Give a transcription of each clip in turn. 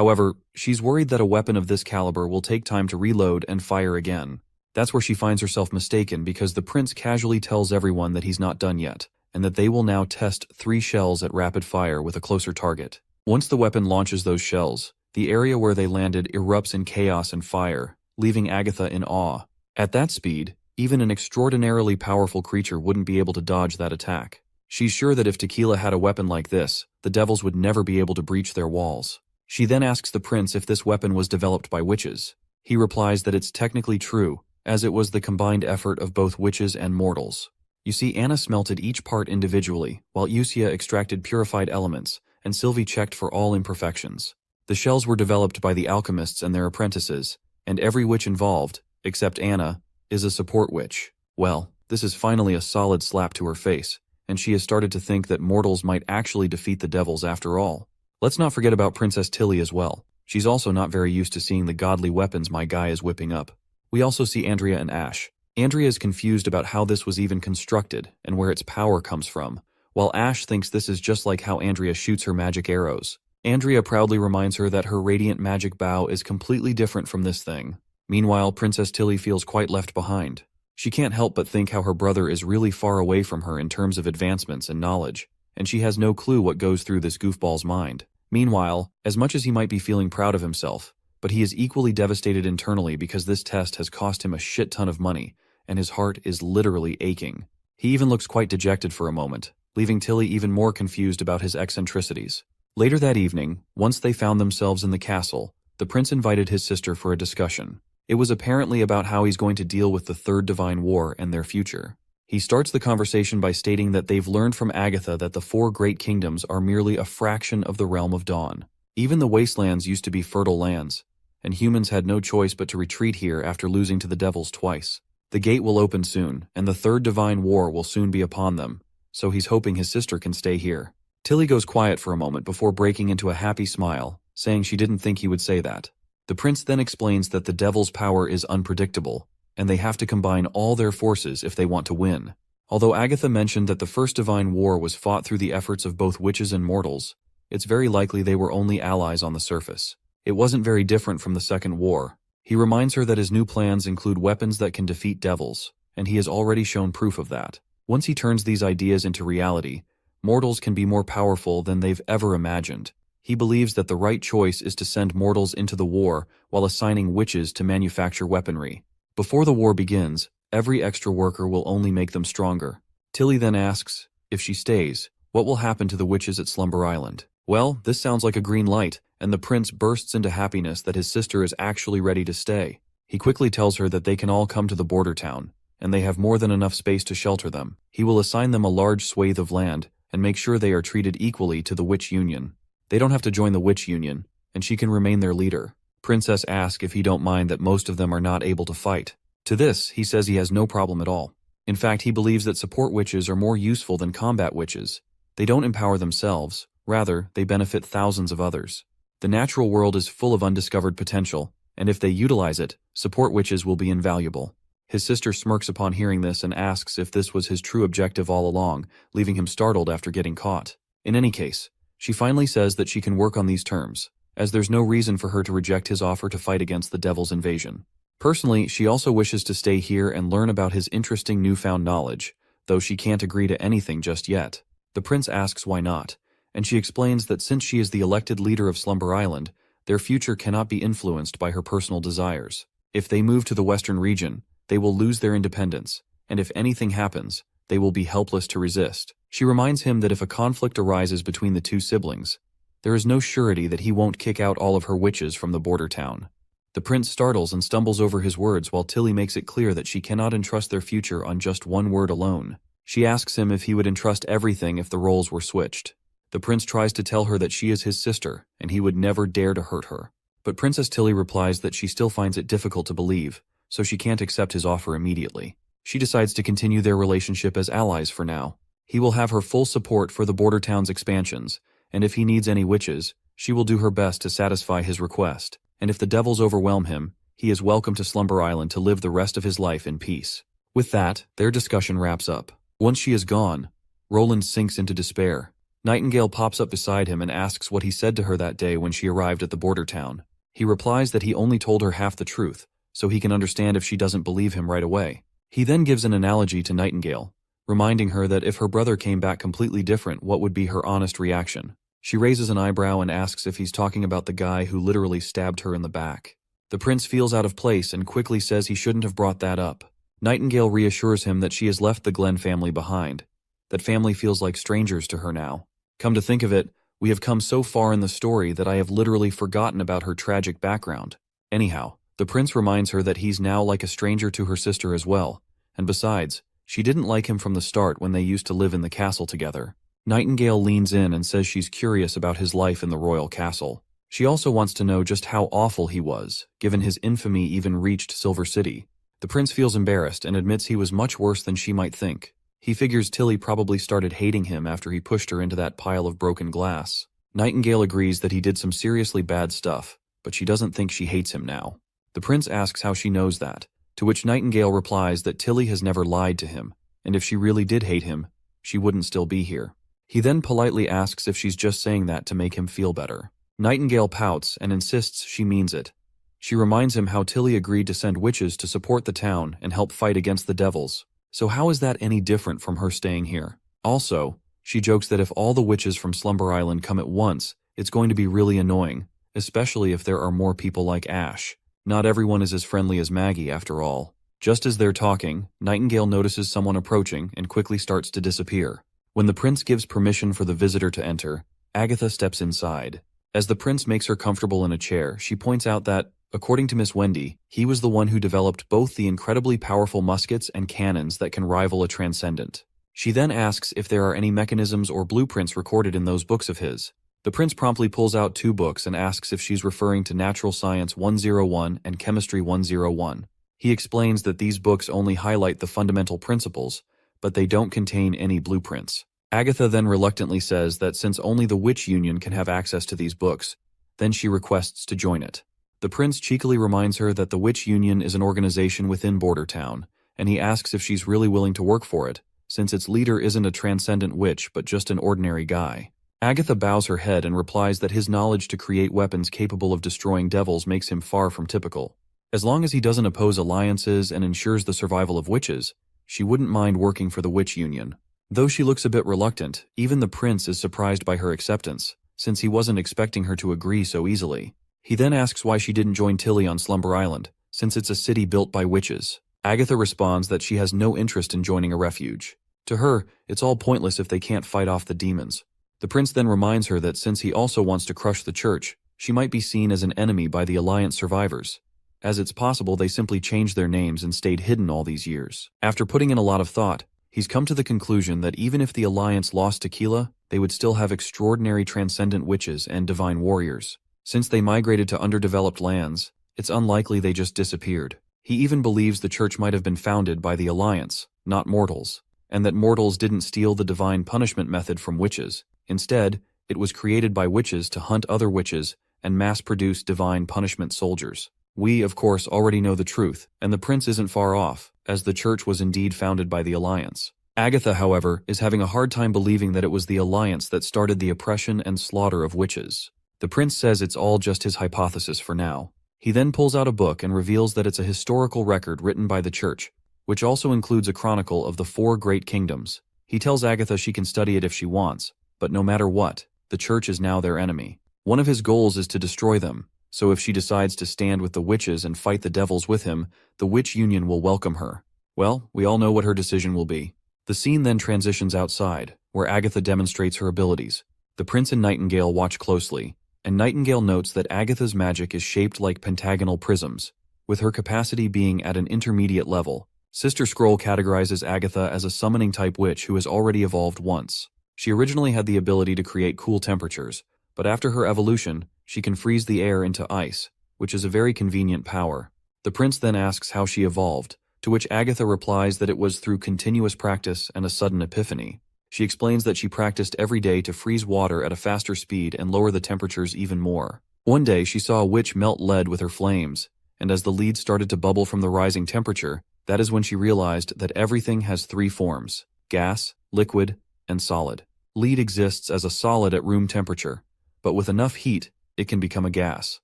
However, she's worried that a weapon of this caliber will take time to reload and fire again. That's where she finds herself mistaken because the prince casually tells everyone that he's not done yet, and that they will now test 3 shells at rapid fire with a closer target. Once the weapon launches those shells, the area where they landed erupts in chaos and fire, leaving Agatha in awe. At that speed, even an extraordinarily powerful creature wouldn't be able to dodge that attack. She's sure that if Tequila had a weapon like this, the devils would never be able to breach their walls. She then asks the prince if this weapon was developed by witches. He replies that it's technically true, as it was the combined effort of both witches and mortals. You see, Anna smelted each part individually, while Usia extracted purified elements, and Sylvie checked for all imperfections. The shells were developed by the alchemists and their apprentices, and every witch involved, except Anna, is a support witch. Well, this is finally a solid slap to her face, and she has started to think that mortals might actually defeat the devils after all. Let's not forget about Princess Tilly as well. She's also not very used to seeing the godly weapons my guy is whipping up. We also see Andrea and Ash. Andrea is confused about how this was even constructed and where its power comes from, while Ash thinks this is just like how Andrea shoots her magic arrows. Andrea proudly reminds her that her radiant magic bow is completely different from this thing. Meanwhile, Princess Tilly feels quite left behind. She can't help but think how her brother is really far away from her in terms of advancements and knowledge, and she has no clue what goes through this goofball's mind. Meanwhile, as much as he might be feeling proud of himself, but he is equally devastated internally because this test has cost him a shit ton of money, and his heart is literally aching. He even looks quite dejected for a moment, leaving Tilly even more confused about his eccentricities. Later that evening, once they found themselves in the castle, the prince invited his sister for a discussion. It was apparently about how he's going to deal with the Third Divine War and their future. He starts the conversation by stating that they've learned from Agatha that the 4 great kingdoms are merely a fraction of the realm of Dawn. Even the wastelands used to be fertile lands, and humans had no choice but to retreat here after losing to the devils twice. The gate will open soon, and the Third Divine War will soon be upon them, so he's hoping his sister can stay here. Tilly goes quiet for a moment before breaking into a happy smile, saying she didn't think he would say that. The prince then explains that the devil's power is unpredictable, and they have to combine all their forces if they want to win. Although Agatha mentioned that the First Divine War was fought through the efforts of both witches and mortals, it's very likely they were only allies on the surface. It wasn't very different from the Second War. He reminds her that his new plans include weapons that can defeat devils, and he has already shown proof of that. Once he turns these ideas into reality, mortals can be more powerful than they've ever imagined. He believes that the right choice is to send mortals into the war while assigning witches to manufacture weaponry. Before the war begins, every extra worker will only make them stronger. Tilly then asks, if she stays, what will happen to the witches at Slumber Island? Well, this sounds like a green light, and the prince bursts into happiness that his sister is actually ready to stay. He quickly tells her that they can all come to the border town, and they have more than enough space to shelter them. He will assign them a large swathe of land and make sure they are treated equally to the Witch Union. They don't have to join the Witch Union, and she can remain their leader. Princess asks if he don't mind that most of them are not able to fight. To this, he says he has no problem at all. In fact, he believes that support witches are more useful than combat witches. They don't empower themselves, rather, they benefit thousands of others. The natural world is full of undiscovered potential, and if they utilize it, support witches will be invaluable. His sister smirks upon hearing this and asks if this was his true objective all along, leaving him startled after getting caught. In any case, she finally says that she can work on these terms, as there's no reason for her to reject his offer to fight against the devil's invasion. Personally, she also wishes to stay here and learn about his interesting newfound knowledge, though she can't agree to anything just yet. The prince asks why not, and she explains that since she is the elected leader of Slumber Island, their future cannot be influenced by her personal desires. If they move to the western region, they will lose their independence, and if anything happens, they will be helpless to resist. She reminds him that if a conflict arises between the two siblings, there is no surety that he won't kick out all of her witches from the border town. The prince startles and stumbles over his words while Tilly makes it clear that she cannot entrust their future on just one word alone. She asks him if he would entrust everything if the roles were switched. The prince tries to tell her that she is his sister, and he would never dare to hurt her. But Princess Tilly replies that she still finds it difficult to believe, so she can't accept his offer immediately. She decides to continue their relationship as allies for now. He will have her full support for the border town's expansions, and if he needs any witches, she will do her best to satisfy his request. And if the devils overwhelm him, he is welcome to Slumber Island to live the rest of his life in peace. With that, their discussion wraps up. Once she is gone, Roland sinks into despair. Nightingale pops up beside him and asks what he said to her that day when she arrived at the border town. He replies that he only told her half the truth, so he can understand if she doesn't believe him right away. He then gives an analogy to Nightingale, reminding her that if her brother came back completely different, what would be her honest reaction. She raises an eyebrow and asks if he's talking about the guy who literally stabbed her in the back. The prince feels out of place and quickly says he shouldn't have brought that up. Nightingale reassures him that she has left the Glen family behind, that family feels like strangers to her now. Come to think of it, we have come so far in the story that I have literally forgotten about her tragic background. Anyhow, the prince reminds her that he's now like a stranger to her sister as well, and besides, she didn't like him from the start when they used to live in the castle together. Nightingale leans in and says she's curious about his life in the royal castle. She also wants to know just how awful he was, given his infamy even reached Silver City. The prince feels embarrassed and admits he was much worse than she might think. He figures Tilly probably started hating him after he pushed her into that pile of broken glass. Nightingale agrees that he did some seriously bad stuff, but she doesn't think she hates him now. The prince asks how she knows that, to which Nightingale replies that Tilly has never lied to him, and if she really did hate him, she wouldn't still be here. He then politely asks if she's just saying that to make him feel better. Nightingale pouts and insists she means it. She reminds him how Tilly agreed to send witches to support the town and help fight against the devils. So how is that any different from her staying here? Also, she jokes that if all the witches from Slumber Island come at once, it's going to be really annoying, especially if there are more people like Ash. Not everyone is as friendly as Maggie, after all. Just as they're talking, Nightingale notices someone approaching and quickly starts to disappear. When the prince gives permission for the visitor to enter, Agatha steps inside. As the prince makes her comfortable in a chair, she points out that, according to Miss Wendy, he was the one who developed both the incredibly powerful muskets and cannons that can rival a transcendent. She then asks if there are any mechanisms or blueprints recorded in those books of his. The prince promptly pulls out 2 books and asks if she's referring to Natural Science 101 and Chemistry 101. He explains that these books only highlight the fundamental principles, but they don't contain any blueprints. Agatha then reluctantly says that since only the Witch Union can have access to these books, then she requests to join it. The prince cheekily reminds her that the Witch Union is an organization within Border Town, and he asks if she's really willing to work for it, since its leader isn't a transcendent witch but just an ordinary guy. Agatha bows her head and replies that his knowledge to create weapons capable of destroying devils makes him far from typical. As long as he doesn't oppose alliances and ensures the survival of witches, she wouldn't mind working for the Witch Union. Though she looks a bit reluctant, even the prince is surprised by her acceptance, since he wasn't expecting her to agree so easily. He then asks why she didn't join Tilly on Slumber Island, since it's a city built by witches. Agatha responds that she has no interest in joining a refuge. To her, it's all pointless if they can't fight off the demons. The prince then reminds her that since he also wants to crush the church, she might be seen as an enemy by the Alliance survivors, as it's possible they simply changed their names and stayed hidden all these years. After putting in a lot of thought, he's come to the conclusion that even if the Alliance lost Tequila, they would still have extraordinary transcendent witches and divine warriors. Since they migrated to underdeveloped lands, it's unlikely they just disappeared. He even believes the church might have been founded by the Alliance, not mortals, and that mortals didn't steal the divine punishment method from witches. Instead, it was created by witches to hunt other witches and mass-produce divine punishment soldiers. We, of course, already know the truth, and the prince isn't far off, as the church was indeed founded by the Alliance. Agatha, however, is having a hard time believing that it was the Alliance that started the oppression and slaughter of witches. The prince says it's all just his hypothesis for now. He then pulls out a book and reveals that it's a historical record written by the church, which also includes a chronicle of the 4 great kingdoms. He tells Agatha she can study it if she wants, but no matter what, the church is now their enemy. One of his goals is to destroy them, so if she decides to stand with the witches and fight the devils with him, the Witch Union will welcome her. Well, we all know what her decision will be. The scene then transitions outside, where Agatha demonstrates her abilities. The prince and Nightingale watch closely, and Nightingale notes that Agatha's magic is shaped like pentagonal prisms, with her capacity being at an intermediate level. Sister Scroll categorizes Agatha as a summoning-type witch who has already evolved once. She originally had the ability to create cool temperatures, but after her evolution, she can freeze the air into ice, which is a very convenient power. The prince then asks how she evolved, to which Agatha replies that it was through continuous practice and a sudden epiphany. She explains that she practiced every day to freeze water at a faster speed and lower the temperatures even more. One day, she saw a witch melt lead with her flames, and as the lead started to bubble from the rising temperature, that is when she realized that everything has 3 forms: gas, liquid, and solid. Lead exists as a solid at room temperature, but with enough heat, it can become a gas.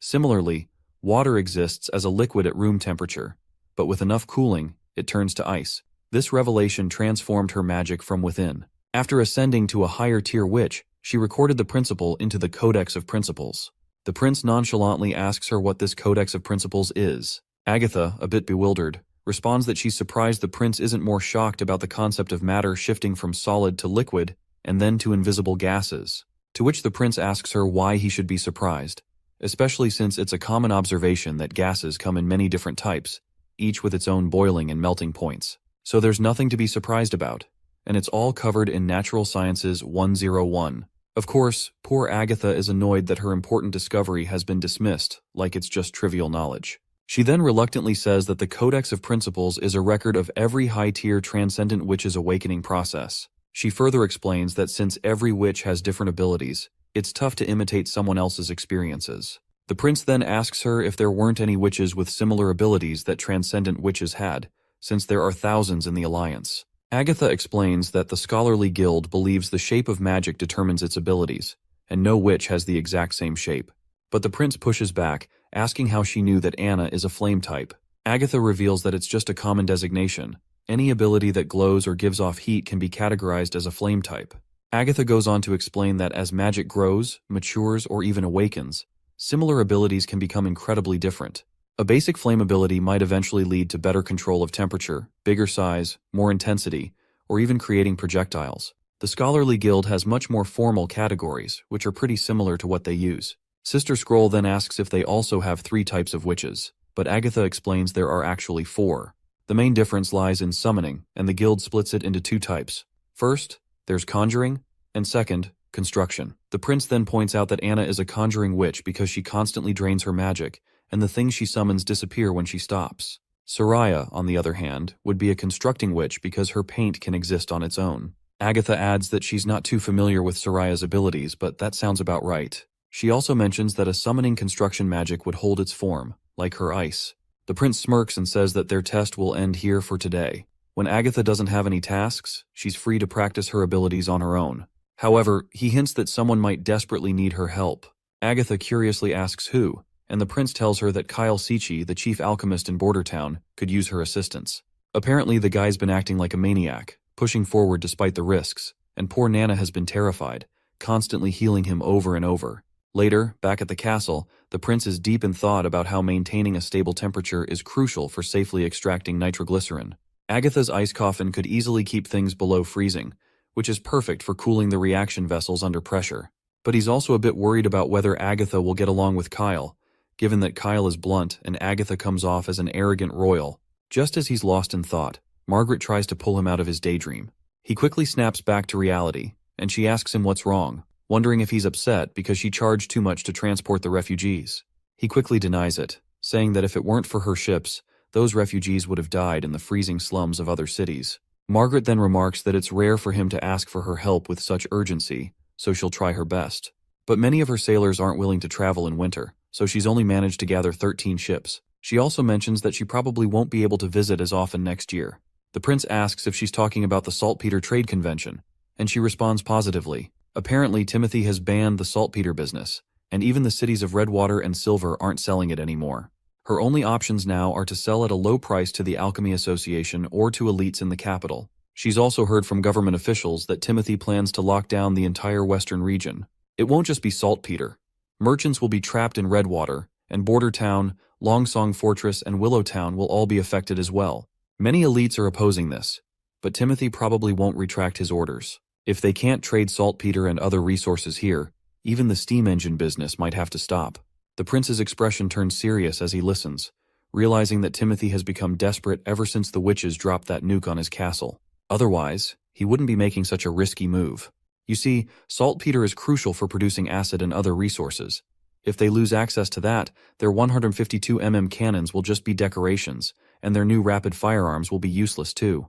Similarly, water exists as a liquid at room temperature, but with enough cooling, it turns to ice. This revelation transformed her magic from within. After ascending to a higher-tier witch, she recorded the principle into the Codex of Principles. The prince nonchalantly asks her what this Codex of Principles is. Agatha, a bit bewildered, responds that she's surprised the prince isn't more shocked about the concept of matter shifting from solid to liquid and then to invisible gases. To which the prince asks her why he should be surprised, especially since it's a common observation that gases come in many different types, each with its own boiling and melting points. So there's nothing to be surprised about, and it's all covered in Natural Sciences 101. Of course, poor Agatha is annoyed that her important discovery has been dismissed, like it's just trivial knowledge. She then reluctantly says that the Codex of Principles is a record of every high-tier transcendent witch's awakening process. She further explains that since every witch has different abilities, it's tough to imitate someone else's experiences. The prince then asks her if there weren't any witches with similar abilities that transcendent witches had, since there are thousands in the Alliance. Agatha explains that the scholarly guild believes the shape of magic determines its abilities, and no witch has the exact same shape. But the prince pushes back, asking how she knew that Anna is a flame type. Agatha reveals that it's just a common designation. Any ability that glows or gives off heat can be categorized as a flame type. Agatha goes on to explain that as magic grows, matures, or even awakens, similar abilities can become incredibly different. A basic flame ability might eventually lead to better control of temperature, bigger size, more intensity, or even creating projectiles. The scholarly guild has much more formal categories, which are pretty similar to what they use. Sister Scroll then asks if they also have 3 types of witches, but Agatha explains there are actually 4. The main difference lies in summoning, and the guild splits it into 2 types. First, there's conjuring, and second, construction. The prince then points out that Anna is a conjuring witch because she constantly drains her magic, and the things she summons disappear when she stops. Soraya, on the other hand, would be a constructing witch because her paint can exist on its own. Agatha adds that she's not too familiar with Soraya's abilities, but that sounds about right. She also mentions that a summoning construction magic would hold its form, like her ice. The prince smirks and says that their test will end here for today. When Agatha doesn't have any tasks, she's free to practice her abilities on her own. However, he hints that someone might desperately need her help. Agatha curiously asks who, and the prince tells her that Kyle Sichi, the chief alchemist in Bordertown, could use her assistance. Apparently the guy's been acting like a maniac, pushing forward despite the risks, and poor Nana has been terrified, constantly healing him over and over. Later, back at the castle, the prince is deep in thought about how maintaining a stable temperature is crucial for safely extracting nitroglycerin. Agatha's ice coffin could easily keep things below freezing, which is perfect for cooling the reaction vessels under pressure. But he's also a bit worried about whether Agatha will get along with Kyle, given that Kyle is blunt and Agatha comes off as an arrogant royal. Just as he's lost in thought, Margaret tries to pull him out of his daydream. He quickly snaps back to reality, and she asks him what's wrong, wondering if he's upset because she charged too much to transport the refugees. He quickly denies it, saying that if it weren't for her ships, those refugees would have died in the freezing slums of other cities. Margaret then remarks that it's rare for him to ask for her help with such urgency, so she'll try her best. But many of her sailors aren't willing to travel in winter, so she's only managed to gather 13 ships. She also mentions that she probably won't be able to visit as often next year. The prince asks if she's talking about the saltpeter trade convention, and she responds positively. Apparently, Timothy has banned the saltpeter business, and even the cities of Redwater and Silver aren't selling it anymore. Her only options now are to sell at a low price to the Alchemy Association or to elites in the capital. She's also heard from government officials that Timothy plans to lock down the entire western region. It won't just be saltpeter. Merchants will be trapped in Redwater, and Bordertown, Longsong Fortress, and Willowtown will all be affected as well. Many elites are opposing this, but Timothy probably won't retract his orders. If they can't trade saltpeter and other resources here, even the steam engine business might have to stop. The prince's expression turns serious as he listens, realizing that Timothy has become desperate ever since the witches dropped that nuke on his castle. Otherwise, he wouldn't be making such a risky move. You see, saltpeter is crucial for producing acid and other resources. If they lose access to that, their 152mm cannons will just be decorations, and their new rapid firearms will be useless too.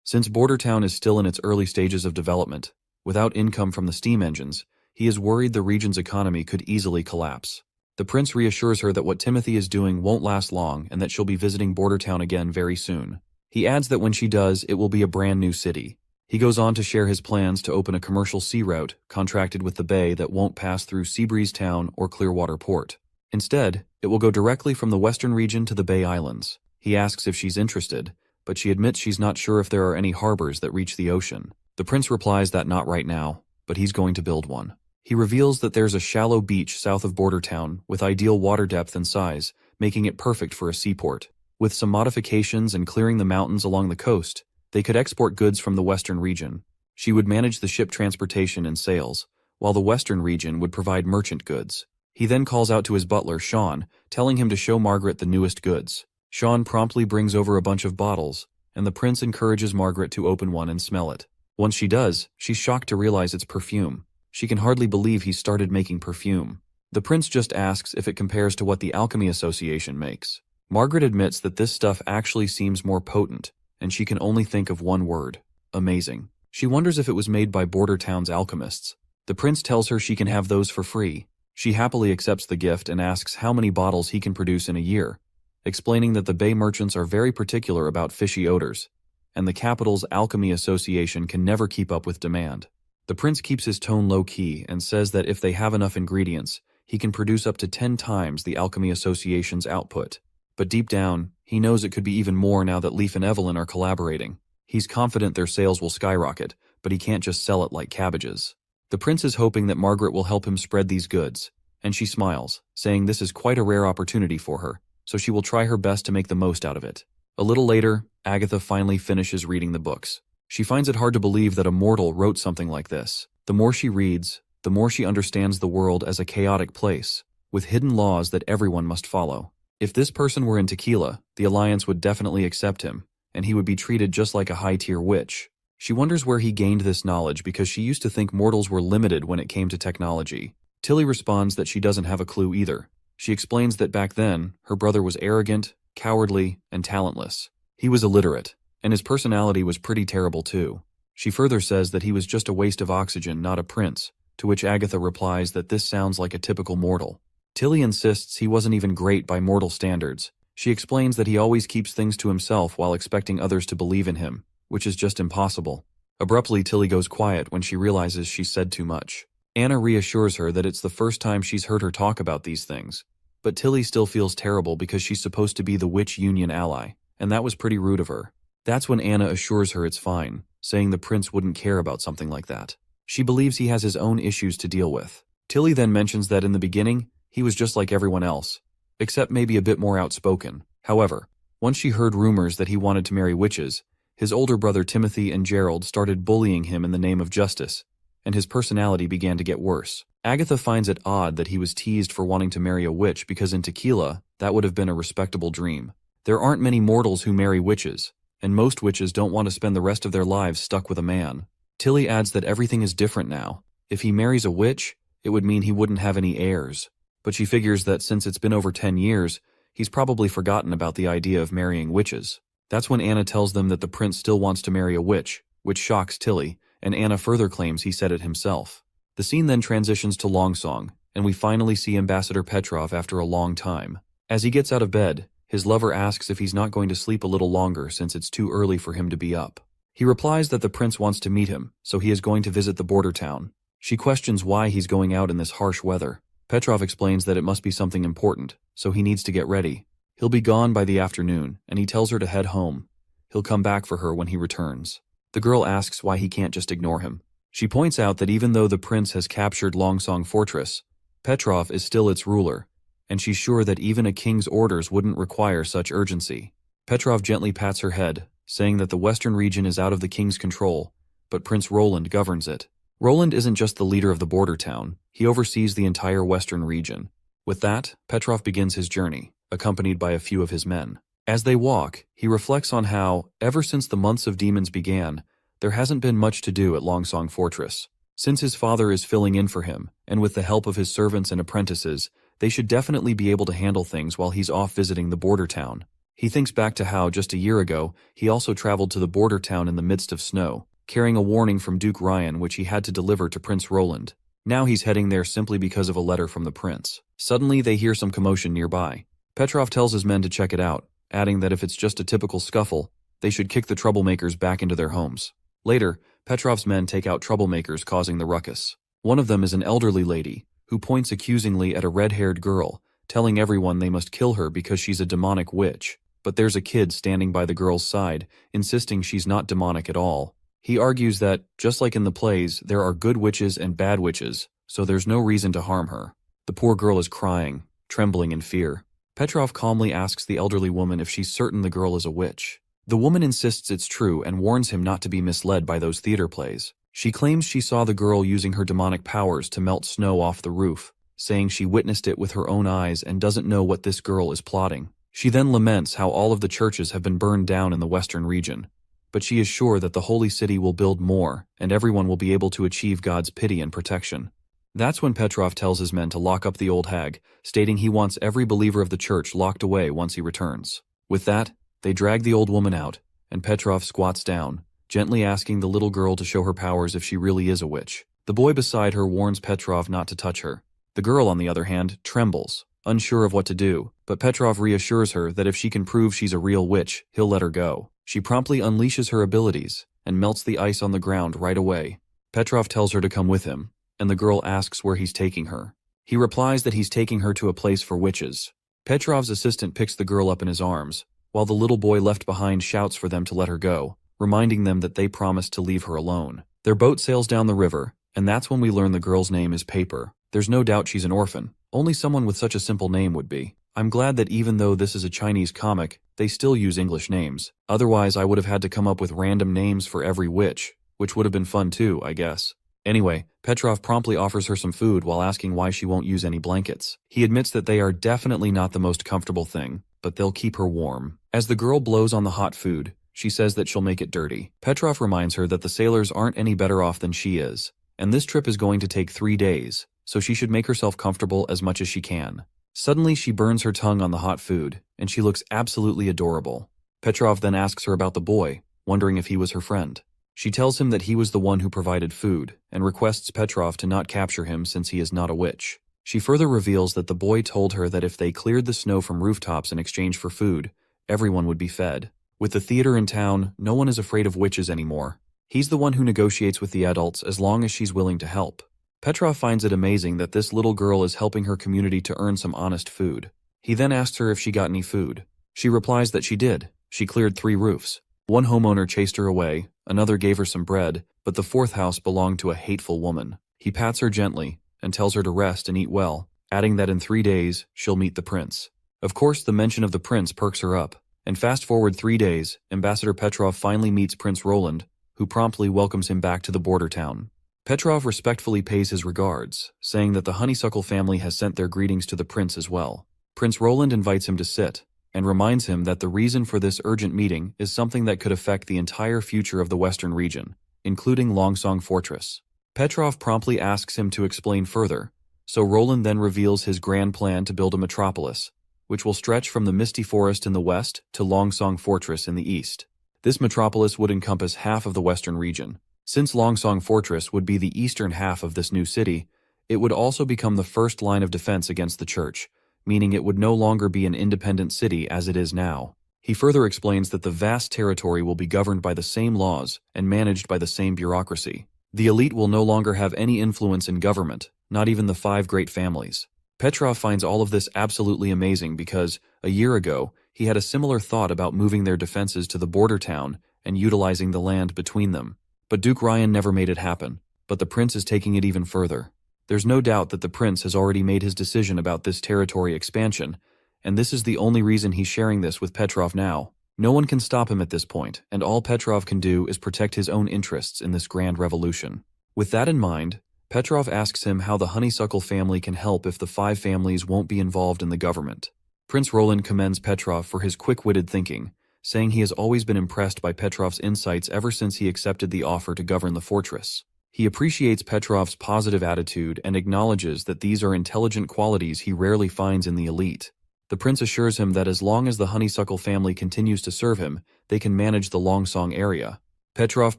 Since Bordertown is still in its early stages of development, without income from the steam engines, he is worried the region's economy could easily collapse. The prince reassures her that what Timothy is doing won't last long and that she'll be visiting Bordertown again very soon. He adds that when she does, it will be a brand new city, He goes on to share his plans to open a commercial sea route contracted with the bay that won't pass through Seabreeze Town or Clearwater Port. Instead, it will go directly from the western region to the Bay Islands. He asks if she's interested, but she admits she's not sure if there are any harbors that reach the ocean. The prince replies that not right now, but he's going to build one. He reveals that there's a shallow beach south of Border Town with ideal water depth and size, making it perfect for a seaport. With some modifications and clearing the mountains along the coast, they could export goods from the western region. She would manage the ship transportation and sales, while the western region would provide merchant goods. He then calls out to his butler, Sean, telling him to show Margaret the newest goods. Sean promptly brings over a bunch of bottles, and the prince encourages Margaret to open one and smell it. Once she does, she's shocked to realize it's perfume. She can hardly believe he started making perfume. The prince just asks if it compares to what the Alchemy Association makes. Margaret admits that this stuff actually seems more potent, and she can only think of one word: amazing. She wonders if it was made by Border Town's alchemists. The prince tells her she can have those for free. She happily accepts the gift and asks how many bottles he can produce in a year, explaining that the Bay merchants are very particular about fishy odors, and the capital's Alchemy Association can never keep up with demand. The prince keeps his tone low-key and says that if they have enough ingredients, he can produce up to 10 times the Alchemy Association's output. But deep down, he knows it could be even more now that Leaf and Evelyn are collaborating. He's confident their sales will skyrocket, but he can't just sell it like cabbages. The prince is hoping that Margaret will help him spread these goods, and she smiles, saying this is quite a rare opportunity for her, so she will try her best to make the most out of it. A little later, Agatha finally finishes reading the books. She finds it hard to believe that a mortal wrote something like this. The more she reads, the more she understands the world as a chaotic place, with hidden laws that everyone must follow. If this person were in Tequila, the Alliance would definitely accept him, and he would be treated just like a high-tier witch. She wonders where he gained this knowledge because she used to think mortals were limited when it came to technology. Tilly responds that she doesn't have a clue either. She explains that back then, her brother was arrogant, cowardly, and talentless. He was illiterate, and his personality was pretty terrible too. She further says that he was just a waste of oxygen, not a prince, to which Agatha replies that this sounds like a typical mortal. Tilly insists he wasn't even great by mortal standards. She explains that he always keeps things to himself while expecting others to believe in him, which is just impossible. Abruptly, Tilly goes quiet when she realizes she said too much. Anna reassures her that it's the first time she's heard her talk about these things. But Tilly still feels terrible because she's supposed to be the Witch Union ally, and that was pretty rude of her. That's when Anna assures her it's fine, saying the prince wouldn't care about something like that. She believes he has his own issues to deal with. Tilly then mentions that in the beginning, he was just like everyone else, except maybe a bit more outspoken. However, once she heard rumors that he wanted to marry witches, his older brother Timothy and Gerald started bullying him in the name of justice, and his personality began to get worse. Agatha finds it odd that he was teased for wanting to marry a witch because in Tequila, that would have been a respectable dream. There aren't many mortals who marry witches, and most witches don't want to spend the rest of their lives stuck with a man. Tilly adds that everything is different now. If he marries a witch, it would mean he wouldn't have any heirs. But she figures that since it's been over 10 years, he's probably forgotten about the idea of marrying witches. That's when Anna tells them that the prince still wants to marry a witch, which shocks Tilly, and Anna further claims he said it himself. The scene then transitions to Longsong, and we finally see Ambassador Petrov after a long time. As he gets out of bed, his lover asks if he's not going to sleep a little longer since it's too early for him to be up. He replies that the prince wants to meet him, so he is going to visit the border town. She questions why he's going out in this harsh weather. Petrov explains that it must be something important, so he needs to get ready. He'll be gone by the afternoon, and he tells her to head home. He'll come back for her when he returns. The girl asks why he can't just ignore him. She points out that even though the prince has captured Longsong Fortress, Petrov is still its ruler, and she's sure that even a king's orders wouldn't require such urgency. Petrov gently pats her head, saying that the western region is out of the king's control, but Prince Roland governs it. Roland isn't just the leader of the border town, he oversees the entire western region. With that, Petrov begins his journey, accompanied by a few of his men. As they walk, he reflects on how, ever since the months of demons began, there hasn't been much to do at Longsong Fortress. Since his father is filling in for him, and with the help of his servants and apprentices, they should definitely be able to handle things while he's off visiting the border town. He thinks back to how, just a year ago, he also traveled to the border town in the midst of snow, carrying a warning from Duke Ryan which he had to deliver to Prince Roland. Now he's heading there simply because of a letter from the prince. Suddenly they hear some commotion nearby. Petrov tells his men to check it out, adding that if it's just a typical scuffle, they should kick the troublemakers back into their homes. Later, Petrov's men take out troublemakers causing the ruckus. One of them is an elderly lady, who points accusingly at a red-haired girl, telling everyone they must kill her because she's a demonic witch. But there's a kid standing by the girl's side, insisting she's not demonic at all. He argues that, just like in the plays, there are good witches and bad witches, so there's no reason to harm her. The poor girl is crying, trembling in fear. Petrov calmly asks the elderly woman if she's certain the girl is a witch. The woman insists it's true and warns him not to be misled by those theater plays. She claims she saw the girl using her demonic powers to melt snow off the roof, saying she witnessed it with her own eyes and doesn't know what this girl is plotting. She then laments how all of the churches have been burned down in the western region. But she is sure that the holy city will build more, and everyone will be able to achieve God's pity and protection. That's when Petrov tells his men to lock up the old hag, stating he wants every believer of the church locked away once he returns. With that, they drag the old woman out, and Petrov squats down, gently asking the little girl to show her powers if she really is a witch. The boy beside her warns Petrov not to touch her. The girl, on the other hand, trembles, unsure of what to do, but Petrov reassures her that if she can prove she's a real witch, he'll let her go. She promptly unleashes her abilities and melts the ice on the ground right away. Petrov tells her to come with him, and the girl asks where he's taking her. He replies that he's taking her to a place for witches. Petrov's assistant picks the girl up in his arms, while the little boy left behind shouts for them to let her go, reminding them that they promised to leave her alone. Their boat sails down the river, and that's when we learn the girl's name is Paper. There's no doubt she's an orphan. Only someone with such a simple name would be. I'm glad that even though this is a Chinese comic, they still use English names. Otherwise, I would have had to come up with random names for every witch, which would have been fun too, I guess. Anyway, Petrov promptly offers her some food while asking why she won't use any blankets. He admits that they are definitely not the most comfortable thing, but they'll keep her warm. As the girl blows on the hot food, she says that she'll make it dirty. Petrov reminds her that the sailors aren't any better off than she is, and this trip is going to take 3 days, so she should make herself comfortable as much as she can. Suddenly, she burns her tongue on the hot food, and she looks absolutely adorable. Petrov then asks her about the boy, wondering if he was her friend. She tells him that he was the one who provided food, and requests Petrov to not capture him since he is not a witch. She further reveals that the boy told her that if they cleared the snow from rooftops in exchange for food, everyone would be fed. With the theater in town, no one is afraid of witches anymore. He's the one who negotiates with the adults as long as she's willing to help. Petrov finds it amazing that this little girl is helping her community to earn some honest food. He then asks her if she got any food. She replies that she did. She cleared 3 roofs. One homeowner chased her away, another gave her some bread, but the 4th house belonged to a hateful woman. He pats her gently and tells her to rest and eat well, adding that in 3 days, she'll meet the prince. Of course, the mention of the prince perks her up, and fast forward 3 days, Ambassador Petrov finally meets Prince Roland, who promptly welcomes him back to the border town. Petrov respectfully pays his regards, saying that the honeysuckle family has sent their greetings to the prince as well. Prince Roland invites him to sit, and reminds him that the reason for this urgent meeting is something that could affect the entire future of the western region, including Longsong Fortress. Petrov promptly asks him to explain further, so Roland then reveals his grand plan to build a metropolis, which will stretch from the Misty Forest in the west to Longsong Fortress in the east. This metropolis would encompass half of the western region. Since Longsong Fortress would be the eastern half of this new city, it would also become the first line of defense against the church, meaning it would no longer be an independent city as it is now. He further explains that the vast territory will be governed by the same laws and managed by the same bureaucracy. The elite will no longer have any influence in government, not even the 5 great families. Petrov finds all of this absolutely amazing because, a year ago, he had a similar thought about moving their defenses to the border town and utilizing the land between them. But Duke Ryan never made it happen, but the prince is taking it even further. There's no doubt that the prince has already made his decision about this territory expansion, and this is the only reason he's sharing this with Petrov now. No one can stop him at this point, and all Petrov can do is protect his own interests in this grand revolution. With that in mind, Petrov asks him how the honeysuckle family can help if the 5 families won't be involved in the government. Prince Roland commends Petrov for his quick-witted thinking, saying he has always been impressed by Petrov's insights ever since he accepted the offer to govern the fortress. He appreciates Petrov's positive attitude and acknowledges that these are intelligent qualities he rarely finds in the elite. The prince assures him that as long as the honeysuckle family continues to serve him, they can manage the Longsong area. Petrov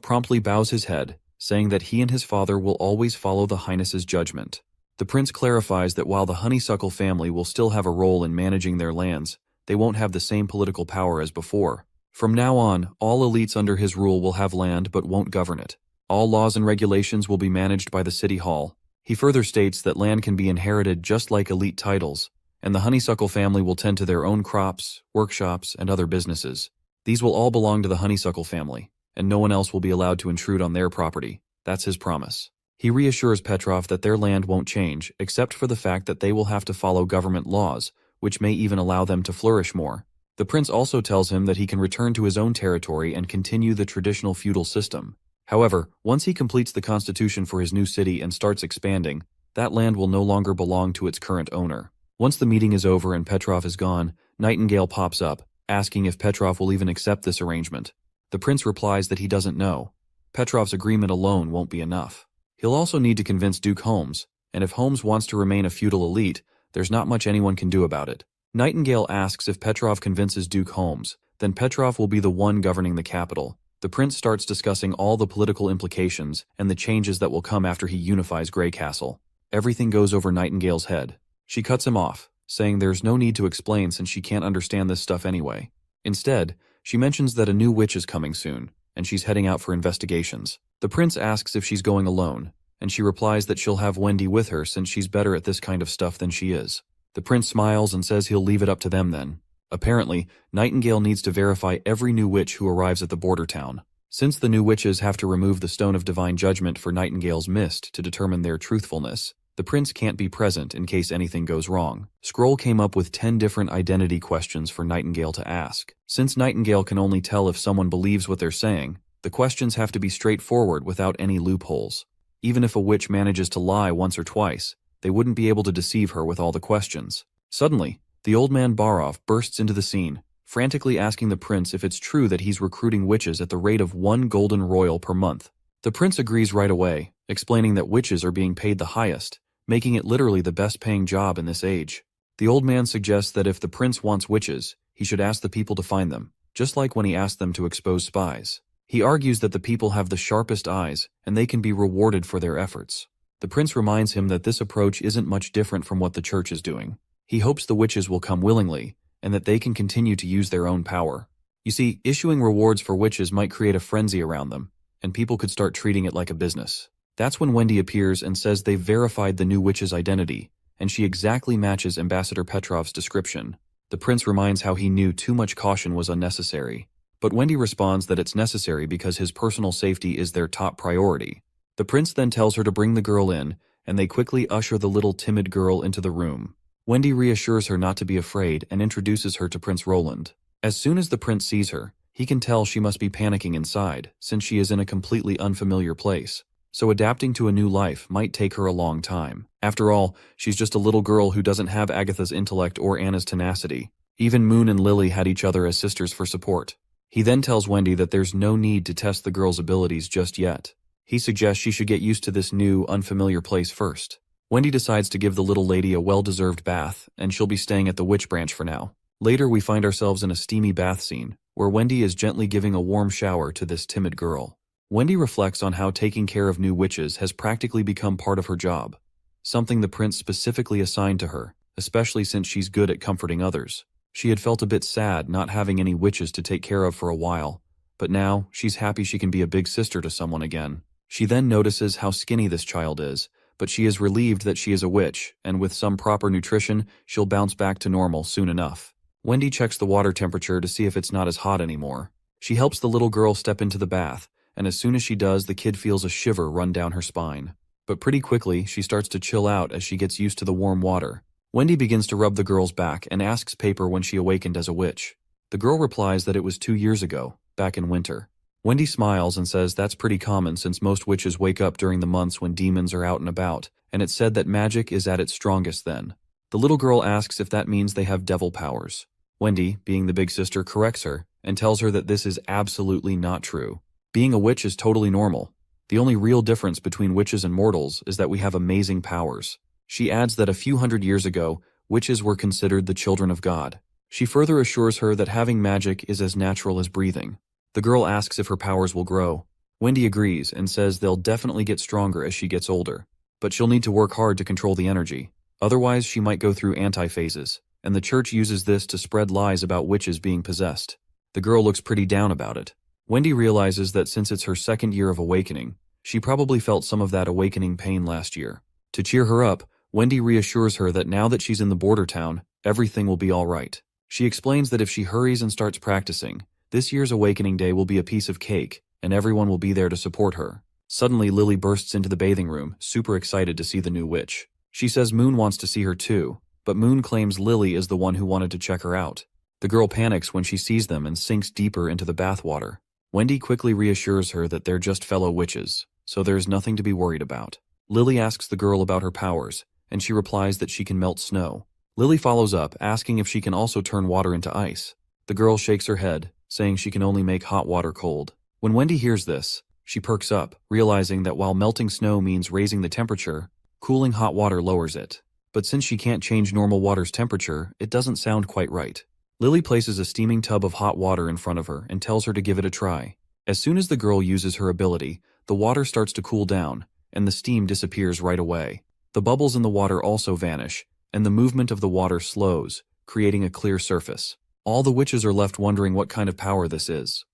promptly bows his head, saying that he and his father will always follow the Highness's judgment. The prince clarifies that while the honeysuckle family will still have a role in managing their lands, they won't have the same political power as before. From now on, all elites under his rule will have land but won't govern it. All laws and regulations will be managed by the city hall. He further states that land can be inherited just like elite titles, and the honeysuckle family will tend to their own crops, workshops, and other businesses. These will all belong to the honeysuckle family, and no one else will be allowed to intrude on their property. That's his promise. He reassures Petrov that their land won't change, except for the fact that they will have to follow government laws, which may even allow them to flourish more. The prince also tells him that he can return to his own territory and continue the traditional feudal system. However, once he completes the constitution for his new city and starts expanding, that land will no longer belong to its current owner. Once the meeting is over and Petrov is gone, Nightingale pops up, asking if Petrov will even accept this arrangement. The prince replies that he doesn't know. Petrov's agreement alone won't be enough. He'll also need to convince Duke Holmes, and if Holmes wants to remain a feudal elite, there's not much anyone can do about it. Nightingale asks if Petrov convinces Duke Holmes, then Petrov will be the one governing the capital. The prince starts discussing all the political implications and the changes that will come after he unifies Grey Castle. Everything goes over Nightingale's head. She cuts him off, saying there's no need to explain since she can't understand this stuff anyway. Instead, she mentions that a new witch is coming soon, and she's heading out for investigations. The prince asks if she's going alone, and she replies that she'll have Wendy with her since she's better at this kind of stuff than she is. The prince smiles and says he'll leave it up to them then. Apparently, Nightingale needs to verify every new witch who arrives at the border town. Since the new witches have to remove the Stone of Divine Judgment for Nightingale's mist to determine their truthfulness, the prince can't be present in case anything goes wrong. Scroll came up with 10 different identity questions for Nightingale to ask. Since Nightingale can only tell if someone believes what they're saying, the questions have to be straightforward without any loopholes. Even if a witch manages to lie once or twice, they wouldn't be able to deceive her with all the questions. Suddenly, the old man Barov bursts into the scene, frantically asking the prince if it's true that he's recruiting witches at the rate of 1 golden royal per month. The prince agrees right away, explaining that witches are being paid the highest, making it literally the best-paying job in this age. The old man suggests that if the prince wants witches, he should ask the people to find them, just like when he asked them to expose spies. He argues that the people have the sharpest eyes, and they can be rewarded for their efforts. The prince reminds him that this approach isn't much different from what the church is doing. He hopes the witches will come willingly, and that they can continue to use their own power. You see, issuing rewards for witches might create a frenzy around them, and people could start treating it like a business. That's when Wendy appears and says they've verified the new witch's identity, and she exactly matches Ambassador Petrov's description. The prince reminds how he knew too much caution was unnecessary, but Wendy responds that it's necessary because his personal safety is their top priority. The prince then tells her to bring the girl in, and they quickly usher the little timid girl into the room. Wendy reassures her not to be afraid and introduces her to Prince Roland. As soon as the prince sees her, he can tell she must be panicking inside, since she is in a completely unfamiliar place. So adapting to a new life might take her a long time. After all, she's just a little girl who doesn't have Agatha's intellect or Anna's tenacity. Even Moon and Lily had each other as sisters for support. He then tells Wendy that there's no need to test the girl's abilities just yet. He suggests she should get used to this new, unfamiliar place first. Wendy decides to give the little lady a well-deserved bath, and she'll be staying at the witch branch for now. Later, we find ourselves in a steamy bath scene, where Wendy is gently giving a warm shower to this timid girl. Wendy reflects on how taking care of new witches has practically become part of her job, something the prince specifically assigned to her, especially since she's good at comforting others. She had felt a bit sad not having any witches to take care of for a while, but now she's happy she can be a big sister to someone again. She then notices how skinny this child is, but she is relieved that she is a witch, and with some proper nutrition, she'll bounce back to normal soon enough. Wendy checks the water temperature to see if it's not as hot anymore. She helps the little girl step into the bath, and as soon as she does, the kid feels a shiver run down her spine. But pretty quickly, she starts to chill out as she gets used to the warm water. Wendy begins to rub the girl's back and asks Paper when she awakened as a witch. The girl replies that it was 2 years ago, back in winter. Wendy smiles and says that's pretty common since most witches wake up during the months when demons are out and about, and it's said that magic is at its strongest then. The little girl asks if that means they have devil powers. Wendy, being the big sister, corrects her and tells her that this is absolutely not true. Being a witch is totally normal. The only real difference between witches and mortals is that we have amazing powers. She adds that a few hundred years ago, witches were considered the children of God. She further assures her that having magic is as natural as breathing. The girl asks if her powers will grow. Wendy agrees and says they'll definitely get stronger as she gets older, but she'll need to work hard to control the energy. Otherwise, she might go through anti-phases, and the church uses this to spread lies about witches being possessed. The girl looks pretty down about it. Wendy realizes that since it's her second year of awakening, She probably felt some of that awakening pain last year. To cheer her up, Wendy reassures her that now that she's in the border town, everything will be alright. She explains that if she hurries and starts practicing, this year's awakening day will be a piece of cake, and everyone will be there to support her. Suddenly, Lily bursts into the bathing room, super excited to see the new witch. She says Moon wants to see her too, but Moon claims Lily is the one who wanted to check her out. The girl panics when she sees them and sinks deeper into the bathwater. Wendy quickly reassures her that they're just fellow witches, so there's nothing to be worried about. Lily asks the girl about her powers, and she replies that she can melt snow. Lily follows up, asking if she can also turn water into ice. The girl shakes her head, saying she can only make hot water cold. When Wendy hears this, she perks up, realizing that while melting snow means raising the temperature, cooling hot water lowers it. But since she can't change normal water's temperature, it doesn't sound quite right. Lily places a steaming tub of hot water in front of her and tells her to give it a try. As soon as the girl uses her ability, the water starts to cool down, and the steam disappears right away. The bubbles in the water also vanish, and the movement of the water slows, creating a clear surface. All the witches are left wondering what kind of power this is.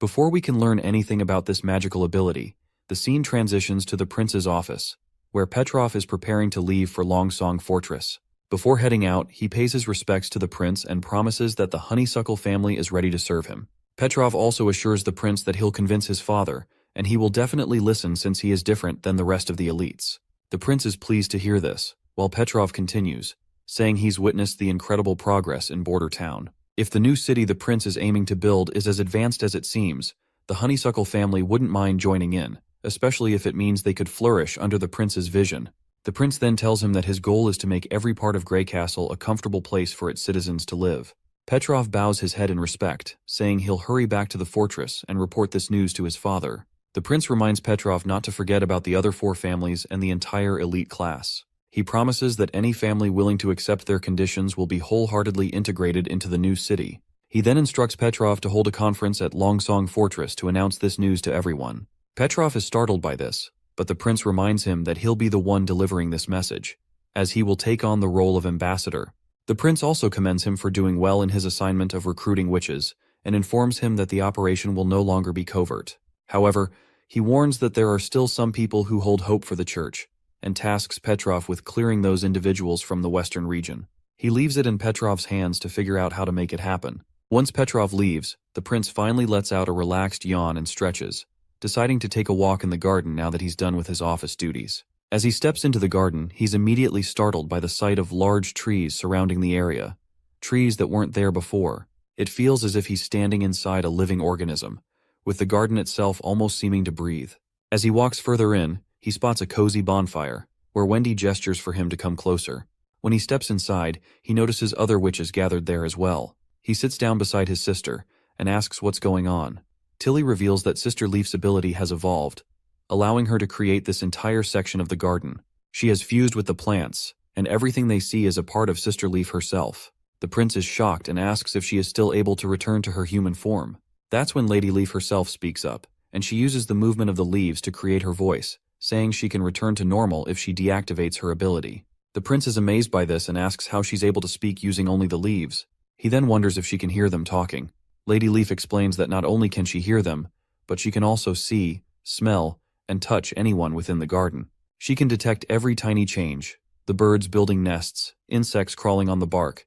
Before we can learn anything about this magical ability, the scene transitions to the prince's office, where Petrov is preparing to leave for Longsong Fortress. Before heading out, he pays his respects to the prince and promises that the honeysuckle family is ready to serve him. Petrov also assures the prince that he'll convince his father, and he will definitely listen since he is different than the rest of the elites. The prince is pleased to hear this, while Petrov continues, saying he's witnessed the incredible progress in Border Town. If the new city the prince is aiming to build is as advanced as it seems, the honeysuckle family wouldn't mind joining in, especially if it means they could flourish under the prince's vision. The prince then tells him that his goal is to make every part of Grey Castle a comfortable place for its citizens to live. Petrov bows his head in respect, saying he'll hurry back to the fortress and report this news to his father. The prince reminds Petrov not to forget about the other 4 families and the entire elite class. He promises that any family willing to accept their conditions will be wholeheartedly integrated into the new city. He then instructs Petrov to hold a conference at Longsong Fortress to announce this news to everyone. Petrov is startled by this, but the prince reminds him that he'll be the one delivering this message, as he will take on the role of ambassador. The prince also commends him for doing well in his assignment of recruiting witches, and informs him that the operation will no longer be covert. However, he warns that there are still some people who hold hope for the church, and tasks Petrov with clearing those individuals from the western region. He leaves it in Petrov's hands to figure out how to make it happen. Once Petrov leaves, the prince finally lets out a relaxed yawn and stretches, deciding to take a walk in the garden now that he's done with his office duties. As he steps into the garden, he's immediately startled by the sight of large trees surrounding the area, trees that weren't there before. It feels as if he's standing inside a living organism, with the garden itself almost seeming to breathe. As he walks further in, he spots a cozy bonfire, where Wendy gestures for him to come closer. When he steps inside, he notices other witches gathered there as well. He sits down beside his sister and asks what's going on. Tilly reveals that Sister Leaf's ability has evolved, allowing her to create this entire section of the garden. She has fused with the plants, and everything they see is a part of Sister Leaf herself. The prince is shocked and asks if she is still able to return to her human form. That's when Lady Leaf herself speaks up, and she uses the movement of the leaves to create her voice, saying she can return to normal if she deactivates her ability. The prince is amazed by this and asks how she's able to speak using only the leaves. He then wonders if she can hear them talking. Lady Leaf explains that not only can she hear them, but she can also see, smell, and touch anyone within the garden. She can detect every tiny change, the birds building nests, insects crawling on the bark,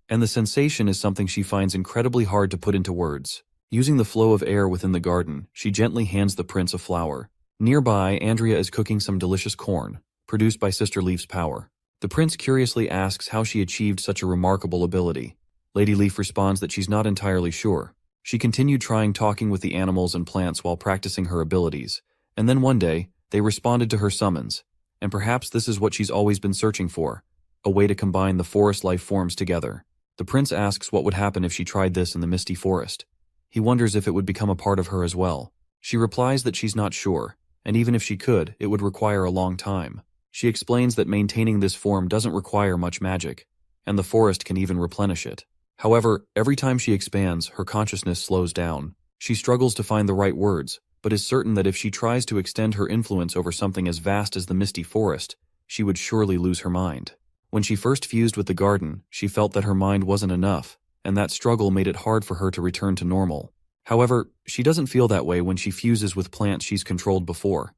and the sensation is something she finds incredibly hard to put into words. Using the flow of air within the garden, she gently hands the prince a flower. Nearby, Andrea is cooking some delicious corn, produced by Sister Leaf's power. The prince curiously asks how she achieved such a remarkable ability. Lady Leaf responds that she's not entirely sure. She continued trying talking with the animals and plants while practicing her abilities, and then one day, they responded to her summons, and perhaps this is what she's always been searching for, a way to combine the forest life forms together. The prince asks what would happen if she tried this in the misty forest. He wonders if it would become a part of her as well. She replies that she's not sure, and even if she could, it would require a long time. She explains that maintaining this form doesn't require much magic, and the forest can even replenish it. However, every time she expands, her consciousness slows down. She struggles to find the right words, but is certain that if she tries to extend her influence over something as vast as the misty forest, she would surely lose her mind. When she first fused with the garden, she felt that her mind wasn't enough, and that struggle made it hard for her to return to normal. However, she doesn't feel that way when she fuses with plants she's controlled before.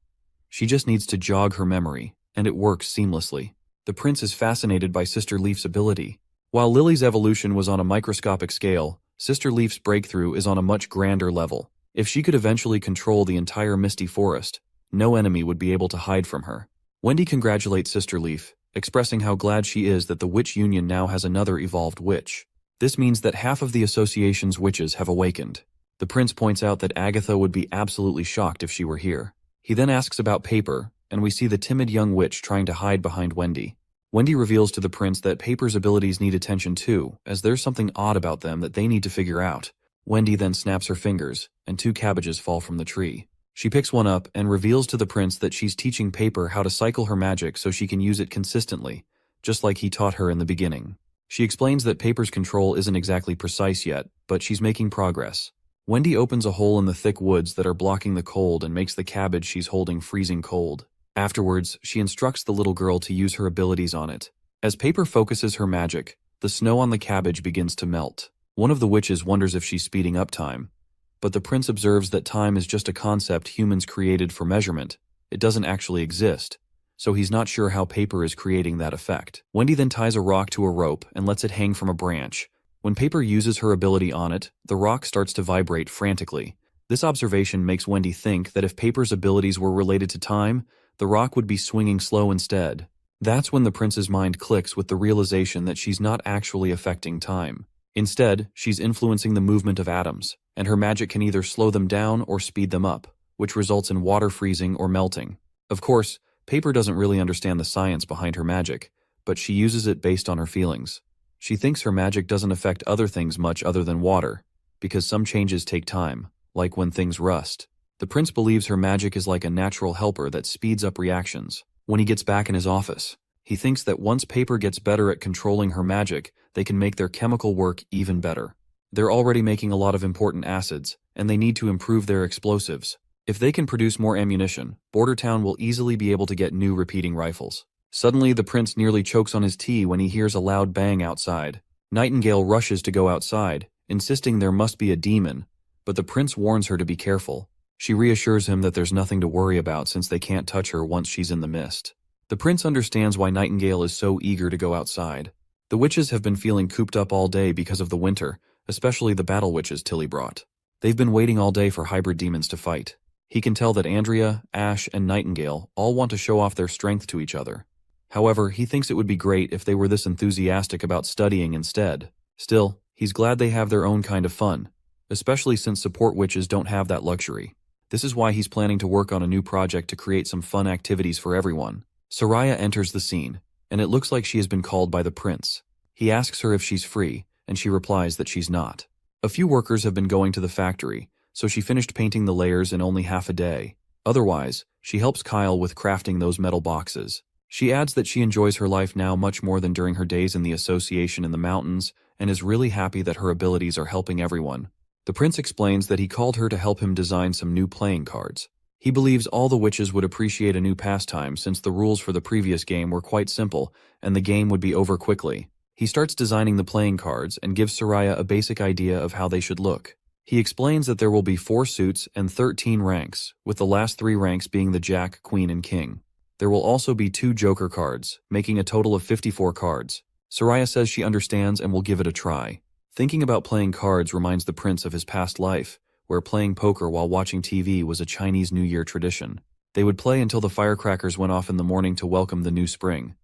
She just needs to jog her memory, and it works seamlessly. The prince is fascinated by Sister Leaf's ability. While Lily's evolution was on a microscopic scale, Sister Leaf's breakthrough is on a much grander level. If she could eventually control the entire Misty Forest, no enemy would be able to hide from her. Wendy congratulates Sister Leaf, expressing how glad she is that the Witch Union now has another evolved witch. This means that half of the association's witches have awakened. The prince points out that Agatha would be absolutely shocked if she were here. He then asks about Paper, and we see the timid young witch trying to hide behind Wendy. Wendy reveals to the prince that Paper's abilities need attention too, as there's something odd about them that they need to figure out. Wendy then snaps her fingers, and 2 cabbages fall from the tree. She picks one up and reveals to the prince that she's teaching Paper how to cycle her magic so she can use it consistently, just like he taught her in the beginning. She explains that Paper's control isn't exactly precise yet, but she's making progress. Wendy opens a hole in the thick woods that are blocking the cold and makes the cabbage she's holding freezing cold. Afterwards, she instructs the little girl to use her abilities on it. As Paper focuses her magic, the snow on the cabbage begins to melt. One of the witches wonders if she's speeding up time, but the prince observes that time is just a concept humans created for measurement. It doesn't actually exist, so he's not sure how Paper is creating that effect. Wendy then ties a rock to a rope and lets it hang from a branch. When Paper uses her ability on it, the rock starts to vibrate frantically. This observation makes Wendy think that if Paper's abilities were related to time, the rock would be swinging slow instead. That's when the prince's mind clicks with the realization that she's not actually affecting time. Instead, she's influencing the movement of atoms, and her magic can either slow them down or speed them up, which results in water freezing or melting. Of course, Paper doesn't really understand the science behind her magic, but she uses it based on her feelings. She thinks her magic doesn't affect other things much other than water, because some changes take time, like when things rust. The prince believes her magic is like a natural helper that speeds up reactions. When he gets back in his office, he thinks that once Paper gets better at controlling her magic, they can make their chemical work even better. They're already making a lot of important acids, and they need to improve their explosives. If they can produce more ammunition, Border Town will easily be able to get new repeating rifles. Suddenly, the prince nearly chokes on his tea when he hears a loud bang outside. Nightingale rushes to go outside, insisting there must be a demon, but the prince warns her to be careful. She reassures him that there's nothing to worry about since they can't touch her once she's in the mist. The prince understands why Nightingale is so eager to go outside. The witches have been feeling cooped up all day because of the winter, especially the battle witches Tilly brought. They've been waiting all day for hybrid demons to fight. He can tell that Andrea, Ash, and Nightingale all want to show off their strength to each other. However, he thinks it would be great if they were this enthusiastic about studying instead. Still, he's glad they have their own kind of fun, especially since support witches don't have that luxury. This is why he's planning to work on a new project to create some fun activities for everyone. Soraya enters the scene, and it looks like she has been called by the prince. He asks her if she's free, and she replies that she's not. A few workers have been going to the factory, so she finished painting the layers in only half a day. Otherwise, she helps Kyle with crafting those metal boxes. She adds that she enjoys her life now much more than during her days in the association in the mountains, and is really happy that her abilities are helping everyone. The prince explains that he called her to help him design some new playing cards. He believes all the witches would appreciate a new pastime since the rules for the previous game were quite simple, and the game would be over quickly. He starts designing the playing cards and gives Soraya a basic idea of how they should look. He explains that there will be 4 suits and 13 ranks, with the last 3 ranks being the Jack, Queen, and King. There will also be 2 Joker cards, making a total of 54 cards. Soraya says she understands and will give it a try. Thinking about playing cards reminds the prince of his past life, where playing poker while watching TV was a Chinese New Year tradition. They would play until the firecrackers went off in the morning to welcome the new spring.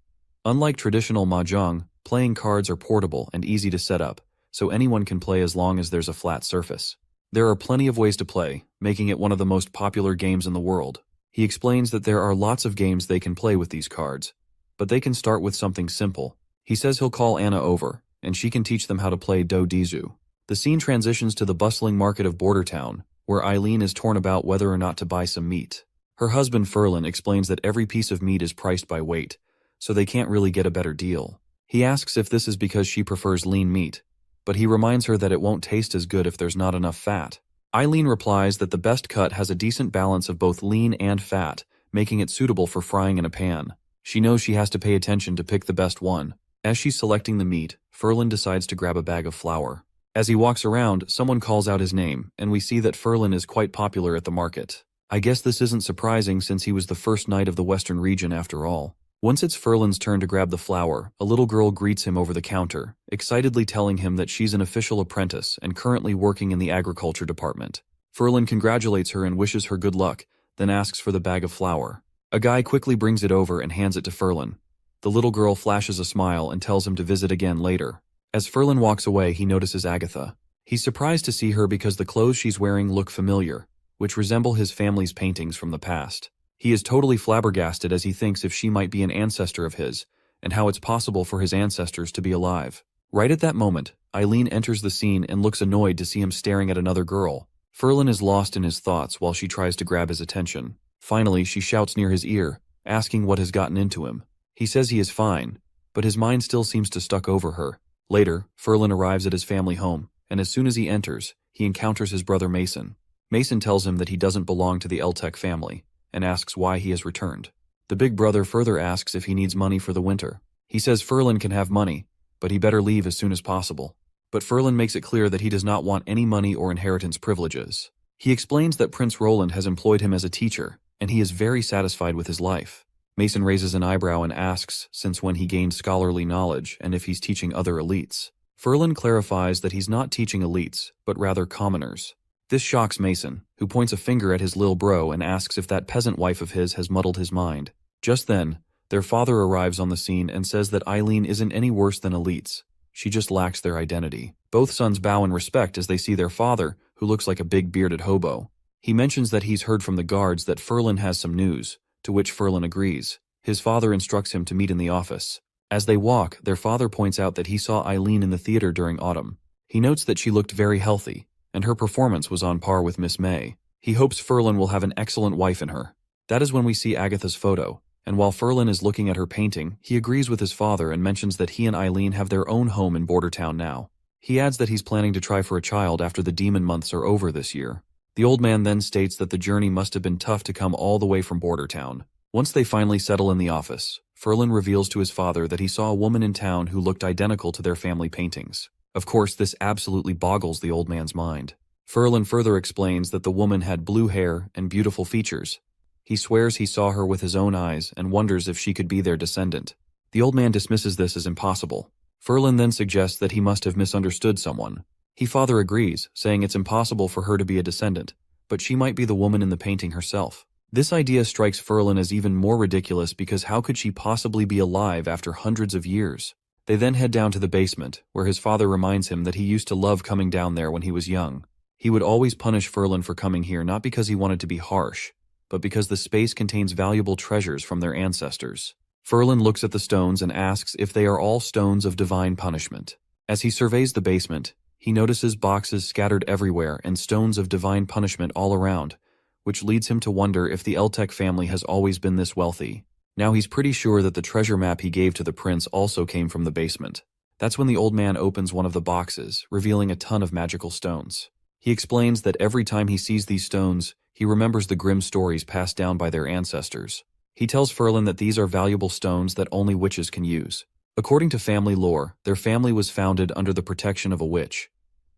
Unlike traditional mahjong, playing cards are portable and easy to set up, so anyone can play as long as there's a flat surface. There are plenty of ways to play, making it one of the most popular games in the world. He explains that there are lots of games they can play with these cards, but they can start with something simple. He says he'll call Anna over, and she can teach them how to play Do Dizu. The scene transitions to the bustling market of Border Town, where Eileen is torn about whether or not to buy some meat. Her husband Ferlin explains that every piece of meat is priced by weight, so they can't really get a better deal. He asks if this is because she prefers lean meat, but he reminds her that it won't taste as good if there's not enough fat. Eileen replies that the best cut has a decent balance of both lean and fat, making it suitable for frying in a pan. She knows she has to pay attention to pick the best one. As she's selecting the meat, Ferlin decides to grab a bag of flour. As he walks around, someone calls out his name, and we see that Ferlin is quite popular at the market. I guess this isn't surprising since he was the first knight of the Western region after all. Once it's Furlan's turn to grab the flower, a little girl greets him over the counter, excitedly telling him that she's an official apprentice and currently working in the agriculture department. Furlan congratulates her and wishes her good luck, then asks for the bag of flour. A guy quickly brings it over and hands it to Furlan. The little girl flashes a smile and tells him to visit again later. As Furlan walks away, he notices Agatha. He's surprised to see her because the clothes she's wearing look familiar, which resemble his family's paintings from the past. He is totally flabbergasted as he thinks if she might be an ancestor of his, and how it's possible for his ancestors to be alive. Right at that moment, Eileen enters the scene and looks annoyed to see him staring at another girl. Furlan is lost in his thoughts while she tries to grab his attention. Finally, she shouts near his ear, asking what has gotten into him. He says he is fine, but his mind still seems to stuck over her. Later, Furlan arrives at his family home, and as soon as he enters, he encounters his brother Mason. Mason tells him that he doesn't belong to the Eltec family, and asks why he has returned. The big brother further asks if he needs money for the winter. He says Furlan can have money, but he better leave as soon as possible. But Furlan makes it clear that he does not want any money or inheritance privileges. He explains that Prince Roland has employed him as a teacher, and he is very satisfied with his life. Mason raises an eyebrow and asks since when he gained scholarly knowledge and if he's teaching other elites. Furlan clarifies that he's not teaching elites, but rather commoners. This shocks Mason, who points a finger at his lil bro and asks if that peasant wife of his has muddled his mind. Just then, their father arrives on the scene and says that Eileen isn't any worse than elites. She just lacks their identity. Both sons bow in respect as they see their father, who looks like a big bearded hobo. He mentions that he's heard from the guards that Furlan has some news, to which Furlan agrees. His father instructs him to meet in the office. As they walk, their father points out that he saw Eileen in the theater during autumn. He notes that she looked very healthy, and her performance was on par with Miss May. He hopes Furlan will have an excellent wife in her. That is when we see Agatha's photo, and while Furlan is looking at her painting, he agrees with his father and mentions that he and Eileen have their own home in Bordertown now. He adds that he's planning to try for a child after the demon months are over this year. The old man then states that the journey must have been tough to come all the way from Bordertown. Once they finally settle in the office, Furlan reveals to his father that he saw a woman in town who looked identical to their family paintings. Of course, this absolutely boggles the old man's mind. Furlan further explains that the woman had blue hair and beautiful features. He swears he saw her with his own eyes and wonders if she could be their descendant. The old man dismisses this as impossible. Furlan then suggests that he must have misunderstood someone. His father agrees, saying it's impossible for her to be a descendant, but she might be the woman in the painting herself. This idea strikes Furlan as even more ridiculous because how could she possibly be alive after hundreds of years? They then head down to the basement, where his father reminds him that he used to love coming down there when he was young. He would always punish Furlan for coming here not because he wanted to be harsh, but because the space contains valuable treasures from their ancestors. Furlan looks at the stones and asks if they are all stones of divine punishment. As he surveys the basement, he notices boxes scattered everywhere and stones of divine punishment all around, which leads him to wonder if the Eltec family has always been this wealthy. Now he's pretty sure that the treasure map he gave to the prince also came from the basement. That's when the old man opens one of the boxes, revealing a ton of magical stones. He explains that every time he sees these stones, he remembers the grim stories passed down by their ancestors. He tells Furlan that these are valuable stones that only witches can use. According to family lore, their family was founded under the protection of a witch.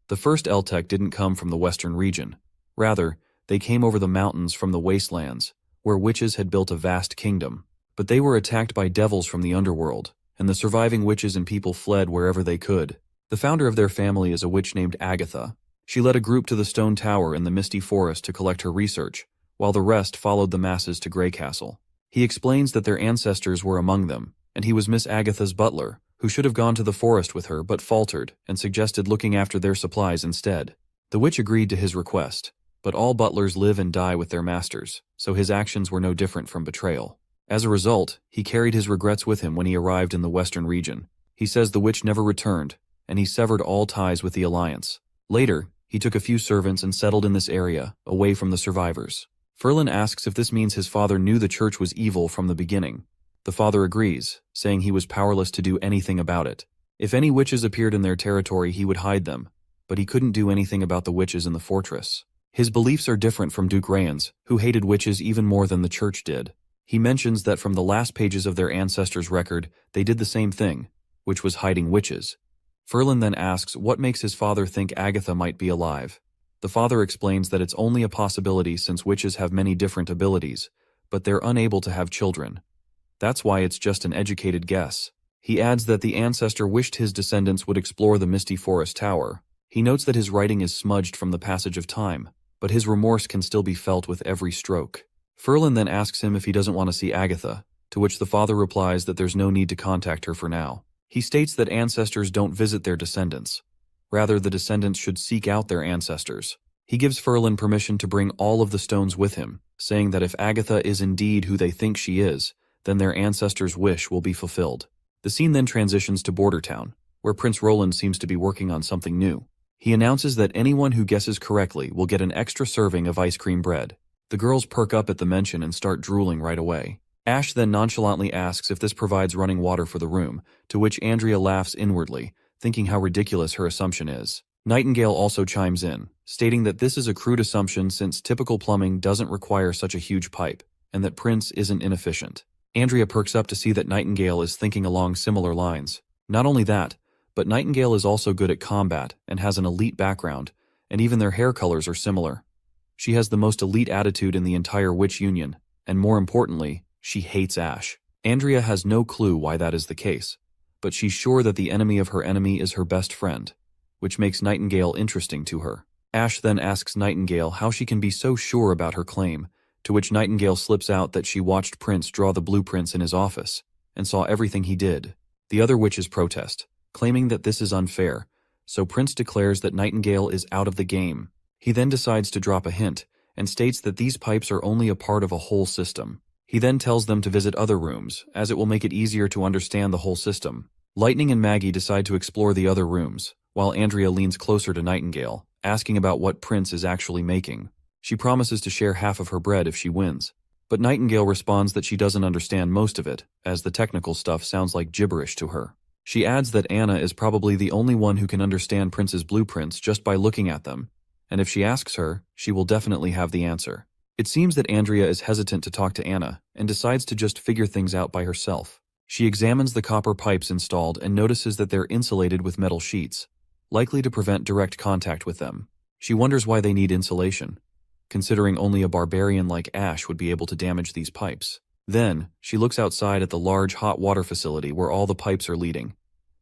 The first Eltec didn't come from the western region. Rather, they came over the mountains from the wastelands, where witches had built a vast kingdom. But they were attacked by devils from the underworld, and the surviving witches and people fled wherever they could. The founder of their family is a witch named Agatha. She led a group to the stone tower in the misty forest to collect her research, while the rest followed the masses to Grey Castle. He explains that their ancestors were among them, and he was Miss Agatha's butler, who should have gone to the forest with her but faltered and suggested looking after their supplies instead. The witch agreed to his request, but all butlers live and die with their masters, so his actions were no different from betrayal. As a result, he carried his regrets with him when he arrived in the western region. He says the witch never returned, and he severed all ties with the Alliance. Later, he took a few servants and settled in this area, away from the survivors. Furlan asks if this means his father knew the church was evil from the beginning. The father agrees, saying he was powerless to do anything about it. If any witches appeared in their territory, he would hide them, but he couldn't do anything about the witches in the fortress. His beliefs are different from Duke Rayan's, who hated witches even more than the church did. He mentions that from the last pages of their ancestors' record, they did the same thing, which was hiding witches. Furlan then asks what makes his father think Agatha might be alive. The father explains that it's only a possibility since witches have many different abilities, but they're unable to have children. That's why it's just an educated guess. He adds that the ancestor wished his descendants would explore the misty forest tower. He notes that his writing is smudged from the passage of time, but his remorse can still be felt with every stroke. Ferlin then asks him if he doesn't want to see Agatha, to which the father replies that there's no need to contact her for now. He states that ancestors don't visit their descendants. Rather, the descendants should seek out their ancestors. He gives Ferlin permission to bring all of the stones with him, saying that if Agatha is indeed who they think she is, then their ancestors' wish will be fulfilled. The scene then transitions to Border Town, where Prince Roland seems to be working on something new. He announces that anyone who guesses correctly will get an extra serving of ice cream bread. The girls perk up at the mention and start drooling right away. Ash then nonchalantly asks if this provides running water for the room, to which Andrea laughs inwardly, thinking how ridiculous her assumption is. Nightingale also chimes in, stating that this is a crude assumption since typical plumbing doesn't require such a huge pipe, and that Prince isn't inefficient. Andrea perks up to see that Nightingale is thinking along similar lines. Not only that, but Nightingale is also good at combat and has an elite background, and even their hair colors are similar. She has the most elite attitude in the entire Witch Union, and more importantly, she hates Ash. Andrea has no clue why that is the case, but she's sure that the enemy of her enemy is her best friend, which makes Nightingale interesting to her. Ash then asks Nightingale how she can be so sure about her claim, to which Nightingale slips out that she watched Prince draw the blueprints in his office, and saw everything he did. The other witches protest, claiming that this is unfair, so Prince declares that Nightingale is out of the game. He then decides to drop a hint, and states that these pipes are only a part of a whole system. He then tells them to visit other rooms, as it will make it easier to understand the whole system. Lightning and Maggie decide to explore the other rooms, while Andrea leans closer to Nightingale, asking about what Prince is actually making. She promises to share half of her bread if she wins, but Nightingale responds that she doesn't understand most of it, as the technical stuff sounds like gibberish to her. She adds that Anna is probably the only one who can understand Prince's blueprints just by looking at them, and if she asks her, she will definitely have the answer. It seems that Andrea is hesitant to talk to Anna, and decides to just figure things out by herself. She examines the copper pipes installed and notices that they're insulated with metal sheets, likely to prevent direct contact with them. She wonders why they need insulation, considering only a barbarian like Ash would be able to damage these pipes. Then, she looks outside at the large hot water facility where all the pipes are leading.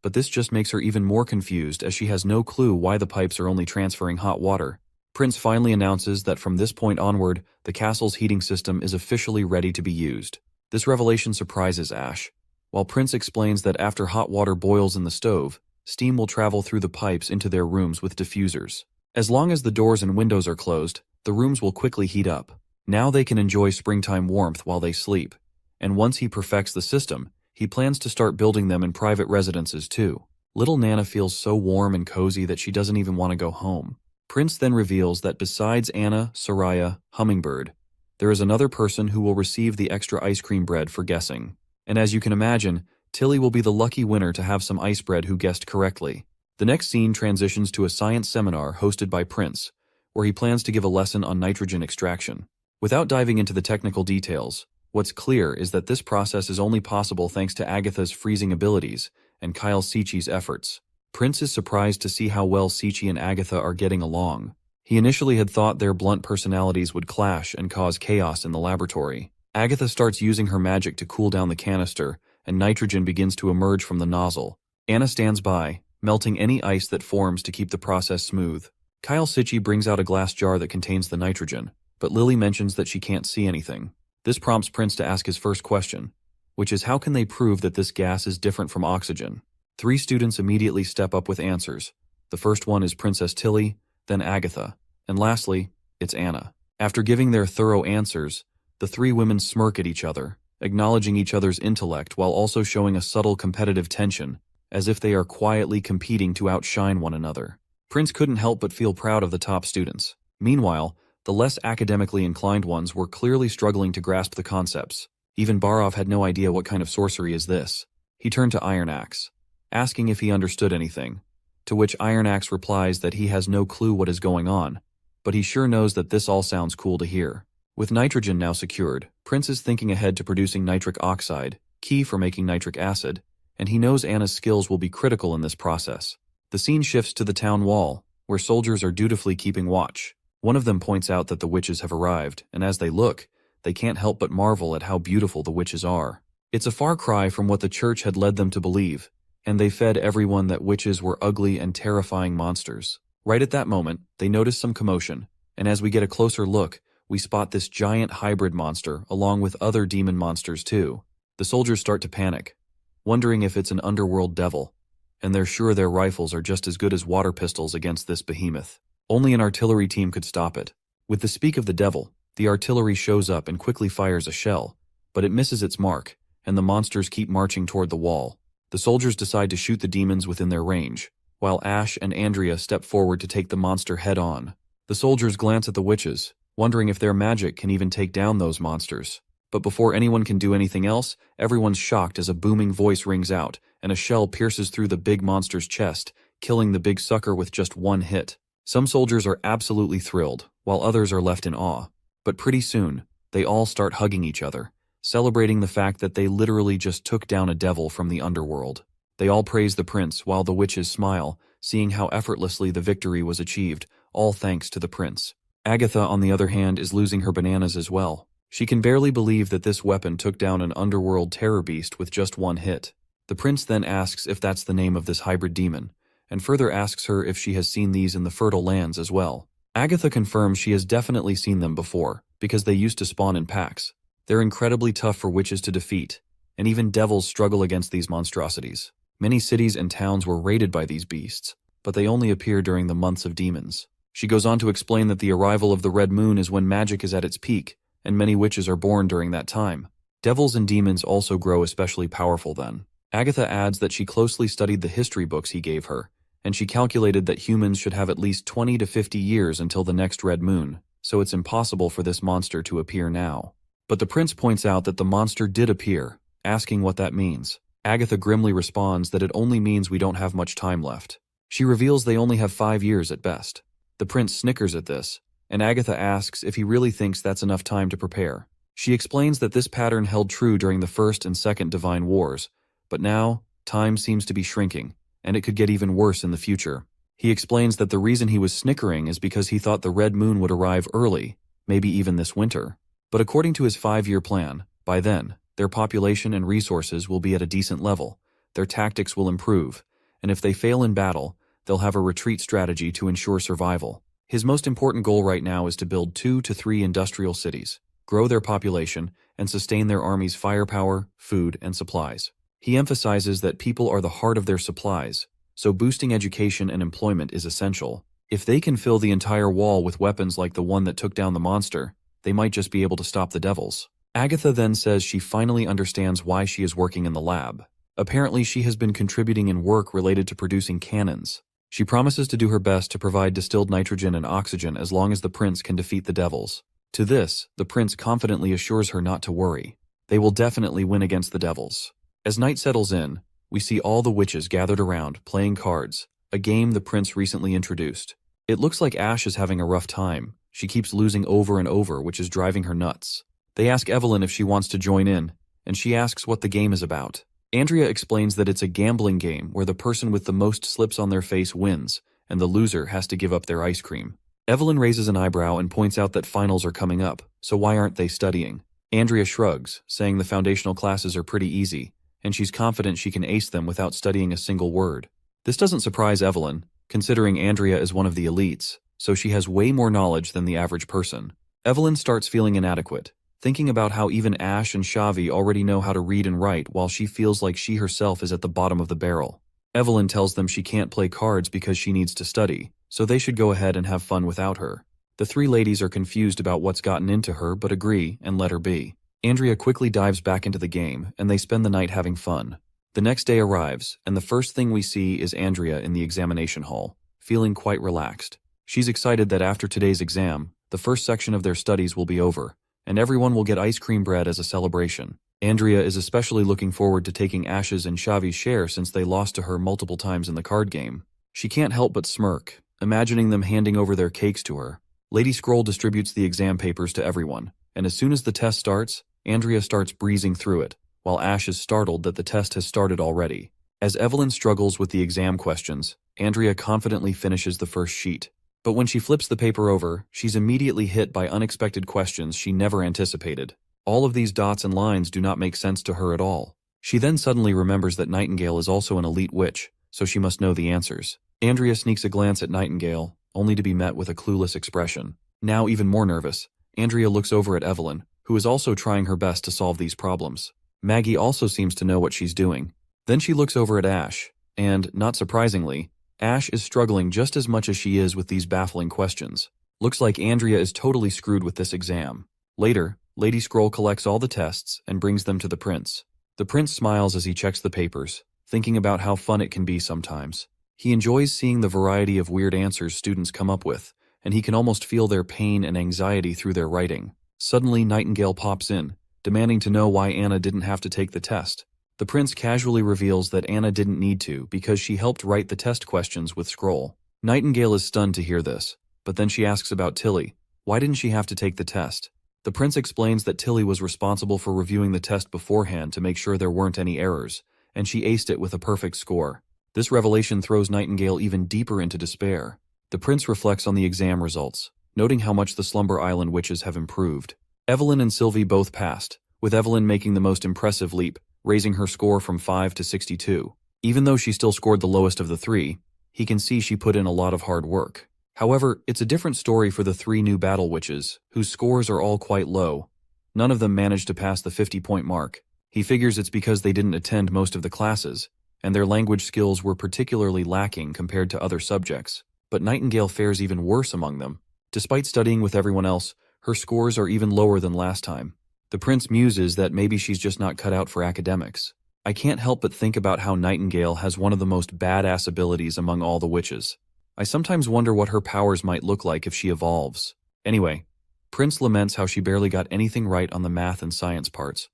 But this just makes her even more confused as she has no clue why the pipes are only transferring hot water. Prince finally announces that from this point onward, the castle's heating system is officially ready to be used. This revelation surprises Ash, while Prince explains that after hot water boils in the stove, steam will travel through the pipes into their rooms with diffusers. As long as the doors and windows are closed, the rooms will quickly heat up. Now they can enjoy springtime warmth while they sleep, and once he perfects the system, he plans to start building them in private residences too. Little Nana feels so warm and cozy that she doesn't even want to go home. Prince then reveals that besides Anna, Soraya, Hummingbird, there is another person who will receive the extra ice cream bread for guessing. And as you can imagine, Tilly will be the lucky winner to have some ice bread who guessed correctly. The next scene transitions to a science seminar hosted by Prince, where he plans to give a lesson on nitrogen extraction. Without diving into the technical details, what's clear is that this process is only possible thanks to Agatha's freezing abilities and Kyle Sichi's efforts. Prince is surprised to see how well Sichi and Agatha are getting along. He initially had thought their blunt personalities would clash and cause chaos in the laboratory. Agatha starts using her magic to cool down the canister, and nitrogen begins to emerge from the nozzle. Anna stands by, melting any ice that forms to keep the process smooth. Kyle Sichi brings out a glass jar that contains the nitrogen, but Lily mentions that she can't see anything. This prompts Prince to ask his first question, which is how can they prove that this gas is different from oxygen? 3 students immediately step up with answers. The first one is Princess Tilly, then Agatha, and lastly, it's Anna. After giving their thorough answers, the 3 women smirk at each other, acknowledging each other's intellect while also showing a subtle competitive tension, as if they are quietly competing to outshine one another. Prince couldn't help but feel proud of the top students. Meanwhile, the less academically inclined ones were clearly struggling to grasp the concepts. Even Barov had no idea what kind of sorcery is this. He turned to Iron Axe, asking if he understood anything, to which Iron Axe replies that he has no clue what is going on, but he sure knows that this all sounds cool to hear. With nitrogen now secured, Prince is thinking ahead to producing nitric oxide, key for making nitric acid, and he knows Anna's skills will be critical in this process. The scene shifts to the town wall, where soldiers are dutifully keeping watch. One of them points out that the witches have arrived, and as they look, they can't help but marvel at how beautiful the witches are. It's a far cry from what the church had led them to believe, and they fed everyone that witches were ugly and terrifying monsters. Right at that moment, they notice some commotion, and as we get a closer look, we spot this giant hybrid monster along with other demon monsters too. The soldiers start to panic, wondering if it's an underworld devil, and they're sure their rifles are just as good as water pistols against this behemoth. Only an artillery team could stop it. With the speak of the devil, the artillery shows up and quickly fires a shell, but it misses its mark, and the monsters keep marching toward the wall. The soldiers decide to shoot the demons within their range, while Ash and Andrea step forward to take the monster head-on. The soldiers glance at the witches, wondering if their magic can even take down those monsters. But before anyone can do anything else, everyone's shocked as a booming voice rings out, and a shell pierces through the big monster's chest, killing the big sucker with just one hit. Some soldiers are absolutely thrilled, while others are left in awe. But pretty soon, they all start hugging each other, celebrating the fact that they literally just took down a devil from the underworld. They all praise the prince while the witches smile, seeing how effortlessly the victory was achieved, all thanks to the prince. Agatha, on the other hand, is losing her bananas as well. She can barely believe that this weapon took down an underworld terror beast with just one hit. The prince then asks if that's the name of this hybrid demon, and further asks her if she has seen these in the Fertile Lands as well. Agatha confirms she has definitely seen them before, because they used to spawn in packs. They're incredibly tough for witches to defeat, and even devils struggle against these monstrosities. Many cities and towns were raided by these beasts, but they only appear during the months of demons. She goes on to explain that the arrival of the red moon is when magic is at its peak, and many witches are born during that time. Devils and demons also grow especially powerful then. Agatha adds that she closely studied the history books he gave her, and she calculated that humans should have at least 20 to 50 years until the next red moon, so it's impossible for this monster to appear now. But the prince points out that the monster did appear, asking what that means. Agatha grimly responds that it only means we don't have much time left. She reveals they only have 5 years at best. The prince snickers at this, and Agatha asks if he really thinks that's enough time to prepare. She explains that this pattern held true during the First and Second Divine Wars, but now, time seems to be shrinking, and it could get even worse in the future. He explains that the reason he was snickering is because he thought the red moon would arrive early, maybe even this winter. But according to his 5-year plan, by then, their population and resources will be at a decent level, their tactics will improve, and if they fail in battle, they'll have a retreat strategy to ensure survival. His most important goal right now is to build 2 to 3 industrial cities, grow their population, and sustain their army's firepower, food, and supplies. He emphasizes that people are the heart of their supplies, so boosting education and employment is essential. If they can fill the entire wall with weapons like the one that took down the monster, they might just be able to stop the devils. Agatha then says she finally understands why she is working in the lab. Apparently she has been contributing in work related to producing cannons. She promises to do her best to provide distilled nitrogen and oxygen as long as the prince can defeat the devils. To this, the prince confidently assures her not to worry. They will definitely win against the devils. As night settles in, we see all the witches gathered around, playing cards, a game the prince recently introduced. It looks like Ash is having a rough time. She keeps losing over and over, which is driving her nuts. They ask Evelyn if she wants to join in, and she asks what the game is about. Andrea explains that it's a gambling game where the person with the most slips on their face wins, and the loser has to give up their ice cream. Evelyn raises an eyebrow and points out that finals are coming up, so why aren't they studying? Andrea shrugs, saying the foundational classes are pretty easy, and she's confident she can ace them without studying a single word. This doesn't surprise Evelyn, considering Andrea is one of the elites, so she has way more knowledge than the average person. Evelyn starts feeling inadequate, thinking about how even Ash and Shavi already know how to read and write while she feels like she herself is at the bottom of the barrel. Evelyn tells them she can't play cards because she needs to study, so they should go ahead and have fun without her. The 3 ladies are confused about what's gotten into her but agree and let her be. Andrea quickly dives back into the game, and they spend the night having fun. The next day arrives, and the first thing we see is Andrea in the examination hall, feeling quite relaxed. She's excited that after today's exam, the first section of their studies will be over, and everyone will get ice cream bread as a celebration. Andrea is especially looking forward to taking Ash's and Shavi's share since they lost to her multiple times in the card game. She can't help but smirk, imagining them handing over their cakes to her. Lady Scroll distributes the exam papers to everyone, and as soon as the test starts, Andrea starts breezing through it, while Ash is startled that the test has started already. As Evelyn struggles with the exam questions, Andrea confidently finishes the first sheet. But when she flips the paper over, she's immediately hit by unexpected questions she never anticipated. All of these dots and lines do not make sense to her at all. She then suddenly remembers that Nightingale is also an elite witch, so she must know the answers. Andrea sneaks a glance at Nightingale, only to be met with a clueless expression. Now even more nervous, Andrea looks over at Evelyn, who is also trying her best to solve these problems. Maggie also seems to know what she's doing. Then she looks over at Ash, and, not surprisingly, Ash is struggling just as much as she is with these baffling questions. Looks like Andrea is totally screwed with this exam. Later, Lady Scroll collects all the tests and brings them to the prince. The prince smiles as he checks the papers, thinking about how fun it can be sometimes. He enjoys seeing the variety of weird answers students come up with, and he can almost feel their pain and anxiety through their writing. Suddenly, Nightingale pops in, demanding to know why Anna didn't have to take the test. The prince casually reveals that Anna didn't need to because she helped write the test questions with Scroll. Nightingale is stunned to hear this, but then she asks about Tilly. Why didn't she have to take the test? The prince explains that Tilly was responsible for reviewing the test beforehand to make sure there weren't any errors, and she aced it with a perfect score. This revelation throws Nightingale even deeper into despair. The prince reflects on the exam results, noting how much the Slumber Island witches have improved. Evelyn and Sylvie both passed, with Evelyn making the most impressive leap, raising her score from 5 to 62. Even though she still scored the lowest of the three, he can see she put in a lot of hard work. However, it's a different story for the 3 new battle witches, whose scores are all quite low. None of them managed to pass the 50-point mark. He figures it's because they didn't attend most of the classes, and their language skills were particularly lacking compared to other subjects. But Nightingale fares even worse among them. Despite studying with everyone else, her scores are even lower than last time. The prince muses that maybe she's just not cut out for academics. I can't help but think about how Nightingale has one of the most badass abilities among all the witches. I sometimes wonder what her powers might look like if she evolves. Anyway, Prince laments how she barely got anything right on the math and science parts.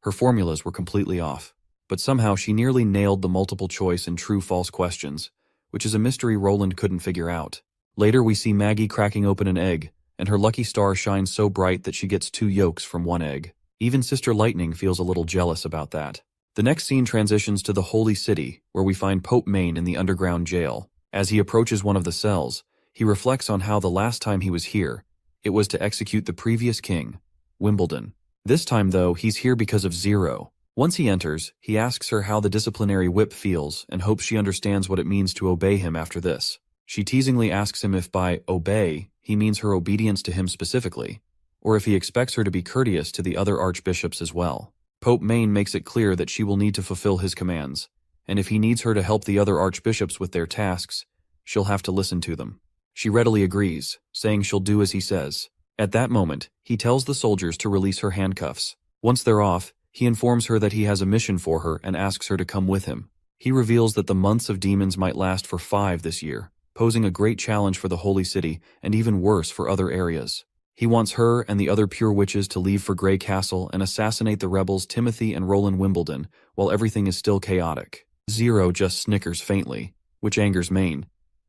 Her formulas were completely off, but somehow she nearly nailed the multiple choice and true-false questions, which is a mystery Roland couldn't figure out. Later we see Maggie cracking open an egg, and her lucky star shines so bright that she gets 2 yolks from 1 egg. Even Sister Lightning feels a little jealous about that. The next scene transitions to the Holy City, where we find Pope Main in the underground jail. As he approaches one of the cells, he reflects on how the last time he was here, it was to execute the previous king, Wimbledon. This time, though, he's here because of Zero. Once he enters, he asks her how the disciplinary whip feels and hopes she understands what it means to obey him after this. She teasingly asks him if by obey he means her obedience to him specifically, or if he expects her to be courteous to the other archbishops as well. Pope Main makes it clear that she will need to fulfill his commands, and if he needs her to help the other archbishops with their tasks, she'll have to listen to them. She readily agrees, saying she'll do as he says. At that moment, he tells the soldiers to release her handcuffs. Once they're off, he informs her that he has a mission for her and asks her to come with him. He reveals that the months of demons might last for 5 this year, posing a great challenge for the Holy City and even worse for other areas. He wants her and the other pure witches to leave for Grey Castle and assassinate the rebels Timothy and Roland Wimbledon while everything is still chaotic. Zero just snickers faintly, which angers Maine,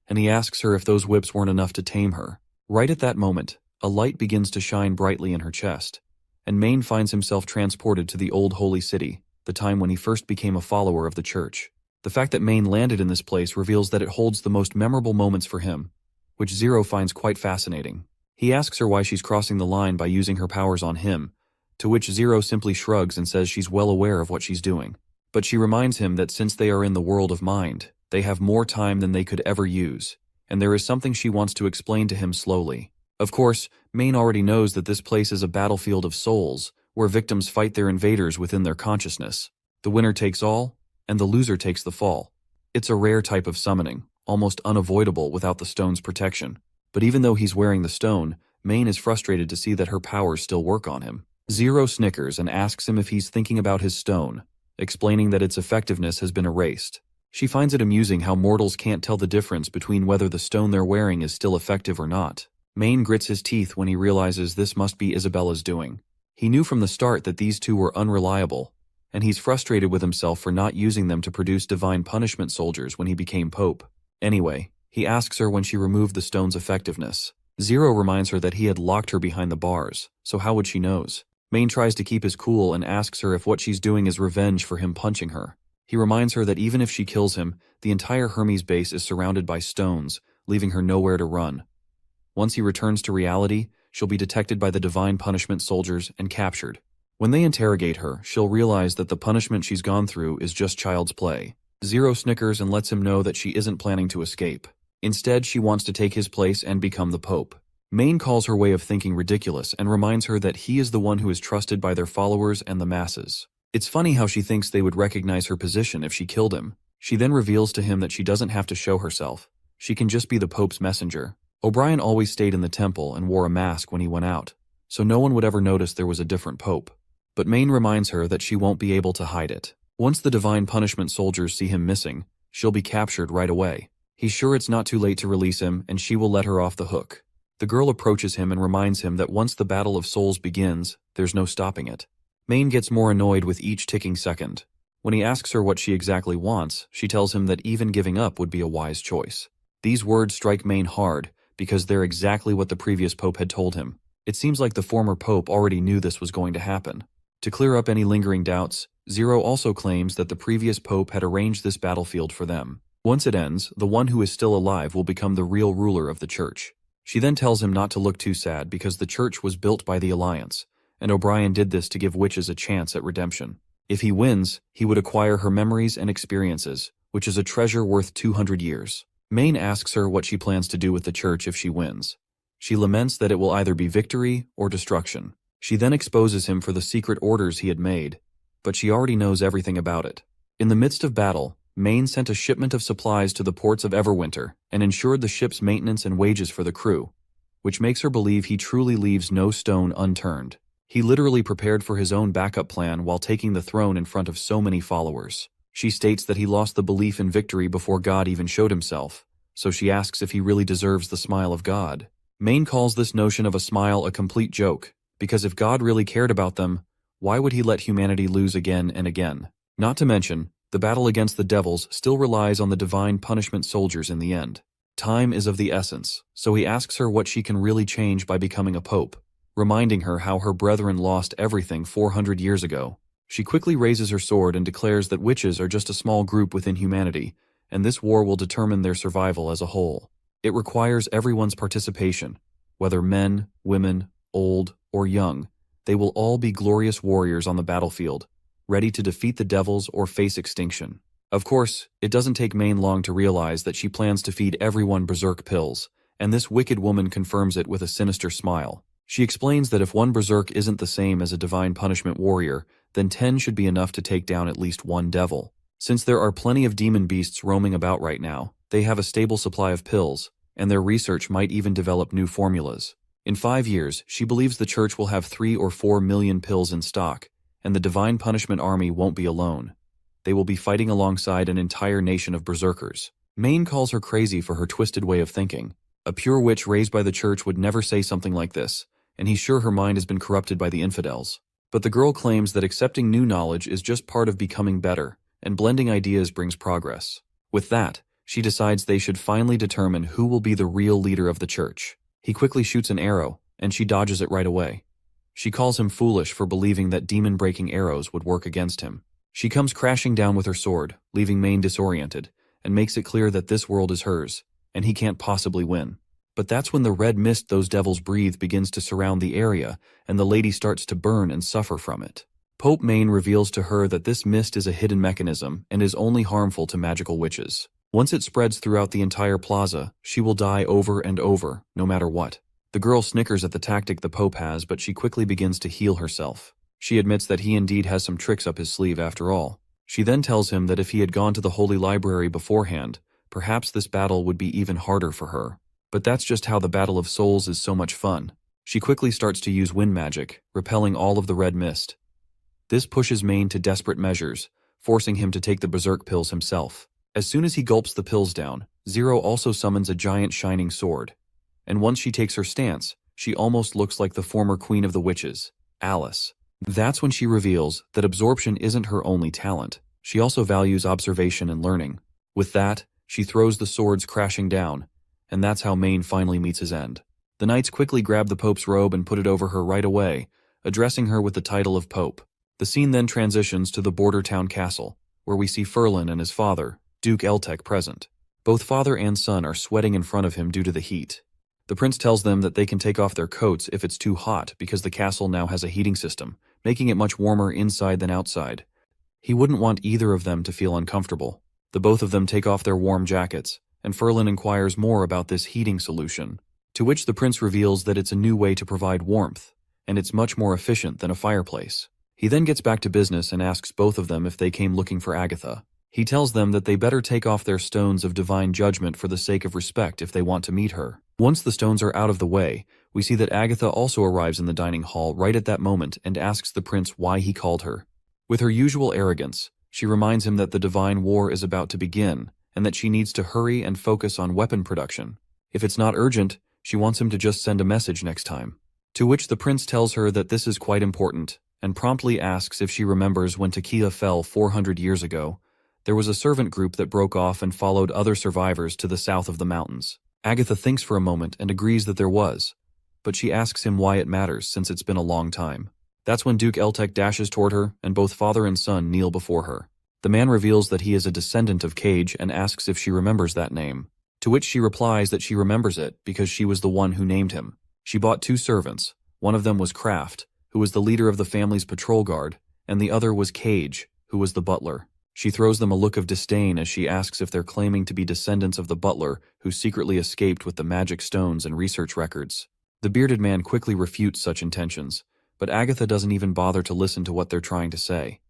and he asks her if those whips weren't enough to tame her. Right at that moment, a light begins to shine brightly in her chest, and Maine finds himself transported to the old Holy City, the time when he first became a follower of the church. The fact that Maine landed in this place reveals that it holds the most memorable moments for him, which Zero finds quite fascinating. He asks her why she's crossing the line by using her powers on him, to which Zero simply shrugs and says she's well aware of what she's doing. But she reminds him that since they are in the world of mind, they have more time than they could ever use, and there is something she wants to explain to him slowly. Of course, Maine already knows that this place is a battlefield of souls, where victims fight their invaders within their consciousness. The winner takes all, and the loser takes the fall. It's a rare type of summoning, almost unavoidable without the stone's protection. But even though he's wearing the stone, Maine is frustrated to see that her powers still work on him. Zero snickers and asks him if he's thinking about his stone, explaining that its effectiveness has been erased. She finds it amusing how mortals can't tell the difference between whether the stone they're wearing is still effective or not. Maine grits his teeth when he realizes this must be Isabella's doing. He knew from the start that these two were unreliable, and he's frustrated with himself for not using them to produce divine punishment soldiers when he became pope. Anyway, he asks her when she removed the stone's effectiveness. Zero reminds her that he had locked her behind the bars, so how would she knows? Maine tries to keep his cool and asks her if what she's doing is revenge for him punching her. He reminds her that even if she kills him, the entire Hermes base is surrounded by stones, leaving her nowhere to run. Once he returns to reality, she'll be detected by the divine punishment soldiers and captured. When they interrogate her, she'll realize that the punishment she's gone through is just child's play. Zero snickers and lets him know that she isn't planning to escape. Instead, she wants to take his place and become the Pope. Main calls her way of thinking ridiculous and reminds her that he is the one who is trusted by their followers and the masses. It's funny how she thinks they would recognize her position if she killed him. She then reveals to him that she doesn't have to show herself. She can just be the Pope's messenger. O'Brien always stayed in the temple and wore a mask when he went out, so no one would ever notice there was a different Pope. But Main reminds her that she won't be able to hide it. Once the divine punishment soldiers see him missing, she'll be captured right away. He's sure it's not too late to release him, and she will let her off the hook. The girl approaches him and reminds him that once the battle of souls begins, there's no stopping it. Main gets more annoyed with each ticking second. When he asks her what she exactly wants, she tells him that even giving up would be a wise choice. These words strike Main hard, because they're exactly what the previous Pope had told him. It seems like the former Pope already knew this was going to happen. To clear up any lingering doubts, Zero also claims that the previous Pope had arranged this battlefield for them. Once it ends, the one who is still alive will become the real ruler of the church. She then tells him not to look too sad because the church was built by the Alliance, and O'Brien did this to give witches a chance at redemption. If he wins, he would acquire her memories and experiences, which is a treasure worth 200 years. Main asks her what she plans to do with the church if she wins. She laments that it will either be victory or destruction. She then exposes him for the secret orders he had made, but she already knows everything about it. In the midst of battle, Main sent a shipment of supplies to the ports of Everwinter and ensured the ship's maintenance and wages for the crew, which makes her believe he truly leaves no stone unturned. He literally prepared for his own backup plan while taking the throne in front of so many followers. She states that he lost the belief in victory before God even showed himself, so she asks if he really deserves the smile of God. Main calls this notion of a smile a complete joke, because if God really cared about them, why would he let humanity lose again and again? Not to mention, the battle against the devils still relies on the divine punishment soldiers in the end. Time is of the essence, so he asks her what she can really change by becoming a pope, reminding her how her brethren lost everything 400 years ago. She quickly raises her sword and declares that witches are just a small group within humanity, and this war will determine their survival as a whole. It requires everyone's participation, whether men, women, old, or young. They will all be glorious warriors on the battlefield, ready to defeat the devils or face extinction. Of course, it doesn't take Main long to realize that she plans to feed everyone berserk pills, and this wicked woman confirms it with a sinister smile. She explains that if one berserk isn't the same as a divine punishment warrior, then 10 should be enough to take down at least one devil. Since there are plenty of demon beasts roaming about right now, they have a stable supply of pills, and their research might even develop new formulas. In 5 years, she believes the church will have 3 or 4 million pills in stock, and the divine punishment army won't be alone. They will be fighting alongside an entire nation of berserkers. Main calls her crazy for her twisted way of thinking. A pure witch raised by the church would never say something like this, and he's sure her mind has been corrupted by the infidels. But the girl claims that accepting new knowledge is just part of becoming better, and blending ideas brings progress. With that, she decides they should finally determine who will be the real leader of the church. He quickly shoots an arrow, and she dodges it right away. She calls him foolish for believing that demon-breaking arrows would work against him. She comes crashing down with her sword, leaving Main disoriented, and makes it clear that this world is hers, and he can't possibly win. But that's when the red mist those devils breathe begins to surround the area, and the lady starts to burn and suffer from it. Pope Main reveals to her that this mist is a hidden mechanism and is only harmful to magical witches. Once it spreads throughout the entire plaza, she will die over and over, no matter what. The girl snickers at the tactic the Pope has, but she quickly begins to heal herself. She admits that he indeed has some tricks up his sleeve after all. She then tells him that if he had gone to the Holy Library beforehand, perhaps this battle would be even harder for her. But that's just how the Battle of Souls is so much fun. She quickly starts to use wind magic, repelling all of the red mist. This pushes Main to desperate measures, forcing him to take the berserk pills himself. As soon as he gulps the pills down, Zero also summons a giant shining sword. And once she takes her stance, she almost looks like the former queen of the witches, Alice. That's when she reveals that absorption isn't her only talent. She also values observation and learning. With that, she throws the swords crashing down, and that's how Main finally meets his end. The knights quickly grab the Pope's robe and put it over her right away, addressing her with the title of Pope. The scene then transitions to the border town castle, where we see Ferlin and his father, Duke Eltec, present. Both father and son are sweating in front of him due to the heat. The prince tells them that they can take off their coats if it's too hot because the castle now has a heating system, making it much warmer inside than outside. He wouldn't want either of them to feel uncomfortable. The both of them take off their warm jackets, and Ferlin inquires more about this heating solution, to which the prince reveals that it's a new way to provide warmth, and it's much more efficient than a fireplace. He then gets back to business and asks both of them if they came looking for Agatha. He tells them that they better take off their stones of divine judgment for the sake of respect if they want to meet her. Once the stones are out of the way, we see that Agatha also arrives in the dining hall right at that moment and asks the prince why he called her. With her usual arrogance, she reminds him that the divine war is about to begin and that she needs to hurry and focus on weapon production. If it's not urgent, she wants him to just send a message next time. To which the prince tells her that this is quite important and promptly asks if she remembers when Tequila fell 400 years ago. There was a servant group that broke off and followed other survivors to the south of the mountains. Agatha thinks for a moment and agrees that there was, but she asks him why it matters since it's been a long time. That's when Duke Eltec dashes toward her and both father and son kneel before her. The man reveals that he is a descendant of Cage and asks if she remembers that name, to which she replies that she remembers it because she was the one who named him. She bought 2 servants. One of them was Kraft, who was the leader of the family's patrol guard, and the other was Cage, who was the butler. She throws them a look of disdain as she asks if they're claiming to be descendants of the butler who secretly escaped with the magic stones and research records. The bearded man quickly refutes such intentions, but Agatha doesn't even bother to listen to what they're trying to say.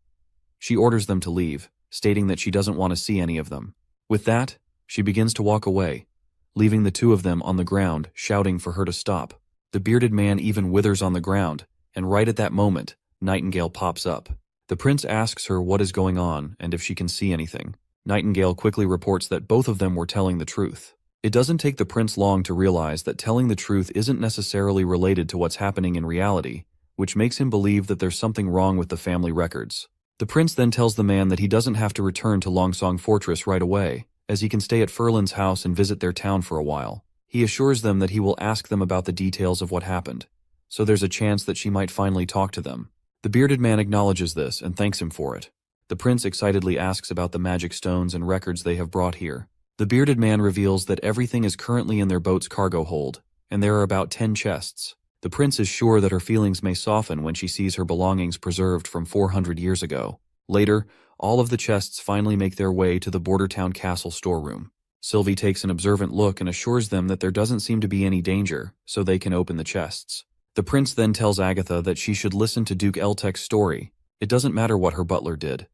She orders them to leave, stating that she doesn't want to see any of them. With that, she begins to walk away, leaving the 2 of them on the ground, shouting for her to stop. The bearded man even withers on the ground, and right at that moment, Nightingale pops up. The prince asks her what is going on and if she can see anything. Nightingale quickly reports that both of them were telling the truth. It doesn't take the prince long to realize that telling the truth isn't necessarily related to what's happening in reality, which makes him believe that there's something wrong with the family records. The prince then tells the man that he doesn't have to return to Longsong Fortress right away, as he can stay at Ferlin's house and visit their town for a while. He assures them that he will ask them about the details of what happened, so there's a chance that she might finally talk to them. The bearded man acknowledges this and thanks him for it. The prince excitedly asks about the magic stones and records they have brought here. The bearded man reveals that everything is currently in their boat's cargo hold, and there are about 10 chests. The prince is sure that her feelings may soften when she sees her belongings preserved from 400 years ago. Later, all of the chests finally make their way to the border town castle storeroom. Sylvie takes an observant look and assures them that there doesn't seem to be any danger, so they can open the chests. The prince then tells Agatha that she should listen to Duke Eltec's story. It doesn't matter what her butler did.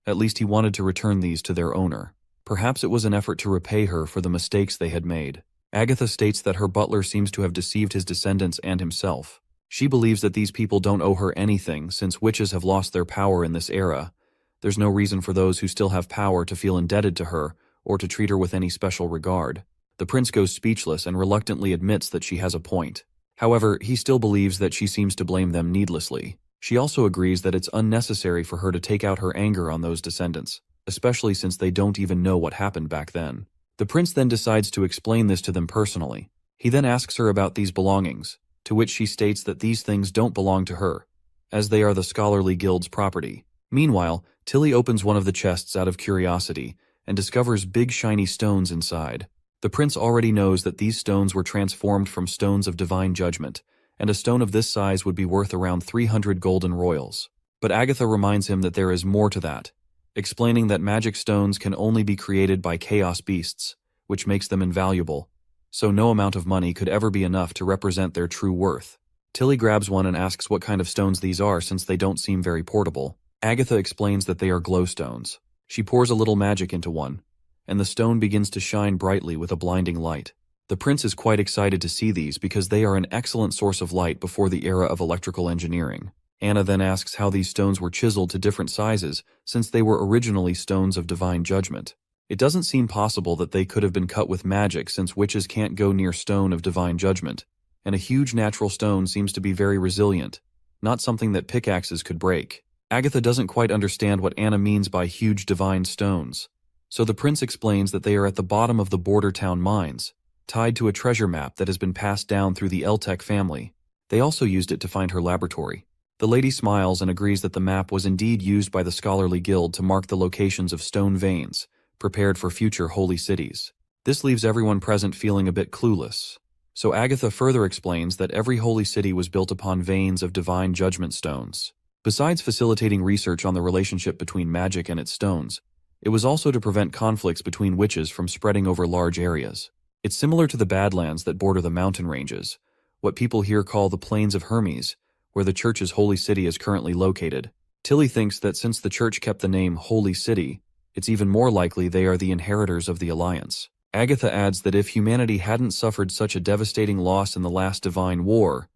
At least he wanted to return these to their owner. Perhaps it was an effort to repay her for the mistakes they had made. Agatha states that her butler seems to have deceived his descendants and himself. She believes that these people don't owe her anything since witches have lost their power in this era. There's no reason for those who still have power to feel indebted to her or to treat her with any special regard. The prince goes speechless and reluctantly admits that she has a point. However, he still believes that she seems to blame them needlessly. She also agrees that it's unnecessary for her to take out her anger on those descendants, especially since they don't even know what happened back then. The prince then decides to explain this to them personally. He then asks her about these belongings, to which she states that these things don't belong to her, as they are the scholarly guild's property. Meanwhile, Tilly opens one of the chests out of curiosity and discovers big shiny stones inside. The prince already knows that these stones were transformed from stones of divine judgment, and a stone of this size would be worth around 300 golden royals. But Agatha reminds him that there is more to that, explaining that magic stones can only be created by chaos beasts, which makes them invaluable, so no amount of money could ever be enough to represent their true worth. Tilly grabs one and asks what kind of stones these are since they don't seem very portable. Agatha explains that they are glowstones. She pours a little magic into one, and the stone begins to shine brightly with a blinding light. The prince is quite excited to see these because they are an excellent source of light before the era of electrical engineering. Anna then asks how these stones were chiseled to different sizes since they were originally stones of divine judgment. It doesn't seem possible that they could have been cut with magic since witches can't go near stone of divine judgment, and a huge natural stone seems to be very resilient, not something that pickaxes could break. Agatha doesn't quite understand what Anna means by huge divine stones, so the prince explains that they are at the bottom of the border town mines, tied to a treasure map that has been passed down through the Eltec family. They also used it to find her laboratory. The lady smiles and agrees that the map was indeed used by the scholarly guild to mark the locations of stone veins, prepared for future holy cities. This leaves everyone present feeling a bit clueless. So Agatha further explains that every holy city was built upon veins of divine judgment stones. Besides facilitating research on the relationship between magic and its stones, it was also to prevent conflicts between witches from spreading over large areas. It's similar to the Badlands that border the mountain ranges, what people here call the Plains of Hermes, where the church's holy city is currently located. Tilly thinks that since the church kept the name Holy City, it's even more likely they are the inheritors of the Alliance. Agatha adds that if humanity hadn't suffered such a devastating loss in the last divine war,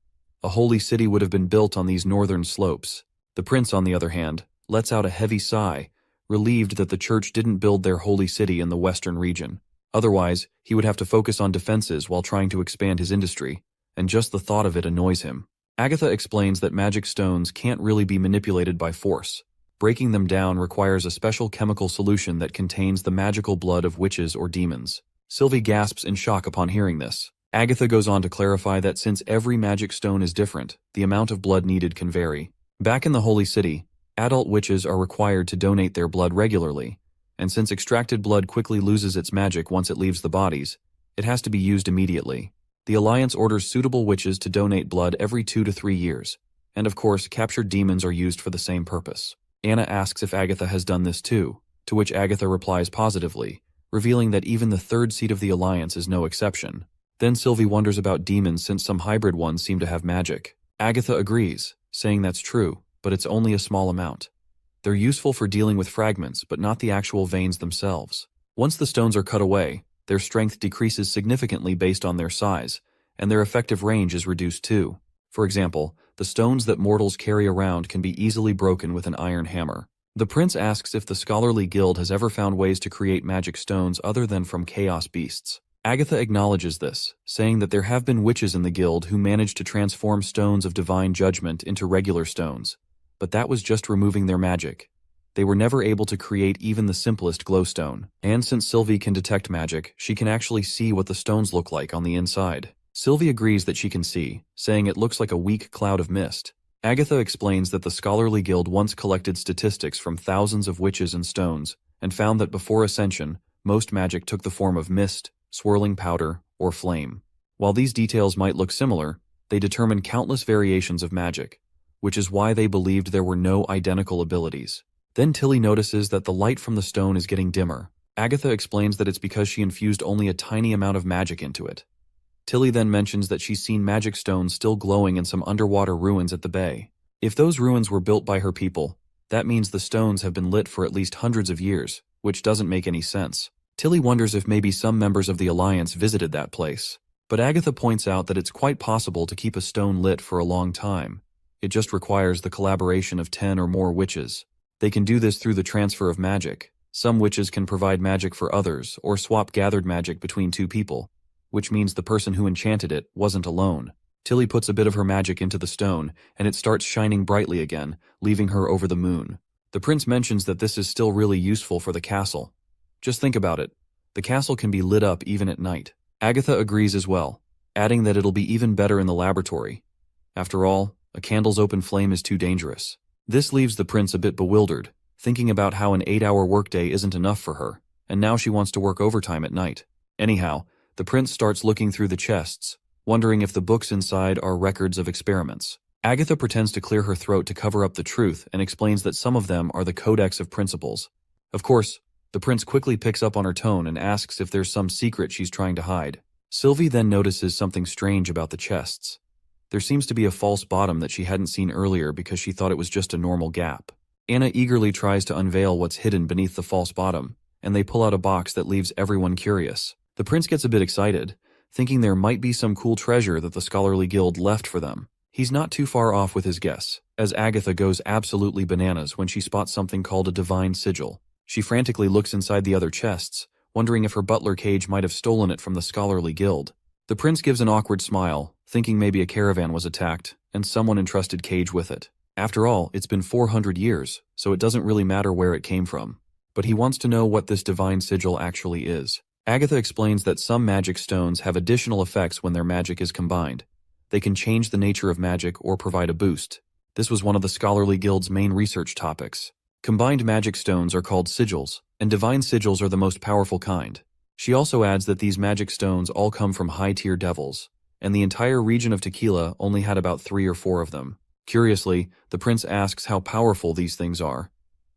a holy city would have been built on these northern slopes. The prince, on the other hand, lets out a heavy sigh, relieved that the church didn't build their holy city in the western region. Otherwise, he would have to focus on defenses while trying to expand his industry, and just the thought of it annoys him. Agatha explains that magic stones can't really be manipulated by force. Breaking them down requires a special chemical solution that contains the magical blood of witches or demons. Sylvie gasps in shock upon hearing this. Agatha goes on to clarify that since every magic stone is different, the amount of blood needed can vary. Back in the Holy City, adult witches are required to donate their blood regularly, and since extracted blood quickly loses its magic once it leaves the bodies, it has to be used immediately. The Alliance orders suitable witches to donate blood every 2 to 3 years, and of course, captured demons are used for the same purpose. Anna asks if Agatha has done this too, to which Agatha replies positively, revealing that even the third seat of the Alliance is no exception. Then Sylvie wonders about demons since some hybrid ones seem to have magic. Agatha agrees, saying that's true, but it's only a small amount. They're useful for dealing with fragments, but not the actual veins themselves. Once the stones are cut away, their strength decreases significantly based on their size, and their effective range is reduced too. For example, the stones that mortals carry around can be easily broken with an iron hammer. The prince asks if the scholarly guild has ever found ways to create magic stones other than from chaos beasts. Agatha acknowledges this, saying that there have been witches in the guild who managed to transform stones of divine judgment into regular stones, but that was just removing their magic. They were never able to create even the simplest glowstone. And since Sylvie can detect magic, she can actually see what the stones look like on the inside. Sylvie agrees that she can see, saying it looks like a weak cloud of mist. Agatha explains that the Scholarly Guild once collected statistics from thousands of witches and stones, and found that before Ascension, most magic took the form of mist, swirling powder, or flame. While these details might look similar, they determine countless variations of magic, which is why they believed there were no identical abilities. Then Tilly notices that the light from the stone is getting dimmer. Agatha explains that it's because she infused only a tiny amount of magic into it. Tilly then mentions that she's seen magic stones still glowing in some underwater ruins at the bay. If those ruins were built by her people, that means the stones have been lit for at least hundreds of years, which doesn't make any sense. Tilly wonders if maybe some members of the Alliance visited that place. But Agatha points out that it's quite possible to keep a stone lit for a long time. It just requires the collaboration of 10 or more witches. They can do this through the transfer of magic. Some witches can provide magic for others, or swap gathered magic between two people, which means the person who enchanted it wasn't alone. Tilly puts a bit of her magic into the stone, and it starts shining brightly again, leaving her over the moon. The prince mentions that this is still really useful for the castle. Just think about it. The castle can be lit up even at night. Agatha agrees as well, adding that it'll be even better in the laboratory. After all, a candle's open flame is too dangerous. This leaves the prince a bit bewildered, thinking about how an 8-hour workday isn't enough for her, and now she wants to work overtime at night. Anyhow, the prince starts looking through the chests, wondering if the books inside are records of experiments. Agatha pretends to clear her throat to cover up the truth and explains that some of them are the Codex of Principles. Of course, the prince quickly picks up on her tone and asks if there's some secret she's trying to hide. Sylvie then notices something strange about the chests. There seems to be a false bottom that she hadn't seen earlier because she thought it was just a normal gap. Anna eagerly tries to unveil what's hidden beneath the false bottom, and they pull out a box that leaves everyone curious. The prince gets a bit excited, thinking there might be some cool treasure that the Scholarly Guild left for them. He's not too far off with his guess, as Agatha goes absolutely bananas when she spots something called a divine sigil. She frantically looks inside the other chests, wondering if her butler Cage might have stolen it from the Scholarly Guild. The prince gives an awkward smile, thinking maybe a caravan was attacked, and someone entrusted Cage with it. After all, it's been 400 years, so it doesn't really matter where it came from. But he wants to know what this divine sigil actually is. Agatha explains that some magic stones have additional effects when their magic is combined. They can change the nature of magic or provide a boost. This was one of the Scholarly Guild's main research topics. Combined magic stones are called sigils, and divine sigils are the most powerful kind. She also adds that these magic stones all come from high-tier devils, and the entire region of Tequila only had about 3 or 4 of them. Curiously, the prince asks how powerful these things are,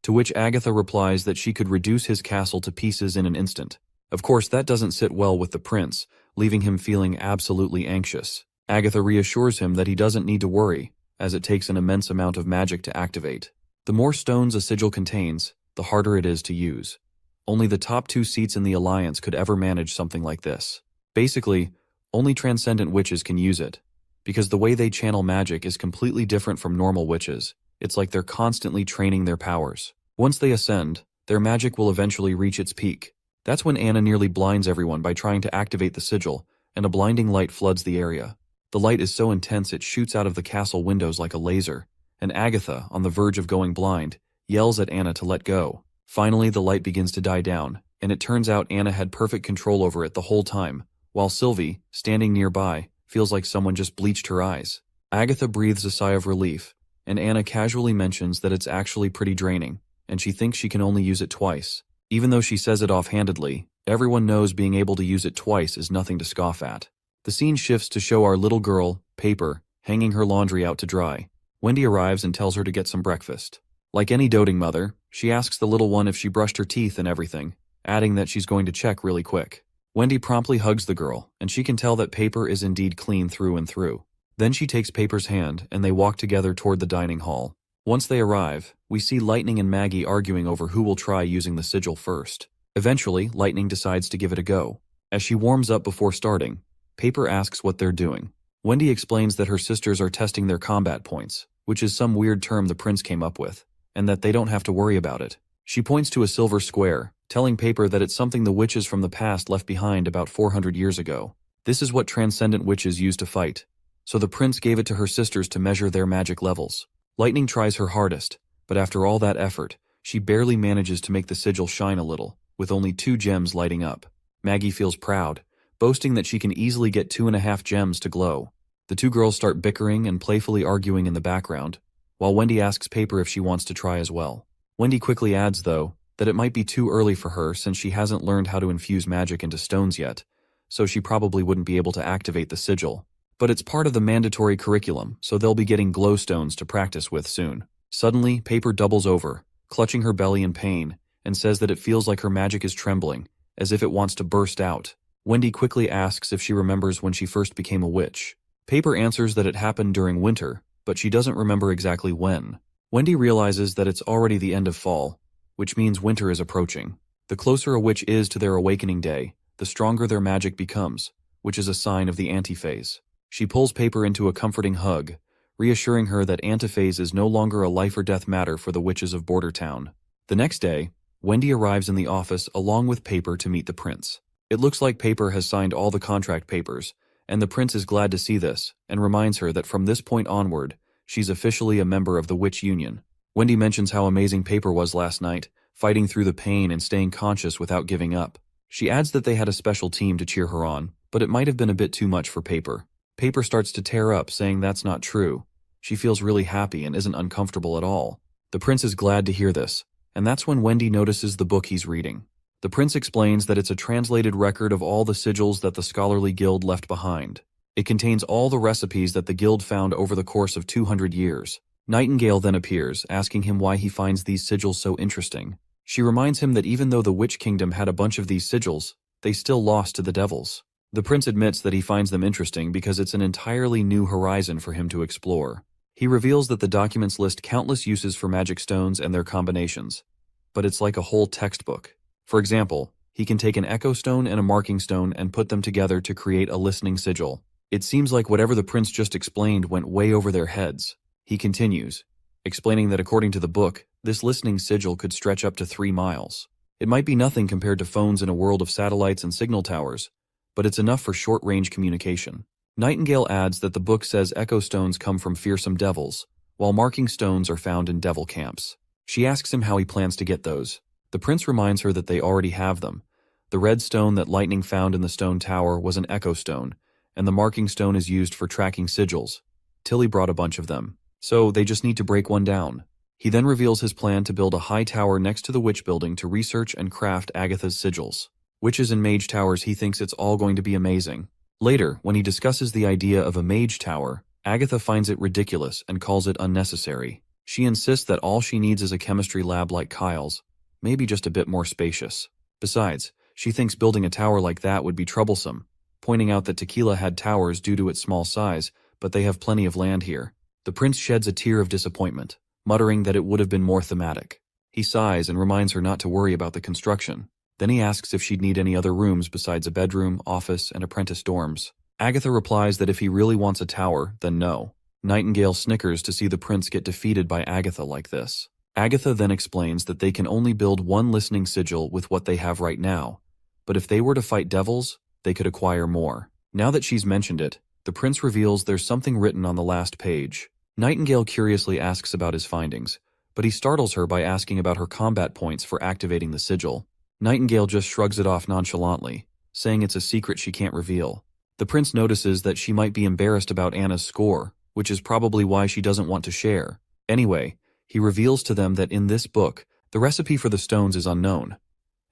to which Agatha replies that she could reduce his castle to pieces in an instant. Of course, that doesn't sit well with the prince, leaving him feeling absolutely anxious. Agatha reassures him that he doesn't need to worry, as it takes an immense amount of magic to activate. The more stones a sigil contains, the harder it is to use. Only the top 2 seats in the Alliance could ever manage something like this. Basically, only transcendent witches can use it, because the way they channel magic is completely different from normal witches. It's like they're constantly training their powers. Once they ascend, their magic will eventually reach its peak. That's when Anna nearly blinds everyone by trying to activate the sigil, and a blinding light floods the area. The light is so intense it shoots out of the castle windows like a laser, and Agatha, on the verge of going blind, yells at Anna to let go. Finally, the light begins to die down, and it turns out Anna had perfect control over it the whole time, while Sylvie, standing nearby, feels like someone just bleached her eyes. Agatha breathes a sigh of relief, and Anna casually mentions that it's actually pretty draining, and she thinks she can only use it twice. Even though she says it offhandedly, everyone knows being able to use it twice is nothing to scoff at. The scene shifts to show our little girl, Paper, hanging her laundry out to dry. Wendy arrives and tells her to get some breakfast. Like any doting mother, she asks the little one if she brushed her teeth and everything, adding that she's going to check really quick. Wendy promptly hugs the girl, and she can tell that Paper is indeed clean through and through. Then she takes Paper's hand, and they walk together toward the dining hall. Once they arrive, we see Lightning and Maggie arguing over who will try using the sigil first. Eventually, Lightning decides to give it a go. As she warms up before starting, Paper asks what they're doing. Wendy explains that her sisters are testing their combat points, which is some weird term the prince came up with, and that they don't have to worry about it. She points to a silver square, telling Paper that it's something the witches from the past left behind about 400 years ago. This is what transcendent witches used to fight, so the prince gave it to her sisters to measure their magic levels. Lightning tries her hardest, but after all that effort, she barely manages to make the sigil shine a little, with only 2 gems lighting up. Maggie feels proud, boasting that she can easily get 2.5 gems to glow. The 2 girls start bickering and playfully arguing in the background, while Wendy asks Paper if she wants to try as well. Wendy quickly adds, though, that it might be too early for her since she hasn't learned how to infuse magic into stones yet, so she probably wouldn't be able to activate the sigil. But it's part of the mandatory curriculum, so they'll be getting glowstones to practice with soon. Suddenly, Paper doubles over, clutching her belly in pain, and says that it feels like her magic is trembling, as if it wants to burst out. Wendy quickly asks if she remembers when she first became a witch. Paper answers that it happened during winter, but she doesn't remember exactly when. Wendy realizes that it's already the end of fall, which means winter is approaching. The closer a witch is to their awakening day, the stronger their magic becomes, which is a sign of the antiphase. She pulls Paper into a comforting hug, reassuring her that antiphase is no longer a life-or-death matter for the witches of Border Town. The next day, Wendy arrives in the office along with Paper to meet the prince. It looks like Paper has signed all the contract papers, and the prince is glad to see this, and reminds her that from this point onward, she's officially a member of the Witch Union. Wendy mentions how amazing Paper was last night, fighting through the pain and staying conscious without giving up. She adds that they had a special team to cheer her on, but it might have been a bit too much for Paper. Paper starts to tear up, saying that's not true. She feels really happy and isn't uncomfortable at all. The prince is glad to hear this, and that's when Wendy notices the book he's reading. The prince explains that it's a translated record of all the sigils that the Scholarly Guild left behind. It contains all the recipes that the guild found over the course of 200 years. Nightingale then appears, asking him why he finds these sigils so interesting. She reminds him that even though the Witch Kingdom had a bunch of these sigils, they still lost to the devils. The prince admits that he finds them interesting because it's an entirely new horizon for him to explore. He reveals that the documents list countless uses for magic stones and their combinations, but it's like a whole textbook. For example, he can take an echo stone and a marking stone and put them together to create a listening sigil. It seems like whatever the prince just explained went way over their heads. He continues, explaining that according to the book, this listening sigil could stretch up to 3 miles. It might be nothing compared to phones in a world of satellites and signal towers, but it's enough for short-range communication. Nightingale adds that the book says echo stones come from fearsome devils, while marking stones are found in devil camps. She asks him how he plans to get those. The prince reminds her that they already have them. The red stone that Lightning found in the stone tower was an echo stone, and the marking stone is used for tracking sigils. Tilly brought a bunch of them. so they just need to break one down. He then reveals his plan to build a high tower next to the witch building to research and craft Agatha's sigils. Witches and mage towers, he thinks it's all going to be amazing. Later, when he discusses the idea of a mage tower, Agatha finds it ridiculous and calls it unnecessary. She insists that all she needs is a chemistry lab like Kyle's, maybe just a bit more spacious. Besides, she thinks building a tower like that would be troublesome, pointing out that Tequila had towers due to its small size, but they have plenty of land here. The prince sheds a tear of disappointment, muttering that it would have been more thematic. He sighs and reminds her not to worry about the construction. Then he asks if she'd need any other rooms besides a bedroom, office, and apprentice dorms. Agatha replies that if he really wants a tower, then no. Nightingale snickers to see the prince get defeated by Agatha like this. Agatha then explains that they can only build one listening sigil with what they have right now, but if they were to fight devils, they could acquire more. Now that she's mentioned it, the prince reveals there's something written on the last page. Nightingale curiously asks about his findings, but he startles her by asking about her combat points for activating the sigil. Nightingale just shrugs it off nonchalantly, saying it's a secret she can't reveal. The prince notices that she might be embarrassed about Anna's score, which is probably why she doesn't want to share. Anyway, he reveals to them that in this book, the recipe for the stones is unknown,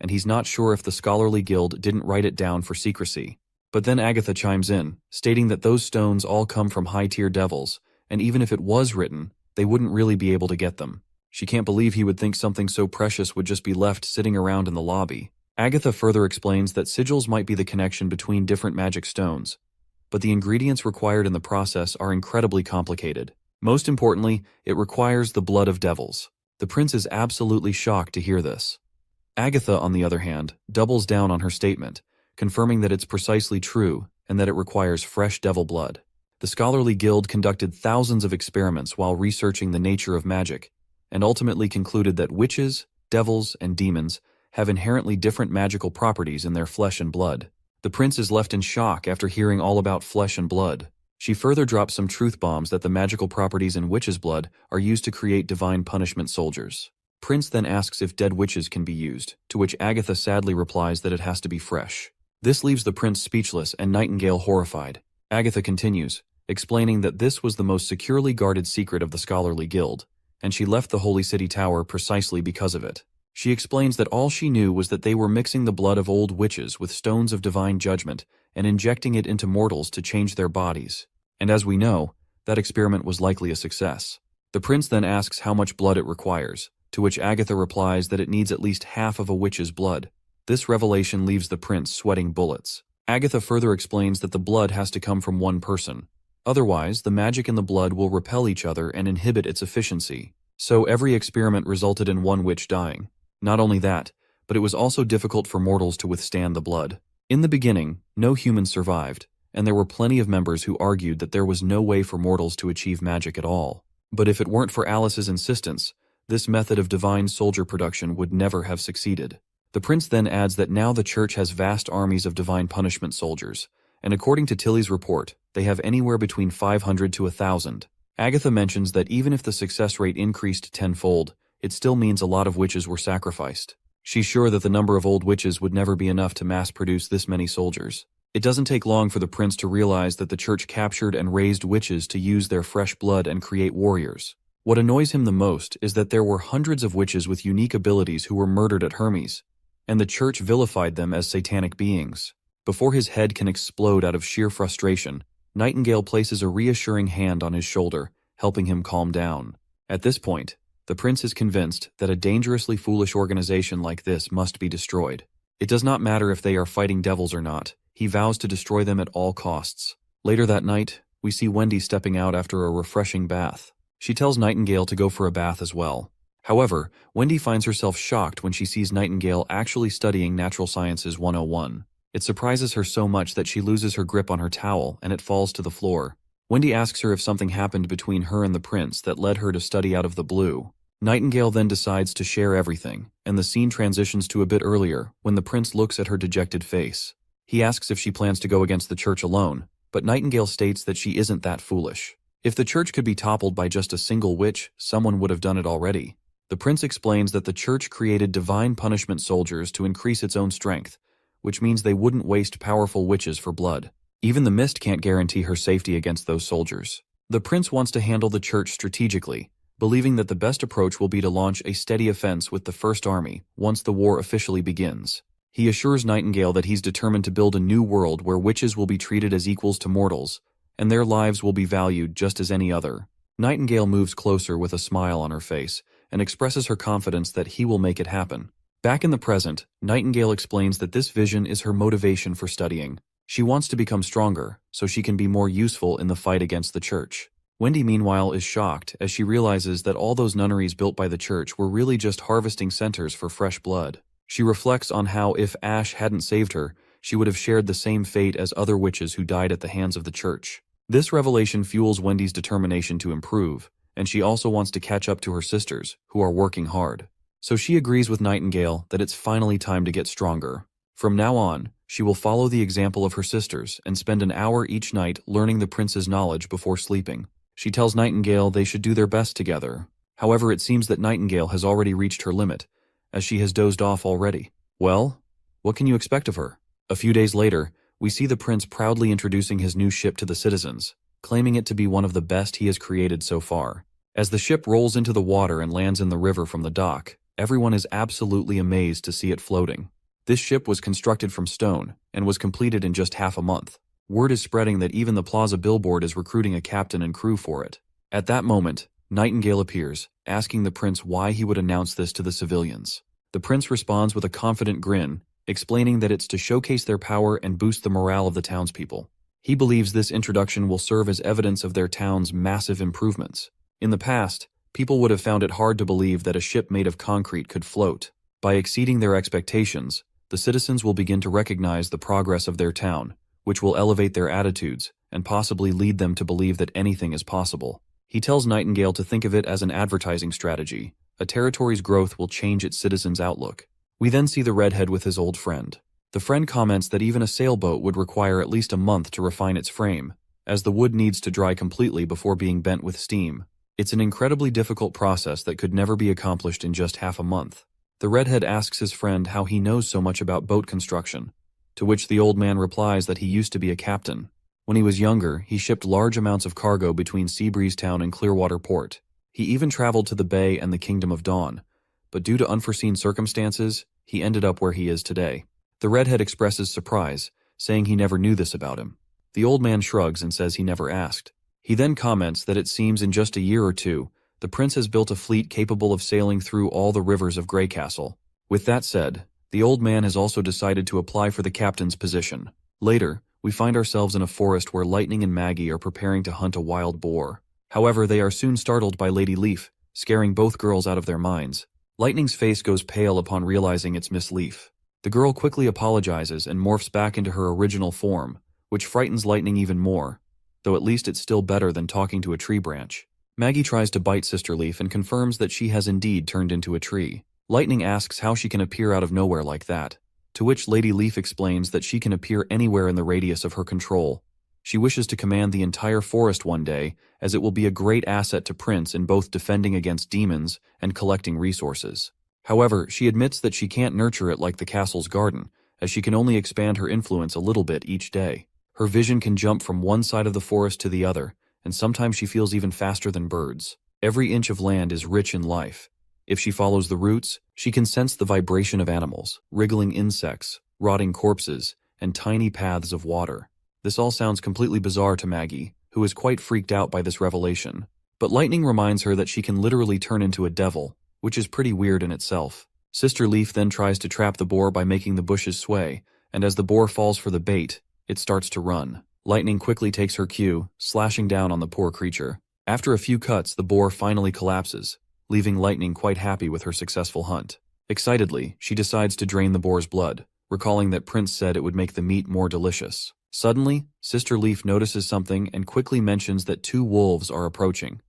and he's not sure if the scholarly guild didn't write it down for secrecy. But then Agatha chimes in, stating that those stones all come from high-tier devils, and even if it was written, they wouldn't really be able to get them. She can't believe he would think something so precious would just be left sitting around in the lobby. Agatha further explains that sigils might be the connection between different magic stones, but the ingredients required in the process are incredibly complicated. Most importantly, it requires the blood of devils. The prince is absolutely shocked to hear this. Agatha, on the other hand, doubles down on her statement, confirming that it's precisely true and that it requires fresh devil blood. The scholarly guild conducted thousands of experiments while researching the nature of magic, and ultimately concluded that witches, devils, and demons have inherently different magical properties in their flesh and blood. The prince is left in shock after hearing all about flesh and blood. She further drops some truth bombs that the magical properties in witches' blood are used to create divine punishment soldiers. Prince then asks if dead witches can be used, to which Agatha sadly replies that it has to be fresh. This leaves the prince speechless and Nightingale horrified. Agatha continues, explaining that this was the most securely guarded secret of the scholarly guild, and she left the Holy City Tower precisely because of it. She explains that all she knew was that they were mixing the blood of old witches with stones of divine judgment and injecting it into mortals to change their bodies. And as we know, that experiment was likely a success. The prince then asks how much blood it requires, to which Agatha replies that it needs at least half of a witch's blood. This revelation leaves the prince sweating bullets. Agatha further explains that the blood has to come from one person. Otherwise, the magic in the blood will repel each other and inhibit its efficiency. So every experiment resulted in one witch dying. Not only that, but it was also difficult for mortals to withstand the blood. In the beginning, no humans survived, and there were plenty of members who argued that there was no way for mortals to achieve magic at all. But if it weren't for Alice's insistence, this method of divine soldier production would never have succeeded. The prince then adds that now the church has vast armies of divine punishment soldiers, and according to Tilly's report, they have anywhere between 500 to 1,000. Agatha mentions that even if the success rate increased tenfold, it still means a lot of witches were sacrificed. She's sure that the number of old witches would never be enough to mass-produce this many soldiers. It doesn't take long for the prince to realize that the church captured and raised witches to use their fresh blood and create warriors. What annoys him the most is that there were hundreds of witches with unique abilities who were murdered at Hermes, and the church vilified them as satanic beings. Before his head can explode out of sheer frustration, Nightingale places a reassuring hand on his shoulder, helping him calm down. At this point, the prince is convinced that a dangerously foolish organization like this must be destroyed. It does not matter if they are fighting devils or not. He vows to destroy them at all costs. Later that night, we see Wendy stepping out after a refreshing bath. She tells Nightingale to go for a bath as well. However, Wendy finds herself shocked when she sees Nightingale actually studying Natural Sciences 101. It surprises her so much that she loses her grip on her towel and it falls to the floor. Wendy asks her if something happened between her and the prince that led her to study out of the blue. Nightingale then decides to share everything, and the scene transitions to a bit earlier when the prince looks at her dejected face. He asks if she plans to go against the church alone, but Nightingale states that she isn't that foolish. If the church could be toppled by just a single witch, someone would have done it already. The prince explains that the church created divine punishment soldiers to increase its own strength, which means they wouldn't waste powerful witches for blood. Even the mist can't guarantee her safety against those soldiers. The prince wants to handle the church strategically, believing that the best approach will be to launch a steady offense with the First Army once the war officially begins. He assures Nightingale that he's determined to build a new world where witches will be treated as equals to mortals, and their lives will be valued just as any other. Nightingale moves closer with a smile on her face and expresses her confidence that he will make it happen. Back in the present, Nightingale explains that this vision is her motivation for studying. She wants to become stronger, so she can be more useful in the fight against the church. Wendy, meanwhile, is shocked as she realizes that all those nunneries built by the church were really just harvesting centers for fresh blood. She reflects on how if Ash hadn't saved her, she would have shared the same fate as other witches who died at the hands of the church. This revelation fuels Wendy's determination to improve, and she also wants to catch up to her sisters, who are working hard. So she agrees with Nightingale that it's finally time to get stronger. From now on, she will follow the example of her sisters and spend an hour each night learning the prince's knowledge before sleeping. She tells Nightingale they should do their best together. However, it seems that Nightingale has already reached her limit, as she has dozed off already. Well, what can you expect of her? A few days later, we see the prince proudly introducing his new ship to the citizens, claiming it to be one of the best he has created so far. As the ship rolls into the water and lands in the river from the dock, everyone is absolutely amazed to see it floating. This ship was constructed from stone and was completed in just half a month. Word is spreading that even the Plaza billboard is recruiting a captain and crew for it. At that moment, Nightingale appears, asking the prince why he would announce this to the civilians. The prince responds with a confident grin, explaining that it's to showcase their power and boost the morale of the townspeople. He believes this introduction will serve as evidence of their town's massive improvements. In the past, people would have found it hard to believe that a ship made of concrete could float. By exceeding their expectations, the citizens will begin to recognize the progress of their town, which will elevate their attitudes and possibly lead them to believe that anything is possible. He tells Nightingale to think of it as an advertising strategy. A territory's growth will change its citizens' outlook. We then see the redhead with his old friend. The friend comments that even a sailboat would require at least a month to refine its frame, as the wood needs to dry completely before being bent with steam. It's an incredibly difficult process that could never be accomplished in just half a month. The redhead asks his friend how he knows so much about boat construction, to which the old man replies that he used to be a captain. When he was younger, he shipped large amounts of cargo between Seabreeze Town and Clearwater Port. He even traveled to the Bay and the Kingdom of Dawn, but due to unforeseen circumstances, he ended up where he is today. The redhead expresses surprise, saying he never knew this about him. The old man shrugs and says he never asked. He then comments that it seems in just a year or two, the prince has built a fleet capable of sailing through all the rivers of Greycastle. With that said, the old man has also decided to apply for the captain's position. Later, we find ourselves in a forest where Lightning and Maggie are preparing to hunt a wild boar. However, they are soon startled by Lady Leaf, scaring both girls out of their minds. Lightning's face goes pale upon realizing it's Miss Leaf. The girl quickly apologizes and morphs back into her original form, which frightens Lightning even more, though at least it's still better than talking to a tree branch. Maggie tries to bite Sister Leaf and confirms that she has indeed turned into a tree. Lightning asks how she can appear out of nowhere like that, to which Lady Leaf explains that she can appear anywhere in the radius of her control. She wishes to command the entire forest one day, as it will be a great asset to Prince in both defending against demons and collecting resources. However, she admits that she can't nurture it like the castle's garden, as she can only expand her influence a little bit each day. Her vision can jump from one side of the forest to the other, and sometimes she feels even faster than birds. Every inch of land is rich in life. If she follows the roots, she can sense the vibration of animals, wriggling insects, rotting corpses, and tiny paths of water. This all sounds completely bizarre to Maggie, who is quite freaked out by this revelation. But Lightning reminds her that she can literally turn into a devil, which is pretty weird in itself. Sister Leaf then tries to trap the boar by making the bushes sway, and as the boar falls for the bait, it starts to run. Lightning quickly takes her cue, slashing down on the poor creature. After a few cuts, the boar finally collapses, leaving Lightning quite happy with her successful hunt. Excitedly, she decides to drain the boar's blood, recalling that Prince said it would make the meat more delicious. Suddenly, Sister Leaf notices something and quickly mentions that 2 wolves are approaching.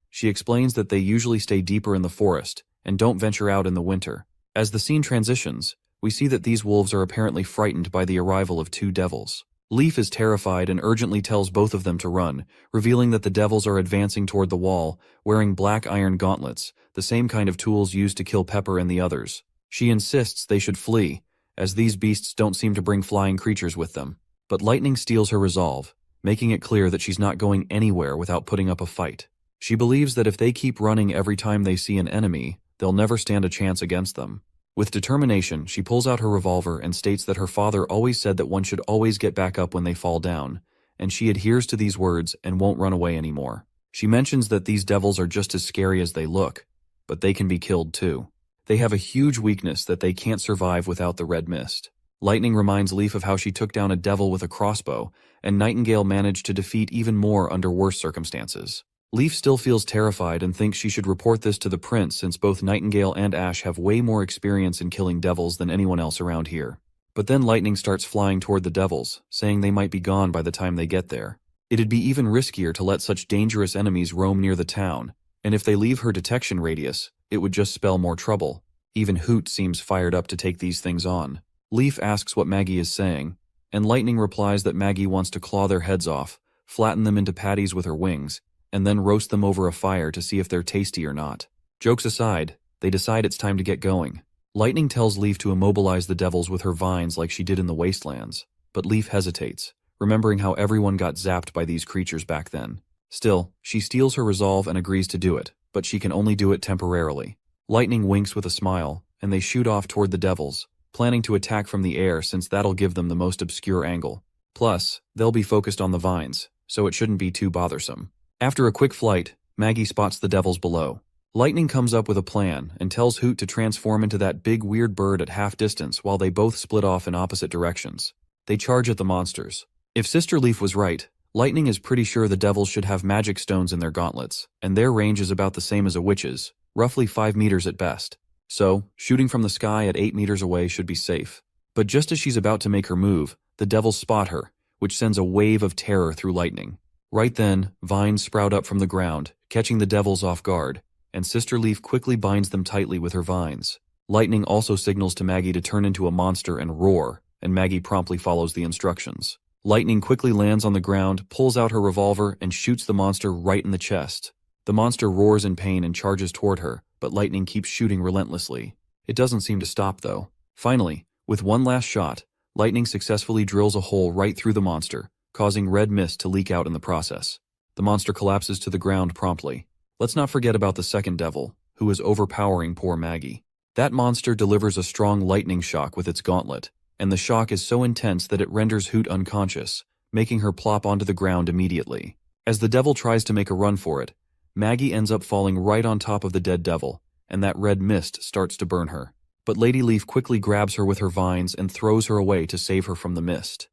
She explains that they usually stay deeper in the forest and don't venture out in the winter. As the scene transitions, we see that these wolves are apparently frightened by the arrival of 2 devils. Leaf is terrified and urgently tells both of them to run, revealing that the devils are advancing toward the wall, wearing black iron gauntlets, the same kind of tools used to kill Pepper and the others. She insists they should flee, as these beasts don't seem to bring flying creatures with them. But Lightning steals her resolve, making it clear that she's not going anywhere without putting up a fight. She believes that if they keep running every time they see an enemy, they'll never stand a chance against them. With determination, she pulls out her revolver and states that her father always said that one should always get back up when they fall down, and she adheres to these words and won't run away anymore. She mentions that these devils are just as scary as they look, but they can be killed too. They have a huge weakness that they can't survive without the red mist. Lightning reminds Leaf of how she took down a devil with a crossbow, and Nightingale managed to defeat even more under worse circumstances. Leaf still feels terrified and thinks she should report this to the prince since both Nightingale and Ash have way more experience in killing devils than anyone else around here. But then Lightning starts flying toward the devils, saying they might be gone by the time they get there. It'd be even riskier to let such dangerous enemies roam near the town, and if they leave her detection radius, it would just spell more trouble. Even Hoot seems fired up to take these things on. Leaf asks what Maggie is saying, and Lightning replies that Maggie wants to claw their heads off, flatten them into patties with her wings, and then roast them over a fire to see if they're tasty or not. Jokes aside, they decide it's time to get going. Lightning tells Leaf to immobilize the devils with her vines like she did in the Wastelands, but Leaf hesitates, remembering how everyone got zapped by these creatures back then. Still, she steals her resolve and agrees to do it, but she can only do it temporarily. Lightning winks with a smile, and they shoot off toward the devils, planning to attack from the air since that'll give them the most obscure angle. Plus, they'll be focused on the vines, so it shouldn't be too bothersome. After a quick flight, Maggie spots the devils below. Lightning comes up with a plan and tells Hoot to transform into that big weird bird at half distance while they both split off in opposite directions. They charge at the monsters. If Sister Leaf was right, Lightning is pretty sure the devils should have magic stones in their gauntlets, and their range is about the same as a witch's, roughly 5 meters at best. So, shooting from the sky at 8 meters away should be safe. But just as she's about to make her move, the devils spot her, which sends a wave of terror through Lightning. Right then, vines sprout up from the ground, catching the devils off guard, and Sister Leaf quickly binds them tightly with her vines. Lightning also signals to Maggie to turn into a monster and roar, and Maggie promptly follows the instructions. Lightning quickly lands on the ground, pulls out her revolver, and shoots the monster right in the chest. The monster roars in pain and charges toward her, but Lightning keeps shooting relentlessly. It doesn't seem to stop, though. Finally, with one last shot, Lightning successfully drills a hole right through the monster, causing red mist to leak out in the process. The monster collapses to the ground promptly. Let's not forget about the second devil, who is overpowering poor Maggie. That monster delivers a strong lightning shock with its gauntlet, and the shock is so intense that it renders Hoot unconscious, making her plop onto the ground immediately. As the devil tries to make a run for it, Maggie ends up falling right on top of the dead devil, and that red mist starts to burn her. But Lady Leaf quickly grabs her with her vines and throws her away to save her from the mist.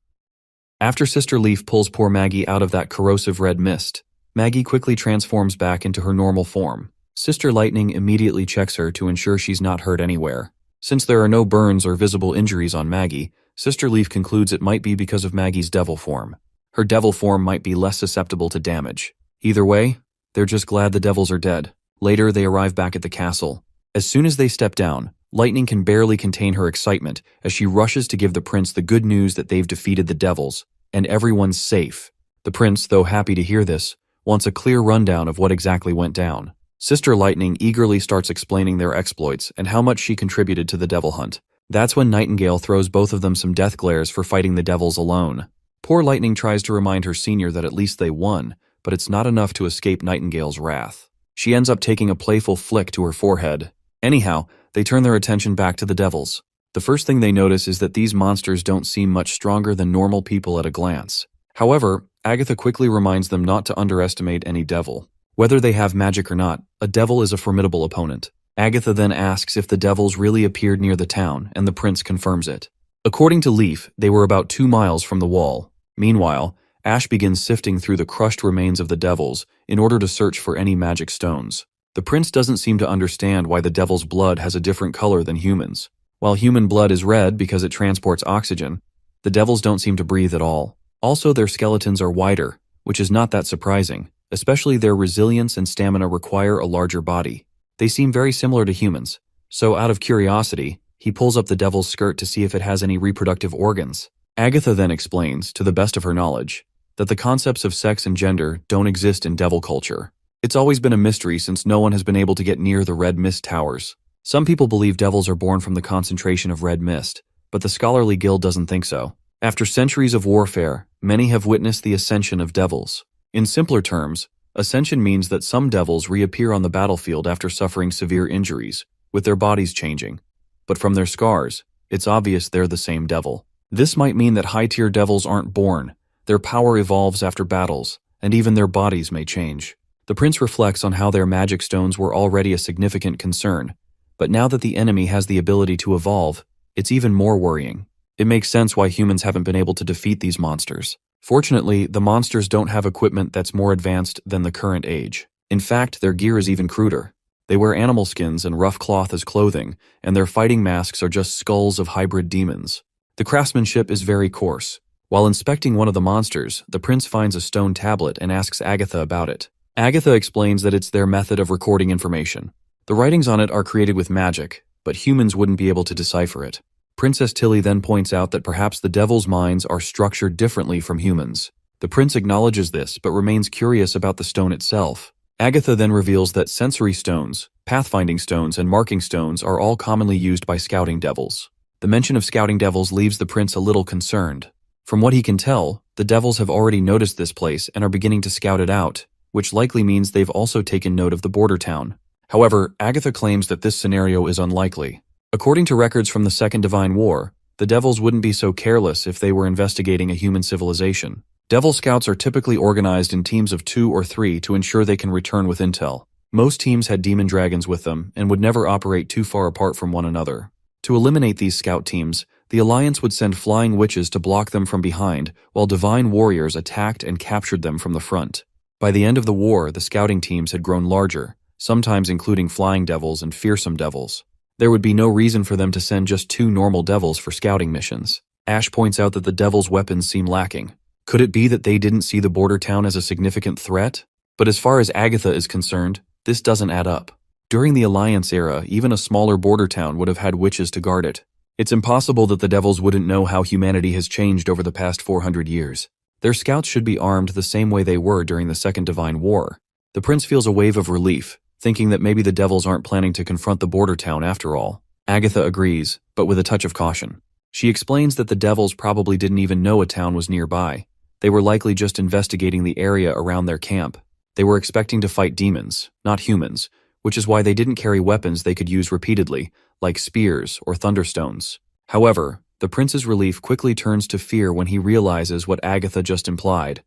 After Sister Leaf pulls poor Maggie out of that corrosive red mist, Maggie quickly transforms back into her normal form. Sister Lightning immediately checks her to ensure she's not hurt anywhere. Since there are no burns or visible injuries on Maggie, Sister Leaf concludes it might be because of Maggie's devil form. Her devil form might be less susceptible to damage. Either way, they're just glad the devils are dead. Later, they arrive back at the castle. As soon as they step down, Lightning can barely contain her excitement as she rushes to give the prince the good news that they've defeated the devils, and everyone's safe. The prince, though happy to hear this, wants a clear rundown of what exactly went down. Sister Lightning eagerly starts explaining their exploits and how much she contributed to the devil hunt. That's when Nightingale throws both of them some death glares for fighting the devils alone. Poor Lightning tries to remind her senior that at least they won, but it's not enough to escape Nightingale's wrath. She ends up taking a playful flick to her forehead. Anyhow, they turn their attention back to the devils. The first thing they notice is that these monsters don't seem much stronger than normal people at a glance. However, Agatha quickly reminds them not to underestimate any devil. Whether they have magic or not, a devil is a formidable opponent. Agatha then asks if the devils really appeared near the town, and the prince confirms it. According to Leaf, they were about 2 miles from the wall. Meanwhile, Ash begins sifting through the crushed remains of the devils in order to search for any magic stones. The prince doesn't seem to understand why the devil's blood has a different color than humans. While human blood is red because it transports oxygen, the devils don't seem to breathe at all. Also, their skeletons are wider, which is not that surprising, especially their resilience and stamina require a larger body. They seem very similar to humans, so out of curiosity, he pulls up the devil's skirt to see if it has any reproductive organs. Agatha then explains, to the best of her knowledge, that the concepts of sex and gender don't exist in devil culture. It's always been a mystery since no one has been able to get near the red mist towers. Some people believe devils are born from the concentration of red mist, but the scholarly guild doesn't think so. After centuries of warfare, many have witnessed the ascension of devils. In simpler terms, ascension means that some devils reappear on the battlefield after suffering severe injuries, with their bodies changing. But from their scars, it's obvious they're the same devil. This might mean that high-tier devils aren't born, their power evolves after battles, and even their bodies may change. The prince reflects on how their magic stones were already a significant concern, but now that the enemy has the ability to evolve, it's even more worrying. It makes sense why humans haven't been able to defeat these monsters. Fortunately, the monsters don't have equipment that's more advanced than the current age. In fact, their gear is even cruder. They wear animal skins and rough cloth as clothing, and their fighting masks are just skulls of hybrid demons. The craftsmanship is very coarse. While inspecting one of the monsters, the prince finds a stone tablet and asks Agatha about it. Agatha explains that it's their method of recording information. The writings on it are created with magic, but humans wouldn't be able to decipher it. Princess Tilly then points out that perhaps the devil's minds are structured differently from humans. The prince acknowledges this, but remains curious about the stone itself. Agatha then reveals that sensory stones, pathfinding stones, and marking stones are all commonly used by scouting devils. The mention of scouting devils leaves the prince a little concerned. From what he can tell, the devils have already noticed this place and are beginning to scout it out, which likely means they've also taken note of the border town. However, Agatha claims that this scenario is unlikely. According to records from the Second Divine War, the devils wouldn't be so careless if they were investigating a human civilization. Devil Scouts are typically organized in teams of 2 or 3 to ensure they can return with intel. Most teams had demon dragons with them and would never operate too far apart from one another. To eliminate these scout teams, the Alliance would send flying witches to block them from behind, while divine warriors attacked and captured them from the front. By the end of the war, the scouting teams had grown larger, sometimes including flying devils and fearsome devils. There would be no reason for them to send just 2 normal devils for scouting missions. Ash points out that the devils' weapons seem lacking. Could it be that they didn't see the border town as a significant threat? But as far as Agatha is concerned, this doesn't add up. During the Alliance era, even a smaller border town would have had witches to guard it. It's impossible that the devils wouldn't know how humanity has changed over the past 400 years. Their scouts should be armed the same way they were during the Second Divine War. The prince feels a wave of relief, thinking that maybe the devils aren't planning to confront the border town after all. Agatha agrees, but with a touch of caution. She explains that the devils probably didn't even know a town was nearby. They were likely just investigating the area around their camp. They were expecting to fight demons, not humans, which is why they didn't carry weapons they could use repeatedly, like spears or thunderstones. However, the prince's relief quickly turns to fear when he realizes what Agatha just implied,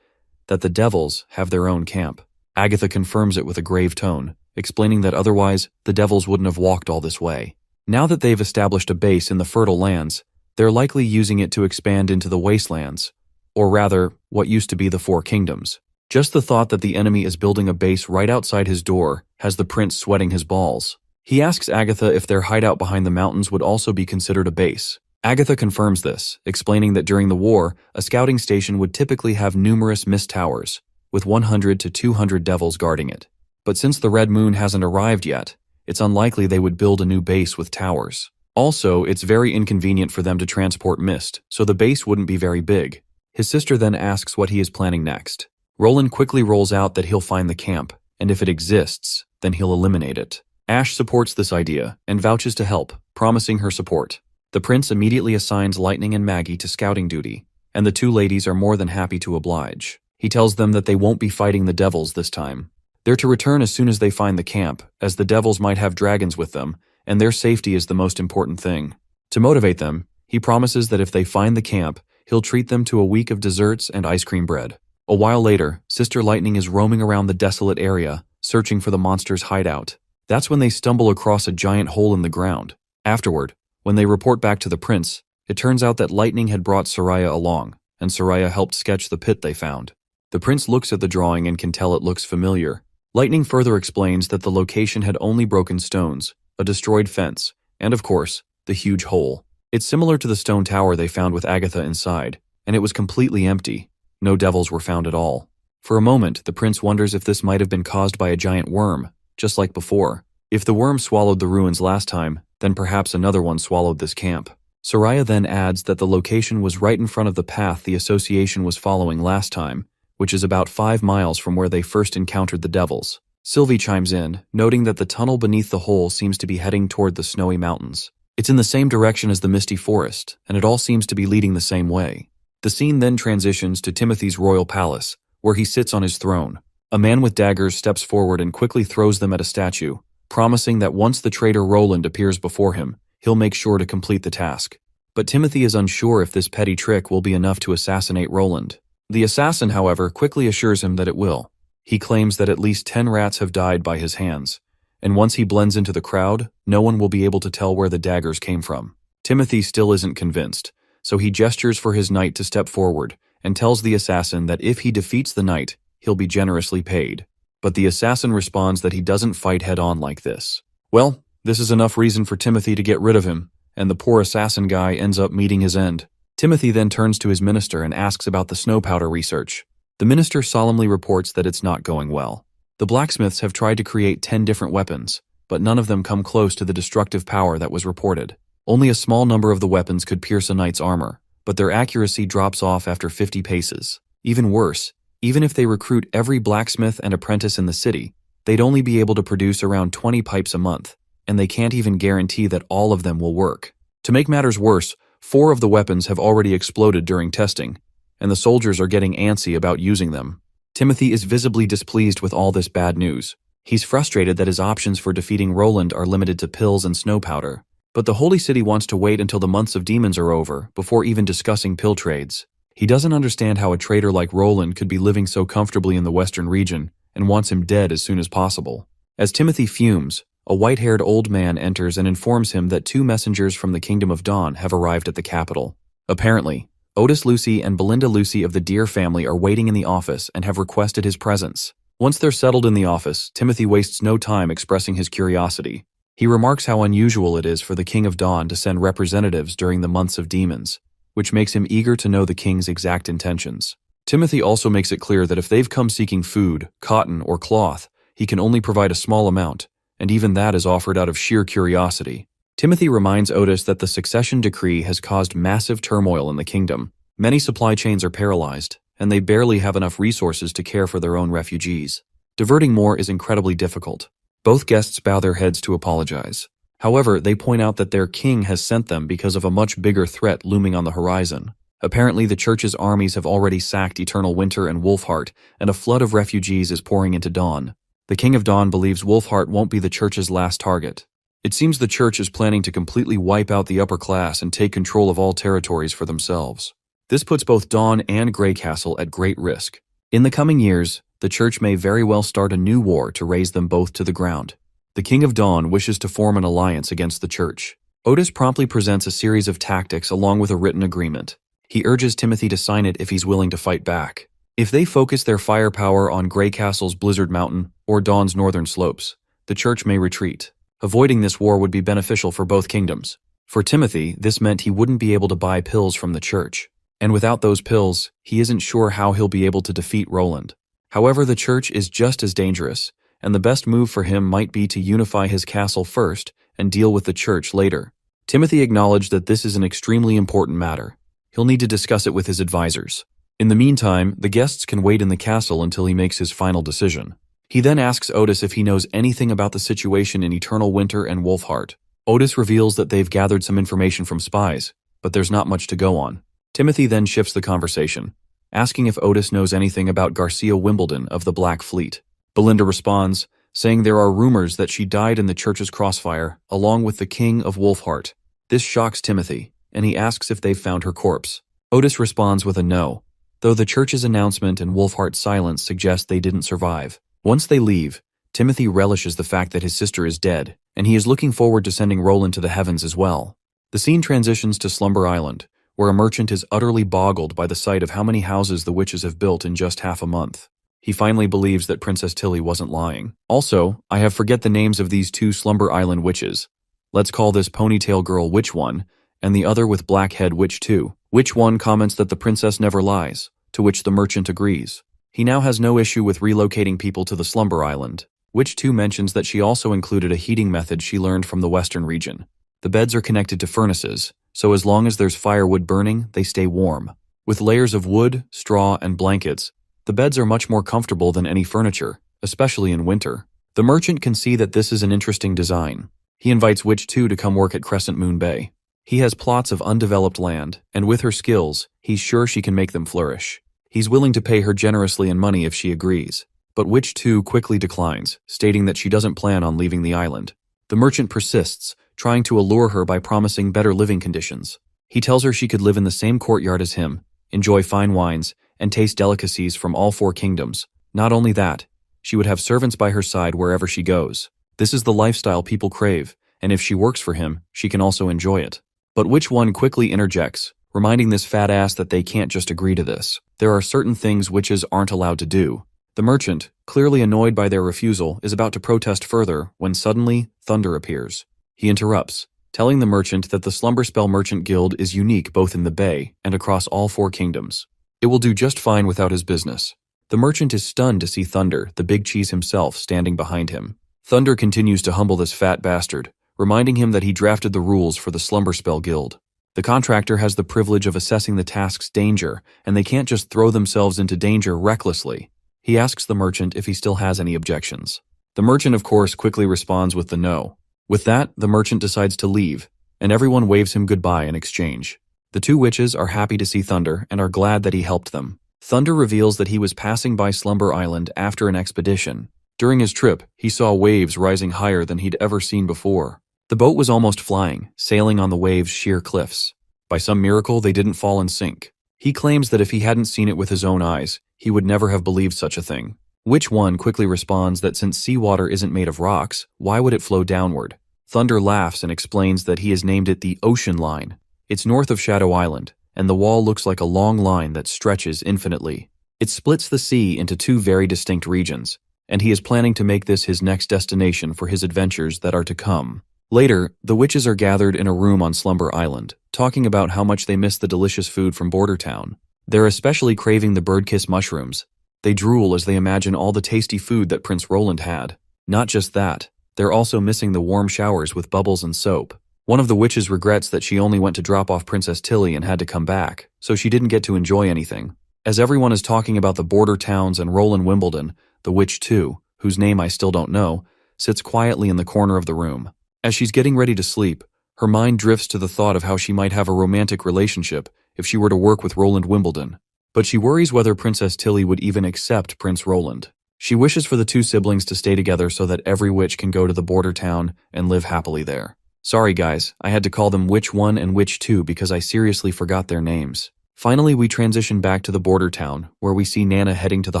that the devils have their own camp. Agatha confirms it with a grave tone, explaining that otherwise the devils wouldn't have walked all this way. Now that they've established a base in the fertile lands, they're likely using it to expand into the wastelands, or rather, what used to be the 4 kingdoms. Just the thought that the enemy is building a base right outside his door has the prince sweating his balls. He asks Agatha if their hideout behind the mountains would also be considered a base. Agatha confirms this, explaining that during the war, a scouting station would typically have numerous mist towers, with 100 to 200 devils guarding it. But since the Red Moon hasn't arrived yet, it's unlikely they would build a new base with towers. Also, it's very inconvenient for them to transport mist, so the base wouldn't be very big. His sister then asks what he is planning next. Roland quickly rolls out that he'll find the camp, and if it exists, then he'll eliminate it. Ash supports this idea and vouches to help, promising her support. The prince immediately assigns Lightning and Maggie to scouting duty, and the 2 ladies are more than happy to oblige. He tells them that they won't be fighting the devils this time. They're to return as soon as they find the camp, as the devils might have dragons with them, and their safety is the most important thing. To motivate them, he promises that if they find the camp, he'll treat them to a week of desserts and ice cream bread. A while later, Sister Lightning is roaming around the desolate area, searching for the monster's hideout. That's when they stumble across a giant hole in the ground. Afterward, when they report back to the prince, it turns out that Lightning had brought Soraya along, and Soraya helped sketch the pit they found. The prince looks at the drawing and can tell it looks familiar. Lightning further explains that the location had only broken stones, a destroyed fence, and of course, the huge hole. It's similar to the stone tower they found with Agatha inside, and it was completely empty. No devils were found at all. For a moment, the prince wonders if this might have been caused by a giant worm, just like before. If the worm swallowed the ruins last time, then perhaps another one swallowed this camp. Soraya then adds that the location was right in front of the path the association was following last time, which is about 5 miles from where they first encountered the devils. Sylvie chimes in, noting that the tunnel beneath the hole seems to be heading toward the snowy mountains. It's in the same direction as the misty forest, and it all seems to be leading the same way. The scene then transitions to Timothy's royal palace, where he sits on his throne. A man with daggers steps forward and quickly throws them at a statue, promising that once the traitor Roland appears before him, he'll make sure to complete the task. But Timothy is unsure if this petty trick will be enough to assassinate Roland. The assassin, however, quickly assures him that it will. He claims that at least 10 rats have died by his hands, and once he blends into the crowd, no one will be able to tell where the daggers came from. Timothy still isn't convinced, so he gestures for his knight to step forward and tells the assassin that if he defeats the knight, he'll be generously paid. But the assassin responds that he doesn't fight head-on like this. Well, this is enough reason for Timothy to get rid of him, and the poor assassin guy ends up meeting his end. Timothy then turns to his minister and asks about the snow powder research. The minister solemnly reports that it's not going well. The blacksmiths have tried to create 10 different weapons, but none of them come close to the destructive power that was reported. Only a small number of the weapons could pierce a knight's armor, but their accuracy drops off after 50 paces. Even worse, even if they recruit every blacksmith and apprentice in the city, they'd only be able to produce around 20 pipes a month, and they can't even guarantee that all of them will work. To make matters worse, 4 of the weapons have already exploded during testing, and the soldiers are getting antsy about using them. Timothy is visibly displeased with all this bad news. He's frustrated that his options for defeating Roland are limited to pills and snow powder. But the Holy City wants to wait until the months of demons are over before even discussing pill trades. He doesn't understand how a traitor like Roland could be living so comfortably in the Western region and wants him dead as soon as possible. As Timothy fumes, a white-haired old man enters and informs him that 2 messengers from the Kingdom of Dawn have arrived at the capital. Apparently, Otis Lucy and Belinda Lucy of the Deer family are waiting in the office and have requested his presence. Once they're settled in the office, Timothy wastes no time expressing his curiosity. He remarks how unusual it is for the King of Dawn to send representatives during the months of demons, which makes him eager to know the king's exact intentions. Timothy also makes it clear that if they've come seeking food, cotton, or cloth, he can only provide a small amount, and even that is offered out of sheer curiosity. Timothy reminds Otis that the succession decree has caused massive turmoil in the kingdom. Many supply chains are paralyzed, and they barely have enough resources to care for their own refugees. Diverting more is incredibly difficult. Both guests bow their heads to apologize. However, they point out that their king has sent them because of a much bigger threat looming on the horizon. Apparently, the church's armies have already sacked Eternal Winter and Wolfheart, and a flood of refugees is pouring into Dawn. The King of Dawn believes Wolfheart won't be the church's last target. It seems the church is planning to completely wipe out the upper class and take control of all territories for themselves. This puts both Dawn and Grey Castle at great risk. In the coming years, the church may very well start a new war to raze them both to the ground. The King of Dawn wishes to form an alliance against the church. Otis promptly presents a series of tactics along with a written agreement. He urges Timothy to sign it if he's willing to fight back. If they focus their firepower on Grey Castle's Blizzard Mountain or Dawn's northern slopes, the church may retreat. Avoiding this war would be beneficial for both kingdoms. For Timothy, this meant he wouldn't be able to buy pills from the church. And without those pills, he isn't sure how he'll be able to defeat Roland. However, the church is just as dangerous, and the best move for him might be to unify his castle first and deal with the church later. Timothy acknowledged that this is an extremely important matter. He'll need to discuss it with his advisors. In the meantime, the guests can wait in the castle until he makes his final decision. He then asks Otis if he knows anything about the situation in Eternal Winter and Wolfheart. Otis reveals that they've gathered some information from spies, but there's not much to go on. Timothy then shifts the conversation, asking if Otis knows anything about Garcia Wimbledon of the Black Fleet. Belinda responds, saying there are rumors that she died in the church's crossfire, along with the King of Wolfheart. This shocks Timothy, and he asks if they've found her corpse. Otis responds with a no, though the church's announcement and Wolfheart's silence suggest they didn't survive. Once they leave, Timothy relishes the fact that his sister is dead, and he is looking forward to sending Roland to the heavens as well. The scene transitions to Slumber Island, where a merchant is utterly boggled by the sight of how many houses the witches have built in just half a month. He finally believes that Princess Tilly wasn't lying. Also, I have forget the names of these 2 Slumber Island witches. Let's call this Ponytail Girl Witch 1, and the other with Black Head Witch 2. Witch 1 comments that the princess never lies, to which the merchant agrees. He now has no issue with relocating people to the Slumber Island. Witch 2 mentions that she also included a heating method she learned from the western region. The beds are connected to furnaces, so as long as there's firewood burning, they stay warm. With layers of wood, straw, and blankets, the beds are much more comfortable than any furniture, especially in winter. The merchant can see that this is an interesting design. He invites Witch 2 to come work at Crescent Moon Bay. He has plots of undeveloped land, and with her skills, he's sure she can make them flourish. He's willing to pay her generously in money if she agrees. But Witch 2 quickly declines, stating that she doesn't plan on leaving the island. The merchant persists, trying to allure her by promising better living conditions. He tells her she could live in the same courtyard as him, enjoy fine wines, and taste delicacies from all 4 kingdoms. Not only that, she would have servants by her side wherever she goes. This is the lifestyle people crave, and if she works for him, she can also enjoy it. But Witch 1 quickly interjects, reminding this fat ass that they can't just agree to this. There are certain things witches aren't allowed to do. The merchant, clearly annoyed by their refusal, is about to protest further when suddenly Thunder appears. He interrupts, telling the merchant that the Slumberspell Merchant Guild is unique both in the Bay and across all 4 kingdoms. It will do just fine without his business. The merchant is stunned to see Thunder, the big cheese himself, standing behind him. Thunder continues to humble this fat bastard, reminding him that he drafted the rules for the Slumberspell Guild. The contractor has the privilege of assessing the task's danger, and they can't just throw themselves into danger recklessly. He asks the merchant if he still has any objections. The merchant, of course, quickly responds with the no. With that, the merchant decides to leave, and everyone waves him goodbye in exchange. The 2 witches are happy to see Thunder and are glad that he helped them. Thunder reveals that he was passing by Slumber Island after an expedition. During his trip, he saw waves rising higher than he'd ever seen before. The boat was almost flying, sailing on the waves' sheer cliffs. By some miracle, they didn't fall and sink. He claims that if he hadn't seen it with his own eyes, he would never have believed such a thing. Witch 1 quickly responds that since seawater isn't made of rocks, why would it flow downward? Thunder laughs and explains that he has named it the Ocean Line. It's north of Shadow Island, and the wall looks like a long line that stretches infinitely. It splits the sea into 2 very distinct regions, and he is planning to make this his next destination for his adventures that are to come. Later, the witches are gathered in a room on Slumber Island, talking about how much they miss the delicious food from Border Town. They're especially craving the birdkiss mushrooms. They drool as they imagine all the tasty food that Prince Roland had. Not just that, they're also missing the warm showers with bubbles and soap. One of the witches regrets that she only went to drop off Princess Tilly and had to come back, so she didn't get to enjoy anything. As everyone is talking about the border towns and Roland Wimbledon, the Witch 2, whose name I still don't know, sits quietly in the corner of the room. As she's getting ready to sleep, her mind drifts to the thought of how she might have a romantic relationship if she were to work with Roland Wimbledon. But she worries whether Princess Tilly would even accept Prince Roland. She wishes for the 2 siblings to stay together so that every witch can go to the border town and live happily there. Sorry guys, I had to call them Witch 1 and Witch 2 because I seriously forgot their names. Finally, we transition back to the border town, where we see Nana heading to the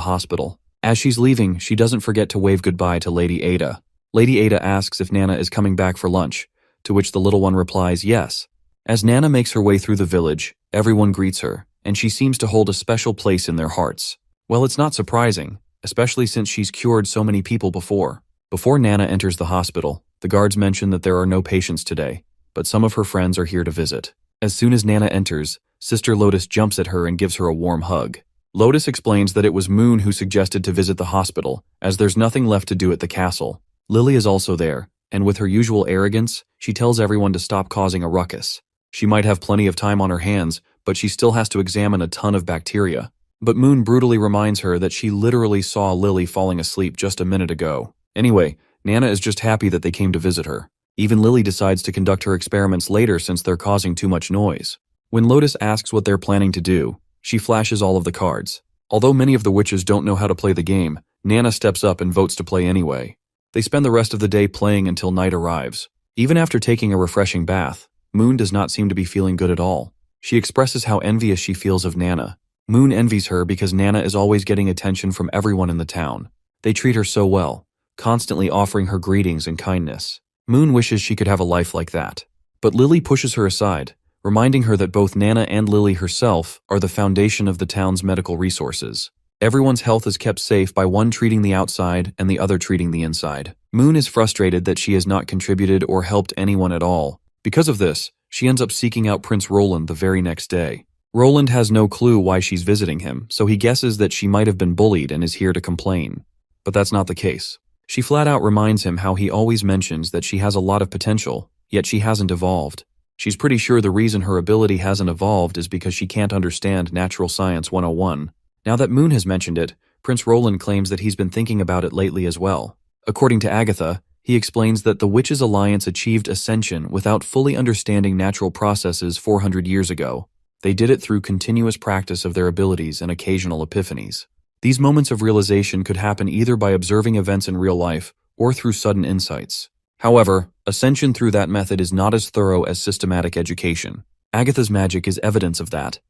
hospital. As she's leaving, she doesn't forget to wave goodbye to Lady Ada. Lady Ada asks if Nana is coming back for lunch, to which the little one replies yes. As Nana makes her way through the village, everyone greets her, and she seems to hold a special place in their hearts. Well, it's not surprising, especially since she's cured so many people before. Before Nana enters the hospital, the guards mention that there are no patients today, but some of her friends are here to visit. As soon as Nana enters, Sister Lotus jumps at her and gives her a warm hug. Lotus explains that it was Moon who suggested to visit the hospital, as there's nothing left to do at the castle. Lily is also there, and with her usual arrogance, she tells everyone to stop causing a ruckus. She might have plenty of time on her hands, but she still has to examine a ton of bacteria. But Moon brutally reminds her that she literally saw Lily falling asleep just a minute ago. Anyway, Nana is just happy that they came to visit her. Even Lily decides to conduct her experiments later since they're causing too much noise. When Lotus asks what they're planning to do, she flashes all of the cards. Although many of the witches don't know how to play the game, Nana steps up and votes to play anyway. They spend the rest of the day playing until night arrives. Even after taking a refreshing bath, Moon does not seem to be feeling good at all. She expresses how envious she feels of Nana. Moon envies her because Nana is always getting attention from everyone in the town. They treat her so well, constantly offering her greetings and kindness. Moon wishes she could have a life like that. But Lily pushes her aside, reminding her that both Nana and Lily herself are the foundation of the town's medical resources. Everyone's health is kept safe by one treating the outside and the other treating the inside. Moon is frustrated that she has not contributed or helped anyone at all. Because of this, she ends up seeking out Prince Roland the very next day. Roland has no clue why she's visiting him, so he guesses that she might have been bullied and is here to complain. But that's not the case. She flat out reminds him how he always mentions that she has a lot of potential, yet she hasn't evolved. She's pretty sure the reason her ability hasn't evolved is because she can't understand Natural Science 101. Now that Moon has mentioned it, Prince Roland claims that he's been thinking about it lately as well. According to Agatha, He explains that the Witches' Alliance achieved ascension without fully understanding natural processes 400 years ago. They did it through continuous practice of their abilities and occasional epiphanies. These moments of realization could happen either by observing events in real life or through sudden insights. However, ascension through that method is not as thorough as systematic education. Agatha's magic is evidence of that.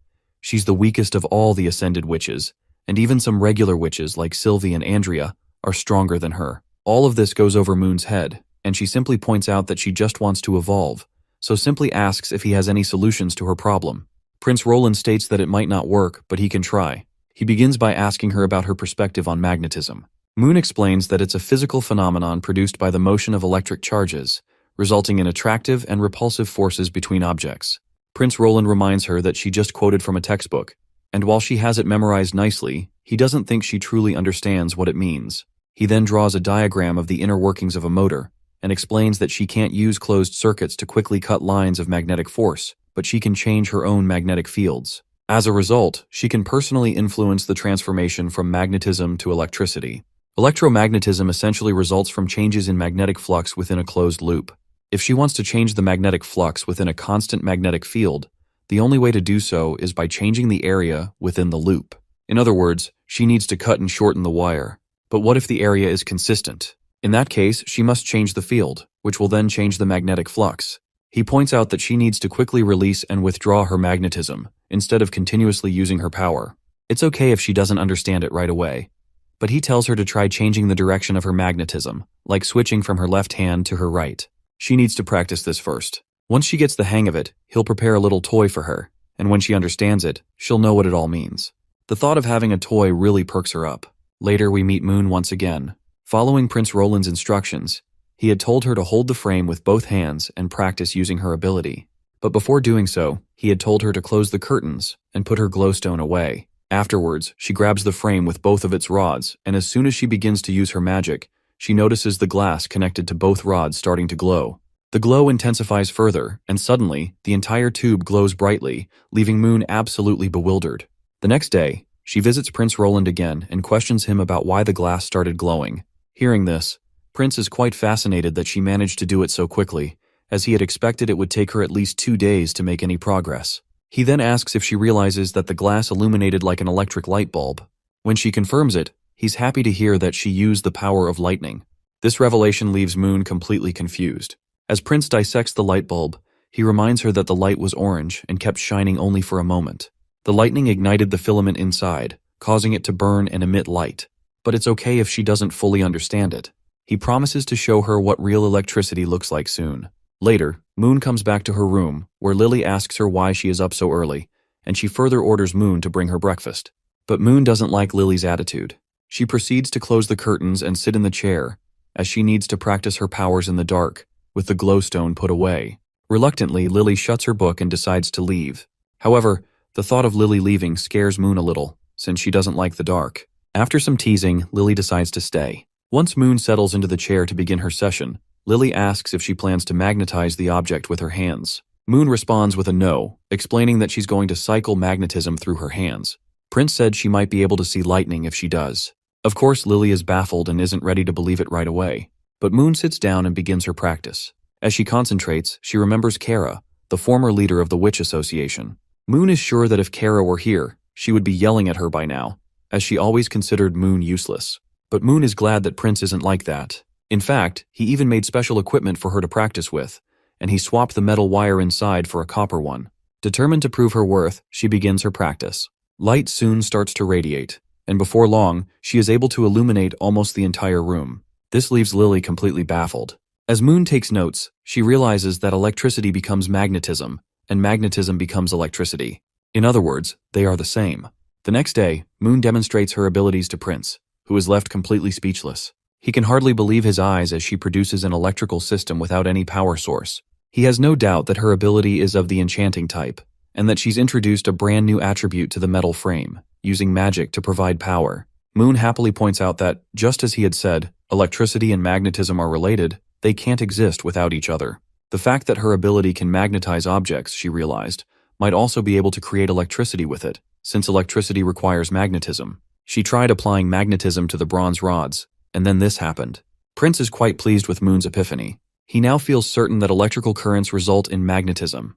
She's the weakest of all the ascended witches, and even some regular witches like Sylvie and Andrea are stronger than her. All of this goes over Moon's head, and she simply points out that she just wants to evolve, so simply asks if he has any solutions to her problem. Prince Roland states that it might not work, but he can try. He begins by asking her about her perspective on magnetism. Moon explains that it's a physical phenomenon produced by the motion of electric charges, resulting in attractive and repulsive forces between objects. Prince Roland reminds her that she just quoted from a textbook, and while she has it memorized nicely, he doesn't think she truly understands what it means. He then draws a diagram of the inner workings of a motor, and explains that she can't use closed circuits to quickly cut lines of magnetic force, but she can change her own magnetic fields. As a result, she can personally influence the transformation from magnetism to electricity. Electromagnetism essentially results from changes in magnetic flux within a closed loop. If she wants to change the magnetic flux within a constant magnetic field, the only way to do so is by changing the area within the loop. In other words, she needs to cut and shorten the wire. But what if the area is consistent? In that case, she must change the field, which will then change the magnetic flux. He points out that she needs to quickly release and withdraw her magnetism, instead of continuously using her power. It's okay if she doesn't understand it right away, but he tells her to try changing the direction of her magnetism, like switching from her left hand to her right. She needs to practice this first. Once she gets the hang of it, he'll prepare a little toy for her, and when she understands it, she'll know what it all means. The thought of having a toy really perks her up. Later, we meet Moon once again. Following Prince Roland's instructions, he had told her to hold the frame with both hands and practice using her ability. But before doing so, he had told her to close the curtains and put her glowstone away. Afterwards, she grabs the frame with both of its rods, and as soon as she begins to use her magic, she notices the glass connected to both rods starting to glow. The glow intensifies further, and suddenly, the entire tube glows brightly, leaving Moon absolutely bewildered. The next day, she visits Prince Roland again and questions him about why the glass started glowing. Hearing this, Prince is quite fascinated that she managed to do it so quickly, as he had expected it would take her at least 2 days to make any progress. He then asks if she realizes that the glass illuminated like an electric light bulb. When she confirms it, he's happy to hear that she used the power of lightning. This revelation leaves Moon completely confused. As Prince dissects the light bulb, he reminds her that the light was orange and kept shining only for a moment. The lightning ignited the filament inside, causing it to burn and emit light. But it's okay if she doesn't fully understand it. He promises to show her what real electricity looks like soon. Later, Moon comes back to her room, where Lily asks her why she is up so early, and she further orders Moon to bring her breakfast. But Moon doesn't like Lily's attitude. She proceeds to close the curtains and sit in the chair, as she needs to practice her powers in the dark, with the glowstone put away. Reluctantly, Lily shuts her book and decides to leave. However, the thought of Lily leaving scares Moon a little, since she doesn't like the dark. After some teasing, Lily decides to stay. Once Moon settles into the chair to begin her session, Lily asks if she plans to magnetize the object with her hands. Moon responds with a no, explaining that she's going to cycle magnetism through her hands. Prince said she might be able to see lightning if she does. Of course, Lily is baffled and isn't ready to believe it right away. But Moon sits down and begins her practice. As she concentrates, she remembers Kara, the former leader of the Witch Association. Moon is sure that if Kara were here, she would be yelling at her by now, as she always considered Moon useless. But Moon is glad that Prince isn't like that. In fact, he even made special equipment for her to practice with, and he swapped the metal wire inside for a copper one. Determined to prove her worth, she begins her practice. Light soon starts to radiate, and before long, she is able to illuminate almost the entire room. This leaves Lily completely baffled. As Moon takes notes, she realizes that electricity becomes magnetism, and magnetism becomes electricity. In other words, they are the same. The next day, Moon demonstrates her abilities to Prince, who is left completely speechless. He can hardly believe his eyes as she produces an electrical system without any power source. He has no doubt that her ability is of the enchanting type, and that she's introduced a brand new attribute to the metal frame, using magic to provide power. Moon happily points out that, just as he had said, electricity and magnetism are related, they can't exist without each other. The fact that her ability can magnetize objects, she realized, might also be able to create electricity with it, since electricity requires magnetism. She tried applying magnetism to the bronze rods, and then this happened. Prince is quite pleased with Moon's epiphany. He now feels certain that electrical currents result in magnetism.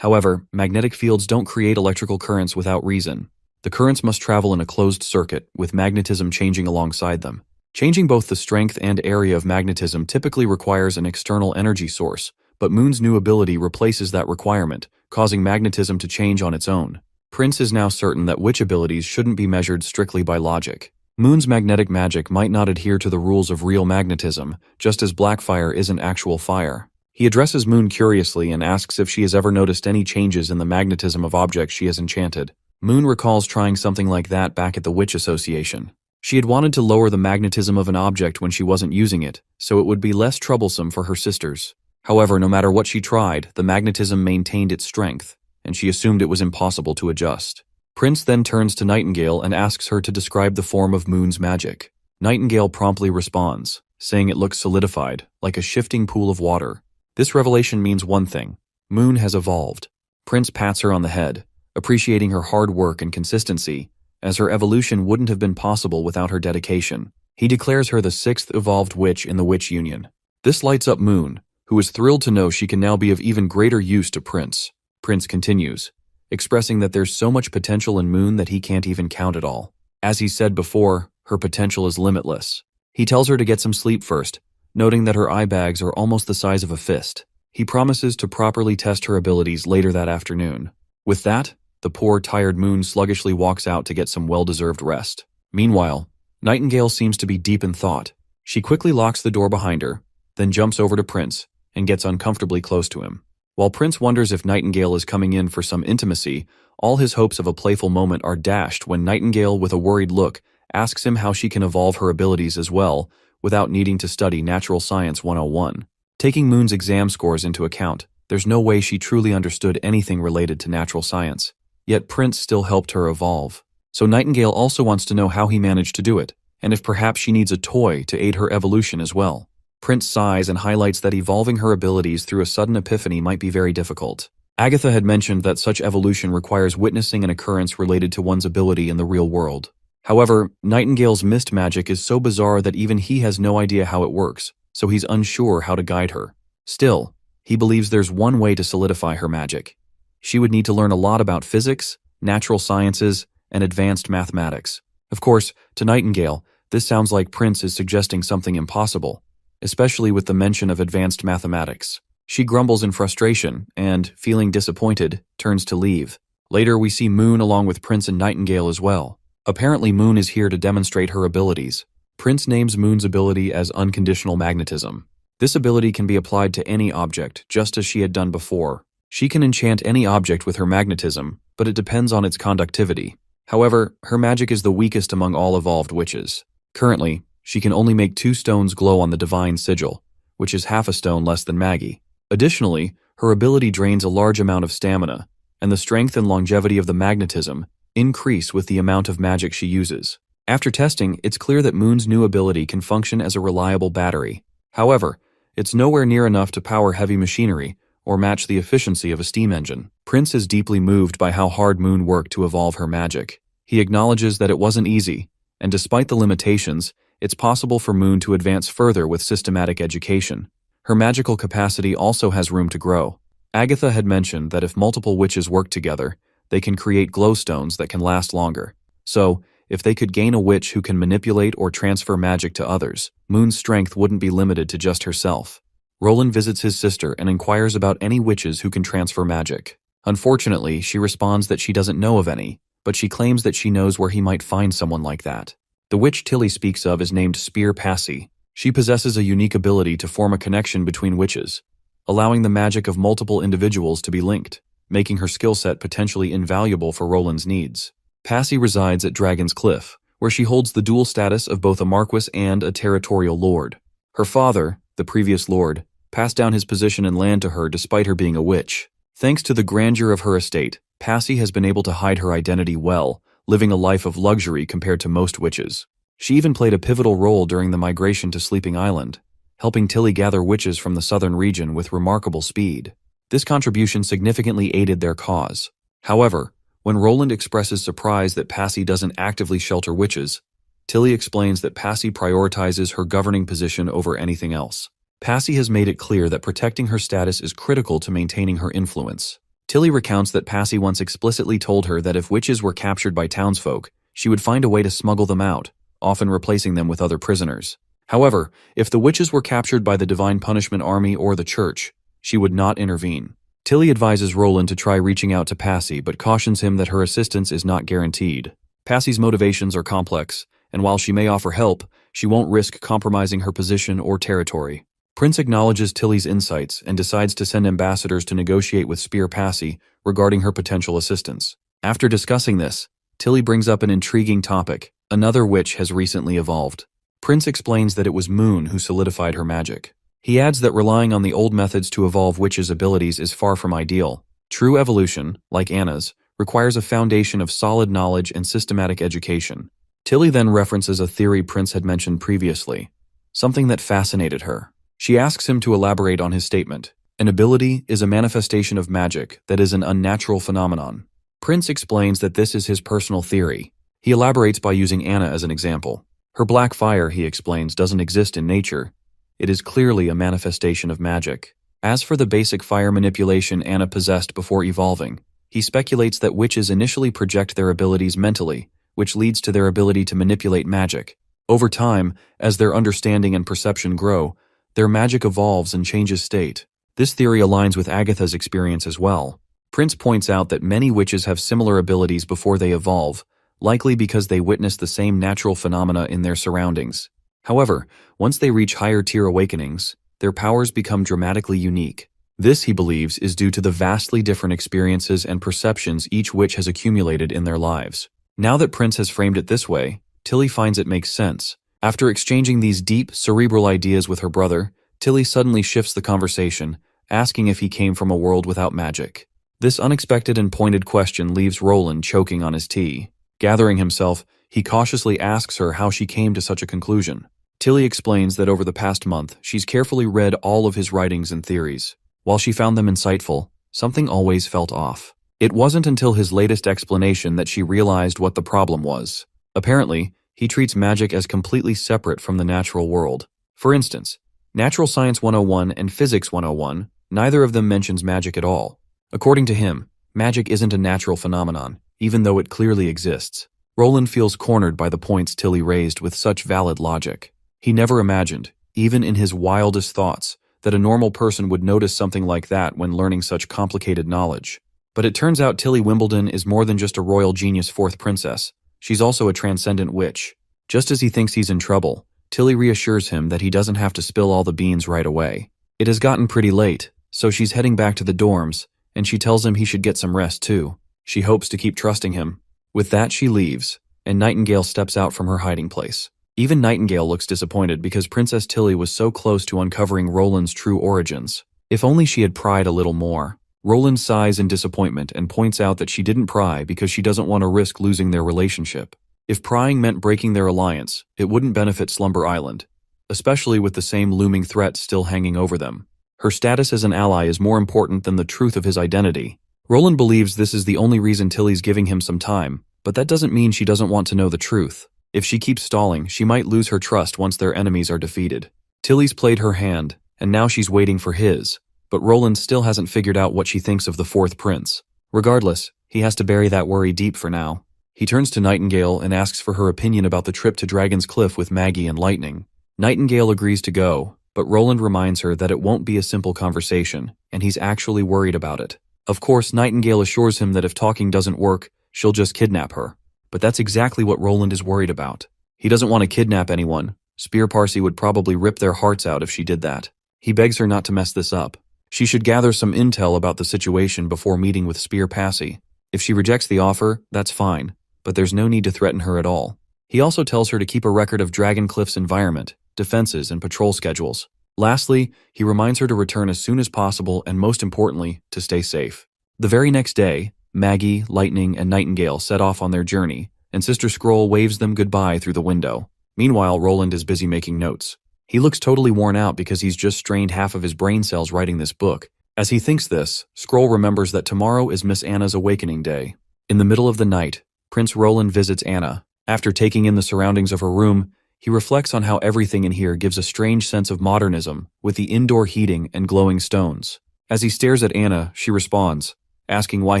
However, magnetic fields don't create electrical currents without reason. The currents must travel in a closed circuit, with magnetism changing alongside them. Changing both the strength and area of magnetism typically requires an external energy source, but Moon's new ability replaces that requirement, causing magnetism to change on its own. Prince is now certain that witch abilities shouldn't be measured strictly by logic. Moon's magnetic magic might not adhere to the rules of real magnetism, just as black fire isn't actual fire. He addresses Moon curiously and asks if she has ever noticed any changes in the magnetism of objects she has enchanted. Moon recalls trying something like that back at the Witch Association. She had wanted to lower the magnetism of an object when she wasn't using it, so it would be less troublesome for her sisters. However, no matter what she tried, the magnetism maintained its strength, and she assumed it was impossible to adjust. Prince then turns to Nightingale and asks her to describe the form of Moon's magic. Nightingale promptly responds, saying it looks solidified, like a shifting pool of water. This revelation means one thing: Moon has evolved. Prince pats her on the head, appreciating her hard work and consistency, as her evolution wouldn't have been possible without her dedication. He declares her the 6th evolved witch in the Witch Union. This lights up Moon, who is thrilled to know she can now be of even greater use to Prince. Prince continues, expressing that there's so much potential in Moon that he can't even count it all. As he said before, her potential is limitless. He tells her to get some sleep first, noting that her eye bags are almost the size of a fist. He promises to properly test her abilities later that afternoon. With that, the poor, tired Moon sluggishly walks out to get some well-deserved rest. Meanwhile, Nightingale seems to be deep in thought. She quickly locks the door behind her, then jumps over to Prince and gets uncomfortably close to him. While Prince wonders if Nightingale is coming in for some intimacy, all his hopes of a playful moment are dashed when Nightingale, with a worried look, asks him how she can evolve her abilities as well, without needing to study Natural Science 101. Taking Moon's exam scores into account, there's no way she truly understood anything related to natural science. Yet Prince still helped her evolve. So Nightingale also wants to know how he managed to do it, and if perhaps she needs a toy to aid her evolution as well. Prince sighs and highlights that evolving her abilities through a sudden epiphany might be very difficult. Agatha had mentioned that such evolution requires witnessing an occurrence related to one's ability in the real world. However, Nightingale's mist magic is so bizarre that even he has no idea how it works, so he's unsure how to guide her. Still, he believes there's one way to solidify her magic. She would need to learn a lot about physics, natural sciences, and advanced mathematics. Of course, to Nightingale, this sounds like Prince is suggesting something impossible, especially with the mention of advanced mathematics. She grumbles in frustration and, feeling disappointed, turns to leave. Later, we see Moon along with Prince and Nightingale as well. Apparently, Moon is here to demonstrate her abilities. Prince names Moon's ability as unconditional magnetism. This ability can be applied to any object, just as she had done before. She can enchant any object with her magnetism, but it depends on its conductivity. However, her magic is the weakest among all evolved witches. Currently, she can only make 2 stones glow on the divine sigil, which is half a stone less than Maggie. Additionally, her ability drains a large amount of stamina, and the strength and longevity of the magnetism increase with the amount of magic she uses. After testing, it's clear that Moon's new ability can function as a reliable battery. However, it's nowhere near enough to power heavy machinery or match the efficiency of a steam engine. Prince is deeply moved by how hard Moon worked to evolve her magic. He acknowledges that it wasn't easy, and despite the limitations, it's possible for Moon to advance further with systematic education. Her magical capacity also has room to grow. Agatha had mentioned that if multiple witches work together, they can create glowstones that can last longer. So, if they could gain a witch who can manipulate or transfer magic to others, Moon's strength wouldn't be limited to just herself. Roland visits his sister and inquires about any witches who can transfer magic. Unfortunately, she responds that she doesn't know of any, but she claims that she knows where he might find someone like that. The witch Tilly speaks of is named Spear Passy. She possesses a unique ability to form a connection between witches, allowing the magic of multiple individuals to be linked, making her skill set potentially invaluable for Roland's needs. Passy resides at Dragon's Cliff, where she holds the dual status of both a marquis and a territorial lord. Her father, the previous lord, passed down his position and land to her despite her being a witch. Thanks to the grandeur of her estate, Passy has been able to hide her identity well, living a life of luxury compared to most witches. She even played a pivotal role during the migration to Sleeping Island, helping Tilly gather witches from the southern region with remarkable speed. This contribution significantly aided their cause. However, when Roland expresses surprise that Passy doesn't actively shelter witches, Tilly explains that Passy prioritizes her governing position over anything else. Passy has made it clear that protecting her status is critical to maintaining her influence. Tilly recounts that Passy once explicitly told her that if witches were captured by townsfolk, she would find a way to smuggle them out, often replacing them with other prisoners. However, if the witches were captured by the Divine Punishment Army or the Church, she would not intervene. Tilly advises Roland to try reaching out to Passy but cautions him that her assistance is not guaranteed. Passy's motivations are complex, and while she may offer help, she won't risk compromising her position or territory. Prince acknowledges Tilly's insights and decides to send ambassadors to negotiate with Spear Passy regarding her potential assistance. After discussing this, Tilly brings up an intriguing topic. Another witch has recently evolved. Prince explains that it was Moon who solidified her magic. He adds that relying on the old methods to evolve witches' abilities is far from ideal. True evolution, like Anna's, requires a foundation of solid knowledge and systematic education. Tilly then references a theory Prince had mentioned previously, something that fascinated her. She asks him to elaborate on his statement. An ability is a manifestation of magic that is an unnatural phenomenon. Prince explains that this is his personal theory. He elaborates by using Anna as an example. Her black fire, he explains, doesn't exist in nature. It is clearly a manifestation of magic. As for the basic fire manipulation Anna possessed before evolving, he speculates that witches initially project their abilities mentally, which leads to their ability to manipulate magic. Over time, as their understanding and perception grow, their magic evolves and changes state. This theory aligns with Agatha's experience as well. Prince points out that many witches have similar abilities before they evolve, likely because they witness the same natural phenomena in their surroundings. However, once they reach higher-tier awakenings, their powers become dramatically unique. This, he believes, is due to the vastly different experiences and perceptions each witch has accumulated in their lives. Now that Prince has framed it this way, Tilly finds it makes sense. After exchanging these deep, cerebral ideas with her brother, Tilly suddenly shifts the conversation, asking if he came from a world without magic. This unexpected and pointed question leaves Roland choking on his tea. Gathering himself, he cautiously asks her how she came to such a conclusion. Tilly explains that over the past month, she's carefully read all of his writings and theories. While she found them insightful, something always felt off. It wasn't until his latest explanation that she realized what the problem was. Apparently, he treats magic as completely separate from the natural world. For instance, Natural Science 101 and Physics 101, neither of them mentions magic at all. According to him, magic isn't a natural phenomenon, even though it clearly exists. Roland feels cornered by the points Tilly raised with such valid logic. He never imagined, even in his wildest thoughts, that a normal person would notice something like that when learning such complicated knowledge. But it turns out Tilly Wimbledon is more than just a royal genius fourth princess. She's also a transcendent witch. Just as he thinks he's in trouble, Tilly reassures him that he doesn't have to spill all the beans right away. It has gotten pretty late, so she's heading back to the dorms, and she tells him he should get some rest too. She hopes to keep trusting him. With that, she leaves, and Nightingale steps out from her hiding place. Even Nightingale looks disappointed because Princess Tilly was so close to uncovering Roland's true origins. If only she had pried a little more. Roland sighs in disappointment and points out that she didn't pry because she doesn't want to risk losing their relationship. If prying meant breaking their alliance, it wouldn't benefit Slumber Island, especially with the same looming threat still hanging over them. Her status as an ally is more important than the truth of his identity. Roland believes this is the only reason Tilly's giving him some time, but that doesn't mean she doesn't want to know the truth. If she keeps stalling, she might lose her trust once their enemies are defeated. Tilly's played her hand, and now she's waiting for his. But Roland still hasn't figured out what she thinks of the fourth prince. Regardless, he has to bury that worry deep for now. He turns to Nightingale and asks for her opinion about the trip to Dragon's Cliff with Maggie and Lightning. Nightingale agrees to go, but Roland reminds her that it won't be a simple conversation, and he's actually worried about it. Of course, Nightingale assures him that if talking doesn't work, she'll just kidnap her. But that's exactly what Roland is worried about. He doesn't want to kidnap anyone. Spear Parsi would probably rip their hearts out if she did that. He begs her not to mess this up. She should gather some intel about the situation before meeting with Spear Passy. If she rejects the offer, that's fine, but there's no need to threaten her at all. He also tells her to keep a record of Dragon Cliff's environment, defenses, and patrol schedules. Lastly, he reminds her to return as soon as possible and, most importantly, to stay safe. The very next day, Maggie, Lightning, and Nightingale set off on their journey, and Sister Scroll waves them goodbye through the window. Meanwhile, Roland is busy making notes. He looks totally worn out because he's just strained half of his brain cells writing this book. As he thinks this, Scroll remembers that tomorrow is Miss Anna's awakening day. In the middle of the night, Prince Roland visits Anna, After taking in the surroundings of her room, he reflects on how everything in here gives a strange sense of modernism, with the indoor heating and glowing stones. As he stares at Anna, she responds, asking why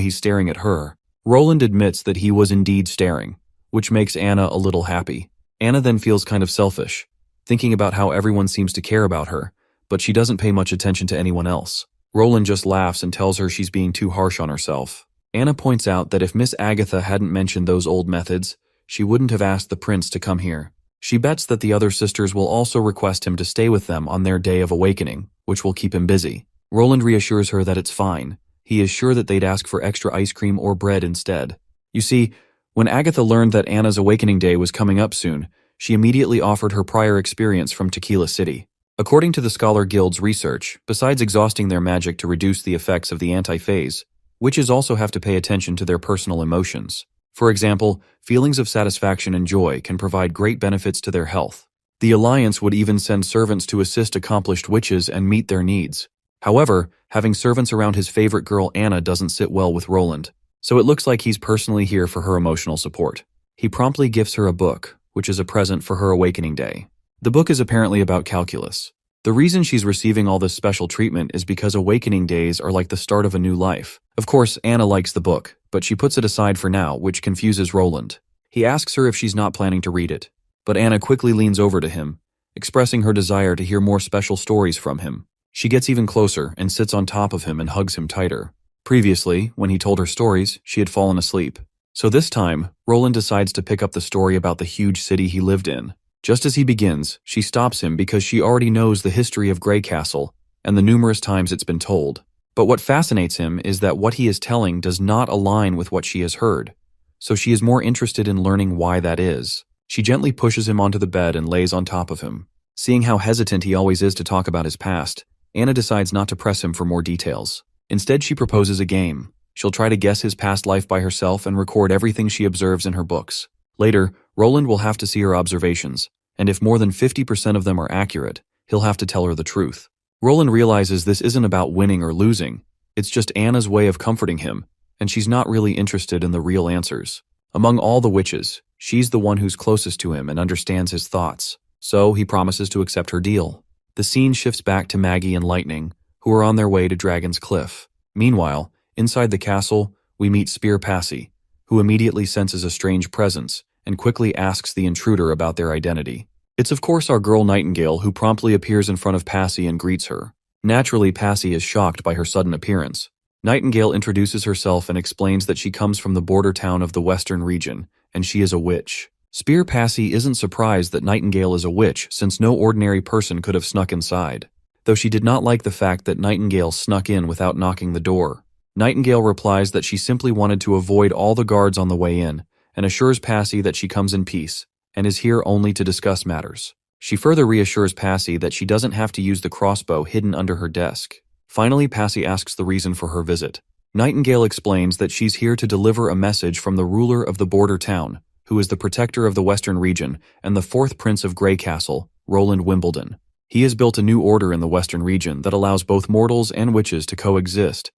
he's staring at her. Roland admits that he was indeed staring, which makes Anna a little happy. Anna then feels kind of selfish, thinking about how everyone seems to care about her, but she doesn't pay much attention to anyone else. Roland just laughs and tells her she's being too harsh on herself. Anna points out that if Miss Agatha hadn't mentioned those old methods, she wouldn't have asked the prince to come here. She bets that the other sisters will also request him to stay with them on their day of awakening, which will keep him busy. Roland reassures her that it's fine. He is sure that they'd ask for extra ice cream or bread instead. You see, when Agatha learned that Anna's awakening day was coming up soon, she immediately offered her prior experience from Tequila City. According to the Scholar Guild's research, besides exhausting their magic to reduce the effects of the anti-phase, witches also have to pay attention to their personal emotions. For example, feelings of satisfaction and joy can provide great benefits to their health. The Alliance would even send servants to assist accomplished witches and meet their needs. However, having servants around his favorite girl Anna doesn't sit well with Roland, so it looks like he's personally here for her emotional support. He promptly gifts her a book, which is a present for her awakening day. The book is apparently about calculus. The reason she's receiving all this special treatment is because awakening days are like the start of a new life. Of course, Anna likes the book, but she puts it aside for now, which confuses Roland. He asks her if she's not planning to read it, but Anna quickly leans over to him, expressing her desire to hear more special stories from him. She gets even closer and sits on top of him and hugs him tighter. Previously, when he told her stories, she had fallen asleep. So this time, Roland decides to pick up the story about the huge city he lived in. Just as he begins, she stops him because she already knows the history of Grey Castle and the numerous times it's been told. But what fascinates him is that what he is telling does not align with what she has heard, so she is more interested in learning why that is. She gently pushes him onto the bed and lays on top of him. Seeing how hesitant he always is to talk about his past, Anna decides not to press him for more details. Instead, she proposes a game. She'll try to guess his past life by herself and record everything she observes in her books. Later, Roland will have to see her observations, and if more than 50% of them are accurate, he'll have to tell her the truth. Roland realizes this isn't about winning or losing. It's just Anna's way of comforting him, and she's not really interested in the real answers. Among all the witches, she's the one who's closest to him and understands his thoughts, so he promises to accept her deal. The scene shifts back to Maggie and Lightning, who are on their way to Dragon's Cliff. Meanwhile, inside the castle, we meet Spear Passy, who immediately senses a strange presence and quickly asks the intruder about their identity. It's of course our girl Nightingale, who promptly appears in front of Passy and greets her. Naturally, Passy is shocked by her sudden appearance. Nightingale introduces herself and explains that she comes from the border town of the Western region, and she is a witch. Spear Passy isn't surprised that Nightingale is a witch, since no ordinary person could have snuck inside, though she did not like the fact that Nightingale snuck in without knocking the door. Nightingale replies that she simply wanted to avoid all the guards on the way in, and assures Passy that she comes in peace, and is here only to discuss matters. She further reassures Passy that she doesn't have to use the crossbow hidden under her desk. Finally, Passy asks the reason for her visit. Nightingale explains that she's here to deliver a message from the ruler of the border town, who is the protector of the Western region and the fourth prince of Grey Castle, Roland Wimbledon. He has built a new order in the Western region that allows both mortals and witches to coexist,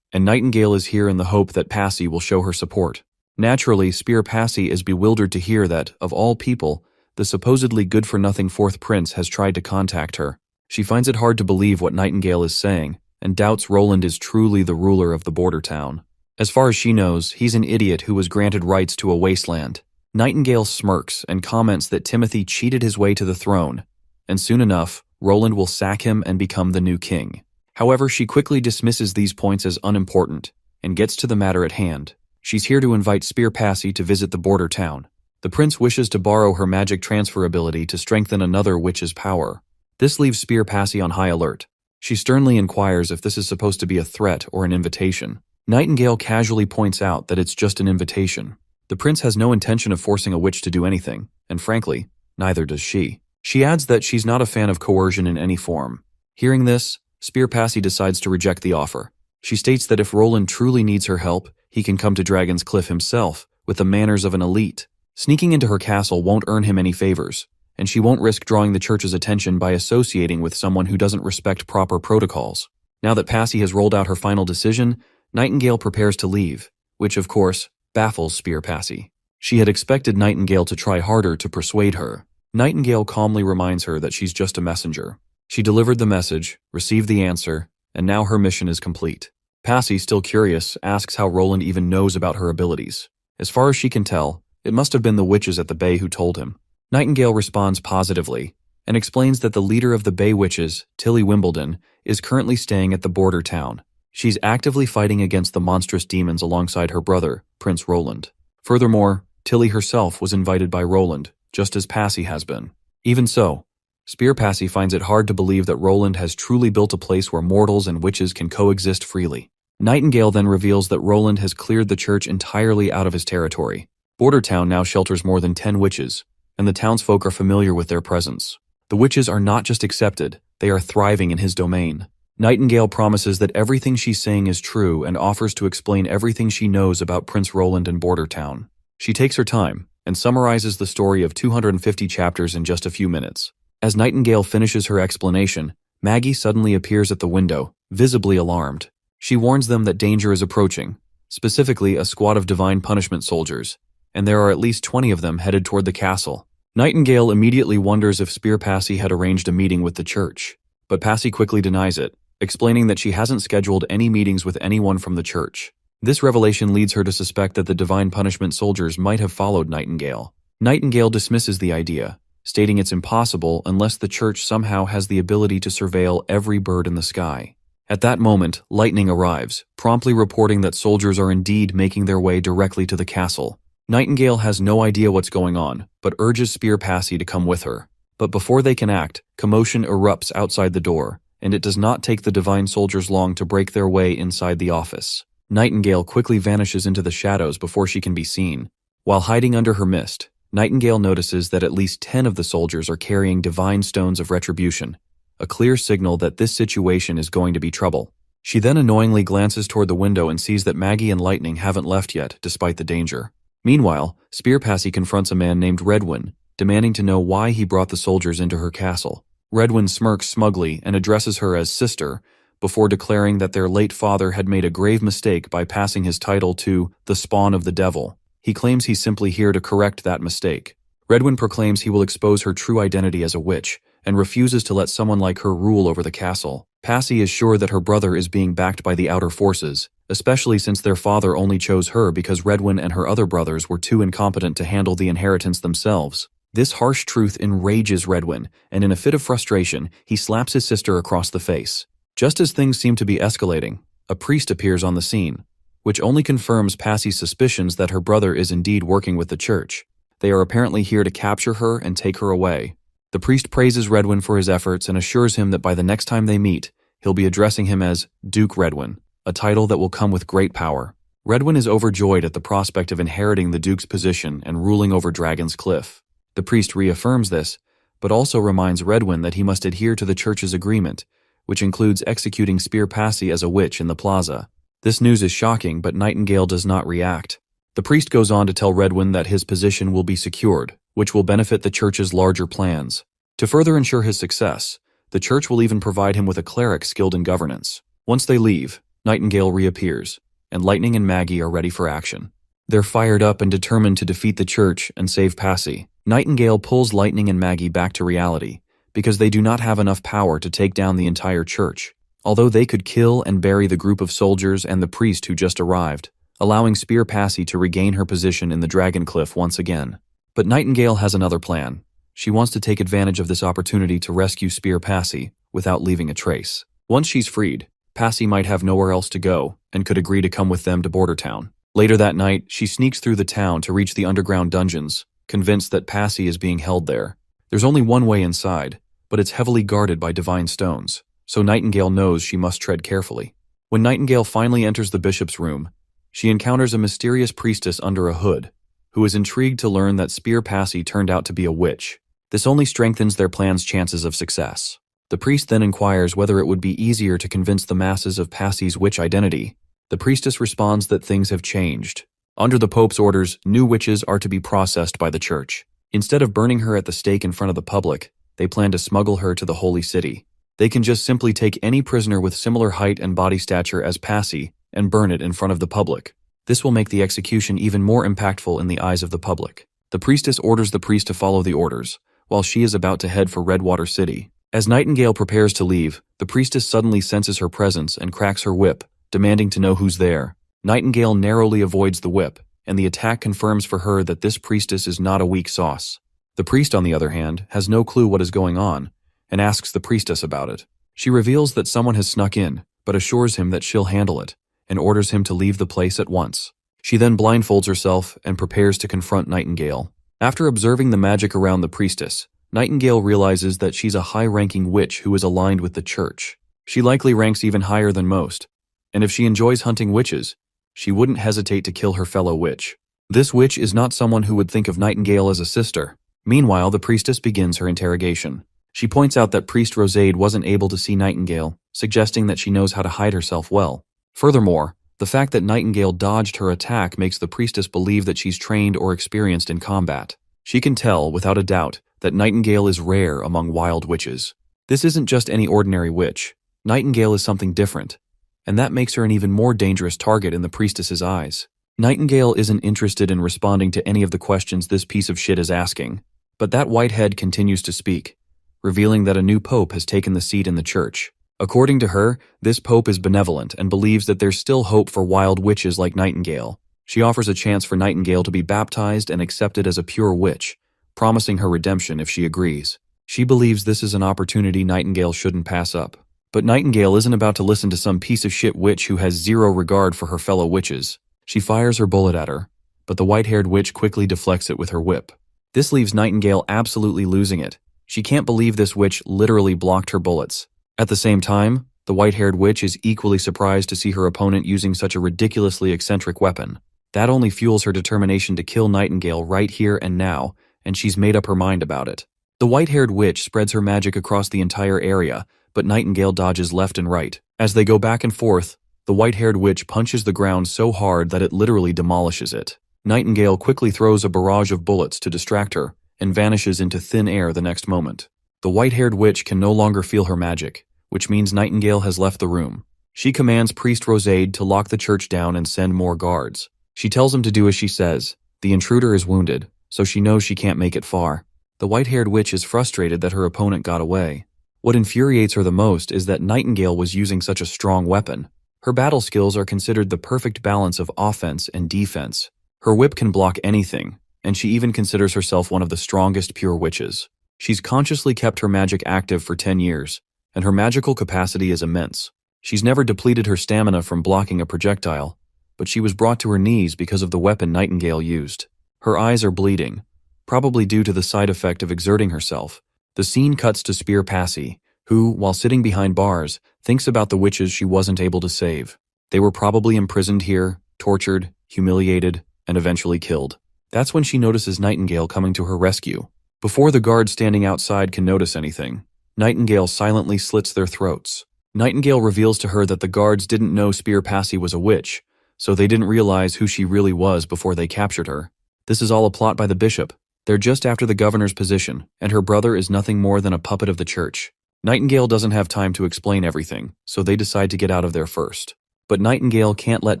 and Nightingale is here in the hope that Passy will show her support. Naturally, Spear Passy is bewildered to hear that, of all people, the supposedly good-for-nothing fourth prince has tried to contact her. She finds it hard to believe what Nightingale is saying, and doubts Roland is truly the ruler of the border town. As far as she knows, he's an idiot who was granted rights to a wasteland. Nightingale smirks and comments that Timothy cheated his way to the throne, and soon enough, Roland will sack him and become the new king. However, she quickly dismisses these points as unimportant, and gets to the matter at hand. She's here to invite Spear Passy to visit the border town. The prince wishes to borrow her magic transfer ability to strengthen another witch's power. This leaves Spear Passy on high alert. She sternly inquires if this is supposed to be a threat or an invitation. Nightingale casually points out that it's just an invitation. The prince has no intention of forcing a witch to do anything, and frankly, neither does she. She adds that she's not a fan of coercion in any form. Hearing this, Spear Passy decides to reject the offer. She states that if Roland truly needs her help, he can come to Dragon's Cliff himself, with the manners of an elite. Sneaking into her castle won't earn him any favors, and she won't risk drawing the church's attention by associating with someone who doesn't respect proper protocols. Now that Passy has rolled out her final decision, Nightingale prepares to leave, which of course baffles Spear Passy. She had expected Nightingale to try harder to persuade her. Nightingale calmly reminds her that she's just a messenger. She delivered the message, received the answer, and now her mission is complete. Passy, still curious, asks how Roland even knows about her abilities. As far as she can tell, it must have been the witches at the Bay who told him. Nightingale responds positively and explains that the leader of the Bay Witches, Tilly Wimbledon, is currently staying at the border town. She's actively fighting against the monstrous demons alongside her brother, Prince Roland. Furthermore, Tilly herself was invited by Roland, just as Passy has been. Even so, Spear Passy finds it hard to believe that Roland has truly built a place where mortals and witches can coexist freely. Nightingale then reveals that Roland has cleared the church entirely out of his territory. Border Town now shelters more than 10 witches, and the townsfolk are familiar with their presence. The witches are not just accepted, they are thriving in his domain. Nightingale promises that everything she's saying is true and offers to explain everything she knows about Prince Roland and Border Town. She takes her time and summarizes the story of 250 chapters in just a few minutes. As Nightingale finishes her explanation, Maggie suddenly appears at the window, visibly alarmed. She warns them that danger is approaching, specifically a squad of divine punishment soldiers, and there are at least 20 of them headed toward the castle. Nightingale immediately wonders if Spear Passy had arranged a meeting with the church, but Passy quickly denies it, explaining that she hasn't scheduled any meetings with anyone from the church. This revelation leads her to suspect that the divine punishment soldiers might have followed Nightingale. Nightingale dismisses the idea, stating it's impossible unless the church somehow has the ability to surveil every bird in the sky. At that moment, Lightning arrives, promptly reporting that soldiers are indeed making their way directly to the castle. Nightingale has no idea what's going on, but urges Spear Passy to come with her. But before they can act, commotion erupts outside the door, and it does not take the divine soldiers long to break their way inside the office. Nightingale quickly vanishes into the shadows before she can be seen. While hiding under her mist, Nightingale notices that at least 10 of the soldiers are carrying divine stones of retribution, a clear signal that this situation is going to be trouble. She then annoyingly glances toward the window and sees that Maggie and Lightning haven't left yet, despite the danger. Meanwhile, Spear Passy confronts a man named Redwin, demanding to know why he brought the soldiers into her castle. Redwin smirks smugly and addresses her as sister, before declaring that their late father had made a grave mistake by passing his title to the spawn of the devil. He claims he's simply here to correct that mistake. Redwin proclaims he will expose her true identity as a witch, and refuses to let someone like her rule over the castle. Passy is sure that her brother is being backed by the outer forces, especially since their father only chose her because Redwin and her other brothers were too incompetent to handle the inheritance themselves. This harsh truth enrages Redwin, and in a fit of frustration, he slaps his sister across the face. Just as things seem to be escalating, a priest appears on the scene, which only confirms Passy's suspicions that her brother is indeed working with the church. They are apparently here to capture her and take her away. The priest praises Redwin for his efforts and assures him that by the next time they meet, he'll be addressing him as Duke Redwin, a title that will come with great power. Redwin is overjoyed at the prospect of inheriting the Duke's position and ruling over Dragon's Cliff. The priest reaffirms this, but also reminds Redwin that he must adhere to the church's agreement, which includes executing Spear Passy as a witch in the plaza. This news is shocking, but Nightingale does not react. The priest goes on to tell Redwin that his position will be secured, which will benefit the church's larger plans. To further ensure his success, the church will even provide him with a cleric skilled in governance. Once they leave, Nightingale reappears, and Lightning and Maggie are ready for action. They're fired up and determined to defeat the church and save Passy. Nightingale pulls Lightning and Maggie back to reality, because they do not have enough power to take down the entire church, although they could kill and bury the group of soldiers and the priest who just arrived, allowing Spear Passy to regain her position in the Dragon Cliff once again. But Nightingale has another plan. She wants to take advantage of this opportunity to rescue Spear Passy without leaving a trace. Once she's freed, Passy might have nowhere else to go and could agree to come with them to Border Town. Later that night, she sneaks through the town to reach the underground dungeons, convinced that Passy is being held there. There's only one way inside, but it's heavily guarded by divine stones, so Nightingale knows she must tread carefully. When Nightingale finally enters the bishop's room, she encounters a mysterious priestess under a hood, who is intrigued to learn that Spear Passy turned out to be a witch. This only strengthens their plan's chances of success. The priest then inquires whether it would be easier to convince the masses of Passy's witch identity. The priestess responds that things have changed. Under the Pope's orders, new witches are to be processed by the church. Instead of burning her at the stake in front of the public, they plan to smuggle her to the Holy City. They can just simply take any prisoner with similar height and body stature as Passy and burn it in front of the public. This will make the execution even more impactful in the eyes of the public. The priestess orders the priest to follow the orders, while she is about to head for Redwater City. As Nightingale prepares to leave, the priestess suddenly senses her presence and cracks her whip, demanding to know who's there. Nightingale narrowly avoids the whip, and the attack confirms for her that this priestess is not a weak sauce. The priest, on the other hand, has no clue what is going on, and asks the priestess about it. She reveals that someone has snuck in, but assures him that she'll handle it, and orders him to leave the place at once. She then blindfolds herself and prepares to confront Nightingale. After observing the magic around the priestess, Nightingale realizes that she's a high-ranking witch who is aligned with the church. She likely ranks even higher than most, and if she enjoys hunting witches, she wouldn't hesitate to kill her fellow witch. This witch is not someone who would think of Nightingale as a sister. Meanwhile, the priestess begins her interrogation. She points out that Priest Rosade wasn't able to see Nightingale, suggesting that she knows how to hide herself well. Furthermore, the fact that Nightingale dodged her attack makes the priestess believe that she's trained or experienced in combat. She can tell, without a doubt, that Nightingale is rare among wild witches. This isn't just any ordinary witch. Nightingale is something different, and that makes her an even more dangerous target in the priestess's eyes. Nightingale isn't interested in responding to any of the questions this piece of shit is asking, but that whitehead continues to speak, revealing that a new pope has taken the seat in the church. According to her, this pope is benevolent and believes that there's still hope for wild witches like Nightingale. She offers a chance for Nightingale to be baptized and accepted as a pure witch, promising her redemption if she agrees. She believes this is an opportunity Nightingale shouldn't pass up. But Nightingale isn't about to listen to some piece of shit witch who has zero regard for her fellow witches. She fires her bullet at her, but the white-haired witch quickly deflects it with her whip. This leaves Nightingale absolutely losing it. She can't believe this witch literally blocked her bullets. At the same time, the white-haired witch is equally surprised to see her opponent using such a ridiculously eccentric weapon. That only fuels her determination to kill Nightingale right here and now, and she's made up her mind about it. The white-haired witch spreads her magic across the entire area, but Nightingale dodges left and right. As they go back and forth, the white-haired witch punches the ground so hard that it literally demolishes it. Nightingale quickly throws a barrage of bullets to distract her and vanishes into thin air the next moment. The white-haired witch can no longer feel her magic, which means Nightingale has left the room. She commands Priest Rosade to lock the church down and send more guards. She tells him to do as she says. The intruder is wounded, so she knows she can't make it far. The white-haired witch is frustrated that her opponent got away. What infuriates her the most is that Nightingale was using such a strong weapon. Her battle skills are considered the perfect balance of offense and defense. Her whip can block anything, and she even considers herself one of the strongest pure witches. She's consciously kept her magic active for 10 years, and her magical capacity is immense. She's never depleted her stamina from blocking a projectile, but she was brought to her knees because of the weapon Nightingale used. Her eyes are bleeding, probably due to the side effect of exerting herself. The scene cuts to Spear Passy, who, while sitting behind bars, thinks about the witches she wasn't able to save. They were probably imprisoned here, tortured, humiliated, and eventually killed. That's when she notices Nightingale coming to her rescue. Before the guards standing outside can notice anything, Nightingale silently slits their throats. Nightingale reveals to her that the guards didn't know Spear Passy was a witch, so they didn't realize who she really was before they captured her. This is all a plot by the bishop. They're just after the governor's position, and her brother is nothing more than a puppet of the church. Nightingale doesn't have time to explain everything, so they decide to get out of there first. But Nightingale can't let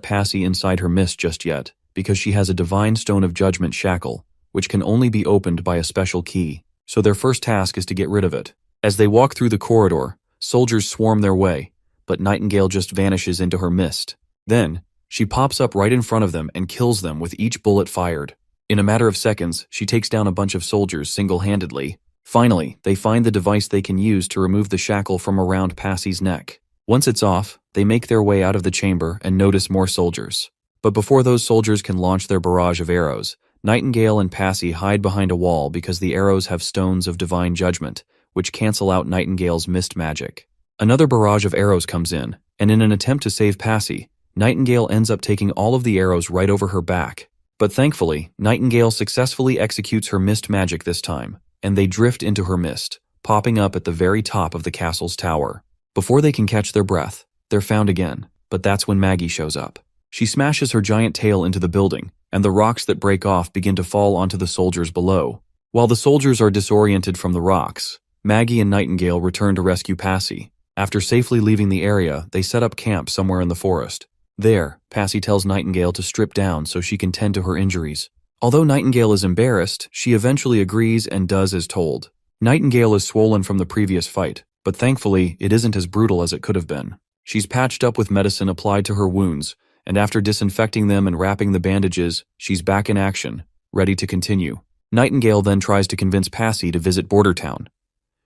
Passy inside her mist just yet, because she has a divine stone of judgment shackle, which can only be opened by a special key. So their first task is to get rid of it. As they walk through the corridor, soldiers swarm their way, but Nightingale just vanishes into her mist. Then, she pops up right in front of them and kills them with each bullet fired. In a matter of seconds, she takes down a bunch of soldiers single-handedly. Finally, they find the device they can use to remove the shackle from around Passy's neck. Once it's off, they make their way out of the chamber and notice more soldiers. But before those soldiers can launch their barrage of arrows, Nightingale and Passy hide behind a wall because the arrows have stones of divine judgment, which cancel out Nightingale's mist magic. Another barrage of arrows comes in, and in an attempt to save Passy, Nightingale ends up taking all of the arrows right over her back. But thankfully, Nightingale successfully executes her mist magic this time, and they drift into her mist, popping up at the very top of the castle's tower. Before they can catch their breath, they're found again, but that's when Maggie shows up. She smashes her giant tail into the building, and the rocks that break off begin to fall onto the soldiers below. While the soldiers are disoriented from the rocks, Maggie and Nightingale return to rescue Passy. After safely leaving the area, they set up camp somewhere in the forest. There, Passy tells Nightingale to strip down so she can tend to her injuries. Although Nightingale is embarrassed, she eventually agrees and does as told. Nightingale is swollen from the previous fight, but thankfully, it isn't as brutal as it could have been. She's patched up with medicine applied to her wounds, and after disinfecting them and wrapping the bandages, she's back in action, ready to continue. Nightingale then tries to convince Passy to visit Border Town.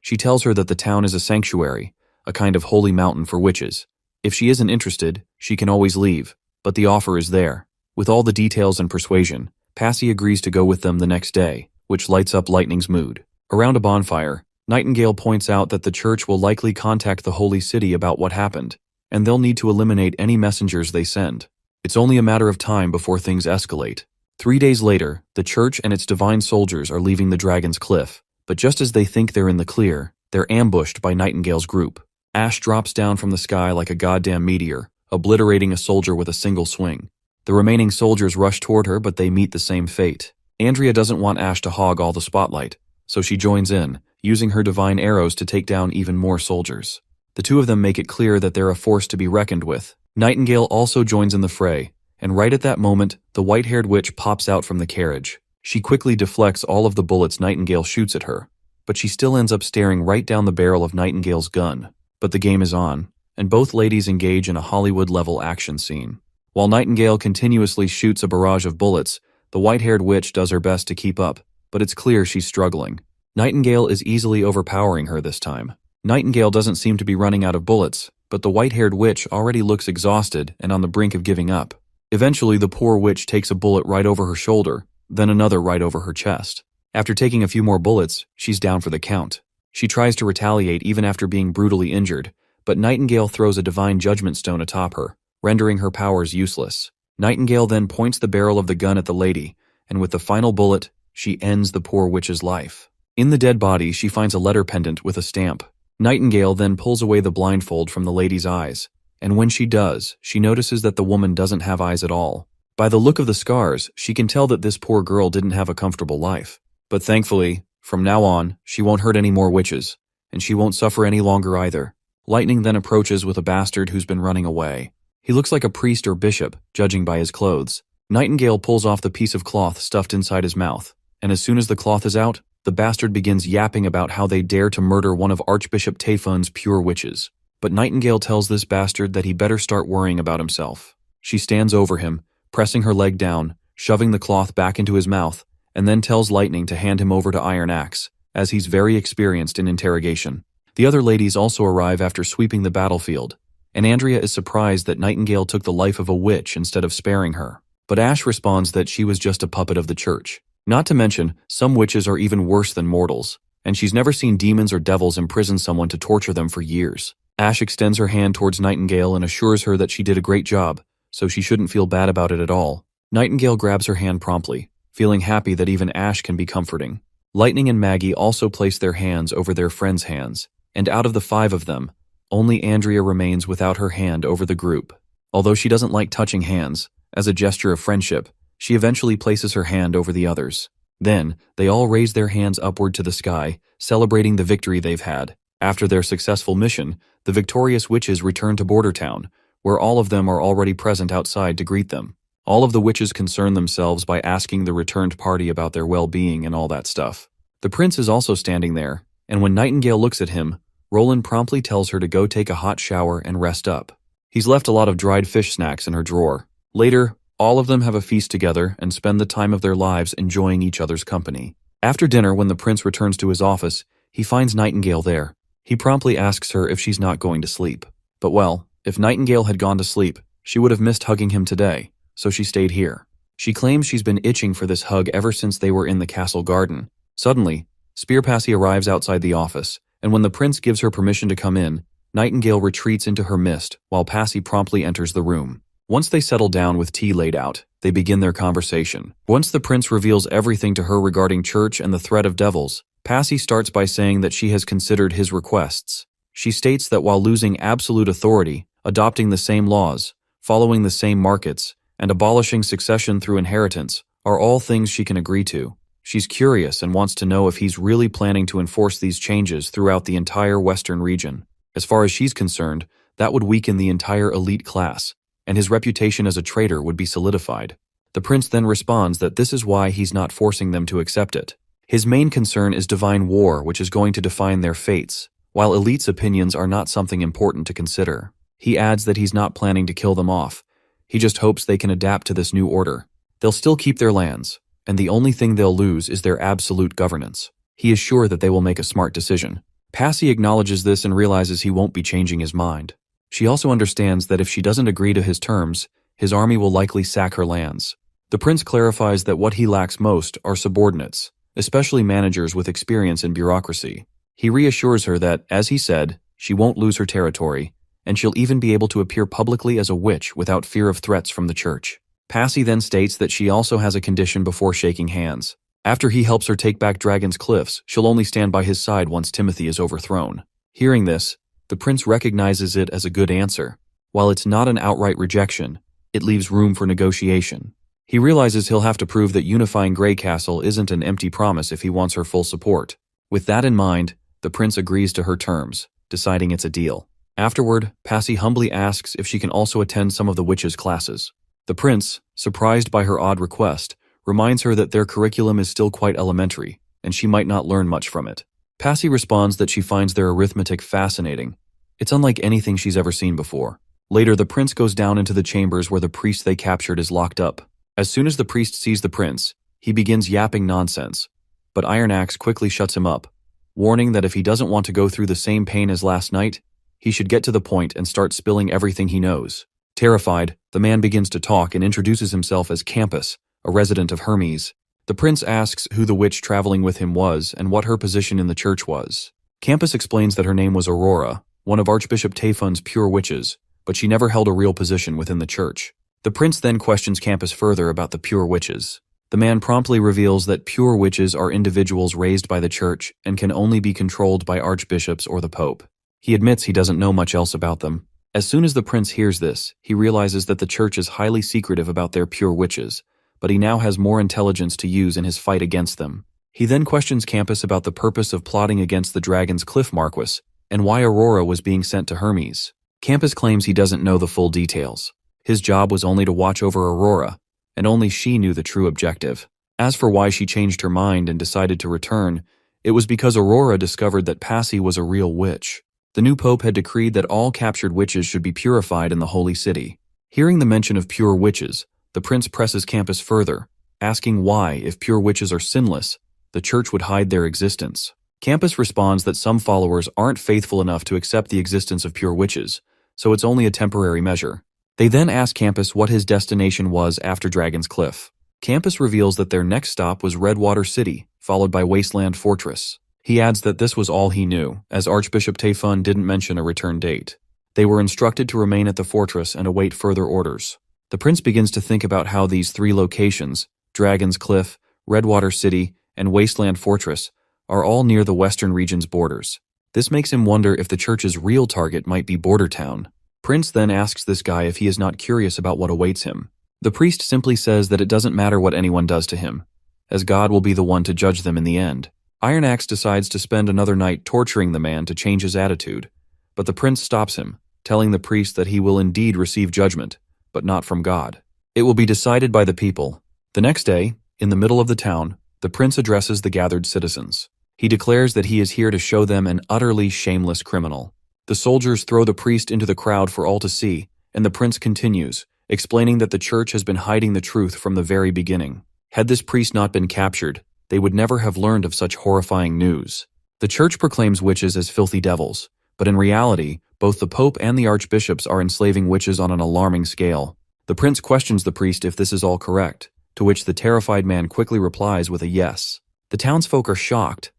She tells her that the town is a sanctuary, a kind of holy mountain for witches. If she isn't interested, she can always leave, but the offer is there. With all the details and persuasion, Passy agrees to go with them the next day, which lights up Lightning's mood. Around a bonfire, Nightingale points out that the church will likely contact the Holy City about what happened, and they'll need to eliminate any messengers they send. It's only a matter of time before things escalate. 3 days later, the church and its divine soldiers are leaving the Dragon's Cliff, but just as they think they're in the clear, they're ambushed by Nightingale's group. Ash drops down from the sky like a goddamn meteor, obliterating a soldier with a single swing. The remaining soldiers rush toward her, but they meet the same fate. Andrea doesn't want Ash to hog all the spotlight, so she joins in, using her divine arrows to take down even more soldiers. The two of them make it clear that they're a force to be reckoned with. Nightingale also joins in the fray, and right at that moment, the white-haired witch pops out from the carriage. She quickly deflects all of the bullets Nightingale shoots at her, but she still ends up staring right down the barrel of Nightingale's gun. But the game is on, and both ladies engage in a Hollywood-level action scene. While Nightingale continuously shoots a barrage of bullets, the white-haired witch does her best to keep up, but it's clear she's struggling. Nightingale is easily overpowering her this time. Nightingale doesn't seem to be running out of bullets, but the white-haired witch already looks exhausted and on the brink of giving up. Eventually, the poor witch takes a bullet right over her shoulder, then another right over her chest. After taking a few more bullets, she's down for the count. She tries to retaliate even after being brutally injured, but Nightingale throws a divine judgment stone atop her, rendering her powers useless. Nightingale then points the barrel of the gun at the lady, and with the final bullet, she ends the poor witch's life. In the dead body, she finds a letter pendant with a stamp. Nightingale then pulls away the blindfold from the lady's eyes, and when she does, she notices that the woman doesn't have eyes at all. By the look of the scars, she can tell that this poor girl didn't have a comfortable life. But thankfully, from now on, she won't hurt any more witches, and she won't suffer any longer either. Lightning then approaches with a bastard who's been running away. He looks like a priest or bishop, judging by his clothes. Nightingale pulls off the piece of cloth stuffed inside his mouth, and as soon as the cloth is out, the bastard begins yapping about how they dare to murder one of Archbishop Tayfun's pure witches. But Nightingale tells this bastard that he better start worrying about himself. She stands over him, pressing her leg down, shoving the cloth back into his mouth, and then tells Lightning to hand him over to Iron Axe, as he's very experienced in interrogation. The other ladies also arrive after sweeping the battlefield, and Andrea is surprised that Nightingale took the life of a witch instead of sparing her. But Ash responds that she was just a puppet of the church. Not to mention, some witches are even worse than mortals, and she's never seen demons or devils imprison someone to torture them for years. Ash extends her hand towards Nightingale and assures her that she did a great job, so she shouldn't feel bad about it at all. Nightingale grabs her hand promptly, feeling happy that even Ash can be comforting. Lightning and Maggie also place their hands over their friends' hands, and out of the 5 of them, only Andrea remains without her hand over the group. Although she doesn't like touching hands, as a gesture of friendship, she eventually places her hand over the others. Then, they all raise their hands upward to the sky, celebrating the victory they've had. After their successful mission, the victorious witches return to Border Town, where all of them are already present outside to greet them. All of the witches concern themselves by asking the returned party about their well-being and all that stuff. The prince is also standing there, and when Nightingale looks at him, Roland promptly tells her to go take a hot shower and rest up. He's left a lot of dried fish snacks in her drawer. Later, all of them have a feast together and spend the time of their lives enjoying each other's company. After dinner, when the prince returns to his office, he finds Nightingale there. He promptly asks her if she's not going to sleep. But well, if Nightingale had gone to sleep, she would have missed hugging him today, so she stayed here. She claims she's been itching for this hug ever since they were in the castle garden. Suddenly, Spear Passy arrives outside the office, and when the prince gives her permission to come in, Nightingale retreats into her mist while Passy promptly enters the room. Once they settle down with tea laid out, they begin their conversation. Once the prince reveals everything to her regarding church and the threat of devils, Passy starts by saying that she has considered his requests. She states that while losing absolute authority, adopting the same laws, following the same markets, and abolishing succession through inheritance are all things she can agree to. She's curious and wants to know if he's really planning to enforce these changes throughout the entire Western region. As far as she's concerned, that would weaken the entire elite class, and his reputation as a traitor would be solidified. The prince then responds that this is why he's not forcing them to accept it. His main concern is divine war, which is going to define their fates, while elites' opinions are not something important to consider. He adds that he's not planning to kill them off. He just hopes they can adapt to this new order. They'll still keep their lands, and the only thing they'll lose is their absolute governance. He is sure that they will make a smart decision. Passy acknowledges this and realizes he won't be changing his mind. She also understands that if she doesn't agree to his terms, his army will likely sack her lands. The prince clarifies that what he lacks most are subordinates, especially managers with experience in bureaucracy. He reassures her that, as he said, she won't lose her territory, and she'll even be able to appear publicly as a witch without fear of threats from the church. Passy then states that she also has a condition before shaking hands. After he helps her take back Dragon's Cliffs, she'll only stand by his side once Timothy is overthrown. Hearing this, the prince recognizes it as a good answer. While it's not an outright rejection, it leaves room for negotiation. He realizes he'll have to prove that unifying Grey Castle isn't an empty promise if he wants her full support. With that in mind, the prince agrees to her terms, deciding it's a deal. Afterward, Passy humbly asks if she can also attend some of the witches' classes. The prince, surprised by her odd request, reminds her that their curriculum is still quite elementary, and she might not learn much from it. Passy responds that she finds their arithmetic fascinating. It's unlike anything she's ever seen before. Later, the prince goes down into the chambers where the priest they captured is locked up. As soon as the priest sees the prince, he begins yapping nonsense, but Iron Axe quickly shuts him up, warning that if he doesn't want to go through the same pain as last night, he should get to the point and start spilling everything he knows. Terrified, the man begins to talk and introduces himself as Campus, a resident of Hermes. The prince asks who the witch traveling with him was and what her position in the church was. Campus explains that her name was Aurora, one of Archbishop Tayfun's pure witches, but she never held a real position within the church. The prince then questions Campus further about the pure witches. The man promptly reveals that pure witches are individuals raised by the church and can only be controlled by archbishops or the pope. He admits he doesn't know much else about them. As soon as the prince hears this, he realizes that the church is highly secretive about their pure witches, but he now has more intelligence to use in his fight against them. He then questions Campus about the purpose of plotting against the Dragon's Cliff Marquis and why Aurora was being sent to Hermes. Campus claims he doesn't know the full details. His job was only to watch over Aurora, and only she knew the true objective. As for why she changed her mind and decided to return, it was because Aurora discovered that Passy was a real witch. The new pope had decreed that all captured witches should be purified in the holy city. Hearing the mention of pure witches, the prince presses Campus further, asking why, if pure witches are sinless, the church would hide their existence. Campus responds that some followers aren't faithful enough to accept the existence of pure witches, so it's only a temporary measure. They then ask Campus what his destination was after Dragon's Cliff. Campus reveals that their next stop was Redwater City, followed by Wasteland Fortress. He adds that this was all he knew, as Archbishop Tayfun didn't mention a return date. They were instructed to remain at the fortress and await further orders. The prince begins to think about how these three locations, Dragon's Cliff, Redwater City, and Wasteland Fortress, are all near the western region's borders. This makes him wonder if the church's real target might be Border Town. Prince then asks this guy if he is not curious about what awaits him. The priest simply says that it doesn't matter what anyone does to him, as God will be the one to judge them in the end. Iron Axe decides to spend another night torturing the man to change his attitude, but the prince stops him, telling the priest that he will indeed receive judgment, but not from God. It will be decided by the people. The next day, in the middle of the town, the prince addresses the gathered citizens. He declares that he is here to show them an utterly shameless criminal. The soldiers throw the priest into the crowd for all to see, and the prince continues, explaining that the church has been hiding the truth from the very beginning. Had this priest not been captured, they would never have learned of such horrifying news. The church proclaims witches as filthy devils, but in reality, both the pope and the archbishops are enslaving witches on an alarming scale. The prince questions the priest if this is all correct, to which the terrified man quickly replies with a yes. The townsfolk are shocked,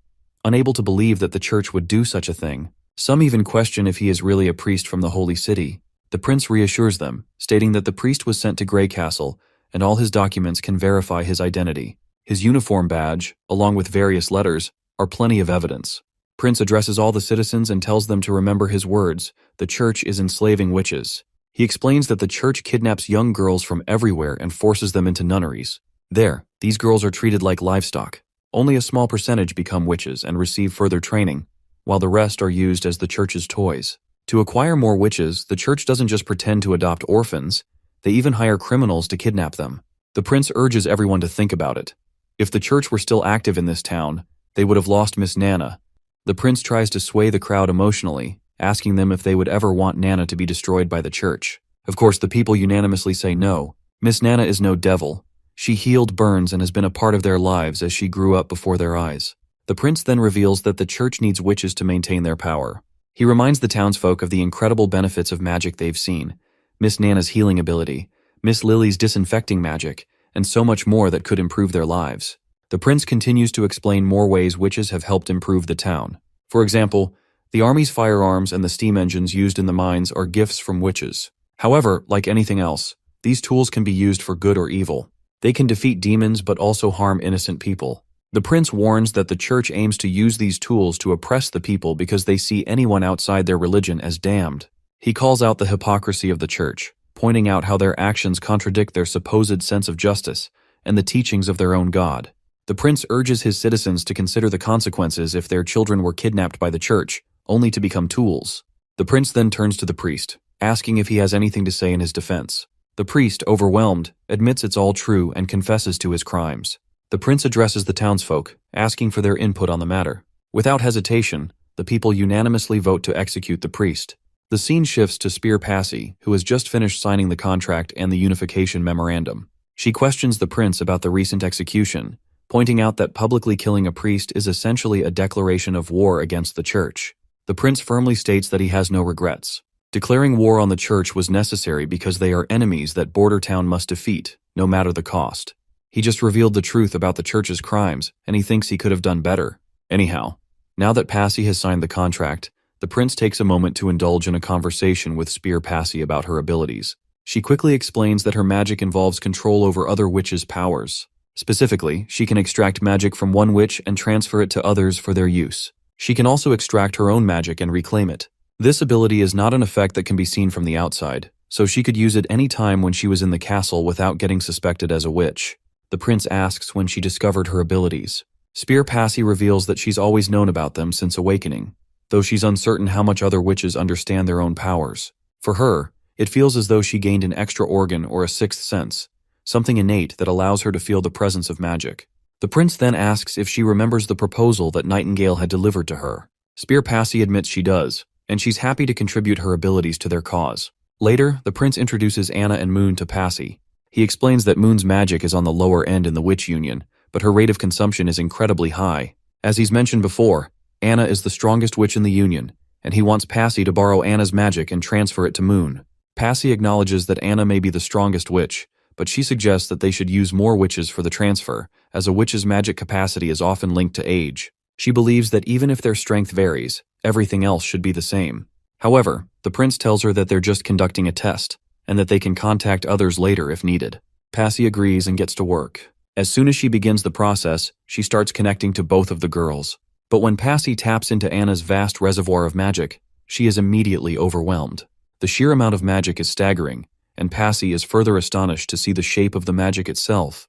unable to believe that the church would do such a thing. Some even question if he is really a priest from the holy city. The prince reassures them, stating that the priest was sent to Grey Castle, and all his documents can verify his identity. His uniform badge, along with various letters, are plenty of evidence. Prince addresses all the citizens and tells them to remember his words: the church is enslaving witches. He explains that the church kidnaps young girls from everywhere and forces them into nunneries. There, these girls are treated like livestock. Only a small percentage become witches and receive further training, while the rest are used as the church's toys. To acquire more witches, the church doesn't just pretend to adopt orphans, They even hire criminals to kidnap them. The prince urges everyone to think about it. If the church were still active in this town, they would have lost Miss Nana. The prince tries to sway the crowd emotionally, asking them if they would ever want Nana to be destroyed by the church. Of course, the people unanimously say no. Miss Nana is no devil. She healed burns and has been a part of their lives as she grew up before their eyes. The prince then reveals that the church needs witches to maintain their power. He reminds the townsfolk of the incredible benefits of magic they've seen. Miss Nana's healing ability, Miss Lily's disinfecting magic, and so much more that could improve their lives. The prince continues to explain more ways witches have helped improve the town. For example, the army's firearms and the steam engines used in the mines are gifts from witches. However, like anything else, these tools can be used for good or evil. They can defeat demons but also harm innocent people. The prince warns that the church aims to use these tools to oppress the people because they see anyone outside their religion as damned. He calls out the hypocrisy of the church, pointing out how their actions contradict their supposed sense of justice and the teachings of their own God. The prince urges his citizens to consider the consequences if their children were kidnapped by the church, only to become tools. The prince then turns to the priest, asking if he has anything to say in his defense. The priest, overwhelmed, admits it's all true and confesses to his crimes. The prince addresses the townsfolk, asking for their input on the matter. Without hesitation, the people unanimously vote to execute the priest. The scene shifts to Spear Passy, who has just finished signing the contract and the unification memorandum. She questions the prince about the recent execution, pointing out that publicly killing a priest is essentially a declaration of war against the church. The prince firmly states that he has no regrets. Declaring war on the church was necessary because they are enemies that Border Town must defeat, no matter the cost. He just revealed the truth about the church's crimes, and he thinks he could have done better. Anyhow, now that Passy has signed the contract, the prince takes a moment to indulge in a conversation with Spear Passy about her abilities. She quickly explains that her magic involves control over other witches' powers. Specifically, she can extract magic from one witch and transfer it to others for their use. She can also extract her own magic and reclaim it. This ability is not an effect that can be seen from the outside, so she could use it any time when she was in the castle without getting suspected as a witch. The prince asks when she discovered her abilities. Spear Passy reveals that she's always known about them since awakening, though she's uncertain how much other witches understand their own powers. For her, it feels as though she gained an extra organ or a sixth sense, something innate that allows her to feel the presence of magic. The prince then asks if she remembers the proposal that Nightingale had delivered to her. Spear Passy admits she does, and she's happy to contribute her abilities to their cause. Later, the prince introduces Anna and Moon to Passy. He explains that Moon's magic is on the lower end in the Witch Union, but her rate of consumption is incredibly high. As he's mentioned before, Anna is the strongest witch in the Union, and he wants Passy to borrow Anna's magic and transfer it to Moon. Passy acknowledges that Anna may be the strongest witch, but she suggests that they should use more witches for the transfer, as a witch's magic capacity is often linked to age. She believes that even if their strength varies, everything else should be the same. However, the prince tells her that they're just conducting a test, and that they can contact others later if needed. Passy agrees and gets to work. As soon as she begins the process, she starts connecting to both of the girls. But when Passy taps into Anna's vast reservoir of magic, she is immediately overwhelmed. The sheer amount of magic is staggering, and Passy is further astonished to see the shape of the magic itself.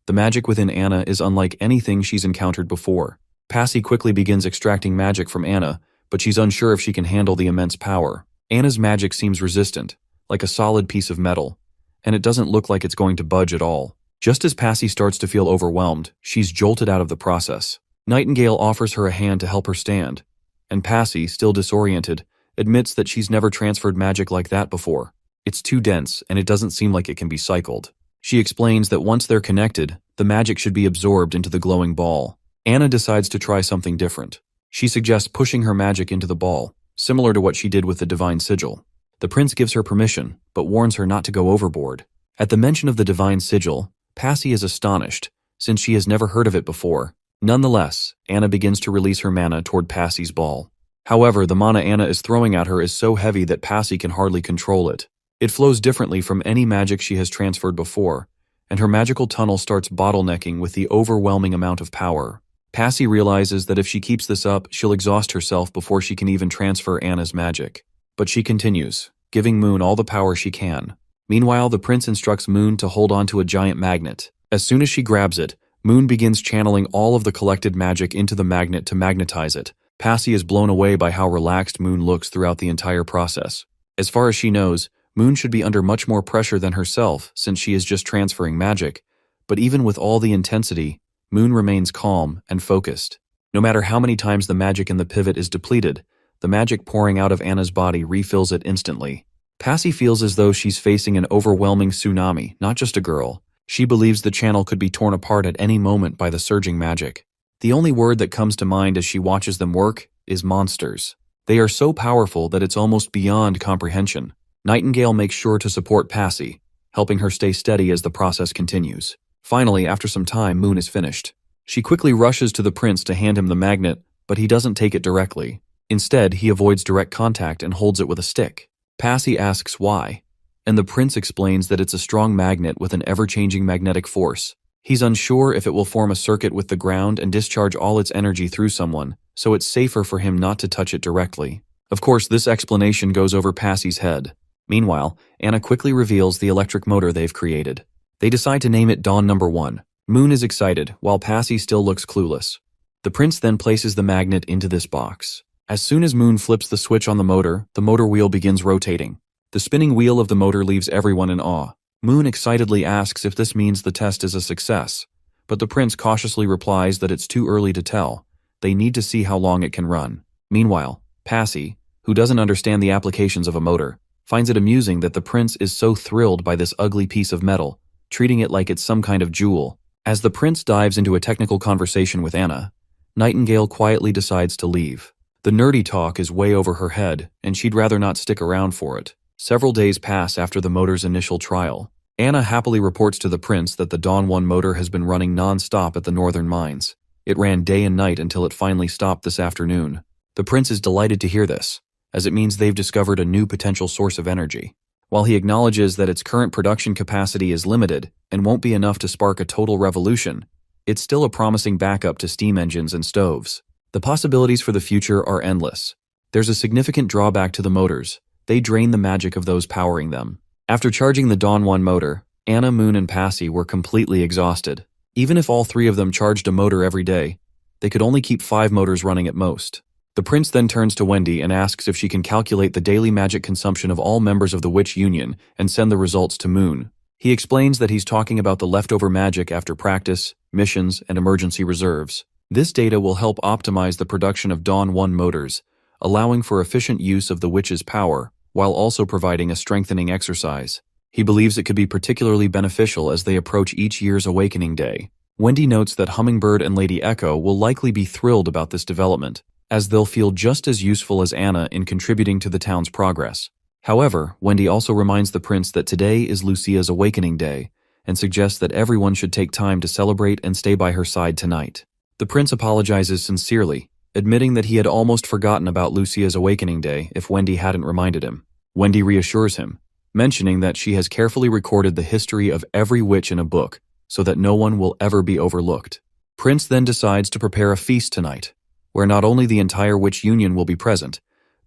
The magic within Anna is unlike anything she's encountered before. Passy quickly begins extracting magic from Anna, but she's unsure if she can handle the immense power. Anna's magic seems resistant, like a solid piece of metal, and it doesn't look like it's going to budge at all. Just as Passy starts to feel overwhelmed, she's jolted out of the process. Nightingale offers her a hand to help her stand, and Passy, still disoriented, admits that she's never transferred magic like that before. It's too dense, and it doesn't seem like it can be cycled. She explains that once they're connected, the magic should be absorbed into the glowing ball. Anna decides to try something different. She suggests pushing her magic into the ball, similar to what she did with the Divine Sigil. The prince gives her permission, but warns her not to go overboard. At the mention of the Divine Sigil, Passy is astonished, since she has never heard of it before. Nonetheless, Anna begins to release her mana toward Passy's ball. However, the mana Anna is throwing at her is so heavy that Passy can hardly control it. It flows differently from any magic she has transferred before, and her magical tunnel starts bottlenecking with the overwhelming amount of power. Passy realizes that if she keeps this up, she'll exhaust herself before she can even transfer Anna's magic. But she continues, giving Moon all the power she can. Meanwhile, the prince instructs Moon to hold on to a giant magnet. As soon as she grabs it, Moon begins channeling all of the collected magic into the magnet to magnetize it. Passy is blown away by how relaxed Moon looks throughout the entire process. As far as she knows, Moon should be under much more pressure than herself since she is just transferring magic, but even with all the intensity, Moon remains calm and focused. No matter how many times the magic in the pivot is depleted, the magic pouring out of Anna's body refills it instantly. Passy feels as though she's facing an overwhelming tsunami, not just a girl. She believes the channel could be torn apart at any moment by the surging magic. The only word that comes to mind as she watches them work is monsters. They are so powerful that it's almost beyond comprehension. Nightingale makes sure to support Passy, helping her stay steady as the process continues. Finally, after some time, Moon is finished. She quickly rushes to the prince to hand him the magnet, but he doesn't take it directly. Instead, he avoids direct contact and holds it with a stick. Passy asks why, and the prince explains that it's a strong magnet with an ever-changing magnetic force. He's unsure if it will form a circuit with the ground and discharge all its energy through someone, so it's safer for him not to touch it directly. Of course, this explanation goes over Passy's head. Meanwhile, Anna quickly reveals the electric motor they've created. They decide to name it Dawn No. 1. Moon is excited, while Passy still looks clueless. The prince then places the magnet into this box. As soon as Moon flips the switch on the motor wheel begins rotating. The spinning wheel of the motor leaves everyone in awe. Moon excitedly asks if this means the test is a success, but the prince cautiously replies that it's too early to tell. They need to see how long it can run. Meanwhile, Passy, who doesn't understand the applications of a motor, finds it amusing that the prince is so thrilled by this ugly piece of metal, treating it like it's some kind of jewel. As the prince dives into a technical conversation with Anna, Nightingale quietly decides to leave. The nerdy talk is way over her head, and she'd rather not stick around for it. Several days pass after the motor's initial trial. Anna happily reports to the prince that the Dawn 1 motor has been running non-stop at the northern mines. It ran day and night until it finally stopped this afternoon. The prince is delighted to hear this, as it means they've discovered a new potential source of energy. While he acknowledges that its current production capacity is limited and won't be enough to spark a total revolution, it's still a promising backup to steam engines and stoves. The possibilities for the future are endless. There's a significant drawback to the motors. They drain the magic of those powering them. After charging the Dawn 1 motor, Anna, Moon, and Passy were completely exhausted. Even if all three of them charged a motor every day, they could only keep 5 motors running at most. The prince then turns to Wendy and asks if she can calculate the daily magic consumption of all members of the Witch Union and send the results to Moon. He explains that he's talking about the leftover magic after practice, missions, and emergency reserves. This data will help optimize the production of Dawn 1 motors, allowing for efficient use of the witch's power, while also providing a strengthening exercise. He believes it could be particularly beneficial as they approach each year's awakening day. Wendy notes that Hummingbird and Lady Echo will likely be thrilled about this development, as they'll feel just as useful as Anna in contributing to the town's progress. However, Wendy also reminds the prince that today is Lucia's awakening day, and suggests that everyone should take time to celebrate and stay by her side tonight. The prince apologizes sincerely, admitting that he had almost forgotten about Lucia's awakening day if Wendy hadn't reminded him. Wendy reassures him, mentioning that she has carefully recorded the history of every witch in a book so that no one will ever be overlooked. Prince then decides to prepare a feast tonight, where not only the entire Witch Union will be present,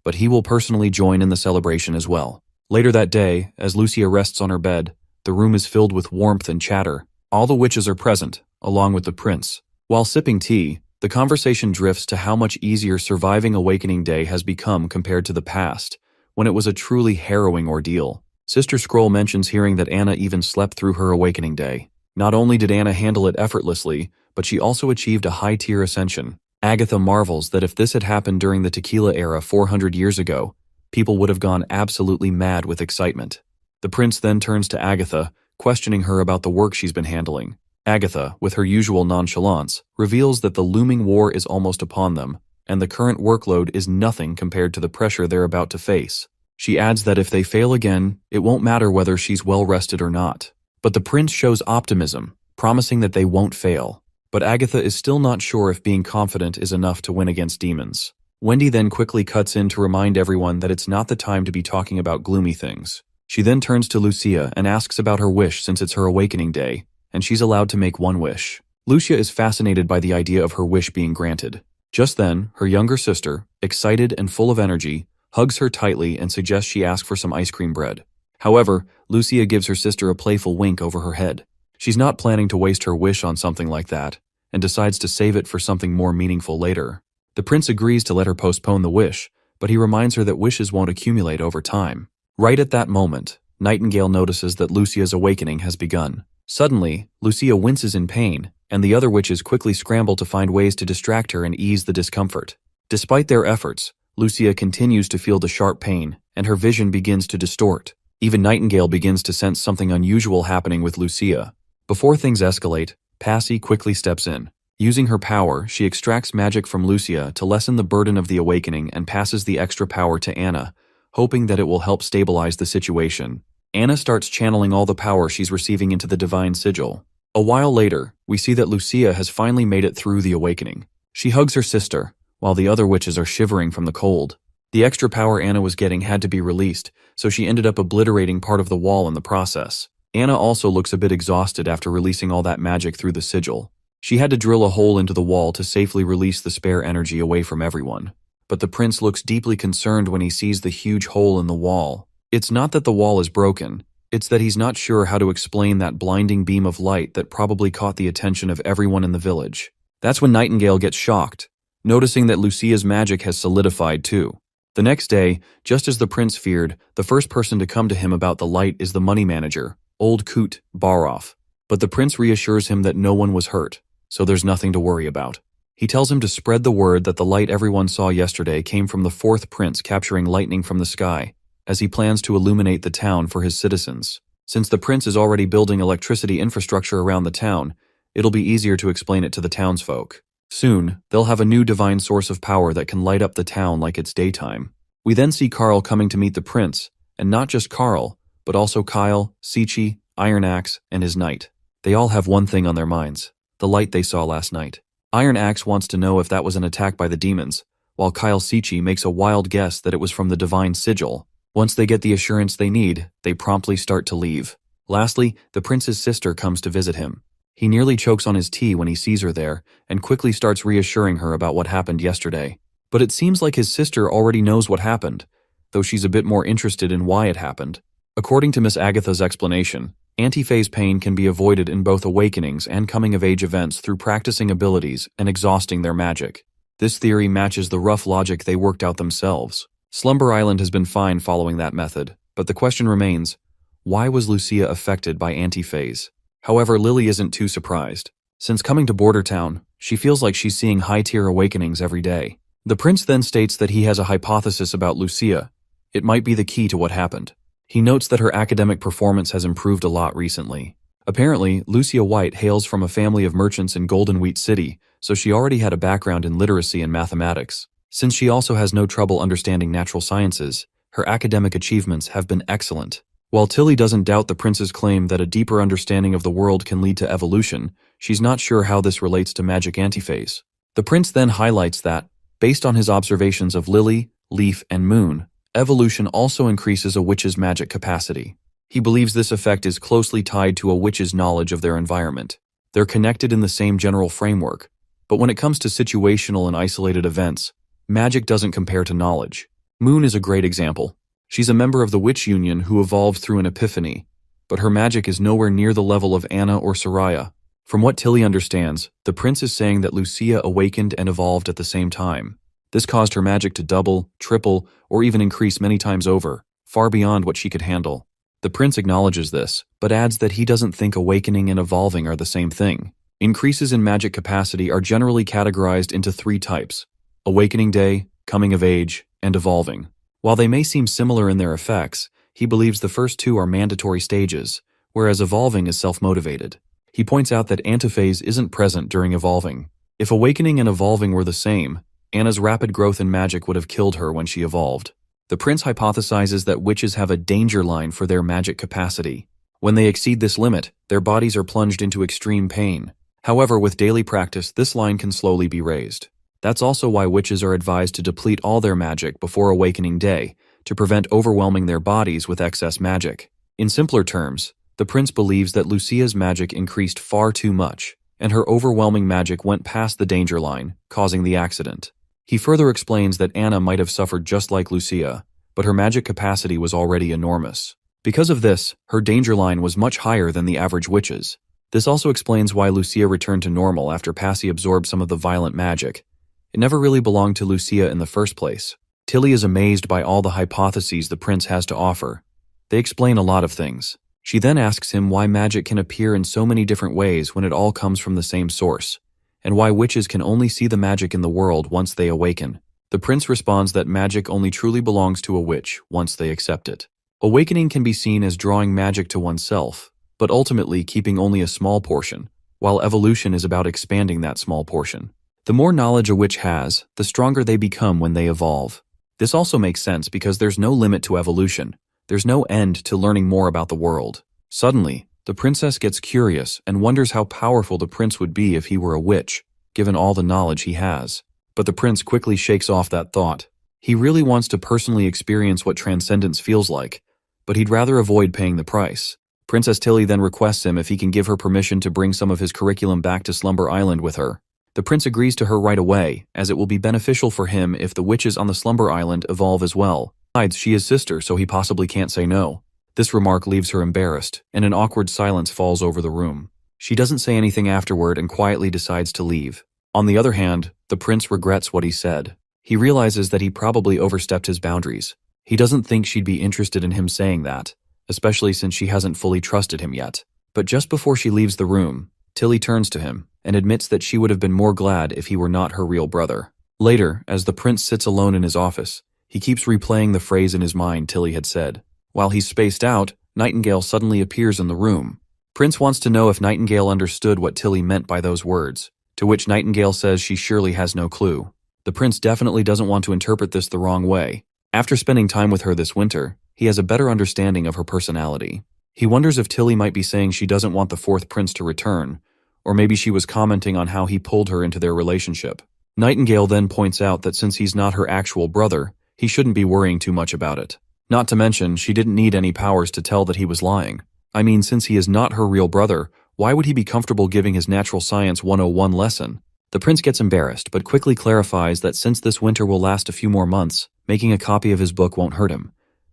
but he will personally join in the celebration as well. Later that day, as Lucia rests on her bed, the room is filled with warmth and chatter. All the witches are present, along with the prince. While sipping tea, the conversation drifts to how much easier surviving Awakening Day has become compared to the past, when it was a truly harrowing ordeal. Sister Scroll mentions hearing that Anna even slept through her Awakening Day. Not only did Anna handle it effortlessly, but she also achieved a high-tier ascension. Agatha marvels that if this had happened during the Tequila era 400 years ago, people would have gone absolutely mad with excitement. The prince then turns to Agatha, questioning her about the work she's been handling. Agatha, with her usual nonchalance, reveals that the looming war is almost upon them, and the current workload is nothing compared to the pressure they're about to face. She adds that if they fail again, it won't matter whether she's well-rested or not. But the prince shows optimism, promising that they won't fail. But Agatha is still not sure if being confident is enough to win against demons. Wendy then quickly cuts in to remind everyone that it's not the time to be talking about gloomy things. She then turns to Lucia and asks about her wish since it's her awakening day, and she's allowed to make one wish. Lucia is fascinated by the idea of her wish being granted. Just then, her younger sister, excited and full of energy, hugs her tightly and suggests she ask for some ice cream bread. However, Lucia gives her sister a playful wink over her head. She's not planning to waste her wish on something like that, and decides to save it for something more meaningful later. The prince agrees to let her postpone the wish, but he reminds her that wishes won't accumulate over time. Right at that moment, Nightingale notices that Lucia's awakening has begun. Suddenly, Lucia winces in pain, and the other witches quickly scramble to find ways to distract her and ease the discomfort. Despite their efforts, Lucia continues to feel the sharp pain, and her vision begins to distort. Even Nightingale begins to sense something unusual happening with Lucia. Before things escalate, Passy quickly steps in. Using her power, she extracts magic from Lucia to lessen the burden of the awakening and passes the extra power to Anna, hoping that it will help stabilize the situation. Anna starts channeling all the power she's receiving into the divine sigil. A while later, we see that Lucia has finally made it through the awakening. She hugs her sister, while the other witches are shivering from the cold. The extra power Anna was getting had to be released, so she ended up obliterating part of the wall in the process. Anna also looks a bit exhausted after releasing all that magic through the sigil. She had to drill a hole into the wall to safely release the spare energy away from everyone. But the prince looks deeply concerned when he sees the huge hole in the wall. It's not that the wall is broken, it's that he's not sure how to explain that blinding beam of light that probably caught the attention of everyone in the village. That's when Nightingale gets shocked, noticing that Lucia's magic has solidified too. The next day, just as the prince feared, the first person to come to him about the light is the money manager, old Kut Baroff. But the prince reassures him that no one was hurt, so there's nothing to worry about. He tells him to spread the word that the light everyone saw yesterday came from the fourth prince capturing lightning from the sky, as he plans to illuminate the town for his citizens. Since the prince is already building electricity infrastructure around the town, it'll be easier to explain it to the townsfolk. Soon, they'll have a new divine source of power that can light up the town like it's daytime. We then see Carl coming to meet the prince, and not just Carl, but also Kyle, Sichi, Iron Axe, and his knight. They all have one thing on their minds: the light they saw last night. Iron Axe wants to know if that was an attack by the demons, while Kyle Sichi makes a wild guess that it was from the divine sigil. Once they get the assurance they need, they promptly start to leave. Lastly, the prince's sister comes to visit him. He nearly chokes on his tea when he sees her there, and quickly starts reassuring her about what happened yesterday. But it seems like his sister already knows what happened, though she's a bit more interested in why it happened. According to Miss Agatha's explanation, antiphase pain can be avoided in both awakenings and coming-of-age events through practicing abilities and exhausting their magic. This theory matches the rough logic they worked out themselves. Slumber Island has been fine following that method, but the question remains, why was Lucia affected by antiphase? However, Lily isn't too surprised. Since coming to Border Town, she feels like she's seeing high-tier awakenings every day. The prince then states that he has a hypothesis about Lucia. It might be the key to what happened. He notes that her academic performance has improved a lot recently. Apparently, Lucia White hails from a family of merchants in Golden Wheat City, so she already had a background in literacy and mathematics. Since she also has no trouble understanding natural sciences, her academic achievements have been excellent. While Tilly doesn't doubt the prince's claim that a deeper understanding of the world can lead to evolution, she's not sure how this relates to magic antiphase. The prince then highlights that, based on his observations of Lily, Leaf, and Moon, evolution also increases a witch's magic capacity. He believes this effect is closely tied to a witch's knowledge of their environment. They're connected in the same general framework, but when it comes to situational and isolated events, magic doesn't compare to knowledge. Moon is a great example. She's a member of the Witch Union who evolved through an epiphany, but her magic is nowhere near the level of Anna or Soraya. From what Tilly understands, the prince is saying that Lucia awakened and evolved at the same time. This caused her magic to double, triple, or even increase many times over, far beyond what she could handle. The prince acknowledges this, but adds that he doesn't think awakening and evolving are the same thing. Increases in magic capacity are generally categorized into 3 types: awakening day, coming of age, and evolving. While they may seem similar in their effects, he believes the first 2 are mandatory stages, whereas evolving is self-motivated. He points out that antiphase isn't present during evolving. If awakening and evolving were the same, Anna's rapid growth in magic would have killed her when she evolved. The prince hypothesizes that witches have a danger line for their magic capacity. When they exceed this limit, their bodies are plunged into extreme pain. However, with daily practice, this line can slowly be raised. That's also why witches are advised to deplete all their magic before awakening day, to prevent overwhelming their bodies with excess magic. In simpler terms, the prince believes that Lucia's magic increased far too much, and her overwhelming magic went past the danger line, causing the accident. He further explains that Anna might have suffered just like Lucia, but her magic capacity was already enormous. Because of this, her danger line was much higher than the average witches. This also explains why Lucia returned to normal after Passy absorbed some of the violent magic. It never really belonged to Lucia in the first place. Tilly is amazed by all the hypotheses the prince has to offer, They explain a lot of things. She then asks him why magic can appear in so many different ways when it all comes from the same source, and why witches can only see the magic in the world once they awaken. The prince responds that magic only truly belongs to a witch once they accept it. Awakening can be seen as drawing magic to oneself, but ultimately keeping only a small portion, while evolution is about expanding that small portion. The more knowledge a witch has, the stronger they become when they evolve. This also makes sense because there's no limit to evolution. There's no end to learning more about the world. Suddenly, the princess gets curious and wonders how powerful the prince would be if he were a witch, given all the knowledge he has. But the prince quickly shakes off that thought. He really wants to personally experience what transcendence feels like, but he'd rather avoid paying the price. Princess Tilly then requests him if he can give her permission to bring some of his curriculum back to Slumber Island with her. The prince agrees to her right away, as it will be beneficial for him if the witches on the Slumber Island evolve as well. Besides, she is sister, so he possibly can't say no. This remark leaves her embarrassed, and an awkward silence falls over the room. She doesn't say anything afterward and quietly decides to leave. On the other hand, the prince regrets what he said. He realizes that he probably overstepped his boundaries. He doesn't think she'd be interested in him saying that, especially since she hasn't fully trusted him yet. But just before she leaves the room, Tilly turns to him and admits that she would have been more glad if he were not her real brother. Later, as the prince sits alone in his office, he keeps replaying the phrase in his mind Tilly had said. While he's spaced out, Nightingale suddenly appears in the room. Prince wants to know if Nightingale understood what Tilly meant by those words, to which Nightingale says she surely has no clue. The prince definitely doesn't want to interpret this the wrong way. After spending time with her this winter, he has a better understanding of her personality. He wonders if Tilly might be saying she doesn't want the fourth prince to return, or maybe she was commenting on how he pulled her into their relationship. Nightingale then points out that since he's not her actual brother, he shouldn't be worrying too much about it. Not to mention, she didn't need any powers to tell that he was lying. I mean, since he is not her real brother, why would he be comfortable giving his Natural Science 101 lesson? The prince gets embarrassed, but quickly clarifies that since this winter will last a few more months, making a copy of his book won't hurt him.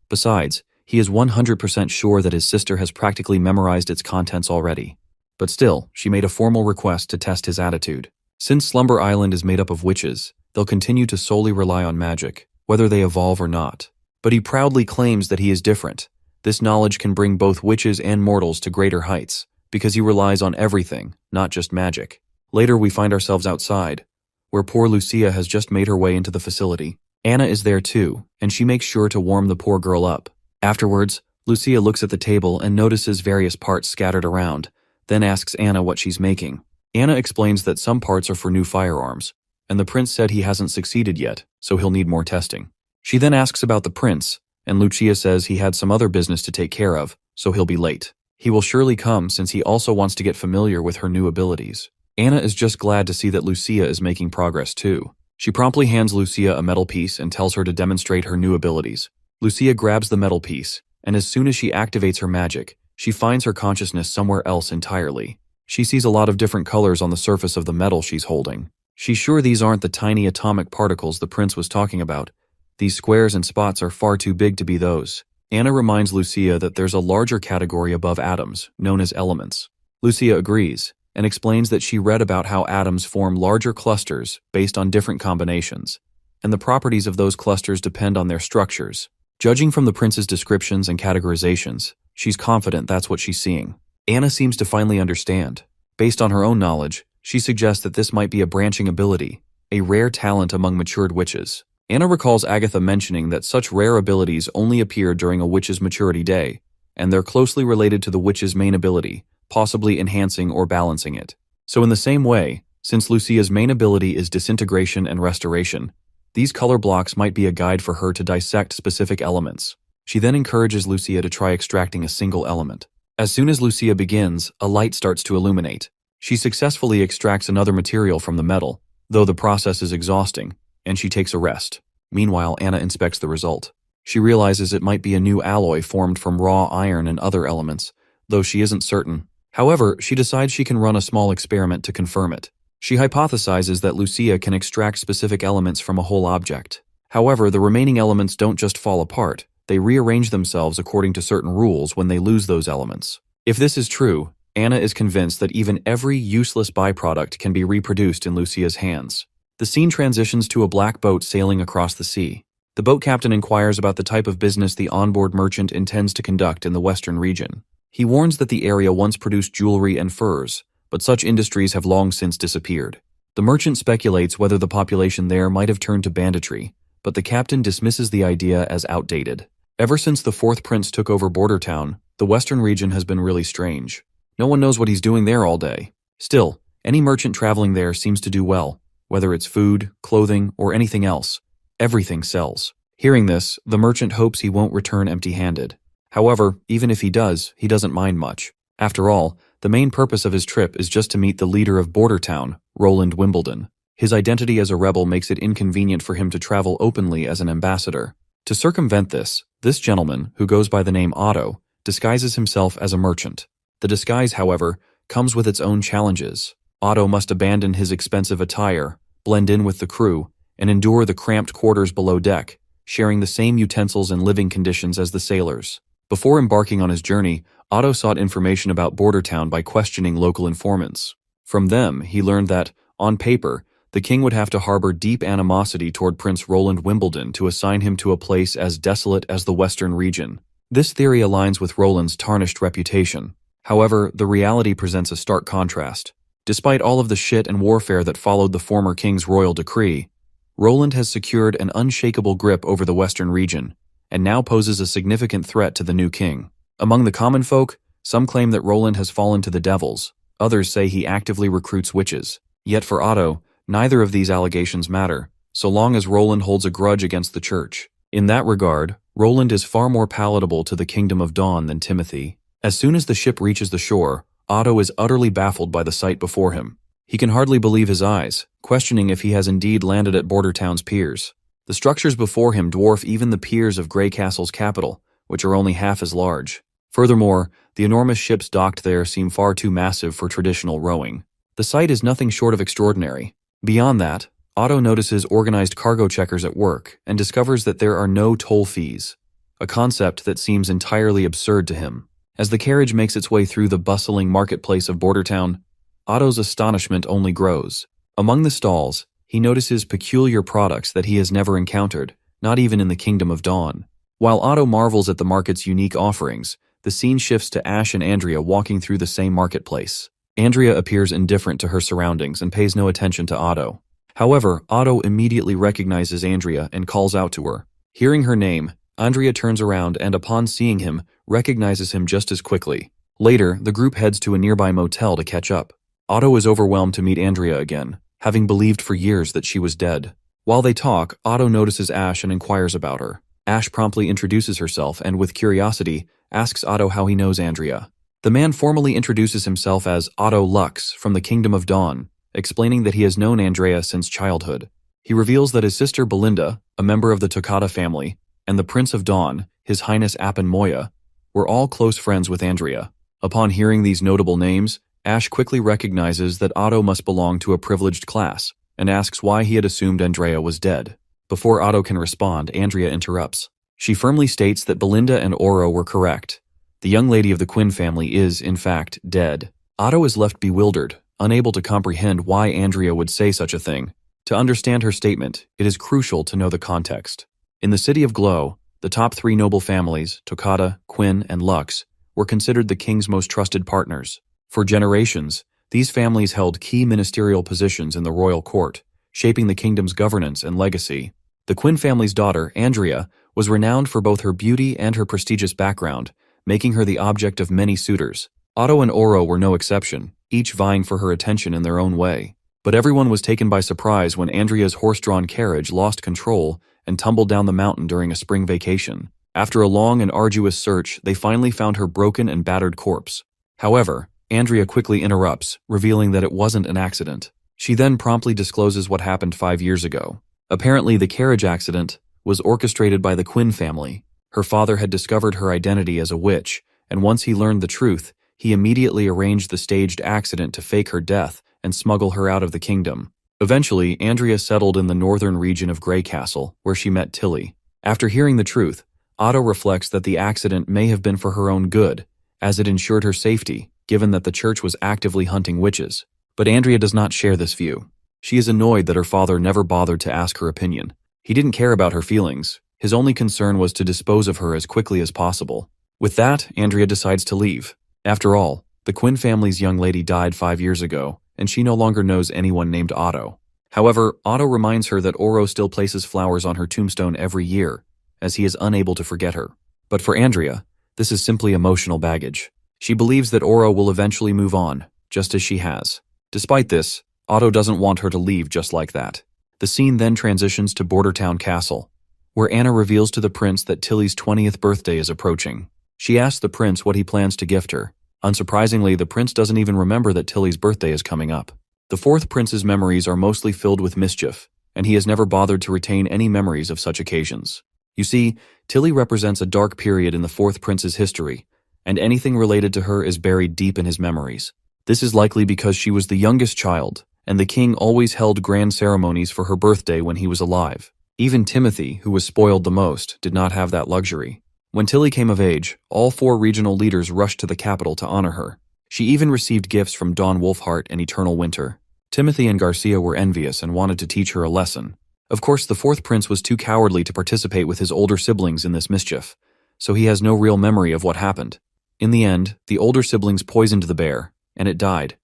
Besides, he is 100% sure that his sister has practically memorized its contents already. But still, she made a formal request to test his attitude. Since Slumber Island is made up of witches, they'll continue to solely rely on magic, whether they evolve or not. But he proudly claims that he is different. This knowledge can bring both witches and mortals to greater heights, because he relies on everything, not just magic. Later we find ourselves outside, where poor Lucia has just made her way into the facility. Anna is there too, and she makes sure to warm the poor girl up. Afterwards, Lucia looks at the table and notices various parts scattered around, then asks Anna what she's making. Anna explains that some parts are for new firearms, and the prince said he hasn't succeeded yet, so he'll need more testing. She then asks about the prince, and Lucia says he had some other business to take care of, so he'll be late. He will surely come since he also wants to get familiar with her new abilities. Anna is just glad to see that Lucia is making progress too. She promptly hands Lucia a metal piece and tells her to demonstrate her new abilities. Lucia grabs the metal piece, and as soon as she activates her magic, she finds her consciousness somewhere else entirely. She sees a lot of different colors on the surface of the metal she's holding. She's sure these aren't the tiny atomic particles the prince was talking about. These squares and spots are far too big to be those. Anna reminds Lucia that there's a larger category above atoms, known as elements. Lucia agrees, and explains that she read about how atoms form larger clusters based on different combinations, and the properties of those clusters depend on their structures. Judging from the prince's descriptions and categorizations, she's confident that's what she's seeing. Anna seems to finally understand. Based on her own knowledge, she suggests that this might be a branching ability, a rare talent among matured witches. Anna recalls Agatha mentioning that such rare abilities only appear during a witch's maturity day, and they're closely related to the witch's main ability, possibly enhancing or balancing it. So in the same way, since Lucia's main ability is disintegration and restoration, these color blocks might be a guide for her to dissect specific elements. She then encourages Lucia to try extracting a single element. As soon as Lucia begins, a light starts to illuminate. She successfully extracts another material from the metal, though the process is exhausting, and she takes a rest. Meanwhile, Anna inspects the result. She realizes it might be a new alloy formed from raw iron and other elements, though she isn't certain. However, she decides she can run a small experiment to confirm it. She hypothesizes that Lucia can extract specific elements from a whole object. However, the remaining elements don't just fall apart, they rearrange themselves according to certain rules when they lose those elements. If this is true, Anna is convinced that even every useless byproduct can be reproduced in Lucia's hands. The scene transitions to a black boat sailing across the sea. The boat captain inquires about the type of business the onboard merchant intends to conduct in the western region. He warns that the area once produced jewelry and furs, but such industries have long since disappeared. The merchant speculates whether the population there might have turned to banditry, but the captain dismisses the idea as outdated. Ever since the fourth prince took over Border Town, the western region has been really strange. No one knows what he's doing there all day. Still, any merchant traveling there seems to do well, whether it's food, clothing, or anything else. Everything sells. Hearing this, the merchant hopes he won't return empty-handed. However, even if he does, he doesn't mind much. After all, the main purpose of his trip is just to meet the leader of Border Town, Roland Wimbledon. His identity as a rebel makes it inconvenient for him to travel openly as an ambassador. To circumvent this gentleman, who goes by the name Otto, disguises himself as a merchant. The disguise, however, comes with its own challenges. Otto must abandon his expensive attire, blend in with the crew, and endure the cramped quarters below deck, sharing the same utensils and living conditions as the sailors. Before embarking on his journey, Otto sought information about Border Town by questioning local informants. From them, he learned that, on paper, the king would have to harbor deep animosity toward Prince Roland Wimbledon to assign him to a place as desolate as the western region. This theory aligns with Roland's tarnished reputation. However, the reality presents a stark contrast. Despite all of the shit and warfare that followed the former king's royal decree, Roland has secured an unshakable grip over the western region, and now poses a significant threat to the new king. Among the common folk, some claim that Roland has fallen to the devils. Others say he actively recruits witches. Yet for Otto, neither of these allegations matter, so long as Roland holds a grudge against the church. In that regard, Roland is far more palatable to the Kingdom of Dawn than Timothy. As soon as the ship reaches the shore, Otto is utterly baffled by the sight before him. He can hardly believe his eyes, questioning if he has indeed landed at Border Town's piers. The structures before him dwarf even the piers of Grey Castle's capital, which are only half as large. Furthermore, the enormous ships docked there seem far too massive for traditional rowing. The sight is nothing short of extraordinary. Beyond that, Otto notices organized cargo checkers at work and discovers that there are no toll fees, a concept that seems entirely absurd to him. As the carriage makes its way through the bustling marketplace of Border Town, Otto's astonishment only grows. Among the stalls, he notices peculiar products that he has never encountered, not even in the Kingdom of Dawn. While Otto marvels at the market's unique offerings, the scene shifts to Ash and Andrea walking through the same marketplace. Andrea appears indifferent to her surroundings and pays no attention to Otto. However, Otto immediately recognizes Andrea and calls out to her. Hearing her name, Andrea turns around and, upon seeing him, recognizes him just as quickly. Later, the group heads to a nearby motel to catch up. Otto is overwhelmed to meet Andrea again, having believed for years that she was dead. While they talk, Otto notices Ash and inquires about her. Ash promptly introduces herself and, with curiosity, asks Otto how he knows Andrea. The man formally introduces himself as Otto Lux from the Kingdom of Dawn, explaining that he has known Andrea since childhood. He reveals that his sister Belinda, a member of the Toccata family, and the Prince of Dawn, His Highness Appen Moya, were all close friends with Andrea. Upon hearing these notable names, Ash quickly recognizes that Otto must belong to a privileged class, and asks why he had assumed Andrea was dead. Before Otto can respond, Andrea interrupts. She firmly states that Belinda and Oro were correct. The young lady of the Quinn family is, in fact, dead. Otto is left bewildered, unable to comprehend why Andrea would say such a thing. To understand her statement, it is crucial to know the context. In the city of Glow, the top three noble families, Toccata, Quinn, and Lux, were considered the king's most trusted partners. For generations, these families held key ministerial positions in the royal court, shaping the kingdom's governance and legacy. The Quinn family's daughter, Andrea, was renowned for both her beauty and her prestigious background, making her the object of many suitors. Otto and Oro were no exception, each vying for her attention in their own way. But everyone was taken by surprise when Andrea's horse-drawn carriage lost control and tumbled down the mountain during a spring vacation. After a long and arduous search, they finally found her broken and battered corpse. However, Andrea quickly interrupts, revealing that it wasn't an accident. She then promptly discloses what happened 5 years ago. Apparently, the carriage accident was orchestrated by the Quinn family. Her father had discovered her identity as a witch, and once he learned the truth, he immediately arranged the staged accident to fake her death and smuggle her out of the kingdom. Eventually, Andrea settled in the northern region of Grey Castle, where she met Tilly. After hearing the truth, Otto reflects that the accident may have been for her own good, as it ensured her safety, given that the church was actively hunting witches. But Andrea does not share this view. She is annoyed that her father never bothered to ask her opinion. He didn't care about her feelings. His only concern was to dispose of her as quickly as possible. With that, Andrea decides to leave. After all, the Quinn family's young lady died 5 years ago, and she no longer knows anyone named Otto. However, Otto reminds her that Oro still places flowers on her tombstone every year, as he is unable to forget her. But for Andrea, this is simply emotional baggage. She believes that Oro will eventually move on, just as she has. Despite this, Otto doesn't want her to leave just like that. The scene then transitions to Bordertown Castle, where Anna reveals to the prince that Tilly's 20th birthday is approaching. She asks the prince what he plans to gift her. Unsurprisingly, the prince doesn't even remember that Tilly's birthday is coming up. The fourth prince's memories are mostly filled with mischief, and he has never bothered to retain any memories of such occasions. You see, Tilly represents a dark period in the fourth prince's history, and anything related to her is buried deep in his memories. This is likely because she was the youngest child, and the king always held grand ceremonies for her birthday when he was alive. Even Timothy, who was spoiled the most, did not have that luxury. When Tilly came of age, all 4 regional leaders rushed to the capital to honor her. She even received gifts from Dawn Wolfheart and Eternal Winter. Timothy and Garcia were envious and wanted to teach her a lesson. Of course, the fourth prince was too cowardly to participate with his older siblings in this mischief, so he has no real memory of what happened. In the end, the older siblings poisoned the bear, and it died.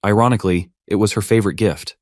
Ironically, it was her favorite gift.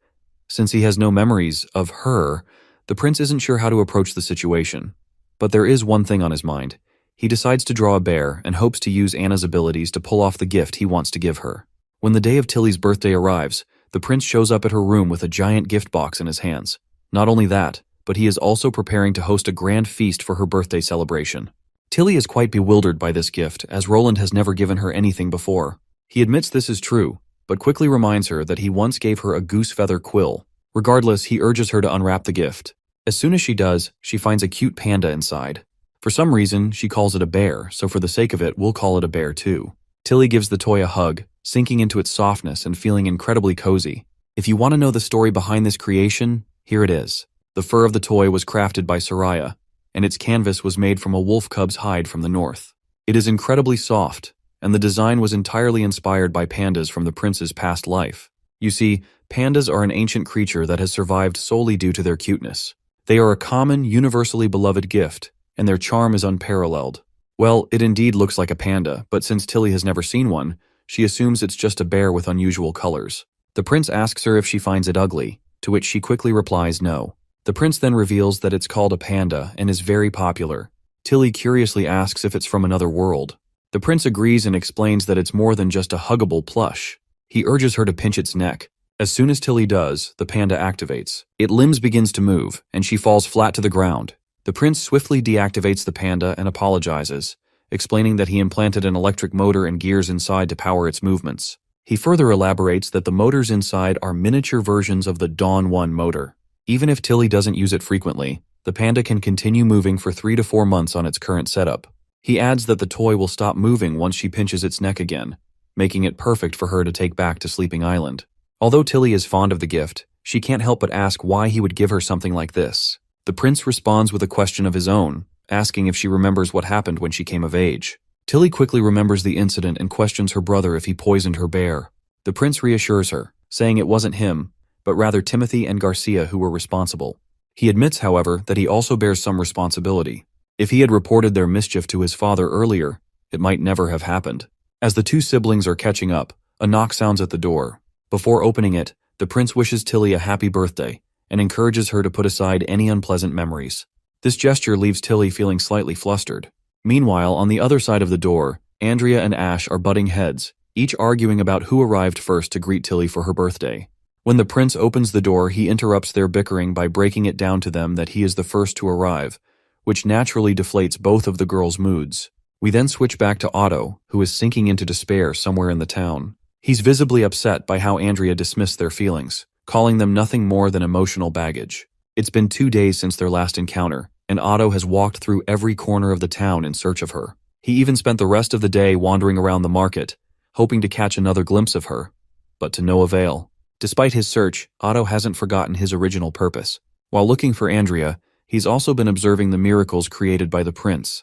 Since he has no memories of her, the prince isn't sure how to approach the situation. But there is one thing on his mind. He decides to draw a bear and hopes to use Anna's abilities to pull off the gift he wants to give her. When the day of Tilly's birthday arrives, the prince shows up at her room with a giant gift box in his hands. Not only that, but he is also preparing to host a grand feast for her birthday celebration. Tilly is quite bewildered by this gift, as Roland has never given her anything before. He admits this is true, but quickly reminds her that he once gave her a goose feather quill. Regardless, he urges her to unwrap the gift. As soon as she does, she finds a cute panda inside. For some reason, she calls it a bear, so for the sake of it, we'll call it a bear too. Tilly gives the toy a hug, sinking into its softness and feeling incredibly cozy. If you want to know the story behind this creation, here it is. The fur of the toy was crafted by Soraya, and its canvas was made from a wolf cub's hide from the north. It is incredibly soft, and the design was entirely inspired by pandas from the prince's past life. You see, pandas are an ancient creature that has survived solely due to their cuteness. They are a common, universally beloved gift, and their charm is unparalleled. Well, it indeed looks like a panda, but since Tilly has never seen one, she assumes it's just a bear with unusual colors. The prince asks her if she finds it ugly, to which she quickly replies no. The prince then reveals that it's called a panda and is very popular. Tilly curiously asks if it's from another world. The prince agrees and explains that it's more than just a huggable plush. He urges her to pinch its neck. As soon as Tilly does, the panda activates. Its limbs begins to move, and she falls flat to the ground. The prince swiftly deactivates the panda and apologizes, explaining that he implanted an electric motor and gears inside to power its movements. He further elaborates that the motors inside are miniature versions of the Dawn 1 motor. Even if Tilly doesn't use it frequently, the panda can continue moving for 3 to 4 months on its current setup. He adds that the toy will stop moving once she pinches its neck again, making it perfect for her to take back to Sleeping Island. Although Tilly is fond of the gift, she can't help but ask why he would give her something like this. The prince responds with a question of his own, asking if she remembers what happened when she came of age. Tilly quickly remembers the incident and questions her brother if he poisoned her bear. The prince reassures her, saying it wasn't him, but rather Timothy and Garcia who were responsible. He admits, however, that he also bears some responsibility. If he had reported their mischief to his father earlier, it might never have happened. As the 2 siblings are catching up, a knock sounds at the door. Before opening it, the prince wishes Tilly a happy birthday and encourages her to put aside any unpleasant memories. This gesture leaves Tilly feeling slightly flustered. Meanwhile, on the other side of the door, Andrea and Ash are butting heads, each arguing about who arrived first to greet Tilly for her birthday. When the prince opens the door, he interrupts their bickering by breaking it down to them that he is the first to arrive, which naturally deflates both of the girls' moods. We then switch back to Otto, who is sinking into despair somewhere in the town. He's visibly upset by how Andrea dismissed their feelings, calling them nothing more than emotional baggage. It's been 2 days since their last encounter, and Otto has walked through every corner of the town in search of her. He even spent the rest of the day wandering around the market, hoping to catch another glimpse of her, but to no avail. Despite his search, Otto hasn't forgotten his original purpose. While looking for Andrea, he's also been observing the miracles created by the prince.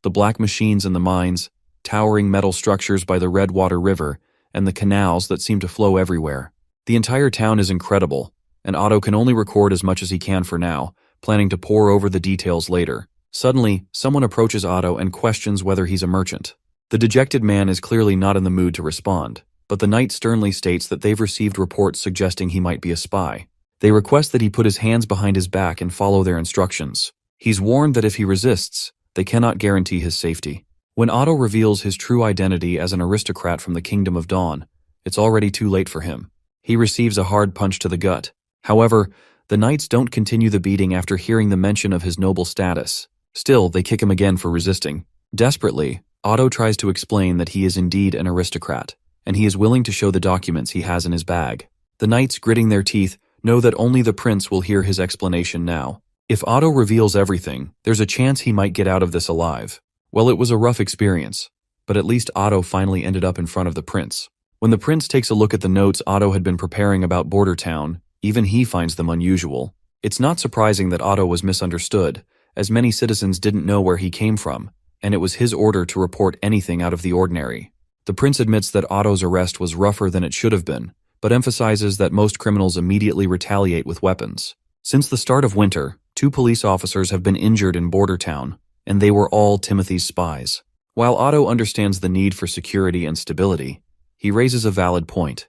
The black machines in the mines, towering metal structures by the Redwater River, and the canals that seem to flow everywhere. The entire town is incredible, and Otto can only record as much as he can for now, planning to pore over the details later. Suddenly, someone approaches Otto and questions whether he's a merchant. The dejected man is clearly not in the mood to respond, but the knight sternly states that they've received reports suggesting he might be a spy. They request that he put his hands behind his back and follow their instructions. He's warned that if he resists, they cannot guarantee his safety. When Otto reveals his true identity as an aristocrat from the Kingdom of Dawn, it's already too late for him. He receives a hard punch to the gut. However, the knights don't continue the beating after hearing the mention of his noble status. Still, they kick him again for resisting. Desperately, Otto tries to explain that he is indeed an aristocrat, and he is willing to show the documents he has in his bag. The knights, gritting their teeth, know that only the prince will hear his explanation now. If Otto reveals everything, there's a chance he might get out of this alive. Well, it was a rough experience, but at least Otto finally ended up in front of the prince. When the prince takes a look at the notes Otto had been preparing about Border Town, even he finds them unusual. It's not surprising that Otto was misunderstood, as many citizens didn't know where he came from, and it was his order to report anything out of the ordinary. The prince admits that Otto's arrest was rougher than it should have been, but emphasizes that most criminals immediately retaliate with weapons. Since the start of winter, 2 police officers have been injured in Border Town, and they were all Timothy's spies. While Otto understands the need for security and stability, he raises a valid point.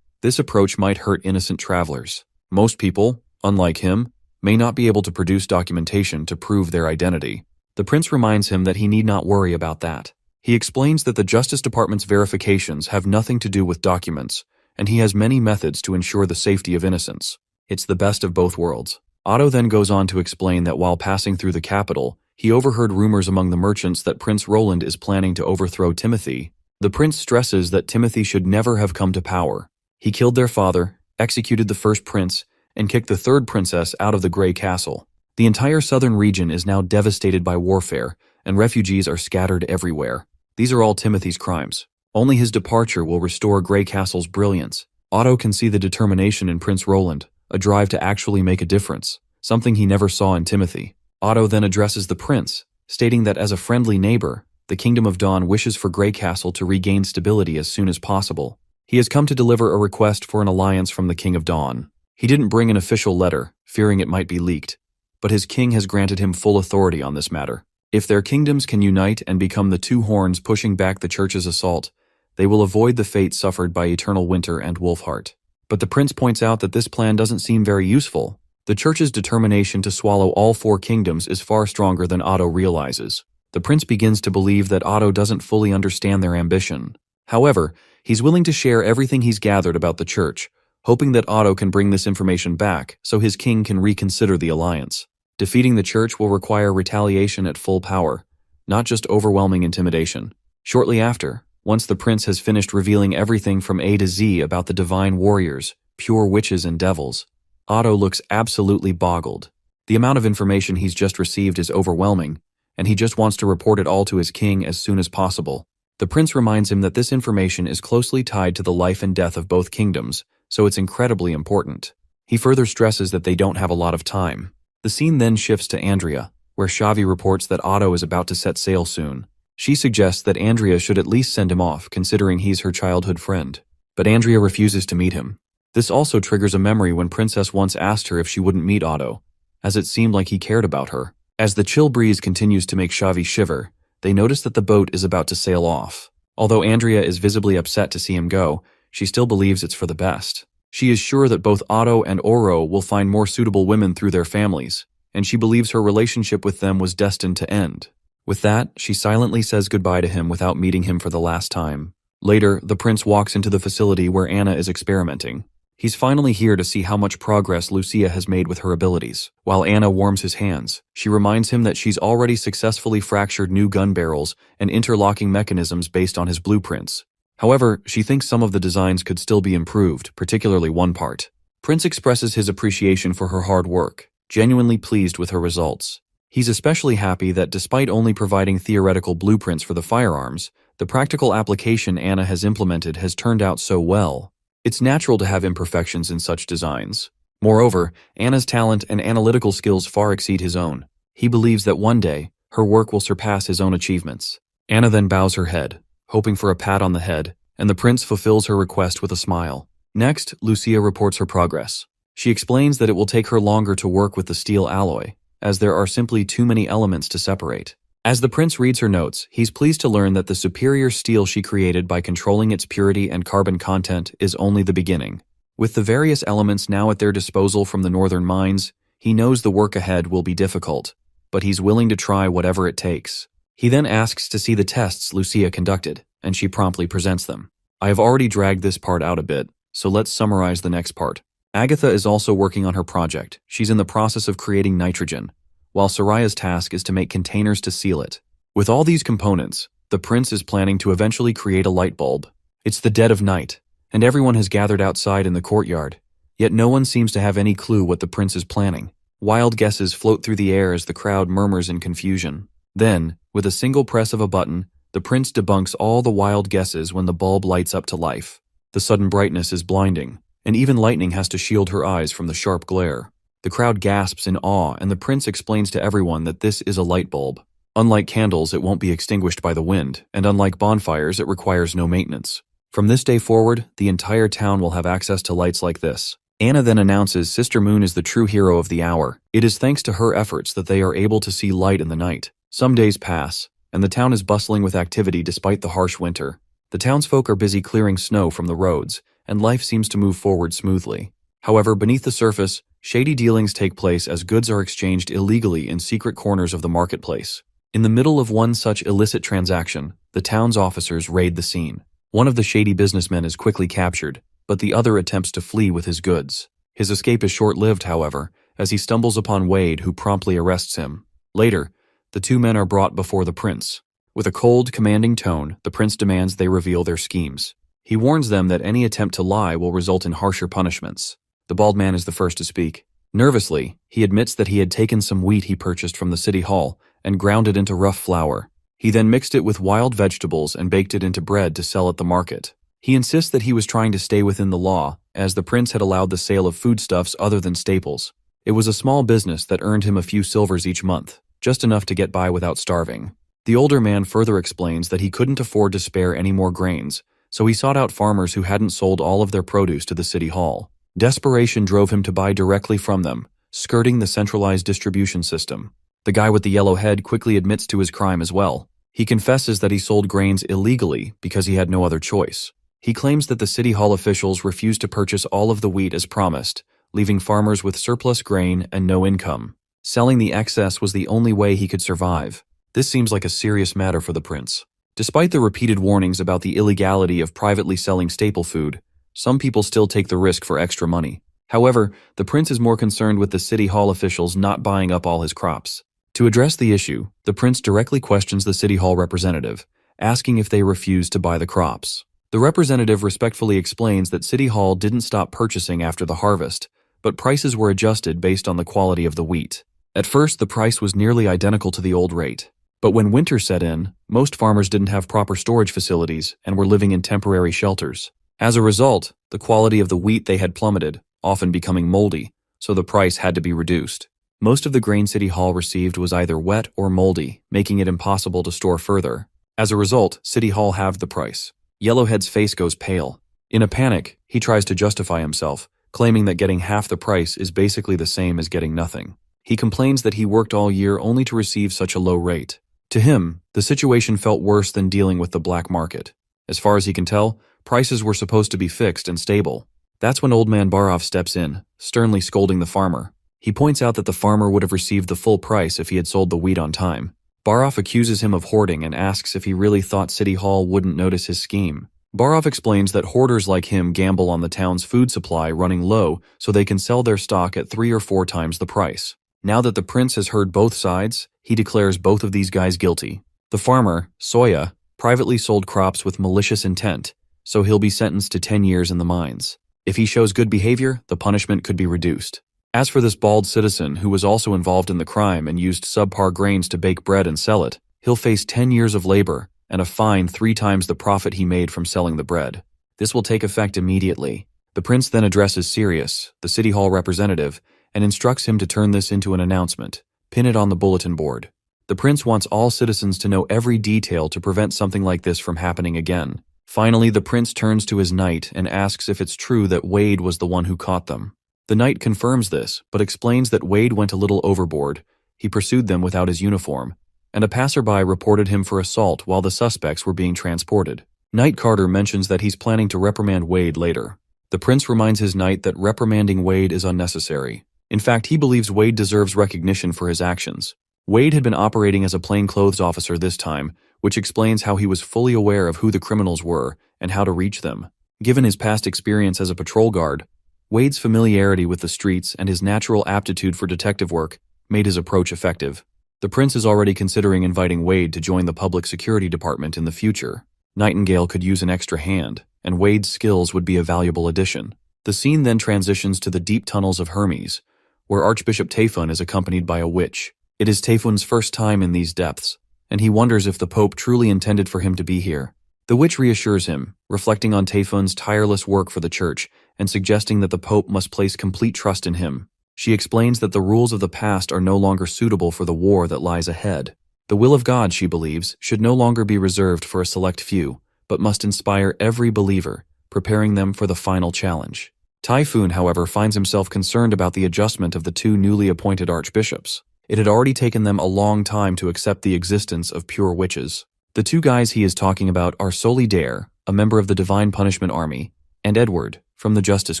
This approach might hurt innocent travelers. Most people, unlike him, may not be able to produce documentation to prove their identity. The prince reminds him that he need not worry about that. He explains that the Justice Department's verifications have nothing to do with documents, and he has many methods to ensure the safety of innocents. It's the best of both worlds. Otto then goes on to explain that while passing through the capital, he overheard rumors among the merchants that Prince Roland is planning to overthrow Timothy. The prince stresses that Timothy should never have come to power. He killed their father, executed the first prince, and kicked the third princess out of the Grey Castle. The entire southern region is now devastated by warfare, and refugees are scattered everywhere. These are all Timothy's crimes. Only his departure will restore Grey Castle's brilliance. Otto can see the determination in Prince Roland, a drive to actually make a difference, something he never saw in Timothy. Otto then addresses the prince, stating that as a friendly neighbor, the Kingdom of Dawn wishes for Grey Castle to regain stability as soon as possible. He has come to deliver a request for an alliance from the King of Dawn. He didn't bring an official letter, fearing it might be leaked, but his king has granted him full authority on this matter. If their kingdoms can unite and become the 2 horns pushing back the church's assault, they will avoid the fate suffered by Eternal Winter and Wolfheart. But the prince points out that this plan doesn't seem very useful. The church's determination to swallow all 4 kingdoms is far stronger than Otto realizes. The prince begins to believe that Otto doesn't fully understand their ambition. However, he's willing to share everything he's gathered about the church, hoping that Otto can bring this information back so his king can reconsider the alliance. Defeating the church will require retaliation at full power, not just overwhelming intimidation. Shortly after, once the prince has finished revealing everything from A to Z about the divine warriors, pure witches and devils, Otto looks absolutely boggled. The amount of information he's just received is overwhelming, and he just wants to report it all to his king as soon as possible. The prince reminds him that this information is closely tied to the life and death of both kingdoms, so it's incredibly important. He further stresses that they don't have a lot of time. The scene then shifts to Andrea, where Xavi reports that Otto is about to set sail soon. She suggests that Andrea should at least send him off, considering he's her childhood friend. But Andrea refuses to meet him. This also triggers a memory when Princess once asked her if she wouldn't meet Otto, as it seemed like he cared about her. As the chill breeze continues to make Xavi shiver, they notice that the boat is about to sail off. Although Andrea is visibly upset to see him go, she still believes it's for the best. She is sure that both Otto and Oro will find more suitable women through their families, and she believes her relationship with them was destined to end. With that, she silently says goodbye to him without meeting him for the last time. Later, the prince walks into the facility where Anna is experimenting. He's finally here to see how much progress Lucia has made with her abilities. While Anna warms his hands, she reminds him that she's already successfully fractured new gun barrels and interlocking mechanisms based on his blueprints. However, she thinks some of the designs could still be improved, particularly one part. Prince expresses his appreciation for her hard work, genuinely pleased with her results. He's especially happy that despite only providing theoretical blueprints for the firearms, the practical application Anna has implemented has turned out so well. It's natural to have imperfections in such designs. Moreover, Anna's talent and analytical skills far exceed his own. He believes that one day, her work will surpass his own achievements. Anna then bows her head, hoping for a pat on the head, and the prince fulfills her request with a smile. Next, Lucia reports her progress. She explains that it will take her longer to work with the steel alloy, as there are simply too many elements to separate. As the prince reads her notes, he's pleased to learn that the superior steel she created by controlling its purity and carbon content is only the beginning. With the various elements now at their disposal from the northern mines, he knows the work ahead will be difficult, but he's willing to try whatever it takes. He then asks to see the tests Lucia conducted, and she promptly presents them. I have already dragged this part out a bit, so let's summarize the next part. Agatha is also working on her project. She's in the process of creating nitrogen, while Soraya's task is to make containers to seal it. With all these components, the prince is planning to eventually create a light bulb. It's the dead of night, and everyone has gathered outside in the courtyard, yet no one seems to have any clue what the prince is planning. Wild guesses float through the air as the crowd murmurs in confusion. Then, with a single press of a button, the prince debunks all the wild guesses when the bulb lights up to life. The sudden brightness is blinding, and even lightning has to shield her eyes from the sharp glare. The crowd gasps in awe, and the prince explains to everyone that this is a light bulb. Unlike candles, it won't be extinguished by the wind, and unlike bonfires, it requires no maintenance. From this day forward, the entire town will have access to lights like this. Anna then announces Sister Moon is the true hero of the hour. It is thanks to her efforts that they are able to see light in the night. Some days pass, and the town is bustling with activity despite the harsh winter. The townsfolk are busy clearing snow from the roads, and life seems to move forward smoothly. However, beneath the surface, shady dealings take place as goods are exchanged illegally in secret corners of the marketplace. In the middle of one such illicit transaction, the town's officers raid the scene. One of the shady businessmen is quickly captured, but the other attempts to flee with his goods. His escape is short-lived, however, as he stumbles upon Wade, who promptly arrests him. Later, the two men are brought before the prince. With a cold, commanding tone, the prince demands they reveal their schemes. He warns them that any attempt to lie will result in harsher punishments. The bald man is the first to speak. Nervously, he admits that he had taken some wheat he purchased from the city hall and ground it into rough flour. He then mixed it with wild vegetables and baked it into bread to sell at the market. He insists that he was trying to stay within the law, as the prince had allowed the sale of foodstuffs other than staples. It was a small business that earned him a few silvers each month, just enough to get by without starving. The older man further explains that he couldn't afford to spare any more grains, so he sought out farmers who hadn't sold all of their produce to the city hall. Desperation drove him to buy directly from them, skirting the centralized distribution system. The guy with the yellow head quickly admits to his crime as well. He confesses that he sold grains illegally because he had no other choice. He claims that the city hall officials refused to purchase all of the wheat as promised, leaving farmers with surplus grain and no income. Selling the excess was the only way he could survive. This seems like a serious matter for the prince. Despite the repeated warnings about the illegality of privately selling staple food, some people still take the risk for extra money. However, the prince is more concerned with the city hall officials not buying up all his crops. To address the issue, the prince directly questions the city hall representative, asking if they refused to buy the crops. The representative respectfully explains that City Hall didn't stop purchasing after the harvest, but prices were adjusted based on the quality of the wheat. At first, the price was nearly identical to the old rate. But when winter set in, most farmers didn't have proper storage facilities and were living in temporary shelters. As a result, the quality of the wheat they had plummeted, often becoming moldy, so the price had to be reduced. Most of the grain City Hall received was either wet or moldy, making it impossible to store further. As a result, City Hall halved the price. Yellowhead's face goes pale. In a panic, he tries to justify himself, claiming that getting half the price is basically the same as getting nothing. He complains that he worked all year only to receive such a low rate. To him, the situation felt worse than dealing with the black market. As far as he can tell, prices were supposed to be fixed and stable. That's when Old Man Barov steps in, sternly scolding the farmer. He points out that the farmer would have received the full price if he had sold the wheat on time. Barov accuses him of hoarding and asks if he really thought City Hall wouldn't notice his scheme. Barov explains that hoarders like him gamble on the town's food supply running low so they can sell their stock at 3 or 4 times the price. Now that the prince has heard both sides, he declares both of these guys guilty. The farmer, Soya, privately sold crops with malicious intent, so he'll be sentenced to 10 years in the mines. If he shows good behavior, the punishment could be reduced. As for this bald citizen who was also involved in the crime and used subpar grains to bake bread and sell it, he'll face 10 years of labor and a fine 3 times the profit he made from selling the bread. This will take effect immediately. The prince then addresses Sirius, the City Hall representative, and instructs him to turn this into an announcement, pin it on the bulletin board. The prince wants all citizens to know every detail to prevent something like this from happening again. Finally, the prince turns to his knight and asks if it's true that Wade was the one who caught them. The knight confirms this, but explains that Wade went a little overboard, he pursued them without his uniform, and a passerby reported him for assault while the suspects were being transported. Knight Carter mentions that he's planning to reprimand Wade later. The prince reminds his knight that reprimanding Wade is unnecessary. In fact, he believes Wade deserves recognition for his actions. Wade had been operating as a plainclothes officer this time, which explains how he was fully aware of who the criminals were and how to reach them. Given his past experience as a patrol guard, Wade's familiarity with the streets and his natural aptitude for detective work made his approach effective. The prince is already considering inviting Wade to join the public security department in the future. Nightingale could use an extra hand, and Wade's skills would be a valuable addition. The scene then transitions to the deep tunnels of Hermes, where Archbishop Tayfun is accompanied by a witch. It is Tayfun's first time in these depths, and he wonders if the Pope truly intended for him to be here. The witch reassures him, reflecting on Tayfun's tireless work for the church and suggesting that the Pope must place complete trust in him. She explains that the rules of the past are no longer suitable for the war that lies ahead. The will of God, she believes, should no longer be reserved for a select few, but must inspire every believer, preparing them for the final challenge. Typhoon, however, finds himself concerned about the adjustment of the two newly appointed archbishops. It had already taken them a long time to accept the existence of pure witches. The two guys he is talking about are Solidare, a member of the Divine Punishment Army, and Edward, from the Justice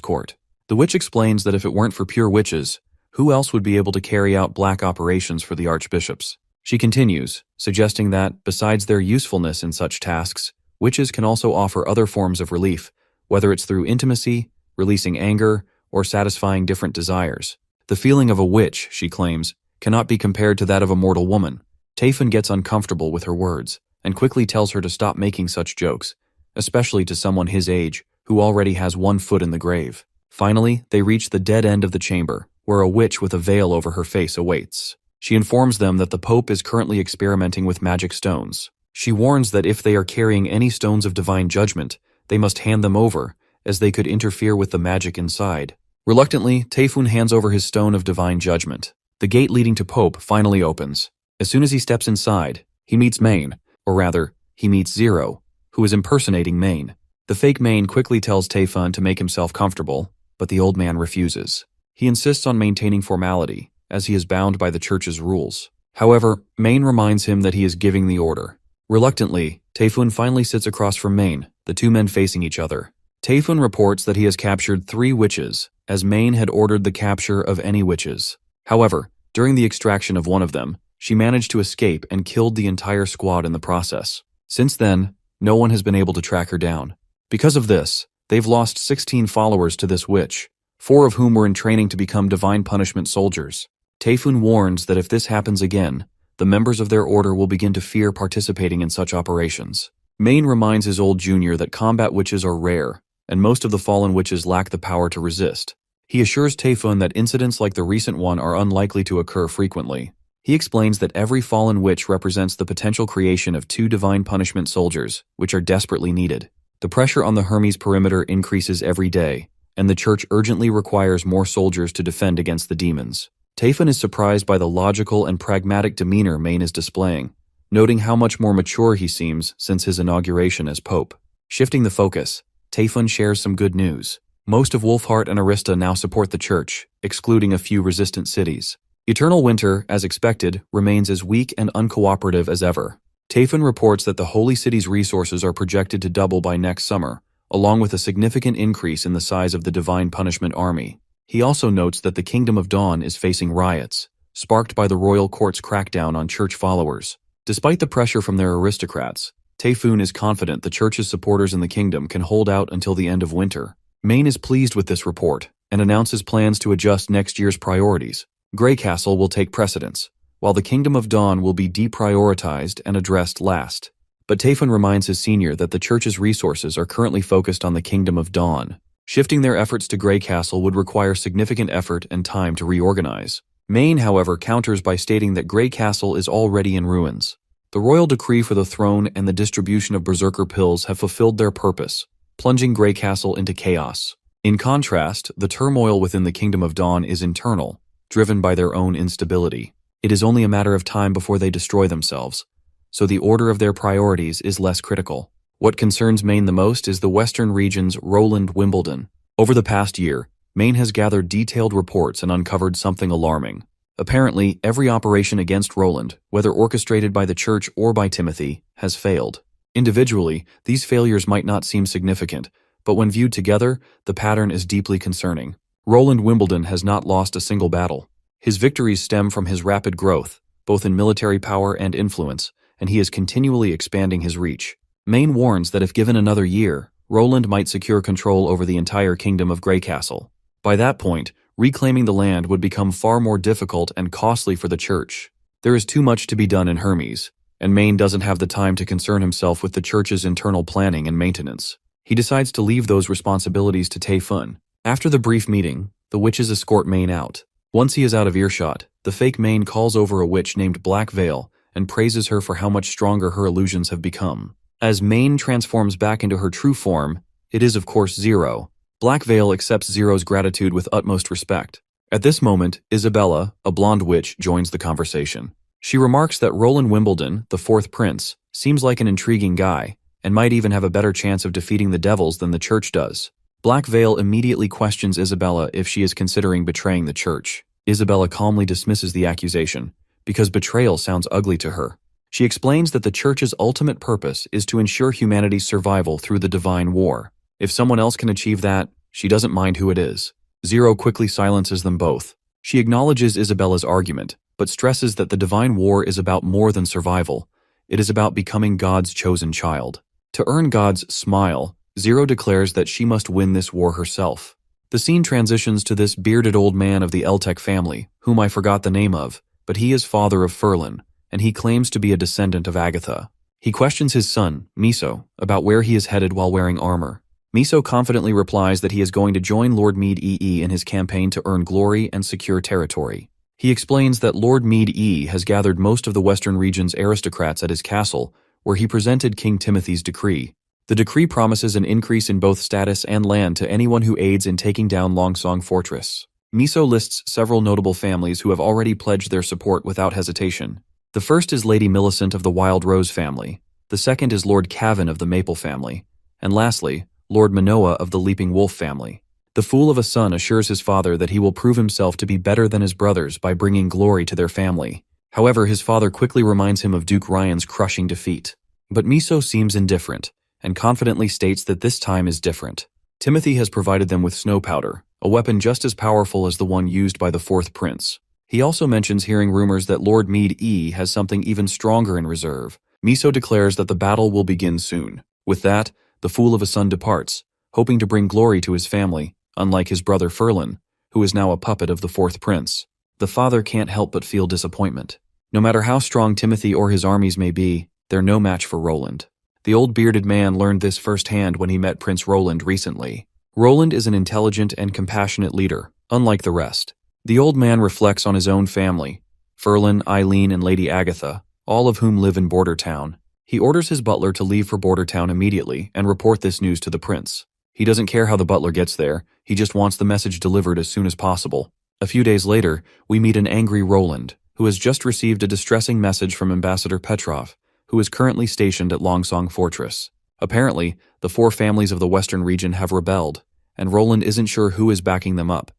Court. The witch explains that if it weren't for pure witches, who else would be able to carry out black operations for the archbishops? She continues, suggesting that, besides their usefulness in such tasks, witches can also offer other forms of relief, whether it's through intimacy, releasing anger, or satisfying different desires. The feeling of a witch, she claims, cannot be compared to that of a mortal woman. Tayfun gets uncomfortable with her words, and quickly tells her to stop making such jokes, especially to someone his age, who already has one foot in the grave. Finally, they reach the dead end of the chamber, where a witch with a veil over her face awaits. She informs them that the Pope is currently experimenting with magic stones. She warns that if they are carrying any stones of divine judgment, they must hand them over, as they could interfere with the magic inside. Reluctantly, Tayfun hands over his stone of divine judgment. The gate leading to Pope finally opens. As soon as he steps inside, he meets Maine, or rather, he meets Zero, who is impersonating Maine. The fake Maine quickly tells Tayfun to make himself comfortable, but the old man refuses. He insists on maintaining formality, as he is bound by the church's rules. However, Maine reminds him that he is giving the order. Reluctantly, Tayfun finally sits across from Maine, the two men facing each other. Tayfun reports that he has captured 3 witches, as Maine had ordered the capture of any witches. However, during the extraction of one of them, she managed to escape and killed the entire squad in the process. Since then, no one has been able to track her down. Because of this, they've lost 16 followers to this witch, 4 of whom were in training to become divine punishment soldiers. Tayfun warns that if this happens again, the members of their order will begin to fear participating in such operations. Maine reminds his old junior that combat witches are rare, and most of the fallen witches lack the power to resist. He assures Tayfun that incidents like the recent one are unlikely to occur frequently. He explains that every fallen witch represents the potential creation of 2 divine punishment soldiers, which are desperately needed. The pressure on the Hermes perimeter increases every day, and the church urgently requires more soldiers to defend against the demons. Tayfun is surprised by the logical and pragmatic demeanor Maine is displaying, noting how much more mature he seems since his inauguration as Pope. Shifting the focus, Tayfun shares some good news. Most of Wolfheart and Arista now support the church, excluding a few resistant cities. Eternal Winter, as expected, remains as weak and uncooperative as ever. Tayfun reports that the Holy City's resources are projected to double by next summer, along with a significant increase in the size of the Divine Punishment Army. He also notes that the Kingdom of Dawn is facing riots, sparked by the royal court's crackdown on church followers. Despite the pressure from their aristocrats, Tayfun is confident the church's supporters in the kingdom can hold out until the end of winter. Maine is pleased with this report and announces plans to adjust next year's priorities. Grey Castle will take precedence, while the Kingdom of Dawn will be deprioritized and addressed last. But Tayfun reminds his senior that the church's resources are currently focused on the Kingdom of Dawn. Shifting their efforts to Grey Castle would require significant effort and time to reorganize. Maine, however, counters by stating that Grey Castle is already in ruins. The royal decree for the throne and the distribution of berserker pills have fulfilled their purpose, plunging Grey Castle into chaos. In contrast, the turmoil within the Kingdom of Dawn is internal, driven by their own instability. It is only a matter of time before they destroy themselves, so the order of their priorities is less critical. What concerns Maine the most is the western region's Roland Wimbledon. Over the past year, Maine has gathered detailed reports and uncovered something alarming. Apparently, every operation against Roland, whether orchestrated by the church or by Timothy, has failed. Individually, these failures might not seem significant, but when viewed together, the pattern is deeply concerning. Roland Wimbledon has not lost a single battle. His victories stem from his rapid growth, both in military power and influence, and he is continually expanding his reach. Maine warns that if given another year, Roland might secure control over the entire kingdom of Greycastle. By that point, reclaiming the land would become far more difficult and costly for the church. There is too much to be done in Hermes, and Maine doesn't have the time to concern himself with the church's internal planning and maintenance. He decides to leave those responsibilities to Tae-fun. After the brief meeting, the witches escort Maine out. Once he is out of earshot, the fake Maine calls over a witch named Black Veil and praises her for how much stronger her illusions have become. As Maine transforms back into her true form, it is of course Zero. Black Veil accepts Zero's gratitude with utmost respect. At this moment, Isabella, a blonde witch, joins the conversation. She remarks that Roland Wimbledon, the fourth prince, seems like an intriguing guy, and might even have a better chance of defeating the devils than the church does. Black Veil immediately questions Isabella if she is considering betraying the church. Isabella calmly dismisses the accusation, because betrayal sounds ugly to her. She explains that the church's ultimate purpose is to ensure humanity's survival through the divine war. If someone else can achieve that, she doesn't mind who it is. Zero quickly silences them both. She acknowledges Isabella's argument, but stresses that the divine war is about more than survival. It is about becoming God's chosen child. To earn God's smile, Zero declares that she must win this war herself. The scene transitions to this bearded old man of the Eltec family, whom I forgot the name of, but he is father of Ferlin, and he claims to be a descendant of Agatha. He questions his son, Miso, about where he is headed while wearing armor. Miso confidently replies that he is going to join Lord Mead EE in his campaign to earn glory and secure territory. He explains that Lord Mead E has gathered most of the Western region's aristocrats at his castle, where he presented King Timothy's decree. The decree promises an increase in both status and land to anyone who aids in taking down Longsong Fortress. Miso lists several notable families who have already pledged their support without hesitation. The first is Lady Millicent of the Wild Rose family, the second is Lord Cavan of the Maple family, and lastly, Lord Manoa of the Leaping Wolf family. The fool of a son assures his father that he will prove himself to be better than his brothers by bringing glory to their family. However, his father quickly reminds him of Duke Ryan's crushing defeat. But Miso seems indifferent, and confidently states that this time is different. Timothy has provided them with snow powder, a weapon just as powerful as the one used by the fourth prince. He also mentions hearing rumors that Lord Mead E has something even stronger in reserve. Miso declares that the battle will begin soon. With that, the fool of a son departs, hoping to bring glory to his family, unlike his brother Ferlin, who is now a puppet of the fourth prince. The father can't help but feel disappointment. No matter how strong Timothy or his armies may be, they're no match for Roland. The old bearded man learned this firsthand when he met Prince Roland recently. Roland is an intelligent and compassionate leader, unlike the rest. The old man reflects on his own family, Ferlin, Eileen, and Lady Agatha, all of whom live in Border Town. He orders his butler to leave for Border Town immediately and report this news to the prince. He doesn't care how the butler gets there, he just wants the message delivered as soon as possible. A few days later, we meet an angry Roland, who has just received a distressing message from Ambassador Petrov, who is currently stationed at Longsong Fortress. Apparently, the four families of the western region have rebelled, and Roland isn't sure who is backing them up.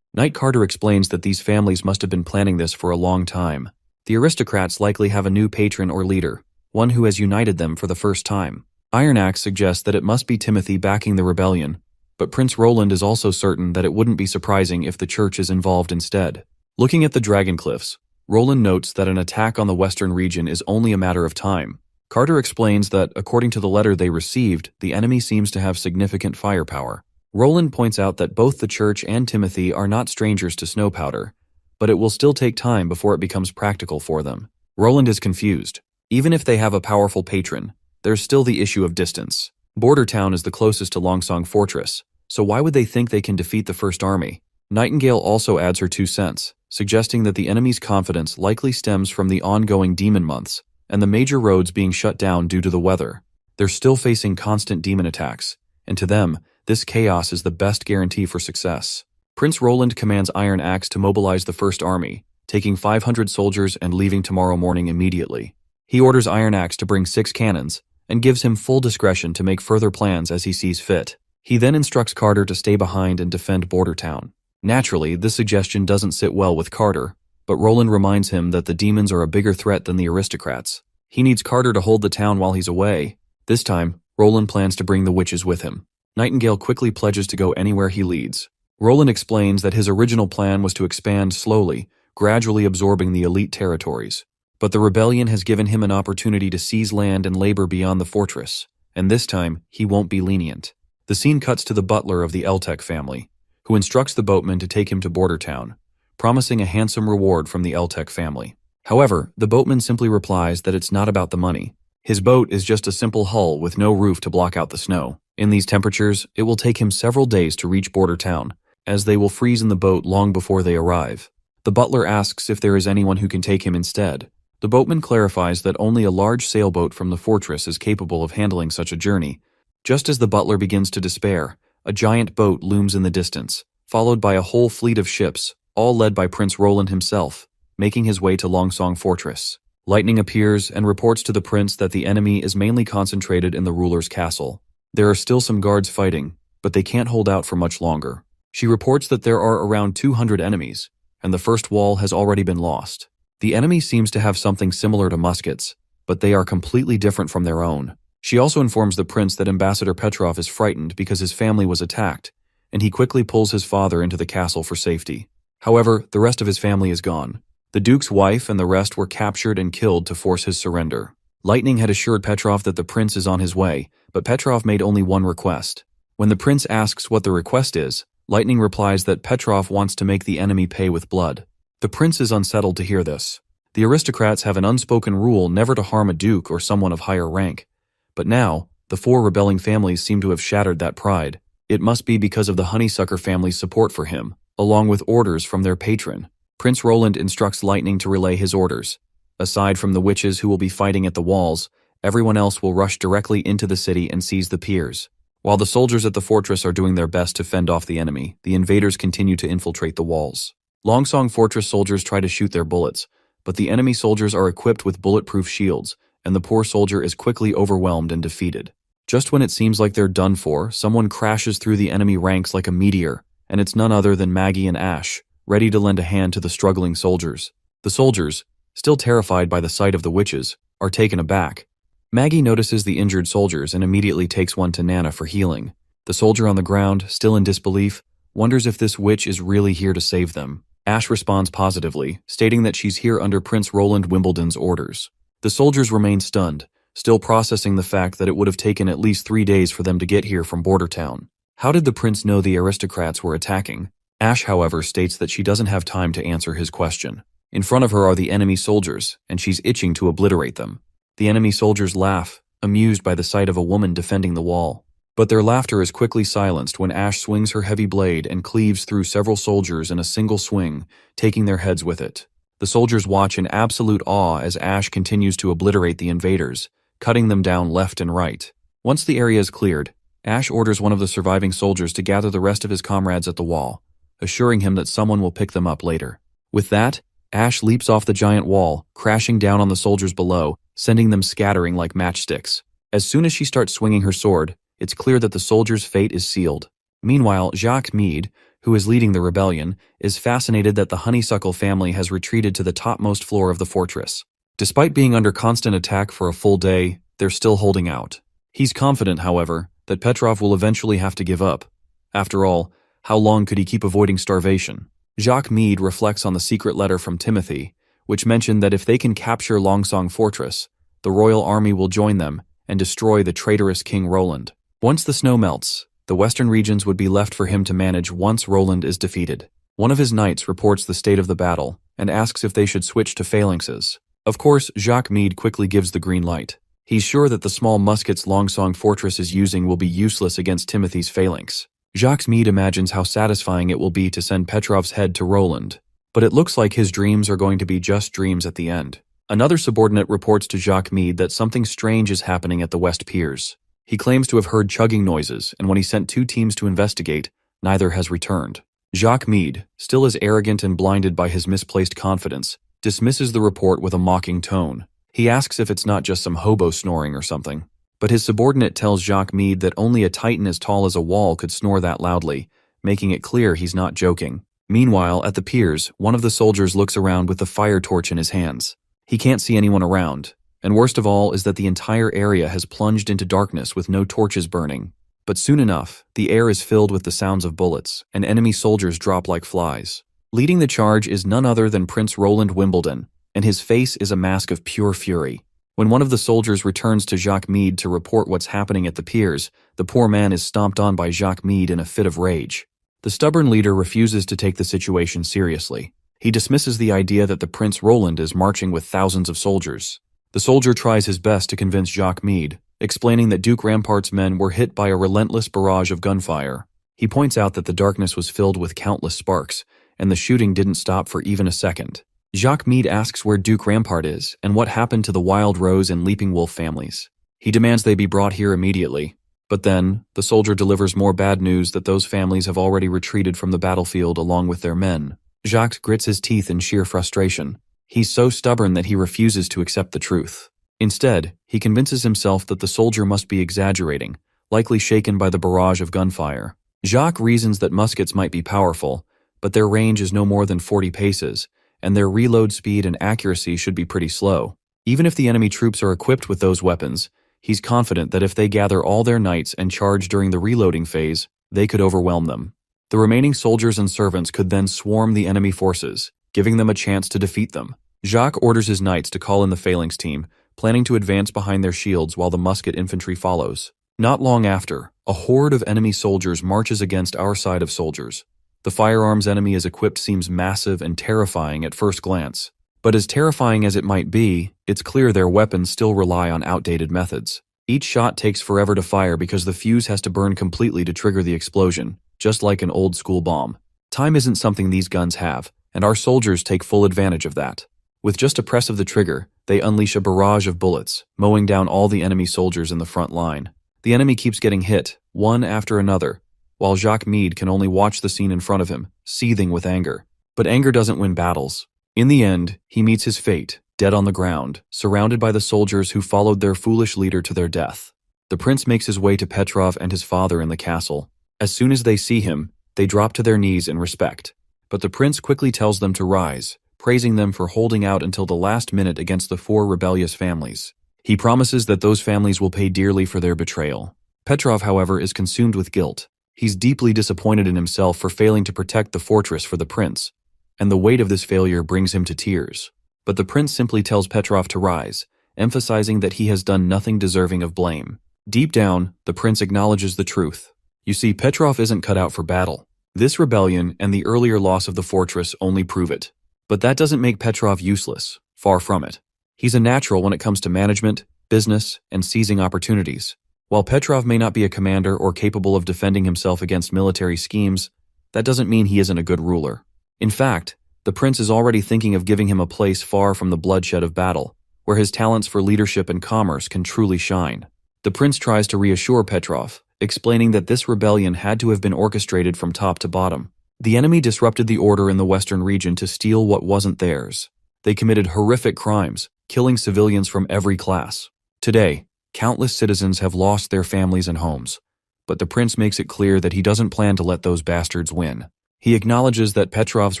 Knight Carter explains that these families must have been planning this for a long time. The aristocrats likely have a new patron or leader, one who has united them for the first time. Iron Axe suggests that it must be Timothy backing the rebellion, but Prince Roland is also certain that it wouldn't be surprising if the church is involved instead. Looking at the Dragon Cliffs, Roland notes that an attack on the western region is only a matter of time. Carter explains that, according to the letter they received, the enemy seems to have significant firepower. Roland points out that both the church and Timothy are not strangers to snow powder, but it will still take time before it becomes practical for them. Roland is confused. Even if they have a powerful patron, there's still the issue of distance. Border Town is the closest to Longsong Fortress, so why would they think they can defeat the First Army? Nightingale also adds her 2 cents, suggesting that the enemy's confidence likely stems from the ongoing demon months and the major roads being shut down due to the weather. They're still facing constant demon attacks, and to them, this chaos is the best guarantee for success. Prince Roland commands Iron Axe to mobilize the First Army, taking 500 soldiers and leaving tomorrow morning immediately. He orders Iron Axe to bring 6 cannons, and gives him full discretion to make further plans as he sees fit. He then instructs Carter to stay behind and defend Border Town. Naturally, this suggestion doesn't sit well with Carter, but Roland reminds him that the demons are a bigger threat than the aristocrats. He needs Carter to hold the town while he's away. This time, Roland plans to bring the witches with him. Nightingale quickly pledges to go anywhere he leads. Roland explains that his original plan was to expand slowly, gradually absorbing the elite territories. But the rebellion has given him an opportunity to seize land and labor beyond the fortress, and this time, he won't be lenient. The scene cuts to the butler of the Eltec family, who instructs the boatman to take him to Border Town, promising a handsome reward from the Eltec family. However, the boatman simply replies that it's not about the money. His boat is just a simple hull with no roof to block out the snow. In these temperatures, it will take him several days to reach Border Town, as they will freeze in the boat long before they arrive. The butler asks if there is anyone who can take him instead. The boatman clarifies that only a large sailboat from the fortress is capable of handling such a journey. Just as the butler begins to despair, a giant boat looms in the distance, followed by a whole fleet of ships, all led by Prince Roland himself, making his way to Longsong Fortress. Lightning appears and reports to the prince that the enemy is mainly concentrated in the ruler's castle. There are still some guards fighting, but they can't hold out for much longer. She reports that there are around 200 enemies, and the first wall has already been lost. The enemy seems to have something similar to muskets, but they are completely different from their own. She also informs the prince that Ambassador Petrov is frightened because his family was attacked, and he quickly pulls his father into the castle for safety. However, the rest of his family is gone. The duke's wife and the rest were captured and killed to force his surrender. Lightning had assured Petrov that the prince is on his way, but Petrov made only one request. When the prince asks what the request is, Lightning replies that Petrov wants to make the enemy pay with blood. The prince is unsettled to hear this. The aristocrats have an unspoken rule never to harm a duke or someone of higher rank. But now, the 4 rebelling families seem to have shattered that pride. It must be because of the Honeysucker family's support for him, along with orders from their patron. Prince Roland instructs Lightning to relay his orders. Aside from the witches who will be fighting at the walls, everyone else will rush directly into the city and seize the piers. While the soldiers at the fortress are doing their best to fend off the enemy, the invaders continue to infiltrate the walls. Longsong Fortress soldiers try to shoot their bullets, but the enemy soldiers are equipped with bulletproof shields, and the poor soldier is quickly overwhelmed and defeated. Just when it seems like they're done for, someone crashes through the enemy ranks like a meteor, and it's none other than Maggie and Ash, ready to lend a hand to the struggling soldiers. The soldiers, still terrified by the sight of the witches, are taken aback. Maggie notices the injured soldiers and immediately takes one to Nana for healing. The soldier on the ground, still in disbelief, wonders if this witch is really here to save them. Ash responds positively, stating that she's here under Prince Roland Wimbledon's orders. The soldiers remain stunned, still processing the fact that it would have taken at least 3 days for them to get here from Border Town. How did the prince know the aristocrats were attacking? Ash, however, states that she doesn't have time to answer his question. In front of her are the enemy soldiers, and she's itching to obliterate them. The enemy soldiers laugh, amused by the sight of a woman defending the wall. But their laughter is quickly silenced when Ash swings her heavy blade and cleaves through several soldiers in a single swing, taking their heads with it. The soldiers watch in absolute awe as Ash continues to obliterate the invaders, cutting them down left and right. Once the area is cleared, Ash orders one of the surviving soldiers to gather the rest of his comrades at the wall, assuring him that someone will pick them up later. With that, Ash leaps off the giant wall, crashing down on the soldiers below, sending them scattering like matchsticks. As soon as she starts swinging her sword, it's clear that the soldiers' fate is sealed. Meanwhile, Jacques Meade, who is leading the rebellion, is fascinated that the Honeysuckle family has retreated to the topmost floor of the fortress. Despite being under constant attack for a full day, they're still holding out. He's confident, however, that Petrov will eventually have to give up. After all, how long could he keep avoiding starvation? Jacques Meade reflects on the secret letter from Timothy, which mentioned that if they can capture Longsong Fortress, the royal army will join them and destroy the traitorous King Roland. Once the snow melts, the western regions would be left for him to manage once Roland is defeated. One of his knights reports the state of the battle and asks if they should switch to phalanxes. Of course, Jacques Meade quickly gives the green light. He's sure that the small muskets Longsong Fortress is using will be useless against Timothy's phalanx. Jacques Meade imagines how satisfying it will be to send Petrov's head to Roland, but it looks like his dreams are going to be just dreams at the end. Another subordinate reports to Jacques Meade that something strange is happening at the West Piers. He claims to have heard chugging noises, and when he sent 2 teams to investigate, neither has returned. Jacques Meade, still as arrogant and blinded by his misplaced confidence, dismisses the report with a mocking tone. He asks if it's not just some hobo snoring or something. But his subordinate tells Jacques Meade that only a titan as tall as a wall could snore that loudly, making it clear he's not joking. Meanwhile, at the piers, one of the soldiers looks around with the fire torch in his hands. He can't see anyone around, and worst of all is that the entire area has plunged into darkness with no torches burning. But soon enough, the air is filled with the sounds of bullets, and enemy soldiers drop like flies. Leading the charge is none other than Prince Roland Wimbledon, and his face is a mask of pure fury. When one of the soldiers returns to Jacques Meade to report what's happening at the piers, the poor man is stomped on by Jacques Meade in a fit of rage. The stubborn leader refuses to take the situation seriously. He dismisses the idea that the Prince Roland is marching with thousands of soldiers. The soldier tries his best to convince Jacques Meade, explaining that Duke Rampart's men were hit by a relentless barrage of gunfire. He points out that the darkness was filled with countless sparks, and the shooting didn't stop for even a second. Jacques Meade asks where Duke Rampart is and what happened to the Wild Rose and Leaping Wolf families. He demands they be brought here immediately. But then, the soldier delivers more bad news that those families have already retreated from the battlefield along with their men. Jacques grits his teeth in sheer frustration. He's so stubborn that he refuses to accept the truth. Instead, he convinces himself that the soldier must be exaggerating, likely shaken by the barrage of gunfire. Jacques reasons that muskets might be powerful, but their range is no more than 40 paces, and their reload speed and accuracy should be pretty slow. Even if the enemy troops are equipped with those weapons, he's confident that if they gather all their knights and charge during the reloading phase, they could overwhelm them. The remaining soldiers and servants could then swarm the enemy forces, giving them a chance to defeat them. Jacques orders his knights to call in the phalanx team, planning to advance behind their shields while the musket infantry follows. Not long after, a horde of enemy soldiers marches against our side of soldiers. The firearms enemy is equipped seems massive and terrifying at first glance. But as terrifying as it might be, it's clear their weapons still rely on outdated methods. Each shot takes forever to fire because the fuse has to burn completely to trigger the explosion, just like an old-school bomb. Time isn't something these guns have, and our soldiers take full advantage of that. With just a press of the trigger, they unleash a barrage of bullets, mowing down all the enemy soldiers in the front line. The enemy keeps getting hit, one after another, while Jacques Meade can only watch the scene in front of him, seething with anger. But anger doesn't win battles. In the end, he meets his fate, dead on the ground, surrounded by the soldiers who followed their foolish leader to their death. The prince makes his way to Petrov and his father in the castle. As soon as they see him, they drop to their knees in respect. But the prince quickly tells them to rise, praising them for holding out until the last minute against the 4 rebellious families. He promises that those families will pay dearly for their betrayal. Petrov, however, is consumed with guilt. He's deeply disappointed in himself for failing to protect the fortress for the prince, and the weight of this failure brings him to tears. But the prince simply tells Petrov to rise, emphasizing that he has done nothing deserving of blame. Deep down, the prince acknowledges the truth. You see, Petrov isn't cut out for battle. This rebellion and the earlier loss of the fortress only prove it. But that doesn't make Petrov useless, far from it. He's a natural when it comes to management, business, and seizing opportunities. While Petrov may not be a commander or capable of defending himself against military schemes, that doesn't mean he isn't a good ruler. In fact, the prince is already thinking of giving him a place far from the bloodshed of battle, where his talents for leadership and commerce can truly shine. The prince tries to reassure Petrov, explaining that this rebellion had to have been orchestrated from top to bottom. The enemy disrupted the order in the western region to steal what wasn't theirs. They committed horrific crimes, killing civilians from every class. Today, countless citizens have lost their families and homes, but the prince makes it clear that he doesn't plan to let those bastards win. He acknowledges that Petrov's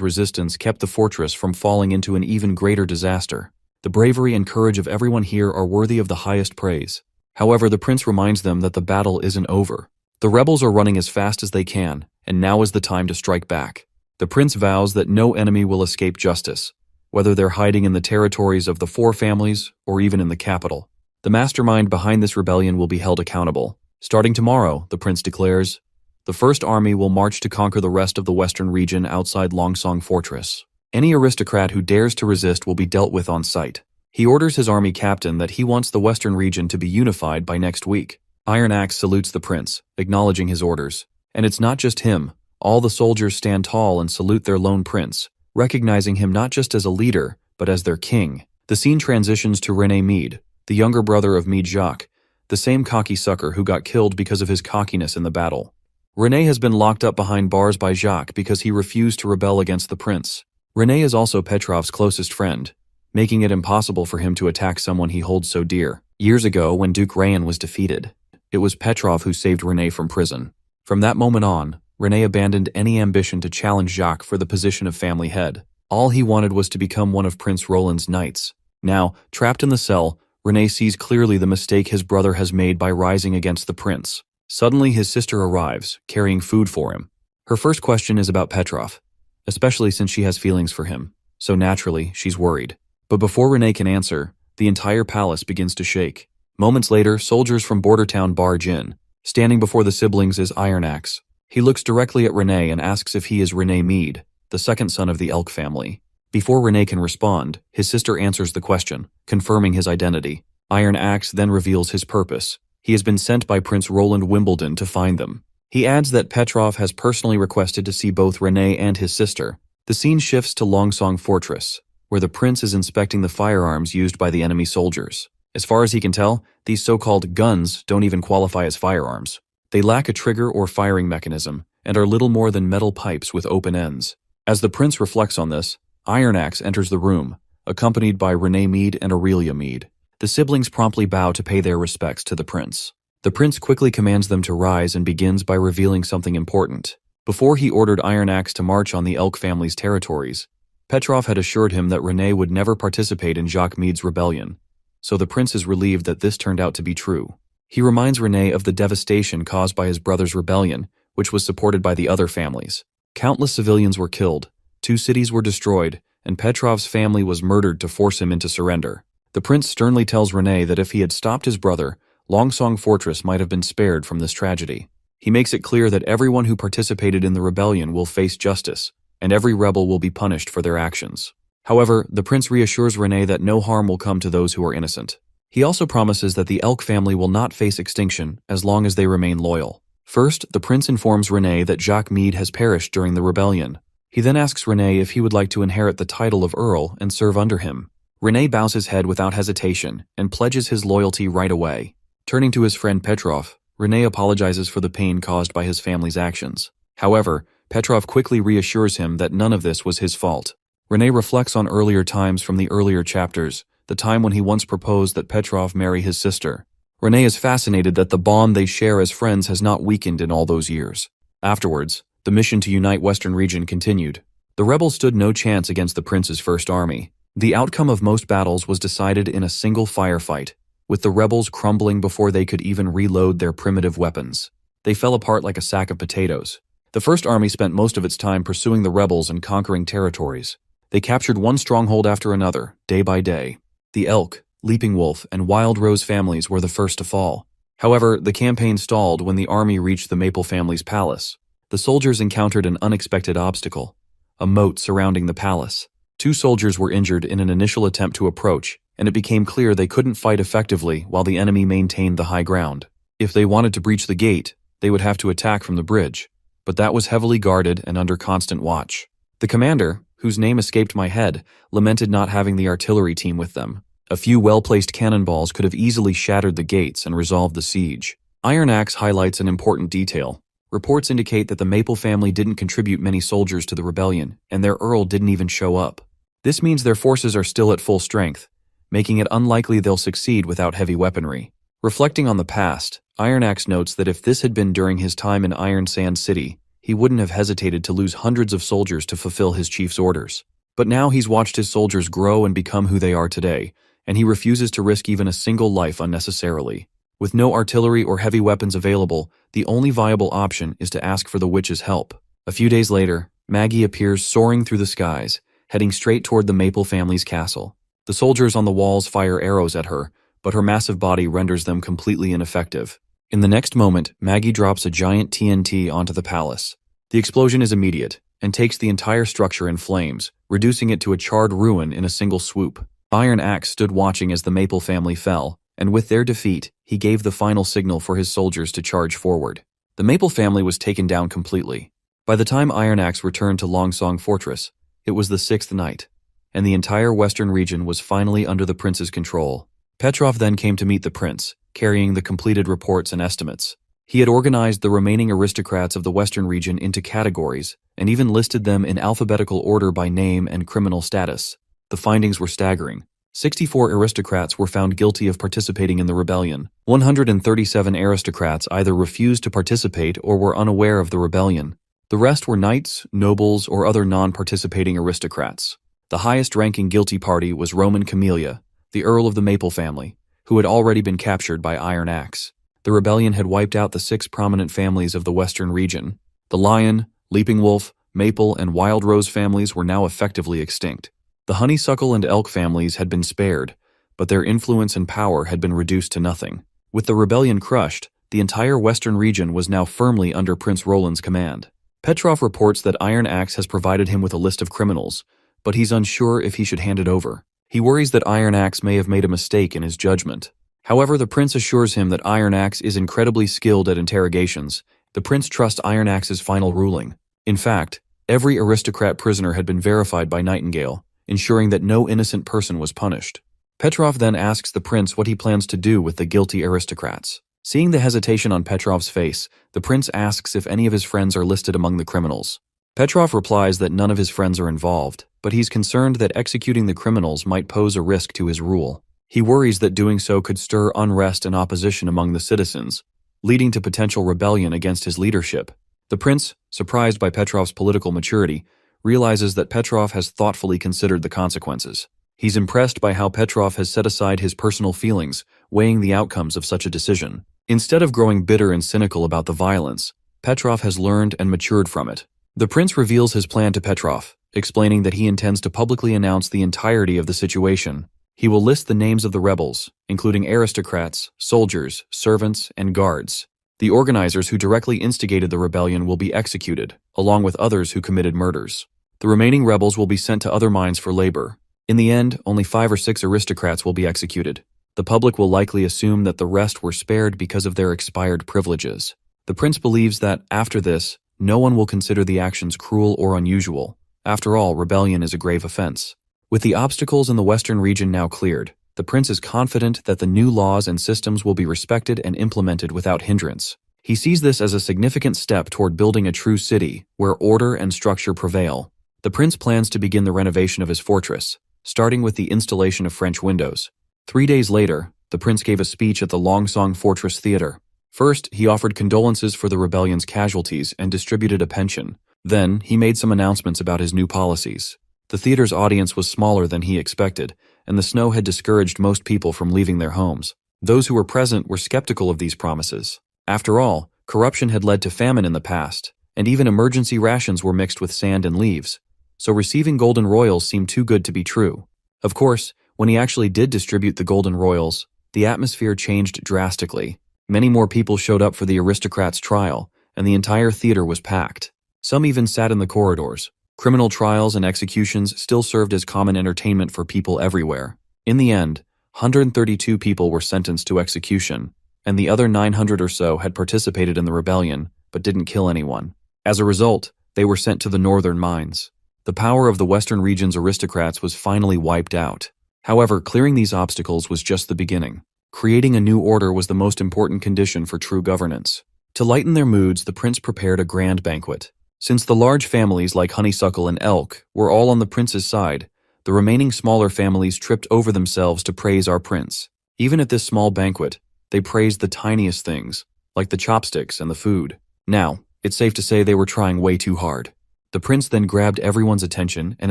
resistance kept the fortress from falling into an even greater disaster. The bravery and courage of everyone here are worthy of the highest praise. However, the prince reminds them that the battle isn't over. The rebels are running as fast as they can, and now is the time to strike back. The prince vows that no enemy will escape justice, whether they're hiding in the territories of the 4 families or even in the capital. The mastermind behind this rebellion will be held accountable. Starting tomorrow, the prince declares, the First Army will march to conquer the rest of the western region outside Longsong Fortress. Any aristocrat who dares to resist will be dealt with on sight. He orders his army captain that he wants the western region to be unified by next week. Iron Axe salutes the prince, acknowledging his orders. And it's not just him. All the soldiers stand tall and salute their lone prince, recognizing him not just as a leader, but as their king. The scene transitions to René Meade, the younger brother of Meade Jacques, the same cocky sucker who got killed because of his cockiness in the battle. René has been locked up behind bars by Jacques because he refused to rebel against the prince. René is also Petrov's closest friend, making it impossible for him to attack someone he holds so dear. Years ago, when Duke Rayan was defeated, it was Petrov who saved René from prison. From that moment on, Renee abandoned any ambition to challenge Jacques for the position of family head. All he wanted was to become one of Prince Roland's knights. Now, trapped in the cell, Renee sees clearly the mistake his brother has made by rising against the prince. Suddenly, his sister arrives, carrying food for him. Her first question is about Petrov, especially since she has feelings for him. So naturally, she's worried. But before Renee can answer, the entire palace begins to shake. Moments later, soldiers from border town barge in. Standing before the siblings is Iron Axe. He looks directly at Renee and asks if he is Renee Mead, the second son of the Elk family. Before Renee can respond, his sister answers the question, confirming his identity. Iron Axe then reveals his purpose. He has been sent by Prince Roland Wimbledon to find them. He adds that Petrov has personally requested to see both Renee and his sister. The scene shifts to Longsong Fortress, where the prince is inspecting the firearms used by the enemy soldiers. As far as he can tell, these so-called guns don't even qualify as firearms. They lack a trigger or firing mechanism, and are little more than metal pipes with open ends. As the prince reflects on this, Iron Axe enters the room, accompanied by Renee Mead and Aurelia Mead. The siblings promptly bow to pay their respects to the prince. The prince quickly commands them to rise and begins by revealing something important. Before he ordered Iron Axe to march on the Elk family's territories, Petrov had assured him that Renee would never participate in Jacques Mead's rebellion, so the prince is relieved that this turned out to be true. He reminds Renee of the devastation caused by his brother's rebellion, which was supported by the other families. Countless civilians were killed, 2 cities were destroyed, and Petrov's family was murdered to force him into surrender. The prince sternly tells Renee that if he had stopped his brother, Longsong Fortress might have been spared from this tragedy. He makes it clear that everyone who participated in the rebellion will face justice, and every rebel will be punished for their actions. However, the prince reassures Renee that no harm will come to those who are innocent. He also promises that the Elk family will not face extinction as long as they remain loyal. First, the prince informs Renee that Jacques Mead has perished during the rebellion. He then asks Renee if he would like to inherit the title of Earl and serve under him. Renee bows his head without hesitation and pledges his loyalty right away. Turning to his friend Petrov, Renee apologizes for the pain caused by his family's actions. However, Petrov quickly reassures him that none of this was his fault. Renee reflects on earlier times from the earlier chapters, the time when he once proposed that Petrov marry his sister. Renee is fascinated that the bond they share as friends has not weakened in all those years. Afterwards, the mission to unite Western Region continued. The rebels stood no chance against the prince's first army. The outcome of most battles was decided in a single firefight, with the rebels crumbling before they could even reload their primitive weapons. They fell apart like a sack of potatoes. The first army spent most of its time pursuing the rebels and conquering territories. They captured one stronghold after another, day by day. The Elk, Leaping Wolf, and Wild Rose families were the first to fall. However, the campaign stalled when the army reached the Maple family's palace. The soldiers encountered an unexpected obstacle, a moat surrounding the palace. 2 soldiers were injured in an initial attempt to approach, and it became clear they couldn't fight effectively while the enemy maintained the high ground. If they wanted to breach the gate, they would have to attack from the bridge, but that was heavily guarded and under constant watch. The commander, whose name escaped my head, lamented not having the artillery team with them. A few well-placed cannonballs could have easily shattered the gates and resolved the siege. Iron Axe highlights an important detail. Reports indicate that the Maple family didn't contribute many soldiers to the rebellion, and their earl didn't even show up. This means their forces are still at full strength, making it unlikely they'll succeed without heavy weaponry. Reflecting on the past, Iron Axe notes that if this had been during his time in Iron Sand City, he wouldn't have hesitated to lose hundreds of soldiers to fulfill his chief's orders. But now he's watched his soldiers grow and become who they are today, and he refuses to risk even a single life unnecessarily. With no artillery or heavy weapons available, the only viable option is to ask for the witch's help. A few days later, Maggie appears soaring through the skies, heading straight toward the Maple family's castle. The soldiers on the walls fire arrows at her, but her massive body renders them completely ineffective. In the next moment, Maggie drops a giant TNT onto the palace. The explosion is immediate, and takes the entire structure in flames, reducing it to a charred ruin in a single swoop. Iron Axe stood watching as the Maple family fell, and with their defeat, he gave the final signal for his soldiers to charge forward. The Maple family was taken down completely. By the time Iron Axe returned to Longsong Fortress, it was the 6th night, and the entire western region was finally under the prince's control. Petrov then came to meet the prince, carrying the completed reports and estimates. He had organized the remaining aristocrats of the western region into categories, and even listed them in alphabetical order by name and criminal status. The findings were staggering. 64 aristocrats were found guilty of participating in the rebellion. 137 aristocrats either refused to participate or were unaware of the rebellion. The rest were knights, nobles, or other non-participating aristocrats. The highest-ranking guilty party was Roman Camellia, the Earl of the Maple family, who had already been captured by Iron Axe. The rebellion had wiped out the 6 prominent families of the western region. The Lion, Leaping Wolf, Maple, and Wild Rose families were now effectively extinct. The Honeysuckle and Elk families had been spared, but their influence and power had been reduced to nothing. With the rebellion crushed, the entire western region was now firmly under Prince Roland's command. Petrov reports that Iron Axe has provided him with a list of criminals, but he's unsure if he should hand it over. He worries that Iron Axe may have made a mistake in his judgment. However, the prince assures him that Iron Axe is incredibly skilled at interrogations. The prince trusts Iron Axe's final ruling. In fact, every aristocrat prisoner had been verified by Nightingale, ensuring that no innocent person was punished. Petrov then asks the prince what he plans to do with the guilty aristocrats. Seeing the hesitation on Petrov's face, the prince asks if any of his friends are listed among the criminals. Petrov replies that none of his friends are involved, but he's concerned that executing the criminals might pose a risk to his rule. He worries that doing so could stir unrest and opposition among the citizens, leading to potential rebellion against his leadership. The prince, surprised by Petrov's political maturity, realizes that Petrov has thoughtfully considered the consequences. He's impressed by how Petrov has set aside his personal feelings, weighing the outcomes of such a decision. Instead of growing bitter and cynical about the violence, Petrov has learned and matured from it. The prince reveals his plan to Petrov, explaining that he intends to publicly announce the entirety of the situation. He will list the names of the rebels, including aristocrats, soldiers, servants, and guards. The organizers who directly instigated the rebellion will be executed, along with others who committed murders. The remaining rebels will be sent to other mines for labor. In the end, only 5 or 6 aristocrats will be executed. The public will likely assume that the rest were spared because of their expired privileges. The prince believes that, after this, no one will consider the actions cruel or unusual. After all, rebellion is a grave offense. With the obstacles in the western region now cleared, the prince is confident that the new laws and systems will be respected and implemented without hindrance. He sees this as a significant step toward building a true city, where order and structure prevail. The prince plans to begin the renovation of his fortress, starting with the installation of French windows. 3 days later, the prince gave a speech at the Longsong Fortress Theater. First, he offered condolences for the rebellion's casualties and distributed a pension. Then, he made some announcements about his new policies. The theater's audience was smaller than he expected, and the snow had discouraged most people from leaving their homes. Those who were present were skeptical of these promises. After all, corruption had led to famine in the past, and even emergency rations were mixed with sand and leaves. So receiving golden royals seemed too good to be true. Of course, when he actually did distribute the golden royals, the atmosphere changed drastically. Many more people showed up for the aristocrats' trial, and the entire theater was packed. Some even sat in the corridors. Criminal trials and executions still served as common entertainment for people everywhere. In the end, 132 people were sentenced to execution, and the other 900 or so had participated in the rebellion, but didn't kill anyone. As a result, they were sent to the northern mines. The power of the western region's aristocrats was finally wiped out. However, clearing these obstacles was just the beginning. Creating a new order was the most important condition for true governance. To lighten their moods, the prince prepared a grand banquet. Since the large families like Honeysuckle and Elk were all on the prince's side, the remaining smaller families tripped over themselves to praise our prince. Even at this small banquet, they praised the tiniest things, like the chopsticks and the food. Now, it's safe to say they were trying way too hard. The prince then grabbed everyone's attention and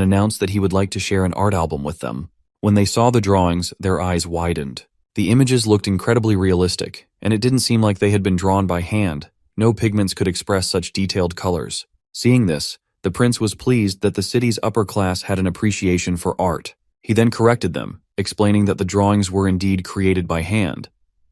announced that he would like to share an art album with them. When they saw the drawings, their eyes widened. The images looked incredibly realistic, and it didn't seem like they had been drawn by hand. No pigments could express such detailed colors. Seeing this, the prince was pleased that the city's upper class had an appreciation for art. He then corrected them, explaining that the drawings were indeed created by hand.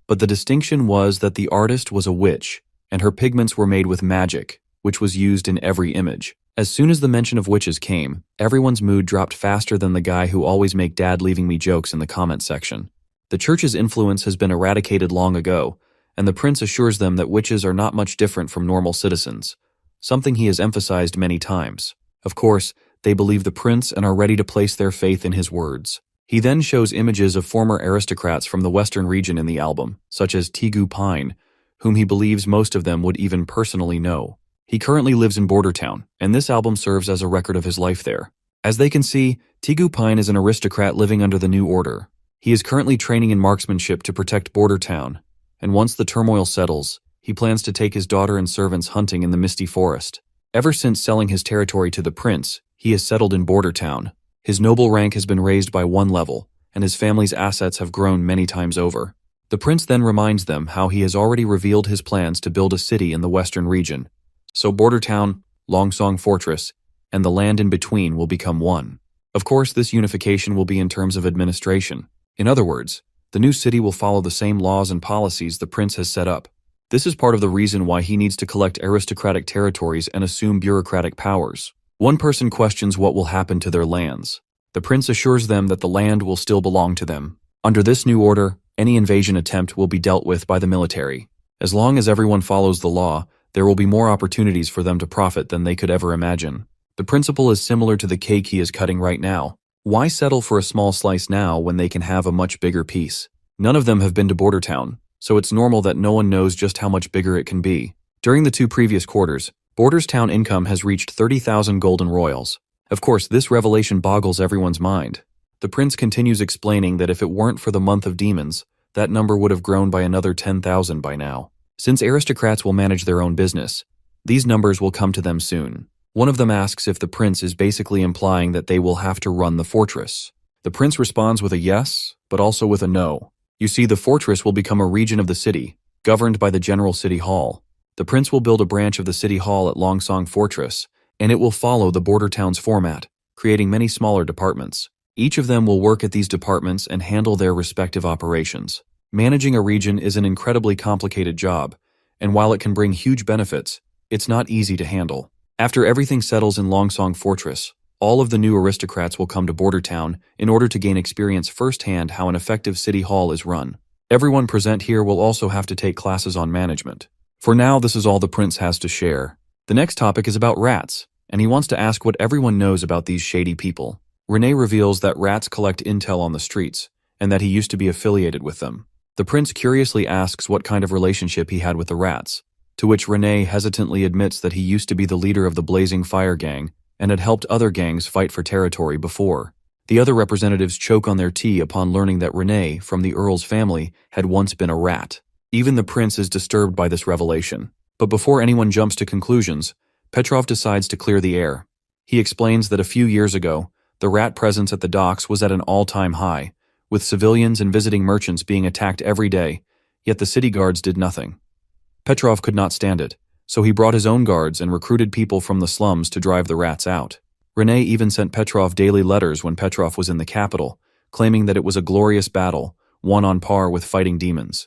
But the distinction was that the artist was a witch, and her pigments were made with magic, which was used in every image. As soon as the mention of witches came, everyone's mood dropped faster than the guy who always make dad leaving me jokes in the comment section. The church's influence has been eradicated long ago, and the prince assures them that witches are not much different from normal citizens, something he has emphasized many times. Of course, they believe the prince and are ready to place their faith in his words. He then shows images of former aristocrats from the western region in the album, such as Tegu Pine, whom he believes most of them would even personally know. He currently lives in Bordertown, and this album serves as a record of his life there. As they can see, Tegu Pine is an aristocrat living under the new order. He is currently training in marksmanship to protect Bordertown, and once the turmoil settles, he plans to take his daughter and servants hunting in the misty forest. Ever since selling his territory to the prince, he has settled in Border Town. His noble rank has been raised by 1 level, and his family's assets have grown many times over. The prince then reminds them how he has already revealed his plans to build a city in the western region. So Border Town, Longsong Fortress, and the land in between will become one. Of course, this unification will be in terms of administration. In other words, the new city will follow the same laws and policies the prince has set up. This is part of the reason why he needs to collect aristocratic territories and assume bureaucratic powers. One person questions what will happen to their lands. The prince assures them that the land will still belong to them. Under this new order, any invasion attempt will be dealt with by the military. As long as everyone follows the law, there will be more opportunities for them to profit than they could ever imagine. The principle is similar to the cake he is cutting right now. Why settle for a small slice now when they can have a much bigger piece? None of them have been to Border Town, so it's normal that no one knows just how much bigger it can be. During the 2 previous quarters, Border's town income has reached 30,000 golden royals. Of course, this revelation boggles everyone's mind. The prince continues explaining that if it weren't for the month of demons, that number would have grown by another 10,000 by now. Since aristocrats will manage their own business, these numbers will come to them soon. One of them asks if the prince is basically implying that they will have to run the fortress. The prince responds with a yes, but also with a no. You see, the fortress will become a region of the city, governed by the General City Hall. The prince will build a branch of the City Hall at Longsong Fortress, and it will follow the Border Town's format, creating many smaller departments. Each of them will work at these departments and handle their respective operations. Managing a region is an incredibly complicated job, and while it can bring huge benefits, it's not easy to handle. After everything settles in Longsong Fortress, all of the new aristocrats will come to Border Town in order to gain experience firsthand how an effective city hall is run. Everyone present here will also have to take classes on management. For now, this is all the prince has to share. The next topic is about rats, and he wants to ask what everyone knows about these shady people. Renee reveals that rats collect intel on the streets, and that he used to be affiliated with them. The prince curiously asks what kind of relationship he had with the rats, to which Renee hesitantly admits that he used to be the leader of the Blazing Fire Gang and had helped other gangs fight for territory before. The other representatives choke on their tea upon learning that Renee, from the Earl's family, had once been a rat. Even the prince is disturbed by this revelation. But before anyone jumps to conclusions, Petrov decides to clear the air. He explains that a few years ago, the rat presence at the docks was at an all-time high, with civilians and visiting merchants being attacked every day, yet the city guards did nothing. Petrov could not stand it, so he brought his own guards and recruited people from the slums to drive the rats out. Renee even sent Petrov daily letters when Petrov was in the capital, claiming that it was a glorious battle, one on par with fighting demons.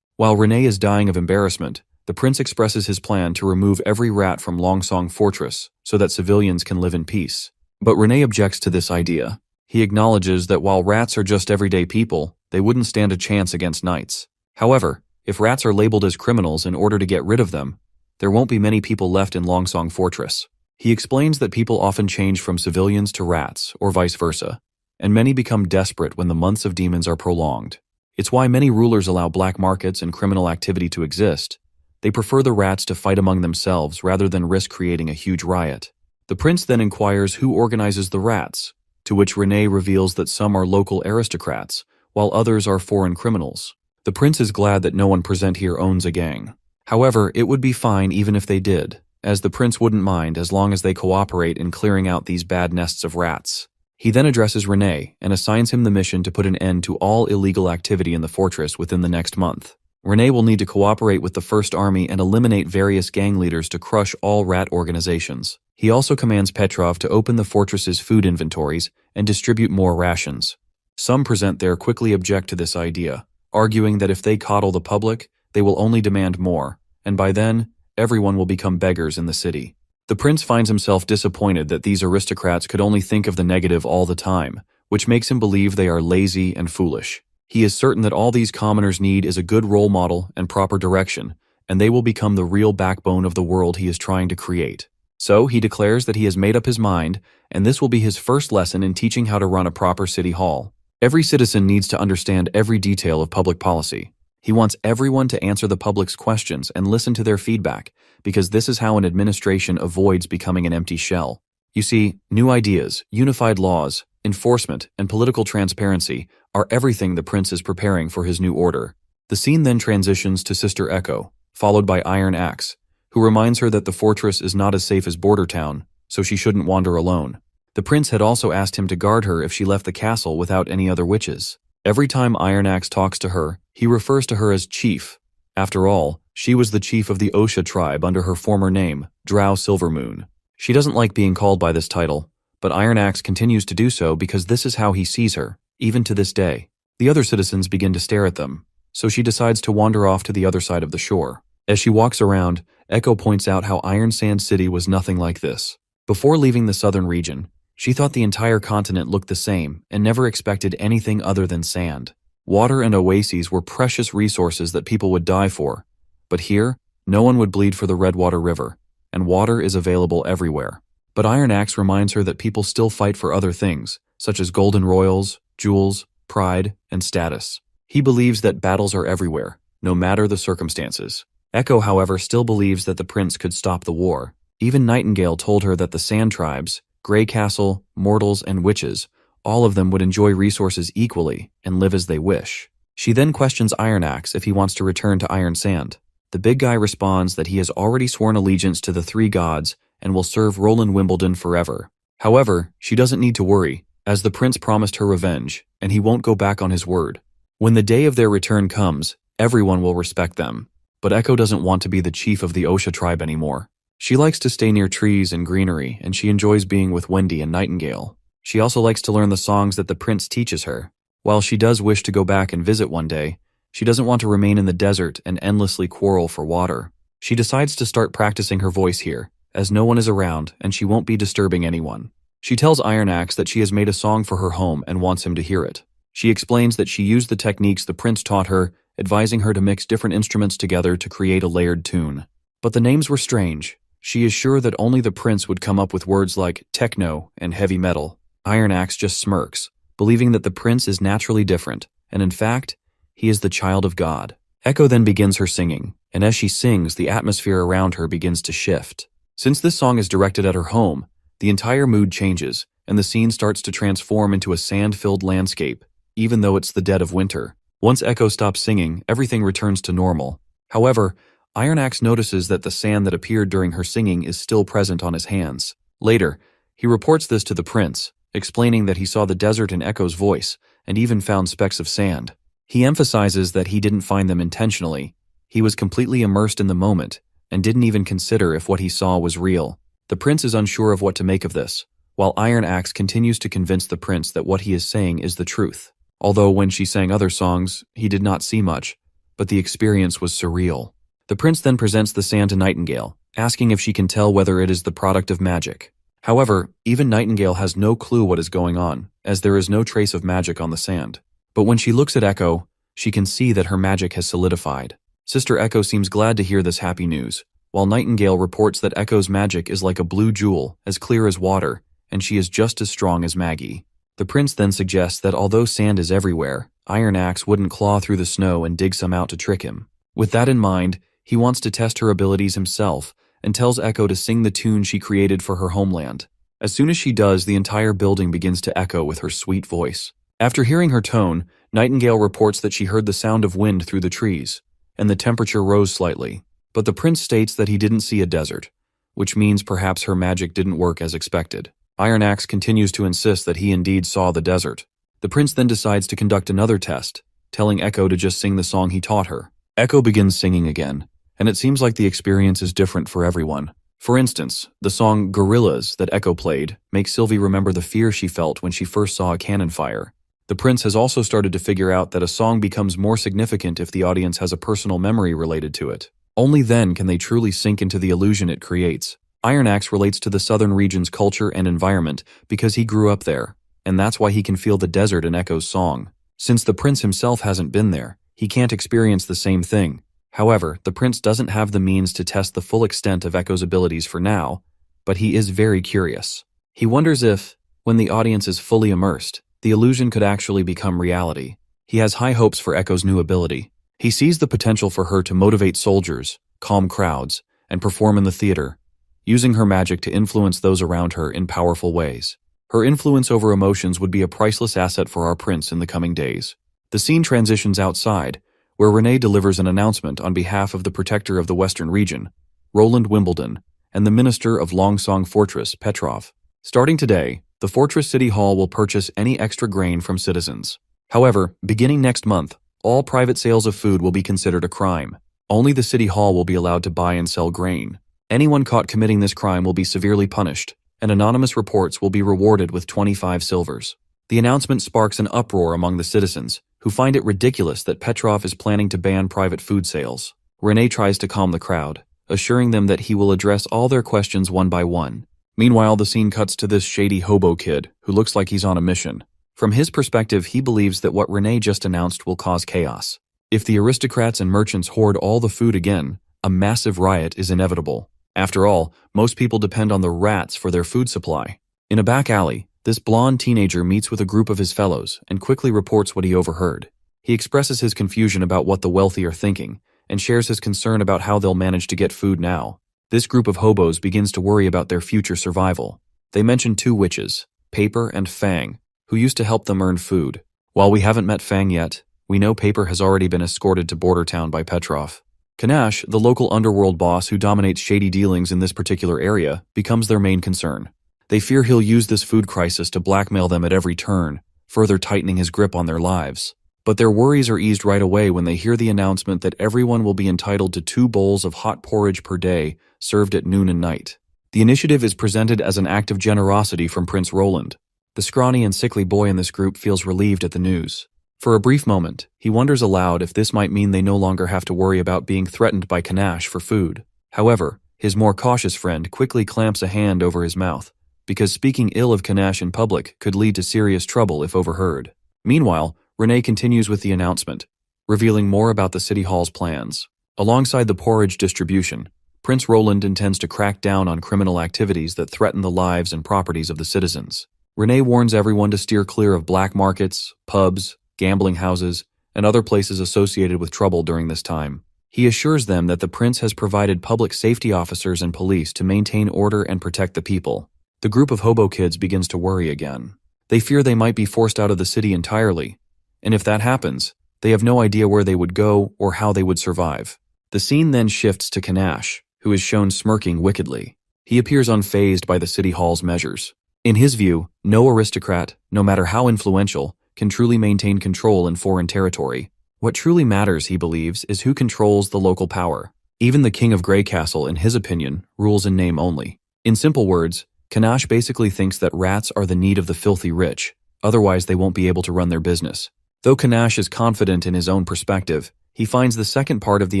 While Renee is dying of embarrassment, the prince expresses his plan to remove every rat from Longsong Fortress so that civilians can live in peace. But Renee objects to this idea. He acknowledges that while rats are just everyday people, they wouldn't stand a chance against knights. However, if rats are labeled as criminals in order to get rid of them, there won't be many people left in Longsong Fortress. He explains that people often change from civilians to rats, or vice versa, and many become desperate when the months of demons are prolonged. It's why many rulers allow black markets and criminal activity to exist. They prefer the rats to fight among themselves rather than risk creating a huge riot. The prince then inquires who organizes the rats, to which Renee reveals that some are local aristocrats, while others are foreign criminals. The prince is glad that no one present here owns a gang. However, it would be fine even if they did, as the prince wouldn't mind as long as they cooperate in clearing out these bad nests of rats. He then addresses Renee and assigns him the mission to put an end to all illegal activity in the fortress within the next month. Renee will need to cooperate with the First Army and eliminate various gang leaders to crush all rat organizations. He also commands Petrov to open the fortress's food inventories and distribute more rations. Some present there quickly object to this idea, arguing that if they coddle the public, they will only demand more, and by then, everyone will become beggars in the city. The prince finds himself disappointed that these aristocrats could only think of the negative all the time, which makes him believe they are lazy and foolish. He is certain that all these commoners need is a good role model and proper direction, and they will become the real backbone of the world he is trying to create. So he declares that he has made up his mind, and this will be his first lesson in teaching how to run a proper city hall. Every citizen needs to understand every detail of public policy. He wants everyone to answer the public's questions and listen to their feedback, because this is how an administration avoids becoming an empty shell. You see, new ideas, unified laws, enforcement, and political transparency are everything the prince is preparing for his new order. The scene then transitions to Sister Echo, followed by Iron Axe, who reminds her that the fortress is not as safe as Border Town, so she shouldn't wander alone. The prince had also asked him to guard her if she left the castle without any other witches. Every time Iron Axe talks to her, he refers to her as Chief. After all, she was the chief of the Osha tribe under her former name, Drow Silvermoon. She doesn't like being called by this title, but Iron Axe continues to do so because this is how he sees her, even to this day. The other citizens begin to stare at them, so she decides to wander off to the other side of the shore. As she walks around, Echo points out how Iron Sand City was nothing like this. Before leaving the southern region, she thought the entire continent looked the same and never expected anything other than sand. Water and oases were precious resources that people would die for. But here, no one would bleed for the Redwater River, and water is available everywhere. But Iron Axe reminds her that people still fight for other things, such as golden royals, jewels, pride, and status. He believes that battles are everywhere, no matter the circumstances. Echo, however, still believes that the prince could stop the war. Even Nightingale told her that the Sand Tribes, Grey Castle, mortals, and witches, all of them would enjoy resources equally and live as they wish. She then questions Iron Axe if he wants to return to Iron Sand. The big guy responds that he has already sworn allegiance to the three gods and will serve Roland Wimbledon forever. However, she doesn't need to worry, as the prince promised her revenge, and he won't go back on his word. When the day of their return comes, everyone will respect them. But Echo doesn't want to be the chief of the Osha tribe anymore. She likes to stay near trees and greenery, and she enjoys being with Wendy and Nightingale. She also likes to learn the songs that the prince teaches her. While she does wish to go back and visit one day, she doesn't want to remain in the desert and endlessly quarrel for water. She decides to start practicing her voice here, as no one is around and she won't be disturbing anyone. She tells Iron Axe that she has made a song for her home and wants him to hear it. She explains that she used the techniques the prince taught her, advising her to mix different instruments together to create a layered tune. But the names were strange. She is sure that only the prince would come up with words like techno and heavy metal. Iron Axe just smirks, believing that the prince is naturally different, and in fact, he is the child of God. Echo then begins her singing, and as she sings, the atmosphere around her begins to shift. Since this song is directed at her home, the entire mood changes, and the scene starts to transform into a sand-filled landscape, even though it's the dead of winter. Once Echo stops singing, everything returns to normal. However, Iron Axe notices that the sand that appeared during her singing is still present on his hands. Later, he reports this to the prince, explaining that he saw the desert in Echo's voice, and even found specks of sand. He emphasizes that he didn't find them intentionally. He was completely immersed in the moment, and didn't even consider if what he saw was real. The prince is unsure of what to make of this, while Iron Axe continues to convince the prince that what he is saying is the truth. Although when she sang other songs, he did not see much, but the experience was surreal. The prince then presents the sand to Nightingale, asking if she can tell whether it is the product of magic. However, even Nightingale has no clue what is going on, as there is no trace of magic on the sand. But when she looks at Echo, she can see that her magic has solidified. Sister Echo seems glad to hear this happy news, while Nightingale reports that Echo's magic is like a blue jewel, as clear as water, and she is just as strong as Maggie. The prince then suggests that although sand is everywhere, Iron Axe wouldn't claw through the snow and dig some out to trick him. With that in mind, he wants to test her abilities himself, and tells Echo to sing the tune she created for her homeland. As soon as she does, the entire building begins to echo with her sweet voice. After hearing her tone, Nightingale reports that she heard the sound of wind through the trees, and the temperature rose slightly. But the prince states that he didn't see a desert, which means perhaps her magic didn't work as expected. Iron Axe continues to insist that he indeed saw the desert. The prince then decides to conduct another test, telling Echo to just sing the song he taught her. Echo begins singing again, and it seems like the experience is different for everyone. For instance, the song Gorillas that Echo played makes Sylvie remember the fear she felt when she first saw a cannon fire. The prince has also started to figure out that a song becomes more significant if the audience has a personal memory related to it. Only then can they truly sink into the illusion it creates. Iron Axe relates to the southern region's culture and environment because he grew up there, and that's why he can feel the desert in Echo's song. Since the prince himself hasn't been there, he can't experience the same thing. However, the prince doesn't have the means to test the full extent of Echo's abilities for now, but he is very curious. He wonders if, when the audience is fully immersed, the illusion could actually become reality. He has high hopes for Echo's new ability. He sees the potential for her to motivate soldiers, calm crowds, and perform in the theater, using her magic to influence those around her in powerful ways. Her influence over emotions would be a priceless asset for our prince in the coming days. The scene transitions outside, where Renee delivers an announcement on behalf of the protector of the Western region, Roland Wimbledon, and the minister of Longsong Fortress, Petrov. Starting today, the Fortress City Hall will purchase any extra grain from citizens. However, beginning next month, all private sales of food will be considered a crime. Only the City Hall will be allowed to buy and sell grain. Anyone caught committing this crime will be severely punished, and anonymous reports will be rewarded with 25 silvers. The announcement sparks an uproar among the citizens, who find it ridiculous that Petrov is planning to ban private food sales. Rene tries to calm the crowd, assuring them that he will address all their questions one by one. Meanwhile, the scene cuts to this shady hobo kid, who looks like he's on a mission. From his perspective, he believes that what Rene just announced will cause chaos. If the aristocrats and merchants hoard all the food again, a massive riot is inevitable. After all, most people depend on the rats for their food supply. In a back alley, this blonde teenager meets with a group of his fellows and quickly reports what he overheard. He expresses his confusion about what the wealthy are thinking and shares his concern about how they'll manage to get food now. This group of hobos begins to worry about their future survival. They mention two witches, Paper and Fang, who used to help them earn food. While we haven't met Fang yet, we know Paper has already been escorted to Border Town by Petrov. Kanash, the local underworld boss who dominates shady dealings in this particular area, becomes their main concern. They fear he'll use this food crisis to blackmail them at every turn, further tightening his grip on their lives. But their worries are eased right away when they hear the announcement that everyone will be entitled to 2 bowls of hot porridge per day, served at noon and night. The initiative is presented as an act of generosity from Prince Roland. The scrawny and sickly boy in this group feels relieved at the news. For a brief moment, he wonders aloud if this might mean they no longer have to worry about being threatened by Kanash for food. However, his more cautious friend quickly clamps a hand over his mouth, because speaking ill of Kanash in public could lead to serious trouble if overheard. Meanwhile, Rene continues with the announcement, revealing more about the City Hall's plans. Alongside the porridge distribution, Prince Roland intends to crack down on criminal activities that threaten the lives and properties of the citizens. Rene warns everyone to steer clear of black markets, pubs, gambling houses, and other places associated with trouble during this time. He assures them that the prince has provided public safety officers and police to maintain order and protect the people. The group of hobo kids begins to worry again. They fear they might be forced out of the city entirely, and if that happens, they have no idea where they would go or how they would survive. The scene then shifts to Kanash, who is shown smirking wickedly. He appears unfazed by the City Hall's measures. In his view, no aristocrat, no matter how influential, can truly maintain control in foreign territory. What truly matters, he believes, is who controls the local power. Even the King of Grey Castle, in his opinion, rules in name only. In simple words, Kanash basically thinks that rats are the need of the filthy rich, otherwise they won't be able to run their business. Though Kanash is confident in his own perspective, he finds the second part of the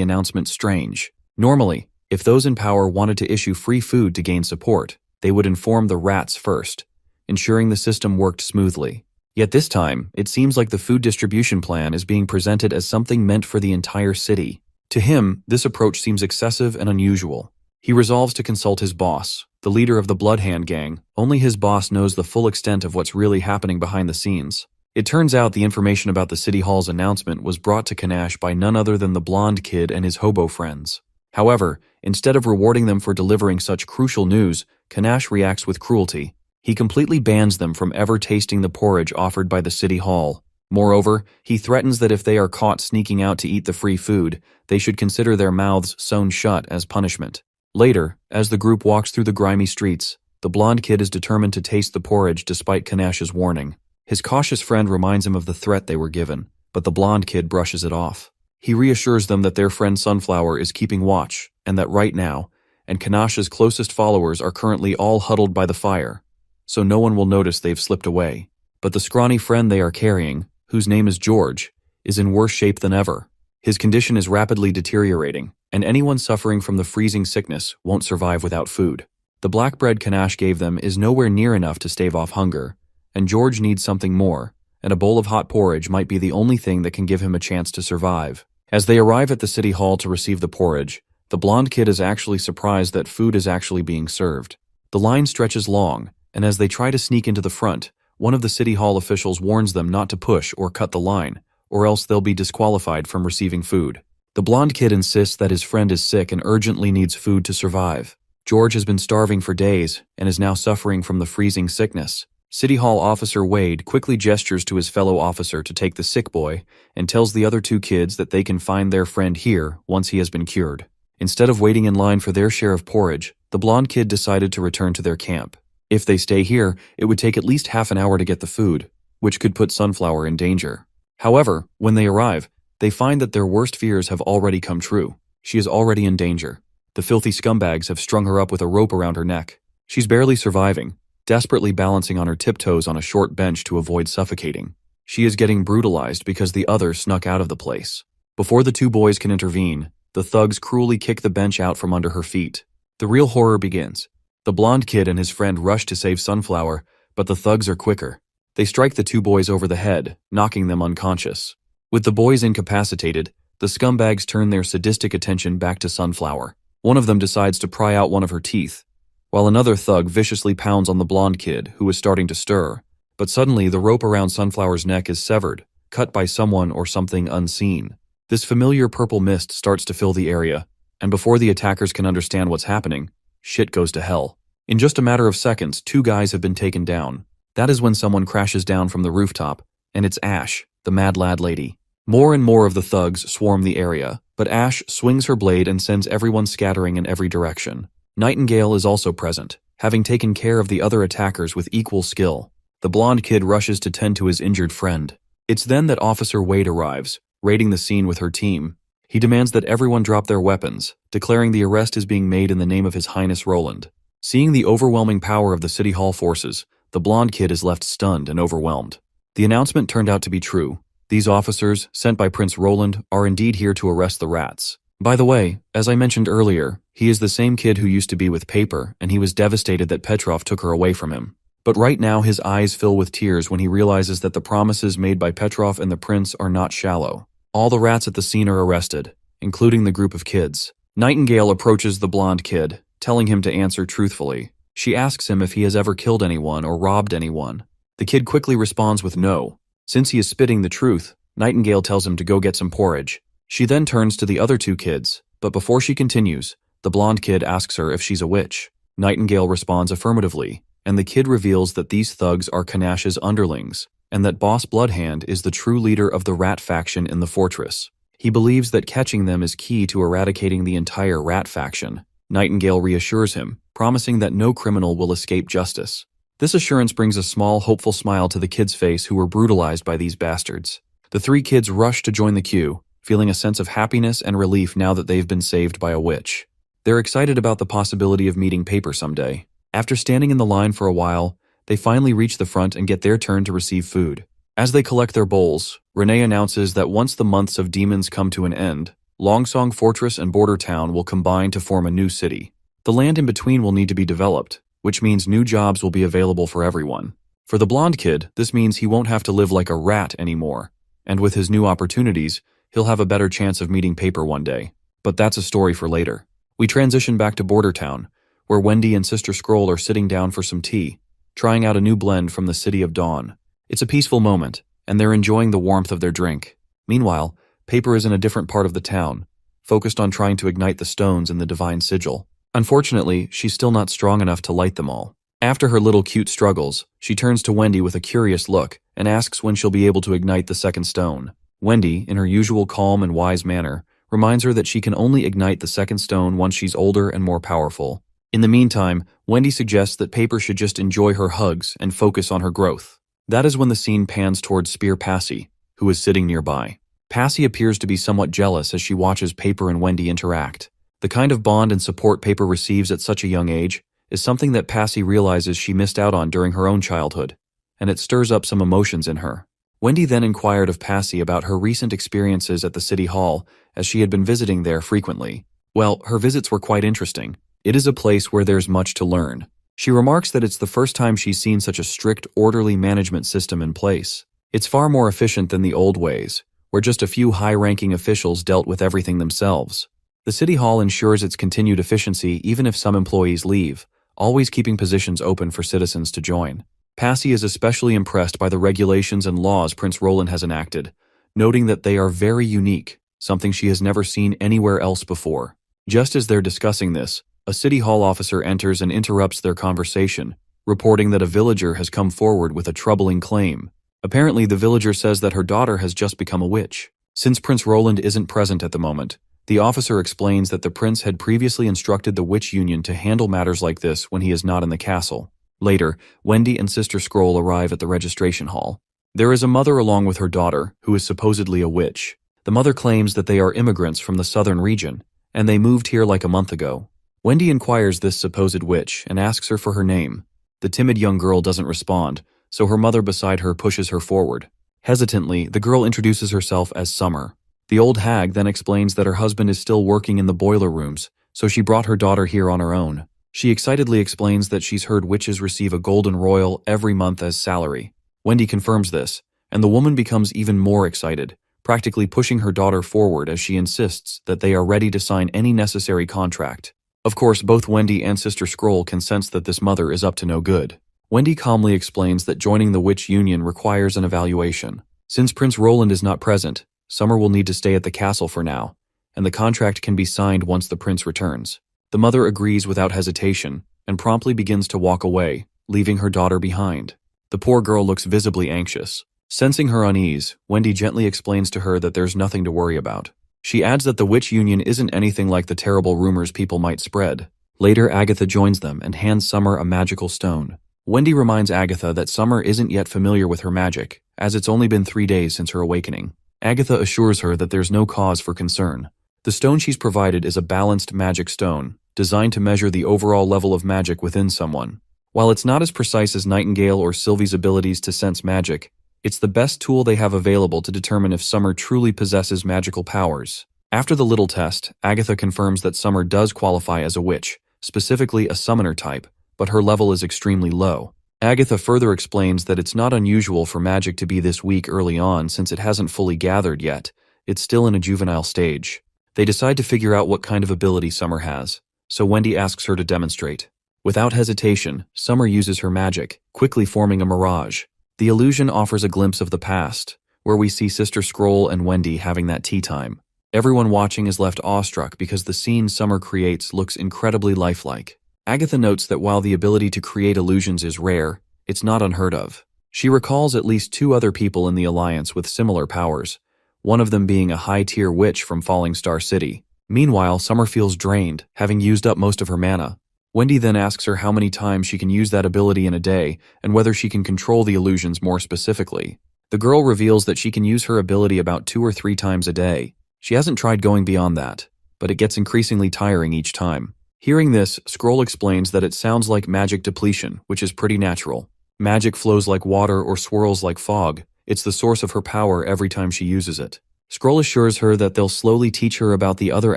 announcement strange. Normally, if those in power wanted to issue free food to gain support, they would inform the rats first, ensuring the system worked smoothly. Yet this time, it seems like the food distribution plan is being presented as something meant for the entire city. To him, this approach seems excessive and unusual. He resolves to consult his boss, the leader of the Bloodhand Gang. Only his boss knows the full extent of what's really happening behind the scenes. It turns out the information about the City Hall's announcement was brought to Kanash by none other than the blonde kid and his hobo friends. However, instead of rewarding them for delivering such crucial news, Kanash reacts with cruelty. He completely bans them from ever tasting the porridge offered by the City Hall. Moreover, he threatens that if they are caught sneaking out to eat the free food, they should consider their mouths sewn shut as punishment. Later, as the group walks through the grimy streets, the blonde kid is determined to taste the porridge despite Kanash's warning. His cautious friend reminds him of the threat they were given, but the blonde kid brushes it off. He reassures them that their friend Sunflower is keeping watch, and that right now, and Kanash's closest followers are currently all huddled by the fire, so no one will notice they've slipped away. But the scrawny friend they are carrying, whose name is George, is in worse shape than ever. His condition is rapidly deteriorating, and anyone suffering from the freezing sickness won't survive without food. The black bread Kanash gave them is nowhere near enough to stave off hunger, and George needs something more, and a bowl of hot porridge might be the only thing that can give him a chance to survive. As they arrive at the City Hall to receive the porridge, the blonde kid is actually surprised that food is actually being served. The line stretches long, and as they try to sneak into the front, one of the City Hall officials warns them not to push or cut the line, or else they'll be disqualified from receiving food. The blonde kid insists that his friend is sick and urgently needs food to survive. George has been starving for days and is now suffering from the freezing sickness. City Hall officer Wade quickly gestures to his fellow officer to take the sick boy and tells the other two kids that they can find their friend here once he has been cured. Instead of waiting in line for their share of porridge, the blonde kid decided to return to their camp. If they stay here, it would take at least half an hour to get the food, which could put Sunflower in danger. However, when they arrive, they find that their worst fears have already come true. She is already in danger. The filthy scumbags have strung her up with a rope around her neck. She's barely surviving, desperately balancing on her tiptoes on a short bench to avoid suffocating. She is getting brutalized because the others snuck out of the place. Before the two boys can intervene, the thugs cruelly kick the bench out from under her feet. The real horror begins. The blonde kid and his friend rush to save Sunflower, but the thugs are quicker. They strike the two boys over the head, knocking them unconscious. With the boys incapacitated, the scumbags turn their sadistic attention back to Sunflower. One of them decides to pry out one of her teeth, while another thug viciously pounds on the blonde kid, who is starting to stir. But suddenly, the rope around Sunflower's neck is severed, cut by someone or something unseen. This familiar purple mist starts to fill the area, and before the attackers can understand what's happening, shit goes to hell. In just a matter of seconds, two guys have been taken down. That is when someone crashes down from the rooftop, and it's Ash, the mad lad lady. More and more of the thugs swarm the area, but Ash swings her blade and sends everyone scattering in every direction. Nightingale is also present, having taken care of the other attackers with equal skill. The blonde kid rushes to tend to his injured friend. It's then that Officer Wade arrives, raiding the scene with her team. He demands that everyone drop their weapons, declaring the arrest is being made in the name of His Highness Roland. Seeing the overwhelming power of the City Hall forces, the blonde kid is left stunned and overwhelmed. The announcement turned out to be true. These officers, sent by Prince Roland, are indeed here to arrest the rats. By the way, as I mentioned earlier, he is the same kid who used to be with Paper, and he was devastated that Petrov took her away from him. But right now his eyes fill with tears when he realizes that the promises made by Petrov and the prince are not shallow. All the rats at the scene are arrested, including the group of kids. Nightingale approaches the blonde kid, telling him to answer truthfully. She asks him if he has ever killed anyone or robbed anyone. The kid quickly responds with no. Since he is spitting the truth, Nightingale tells him to go get some porridge. She then turns to the other two kids, but before she continues, the blonde kid asks her if she's a witch. Nightingale responds affirmatively, and the kid reveals that these thugs are Kanash's underlings, and that Boss Bloodhand is the true leader of the rat faction in the fortress. He believes that catching them is key to eradicating the entire rat faction. Nightingale reassures him, promising that no criminal will escape justice. This assurance brings a small, hopeful smile to the kids' face who were brutalized by these bastards. The three kids rush to join the queue, feeling a sense of happiness and relief now that they've been saved by a witch. They're excited about the possibility of meeting Paper someday. After standing in the line for a while, they finally reach the front and get their turn to receive food. As they collect their bowls, Renee announces that once the months of demons come to an end, Longsong Fortress and Border Town will combine to form a new city. The land in between will need to be developed, which means new jobs will be available for everyone. For the blonde kid, this means he won't have to live like a rat anymore, and with his new opportunities, he'll have a better chance of meeting Paper one day. But that's a story for later. We transition back to Border Town, where Wendy and Sister Scroll are sitting down for some tea, trying out a new blend from the City of Dawn. It's a peaceful moment, and they're enjoying the warmth of their drink. Meanwhile, Paper is in a different part of the town, focused on trying to ignite the stones in the Divine Sigil. Unfortunately, she's still not strong enough to light them all. After her little cute struggles, she turns to Wendy with a curious look and asks when she'll be able to ignite the second stone. Wendy, in her usual calm and wise manner, reminds her that she can only ignite the second stone once she's older and more powerful. In the meantime, Wendy suggests that Paper should just enjoy her hugs and focus on her growth. That is when the scene pans towards Spear Passy, who is sitting nearby. Passy appears to be somewhat jealous as she watches Paper and Wendy interact. The kind of bond and support Paper receives at such a young age is something that Passy realizes she missed out on during her own childhood, and it stirs up some emotions in her. Wendy then inquired of Passy about her recent experiences at the City Hall, as she had been visiting there frequently. Well, her visits were quite interesting. It is a place where there's much to learn. She remarks that it's the first time she's seen such a strict, orderly management system in place. It's far more efficient than the old ways, where just a few high-ranking officials dealt with everything themselves. The City Hall ensures its continued efficiency even if some employees leave, always keeping positions open for citizens to join. Passy is especially impressed by the regulations and laws Prince Roland has enacted, noting that they are very unique, something she has never seen anywhere else before. Just as they're discussing this, a City Hall officer enters and interrupts their conversation, reporting that a villager has come forward with a troubling claim. Apparently, the villager says that her daughter has just become a witch. Since Prince Roland isn't present at the moment, The officer explains that the prince had previously instructed the witch union to handle matters like this when he is not in the castle. Later, Wendy and Sister Scroll arrive at the registration hall. There is a mother along with her daughter, who is supposedly a witch. The mother claims that they are immigrants from the southern region, and they moved here like a month ago. Wendy inquires this supposed witch and asks her for her name. The timid young girl doesn't respond, so her mother beside her pushes her forward. Hesitantly, the girl introduces herself as Summer. The old hag then explains that her husband is still working in the boiler rooms, so she brought her daughter here on her own. She excitedly explains that she's heard witches receive a golden royal every month as salary. Wendy confirms this, and the woman becomes even more excited, practically pushing her daughter forward as she insists that they are ready to sign any necessary contract. Of course, both Wendy and Sister Scroll can sense that this mother is up to no good. Wendy calmly explains that joining the witch union requires an evaluation. Since Prince Roland is not present, Summer will need to stay at the castle for now, and the contract can be signed once the prince returns. The mother agrees without hesitation and promptly begins to walk away, leaving her daughter behind. The poor girl looks visibly anxious. Sensing her unease, Wendy gently explains to her that there's nothing to worry about. She adds that the witch union isn't anything like the terrible rumors people might spread. Later, Agatha joins them and hands Summer a magical stone. Wendy reminds Agatha that Summer isn't yet familiar with her magic, as it's only been 3 days since her awakening. Agatha assures her that there's no cause for concern. The stone she's provided is a balanced magic stone, designed to measure the overall level of magic within someone. While it's not as precise as Nightingale or Sylvie's abilities to sense magic, it's the best tool they have available to determine if Summer truly possesses magical powers. After the little test, Agatha confirms that Summer does qualify as a witch, specifically a summoner type, but her level is extremely low. Agatha further explains that it's not unusual for magic to be this weak early on since it hasn't fully gathered yet. It's still in a juvenile stage. They decide to figure out what kind of ability Summer has, so Wendy asks her to demonstrate. Without hesitation, Summer uses her magic, quickly forming a mirage. The illusion offers a glimpse of the past, where we see Sister Scroll and Wendy having that tea time. Everyone watching is left awestruck because the scene Summer creates looks incredibly lifelike. Agatha notes that while the ability to create illusions is rare, it's not unheard of. She recalls at least 2 other people in the Alliance with similar powers, one of them being a high-tier witch from Falling Star City. Meanwhile, Summer feels drained, having used up most of her mana. Wendy then asks her how many times she can use that ability in a day and whether she can control the illusions more specifically. The girl reveals that she can use her ability about 2 or 3 times a day. She hasn't tried going beyond that, but it gets increasingly tiring each time. Hearing this, Scroll explains that it sounds like magic depletion, which is pretty natural. Magic flows like water or swirls like fog. It's the source of her power every time she uses it. Scroll assures her that they'll slowly teach her about the other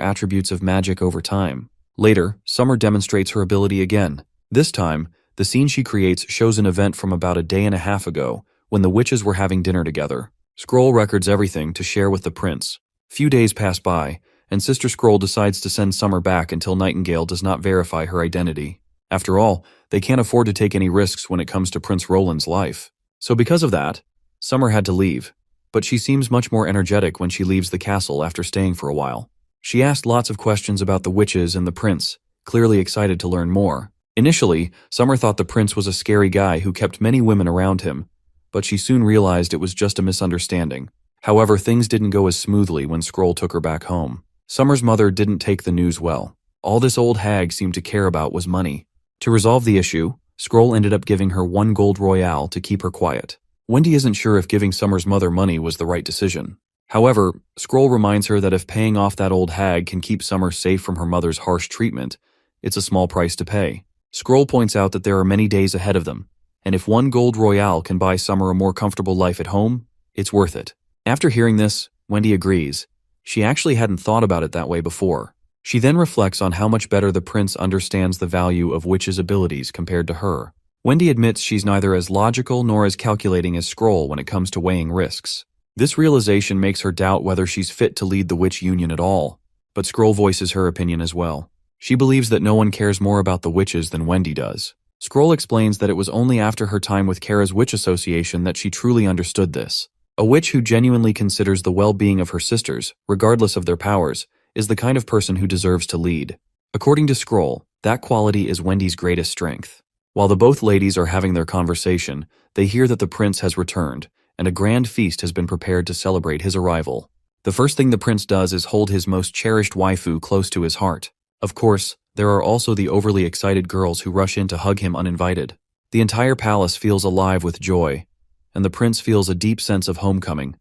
attributes of magic over time. Later, Summer demonstrates her ability again. This time, the scene she creates shows an event from about a day and a half ago, when the witches were having dinner together. Scroll records everything to share with the prince. Few days pass by, and Sister Scroll decides to send Summer back until Nightingale does not verify her identity. After all, they can't afford to take any risks when it comes to Prince Roland's life. So because of that, Summer had to leave, but she seems much more energetic when she leaves the castle after staying for a while. She asked lots of questions about the witches and the prince, clearly excited to learn more. Initially, Summer thought the prince was a scary guy who kept many women around him, but she soon realized it was just a misunderstanding. However, things didn't go as smoothly when Scroll took her back home. Summer's mother didn't take the news well. All this old hag seemed to care about was money. To resolve the issue, Scroll ended up giving her 1 gold royale to keep her quiet. Wendy isn't sure if giving Summer's mother money was the right decision. However, Scroll reminds her that if paying off that old hag can keep Summer safe from her mother's harsh treatment, it's a small price to pay. Scroll points out that there are many days ahead of them, and if 1 gold royale can buy Summer a more comfortable life at home, it's worth it. After hearing this, Wendy agrees. She actually hadn't thought about it that way before. She then reflects on how much better the prince understands the value of witches' abilities compared to her. Wendy admits she's neither as logical nor as calculating as Scroll when it comes to weighing risks. This realization makes her doubt whether she's fit to lead the witch union at all, but Scroll voices her opinion as well. She believes that no one cares more about the witches than Wendy does. Scroll explains that it was only after her time with Kara's Witch Association that she truly understood this. A witch who genuinely considers the well-being of her sisters, regardless of their powers, is the kind of person who deserves to lead. According to Scroll, that quality is Wendy's greatest strength. While the both ladies are having their conversation, they hear that the prince has returned, and a grand feast has been prepared to celebrate his arrival. The first thing the prince does is hold his most cherished waifu close to his heart. Of course, there are also the overly excited girls who rush in to hug him uninvited. The entire palace feels alive with joy, and the prince feels a deep sense of homecoming,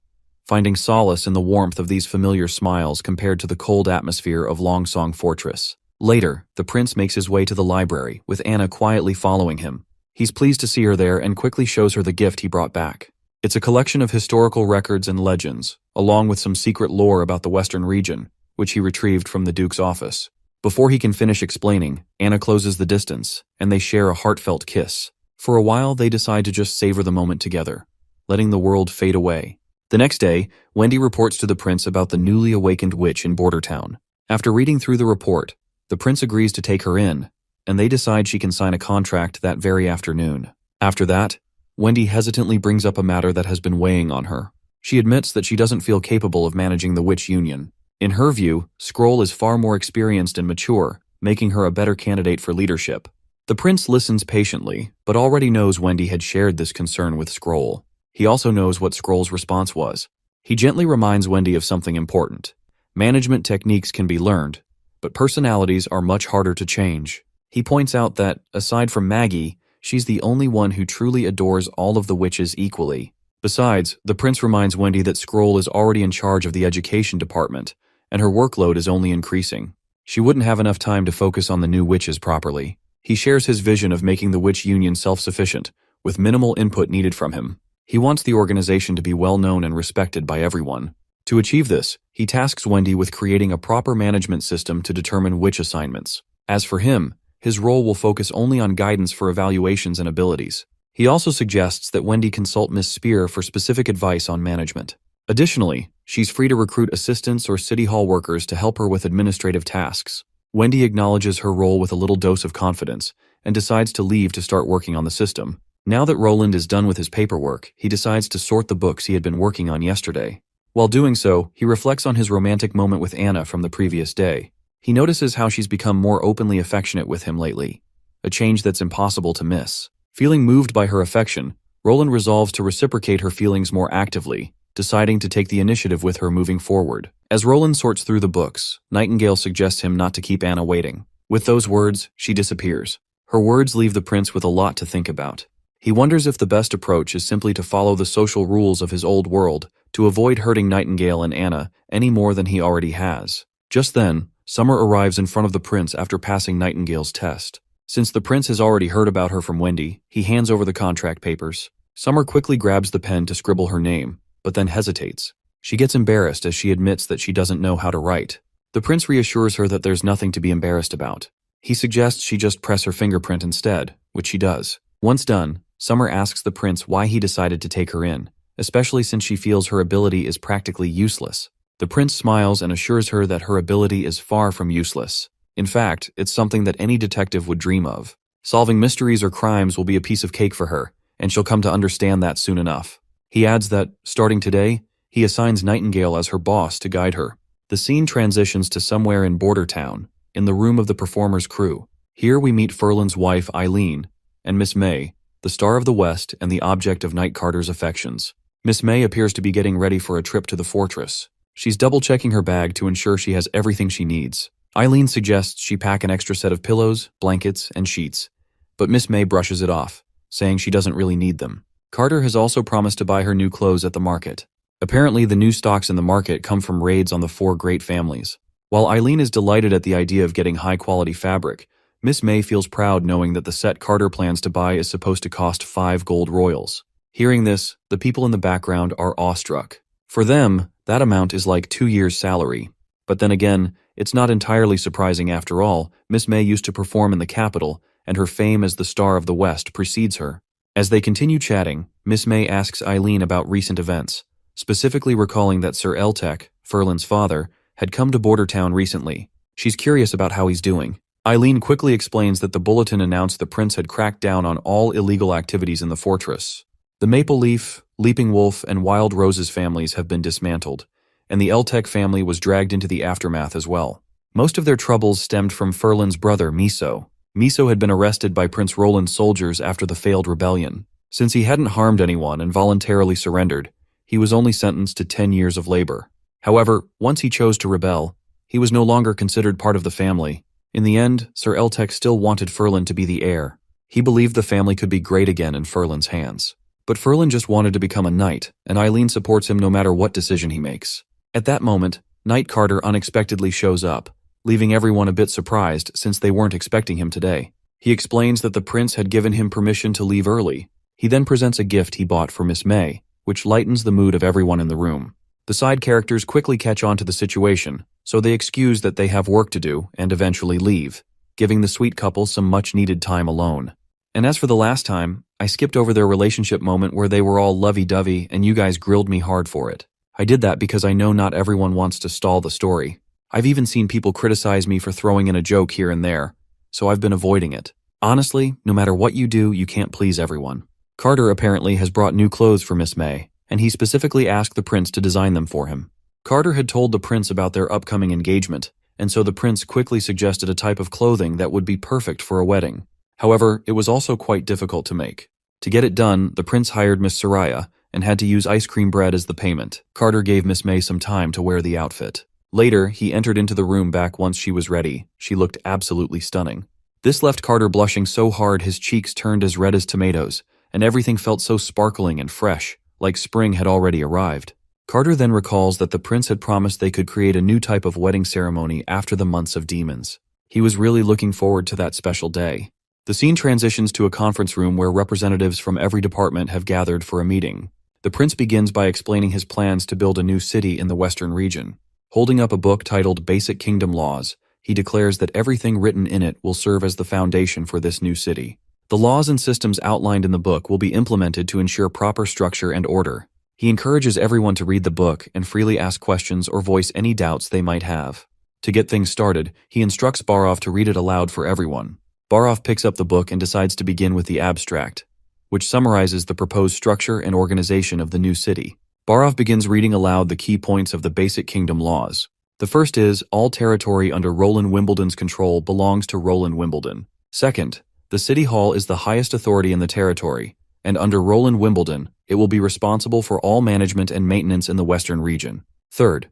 finding solace in the warmth of these familiar smiles compared to the cold atmosphere of Longsong Fortress. Later, the prince makes his way to the library, with Anna quietly following him. He's pleased to see her there and quickly shows her the gift he brought back. It's a collection of historical records and legends, along with some secret lore about the Western region, which he retrieved from the Duke's office. Before he can finish explaining, Anna closes the distance, and they share a heartfelt kiss. For a while, they decide to just savor the moment together, letting the world fade away. The next day, Wendy reports to the prince about the newly awakened witch in Border Town. After reading through the report, the prince agrees to take her in, and they decide she can sign a contract that very afternoon. After that, Wendy hesitantly brings up a matter that has been weighing on her. She admits that she doesn't feel capable of managing the witch union. In her view, Scroll is far more experienced and mature, making her a better candidate for leadership. The prince listens patiently, but already knows Wendy had shared this concern with Scroll. He also knows what Scroll's response was. He gently reminds Wendy of something important. Management techniques can be learned, but personalities are much harder to change. He points out that, aside from Maggie, she's the only one who truly adores all of the witches equally. Besides, the prince reminds Wendy that Scroll is already in charge of the education department, and her workload is only increasing. She wouldn't have enough time to focus on the new witches properly. He shares his vision of making the witch union self-sufficient, with minimal input needed from him. He wants the organization to be well-known and respected by everyone. To achieve this, he tasks Wendy with creating a proper management system to determine witch assignments. As for him, his role will focus only on guidance for evaluations and abilities. He also suggests that Wendy consult Miss Spear for specific advice on management. Additionally, she's free to recruit assistants or city hall workers to help her with administrative tasks. Wendy acknowledges her role with a little dose of confidence and decides to leave to start working on the system. Now that Roland is done with his paperwork, he decides to sort the books he had been working on yesterday. While doing so, he reflects on his romantic moment with Anna from the previous day. He notices how she's become more openly affectionate with him lately, a change that's impossible to miss. Feeling moved by her affection, Roland resolves to reciprocate her feelings more actively, deciding to take the initiative with her moving forward. As Roland sorts through the books, Nightingale suggests him not to keep Anna waiting. With those words, she disappears. Her words leave the prince with a lot to think about. He wonders if the best approach is simply to follow the social rules of his old world to avoid hurting Nightingale and Anna any more than he already has. Just then, Summer arrives in front of the prince after passing Nightingale's test. Since the prince has already heard about her from Wendy, he hands over the contract papers. Summer quickly grabs the pen to scribble her name, but then hesitates. She gets embarrassed as she admits that she doesn't know how to write. The prince reassures her that there's nothing to be embarrassed about. He suggests she just press her fingerprint instead, which she does. Once done, Summer asks the prince why he decided to take her in, especially since she feels her ability is practically useless. The prince smiles and assures her that her ability is far from useless. In fact, it's something that any detective would dream of. Solving mysteries or crimes will be a piece of cake for her, and she'll come to understand that soon enough. He adds that, starting today, he assigns Nightingale as her boss to guide her. The scene transitions to somewhere in Border Town, in the room of the performer's crew. Here we meet Ferland's wife, Eileen, and Miss May, the star of the West and the object of Night Carter's affections. Miss May appears to be getting ready for a trip to the fortress. She's double-checking her bag to ensure she has everything she needs. Eileen suggests she pack an extra set of pillows, blankets, and sheets, but Miss May brushes it off, saying she doesn't really need them. Carter has also promised to buy her new clothes at the market. Apparently, the new stocks in the market come from raids on the 4 great families. While Eileen is delighted at the idea of getting high-quality fabric, Miss May feels proud knowing that the set Carter plans to buy is supposed to cost 5 gold royals. Hearing this, the people in the background are awestruck. For them, that amount is like 2 years' salary. But then again, it's not entirely surprising after all. Miss May used to perform in the capital, and her fame as the star of the West precedes her. As they continue chatting, Miss May asks Eileen about recent events, specifically recalling that Sir Eltek, Ferland's father, had come to Border Town recently. She's curious about how he's doing. Eileen quickly explains that the bulletin announced the prince had cracked down on all illegal activities in the fortress. The Maple Leaf, Leaping Wolf, and Wild Rose's families have been dismantled, and the Eltek family was dragged into the aftermath as well. Most of their troubles stemmed from Ferland's brother, Miso. Miso had been arrested by Prince Roland's soldiers after the failed rebellion. Since he hadn't harmed anyone and voluntarily surrendered, he was only sentenced to 10 years of labor. However, once he chose to rebel, he was no longer considered part of the family. In the end, Sir Eltek still wanted Ferlin to be the heir. He believed the family could be great again in Ferlin's hands. But Ferlin just wanted to become a knight, and Eileen supports him no matter what decision he makes. At that moment, Knight Carter unexpectedly shows up, leaving everyone a bit surprised since they weren't expecting him today. He explains that the prince had given him permission to leave early. He then presents a gift he bought for Miss May, which lightens the mood of everyone in the room. The side characters quickly catch on to the situation, so they excuse that they have work to do and eventually leave, giving the sweet couple some much-needed time alone. And as for the last time, I skipped over their relationship moment where they were all lovey-dovey and you guys grilled me hard for it. I did that because I know not everyone wants to stall the story. I've even seen people criticize me for throwing in a joke here and there, so I've been avoiding it. Honestly, no matter what you do, you can't please everyone. Carter apparently has brought new clothes for Miss May, and he specifically asked the prince to design them for him. Carter had told the prince about their upcoming engagement, and so the prince quickly suggested a type of clothing that would be perfect for a wedding. However, it was also quite difficult to make. To get it done, the prince hired Miss Soraya and had to use ice cream bread as the payment. Carter gave Miss May some time to wear the outfit. Later, he entered into the room back once she was ready. She looked absolutely stunning. This left Carter blushing so hard his cheeks turned as red as tomatoes, and everything felt so sparkling and fresh, like spring had already arrived. Carter then recalls that the prince had promised they could create a new type of wedding ceremony after the months of demons. He was really looking forward to that special day. The scene transitions to a conference room where representatives from every department have gathered for a meeting. The prince begins by explaining his plans to build a new city in the western region. Holding up a book titled Basic Kingdom Laws, he declares that everything written in it will serve as the foundation for this new city. The laws and systems outlined in the book will be implemented to ensure proper structure and order. He encourages everyone to read the book and freely ask questions or voice any doubts they might have. To get things started, he instructs Barov to read it aloud for everyone. Barov picks up the book and decides to begin with the abstract, which summarizes the proposed structure and organization of the new city. Barov begins reading aloud the key points of the Basic Kingdom Laws. The first is, all territory under Roland Wimbledon's control belongs to Roland Wimbledon. Second, the City Hall is the highest authority in the territory, and under Roland Wimbledon, it will be responsible for all management and maintenance in the western region. Third,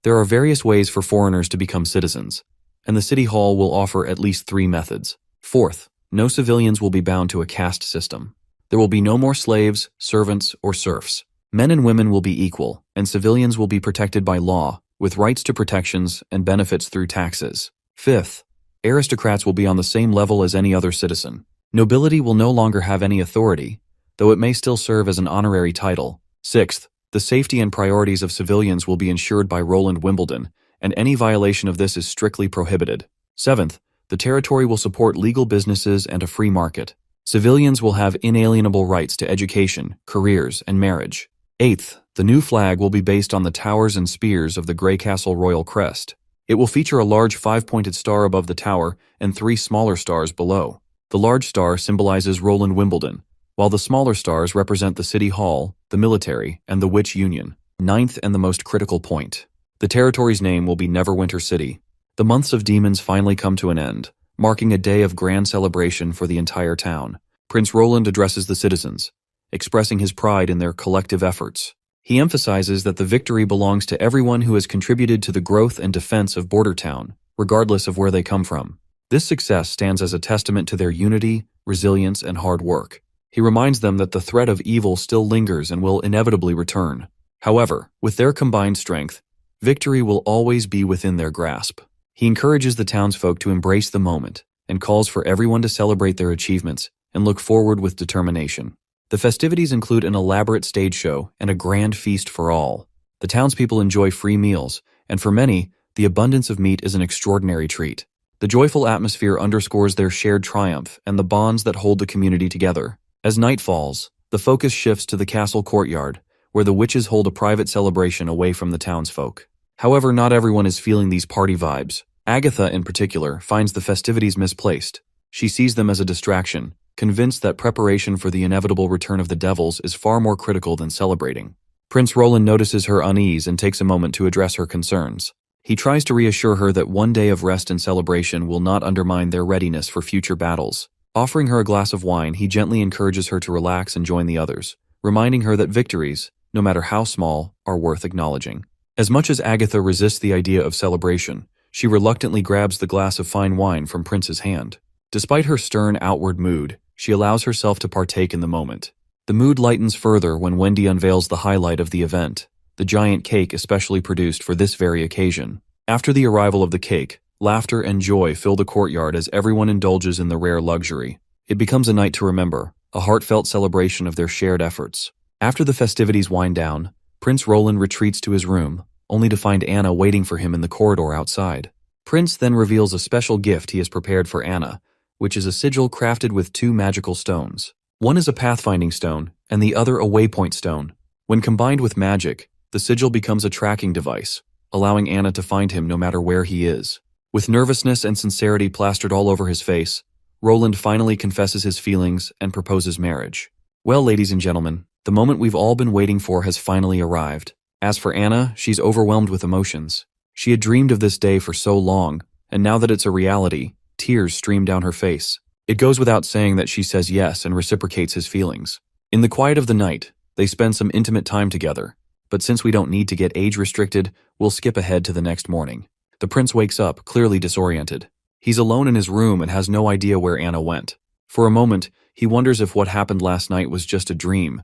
there are various ways for foreigners to become citizens, and the City Hall will offer at least 3 methods. Fourth, no civilians will be bound to a caste system. There will be no more slaves, servants, or serfs. Men and women will be equal, and civilians will be protected by law, with rights to protections and benefits through taxes. Fifth, aristocrats will be on the same level as any other citizen. Nobility will no longer have any authority, though it may still serve as an honorary title. Sixth, the safety and priorities of civilians will be ensured by Roland Wimbledon, and any violation of this is strictly prohibited. Seventh, the territory will support legal businesses and a free market. Civilians will have inalienable rights to education, careers, and marriage. Eighth, the new flag will be based on the towers and spears of the Grey Castle Royal Crest. It will feature a large 5-pointed star above the tower and 3 smaller stars below. The large star symbolizes Roland Wimbledon, while the smaller stars represent the City Hall, the military, and the Witch Union. Ninth and the most critical point. The territory's name will be Neverwinter City. The months of demons finally come to an end, marking a day of grand celebration for the entire town. Prince Roland addresses the citizens, expressing his pride in their collective efforts. He emphasizes that the victory belongs to everyone who has contributed to the growth and defense of Border Town, regardless of where they come from. This success stands as a testament to their unity, resilience, and hard work. He reminds them that the threat of evil still lingers and will inevitably return. However, with their combined strength, victory will always be within their grasp. He encourages the townsfolk to embrace the moment and calls for everyone to celebrate their achievements and look forward with determination. The festivities include an elaborate stage show and a grand feast for all. The townspeople enjoy free meals, and for many, the abundance of meat is an extraordinary treat. The joyful atmosphere underscores their shared triumph and the bonds that hold the community together. As night falls, the focus shifts to the castle courtyard, where the witches hold a private celebration away from the townsfolk. However, not everyone is feeling these party vibes. Agatha, in particular, finds the festivities misplaced. She sees them as a distraction, convinced that preparation for the inevitable return of the devils is far more critical than celebrating. Prince Roland notices her unease and takes a moment to address her concerns. He tries to reassure her that one day of rest and celebration will not undermine their readiness for future battles. Offering her a glass of wine, he gently encourages her to relax and join the others, reminding her that victories, no matter how small, are worth acknowledging. As much as Agatha resists the idea of celebration, she reluctantly grabs the glass of fine wine from Prince's hand. Despite her stern outward mood, she allows herself to partake in the moment. The mood lightens further when Wendy unveils the highlight of the event, the giant cake especially produced for this very occasion. After the arrival of the cake, laughter and joy fill the courtyard as everyone indulges in the rare luxury. It becomes a night to remember, a heartfelt celebration of their shared efforts. After the festivities wind down, Prince Roland retreats to his room, only to find Anna waiting for him in the corridor outside. Prince then reveals a special gift he has prepared for Anna, which is a sigil crafted with 2 magical stones. One is a pathfinding stone, and the other a waypoint stone. When combined with magic, the sigil becomes a tracking device, allowing Anna to find him no matter where he is. With nervousness and sincerity plastered all over his face, Roland finally confesses his feelings and proposes marriage. Well, ladies and gentlemen, the moment we've all been waiting for has finally arrived. As for Anna, she's overwhelmed with emotions. She had dreamed of this day for so long, and now that it's a reality, tears stream down her face. It goes without saying that she says yes and reciprocates his feelings. In the quiet of the night, they spend some intimate time together, but since we don't need to get age-restricted, we'll skip ahead to the next morning. The prince wakes up, clearly disoriented. He's alone in his room and has no idea where Anna went. For a moment, he wonders if what happened last night was just a dream,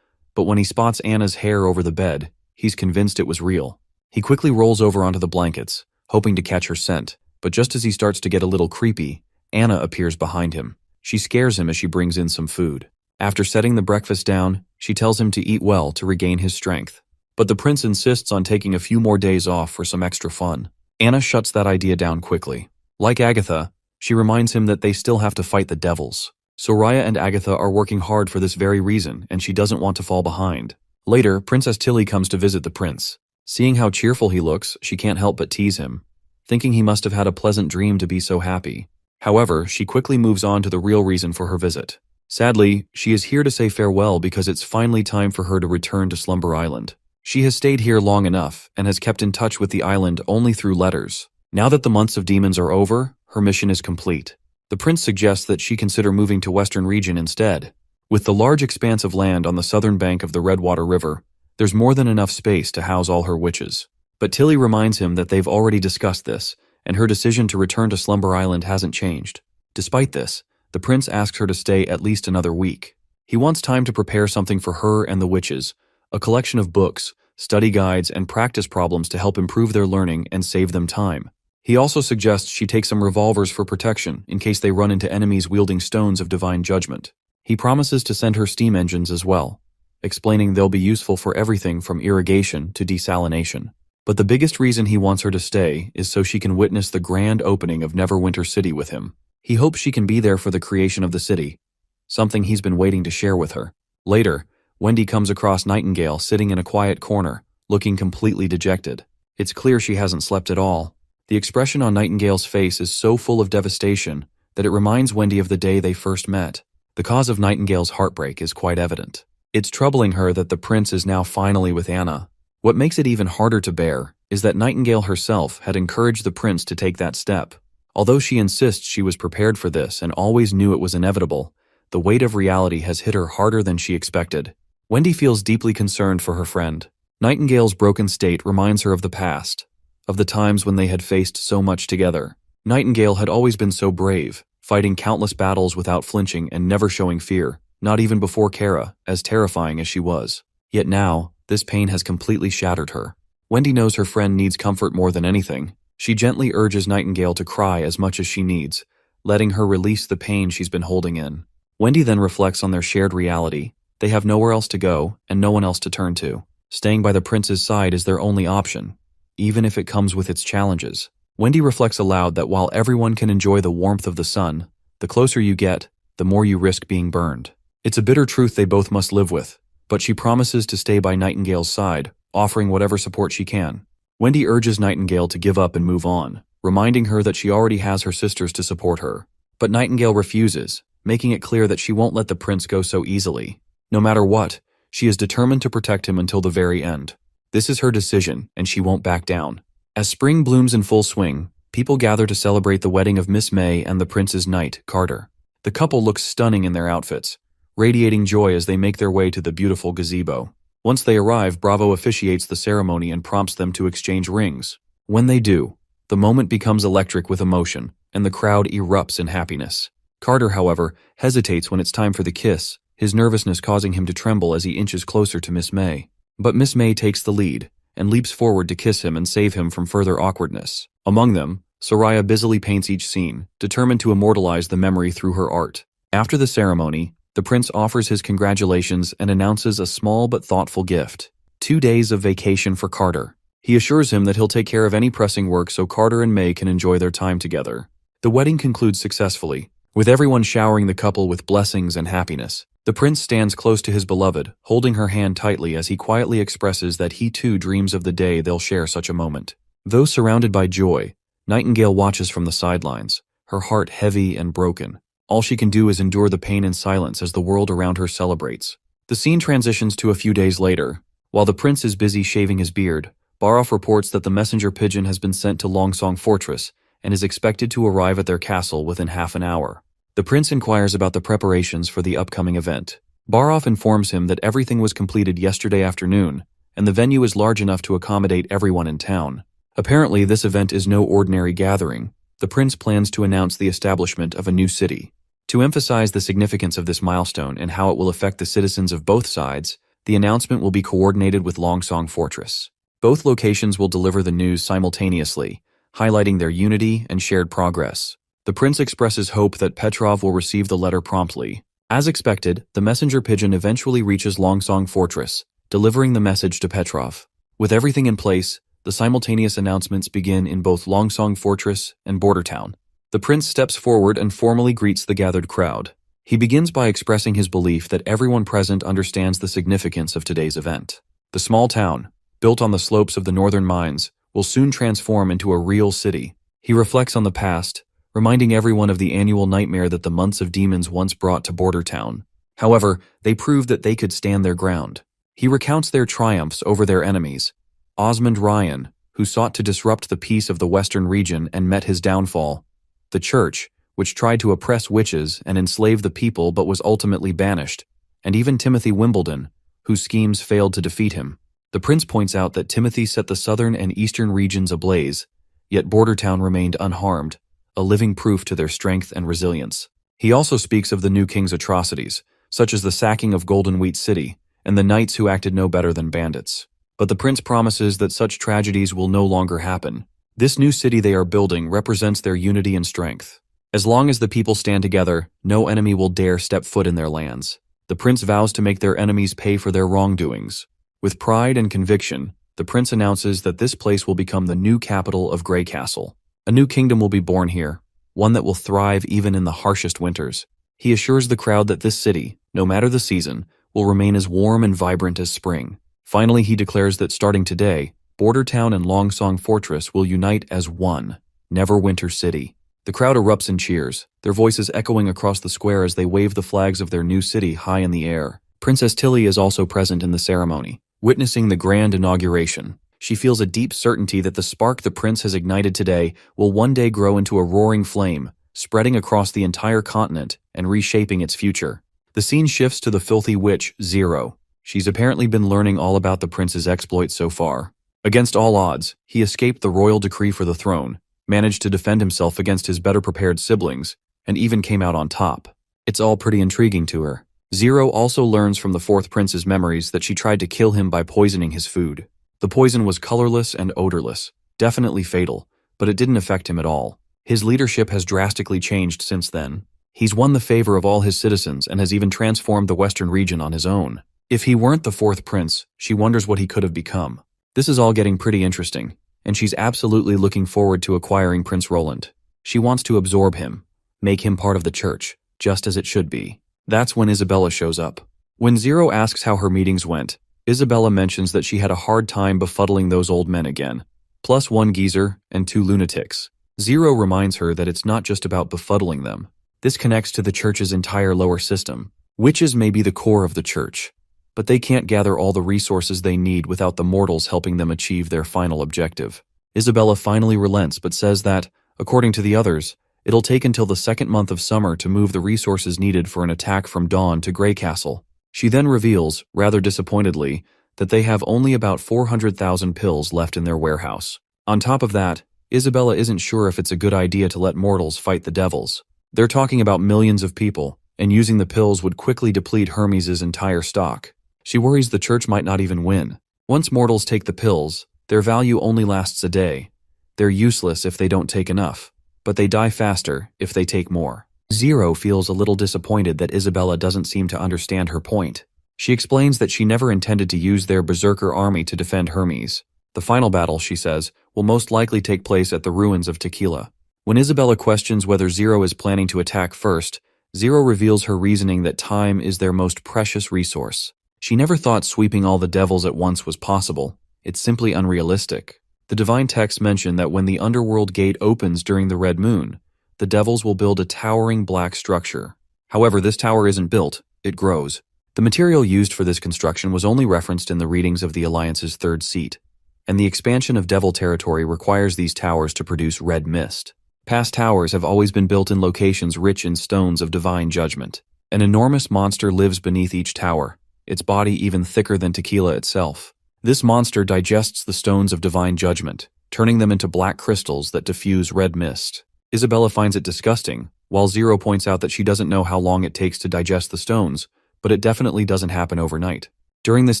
but when he spots Anna's hair over the bed, he's convinced it was real. He quickly rolls over onto the blankets, hoping to catch her scent, but just as he starts to get a little creepy, Anna appears behind him. She scares him as she brings in some food. After setting the breakfast down, she tells him to eat well to regain his strength. But the prince insists on taking a few more days off for some extra fun. Anna shuts that idea down quickly. Like Agatha, she reminds him that they still have to fight the devils. Soraya and Agatha are working hard for this very reason, and she doesn't want to fall behind. Later, Princess Tilly comes to visit the prince. Seeing how cheerful he looks, she can't help but tease him, thinking he must have had a pleasant dream to be so happy. However, she quickly moves on to the real reason for her visit. Sadly, she is here to say farewell because it's finally time for her to return to Slumber Island. She has stayed here long enough and has kept in touch with the island only through letters. Now that the months of demons are over, her mission is complete. The prince suggests that she consider moving to Western Region instead. With the large expanse of land on the southern bank of the Redwater River, there's more than enough space to house all her witches. But Tilly reminds him that they've already discussed this, and her decision to return to Slumber Island hasn't changed. Despite this, the prince asks her to stay at least another week. He wants time to prepare something for her and the witches, a collection of books, study guides, and practice problems to help improve their learning and save them time. He also suggests she take some revolvers for protection in case they run into enemies wielding stones of divine judgment. He promises to send her steam engines as well, explaining they'll be useful for everything from irrigation to desalination. But the biggest reason he wants her to stay is so she can witness the grand opening of Neverwinter City with him. He hopes she can be there for the creation of the city, something he's been waiting to share with her. Later, Wendy comes across Nightingale sitting in a quiet corner, looking completely dejected. It's clear she hasn't slept at all. The expression on Nightingale's face is so full of devastation that it reminds Wendy of the day they first met. The cause of Nightingale's heartbreak is quite evident. It's troubling her that the prince is now finally with Anna. What makes it even harder to bear is that Nightingale herself had encouraged the prince to take that step. Although she insists she was prepared for this and always knew it was inevitable, the weight of reality has hit her harder than she expected. Wendy feels deeply concerned for her friend. Nightingale's broken state reminds her of the past, of the times when they had faced so much together. Nightingale had always been so brave, fighting countless battles without flinching and never showing fear, not even before Kara, as terrifying as she was. Yet now, this pain has completely shattered her. Wendy knows her friend needs comfort more than anything. She gently urges Nightingale to cry as much as she needs, letting her release the pain she's been holding in. Wendy then reflects on their shared reality. They have nowhere else to go and no one else to turn to. Staying by the prince's side is their only option, even if it comes with its challenges. Wendy reflects aloud that while everyone can enjoy the warmth of the sun, the closer you get, the more you risk being burned. It's a bitter truth they both must live with, but she promises to stay by Nightingale's side, offering whatever support she can. Wendy urges Nightingale to give up and move on, reminding her that she already has her sisters to support her. But Nightingale refuses, making it clear that she won't let the prince go so easily. No matter what, she is determined to protect him until the very end. This is her decision, and she won't back down. As spring blooms in full swing, people gather to celebrate the wedding of Miss May and the prince's knight, Carter. The couple looks stunning in their outfits, radiating joy as they make their way to the beautiful gazebo. Once they arrive, Bravo officiates the ceremony and prompts them to exchange rings. When they do, the moment becomes electric with emotion, and the crowd erupts in happiness. Carter, however, hesitates when it's time for the kiss, his nervousness causing him to tremble as he inches closer to Miss May. But Miss May takes the lead, and leaps forward to kiss him and save him from further awkwardness. Among them, Soraya busily paints each scene, determined to immortalize the memory through her art. After the ceremony, the prince offers his congratulations and announces a small but thoughtful gift. 2 days of vacation for Carter. He assures him that he'll take care of any pressing work so Carter and May can enjoy their time together. The wedding concludes successfully, with everyone showering the couple with blessings and happiness. The prince stands close to his beloved, holding her hand tightly as he quietly expresses that he too dreams of the day they'll share such a moment. Though surrounded by joy, Nightingale watches from the sidelines, her heart heavy and broken. All she can do is endure the pain in silence as the world around her celebrates. The scene transitions to a few days later. While the prince is busy shaving his beard, Baroff reports that the messenger pigeon has been sent to Longsong Fortress and is expected to arrive at their castle within half an hour. The prince inquires about the preparations for the upcoming event. Baroff informs him that everything was completed yesterday afternoon, and the venue is large enough to accommodate everyone in town. Apparently, this event is no ordinary gathering. The prince plans to announce the establishment of a new city. To emphasize the significance of this milestone and how it will affect the citizens of both sides, the announcement will be coordinated with Longsong Fortress. Both locations will deliver the news simultaneously, highlighting their unity and shared progress. The prince expresses hope that Petrov will receive the letter promptly. As expected, the messenger pigeon eventually reaches Longsong Fortress, delivering the message to Petrov. With everything in place, the simultaneous announcements begin in both Longsong Fortress and Border Town. The prince steps forward and formally greets the gathered crowd. He begins by expressing his belief that everyone present understands the significance of today's event. The small town, built on the slopes of the northern mines, will soon transform into a real city. He reflects on the past, reminding everyone of the annual nightmare that the months of demons once brought to Border Town. However, they proved that they could stand their ground. He recounts their triumphs over their enemies. Osmond Ryan, who sought to disrupt the peace of the western region and met his downfall. The Church, which tried to oppress witches and enslave the people but was ultimately banished. And even Timothy Wimbledon, whose schemes failed to defeat him. The prince points out that Timothy set the southern and eastern regions ablaze, yet Border Town remained unharmed, a living proof to their strength and resilience. He also speaks of the new king's atrocities, such as the sacking of Golden Wheat City, and the knights who acted no better than bandits. But the prince promises that such tragedies will no longer happen. This new city they are building represents their unity and strength. As long as the people stand together, no enemy will dare step foot in their lands. The prince vows to make their enemies pay for their wrongdoings. With pride and conviction, the prince announces that this place will become the new capital of Grey Castle. A new kingdom will be born here, one that will thrive even in the harshest winters. He assures the crowd that this city, no matter the season, will remain as warm and vibrant as spring. Finally, he declares that starting today, Border Town and Longsong Fortress will unite as one, Neverwinter City. The crowd erupts in cheers, their voices echoing across the square as they wave the flags of their new city high in the air. Princess Tilly is also present in the ceremony, witnessing the grand inauguration. She feels a deep certainty that the spark the prince has ignited today will one day grow into a roaring flame, spreading across the entire continent and reshaping its future. The scene shifts to the filthy witch, Zero. She's apparently been learning all about the prince's exploits so far. Against all odds, he escaped the royal decree for the throne, managed to defend himself against his better-prepared siblings, and even came out on top. It's all pretty intriguing to her. Zero also learns from the fourth prince's memories that she tried to kill him by poisoning his food. The poison was colorless and odorless, definitely fatal, but it didn't affect him at all. His leadership has drastically changed since then. He's won the favor of all his citizens and has even transformed the western region on his own. If he weren't the fourth prince, she wonders what he could have become. This is all getting pretty interesting, and she's absolutely looking forward to acquiring Prince Roland. She wants to absorb him, make him part of the church, just as it should be. That's when Isabella shows up. When Zero asks how her meetings went, Isabella mentions that she had a hard time befuddling those old men again, plus one geezer and 2 lunatics. Zero reminds her that it's not just about befuddling them. This connects to the church's entire lower system. Witches may be the core of the church, but they can't gather all the resources they need without the mortals helping them achieve their final objective. Isabella finally relents but says that, according to the others, it'll take until the second month of summer to move the resources needed for an attack from Dawn to Grey Castle. She then reveals, rather disappointedly, that they have only about 400,000 pills left in their warehouse. On top of that, Isabella isn't sure if it's a good idea to let mortals fight the devils. They're talking about millions of people, and using the pills would quickly deplete Hermes' entire stock. She worries the church might not even win. Once mortals take the pills, their value only lasts a day. They're useless if they don't take enough, but they die faster if they take more. Zero feels a little disappointed that Isabella doesn't seem to understand her point. She explains that she never intended to use their berserker army to defend Hermes. The final battle, she says, will most likely take place at the ruins of Tequila. When Isabella questions whether Zero is planning to attack first, Zero reveals her reasoning that time is their most precious resource. She never thought sweeping all the devils at once was possible. It's simply unrealistic. The divine texts mention that when the underworld gate opens during the red moon, the devils will build a towering black structure. However, this tower isn't built, it grows. The material used for this construction was only referenced in the readings of the Alliance's third seat, and the expansion of devil territory requires these towers to produce red mist. Past towers have always been built in locations rich in stones of divine judgment. An enormous monster lives beneath each tower, its body even thicker than Tequila itself. This monster digests the stones of divine judgment, turning them into black crystals that diffuse red mist. Isabella finds it disgusting, while Zero points out that she doesn't know how long it takes to digest the stones, but it definitely doesn't happen overnight. During this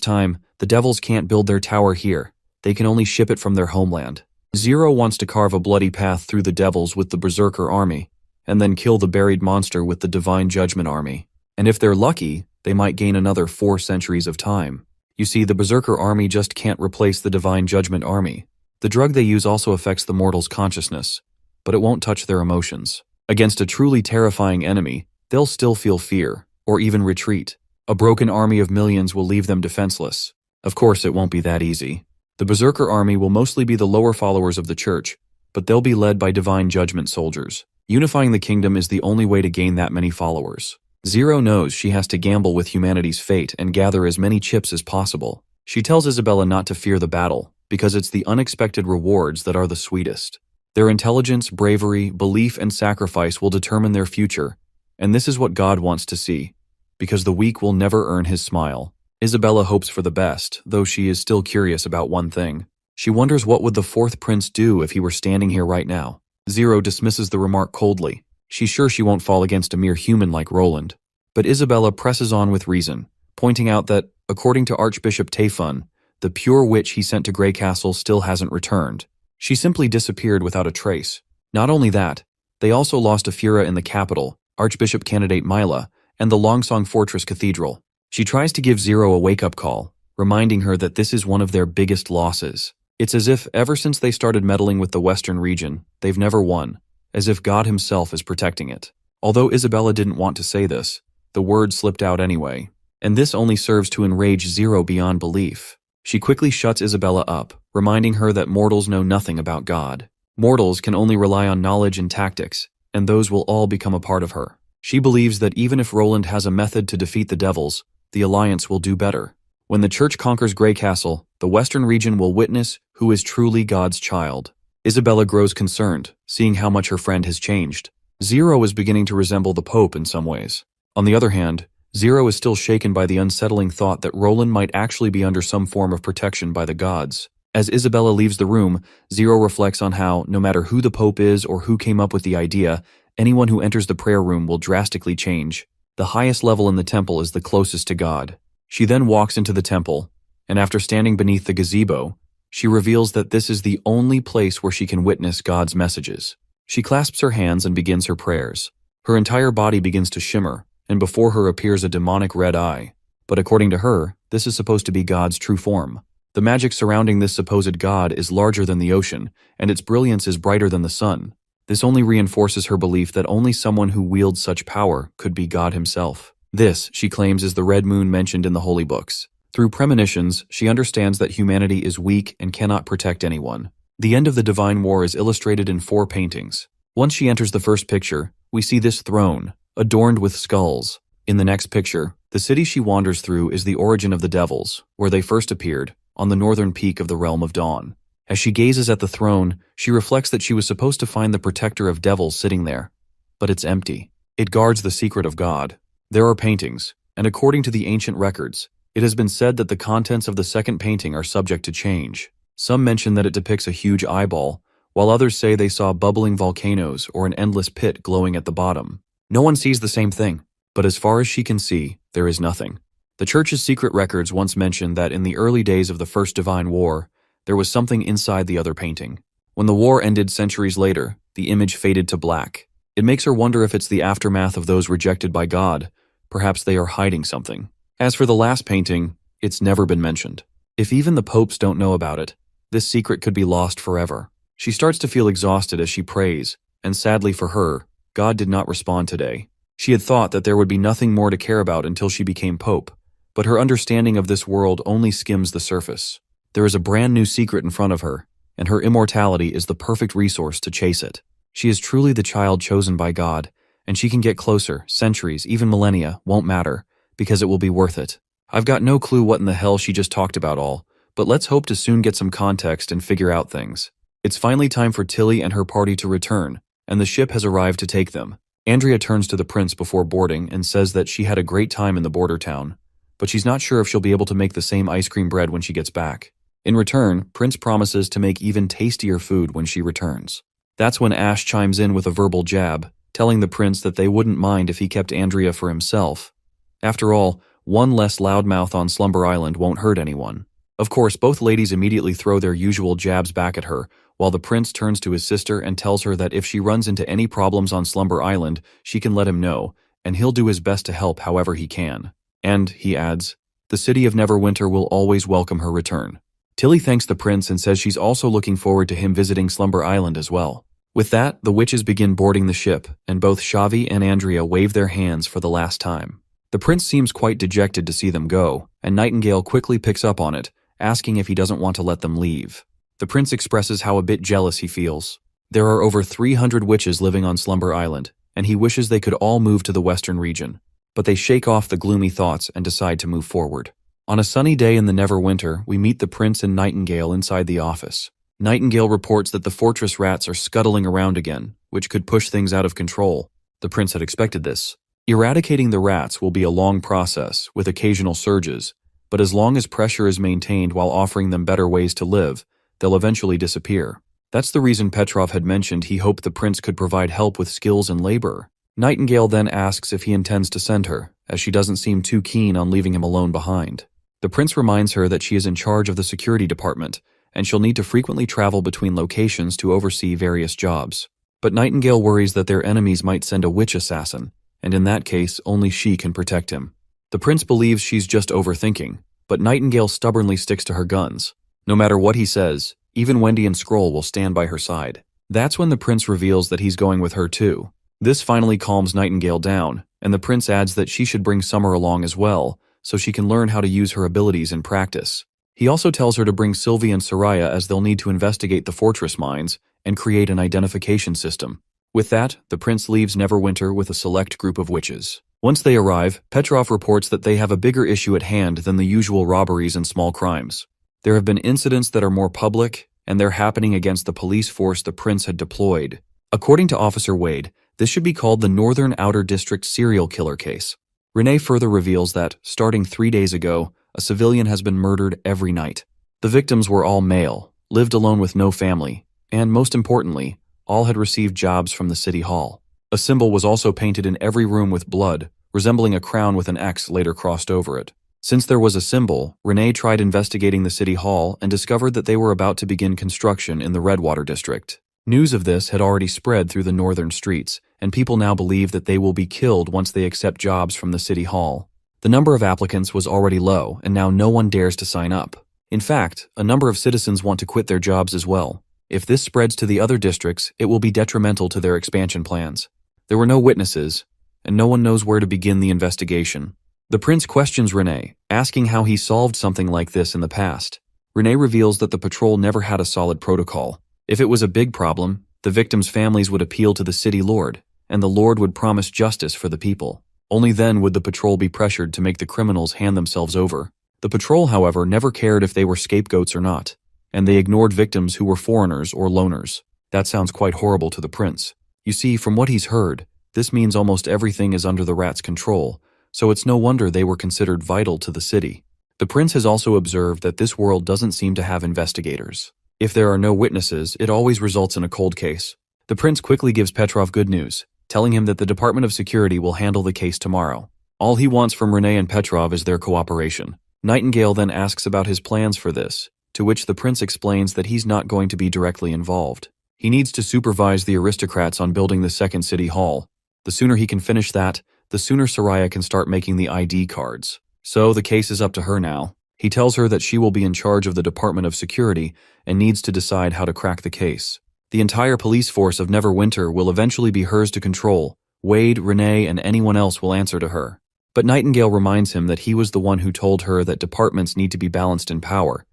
time, the devils can't build their tower here. They can only ship it from their homeland. Zero wants to carve a bloody path through the devils with the Berserker army, and then kill the buried monster with the Divine Judgment army. And if they're lucky, they might gain another 4 centuries of time. You see, the Berserker army just can't replace the Divine Judgment army. The drug they use also affects the mortal's consciousness, but it won't touch their emotions. Against a truly terrifying enemy, they'll still feel fear, or even retreat. A broken army of millions will leave them defenseless. Of course, it won't be that easy. The Berserker army will mostly be the lower followers of the church, but they'll be led by Divine Judgment soldiers. Unifying the kingdom is the only way to gain that many followers. Zero knows she has to gamble with humanity's fate and gather as many chips as possible. She tells Isabella not to fear the battle, because it's the unexpected rewards that are the sweetest. Their intelligence, bravery, belief, and sacrifice will determine their future, and this is what God wants to see, because the weak will never earn his smile. Isabella hopes for the best, though she is still curious about one thing. She wonders what would the fourth prince do if he were standing here right now. Zero dismisses the remark coldly. She's sure she won't fall against a mere human like Roland. But Isabella presses on with reason, pointing out that, according to Archbishop Taefun, the pure witch he sent to Grey Castle still hasn't returned. She simply disappeared without a trace. Not only that, they also lost a Fura in the capital, Archbishop candidate Mila, and the Longsong Fortress Cathedral. She tries to give Zero a wake-up call, reminding her that this is one of their biggest losses. It's as if, ever since they started meddling with the Western region, they've never won, as if God himself is protecting it. Although Isabella didn't want to say this, the word slipped out anyway, and this only serves to enrage Zero beyond belief. She quickly shuts Isabella up, reminding her that mortals know nothing about God. Mortals can only rely on knowledge and tactics, and those will all become a part of her. She believes that even if Roland has a method to defeat the devils, the Alliance will do better. When the church conquers Grey Castle, the Western region will witness who is truly God's child. Isabella grows concerned, seeing how much her friend has changed. Zero is beginning to resemble the Pope in some ways. On the other hand, Zero is still shaken by the unsettling thought that Roland might actually be under some form of protection by the gods. As Isabella leaves the room, Zero reflects on how, no matter who the Pope is or who came up with the idea, anyone who enters the prayer room will drastically change. The highest level in the temple is the closest to God. She then walks into the temple, and after standing beneath the gazebo, she reveals that this is the only place where she can witness God's messages. She clasps her hands and begins her prayers. Her entire body begins to shimmer, and before her appears a demonic red eye. But according to her, this is supposed to be God's true form. The magic surrounding this supposed God is larger than the ocean, and its brilliance is brighter than the sun. This only reinforces her belief that only someone who wields such power could be God himself. This, she claims, is the red moon mentioned in the holy books. Through premonitions, she understands that humanity is weak and cannot protect anyone. The end of the divine war is illustrated in 4 paintings. Once she enters the first picture, we see this throne, adorned with skulls. In the next picture, the city she wanders through is the origin of the devils, where they first appeared, on the northern peak of the Realm of Dawn. As she gazes at the throne, she reflects that she was supposed to find the protector of devils sitting there. But it's empty. It guards the secret of God. There are paintings, and according to the ancient records, It has been said that the contents of the second painting are subject to change. Some mention that it depicts a huge eyeball, while others say they saw bubbling volcanoes or an endless pit glowing at the bottom. No one sees the same thing, but as far as she can see, there is nothing. The church's secret records once mentioned that in the early days of the First Divine War, there was something inside the other painting. When the war ended centuries later, the image faded to black. It makes her wonder if it's the aftermath of those rejected by God. Perhaps they are hiding something. As for the last painting, it's never been mentioned. If even the popes don't know about it, this secret could be lost forever. She starts to feel exhausted as she prays, and sadly for her, God did not respond today. She had thought that there would be nothing more to care about until she became pope, but her understanding of this world only skims the surface. There is a brand new secret in front of her, and her immortality is the perfect resource to chase it. She is truly the child chosen by God, and she can get closer. Centuries, even millennia, won't matter, because it will be worth it. I've got no clue what in the hell she just talked about all, but let's hope to soon get some context and figure out things. It's finally time for Tilly and her party to return, and the ship has arrived to take them. Andrea turns to the prince before boarding and says that she had a great time in the border town, but she's not sure if she'll be able to make the same ice cream bread when she gets back. In return, Prince promises to make even tastier food when she returns. That's when Ash chimes in with a verbal jab, telling the prince that they wouldn't mind if he kept Andrea for himself. After all, one less loudmouth on Slumber Island won't hurt anyone. Of course, both ladies immediately throw their usual jabs back at her, while the prince turns to his sister and tells her that if she runs into any problems on Slumber Island, she can let him know, and he'll do his best to help however he can. And, he adds, the city of Neverwinter will always welcome her return. Tilly thanks the prince and says she's also looking forward to him visiting Slumber Island as well. With that, the witches begin boarding the ship, and both Xavi and Andrea wave their hands for the last time. The prince seems quite dejected to see them go, and Nightingale quickly picks up on it, asking if he doesn't want to let them leave. The prince expresses how a bit jealous he feels. There are over 300 witches living on Slumber Island, and he wishes they could all move to the western region. But they shake off the gloomy thoughts and decide to move forward. On a sunny day in the Neverwinter, we meet the prince and Nightingale inside the office. Nightingale reports that the fortress rats are scuttling around again, which could push things out of control. The prince had expected this. Eradicating the rats will be a long process, with occasional surges, but as long as pressure is maintained while offering them better ways to live, they'll eventually disappear. That's the reason Petrov had mentioned he hoped the prince could provide help with skills and labor. Nightingale then asks if he intends to send her, as she doesn't seem too keen on leaving him alone behind. The prince reminds her that she is in charge of the security department, and she'll need to frequently travel between locations to oversee various jobs. But Nightingale worries that their enemies might send a witch assassin, and in that case, only she can protect him. The prince believes she's just overthinking, but Nightingale stubbornly sticks to her guns. No matter what he says, even Wendy and Scroll will stand by her side. That's when the prince reveals that he's going with her too. This finally calms Nightingale down, and the prince adds that she should bring Summer along as well, so she can learn how to use her abilities in practice. He also tells her to bring Sylvie and Soraya as they'll need to investigate the fortress mines and create an identification system. With that, the prince leaves Neverwinter with a select group of witches. Once they arrive, Petrov reports that they have a bigger issue at hand than the usual robberies and small crimes. There have been incidents that are more public, and they're happening against the police force the prince had deployed. According to Officer Wade, this should be called the Northern Outer District Serial Killer Case. Renee further reveals that, starting 3 days ago, a civilian has been murdered every night. The victims were all male, lived alone with no family, and most importantly, all had received jobs from the city hall. A symbol was also painted in every room with blood, resembling a crown with an X later crossed over it. Since there was a symbol, Renee tried investigating the city hall and discovered that they were about to begin construction in the Redwater district. News of this had already spread through the northern streets, and people now believe that they will be killed once they accept jobs from the city hall. The number of applicants was already low, and now no one dares to sign up. In fact, a number of citizens want to quit their jobs as well. If this spreads to the other districts, it will be detrimental to their expansion plans. There were no witnesses, and no one knows where to begin the investigation. The prince questions Renee, asking how he solved something like this in the past. Renee reveals that the patrol never had a solid protocol. If it was a big problem, the victims' families would appeal to the city lord, and the lord would promise justice for the people. Only then would the patrol be pressured to make the criminals hand themselves over. The patrol, however, never cared if they were scapegoats or not, and they ignored victims who were foreigners or loners. That sounds quite horrible to the prince. You see, from what he's heard, this means almost everything is under the rats' control, so it's no wonder they were considered vital to the city. The prince has also observed that this world doesn't seem to have investigators. If there are no witnesses, it always results in a cold case. The prince quickly gives Petrov good news, telling him that the Department of Security will handle the case tomorrow. All he wants from Renee and Petrov is their cooperation. Nightingale then asks about his plans for this, to which the prince explains that he's not going to be directly involved. He needs to supervise the aristocrats on building the second city hall. The sooner he can finish that, the sooner Soraya can start making the ID cards. So the case is up to her now. He tells her that she will be in charge of the Department of Security and needs to decide how to crack the case. The entire police force of Neverwinter will eventually be hers to control. Wade, Renee, and anyone else will answer to her. But Nightingale reminds him that he was the one who told her that departments need to be balanced in power,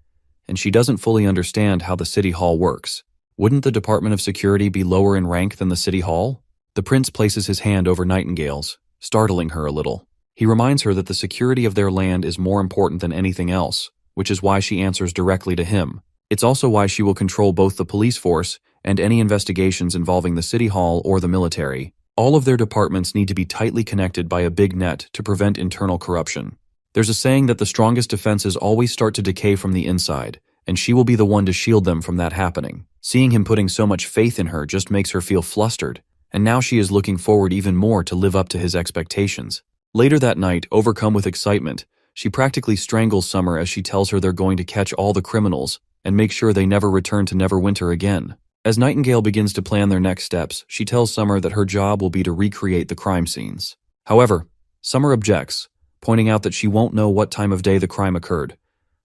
and she doesn't fully understand how the City Hall works. Wouldn't the Department of Security be lower in rank than the City Hall? The prince places his hand over Nightingale's, startling her a little. He reminds her that the security of their land is more important than anything else, which is why she answers directly to him. It's also why she will control both the police force and any investigations involving the City Hall or the military. All of their departments need to be tightly connected by a big net to prevent internal corruption. There's a saying that the strongest defenses always start to decay from the inside, and she will be the one to shield them from that happening. Seeing him putting so much faith in her just makes her feel flustered, and now she is looking forward even more to live up to his expectations. Later that night, overcome with excitement, she practically strangles Summer as she tells her they're going to catch all the criminals and make sure they never return to Neverwinter again. As Nightingale begins to plan their next steps, she tells Summer that her job will be to recreate the crime scenes. However, Summer objects, pointing out that she won't know what time of day the crime occurred,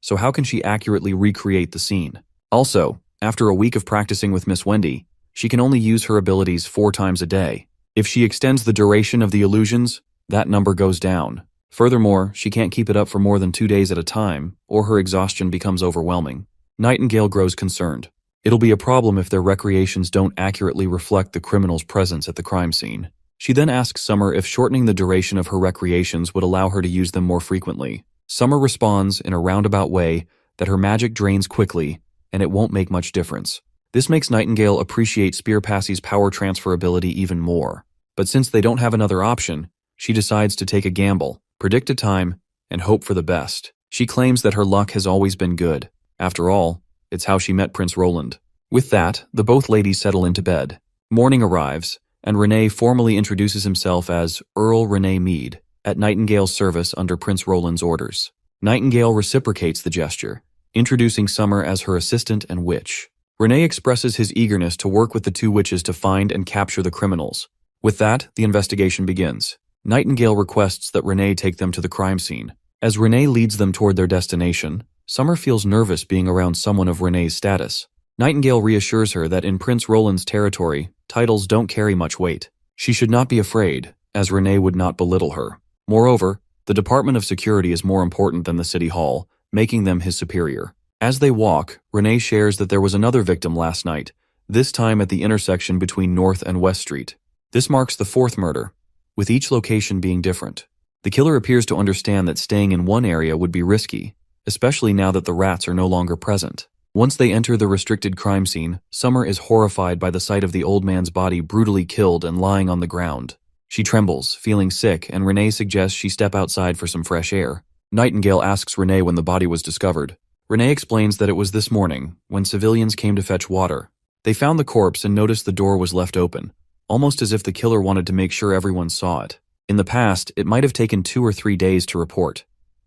so how can she accurately recreate the scene? Also, after a week of practicing with Miss Wendy, she can only use her abilities 4 times a day. If she extends the duration of the illusions, that number goes down. Furthermore, she can't keep it up for more than 2 days at a time, or her exhaustion becomes overwhelming. Nightingale grows concerned. It'll be a problem if their recreations don't accurately reflect the criminal's presence at the crime scene. She then asks Summer if shortening the duration of her recreations would allow her to use them more frequently. Summer responds in a roundabout way that her magic drains quickly and it won't make much difference. This makes Nightingale appreciate Spearpassy's power transfer ability even more. But since they don't have another option, she decides to take a gamble, predict a time, and hope for the best. She claims that her luck has always been good. After all, it's how she met Prince Roland. With that, the both ladies settle into bed. Morning arrives, and Renee formally introduces himself as Earl Renee Mead, at Nightingale's service under Prince Roland's orders. Nightingale reciprocates the gesture, introducing Summer as her assistant and witch. Renee expresses his eagerness to work with the 2 witches to find and capture the criminals. With that, the investigation begins. Nightingale requests that Renee take them to the crime scene. As Renee leads them toward their destination, Summer feels nervous being around someone of Renee's status. Nightingale reassures her that in Prince Roland's territory, titles don't carry much weight. She should not be afraid, as Renee would not belittle her. Moreover, the Department of Security is more important than the City Hall, making them his superior. As they walk, Renee shares that there was another victim last night, this time at the intersection between North and West Street. This marks the 4th murder, with each location being different. The killer appears to understand that staying in one area would be risky, especially now that the rats are no longer present. Once they enter the restricted crime scene, Summer is horrified by the sight of the old man's body brutally killed and lying on the ground. She trembles, feeling sick, and Renee suggests she step outside for some fresh air. Nightingale asks Renee when the body was discovered. Renee explains that it was this morning, when civilians came to fetch water. They found the corpse and noticed the door was left open, almost as if the killer wanted to make sure everyone saw it. In the past, it might have taken 2 or 3 days to report.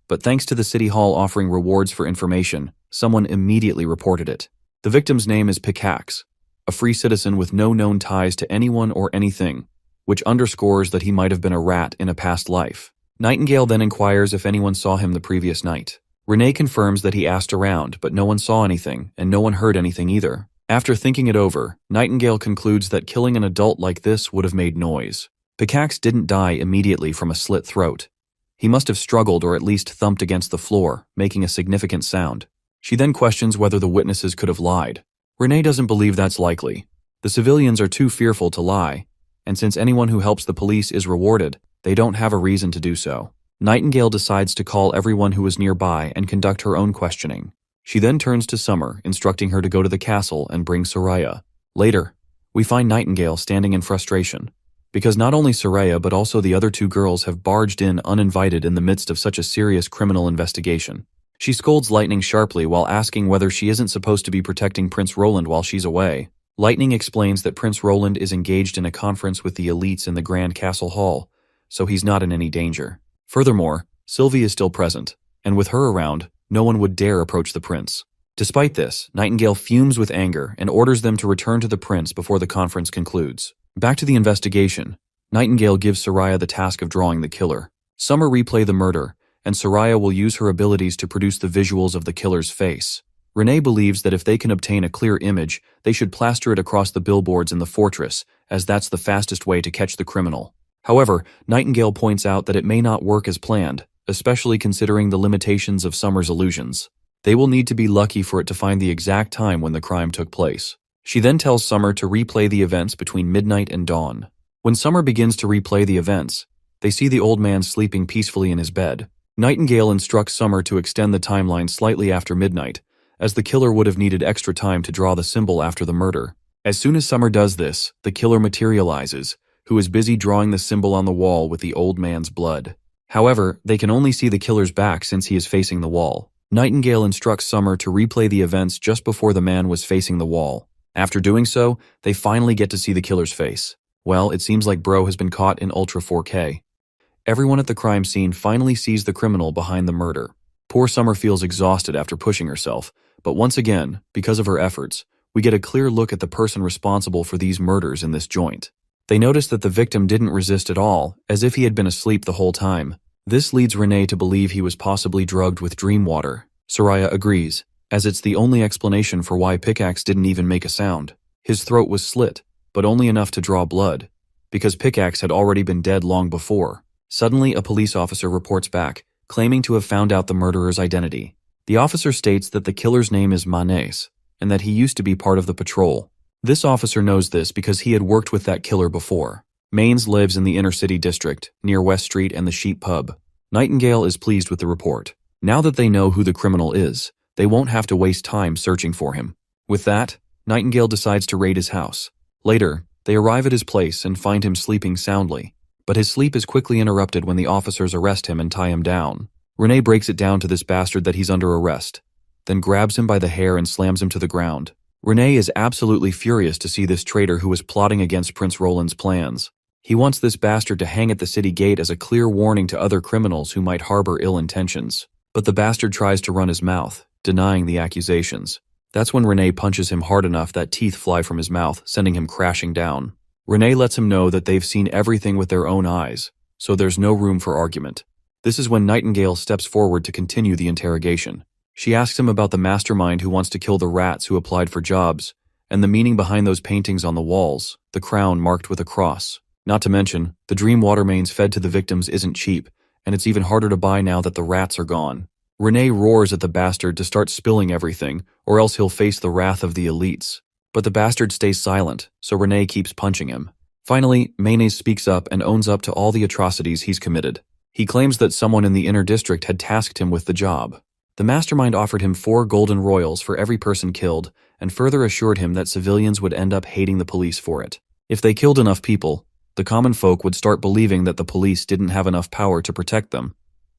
But thanks to the City Hall offering rewards for information, someone immediately reported it. The victim's name is Pickaxe, a free citizen with no known ties to anyone or anything, which underscores that he might have been a rat in a past life. Nightingale then inquires if anyone saw him the previous night. Renee confirms that he asked around, but no one saw anything, and no one heard anything either. After thinking it over, Nightingale concludes that killing an adult like this would have made noise. Pickaxe didn't die immediately from a slit throat. He must have struggled or at least thumped against the floor, making a significant sound. She then questions whether the witnesses could have lied. Renee doesn't believe that's likely. The civilians are too fearful to lie, and since anyone who helps the police is rewarded, they don't have a reason to do so. Nightingale decides to call everyone who is nearby and conduct her own questioning. She then turns to Summer, instructing her to go to the castle and bring Soraya. Later, we find Nightingale standing in frustration, because not only Soraya but also the other 2 girls have barged in uninvited in the midst of such a serious criminal investigation. She scolds Lightning sharply while asking whether she isn't supposed to be protecting Prince Roland while she's away. Lightning explains that Prince Roland is engaged in a conference with the elites in the Grand Castle Hall, so he's not in any danger. Furthermore, Sylvie is still present, and with her around, no one would dare approach the prince. Despite this, Nightingale fumes with anger and orders them to return to the prince before the conference concludes. Back to the investigation. Nightingale gives Soraya the task of drawing the killer. Summer replay the murder, and Soraya will use her abilities to produce the visuals of the killer's face. Renee believes that if they can obtain a clear image, they should plaster it across the billboards in the fortress, as that's the fastest way to catch the criminal. However, Nightingale points out that it may not work as planned, especially considering the limitations of Summer's illusions. They will need to be lucky for it to find the exact time when the crime took place. She then tells Summer to replay the events between midnight and dawn. When Summer begins to replay the events, they see the old man sleeping peacefully in his bed. Nightingale instructs Summer to extend the timeline slightly after midnight, as the killer would have needed extra time to draw the symbol after the murder. As soon as Summer does this, the killer materializes, who is busy drawing the symbol on the wall with the old man's blood. However, they can only see the killer's back since he is facing the wall. Nightingale instructs Summer to replay the events just before the man was facing the wall. After doing so, they finally get to see the killer's face. Well, it seems like Bro has been caught in Ultra 4K. Everyone at the crime scene finally sees the criminal behind the murder. Poor Summer feels exhausted after pushing herself, but once again, because of her efforts, we get a clear look at the person responsible for these murders in this joint. They notice that the victim didn't resist at all, as if he had been asleep the whole time. This leads Renee to believe he was possibly drugged with dream water. Soraya agrees, as it's the only explanation for why Pickaxe didn't even make a sound. His throat was slit, but only enough to draw blood, because Pickaxe had already been dead long before. Suddenly, a police officer reports back, claiming to have found out the murderer's identity. The officer states that the killer's name is Manes, and that he used to be part of the patrol. This officer knows this because he had worked with that killer before. Maines lives in the inner city district, near West Street and the Sheep Pub. Nightingale is pleased with the report. Now that they know who the criminal is, they won't have to waste time searching for him. With that, Nightingale decides to raid his house. Later, they arrive at his place and find him sleeping soundly. But his sleep is quickly interrupted when the officers arrest him and tie him down. Renee breaks it down to this bastard that he's under arrest, then grabs him by the hair and slams him to the ground. Renee is absolutely furious to see this traitor who was plotting against Prince Roland's plans. He wants this bastard to hang at the city gate as a clear warning to other criminals who might harbor ill intentions. But the bastard tries to run his mouth, denying the accusations. That's when Renee punches him hard enough that teeth fly from his mouth, sending him crashing down. Renee lets him know that they've seen everything with their own eyes, so there's no room for argument. This is when Nightingale steps forward to continue the interrogation. She asks him about the mastermind who wants to kill the rats who applied for jobs, and the meaning behind those paintings on the walls, the crown marked with a cross. Not to mention, the dream water mains fed to the victims isn't cheap, and it's even harder to buy now that the rats are gone. Renee roars at the bastard to start spilling everything, or else he'll face the wrath of the elites. But the bastard stays silent, so Renee keeps punching him. Finally, Mayonnaise speaks up and owns up to all the atrocities he's committed. He claims that someone in the inner district had tasked him with the job. The mastermind offered him 4 golden royals for every person killed, and further assured him that civilians would end up hating the police for it. If they killed enough people, the common folk would start believing that the police didn't have enough power to protect them,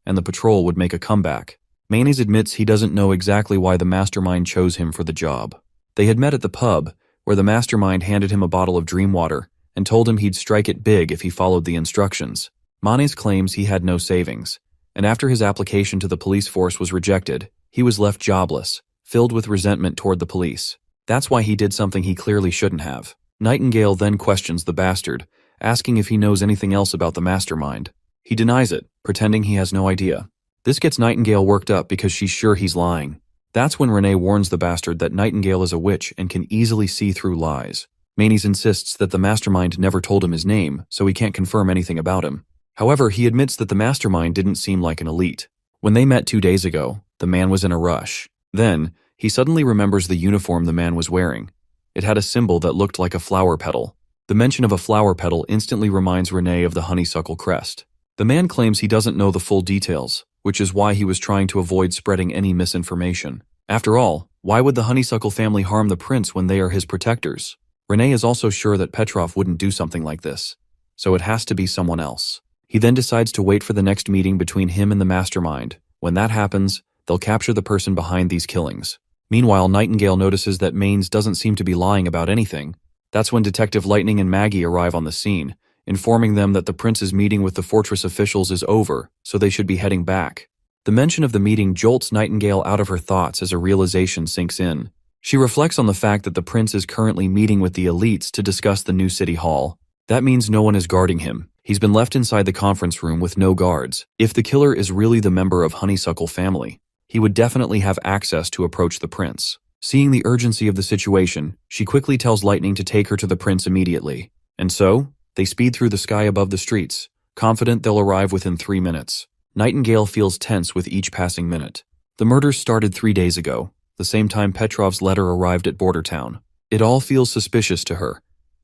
and the patrol would make a comeback. Mayonnaise admits he doesn't know exactly why the mastermind chose him for the job. They had met at the pub, where the mastermind handed him a bottle of dream water and told him he'd strike it big if he followed the instructions. Mayonnaise claims he had no savings, and after his application to the police force was rejected, he was left jobless, filled with resentment toward the police. That's why he did something he clearly shouldn't have. Nightingale then questions the bastard, asking if he knows anything else about the mastermind. He denies it, pretending he has no idea. This gets Nightingale worked up because she's sure he's lying. That's when Renee warns the bastard that Nightingale is a witch and can easily see through lies. Mayonnaise insists that the mastermind never told him his name, so he can't confirm anything about him. However, he admits that the mastermind didn't seem like an elite. When they met 2 days ago, the man was in a rush. Then, he suddenly remembers the uniform the man was wearing. It had a symbol that looked like a flower petal. The mention of a flower petal instantly reminds Renee of the honeysuckle crest. The man claims he doesn't know the full details, which is why he was trying to avoid spreading any misinformation. After all, why would the honeysuckle family harm the prince when they are his protectors? Renee is also sure that Petrov wouldn't do something like this, so it has to be someone else. He then decides to wait for the next meeting between him and the mastermind. When that happens, they'll capture the person behind these killings. Meanwhile, Nightingale notices that Maines doesn't seem to be lying about anything. That's when Detective Lightning and Maggie arrive on the scene, informing them that the prince's meeting with the fortress officials is over, so they should be heading back. The mention of the meeting jolts Nightingale out of her thoughts as a realization sinks in. She reflects on the fact that the prince is currently meeting with the elites to discuss the new city hall. That means no one is guarding him. He's been left inside the conference room with no guards. If the killer is really the member of Honeysuckle family, he would definitely have access to approach the prince. Seeing the urgency of the situation, she quickly tells Lightning to take her to the prince immediately. And so, they speed through the sky above the streets, confident they'll arrive within 3 minutes. Nightingale feels tense with each passing minute. The murders started 3 days ago, the same time Petrov's letter arrived at Border Town. It all feels suspicious to her,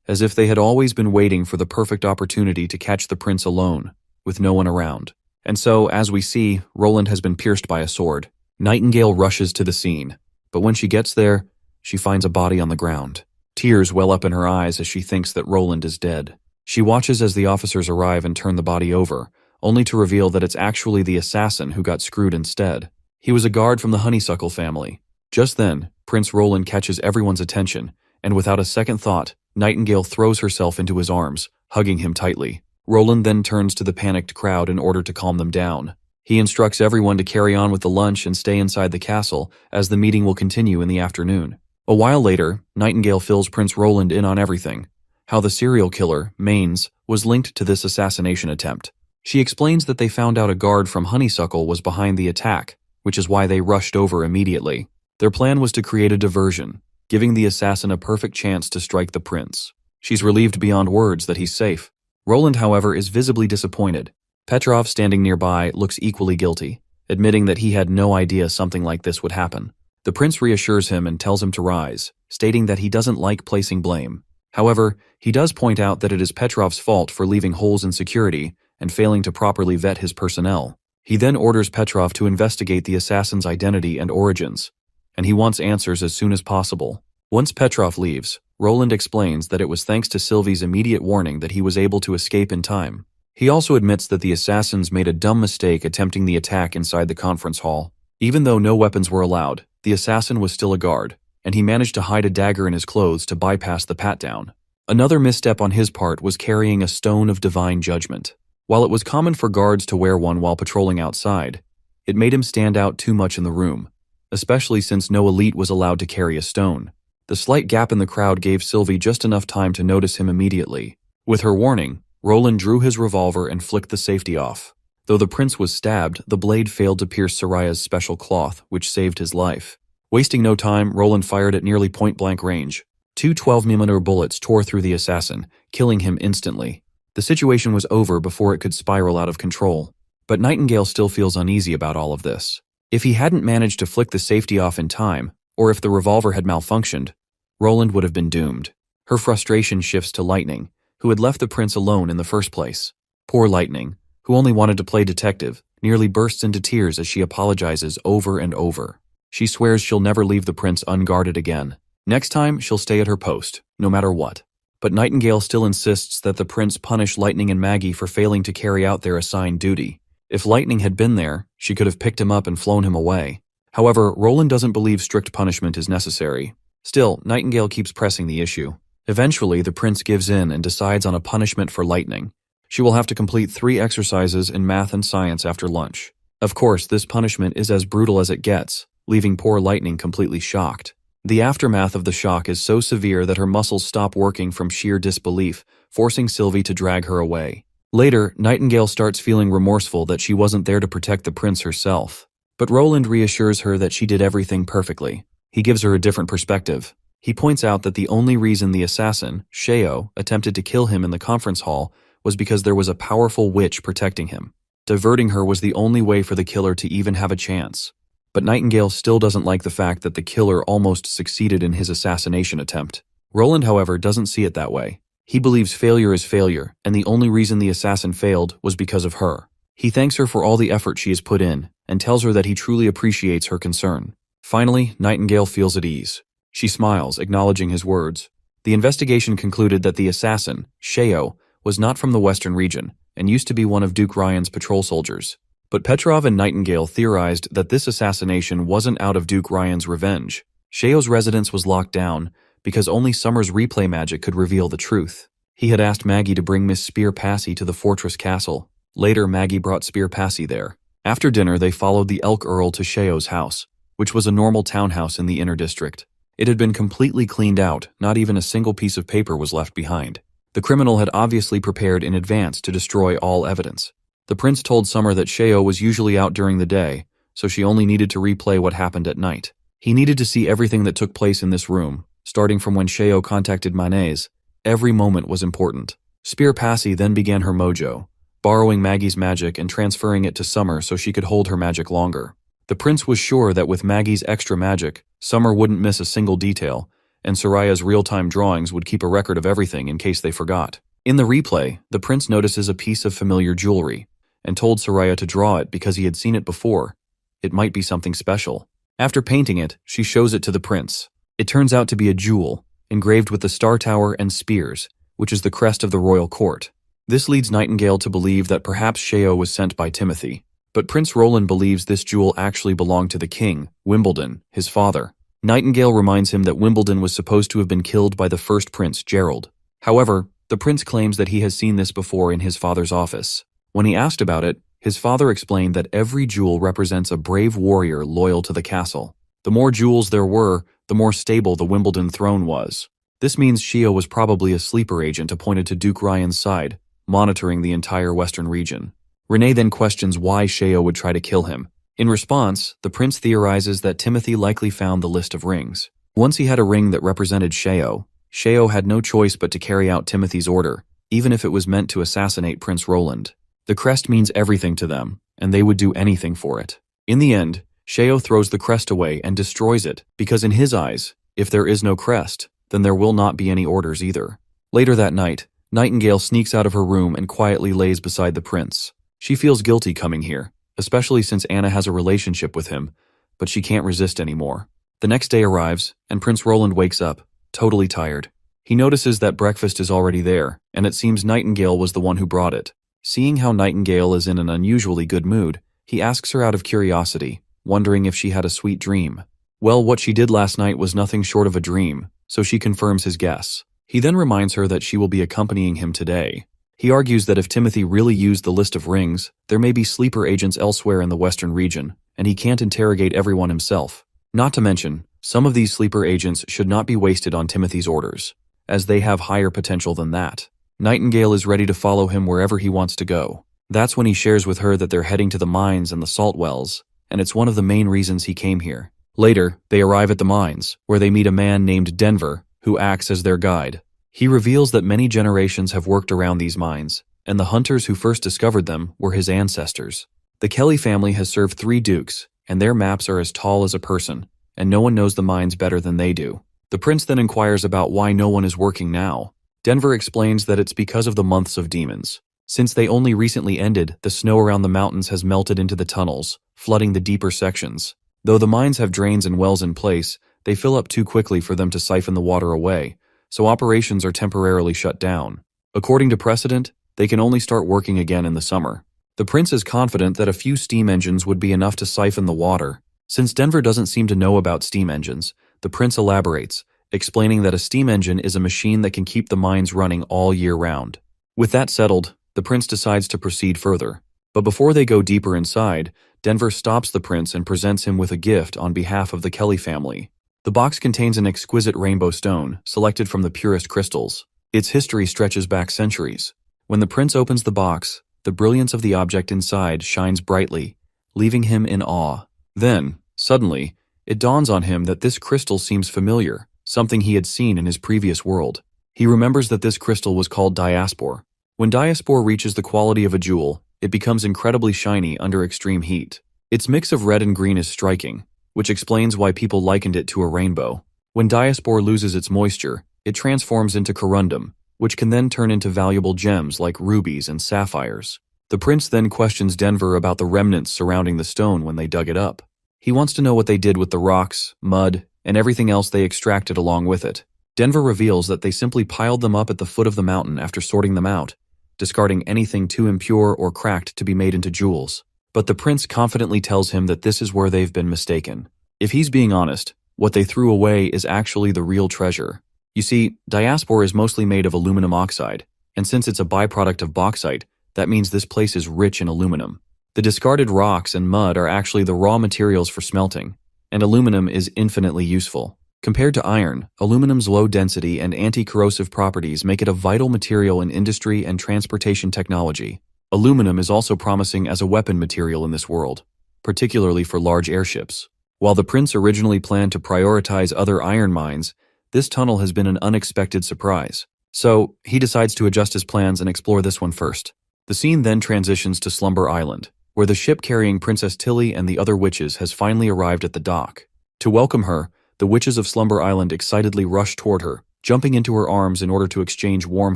as if they had always been waiting for the perfect opportunity to catch the prince alone, with no one around. And so, as we see, Roland has been pierced by a sword. Nightingale rushes to the scene, but when she gets there, she finds a body on the ground. Tears well up in her eyes as she thinks that Roland is dead. She watches as the officers arrive and turn the body over, only to reveal that it's actually the assassin who got screwed instead. He was a guard from the Honeysuckle family. Just then, Prince Roland catches everyone's attention, and without a second thought, Nightingale throws herself into his arms, hugging him tightly. Roland then turns to the panicked crowd in order to calm them down. He instructs everyone to carry on with the lunch and stay inside the castle, as the meeting will continue in the afternoon. A while later, Nightingale fills Prince Roland in on everything. How the serial killer, Maines, was linked to this assassination attempt. She explains that they found out a guard from Honeysuckle was behind the attack, which is why they rushed over immediately. Their plan was to create a diversion, giving the assassin a perfect chance to strike the prince. She's relieved beyond words that he's safe. Roland, however, is visibly disappointed. Petrov, standing nearby, looks equally guilty, admitting that he had no idea something like this would happen. The prince reassures him and tells him to rise, stating that he doesn't like placing blame. However, he does point out that it is Petrov's fault for leaving holes in security and failing to properly vet his personnel. He then orders Petrov to investigate the assassin's identity and origins, and he wants answers as soon as possible. Once Petrov leaves, Roland explains that it was thanks to Sylvie's immediate warning that he was able to escape in time. He also admits that the assassins made a dumb mistake attempting the attack inside the conference hall. Even though no weapons were allowed, the assassin was still a guard, and he managed to hide a dagger in his clothes to bypass the pat-down. Another misstep on his part was carrying a stone of divine judgment. While it was common for guards to wear one while patrolling outside, it made him stand out too much in the room, especially since no elite was allowed to carry a stone. The slight gap in the crowd gave Sylvie just enough time to notice him immediately. With her warning, Roland drew his revolver and flicked the safety off. Though the prince was stabbed, the blade failed to pierce Soraya's special cloth, which saved his life. Wasting no time, Roland fired at nearly point-blank range. 2 12mm bullets tore through the assassin, killing him instantly. The situation was over before it could spiral out of control. But Nightingale still feels uneasy about all of this. If he hadn't managed to flick the safety off in time, or if the revolver had malfunctioned, Roland would have been doomed. Her frustration shifts to Lightning, who had left the prince alone in the first place. Poor Lightning, who only wanted to play detective, nearly bursts into tears as she apologizes over and over. She swears she'll never leave the prince unguarded again. Next time, she'll stay at her post, no matter what. But Nightingale still insists that the prince punish Lightning and Maggie for failing to carry out their assigned duty. If Lightning had been there, she could have picked him up and flown him away. However, Roland doesn't believe strict punishment is necessary. Still, Nightingale keeps pressing the issue. Eventually, the prince gives in and decides on a punishment for Lightning. She will have to complete 3 exercises in math and science after lunch. Of course, this punishment is as brutal as it gets, leaving poor Lightning completely shocked. The aftermath of the shock is so severe that her muscles stop working from sheer disbelief, forcing Sylvie to drag her away. Later, Nightingale starts feeling remorseful that she wasn't there to protect the prince herself. But Roland reassures her that she did everything perfectly. He gives her a different perspective. He points out that the only reason the assassin, Sheo, attempted to kill him in the conference hall was because there was a powerful witch protecting him. Diverting her was the only way for the killer to even have a chance. But Nightingale still doesn't like the fact that the killer almost succeeded in his assassination attempt. Roland, however, doesn't see it that way. He believes failure is failure, and the only reason the assassin failed was because of her. He thanks her for all the effort she has put in, and tells her that he truly appreciates her concern. Finally, Nightingale feels at ease. She smiles, acknowledging his words. The investigation concluded that the assassin, Sheo, was not from the western region, and used to be one of Duke Ryan's patrol soldiers. But Petrov and Nightingale theorized that this assassination wasn't out of Duke Ryan's revenge. Sheo's residence was locked down because only Summer's replay magic could reveal the truth. He had asked Maggie to bring Miss Spear Passy to the fortress castle. Later, Maggie brought Spear Passy there. After dinner, they followed the Elk Earl to Sheo's house, which was a normal townhouse in the inner district. It had been completely cleaned out, not even a single piece of paper was left behind. The criminal had obviously prepared in advance to destroy all evidence. The prince told Summer that Sheo was usually out during the day, so she only needed to replay what happened at night. He needed to see everything that took place in this room, starting from when Sheo contacted Mayonnaise. Every moment was important. Spear Passy then began her mojo, borrowing Maggie's magic and transferring it to Summer so she could hold her magic longer. The prince was sure that with Maggie's extra magic, Summer wouldn't miss a single detail, and Soraya's real-time drawings would keep a record of everything in case they forgot. In the replay, the prince notices a piece of familiar jewelry, and told Soraya to draw it because he had seen it before. It might be something special. After painting it, she shows it to the prince. It turns out to be a jewel, engraved with the Star Tower and spears, which is the crest of the royal court. This leads Nightingale to believe that perhaps Sheo was sent by Timothy. But Prince Roland believes this jewel actually belonged to the king, Wimbledon, his father. Nightingale reminds him that Wimbledon was supposed to have been killed by the first prince, Gerald. However, the prince claims that he has seen this before in his father's office. When he asked about it, his father explained that every jewel represents a brave warrior loyal to the castle. The more jewels there were, the more stable the Wimbledon throne was. This means Sheo was probably a sleeper agent appointed to Duke Ryan's side, monitoring the entire western region. Renee then questions why Sheo would try to kill him. In response, the prince theorizes that Timothy likely found the list of rings. Once he had a ring that represented Sheo, Sheo had no choice but to carry out Timothy's order, even if it was meant to assassinate Prince Roland. The crest means everything to them, and they would do anything for it. In the end, Sheo throws the crest away and destroys it, because in his eyes, if there is no crest, then there will not be any orders either. Later that night, Nightingale sneaks out of her room and quietly lays beside the prince. She feels guilty coming here, especially since Anna has a relationship with him, but she can't resist anymore. The next day arrives, and Prince Roland wakes up, totally tired. He notices that breakfast is already there, and it seems Nightingale was the one who brought it. Seeing how Nightingale is in an unusually good mood, he asks her out of curiosity, wondering if she had a sweet dream. Well, what she did last night was nothing short of a dream, so she confirms his guess. He then reminds her that she will be accompanying him today. He argues that if Timothy really used the list of rings, there may be sleeper agents elsewhere in the western region, and he can't interrogate everyone himself. Not to mention, some of these sleeper agents should not be wasted on Timothy's orders, as they have higher potential than that. Nightingale is ready to follow him wherever he wants to go. That's when he shares with her that they're heading to the mines and the salt wells, and it's one of the main reasons he came here. Later, they arrive at the mines, where they meet a man named Denver, who acts as their guide. He reveals that many generations have worked around these mines, and the hunters who first discovered them were his ancestors. The Kelly family has served 3 dukes, and their maps are as tall as a person, and no one knows the mines better than they do. The prince then inquires about why no one is working now. Denver explains that it's because of the months of demons. Since they only recently ended, the snow around the mountains has melted into the tunnels, flooding the deeper sections. Though the mines have drains and wells in place, they fill up too quickly for them to siphon the water away, so operations are temporarily shut down. According to precedent, they can only start working again in the summer. The prince is confident that a few steam engines would be enough to siphon the water. Since Denver doesn't seem to know about steam engines, the prince elaborates, explaining that a steam engine is a machine that can keep the mines running all year round. With that settled, the prince decides to proceed further. But before they go deeper inside, Denver stops the prince and presents him with a gift on behalf of the Kelly family. The box contains an exquisite rainbow stone, selected from the purest crystals. Its history stretches back centuries. When the prince opens the box, the brilliance of the object inside shines brightly, leaving him in awe. Then, suddenly, it dawns on him that this crystal seems familiar, something he had seen in his previous world. He remembers that this crystal was called diaspore. When diaspore reaches the quality of a jewel, it becomes incredibly shiny under extreme heat. Its mix of red and green is striking, which explains why people likened it to a rainbow. When diaspore loses its moisture, it transforms into corundum, which can then turn into valuable gems like rubies and sapphires. The prince then questions Denver about the remnants surrounding the stone when they dug it up. He wants to know what they did with the rocks, mud, and everything else they extracted along with it. Denver reveals that they simply piled them up at the foot of the mountain after sorting them out, discarding anything too impure or cracked to be made into jewels. But the prince confidently tells him that this is where they've been mistaken. If he's being honest, what they threw away is actually the real treasure. You see, diaspora is mostly made of aluminum oxide, and since it's a byproduct of bauxite, that means this place is rich in aluminum. The discarded rocks and mud are actually the raw materials for smelting, and aluminum is infinitely useful. Compared to iron, aluminum's low density and anti-corrosive properties make it a vital material in industry and transportation technology. Aluminum is also promising as a weapon material in this world, particularly for large airships. While the prince originally planned to prioritize other iron mines, this tunnel has been an unexpected surprise. So, he decides to adjust his plans and explore this one first. The scene then transitions to Slumber Island, where the ship carrying Princess Tilly and the other witches has finally arrived at the dock. To welcome her, the witches of Slumber Island excitedly rush toward her, jumping into her arms in order to exchange warm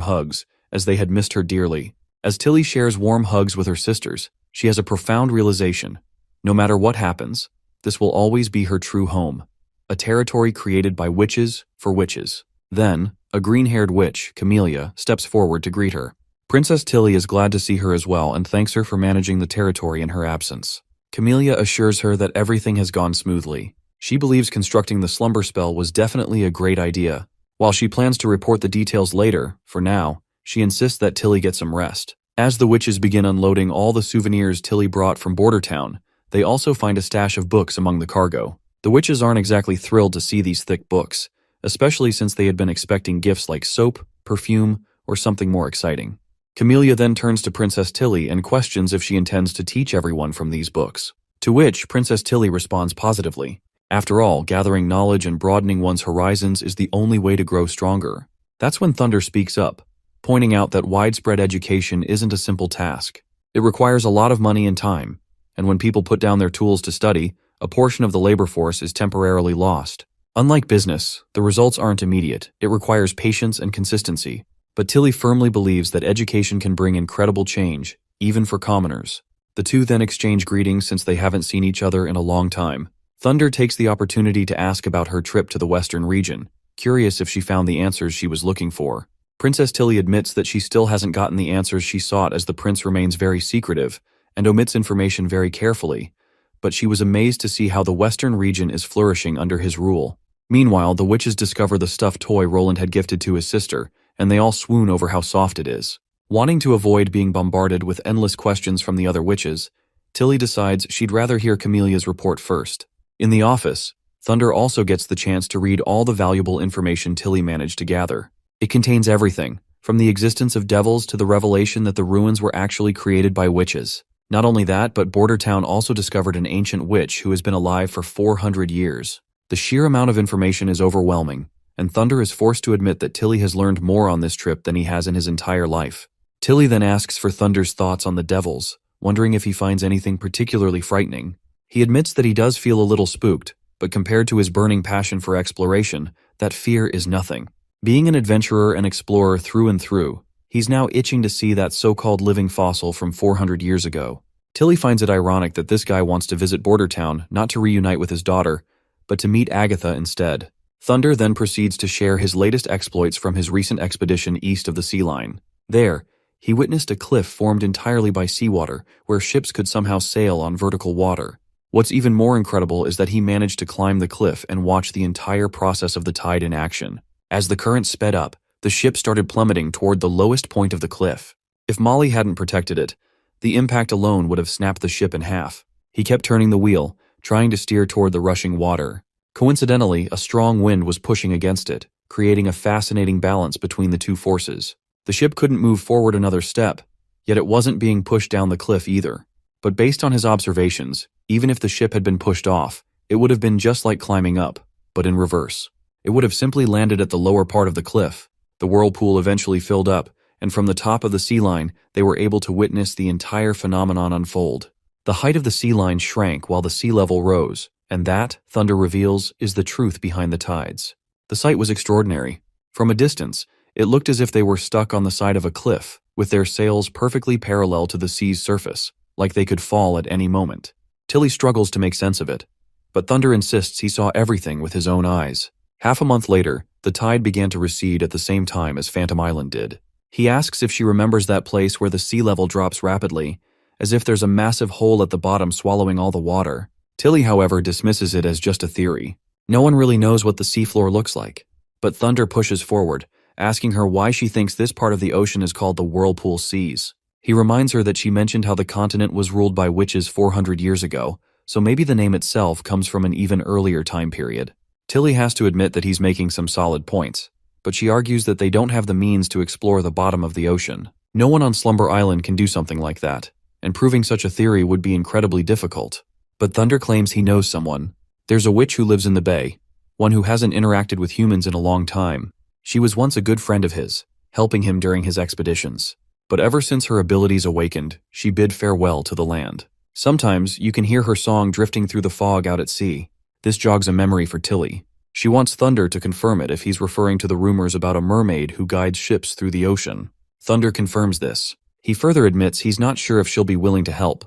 hugs, as they had missed her dearly. As Tilly shares warm hugs with her sisters, she has a profound realization. No matter what happens, this will always be her true home, a territory created by witches for witches. Then, a green-haired witch, Camellia, steps forward to greet her. Princess Tilly is glad to see her as well and thanks her for managing the territory in her absence. Camellia assures her that everything has gone smoothly. She believes constructing the slumber spell was definitely a great idea. While she plans to report the details later, for now, she insists that Tilly get some rest. As the witches begin unloading all the souvenirs Tilly brought from Border Town, they also find a stash of books among the cargo. The witches aren't exactly thrilled to see these thick books, especially since they had been expecting gifts like soap, perfume, or something more exciting. Camellia then turns to Princess Tilly and questions if she intends to teach everyone from these books. To which Princess Tilly responds positively. After all, gathering knowledge and broadening one's horizons is the only way to grow stronger. That's when Thunder speaks up, pointing out that widespread education isn't a simple task. It requires a lot of money and time, and when people put down their tools to study, a portion of the labor force is temporarily lost. Unlike business, the results aren't immediate. It requires patience and consistency. But Tilly firmly believes that education can bring incredible change, even for commoners. The two then exchange greetings since they haven't seen each other in a long time. Thunder takes the opportunity to ask about her trip to the western region, curious if she found the answers she was looking for. Princess Tilly admits that she still hasn't gotten the answers she sought as the prince remains very secretive and omits information very carefully, but she was amazed to see how the western region is flourishing under his rule. Meanwhile, the witches discover the stuffed toy Roland had gifted to his sister, and they all swoon over how soft it is. Wanting to avoid being bombarded with endless questions from the other witches, Tilly decides she'd rather hear Camellia's report first. In the office, Thunder also gets the chance to read all the valuable information Tilly managed to gather. It contains everything, from the existence of devils to the revelation that the ruins were actually created by witches. Not only that, but Border Town also discovered an ancient witch who has been alive for 400 years. The sheer amount of information is overwhelming, and Thunder is forced to admit that Tilly has learned more on this trip than he has in his entire life. Tilly then asks for Thunder's thoughts on the devils, wondering if he finds anything particularly frightening. He admits that he does feel a little spooked, but compared to his burning passion for exploration, that fear is nothing. Being an adventurer and explorer through and through, he's now itching to see that so-called living fossil from 400 years ago. Tilly finds it ironic that this guy wants to visit Border Town not to reunite with his daughter, but to meet Agatha instead. Thunder then proceeds to share his latest exploits from his recent expedition east of the sea line. There, he witnessed a cliff formed entirely by seawater, where ships could somehow sail on vertical water. What's even more incredible is that he managed to climb the cliff and watch the entire process of the tide in action. As the current sped up, the ship started plummeting toward the lowest point of the cliff. If Molly hadn't protected it, the impact alone would have snapped the ship in half. He kept turning the wheel, trying to steer toward the rushing water. Coincidentally, a strong wind was pushing against it, creating a fascinating balance between the two forces. The ship couldn't move forward another step, yet it wasn't being pushed down the cliff either. But based on his observations, even if the ship had been pushed off, it would have been just like climbing up, but in reverse. It would have simply landed at the lower part of the cliff. The whirlpool eventually filled up, and from the top of the sea line, they were able to witness the entire phenomenon unfold. The height of the sea line shrank while the sea level rose, and that, Thunder reveals, is the truth behind the tides. The sight was extraordinary. From a distance, it looked as if they were stuck on the side of a cliff, with their sails perfectly parallel to the sea's surface, like they could fall at any moment. Tilly struggles to make sense of it, but Thunder insists he saw everything with his own eyes. Half a month later, the tide began to recede at the same time as Phantom Island did. He asks if she remembers that place where the sea level drops rapidly, as if there's a massive hole at the bottom swallowing all the water. Tilly, however, dismisses it as just a theory. No one really knows what the seafloor looks like. But Thunder pushes forward, asking her why she thinks this part of the ocean is called the Whirlpool Seas. He reminds her that she mentioned how the continent was ruled by witches 400 years ago, so maybe the name itself comes from an even earlier time period. Tilly has to admit that he's making some solid points, but she argues that they don't have the means to explore the bottom of the ocean. No one on Slumber Island can do something like that, and proving such a theory would be incredibly difficult. But Thunder claims he knows someone. There's a witch who lives in the bay, one who hasn't interacted with humans in a long time. She was once a good friend of his, helping him during his expeditions. But ever since her abilities awakened, she bid farewell to the land. Sometimes you can hear her song drifting through the fog out at sea. This jogs a memory for Tilly. She wants Thunder to confirm it if he's referring to the rumors about a mermaid who guides ships through the ocean. Thunder confirms this. He further admits he's not sure if she'll be willing to help,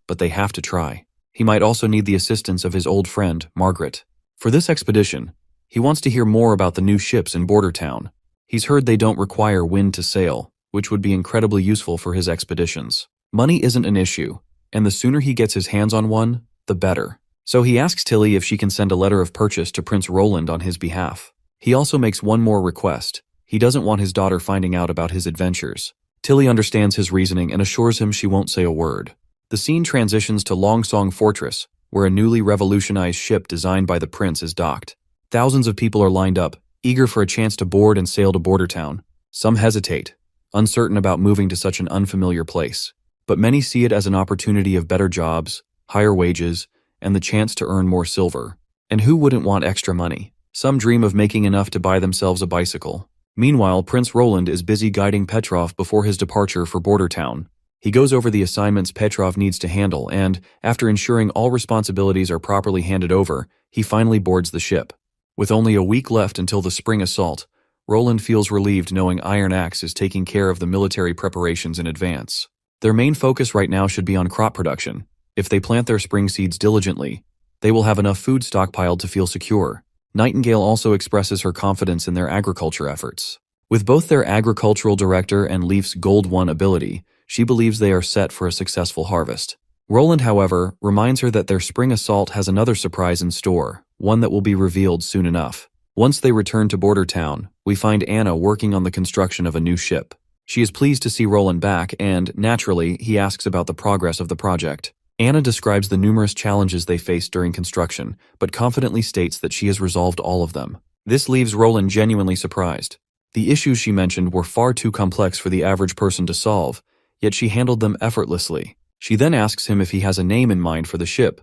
but they have to try. He might also need the assistance of his old friend, Margaret. For this expedition, he wants to hear more about the new ships in Border Town. He's heard they don't require wind to sail, which would be incredibly useful for his expeditions. Money isn't an issue, and the sooner he gets his hands on one, the better. So he asks Tilly if she can send a letter of purchase to Prince Roland on his behalf. He also makes one more request. He doesn't want his daughter finding out about his adventures. Tilly understands his reasoning and assures him she won't say a word. The scene transitions to Longsong Fortress, where a newly revolutionized ship designed by the prince is docked. Thousands of people are lined up, eager for a chance to board and sail to Border Town. Some hesitate, uncertain about moving to such an unfamiliar place. But many see it as an opportunity of better jobs, higher wages, and the chance to earn more silver. And who wouldn't want extra money? Some dream of making enough to buy themselves a bicycle. Meanwhile, Prince Roland is busy guiding Petrov before his departure for Border Town. He goes over the assignments Petrov needs to handle and, after ensuring all responsibilities are properly handed over, he finally boards the ship. With only a week left until the spring assault, Roland feels relieved knowing Iron Axe is taking care of the military preparations in advance. Their main focus right now should be on crop production. If they plant their spring seeds diligently, they will have enough food stockpiled to feel secure. Nightingale also expresses her confidence in their agriculture efforts. With both their agricultural director and Leaf's Gold 1 ability, she believes they are set for a successful harvest. Roland, however, reminds her that their spring assault has another surprise in store, one that will be revealed soon enough. Once they return to Border Town, we find Anna working on the construction of a new ship. She is pleased to see Roland back and, naturally, he asks about the progress of the project. Anna describes the numerous challenges they faced during construction, but confidently states that she has resolved all of them. This leaves Roland genuinely surprised. The issues she mentioned were far too complex for the average person to solve, yet she handled them effortlessly. She then asks him if he has a name in mind for the ship,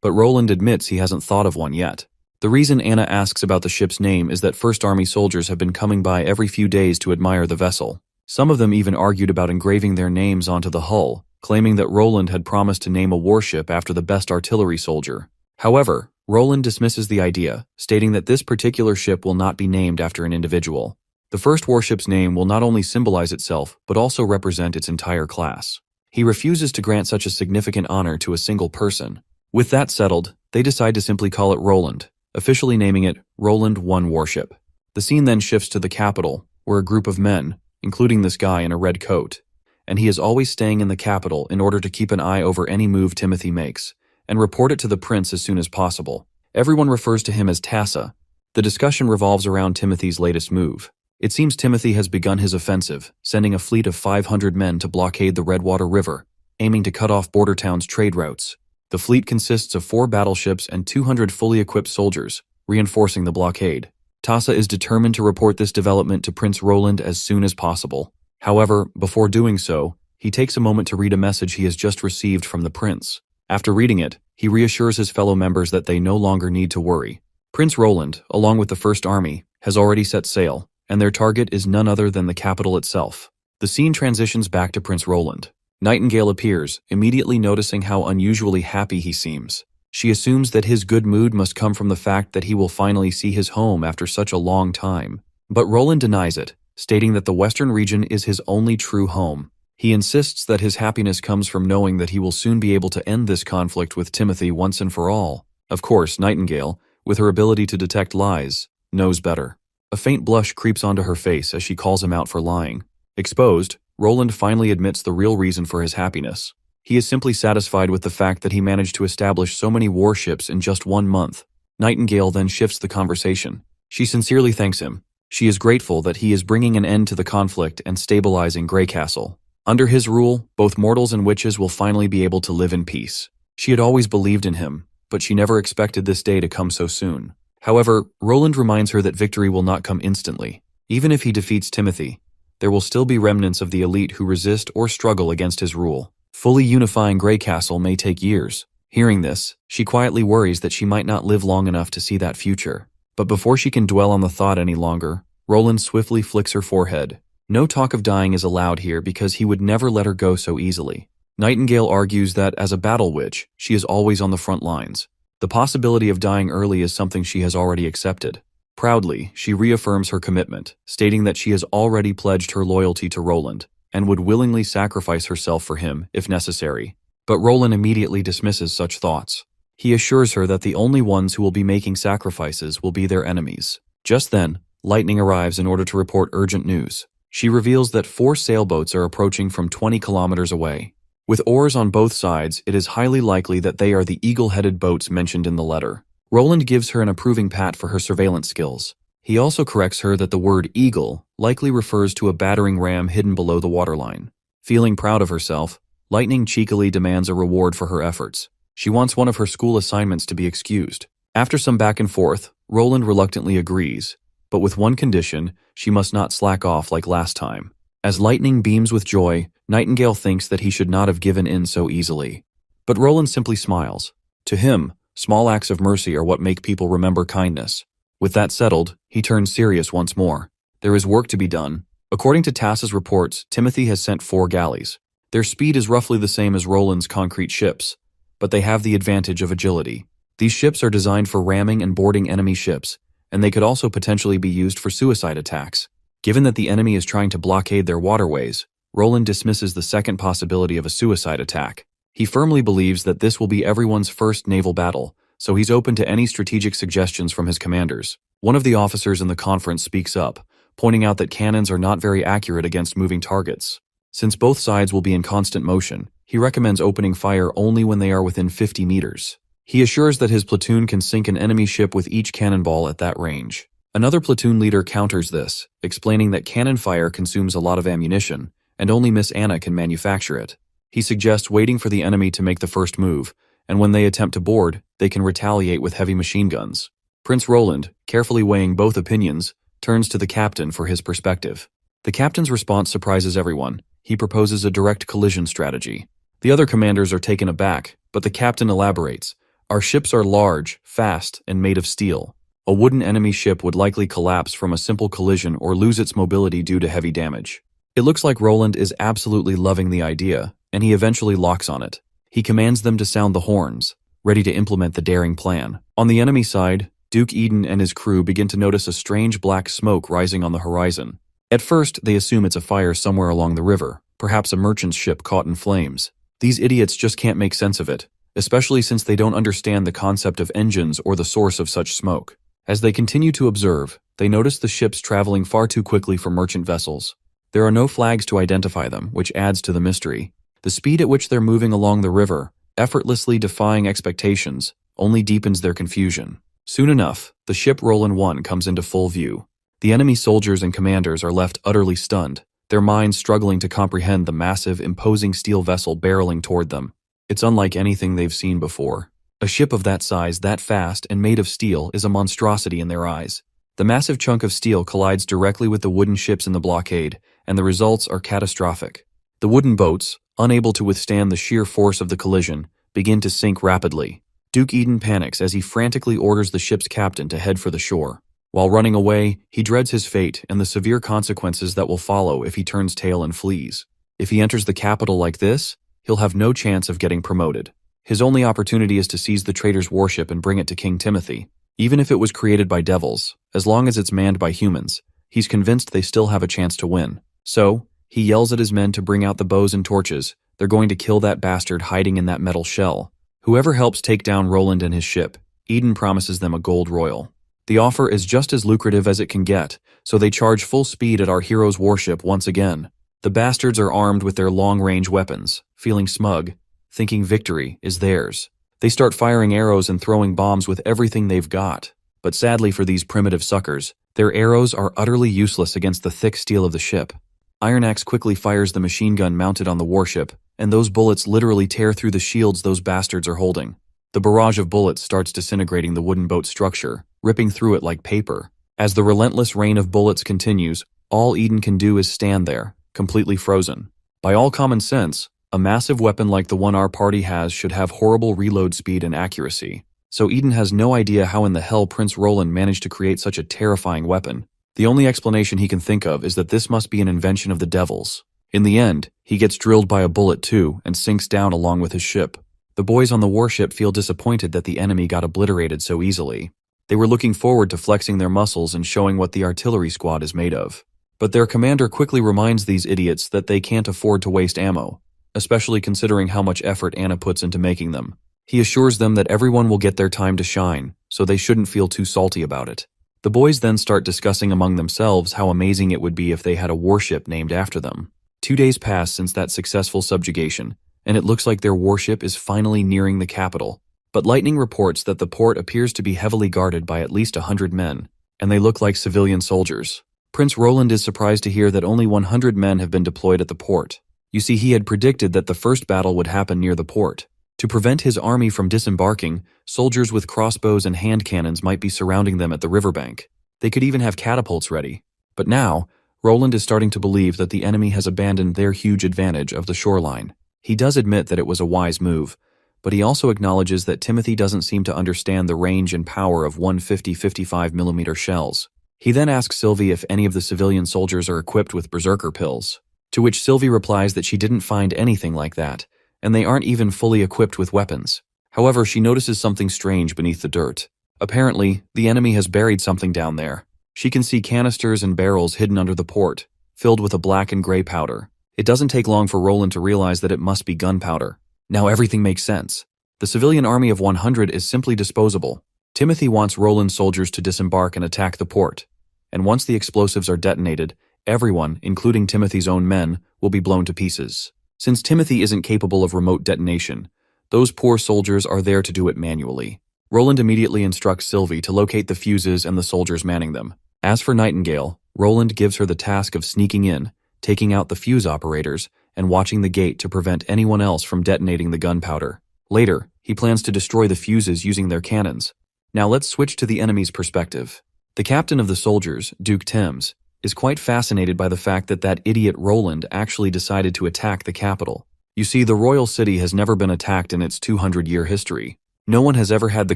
but Roland admits he hasn't thought of one yet. The reason Anna asks about the ship's name is that First Army soldiers have been coming by every few days to admire the vessel. Some of them even argued about engraving their names onto the hull, claiming that Roland had promised to name a warship after the best artillery soldier. However, Roland dismisses the idea, stating that this particular ship will not be named after an individual. The first warship's name will not only symbolize itself, but also represent its entire class. He refuses to grant such a significant honor to a single person. With that settled, they decide to simply call it Roland, officially naming it Roland 1 Warship. The scene then shifts to the capital, where a group of men, including this guy in a red coat, and he is always staying in the capital in order to keep an eye over any move Timothy makes, and report it to the prince as soon as possible. Everyone refers to him as Tassa. The discussion revolves around Timothy's latest move. It seems Timothy has begun his offensive, sending a fleet of 500 men to blockade the Redwater River, aiming to cut off Border Town's trade routes. The fleet consists of 4 battleships and 200 fully equipped soldiers, reinforcing the blockade. Tassa is determined to report this development to Prince Roland as soon as possible. However, before doing so, he takes a moment to read a message he has just received from the prince. After reading it, he reassures his fellow members that they no longer need to worry. Prince Roland, along with the First Army, has already set sail, and their target is none other than the capital itself. The scene transitions back to Prince Roland. Nightingale appears, immediately noticing how unusually happy he seems. She assumes that his good mood must come from the fact that he will finally see his home after such a long time. But Roland denies it, stating that the Western region is his only true home. He insists that his happiness comes from knowing that he will soon be able to end this conflict with Timothy once and for all. Of course, Nightingale, with her ability to detect lies, knows better. A faint blush creeps onto her face as she calls him out for lying. Exposed, Roland finally admits the real reason for his happiness. He is simply satisfied with the fact that he managed to establish so many warships in just 1 month. Nightingale then shifts the conversation. She sincerely thanks him. She is grateful that he is bringing an end to the conflict and stabilizing Grey Castle. Under his rule, both mortals and witches will finally be able to live in peace. She had always believed in him, but she never expected this day to come so soon. However, Roland reminds her that victory will not come instantly. Even if he defeats Timothy, there will still be remnants of the elite who resist or struggle against his rule. Fully unifying Grey Castle may take years. Hearing this, she quietly worries that she might not live long enough to see that future. But before she can dwell on the thought any longer, Roland swiftly flicks her forehead. No talk of dying is allowed here because he would never let her go so easily. Nightingale argues that as a battle witch, she is always on the front lines. The possibility of dying early is something she has already accepted. Proudly, she reaffirms her commitment, stating that she has already pledged her loyalty to Roland and would willingly sacrifice herself for him if necessary. But Roland immediately dismisses such thoughts. He assures her that the only ones who will be making sacrifices will be their enemies. Just then, Lightning arrives in order to report urgent news. She reveals that 4 sailboats are approaching from 20 kilometers away. With oars on both sides, it is highly likely that they are the eagle-headed boats mentioned in the letter. Roland gives her an approving pat for her surveillance skills. He also corrects her that the word eagle likely refers to a battering ram hidden below the waterline. Feeling proud of herself, Lightning cheekily demands a reward for her efforts. She wants one of her school assignments to be excused. After some back and forth, Roland reluctantly agrees, but with one condition: she must not slack off like last time. As Lightning beams with joy, Nightingale thinks that he should not have given in so easily. But Roland simply smiles. To him, small acts of mercy are what make people remember kindness. With that settled, he turns serious once more. There is work to be done. According to Tass's reports, Timothy has sent 4 galleys. Their speed is roughly the same as Roland's concrete ships, but they have the advantage of agility. These ships are designed for ramming and boarding enemy ships, and they could also potentially be used for suicide attacks. Given that the enemy is trying to blockade their waterways, Roland dismisses the second possibility of a suicide attack. He firmly believes that this will be everyone's first naval battle, so he's open to any strategic suggestions from his commanders. One of the officers in the conference speaks up, pointing out that cannons are not very accurate against moving targets. Since both sides will be in constant motion, he recommends opening fire only when they are within 50 meters. He assures that his platoon can sink an enemy ship with each cannonball at that range. Another platoon leader counters this, explaining that cannon fire consumes a lot of ammunition, and only Miss Anna can manufacture it. He suggests waiting for the enemy to make the first move, and when they attempt to board, they can retaliate with heavy machine guns. Prince Roland, carefully weighing both opinions, turns to the captain for his perspective. The captain's response surprises everyone. He proposes a direct collision strategy. The other commanders are taken aback, but the captain elaborates. Our ships are large, fast, and made of steel. A wooden enemy ship would likely collapse from a simple collision or lose its mobility due to heavy damage. It looks like Roland is absolutely loving the idea, and he eventually locks on it. He commands them to sound the horns, ready to implement the daring plan. On the enemy side, Duke Eden and his crew begin to notice a strange black smoke rising on the horizon. At first, they assume it's a fire somewhere along the river, perhaps a merchant's ship caught in flames. These idiots just can't make sense of it, especially since they don't understand the concept of engines or the source of such smoke. As they continue to observe, they notice the ships traveling far too quickly for merchant vessels. There are no flags to identify them, which adds to the mystery. The speed at which they're moving along the river, effortlessly defying expectations, only deepens their confusion. Soon enough, the ship Roland 1 comes into full view. The enemy soldiers and commanders are left utterly stunned, their minds struggling to comprehend the massive, imposing steel vessel barreling toward them. It's unlike anything they've seen before. A ship of that size, that fast, and made of steel is a monstrosity in their eyes. The massive chunk of steel collides directly with the wooden ships in the blockade, and the results are catastrophic. The wooden boats, unable to withstand the sheer force of the collision, begin to sink rapidly. Duke Eden panics as he frantically orders the ship's captain to head for the shore. While running away, he dreads his fate and the severe consequences that will follow if he turns tail and flees. If he enters the capital like this, he'll have no chance of getting promoted. His only opportunity is to seize the traitor's warship and bring it to King Timothy. Even if it was created by devils, as long as it's manned by humans, he's convinced they still have a chance to win. So, he yells at his men to bring out the bows and torches. They're going to kill that bastard hiding in that metal shell. Whoever helps take down Roland and his ship, Eden promises them a gold royal. The offer is just as lucrative as it can get, so they charge full speed at our hero's warship once again. The bastards are armed with their long-range weapons. Feeling smug, thinking victory is theirs. They start firing arrows and throwing bombs with everything they've got. But sadly for these primitive suckers, their arrows are utterly useless against the thick steel of the ship. Iron Axe quickly fires the machine gun mounted on the warship, and those bullets literally tear through the shields those bastards are holding. The barrage of bullets starts disintegrating the wooden boat structure, ripping through it like paper. As the relentless rain of bullets continues, all Eden can do is stand there, completely frozen. By all common sense, a massive weapon like the one our party has should have horrible reload speed and accuracy. So Eden has no idea how in the hell Prince Roland managed to create such a terrifying weapon. The only explanation he can think of is that this must be an invention of the devils. In the end, he gets drilled by a bullet too and sinks down along with his ship. The boys on the warship feel disappointed that the enemy got obliterated so easily. They were looking forward to flexing their muscles and showing what the artillery squad is made of. But their commander quickly reminds these idiots that they can't afford to waste ammo, especially considering how much effort Anna puts into making them. He assures them that everyone will get their time to shine, so they shouldn't feel too salty about it. The boys then start discussing among themselves how amazing it would be if they had a warship named after them. 2 days pass since that successful subjugation, and it looks like their warship is finally nearing the capital. But Lightning reports that the port appears to be heavily guarded by at least 100 men, and they look like civilian soldiers. Prince Roland is surprised to hear that only 100 men have been deployed at the port. You see, he had predicted that the first battle would happen near the port. To prevent his army from disembarking, soldiers with crossbows and hand cannons might be surrounding them at the riverbank. They could even have catapults ready. But now, Roland is starting to believe that the enemy has abandoned their huge advantage of the shoreline. He does admit that it was a wise move, but he also acknowledges that Timothy doesn't seem to understand the range and power of 150-55mm shells. He then asks Sylvie if any of the civilian soldiers are equipped with berserker pills, to which Sylvie replies that she didn't find anything like that, and they aren't even fully equipped with weapons. However, she notices something strange beneath the dirt. Apparently, the enemy has buried something down there. She can see canisters and barrels hidden under the port, filled with a black and gray powder. It doesn't take long for Roland to realize that it must be gunpowder. Now everything makes sense. The civilian army of 100 is simply disposable. Timothy wants Roland's soldiers to disembark and attack the port. And once the explosives are detonated, everyone, including Timothy's own men, will be blown to pieces. Since Timothy isn't capable of remote detonation, those poor soldiers are there to do it manually. Roland immediately instructs Sylvie to locate the fuses and the soldiers manning them. As for Nightingale, Roland gives her the task of sneaking in, taking out the fuse operators, and watching the gate to prevent anyone else from detonating the gunpowder. Later, he plans to destroy the fuses using their cannons. Now let's switch to the enemy's perspective. The captain of the soldiers, Duke Thames, is quite fascinated by the fact that that idiot Roland actually decided to attack the capital. You see, the royal city has never been attacked in its 200-year history. No one has ever had the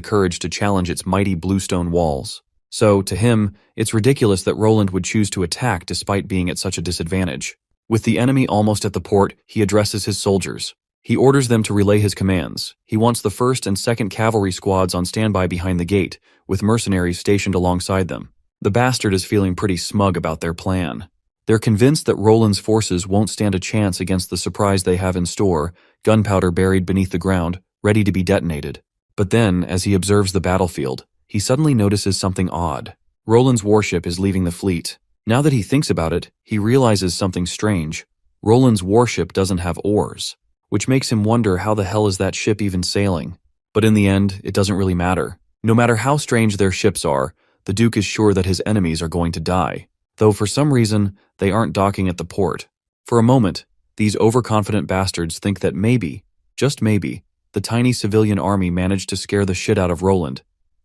courage to challenge its mighty bluestone walls. So, to him, it's ridiculous that Roland would choose to attack despite being at such a disadvantage. With the enemy almost at the port, he addresses his soldiers. He orders them to relay his commands. He wants the 1st and 2nd Cavalry squads on standby behind the gate, with mercenaries stationed alongside them. The bastard is feeling pretty smug about their plan. They're convinced that Roland's forces won't stand a chance against the surprise they have in store, gunpowder buried beneath the ground, ready to be detonated. But then, as he observes the battlefield, he suddenly notices something odd. Roland's warship is leaving the fleet. Now that he thinks about it, he realizes something strange. Roland's warship doesn't have oars, which makes him wonder how the hell is that ship even sailing. But in the end, it doesn't really matter. No matter how strange their ships are, the Duke is sure that his enemies are going to die, though for some reason, they aren't docking at the port. For a moment, these overconfident bastards think that maybe, just maybe, the tiny civilian army managed to scare the shit out of Roland,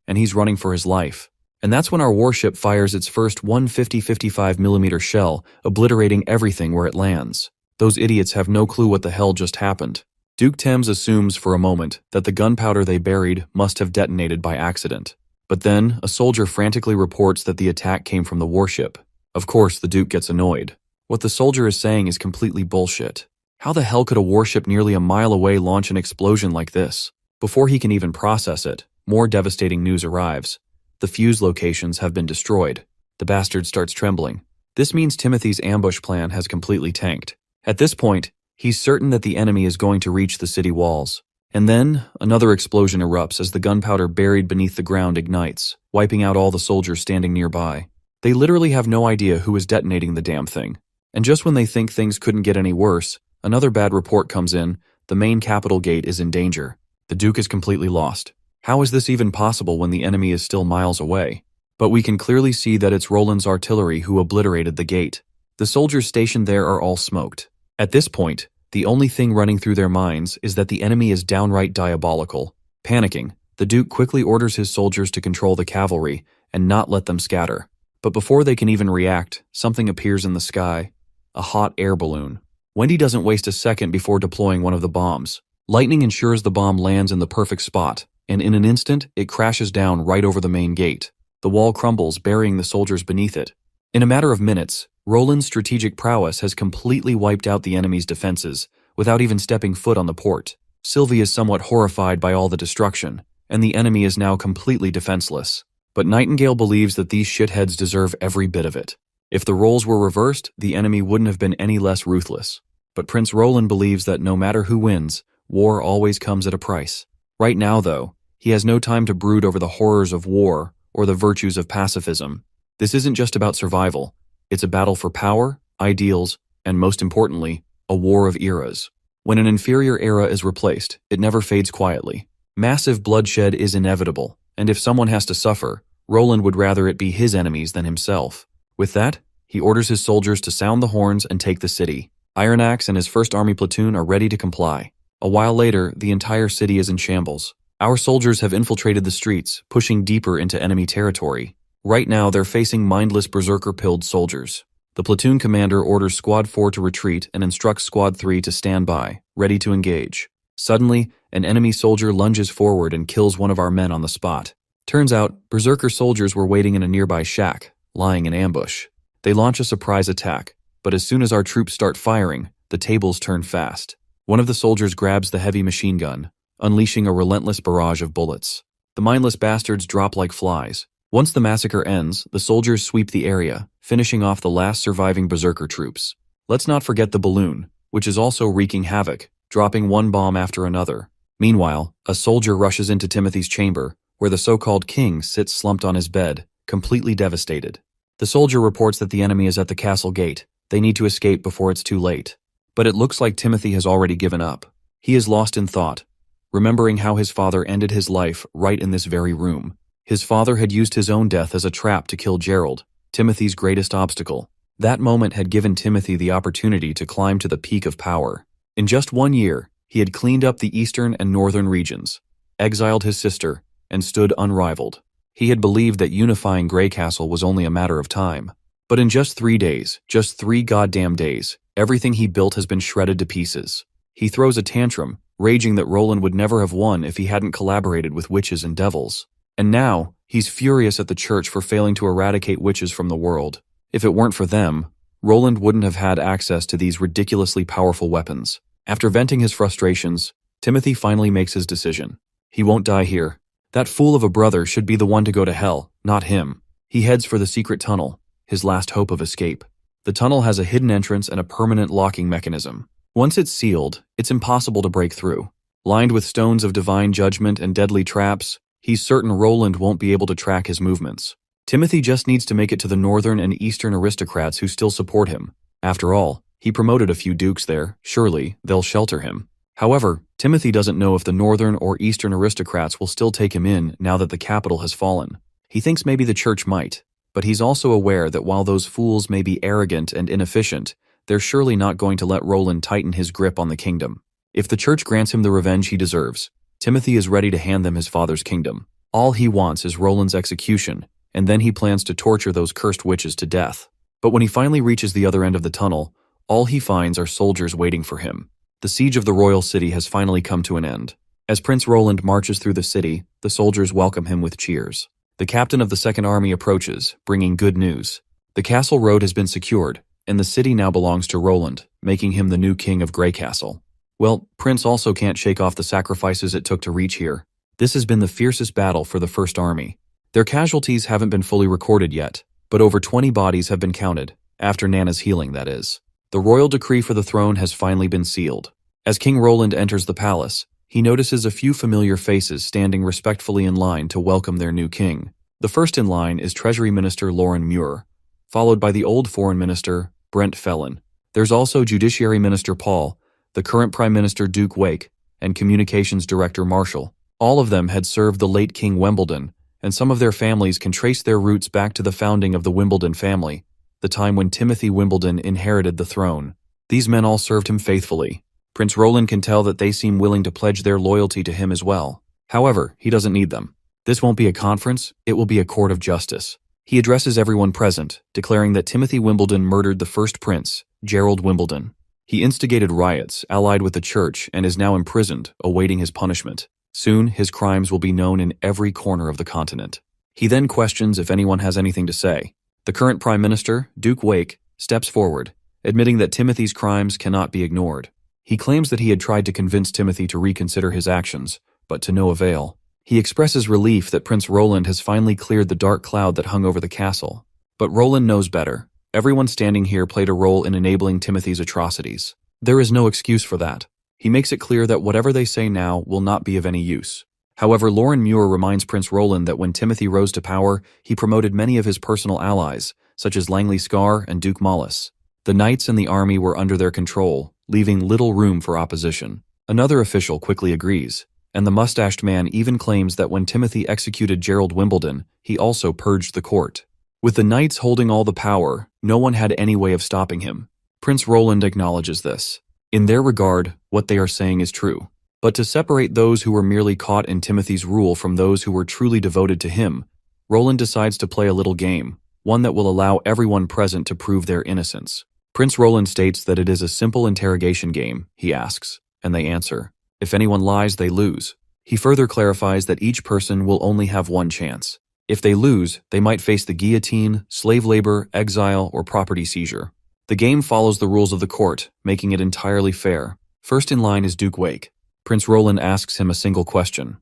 and he's running for his life. And that's when our warship fires its first 150-55mm shell, obliterating everything where it lands. Those idiots have no clue what the hell just happened. Duke Thames assumes for a moment that the gunpowder they buried must have detonated by accident. But then, a soldier frantically reports that the attack came from the warship. Of course, the Duke gets annoyed. What the soldier is saying is completely bullshit. How the hell could a warship nearly a mile away launch an explosion like this? Before he can even process it, more devastating news arrives. The fuse locations have been destroyed. The bastard starts trembling. This means Timothy's ambush plan has completely tanked. At this point, he's certain that the enemy is going to reach the city walls. And then, another explosion erupts as the gunpowder buried beneath the ground ignites, wiping out all the soldiers standing nearby. They literally have no idea who is detonating the damn thing. And just when they think things couldn't get any worse, another bad report comes in The main capital gate is in danger. The Duke is completely lost. How is this even possible when the enemy is still miles away? But we can clearly see that it's Roland's artillery who obliterated the gate. The soldiers stationed there are all smoked. At this point, the only thing running through their minds is that the enemy is downright diabolical. Panicking, the Duke quickly orders his soldiers to control the cavalry and not let them scatter. But before they can even react, something appears in the sky. A hot air balloon. Wendy doesn't waste a second before deploying one of the bombs. Lightning ensures the bomb lands in the perfect spot, and in an instant, it crashes down right over the main gate. The wall crumbles, burying the soldiers beneath it. In a matter of minutes, Roland's strategic prowess has completely wiped out the enemy's defenses, without even stepping foot on the port. Sylvie is somewhat horrified by all the destruction, and the enemy is now completely defenseless. But Nightingale believes that these shitheads deserve every bit of it. If the roles were reversed, the enemy wouldn't have been any less ruthless. But Prince Roland believes that no matter who wins, war always comes at a price. Right now, though, he has no time to brood over the horrors of war or the virtues of pacifism. This isn't just about survival. It's a battle for power, ideals, and most importantly, a war of eras. When an inferior era is replaced, it never fades quietly. Massive bloodshed is inevitable, and if someone has to suffer, Roland would rather it be his enemies than himself. With that, he orders his soldiers to sound the horns and take the city. Iron Axe and his first army platoon are ready to comply. A while later, the entire city is in shambles. Our soldiers have infiltrated the streets, pushing deeper into enemy territory. Right now, they're facing mindless berserker-pilled soldiers. The platoon commander orders Squad 4 to retreat and instructs Squad 3 to stand by, ready to engage. Suddenly, an enemy soldier lunges forward and kills one of our men on the spot. Turns out, berserker soldiers were waiting in a nearby shack, lying in ambush. They launch a surprise attack, but as soon as our troops start firing, the tables turn fast. One of the soldiers grabs the heavy machine gun, unleashing a relentless barrage of bullets. The mindless bastards drop like flies. Once the massacre ends, the soldiers sweep the area, finishing off the last surviving berserker troops. Let's not forget the balloon, which is also wreaking havoc, dropping one bomb after another. Meanwhile, a soldier rushes into Timothy's chamber, where the so-called king sits slumped on his bed, completely devastated. The soldier reports that the enemy is at the castle gate. They need to escape before it's too late. But it looks like Timothy has already given up. He is lost in thought, remembering how his father ended his life right in this very room. His father had used his own death as a trap to kill Gerald, Timothy's greatest obstacle. That moment had given Timothy the opportunity to climb to the peak of power. In just 1 year, he had cleaned up the eastern and northern regions, exiled his sister, and stood unrivaled. He had believed that unifying Grey Castle was only a matter of time. But in just 3 days, just 3 goddamn days, everything he built has been shredded to pieces. He throws a tantrum, raging that Roland would never have won if he hadn't collaborated with witches and devils. And now, he's furious at the church for failing to eradicate witches from the world. If it weren't for them, Roland wouldn't have had access to these ridiculously powerful weapons. After venting his frustrations, Timothy finally makes his decision. He won't die here. That fool of a brother should be the one to go to hell, not him. He heads for the secret tunnel, his last hope of escape. The tunnel has a hidden entrance and a permanent locking mechanism. Once it's sealed, it's impossible to break through. Lined with stones of divine judgment and deadly traps, he's certain Roland won't be able to track his movements. Timothy just needs to make it to the northern and eastern aristocrats who still support him. After all, he promoted a few dukes there. Surely, they'll shelter him. However, Timothy doesn't know if the northern or eastern aristocrats will still take him in now that the capital has fallen. He thinks maybe the church might, but he's also aware that while those fools may be arrogant and inefficient, they're surely not going to let Roland tighten his grip on the kingdom. If the church grants him the revenge he deserves, Timothy is ready to hand them his father's kingdom. All he wants is Roland's execution, and then he plans to torture those cursed witches to death. But when he finally reaches the other end of the tunnel, all he finds are soldiers waiting for him. The siege of the royal city has finally come to an end. As Prince Roland marches through the city, the soldiers welcome him with cheers. The captain of the Second Army approaches, bringing good news. The castle road has been secured, and the city now belongs to Roland, making him the new king of Grey Castle. Well, Prince also can't shake off the sacrifices it took to reach here. This has been the fiercest battle for the First Army. Their casualties haven't been fully recorded yet, but over 20 bodies have been counted, after Nana's healing, that is. The royal decree for the throne has finally been sealed. As King Roland enters the palace, he notices a few familiar faces standing respectfully in line to welcome their new king. The first in line is Treasury Minister Lauren Muir, followed by the old Foreign Minister, Brent Fellon. There's also Judiciary Minister Paul, the current Prime Minister Duke Wake, and Communications Director Marshall. All of them had served the late King Wimbledon, and some of their families can trace their roots back to the founding of the Wimbledon family, the time when Timothy Wimbledon inherited the throne. These men all served him faithfully. Prince Roland can tell that they seem willing to pledge their loyalty to him as well. However, he doesn't need them. This won't be a conference, it will be a court of justice. He addresses everyone present, declaring that Timothy Wimbledon murdered the first prince, Gerald Wimbledon. He instigated riots, allied with the church, and is now imprisoned, awaiting his punishment. Soon, his crimes will be known in every corner of the continent. He then questions if anyone has anything to say. The current Prime Minister, Duke Wake, steps forward, admitting that Timothy's crimes cannot be ignored. He claims that he had tried to convince Timothy to reconsider his actions, but to no avail. He expresses relief that Prince Roland has finally cleared the dark cloud that hung over the castle. But Roland knows better. Everyone standing here played a role in enabling Timothy's atrocities. There is no excuse for that. He makes it clear that whatever they say now will not be of any use. However, Lauren Muir reminds Prince Roland that when Timothy rose to power, he promoted many of his personal allies, such as Langley Scar and Duke Mollis. The knights and the army were under their control, leaving little room for opposition. Another official quickly agrees, and the mustached man even claims that when Timothy executed Gerald Wimbledon, he also purged the court. With the knights holding all the power, no one had any way of stopping him. Prince Roland acknowledges this. In their regard, what they are saying is true. But to separate those who were merely caught in Timothy's rule from those who were truly devoted to him, Roland decides to play a little game, one that will allow everyone present to prove their innocence. Prince Roland states that it is a simple interrogation game, he asks, and they answer. If anyone lies, they lose. He further clarifies that each person will only have one chance. If they lose, they might face the guillotine, slave labor, exile, or property seizure. The game follows the rules of the court, making it entirely fair. First in line is Duke Wake. Prince Roland asks him a single question.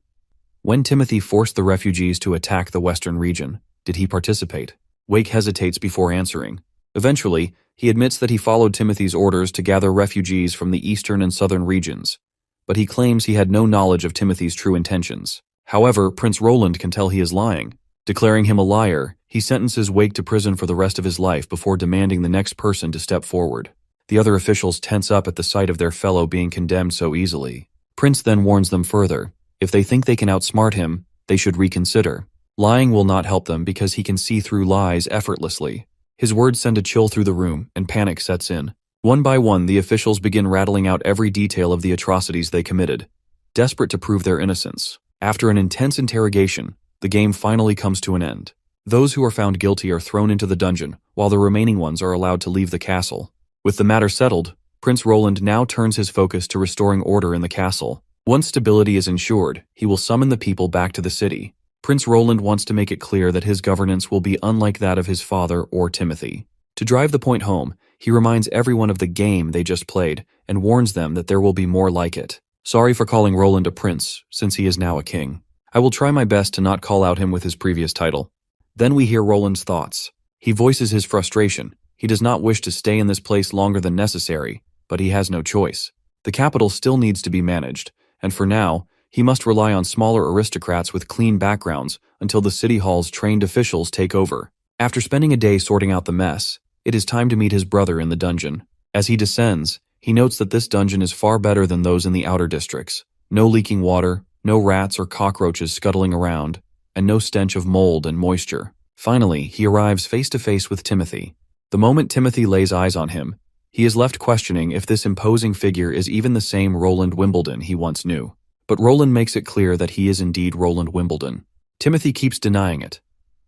When Timothy forced the refugees to attack the western region, did he participate? Wake hesitates before answering. Eventually, he admits that he followed Timothy's orders to gather refugees from the eastern and southern regions, but he claims he had no knowledge of Timothy's true intentions. However, Prince Roland can tell he is lying. Declaring him a liar, he sentences Wake to prison for the rest of his life before demanding the next person to step forward. The other officials tense up at the sight of their fellow being condemned so easily. Prince then warns them further. If they think they can outsmart him, they should reconsider. Lying will not help them because he can see through lies effortlessly. His words send a chill through the room, and panic sets in. One by one, the officials begin rattling out every detail of the atrocities they committed, desperate to prove their innocence. After an intense interrogation, the game finally comes to an end. Those who are found guilty are thrown into the dungeon, while the remaining ones are allowed to leave the castle. With the matter settled, Prince Roland now turns his focus to restoring order in the castle. Once stability is ensured, he will summon the people back to the city. Prince Roland wants to make it clear that his governance will be unlike that of his father or Timothy. To drive the point home, he reminds everyone of the game they just played and warns them that there will be more like it. Sorry for calling Roland a prince, since he is now a king. I will try my best to not call out him with his previous title. Then we hear Roland's thoughts. He voices his frustration. He does not wish to stay in this place longer than necessary, but he has no choice. The capital still needs to be managed, and for now, he must rely on smaller aristocrats with clean backgrounds until the city hall's trained officials take over. After spending a day sorting out the mess, it is time to meet his brother in the dungeon. As he descends, he notes that this dungeon is far better than those in the outer districts. No leaking water, no rats or cockroaches scuttling around, and no stench of mold and moisture. Finally, he arrives face to face with Timothy. The moment Timothy lays eyes on him, he is left questioning if this imposing figure is even the same Roland Wimbledon he once knew. But Roland makes it clear that he is indeed Roland Wimbledon. Timothy keeps denying it,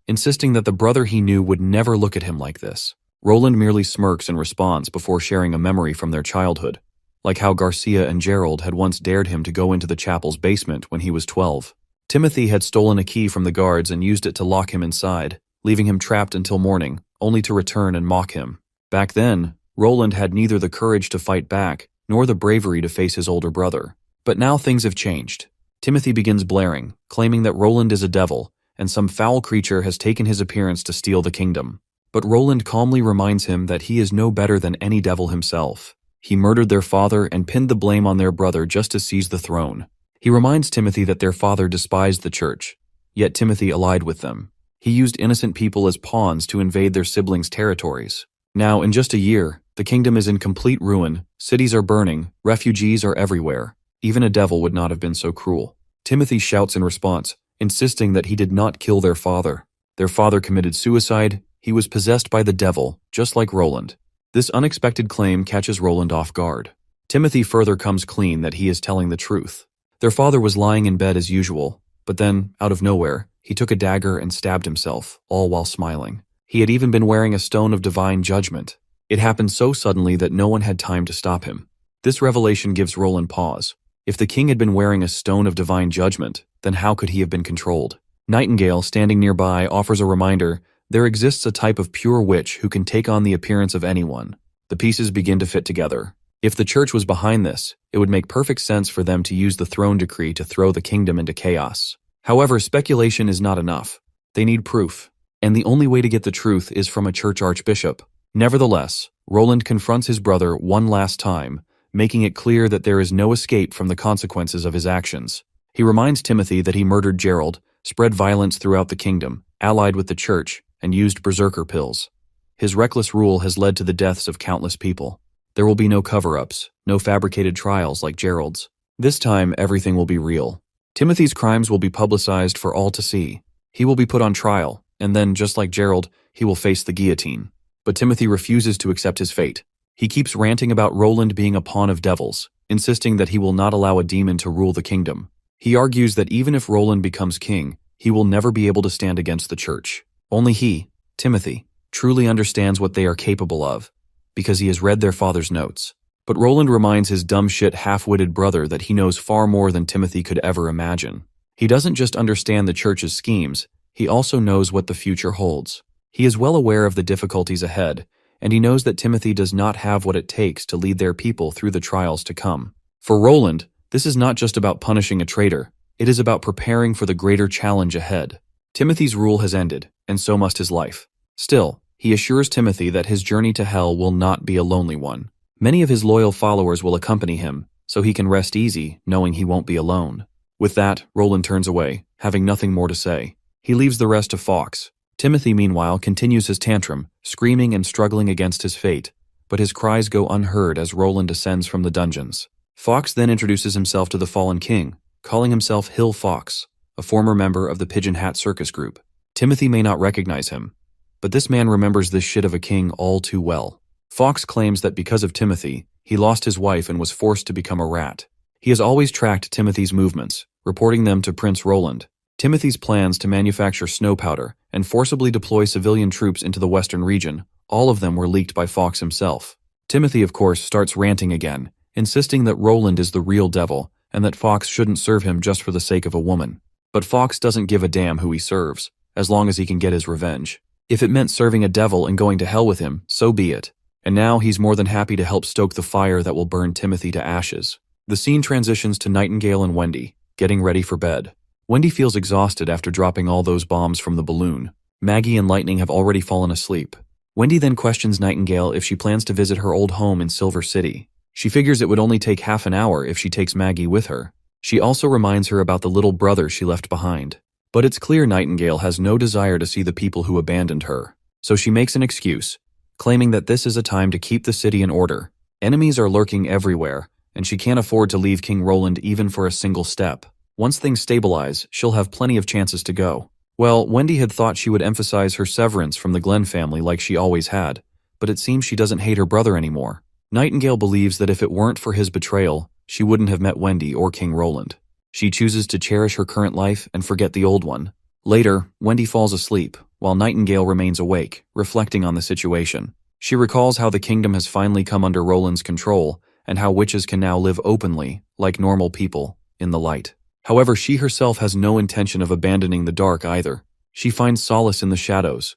insisting that the brother he knew would never look at him like this. Roland merely smirks in response before sharing a memory from their childhood, like how Garcia and Gerald had once dared him to go into the chapel's basement when he was 12. Timothy had stolen a key from the guards and used it to lock him inside, leaving him trapped until morning, only to return and mock him. Back then, Roland had neither the courage to fight back, nor the bravery to face his older brother. But now things have changed. Timothy begins blaring, claiming that Roland is a devil, and some foul creature has taken his appearance to steal the kingdom. But Roland calmly reminds him that he is no better than any devil himself. He murdered their father and pinned the blame on their brother just to seize the throne. He reminds Timothy that their father despised the church, yet Timothy allied with them. He used innocent people as pawns to invade their siblings' territories. Now, in just a year, the kingdom is in complete ruin, cities are burning, refugees are everywhere. Even a devil would not have been so cruel. Timothy shouts in response, insisting that he did not kill their father. Their father committed suicide, he was possessed by the devil, just like Roland. This unexpected claim catches Roland off guard. Timothy further comes clean that he is telling the truth. Their father was lying in bed as usual, but then, out of nowhere, he took a dagger and stabbed himself, all while smiling. He had even been wearing a stone of divine judgment. It happened so suddenly that no one had time to stop him. This revelation gives Roland pause. If the king had been wearing a stone of divine judgment, then how could he have been controlled? Nightingale, standing nearby, offers a reminder. There exists a type of pure witch who can take on the appearance of anyone. The pieces begin to fit together. If the church was behind this, it would make perfect sense for them to use the throne decree to throw the kingdom into chaos. However, speculation is not enough. They need proof. And the only way to get the truth is from a church archbishop. Nevertheless, Roland confronts his brother one last time, making it clear that there is no escape from the consequences of his actions. He reminds Timothy that he murdered Gerald, spread violence throughout the kingdom, allied with the church, and used berserker pills. His reckless rule has led to the deaths of countless people. There will be no cover-ups, no fabricated trials like Gerald's. This time, everything will be real. Timothy's crimes will be publicized for all to see. He will be put on trial, and then, just like Gerald, he will face the guillotine. But Timothy refuses to accept his fate. He keeps ranting about Roland being a pawn of devils, insisting that he will not allow a demon to rule the kingdom. He argues that even if Roland becomes king, he will never be able to stand against the church. Only he, Timothy, truly understands what they are capable of, because he has read their father's notes. But Roland reminds his dumb shit half-witted brother that he knows far more than Timothy could ever imagine. He doesn't just understand the church's schemes, he also knows what the future holds. He is well aware of the difficulties ahead, and he knows that Timothy does not have what it takes to lead their people through the trials to come. For Roland, this is not just about punishing a traitor, it is about preparing for the greater challenge ahead. Timothy's rule has ended, and so must his life. Still, he assures Timothy that his journey to hell will not be a lonely one. Many of his loyal followers will accompany him, so he can rest easy, knowing he won't be alone. With that, Roland turns away, having nothing more to say. He leaves the rest to Fawkes. Timothy, meanwhile, continues his tantrum, screaming and struggling against his fate, but his cries go unheard as Roland descends from the dungeons. Fawkes then introduces himself to the fallen king, calling himself Hill Fawkes, a former member of the Pigeon Hat Circus group. Timothy may not recognize him, but this man remembers this shit of a king all too well. Fawkes claims that because of Timothy, he lost his wife and was forced to become a rat. He has always tracked Timothy's movements, reporting them to Prince Roland. Timothy's plans to manufacture snow powder and forcibly deploy civilian troops into the western region, all of them were leaked by Fawkes himself. Timothy, of course, starts ranting again, insisting that Roland is the real devil and that Fawkes shouldn't serve him just for the sake of a woman. But Fawkes doesn't give a damn who he serves, as long as he can get his revenge. If it meant serving a devil and going to hell with him, so be it. And now he's more than happy to help stoke the fire that will burn Timothy to ashes. The scene transitions to Nightingale and Wendy, getting ready for bed. Wendy feels exhausted after dropping all those bombs from the balloon. Maggie and Lightning have already fallen asleep. Wendy then questions Nightingale if she plans to visit her old home in Silver City. She figures it would only take half an hour if she takes Maggie with her. She also reminds her about the little brother she left behind. But it's clear Nightingale has no desire to see the people who abandoned her. So she makes an excuse, claiming that this is a time to keep the city in order. Enemies are lurking everywhere, and she can't afford to leave King Roland even for a single step. Once things stabilize, she'll have plenty of chances to go. Well, Wendy had thought she would emphasize her severance from the Glenn family like she always had, but it seems she doesn't hate her brother anymore. Nightingale believes that if it weren't for his betrayal, she wouldn't have met Wendy or King Roland. She chooses to cherish her current life and forget the old one. Later, Wendy falls asleep, while Nightingale remains awake, reflecting on the situation. She recalls how the kingdom has finally come under Roland's control, and how witches can now live openly, like normal people, in the light. However, she herself has no intention of abandoning the dark either. She finds solace in the shadows,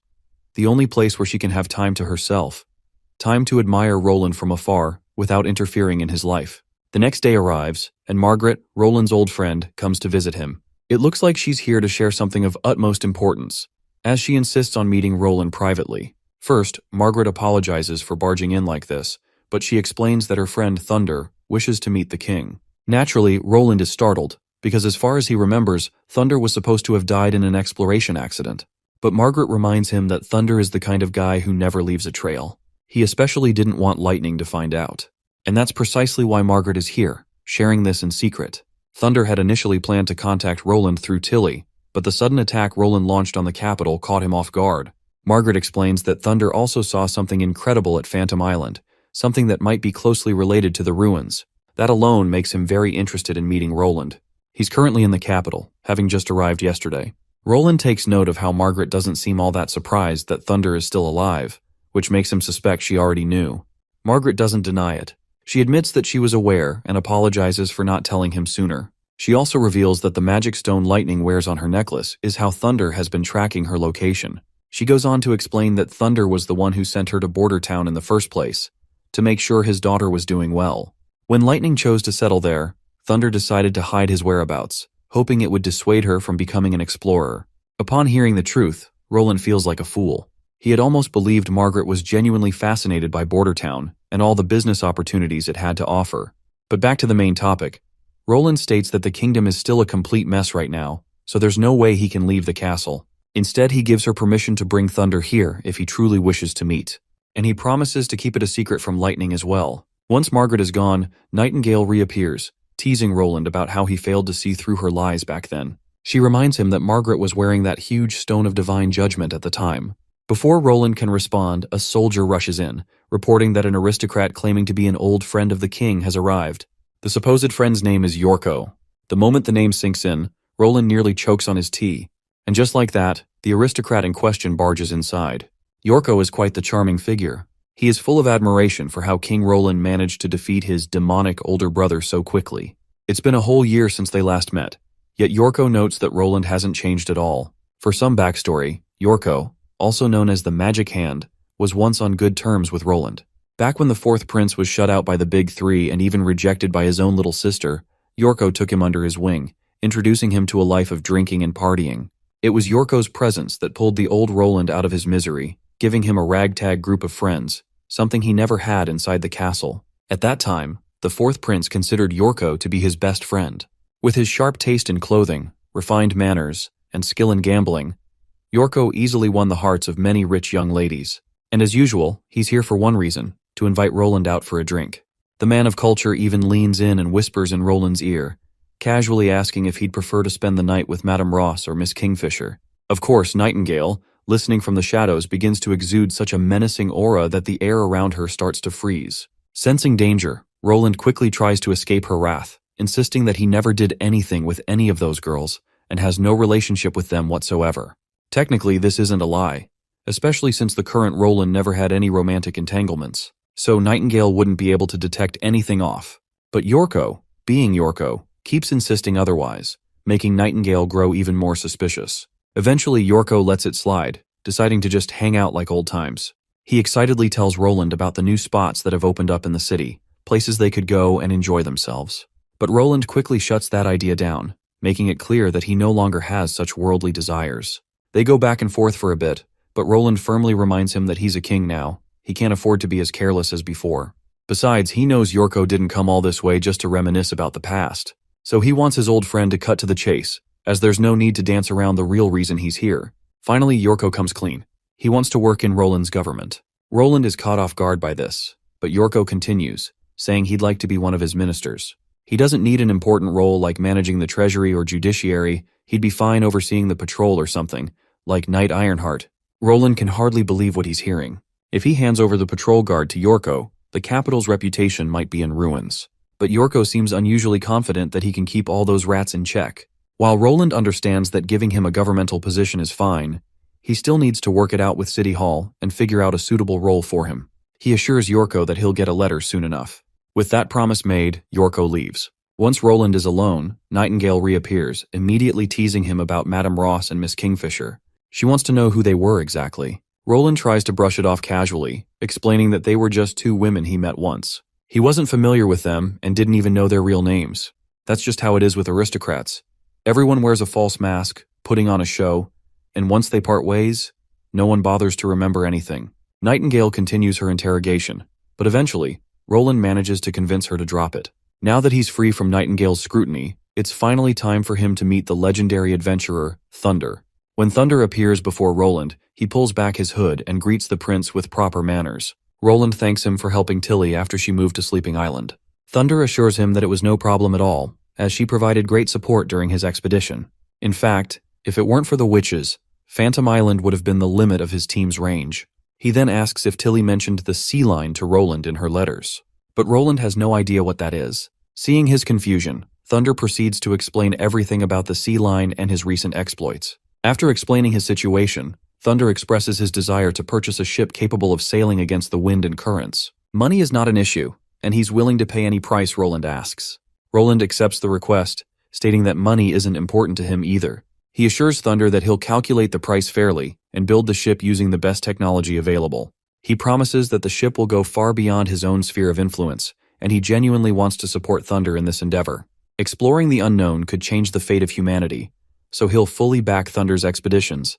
the only place where she can have time to herself. Time to admire Roland from afar, without interfering in his life. The next day arrives, and Margaret, Roland's old friend, comes to visit him. It looks like she's here to share something of utmost importance, as she insists on meeting Roland privately. First, Margaret apologizes for barging in like this, but she explains that her friend Thunder wishes to meet the king. Naturally, Roland is startled, because as far as he remembers, Thunder was supposed to have died in an exploration accident. But Margaret reminds him that Thunder is the kind of guy who never leaves a trail. He especially didn't want Lightning to find out. And that's precisely why Margaret is here, sharing this in secret. Thunder had initially planned to contact Roland through Tilly, but the sudden attack Roland launched on the capital caught him off guard. Margaret explains that Thunder also saw something incredible at Phantom Island, something that might be closely related to the ruins. That alone makes him very interested in meeting Roland. He's currently in the capital, having just arrived yesterday. Roland takes note of how Margaret doesn't seem all that surprised that Thunder is still alive, which makes him suspect she already knew. Margaret doesn't deny it. She admits that she was aware and apologizes for not telling him sooner. She also reveals that the magic stone Lightning wears on her necklace is how Thunder has been tracking her location. She goes on to explain that Thunder was the one who sent her to Border Town in the first place, to make sure his daughter was doing well. When Lightning chose to settle there, Thunder decided to hide his whereabouts, hoping it would dissuade her from becoming an explorer. Upon hearing the truth, Roland feels like a fool. He had almost believed Margaret was genuinely fascinated by Border Town and all the business opportunities it had to offer. But back to the main topic. Roland states that the kingdom is still a complete mess right now, so there's no way he can leave the castle. Instead, he gives her permission to bring Thunder here if he truly wishes to meet. And he promises to keep it a secret from Lightning as well. Once Margaret is gone, Nightingale reappears, teasing Roland about how he failed to see through her lies back then. She reminds him that Margaret was wearing that huge stone of divine judgment at the time. Before Roland can respond, a soldier rushes in, reporting that an aristocrat claiming to be an old friend of the king has arrived. The supposed friend's name is Yorko. The moment the name sinks in, Roland nearly chokes on his tea. And just like that, the aristocrat in question barges inside. Yorko is quite the charming figure. He is full of admiration for how King Roland managed to defeat his demonic older brother so quickly. It's been a whole year since they last met, yet Yorko notes that Roland hasn't changed at all. For some backstory, Yorko, also known as the Magic Hand, was once on good terms with Roland. Back when the fourth prince was shut out by the Big Three and even rejected by his own little sister, Yorko took him under his wing, introducing him to a life of drinking and partying. It was Yorko's presence that pulled the old Roland out of his misery, giving him a ragtag group of friends, something he never had inside the castle. At that time, the fourth prince considered Yorko to be his best friend. With his sharp taste in clothing, refined manners, and skill in gambling, Yorko easily won the hearts of many rich young ladies. And as usual, he's here for one reason, to invite Roland out for a drink. The man of culture even leans in and whispers in Roland's ear, casually asking if he'd prefer to spend the night with Madame Ross or Miss Kingfisher. Of course, Nightingale, listening from the shadows, begins to exude such a menacing aura that the air around her starts to freeze. Sensing danger, Roland quickly tries to escape her wrath, insisting that he never did anything with any of those girls and has no relationship with them whatsoever. Technically, this isn't a lie, especially since the current Roland never had any romantic entanglements, so Nightingale wouldn't be able to detect anything off. But Yorko, being Yorko, keeps insisting otherwise, making Nightingale grow even more suspicious. Eventually, Yorko lets it slide, deciding to just hang out like old times. He excitedly tells Roland about the new spots that have opened up in the city, places they could go and enjoy themselves. But Roland quickly shuts that idea down, making it clear that he no longer has such worldly desires. They go back and forth for a bit, but Roland firmly reminds him that he's a king now. He can't afford to be as careless as before. Besides, he knows Yorko didn't come all this way just to reminisce about the past. So he wants his old friend to cut to the chase, as there's no need to dance around the real reason he's here. Finally, Yorko comes clean. He wants to work in Roland's government. Roland is caught off guard by this, but Yorko continues, saying he'd like to be one of his ministers. He doesn't need an important role like managing the treasury or judiciary. He'd be fine overseeing the patrol or something, like Knight Ironheart. Roland can hardly believe what he's hearing. If he hands over the patrol guard to Yorko, the capital's reputation might be in ruins. But Yorko seems unusually confident that he can keep all those rats in check. While Roland understands that giving him a governmental position is fine, he still needs to work it out with City Hall and figure out a suitable role for him. He assures Yorko that he'll get a letter soon enough. With that promise made, Yorko leaves. Once Roland is alone, Nightingale reappears, immediately teasing him about Madame Ross and Miss Kingfisher. She wants to know who they were exactly. Roland tries to brush it off casually, explaining that they were just two women he met once. He wasn't familiar with them and didn't even know their real names. That's just how it is with aristocrats. Everyone wears a false mask, putting on a show, and once they part ways, no one bothers to remember anything. Nightingale continues her interrogation, but eventually, Roland manages to convince her to drop it. Now that he's free from Nightingale's scrutiny, it's finally time for him to meet the legendary adventurer, Thunder. When Thunder appears before Roland, he pulls back his hood and greets the prince with proper manners. Roland thanks him for helping Tilly after she moved to Sleeping Island. Thunder assures him that it was no problem at all, as she provided great support during his expedition. In fact, if it weren't for the witches, Phantom Island would have been the limit of his team's range. He then asks if Tilly mentioned the sea line to Roland in her letters. But Roland has no idea what that is. Seeing his confusion, Thunder proceeds to explain everything about the sea line and his recent exploits. After explaining his situation, Thunder expresses his desire to purchase a ship capable of sailing against the wind and currents. Money is not an issue, and he's willing to pay any price Roland asks. Roland accepts the request, stating that money isn't important to him either. He assures Thunder that he'll calculate the price fairly and build the ship using the best technology available. He promises that the ship will go far beyond his own sphere of influence, and he genuinely wants to support Thunder in this endeavor. Exploring the unknown could change the fate of humanity, so he'll fully back Thunder's expeditions,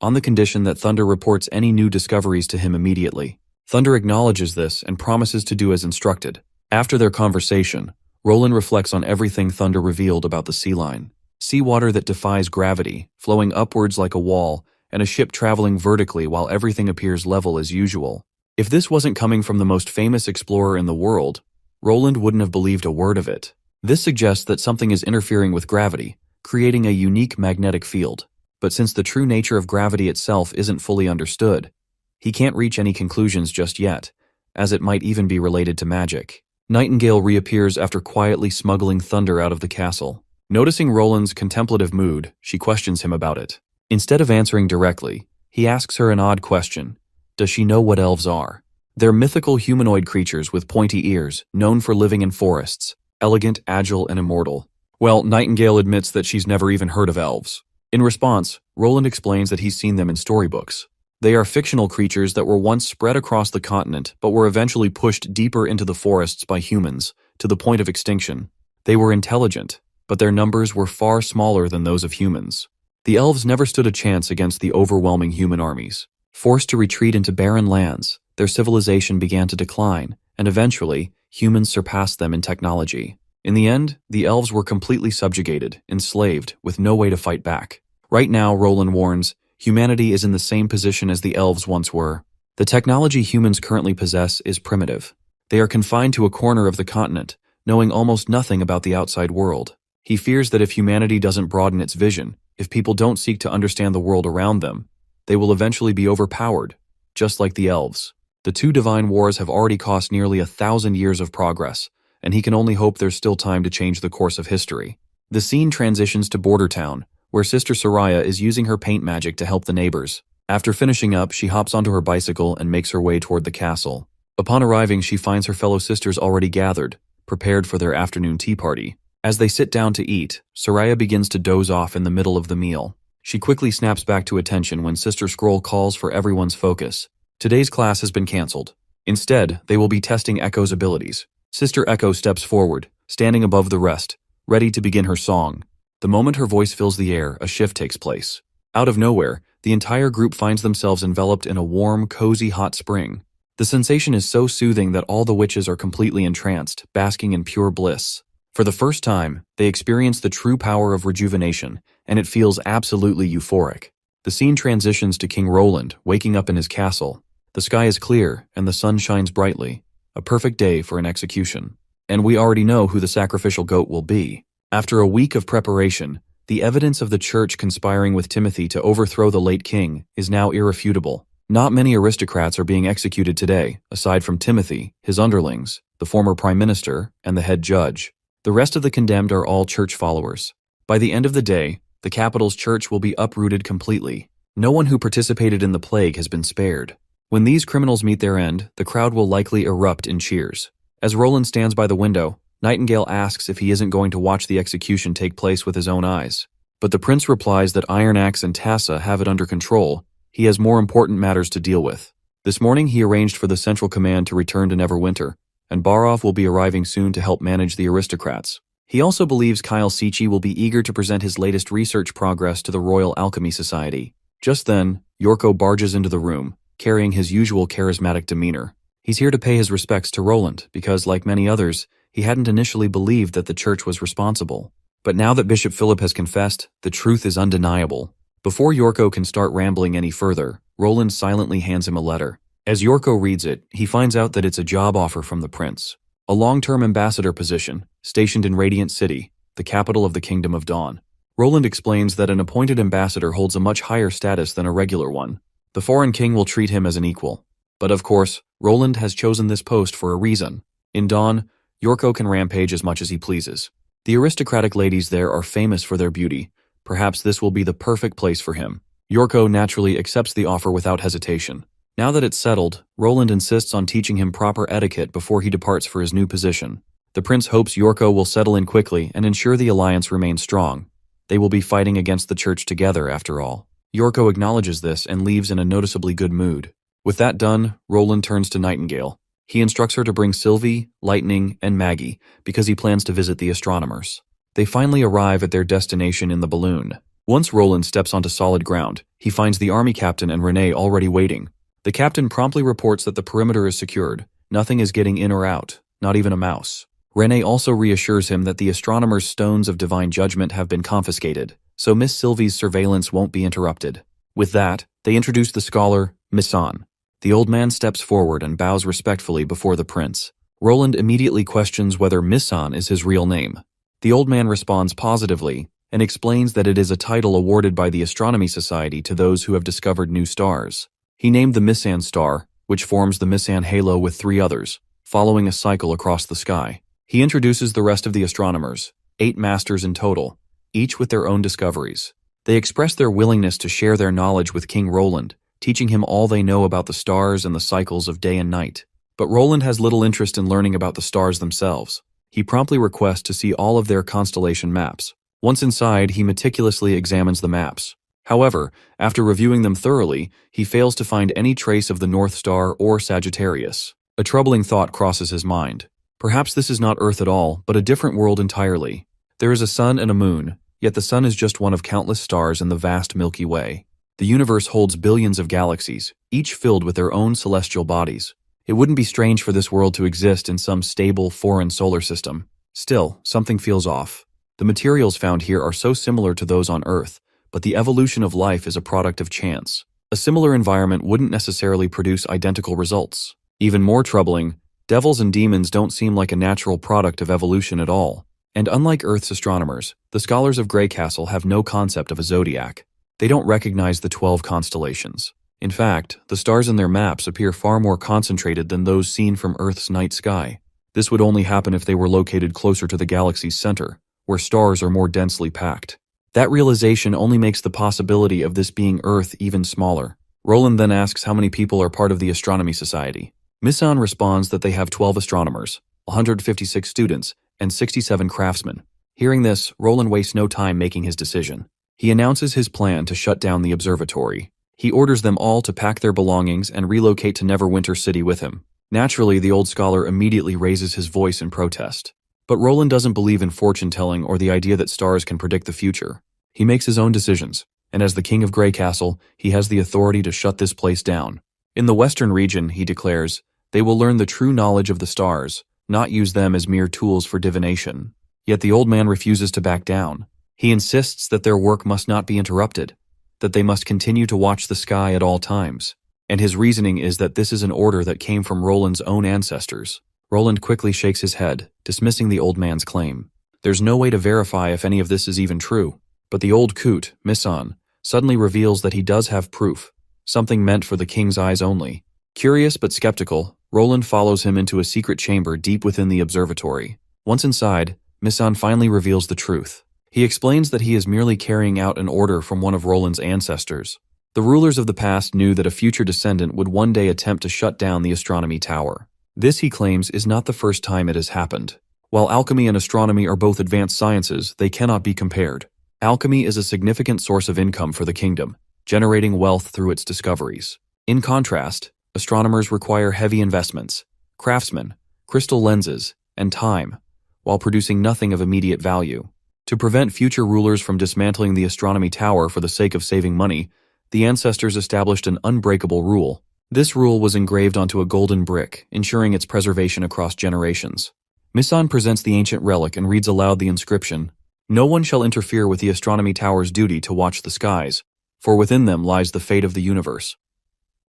on the condition that Thunder reports any new discoveries to him immediately. Thunder acknowledges this and promises to do as instructed. After their conversation, Roland reflects on everything Thunder revealed about the sea line. Seawater that defies gravity, flowing upwards like a wall, and a ship traveling vertically while everything appears level as usual. If this wasn't coming from the most famous explorer in the world, Roland wouldn't have believed a word of it. This suggests that something is interfering with gravity, creating a unique magnetic field. But since the true nature of gravity itself isn't fully understood, he can't reach any conclusions just yet, as it might even be related to magic. Nightingale reappears after quietly smuggling Thunder out of the castle. Noticing Roland's contemplative mood, she questions him about it. Instead of answering directly, he asks her an odd question. Does she know what elves are? They're mythical humanoid creatures with pointy ears, known for living in forests, elegant, agile, and immortal. Well, Nightingale admits that she's never even heard of elves. In response, Roland explains that he's seen them in storybooks. They are fictional creatures that were once spread across the continent but were eventually pushed deeper into the forests by humans, to the point of extinction. They were intelligent, but their numbers were far smaller than those of humans. The elves never stood a chance against the overwhelming human armies. Forced to retreat into barren lands, their civilization began to decline, and eventually, humans surpassed them in technology. In the end, the elves were completely subjugated, enslaved, with no way to fight back. Right now, Roland warns, humanity is in the same position as the elves once were. The technology humans currently possess is primitive. They are confined to a corner of the continent, knowing almost nothing about the outside world. He fears that if humanity doesn't broaden its vision, if people don't seek to understand the world around them, they will eventually be overpowered, just like the elves. The two divine wars have already cost nearly 1,000 years of progress, and he can only hope there's still time to change the course of history. The scene transitions to Border Town, where Sister Soraya is using her paint magic to help the neighbors. After finishing up, she hops onto her bicycle and makes her way toward the castle. Upon arriving, she finds her fellow sisters already gathered, prepared for their afternoon tea party. As they sit down to eat, Soraya begins to doze off in the middle of the meal. She quickly snaps back to attention when Sister Scroll calls for everyone's focus. Today's class has been cancelled. Instead, they will be testing Echo's abilities. Sister Echo steps forward, standing above the rest, ready to begin her song. The moment her voice fills the air, a shift takes place. Out of nowhere, the entire group finds themselves enveloped in a warm, cozy hot spring. The sensation is so soothing that all the witches are completely entranced, basking in pure bliss. For the first time, they experience the true power of rejuvenation, and it feels absolutely euphoric. The scene transitions to King Roland, waking up in his castle. The sky is clear, and the sun shines brightly. A perfect day for an execution. And we already know who the sacrificial goat will be. After a week of preparation, the evidence of the church conspiring with Timothy to overthrow the late king is now irrefutable. Not many aristocrats are being executed today, aside from Timothy, his underlings, the former prime minister, and the head judge. The rest of the condemned are all church followers. By the end of the day, the capital's church will be uprooted completely. No one who participated in the plague has been spared. When these criminals meet their end, the crowd will likely erupt in cheers. As Roland stands by the window, Nightingale asks if he isn't going to watch the execution take place with his own eyes. But the prince replies that Iron Axe and Tassa have it under control. He has more important matters to deal with. This morning he arranged for the Central Command to return to Neverwinter, and Barov will be arriving soon to help manage the aristocrats. He also believes Kyle Sichi will be eager to present his latest research progress to the Royal Alchemy Society. Just then, Yorko barges into the room, carrying his usual charismatic demeanor. He's here to pay his respects to Roland because, like many others, he hadn't initially believed that the church was responsible. But now that Bishop Philip has confessed, the truth is undeniable. Before Yorko can start rambling any further, Roland silently hands him a letter. As Yorko reads it, he finds out that it's a job offer from the prince. A long-term ambassador position, stationed in Radiant City, the capital of the Kingdom of Dawn. Roland explains that an appointed ambassador holds a much higher status than a regular one. The foreign king will treat him as an equal. But of course, Roland has chosen this post for a reason. In Dawn, Yorko can rampage as much as he pleases. The aristocratic ladies there are famous for their beauty. Perhaps this will be the perfect place for him. Yorko naturally accepts the offer without hesitation. Now that it's settled, Roland insists on teaching him proper etiquette before he departs for his new position. The prince hopes Yorko will settle in quickly and ensure the alliance remains strong. They will be fighting against the church together, after all. Yorko acknowledges this and leaves in a noticeably good mood. With that done, Roland turns to Nightingale. He instructs her to bring Sylvie, Lightning, and Maggie because he plans to visit the astronomers. They finally arrive at their destination in the balloon. Once Roland steps onto solid ground, he finds the army captain and Renee already waiting. The captain promptly reports that the perimeter is secured. Nothing is getting in or out, not even a mouse. Renee also reassures him that the astronomers' stones of divine judgment have been confiscated, so Miss Sylvie's surveillance won't be interrupted. With that, they introduce the scholar, Missan. The old man steps forward and bows respectfully before the prince. Roland immediately questions whether Missan is his real name. The old man responds positively and explains that it is a title awarded by the Astronomy Society to those who have discovered new stars. He named the Missan star, which forms the Missan halo with 3 others, following a cycle across the sky. He introduces the rest of the astronomers, 8 masters in total, each with their own discoveries. They express their willingness to share their knowledge with King Roland, teaching him all they know about the stars and the cycles of day and night. But Roland has little interest in learning about the stars themselves. He promptly requests to see all of their constellation maps. Once inside, he meticulously examines the maps. However, after reviewing them thoroughly, he fails to find any trace of the North Star or Sagittarius. A troubling thought crosses his mind. Perhaps this is not Earth at all, but a different world entirely. There is a sun and a moon, yet the sun is just one of countless stars in the vast Milky Way. The universe holds billions of galaxies, each filled with their own celestial bodies. It wouldn't be strange for this world to exist in some stable, foreign solar system. Still, something feels off. The materials found here are so similar to those on Earth, but the evolution of life is a product of chance. A similar environment wouldn't necessarily produce identical results. Even more troubling, devils and demons don't seem like a natural product of evolution at all. And unlike Earth's astronomers, the scholars of Grey Castle have no concept of a zodiac. They don't recognize the 12 constellations. In fact, the stars in their maps appear far more concentrated than those seen from Earth's night sky. This would only happen if they were located closer to the galaxy's center, where stars are more densely packed. That realization only makes the possibility of this being Earth even smaller. Roland then asks how many people are part of the Astronomy Society. Missan responds that they have 12 astronomers, 156 students, and 67 craftsmen. Hearing this, Roland wastes no time making his decision. He announces his plan to shut down the observatory. He orders them all to pack their belongings and relocate to Neverwinter City with him. Naturally, the old scholar immediately raises his voice in protest. But Roland doesn't believe in fortune-telling or the idea that stars can predict the future. He makes his own decisions, and as the king of Grey Castle, he has the authority to shut this place down. In the western region, he declares, they will learn the true knowledge of the stars, not use them as mere tools for divination. Yet the old man refuses to back down. He insists that their work must not be interrupted, that they must continue to watch the sky at all times. And his reasoning is that this is an order that came from Roland's own ancestors. Roland quickly shakes his head, dismissing the old man's claim. There's no way to verify if any of this is even true. But the old coot, Missan, suddenly reveals that he does have proof, something meant for the king's eyes only. Curious but skeptical, Roland follows him into a secret chamber deep within the observatory. Once inside, Missan finally reveals the truth. He explains that he is merely carrying out an order from one of Roland's ancestors. The rulers of the past knew that a future descendant would one day attempt to shut down the Astronomy Tower. This, he claims, is not the first time it has happened. While alchemy and astronomy are both advanced sciences, they cannot be compared. Alchemy is a significant source of income for the kingdom, generating wealth through its discoveries. In contrast, astronomers require heavy investments, craftsmen, crystal lenses, and time, while producing nothing of immediate value. To prevent future rulers from dismantling the Astronomy Tower for the sake of saving money, the ancestors established an unbreakable rule. This rule was engraved onto a golden brick, ensuring its preservation across generations. Missan presents the ancient relic and reads aloud the inscription, "No one shall interfere with the Astronomy Tower's duty to watch the skies, for within them lies the fate of the universe."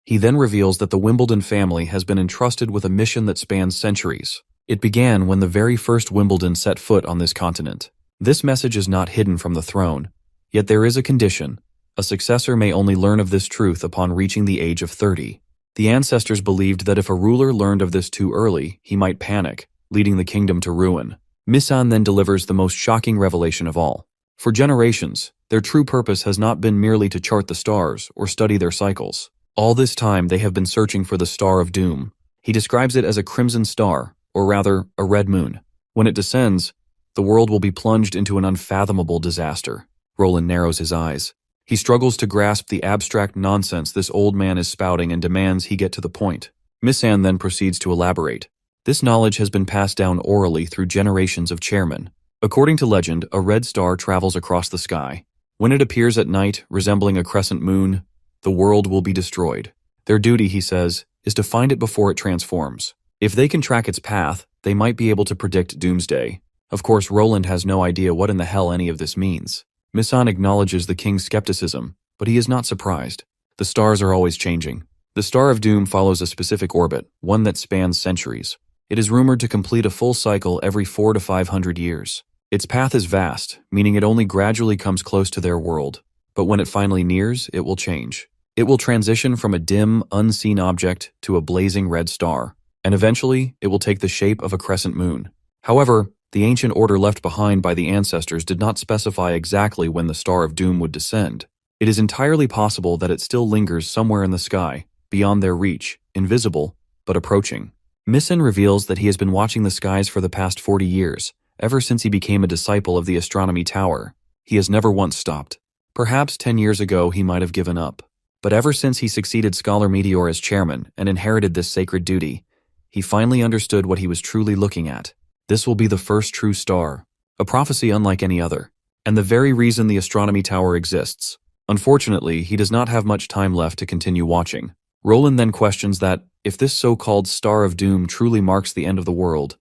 He then reveals that the Wimbledon family has been entrusted with a mission that spans centuries. It began when the very first Wimbledon set foot on this continent. This message is not hidden from the throne, yet there is a condition. A successor may only learn of this truth upon reaching the age of 30. The ancestors believed that if a ruler learned of this too early, he might panic, leading the kingdom to ruin. Misan then delivers the most shocking revelation of all. For generations, their true purpose has not been merely to chart the stars or study their cycles. All this time they have been searching for the Star of Doom. He describes it as a crimson star, or rather, a red moon. When it descends, the world will be plunged into an unfathomable disaster. Roland narrows his eyes. He struggles to grasp the abstract nonsense this old man is spouting and demands he get to the point. Misan then proceeds to elaborate. This knowledge has been passed down orally through generations of chairmen. According to legend, a red star travels across the sky. When it appears at night, resembling a crescent moon, the world will be destroyed. Their duty, he says, is to find it before it transforms. If they can track its path, they might be able to predict doomsday. Of course, Roland has no idea what in the hell any of this means. Misan acknowledges the king's skepticism, but he is not surprised. The stars are always changing. The Star of Doom follows a specific orbit, one that spans centuries. It is rumored to complete a full cycle every 400 to 500 years. Its path is vast, meaning it only gradually comes close to their world. But when it finally nears, it will change. It will transition from a dim, unseen object to a blazing red star, and eventually it will take the shape of a crescent moon. However, the ancient order left behind by the ancestors did not specify exactly when the Star of Doom would descend. It is entirely possible that it still lingers somewhere in the sky, beyond their reach, invisible, but approaching. Misan reveals that he has been watching the skies for the past 40 years, ever since he became a disciple of the Astronomy Tower. He has never once stopped. Perhaps 10 years ago he might have given up. But ever since he succeeded Scholar Meteor as chairman and inherited this sacred duty, he finally understood what he was truly looking at. This will be the first true star, a prophecy unlike any other, and the very reason the Astronomy Tower exists. Unfortunately, he does not have much time left to continue watching. Roland then questions that, if this so-called Star of Doom truly marks the end of the world,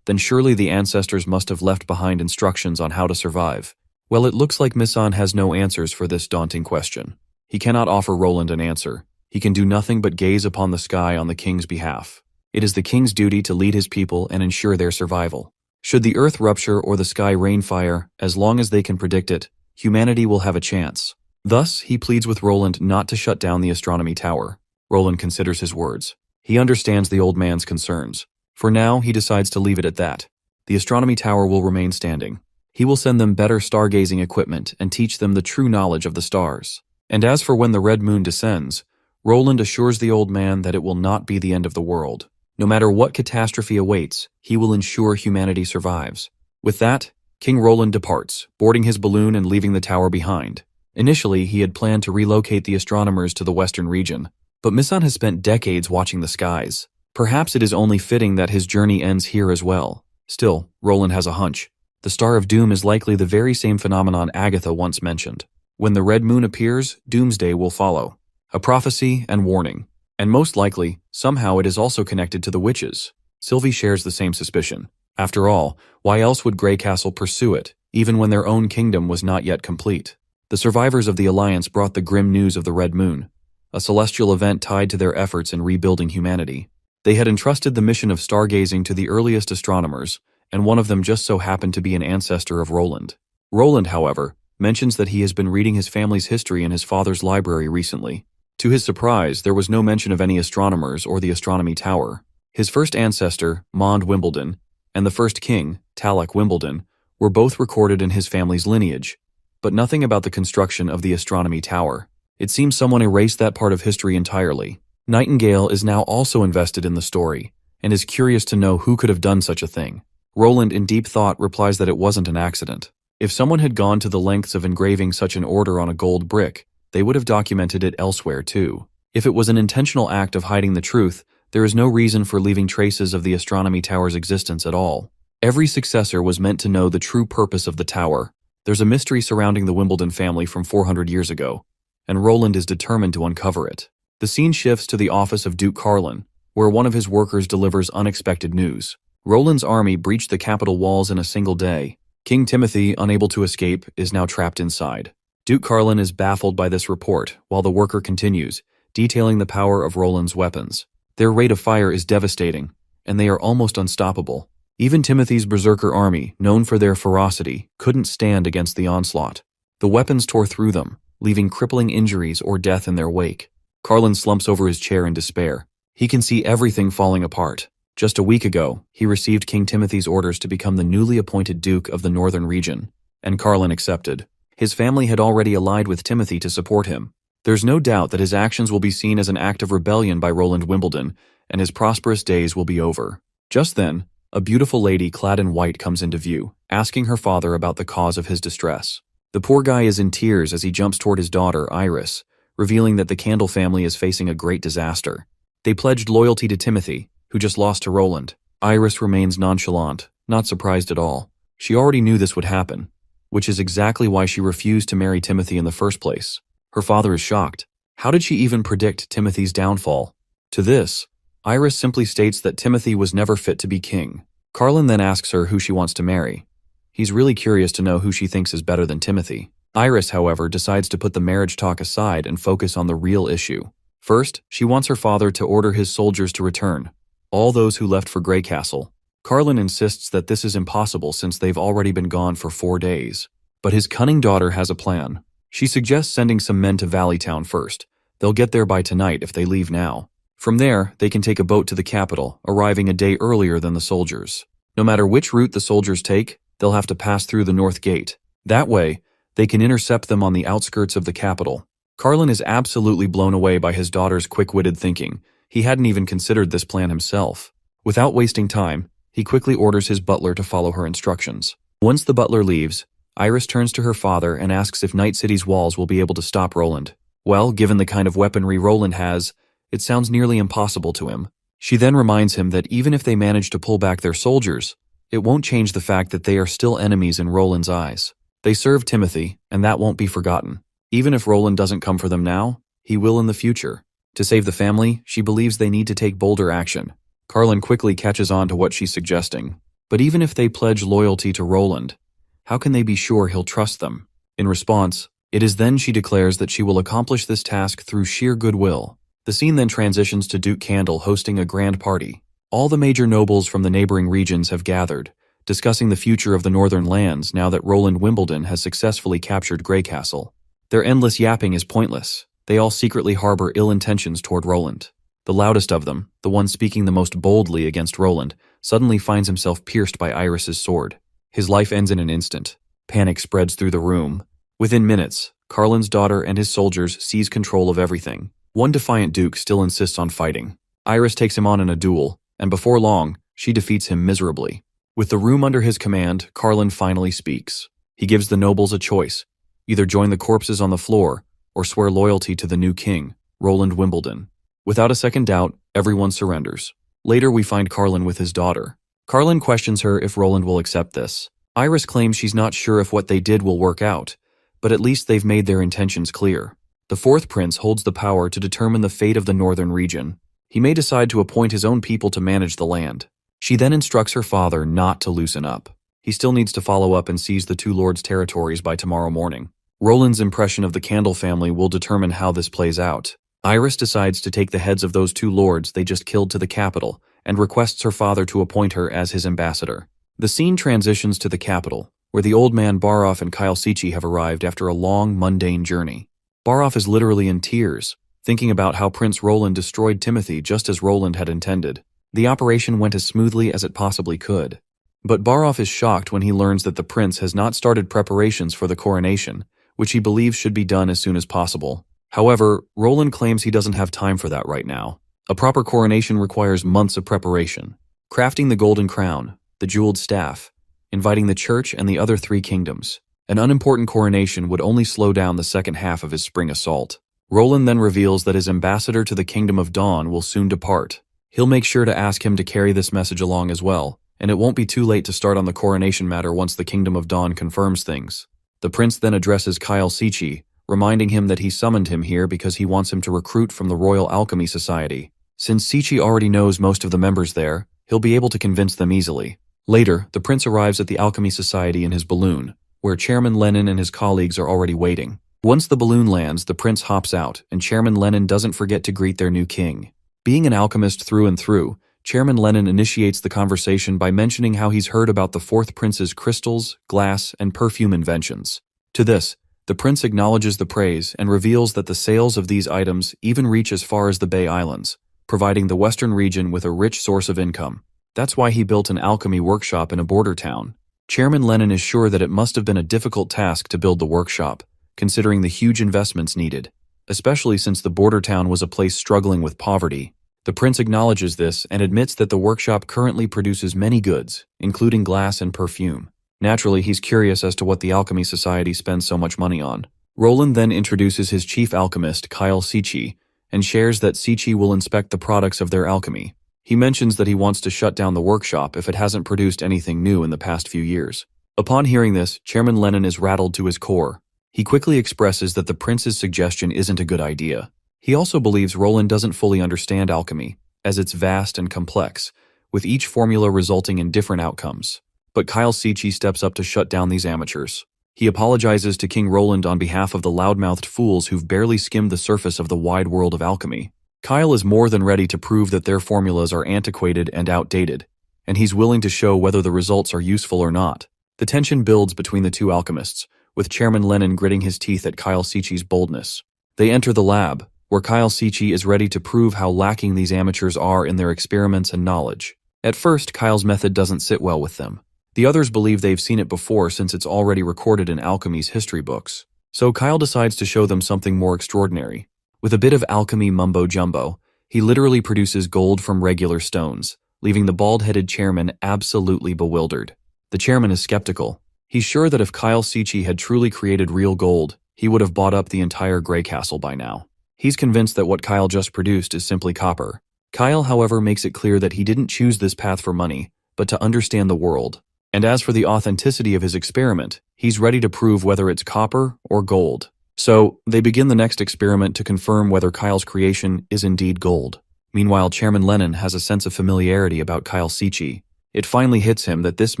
then surely the ancestors must have left behind instructions on how to survive. Well, it looks like Misan has no answers for this daunting question. He cannot offer Roland an answer. He can do nothing but gaze upon the sky on the king's behalf. It is the king's duty to lead his people and ensure their survival. Should the earth rupture or the sky rain fire, as long as they can predict it, humanity will have a chance. Thus, he pleads with Roland not to shut down the Astronomy Tower. Roland considers his words. He understands the old man's concerns. For now, he decides to leave it at that. The Astronomy Tower will remain standing. He will send them better stargazing equipment and teach them the true knowledge of the stars. And as for when the red moon descends, Roland assures the old man that it will not be the end of the world. No matter what catastrophe awaits, he will ensure humanity survives. With that, King Roland departs, boarding his balloon and leaving the tower behind. Initially, he had planned to relocate the astronomers to the western region, but Misan has spent decades watching the skies. Perhaps it is only fitting that his journey ends here as well. Still, Roland has a hunch. The Star of Doom is likely the very same phenomenon Agatha once mentioned. When the red moon appears, doomsday will follow. A prophecy and warning. And most likely, somehow it is also connected to the witches. Sylvie shares the same suspicion. After all, why else would Grey Castle pursue it, even when their own kingdom was not yet complete? The survivors of the Alliance brought the grim news of the red moon, a celestial event tied to their efforts in rebuilding humanity. They had entrusted the mission of stargazing to the earliest astronomers, and one of them just so happened to be an ancestor of Roland. Roland, however, mentions that he has been reading his family's history in his father's library recently. To his surprise, there was no mention of any astronomers or the Astronomy Tower. His first ancestor, Mond Wimbledon, and the first king, Talak Wimbledon, were both recorded in his family's lineage, but nothing about the construction of the Astronomy Tower. It seems someone erased that part of history entirely. Nightingale is now also invested in the story, and is curious to know who could have done such a thing. Roland, in deep thought, replies that it wasn't an accident. If someone had gone to the lengths of engraving such an order on a gold brick, they would have documented it elsewhere too. If it was an intentional act of hiding the truth, there is no reason for leaving traces of the Astronomy Tower's existence at all. Every successor was meant to know the true purpose of the tower. There's a mystery surrounding the Wimbledon family from 400 years ago, and Roland is determined to uncover it. The scene shifts to the office of Duke Carlin, where one of his workers delivers unexpected news. Roland's army breached the capital walls in a single day. King Timothy, unable to escape, is now trapped inside. Duke Carlin is baffled by this report, while the worker continues, detailing the power of Roland's weapons. Their rate of fire is devastating, and they are almost unstoppable. Even Timothy's berserker army, known for their ferocity, couldn't stand against the onslaught. The weapons tore through them, leaving crippling injuries or death in their wake. Carlin slumps over his chair in despair. He can see everything falling apart. Just a week ago, he received King Timothy's orders to become the newly appointed Duke of the Northern Region, and Carlin accepted. His family had already allied with Timothy to support him. There's no doubt that his actions will be seen as an act of rebellion by Roland Wimbledon, and his prosperous days will be over. Just then, a beautiful lady clad in white comes into view, asking her father about the cause of his distress. The poor guy is in tears as he jumps toward his daughter, Iris, revealing that the Candle family is facing a great disaster. They pledged loyalty to Timothy, who just lost to Roland. Iris remains nonchalant, not surprised at all. She already knew this would happen, which is exactly why she refused to marry Timothy in the first place. Her father is shocked. How did she even predict Timothy's downfall? To this, Iris simply states that Timothy was never fit to be king. Carlin then asks her who she wants to marry. He's really curious to know who she thinks is better than Timothy. Iris, however, decides to put the marriage talk aside and focus on the real issue. First, she wants her father to order his soldiers to return, all those who left for Grey Castle. Carlin insists that this is impossible since they've already been gone for 4 days. But his cunning daughter has a plan. She suggests sending some men to Valleytown first. They'll get there by tonight if they leave now. From there, they can take a boat to the capital, arriving a day earlier than the soldiers. No matter which route the soldiers take, they'll have to pass through the North Gate. That way, they can intercept them on the outskirts of the capital. Carlin is absolutely blown away by his daughter's quick-witted thinking. He hadn't even considered this plan himself. Without wasting time, he quickly orders his butler to follow her instructions. Once the butler leaves, Iris turns to her father and asks if Night City's walls will be able to stop Roland. Well, given the kind of weaponry Roland has, it sounds nearly impossible to him. She then reminds him that even if they manage to pull back their soldiers, it won't change the fact that they are still enemies in Roland's eyes. They serve Timothy, and that won't be forgotten. Even if Roland doesn't come for them now, he will in the future. To save the family, she believes they need to take bolder action. Carlin quickly catches on to what she's suggesting. But even if they pledge loyalty to Roland, how can they be sure he'll trust them? In response, it is then she declares that she will accomplish this task through sheer goodwill. The scene then transitions to Duke Candle hosting a grand party. All the major nobles from the neighboring regions have gathered, discussing the future of the northern lands now that Roland Wimbledon has successfully captured Grey Castle. Their endless yapping is pointless. They all secretly harbor ill intentions toward Roland. The loudest of them, the one speaking the most boldly against Roland, suddenly finds himself pierced by Iris's sword. His life ends in an instant. Panic spreads through the room. Within minutes, Carlin's daughter and his soldiers seize control of everything. One defiant duke still insists on fighting. Iris takes him on in a duel, and before long, she defeats him miserably. With the room under his command, Carlin finally speaks. He gives the nobles a choice: either join the corpses on the floor, or swear loyalty to the new king, Roland Wimbledon. Without a second doubt, everyone surrenders. Later we find Carlin with his daughter. Carlin questions her if Roland will accept this. Iris claims she's not sure if what they did will work out, but at least they've made their intentions clear. The fourth prince holds the power to determine the fate of the northern region. He may decide to appoint his own people to manage the land. She then instructs her father not to loosen up. He still needs to follow up and seize the two lords' territories by tomorrow morning. Roland's impression of the Candle family will determine how this plays out. Iris decides to take the heads of those two lords they just killed to the capital and requests her father to appoint her as his ambassador. The scene transitions to the capital, where the old man Baroff and Kyle Sichi have arrived after a long, mundane journey. Baroff is literally in tears, thinking about how Prince Roland destroyed Timothy just as Roland had intended. The operation went as smoothly as it possibly could. But Baroff is shocked when he learns that the prince has not started preparations for the coronation, which he believes should be done as soon as possible. However, Roland claims he doesn't have time for that right now. A proper coronation requires months of preparation. Crafting the golden crown, the jeweled staff, inviting the church and the other 3 kingdoms. An unimportant coronation would only slow down the second half of his spring assault. Roland then reveals that his ambassador to the Kingdom of Dawn will soon depart. He'll make sure to ask him to carry this message along as well, and it won't be too late to start on the coronation matter once the Kingdom of Dawn confirms things. The prince then addresses Kyle Sichi, reminding him that he summoned him here because he wants him to recruit from the Royal Alchemy Society. Since Sichi already knows most of the members there, he'll be able to convince them easily. Later, the prince arrives at the Alchemy Society in his balloon, where Chairman Lenin and his colleagues are already waiting. Once the balloon lands, the prince hops out, and Chairman Lenin doesn't forget to greet their new king. Being an alchemist through and through, Chairman Lenin initiates the conversation by mentioning how he's heard about the fourth prince's crystals, glass, and perfume inventions. To this, the prince acknowledges the praise and reveals that the sales of these items even reach as far as the Bay Islands, providing the western region with a rich source of income. That's why he built an alchemy workshop in a border town. Chairman Lenin is sure that it must have been a difficult task to build the workshop, considering the huge investments needed, especially since the border town was a place struggling with poverty. The prince acknowledges this and admits that the workshop currently produces many goods, including glass and perfume. Naturally, he's curious as to what the Alchemy Society spends so much money on. Roland then introduces his chief alchemist, Kyle Sichi, and shares that Sichi will inspect the products of their alchemy. He mentions that he wants to shut down the workshop if it hasn't produced anything new in the past few years. Upon hearing this, Chairman Lenin is rattled to his core. He quickly expresses that the prince's suggestion isn't a good idea. He also believes Roland doesn't fully understand alchemy, as it's vast and complex, with each formula resulting in different outcomes. But Kyle Sichi steps up to shut down these amateurs. He apologizes to King Roland on behalf of the loudmouthed fools who've barely skimmed the surface of the wide world of alchemy. Kyle is more than ready to prove that their formulas are antiquated and outdated, and he's willing to show whether the results are useful or not. The tension builds between the two alchemists, with Chairman Lenin gritting his teeth at Kyle Sichi's boldness. They enter the lab, where Kyle Sichi is ready to prove how lacking these amateurs are in their experiments and knowledge. At first, Kyle's method doesn't sit well with them. The others believe they've seen it before since it's already recorded in alchemy's history books. So Kyle decides to show them something more extraordinary. With a bit of alchemy mumbo-jumbo, he literally produces gold from regular stones, leaving the bald-headed chairman absolutely bewildered. The chairman is skeptical. He's sure that if Kyle Sichi had truly created real gold, he would have bought up the entire Grey Castle by now. He's convinced that what Kyle just produced is simply copper. Kyle, however, makes it clear that he didn't choose this path for money, but to understand the world. And as for the authenticity of his experiment, he's ready to prove whether it's copper or gold. So, they begin the next experiment to confirm whether Kyle's creation is indeed gold. Meanwhile, Chairman Lenin has a sense of familiarity about Kyle Sichi. It finally hits him that this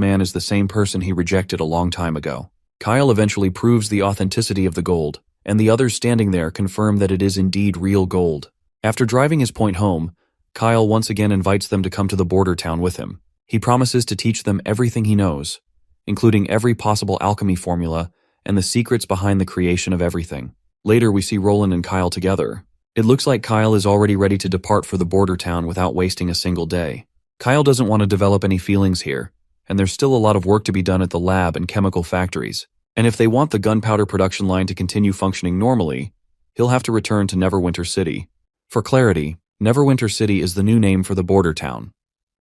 man is the same person he rejected a long time ago. Kyle eventually proves the authenticity of the gold, and the others standing there confirm that it is indeed real gold. After driving his point home, Kyle once again invites them to come to the border town with him. He promises to teach them everything he knows, including every possible alchemy formula and the secrets behind the creation of everything. Later, we see Roland and Kyle together. It looks like Kyle is already ready to depart for the border town without wasting a single day. Kyle doesn't want to develop any feelings here, and there's still a lot of work to be done at the lab and chemical factories. And if they want the gunpowder production line to continue functioning normally, he'll have to return to Neverwinter City. For clarity, Neverwinter City is the new name for the border town.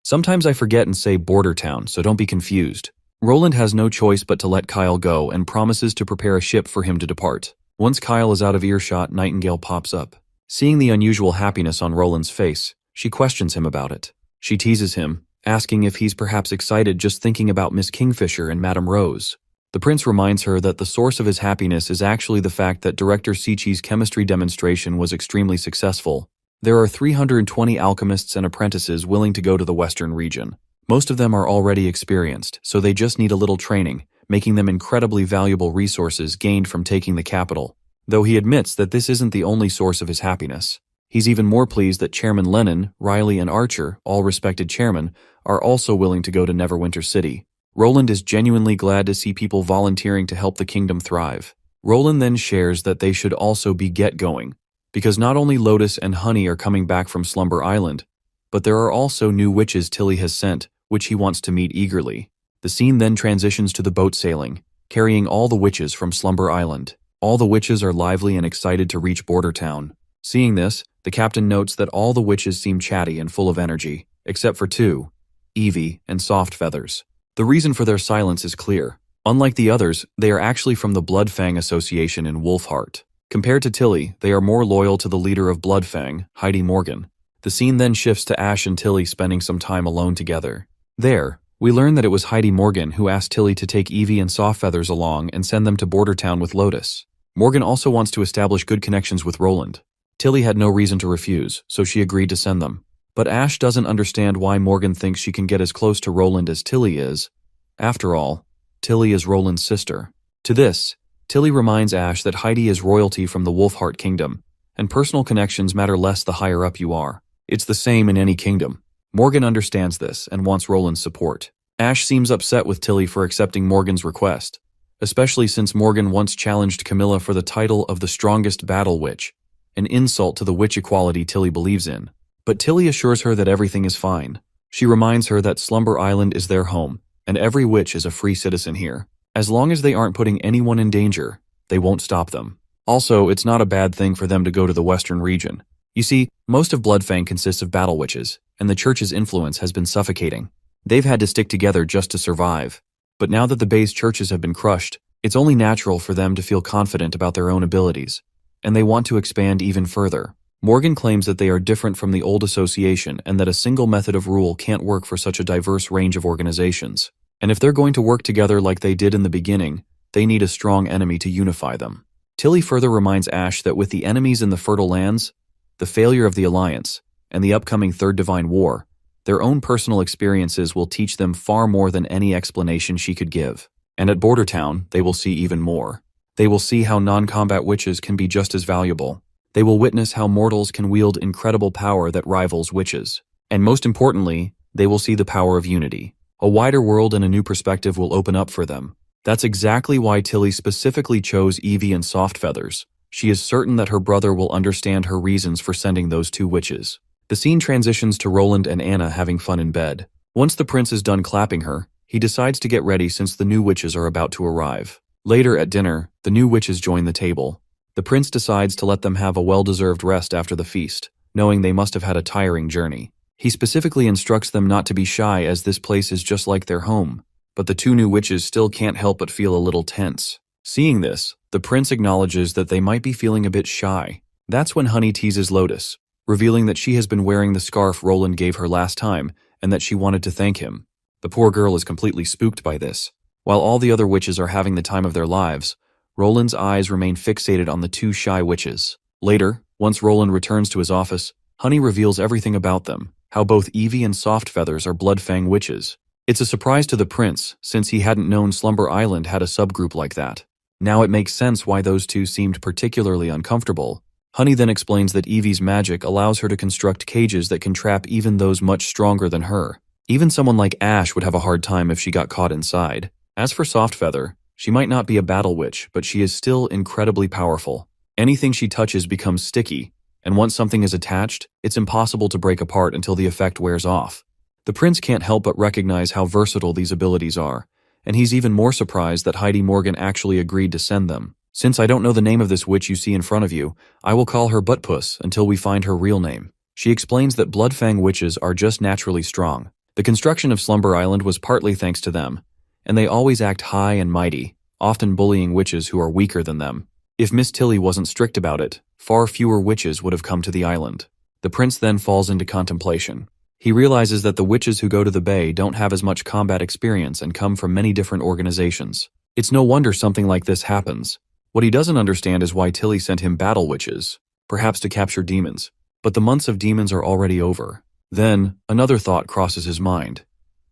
Sometimes I forget and say border town, so don't be confused. Roland has no choice but to let Kyle go and promises to prepare a ship for him to depart. Once Kyle is out of earshot, Nightingale pops up. Seeing the unusual happiness on Roland's face, she questions him about it. She teases him, asking if he's perhaps excited just thinking about Miss Kingfisher and Madame Rose. The prince reminds her that the source of his happiness is actually the fact that Director Sichi's chemistry demonstration was extremely successful. There are 320 alchemists and apprentices willing to go to the western region. Most of them are already experienced, so they just need a little training, making them incredibly valuable resources gained from taking the capital. Though he admits that this isn't the only source of his happiness. He's even more pleased that Chairman Lenin, Riley, and Archer, all respected chairmen, are also willing to go to Neverwinter City. Roland is genuinely glad to see people volunteering to help the kingdom thrive. Roland then shares that they should also be going, because not only Lotus and Honey are coming back from Slumber Island, but there are also new witches Tilly has sent, which he wants to meet eagerly. The scene then transitions to the boat sailing, carrying all the witches from Slumber Island. All the witches are lively and excited to reach Border Town. Seeing this, the captain notes that all the witches seem chatty and full of energy, except for two, Evie and Soft Feathers. The reason for their silence is clear. Unlike the others, they are actually from the Bloodfang Association in Wolfheart. Compared to Tilly, they are more loyal to the leader of Bloodfang, Heidi Morgan. The scene then shifts to Ash and Tilly spending some time alone together. There, we learn that it was Heidi Morgan who asked Tilly to take Evie and Soft Feathers along and send them to Border Town with Lotus. Morgan also wants to establish good connections with Roland. Tilly had no reason to refuse, so she agreed to send them. But Ash doesn't understand why Morgan thinks she can get as close to Roland as Tilly is. After all, Tilly is Roland's sister. To this, Tilly reminds Ash that Heidi is royalty from the Wolfheart Kingdom, and personal connections matter less the higher up you are. It's the same in any kingdom. Morgan understands this and wants Roland's support. Ash seems upset with Tilly for accepting Morgan's request, especially since Morgan once challenged Camilla for the title of the strongest battle witch, an insult to the witch equality Tilly believes in. But Tilly assures her that everything is fine. She reminds her that Slumber Island is their home, and every witch is a free citizen here. As long as they aren't putting anyone in danger, they won't stop them. Also, it's not a bad thing for them to go to the western region. You see, most of Bloodfang consists of battle witches, and the church's influence has been suffocating. They've had to stick together just to survive. But now that the Bay's churches have been crushed, it's only natural for them to feel confident about their own abilities, and they want to expand even further. Morgan claims that they are different from the old association and that a single method of rule can't work for such a diverse range of organizations. And if they're going to work together like they did in the beginning, they need a strong enemy to unify them. Tilly further reminds Ash that with the enemies in the Fertile Lands, the failure of the Alliance, and the upcoming Third Divine War, their own personal experiences will teach them far more than any explanation she could give. And at Bordertown, they will see even more. They will see how non-combat witches can be just as valuable. They will witness how mortals can wield incredible power that rivals witches. And most importantly, they will see the power of unity. A wider world and a new perspective will open up for them. That's exactly why Tilly specifically chose Evie and Softfeathers. She is certain that her brother will understand her reasons for sending those two witches. The scene transitions to Roland and Anna having fun in bed. Once the prince is done clapping her, he decides to get ready since the new witches are about to arrive. Later at dinner, the new witches join the table. The prince decides to let them have a well-deserved rest after the feast, knowing they must have had a tiring journey. He specifically instructs them not to be shy as this place is just like their home, but the two new witches still can't help but feel a little tense. Seeing this, the prince acknowledges that they might be feeling a bit shy. That's when Honey teases Lotus, revealing that she has been wearing the scarf Roland gave her last time and that she wanted to thank him. The poor girl is completely spooked by this. While all the other witches are having the time of their lives, Roland's eyes remain fixated on the two shy witches. Later, once Roland returns to his office, Honey reveals everything about them, how both Evie and Softfeathers are Bloodfang witches. It's a surprise to the prince, since he hadn't known Slumber Island had a subgroup like that. Now it makes sense why those two seemed particularly uncomfortable. Honey then explains that Evie's magic allows her to construct cages that can trap even those much stronger than her. Even someone like Ash would have a hard time if she got caught inside. As for Softfeather, she might not be a battle witch, but she is still incredibly powerful. Anything she touches becomes sticky, and once something is attached, it's impossible to break apart until the effect wears off. The prince can't help but recognize how versatile these abilities are, and he's even more surprised that Heidi Morgan actually agreed to send them. Since I don't know the name of this witch you see in front of you, I will call her Buttpuss until we find her real name. She explains that Bloodfang witches are just naturally strong. The construction of Slumber Island was partly thanks to them, and they always act high and mighty, often bullying witches who are weaker than them. If Miss Tilly wasn't strict about it, far fewer witches would have come to the island. The prince then falls into contemplation. He realizes that the witches who go to the bay don't have as much combat experience and come from many different organizations. It's no wonder something like this happens. What he doesn't understand is why Tilly sent him battle witches, perhaps to capture demons. But the months of demons are already over. Then, another thought crosses his mind.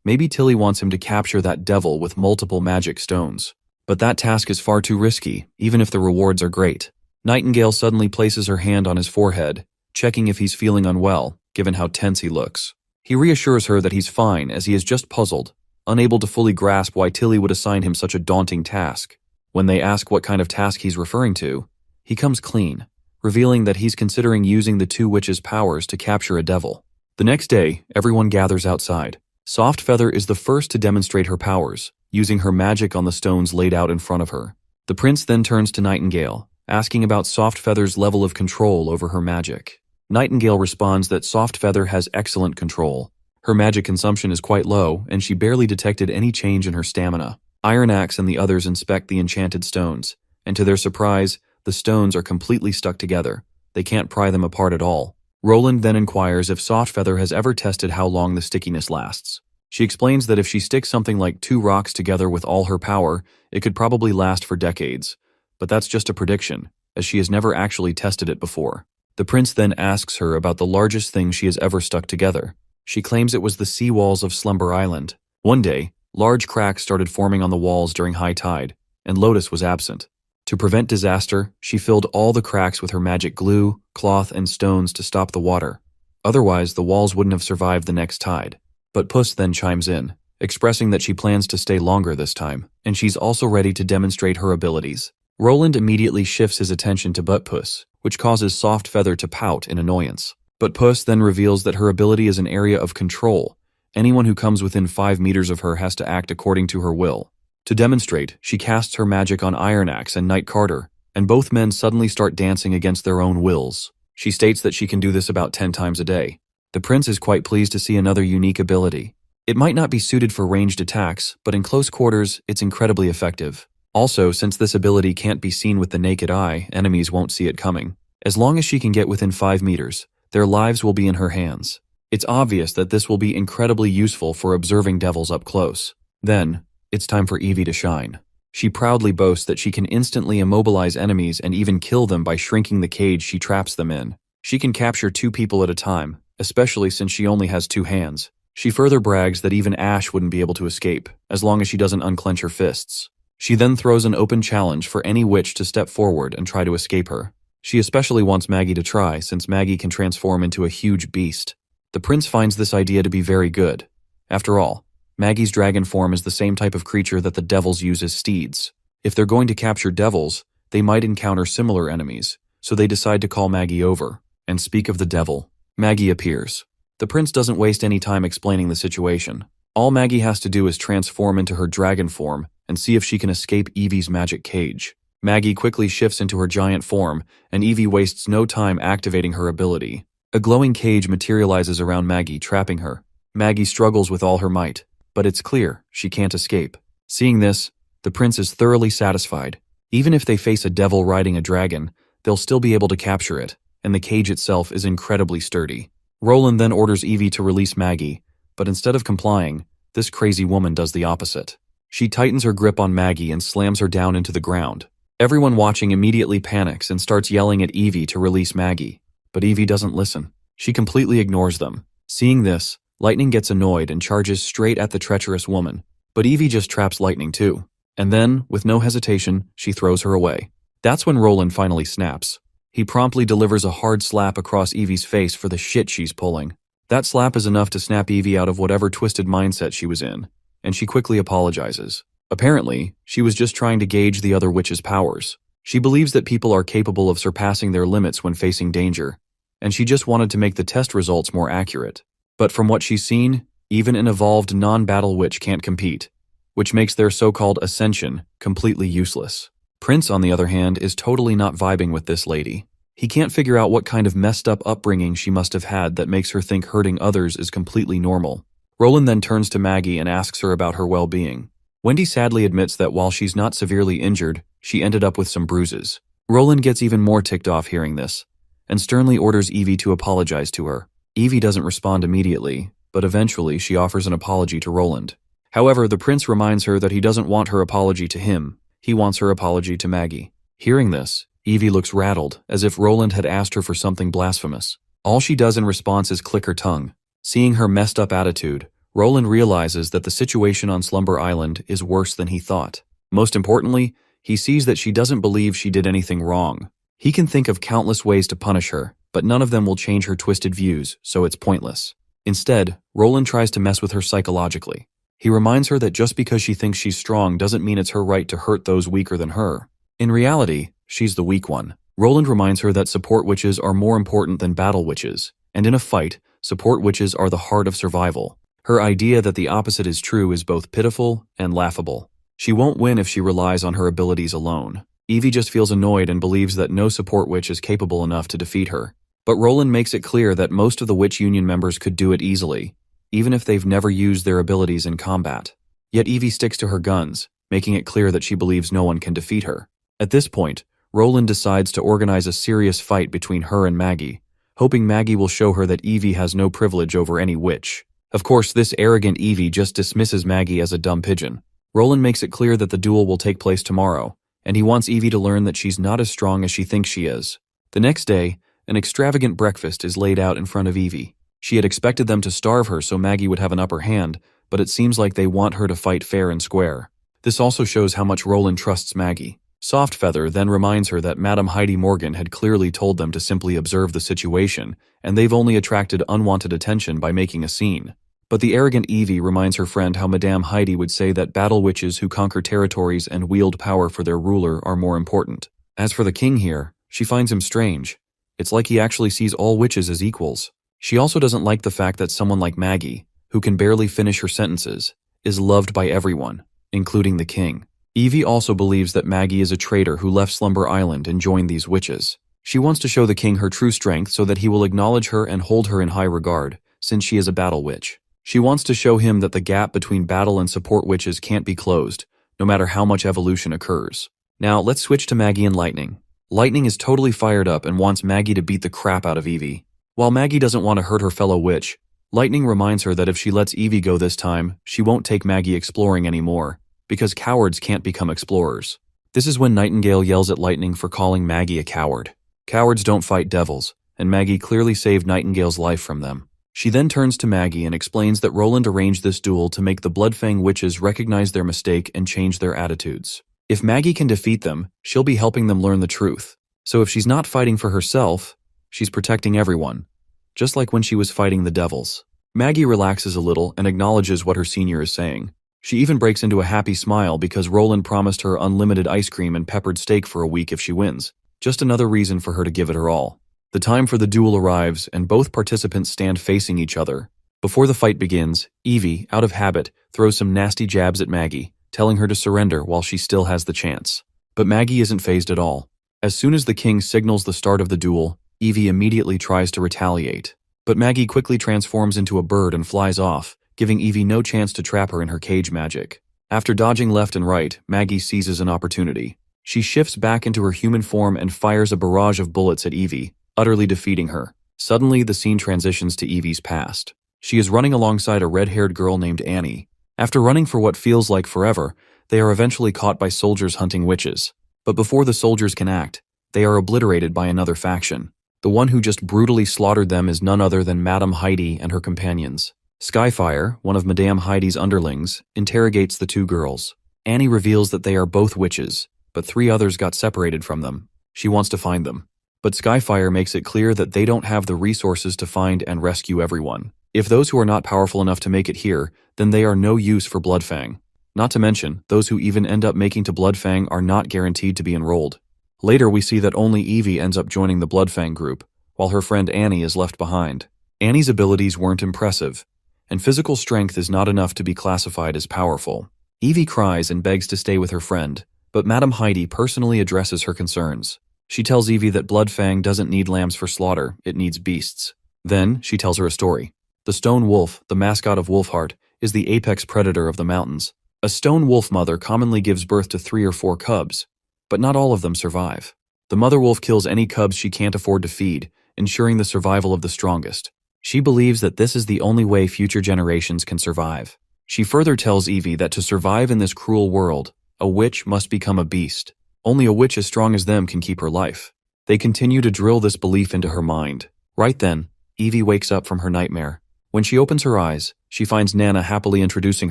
Maybe Tilly wants him to capture that devil with multiple magic stones. But that task is far too risky, even if the rewards are great. Nightingale suddenly places her hand on his forehead, checking if he's feeling unwell, given how tense he looks. He reassures her that he's fine as he is just puzzled, unable to fully grasp why Tilly would assign him such a daunting task. When they ask what kind of task he's referring to, he comes clean, revealing that he's considering using the two witches' powers to capture a devil. The next day, everyone gathers outside. Softfeather is the first to demonstrate her powers, using her magic on the stones laid out in front of her. The prince then turns to Nightingale, asking about Softfeather's level of control over her magic. Nightingale responds that Softfeather has excellent control. Her magic consumption is quite low, and she barely detected any change in her stamina. Iron Axe and the others inspect the enchanted stones, and to their surprise, the stones are completely stuck together. They can't pry them apart at all. Roland then inquires if Softfeather has ever tested how long the stickiness lasts. She explains that if she sticks something like 2 rocks together with all her power, it could probably last for decades. But that's just a prediction, as she has never actually tested it before. The prince then asks her about the largest thing she has ever stuck together. She claims it was the sea walls of Slumber Island. One day, large cracks started forming on the walls during high tide, and Lotus was absent. To prevent disaster, she filled all the cracks with her magic glue, cloth, and stones to stop the water. Otherwise, the walls wouldn't have survived the next tide. But Puss then chimes in, expressing that she plans to stay longer this time, and she's also ready to demonstrate her abilities. Roland immediately shifts his attention to Butt Puss, which causes Soft Feather to pout in annoyance. But Puss then reveals that her ability is an area of control. Anyone who comes within 5 meters of her has to act according to her will. To demonstrate, she casts her magic on Iron Axe and Knight Carter, and both men suddenly start dancing against their own wills. She states that she can do this about 10 times a day. The prince is quite pleased to see another unique ability. It might not be suited for ranged attacks, but in close quarters, it's incredibly effective. Also, since this ability can't be seen with the naked eye, enemies won't see it coming. As long as she can get within 5 meters, their lives will be in her hands. It's obvious that this will be incredibly useful for observing devils up close. Then, it's time for Evie to shine. She proudly boasts that she can instantly immobilize enemies and even kill them by shrinking the cage she traps them in. She can capture 2 people at a time, especially since she only has 2 hands. She further brags that even Ash wouldn't be able to escape, as long as she doesn't unclench her fists. She then throws an open challenge for any witch to step forward and try to escape her. She especially wants Maggie to try, since Maggie can transform into a huge beast. The prince finds this idea to be very good. After all, Maggie's dragon form is the same type of creature that the devils use as steeds. If they're going to capture devils, they might encounter similar enemies, so they decide to call Maggie over and speak of the devil. Maggie appears. The prince doesn't waste any time explaining the situation. All Maggie has to do is transform into her dragon form and see if she can escape Evie's magic cage. Maggie quickly shifts into her giant form, and Evie wastes no time activating her ability. A glowing cage materializes around Maggie, trapping her. Maggie struggles with all her might, but it's clear she can't escape. Seeing this, the prince is thoroughly satisfied. Even if they face a devil riding a dragon, they'll still be able to capture it, and the cage itself is incredibly sturdy. Roland then orders Evie to release Maggie, but instead of complying, this crazy woman does the opposite. She tightens her grip on Maggie and slams her down into the ground. Everyone watching immediately panics and starts yelling at Evie to release Maggie, but Evie doesn't listen. She completely ignores them. Seeing this, Lightning gets annoyed and charges straight at the treacherous woman, but Evie just traps Lightning too. And then, with no hesitation, she throws her away. That's when Roland finally snaps. He promptly delivers a hard slap across Evie's face for the shit she's pulling. That slap is enough to snap Evie out of whatever twisted mindset she was in, and she quickly apologizes. Apparently, she was just trying to gauge the other witch's powers. She believes that people are capable of surpassing their limits when facing danger, and she just wanted to make the test results more accurate. But from what she's seen, even an evolved non-battle witch can't compete, which makes their so-called ascension completely useless. Prince, on the other hand, is totally not vibing with this lady. He can't figure out what kind of messed up upbringing she must have had that makes her think hurting others is completely normal. Roland then turns to Maggie and asks her about her well-being. Wendy sadly admits that while she's not severely injured, she ended up with some bruises. Roland gets even more ticked off hearing this, and sternly orders Evie to apologize to her. Evie doesn't respond immediately, but eventually she offers an apology to Roland. However, the prince reminds her that he doesn't want her apology to him. He wants her apology to Maggie. Hearing this, Evie looks rattled, as if Roland had asked her for something blasphemous. All she does in response is click her tongue. Seeing her messed up attitude, Roland realizes that the situation on Slumber Island is worse than he thought. Most importantly, he sees that she doesn't believe she did anything wrong. He can think of countless ways to punish her, but none of them will change her twisted views, so it's pointless. Instead, Roland tries to mess with her psychologically. He reminds her that just because she thinks she's strong doesn't mean it's her right to hurt those weaker than her. In reality, she's the weak one. Roland reminds her that support witches are more important than battle witches, and in a fight, support witches are the heart of survival. Her idea that the opposite is true is both pitiful and laughable. She won't win if she relies on her abilities alone. Evie just feels annoyed and believes that no support witch is capable enough to defeat her. But Roland makes it clear that most of the Witch Union members could do it easily, even if they've never used their abilities in combat. Yet Evie sticks to her guns, making it clear that she believes no one can defeat her. At this point, Roland decides to organize a serious fight between her and Maggie, hoping Maggie will show her that Evie has no privilege over any witch. Of course, this arrogant Evie just dismisses Maggie as a dumb pigeon. Roland makes it clear that the duel will take place tomorrow, and he wants Evie to learn that she's not as strong as she thinks she is. The next day, an extravagant breakfast is laid out in front of Evie. She had expected them to starve her so Maggie would have an upper hand, but it seems like they want her to fight fair and square. This also shows how much Roland trusts Maggie. Soft Feather then reminds her that Madame Heidi Morgan had clearly told them to simply observe the situation, and they've only attracted unwanted attention by making a scene. But the arrogant Evie reminds her friend how Madame Heidi would say that battle witches who conquer territories and wield power for their ruler are more important. As for the king here, she finds him strange. It's like he actually sees all witches as equals. She also doesn't like the fact that someone like Maggie, who can barely finish her sentences, is loved by everyone, including the king. Evie also believes that Maggie is a traitor who left Slumber Island and joined these witches. She wants to show the king her true strength so that he will acknowledge her and hold her in high regard, since she is a battle witch. She wants to show him that the gap between battle and support witches can't be closed, no matter how much evolution occurs. Now, let's switch to Maggie and Lightning. Lightning is totally fired up and wants Maggie to beat the crap out of Evie. While Maggie doesn't want to hurt her fellow witch, Lightning reminds her that if she lets Evie go this time, she won't take Maggie exploring anymore, because cowards can't become explorers. This is when Nightingale yells at Lightning for calling Maggie a coward. Cowards don't fight devils, and Maggie clearly saved Nightingale's life from them. She then turns to Maggie and explains that Roland arranged this duel to make the Bloodfang witches recognize their mistake and change their attitudes. If Maggie can defeat them, she'll be helping them learn the truth. So if she's not fighting for herself, she's protecting everyone, just like when she was fighting the devils. Maggie relaxes a little and acknowledges what her senior is saying. She even breaks into a happy smile because Roland promised her unlimited ice cream and peppered steak for a week if she wins. Just another reason for her to give it her all. The time for the duel arrives and both participants stand facing each other. Before the fight begins, Evie, out of habit, throws some nasty jabs at Maggie, telling her to surrender while she still has the chance. But Maggie isn't fazed at all. As soon as the king signals the start of the duel, Evie immediately tries to retaliate. But Maggie quickly transforms into a bird and flies off, giving Evie no chance to trap her in her cage magic. After dodging left and right, Maggie seizes an opportunity. She shifts back into her human form and fires a barrage of bullets at Evie, utterly defeating her. Suddenly, the scene transitions to Evie's past. She is running alongside a red-haired girl named Annie. After running for what feels like forever, they are eventually caught by soldiers hunting witches. But before the soldiers can act, they are obliterated by another faction. The one who just brutally slaughtered them is none other than Madame Heidi and her companions. Skyfire, one of Madame Heidi's underlings, interrogates the two girls. Annie reveals that they are both witches, but 3 others got separated from them. She wants to find them. But Skyfire makes it clear that they don't have the resources to find and rescue everyone. If those who are not powerful enough to make it here, then they are no use for Bloodfang. Not to mention, those who even end up making to Bloodfang are not guaranteed to be enrolled. Later we see that only Evie ends up joining the Bloodfang group, while her friend Annie is left behind. Annie's abilities weren't impressive, and physical strength is not enough to be classified as powerful. Evie cries and begs to stay with her friend, but Madame Heidi personally addresses her concerns. She tells Evie that Bloodfang doesn't need lambs for slaughter, it needs beasts. Then, she tells her a story. The stone wolf, the mascot of Wolfheart, is the apex predator of the mountains. A stone wolf mother commonly gives birth to 3 or 4 cubs, but not all of them survive. The mother wolf kills any cubs she can't afford to feed, ensuring the survival of the strongest. She believes that this is the only way future generations can survive. She further tells Evie that to survive in this cruel world, a witch must become a beast. Only a witch as strong as them can keep her life. They continue to drill this belief into her mind. Right then, Evie wakes up from her nightmare. When she opens her eyes, she finds Nana happily introducing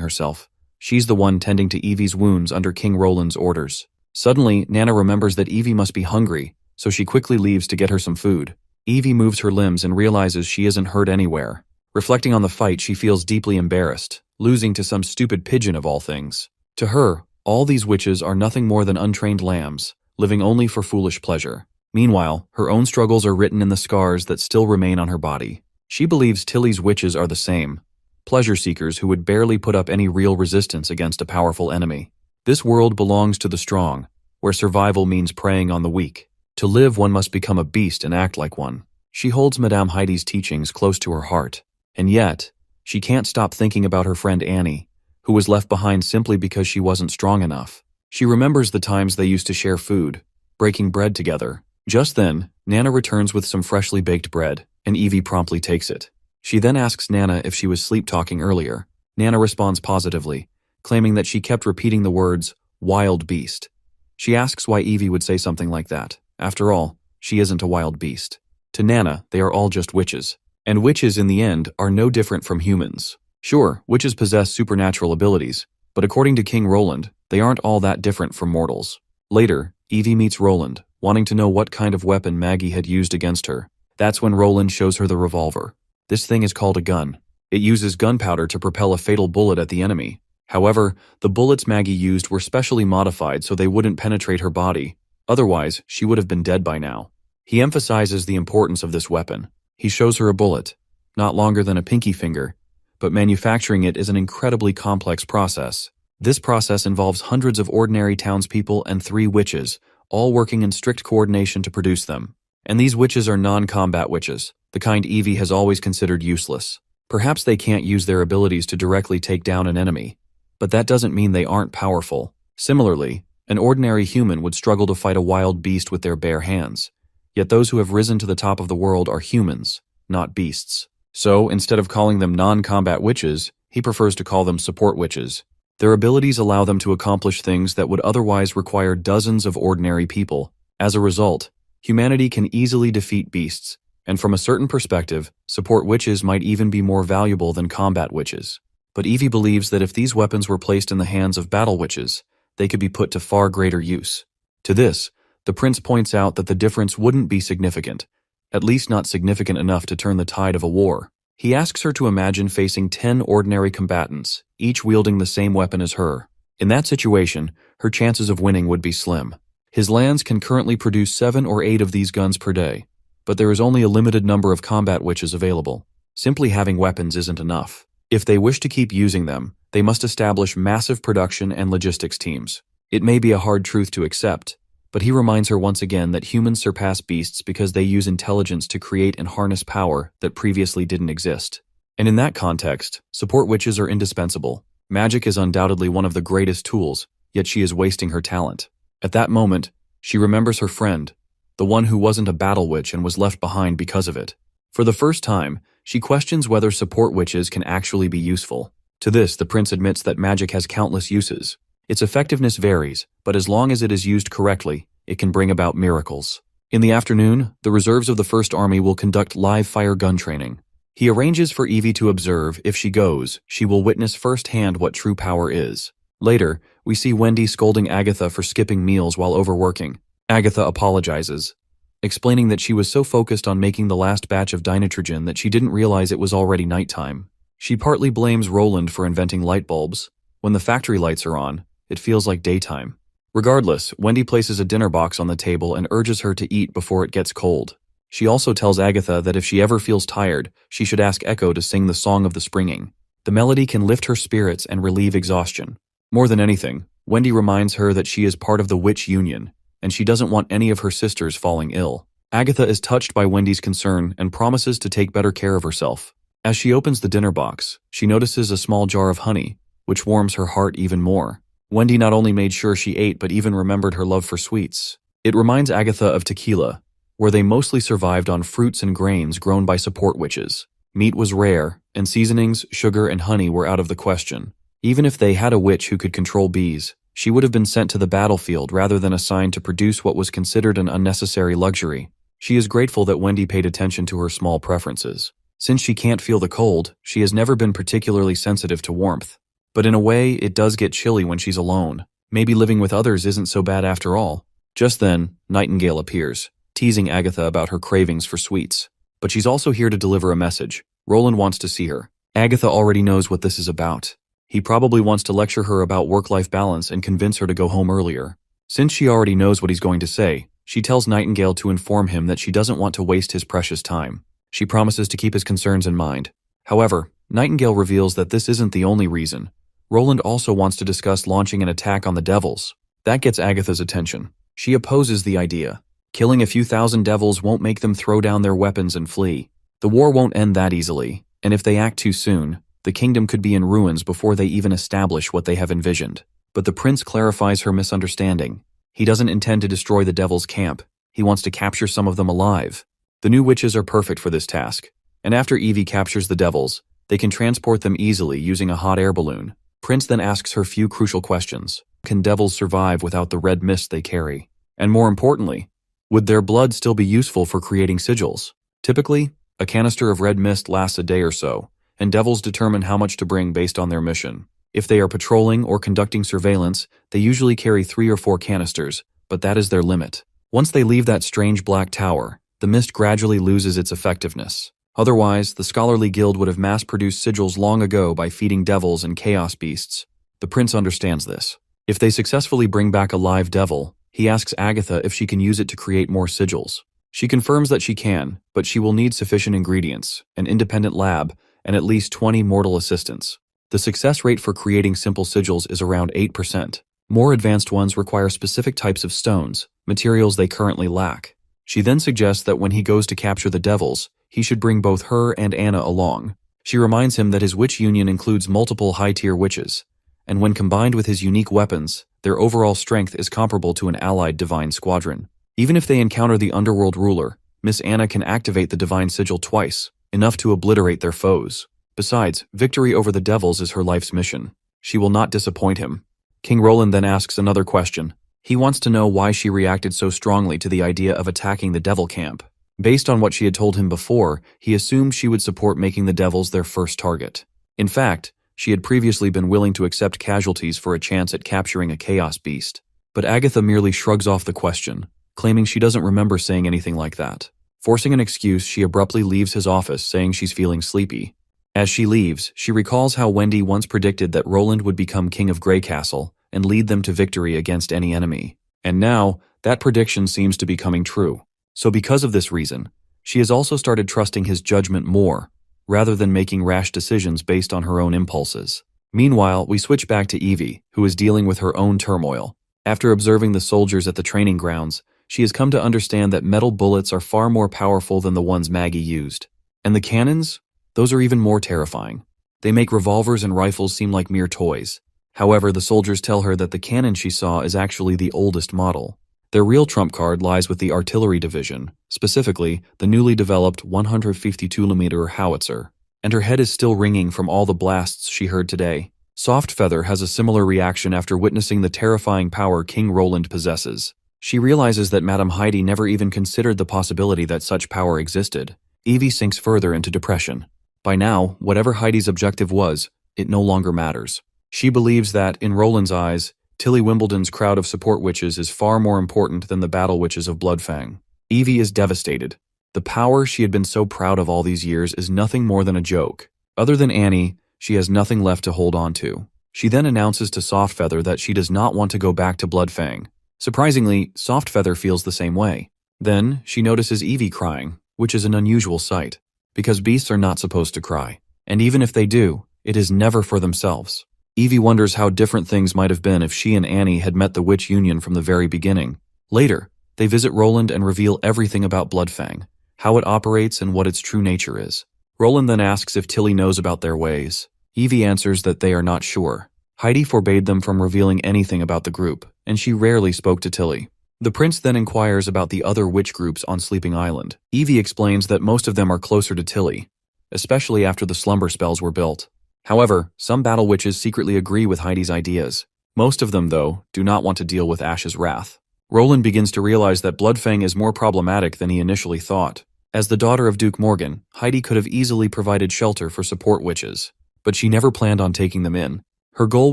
herself. She's the one tending to Evie's wounds under King Roland's orders. Suddenly, Nana remembers that Evie must be hungry, so she quickly leaves to get her some food. Evie moves her limbs and realizes she isn't hurt anywhere. Reflecting on the fight, she feels deeply embarrassed, losing to some stupid pigeon of all things. To her, all these witches are nothing more than untrained lambs, living only for foolish pleasure. Meanwhile, her own struggles are written in the scars that still remain on her body. She believes Tilly's witches are the same, pleasure seekers who would barely put up any real resistance against a powerful enemy. This world belongs to the strong, where survival means preying on the weak. To live, one must become a beast and act like one. She holds Madame Heidi's teachings close to her heart, and yet, she can't stop thinking about her friend Annie, who was left behind simply because she wasn't strong enough. She remembers the times they used to share food, breaking bread together. Just then, Nana returns with some freshly baked bread, and Evie promptly takes it. She then asks Nana if she was sleep-talking earlier. Nana responds positively, claiming that she kept repeating the words, "wild beast." She asks why Evie would say something like that. After all, she isn't a wild beast. To Nana, they are all just witches. And witches, in the end, are no different from humans. Sure, witches possess supernatural abilities, but according to King Roland, they aren't all that different from mortals. Later, Evie meets Roland, wanting to know what kind of weapon Maggie had used against her. That's when Roland shows her the revolver. This thing is called a gun. It uses gunpowder to propel a fatal bullet at the enemy. However, the bullets Maggie used were specially modified so they wouldn't penetrate her body. Otherwise, she would have been dead by now. He emphasizes the importance of this weapon. He shows her a bullet, not longer than a pinky finger, but manufacturing it is an incredibly complex process. This process involves hundreds of ordinary townspeople and 3 witches, all working in strict coordination to produce them. And these witches are non-combat witches, the kind Evie has always considered useless. Perhaps they can't use their abilities to directly take down an enemy, but that doesn't mean they aren't powerful. Similarly, an ordinary human would struggle to fight a wild beast with their bare hands. Yet those who have risen to the top of the world are humans, not beasts. So, instead of calling them non-combat witches, he prefers to call them support witches. Their abilities allow them to accomplish things that would otherwise require dozens of ordinary people. As a result, humanity can easily defeat beasts, and from a certain perspective, support witches might even be more valuable than combat witches. But Evie believes that if these weapons were placed in the hands of battle witches, they could be put to far greater use. To this, the prince points out that the difference wouldn't be significant, at least not significant enough to turn the tide of a war. He asks her to imagine facing 10 ordinary combatants, each wielding the same weapon as her. In that situation, her chances of winning would be slim. His lands can currently produce 7 or 8 of these guns per day, but there is only a limited number of combat witches available. Simply having weapons isn't enough. If they wish to keep using them, they must establish massive production and logistics teams. It may be a hard truth to accept, but he reminds her once again that humans surpass beasts because they use intelligence to create and harness power that previously didn't exist. And in that context, support witches are indispensable. Magic is undoubtedly one of the greatest tools, yet she is wasting her talent. At that moment, she remembers her friend, the one who wasn't a battle witch and was left behind because of it. For the first time, she questions whether support witches can actually be useful. To this, the prince admits that magic has countless uses. Its effectiveness varies, but as long as it is used correctly, it can bring about miracles. In the afternoon, the reserves of the First Army will conduct live fire gun training. He arranges for Evie to observe. If she goes, she will witness firsthand what true power is. Later, we see Wendy scolding Agatha for skipping meals while overworking. Agatha apologizes, explaining that she was so focused on making the last batch of dinitrogen that she didn't realize it was already nighttime. She partly blames Roland for inventing light bulbs. When the factory lights are on, it feels like daytime. Regardless, Wendy places a dinner box on the table and urges her to eat before it gets cold. She also tells Agatha that if she ever feels tired, she should ask Echo to sing the Song of the Springing. The melody can lift her spirits and relieve exhaustion. More than anything, Wendy reminds her that she is part of the Witch Union, and she doesn't want any of her sisters falling ill. Agatha is touched by Wendy's concern and promises to take better care of herself. As she opens the dinner box, she notices a small jar of honey, which warms her heart even more. Wendy not only made sure she ate but even remembered her love for sweets. It reminds Agatha of tequila, where they mostly survived on fruits and grains grown by support witches. Meat was rare, and seasonings, sugar, and honey were out of the question. Even if they had a witch who could control bees, she would have been sent to the battlefield rather than assigned to produce what was considered an unnecessary luxury. She is grateful that Wendy paid attention to her small preferences. Since she can't feel the cold, she has never been particularly sensitive to warmth. But in a way, it does get chilly when she's alone. Maybe living with others isn't so bad after all. Just then, Nightingale appears, teasing Agatha about her cravings for sweets. But she's also here to deliver a message. Roland wants to see her. Agatha already knows what this is about. He probably wants to lecture her about work-life balance and convince her to go home earlier. Since she already knows what he's going to say, she tells Nightingale to inform him that she doesn't want to waste his precious time. She promises to keep his concerns in mind. However, Nightingale reveals that this isn't the only reason. Roland also wants to discuss launching an attack on the devils. That gets Agatha's attention. She opposes the idea. Killing a few thousand devils won't make them throw down their weapons and flee. The war won't end that easily, and if they act too soon, the kingdom could be in ruins before they even establish what they have envisioned. But the prince clarifies her misunderstanding. He doesn't intend to destroy the devil's camp. He wants to capture some of them alive. The new witches are perfect for this task, and after Evie captures the devils, they can transport them easily using a hot air balloon. Prince then asks her few crucial questions. Can devils survive without the red mist they carry? And more importantly, would their blood still be useful for creating sigils? Typically, a canister of red mist lasts a day or so, and devils determine how much to bring based on their mission. If they are patrolling or conducting surveillance, they usually carry 3 or 4 canisters, but that is their limit. Once they leave that strange black tower, the mist gradually loses its effectiveness. Otherwise, the scholarly guild would have mass-produced sigils long ago by feeding devils and chaos beasts. The prince understands this. If they successfully bring back a live devil, he asks Agatha if she can use it to create more sigils. She confirms that she can, but she will need sufficient ingredients, an independent lab, and at least 20 mortal assistants. The success rate for creating simple sigils is around 8%. More advanced ones require specific types of stones, materials they currently lack. She then suggests that when he goes to capture the devils, he should bring both her and Anna along. She reminds him that his witch union includes multiple high-tier witches, and when combined with his unique weapons, their overall strength is comparable to an allied divine squadron. Even if they encounter the underworld ruler, Miss Anna can activate the divine sigil twice, enough to obliterate their foes. Besides, victory over the devils is her life's mission. She will not disappoint him. King Roland then asks another question. He wants to know why she reacted so strongly to the idea of attacking the devil camp. Based on what she had told him before, he assumed she would support making the devils their first target. In fact, she had previously been willing to accept casualties for a chance at capturing a chaos beast. But Agatha merely shrugs off the question, claiming she doesn't remember saying anything like that. Forcing an excuse, she abruptly leaves his office, saying she's feeling sleepy. As she leaves, she recalls how Wendy once predicted that Roland would become king of Grey Castle and lead them to victory against any enemy. And now, that prediction seems to be coming true. So because of this reason, she has also started trusting his judgment more, rather than making rash decisions based on her own impulses. Meanwhile, we switch back to Evie, who is dealing with her own turmoil. After observing the soldiers at the training grounds, she has come to understand that metal bullets are far more powerful than the ones Maggie used. And the cannons? Those are even more terrifying. They make revolvers and rifles seem like mere toys. However, the soldiers tell her that the cannon she saw is actually the oldest model. Their real trump card lies with the artillery division, specifically the newly developed 152mm howitzer. And her head is still ringing from all the blasts she heard today. Softfeather has a similar reaction after witnessing the terrifying power King Roland possesses. She realizes that Madame Heidi never even considered the possibility that such power existed. Evie sinks further into depression. By now, whatever Heidi's objective was, it no longer matters. She believes that, in Roland's eyes, Tilly Wimbledon's crowd of support witches is far more important than the battle witches of Bloodfang. Evie is devastated. The power she had been so proud of all these years is nothing more than a joke. Other than Annie, she has nothing left to hold on to. She then announces to Softfeather that she does not want to go back to Bloodfang. Surprisingly, Softfeather feels the same way. Then, she notices Evie crying, which is an unusual sight, because beasts are not supposed to cry. And even if they do, it is never for themselves. Evie wonders how different things might have been if she and Annie had met the Witch Union from the very beginning. Later, they visit Roland and reveal everything about Bloodfang, how it operates and what its true nature is. Roland then asks if Tilly knows about their ways. Evie answers that they are not sure. Heidi forbade them from revealing anything about the group, and she rarely spoke to Tilly. The prince then inquires about the other witch groups on Sleeping Island. Evie explains that most of them are closer to Tilly, especially after the slumber spells were built. However, some battle witches secretly agree with Heidi's ideas. Most of them, though, do not want to deal with Ash's wrath. Roland begins to realize that Bloodfang is more problematic than he initially thought. As the daughter of Duke Morgan, Heidi could have easily provided shelter for support witches, but she never planned on taking them in. Her goal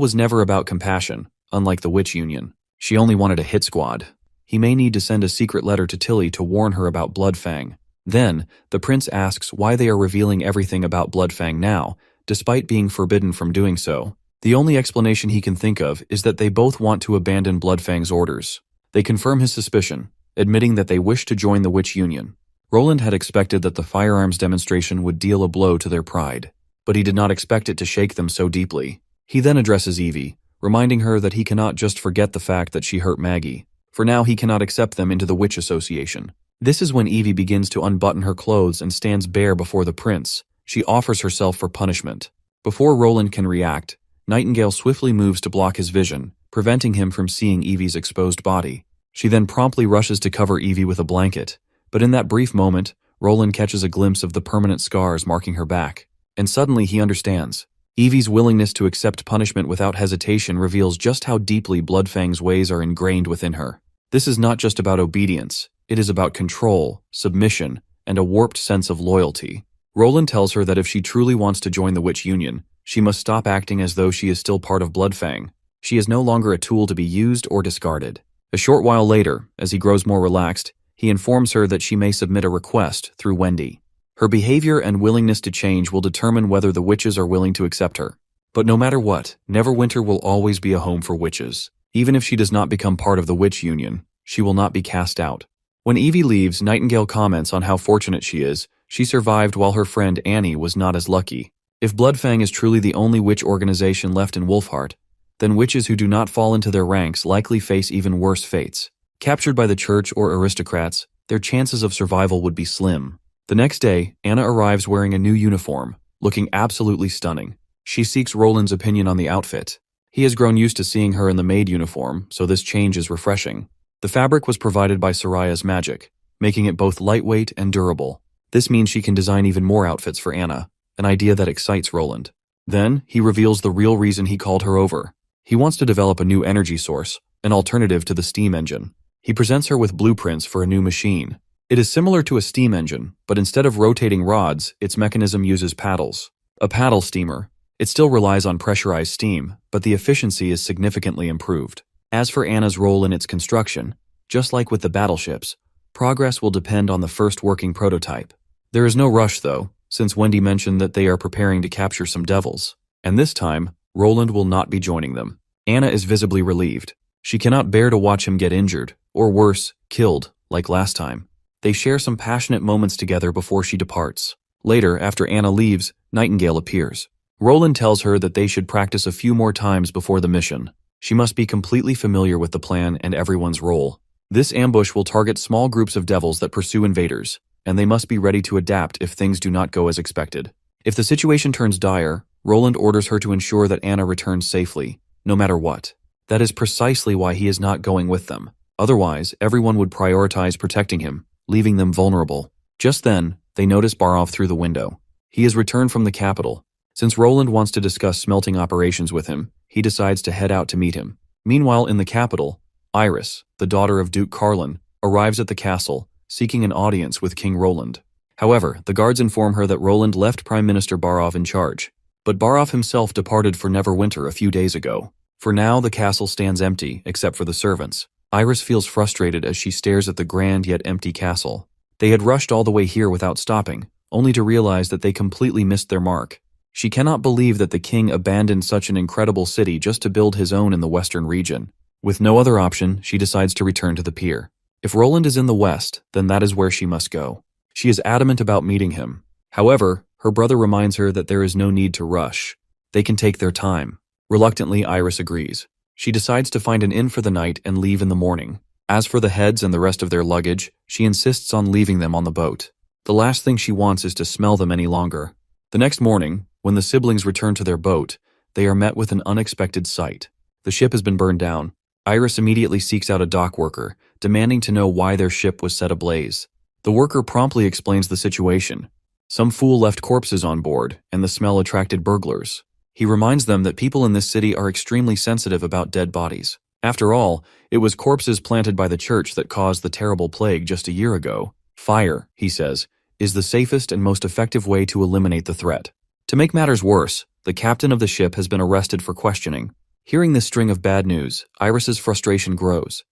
was never about compassion, unlike the Witch Union. She only wanted a hit squad. He may need to send a secret letter to Tilly to warn her about Bloodfang. Then, the prince asks why they are revealing everything about Bloodfang now, despite being forbidden from doing so. The only explanation he can think of is that they both want to abandon Bloodfang's orders. They confirm his suspicion, admitting that they wish to join the Witch Union. Roland had expected that the firearms demonstration would deal a blow to their pride, but he did not expect it to shake them so deeply. He then addresses Evie, reminding her that he cannot just forget the fact that she hurt Maggie. For now, he cannot accept them into the Witch Association. This is when Evie begins to unbutton her clothes and stands bare before the prince. She offers herself for punishment. Before Roland can react, Nightingale swiftly moves to block his vision, preventing him from seeing Evie's exposed body. She then promptly rushes to cover Evie with a blanket, but in that brief moment, Roland catches a glimpse of the permanent scars marking her back. And suddenly he understands. Evie's willingness to accept punishment without hesitation reveals just how deeply Bloodfang's ways are ingrained within her. This is not just about obedience, it is about control, submission, and a warped sense of loyalty. Roland tells her that if she truly wants to join the Witch Union, she must stop acting as though she is still part of Bloodfang. She is no longer a tool to be used or discarded. A short while later, as he grows more relaxed, he informs her that she may submit a request through Wendy. Her behavior and willingness to change will determine whether the witches are willing to accept her. But no matter what, Neverwinter will always be a home for witches. Even if she does not become part of the witch union, she will not be cast out. When Evie leaves, Nightingale comments on how fortunate she is. She survived while her friend Annie was not as lucky. If Bloodfang is truly the only witch organization left in Wolfheart, then witches who do not fall into their ranks likely face even worse fates. Captured by the church or aristocrats, their chances of survival would be slim. The next day, Anna arrives wearing a new uniform, looking absolutely stunning. She seeks Roland's opinion on the outfit. He has grown used to seeing her in the maid uniform, so this change is refreshing. The fabric was provided by Soraya's magic, making it both lightweight and durable. This means she can design even more outfits for Anna, an idea that excites Roland. Then, he reveals the real reason he called her over. He wants to develop a new energy source, an alternative to the steam engine. He presents her with blueprints for a new machine. It is similar to a steam engine, but instead of rotating rods, its mechanism uses paddles. A paddle steamer. It still relies on pressurized steam, but the efficiency is significantly improved. As for Anna's role in its construction, just like with the battleships, progress will depend on the first working prototype. There is no rush, though, since Wendy mentioned that they are preparing to capture some devils. And this time, Roland will not be joining them. Anna is visibly relieved. She cannot bear to watch him get injured, or worse, killed, like last time. They share some passionate moments together before she departs. Later, after Anna leaves, Nightingale appears. Roland tells her that they should practice a few more times before the mission. She must be completely familiar with the plan and everyone's role. This ambush will target small groups of devils that pursue invaders, and they must be ready to adapt if things do not go as expected. If the situation turns dire, Roland orders her to ensure that Anna returns safely, no matter what. That is precisely why he is not going with them. Otherwise, everyone would prioritize protecting him, leaving them vulnerable. Just then, they notice Barov through the window. He has returned from the capital. Since Roland wants to discuss smelting operations with him, he decides to head out to meet him. Meanwhile, in the capital, Iris, the daughter of Duke Carlin, arrives at the castle, seeking an audience with King Roland. However, the guards inform her that Roland left Prime Minister Barov in charge, but Barov himself departed for Neverwinter a few days ago. For now, the castle stands empty, except for the servants. Iris feels frustrated as she stares at the grand yet empty castle. They had rushed all the way here without stopping, only to realize that they completely missed their mark. She cannot believe that the king abandoned such an incredible city just to build his own in the western region. With no other option, she decides to return to the pier. If Roland is in the west, then that is where she must go. She is adamant about meeting him. However, her brother reminds her that there is no need to rush. They can take their time. Reluctantly, Iris agrees. She decides to find an inn for the night and leave in the morning. As for the heads and the rest of their luggage, she insists on leaving them on the boat. The last thing she wants is to smell them any longer. The next morning, when the siblings return to their boat, they are met with an unexpected sight. The ship has been burned down. Iris immediately seeks out a dock worker, demanding to know why their ship was set ablaze. The worker promptly explains the situation. Some fool left corpses on board, and the smell attracted burglars. He reminds them that people in this city are extremely sensitive about dead bodies. After all, it was corpses planted by the church that caused the terrible plague just a year ago. Fire, he says, is the safest and most effective way to eliminate the threat. To make matters worse, the captain of the ship has been arrested for questioning. Hearing this string of bad news, Iris's frustration grows.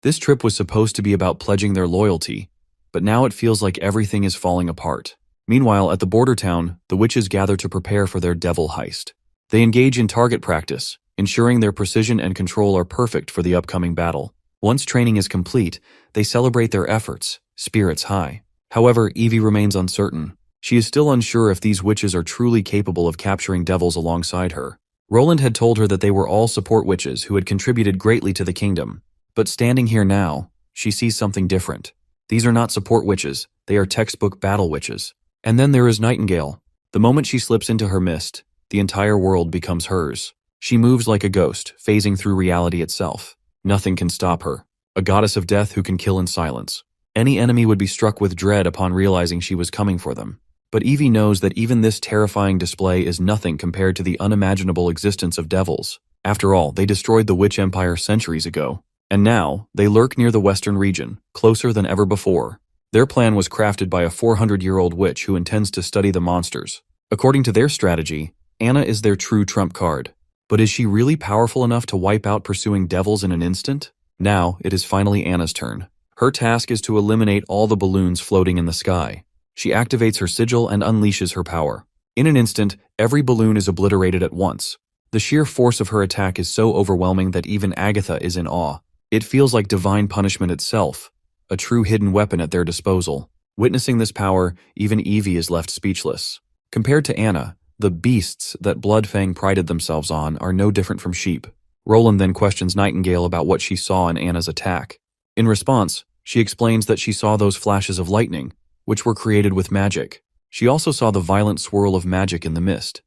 This trip was supposed to be about pledging their loyalty, but now it feels like everything is falling apart. Meanwhile, at the border town, the witches gather to prepare for their devil heist. They engage in target practice, ensuring their precision and control are perfect for the upcoming battle. Once training is complete, they celebrate their efforts, spirits high. However, Evie remains uncertain. She is still unsure if these witches are truly capable of capturing devils alongside her. Roland had told her that they were all support witches who had contributed greatly to the kingdom. But standing here now, she sees something different. These are not support witches, they are textbook battle witches. And then there is Nightingale. The moment she slips into her mist, the entire world becomes hers. She moves like a ghost, phasing through reality itself. Nothing can stop her. A goddess of death who can kill in silence. Any enemy would be struck with dread upon realizing she was coming for them. But Evie knows that even this terrifying display is nothing compared to the unimaginable existence of devils. After all, they destroyed the Witch Empire centuries ago. And now, they lurk near the western region, closer than ever before. Their plan was crafted by a 400-year-old witch who intends to study the monsters. According to their strategy, Anna is their true trump card. But is she really powerful enough to wipe out pursuing devils in an instant? Now, it is finally Anna's turn. Her task is to eliminate all the balloons floating in the sky. She activates her sigil and unleashes her power. In an instant, every balloon is obliterated at once. The sheer force of her attack is so overwhelming that even Agatha is in awe. It feels like divine punishment itself, a true hidden weapon at their disposal. Witnessing this power, even Evie is left speechless. Compared to Anna, the beasts that Bloodfang prided themselves on are no different from sheep. Roland then questions Nightingale about what she saw in Anna's attack. In response, she explains that she saw those flashes of lightning, which were created with magic. She also saw the violent swirl of magic in the mist.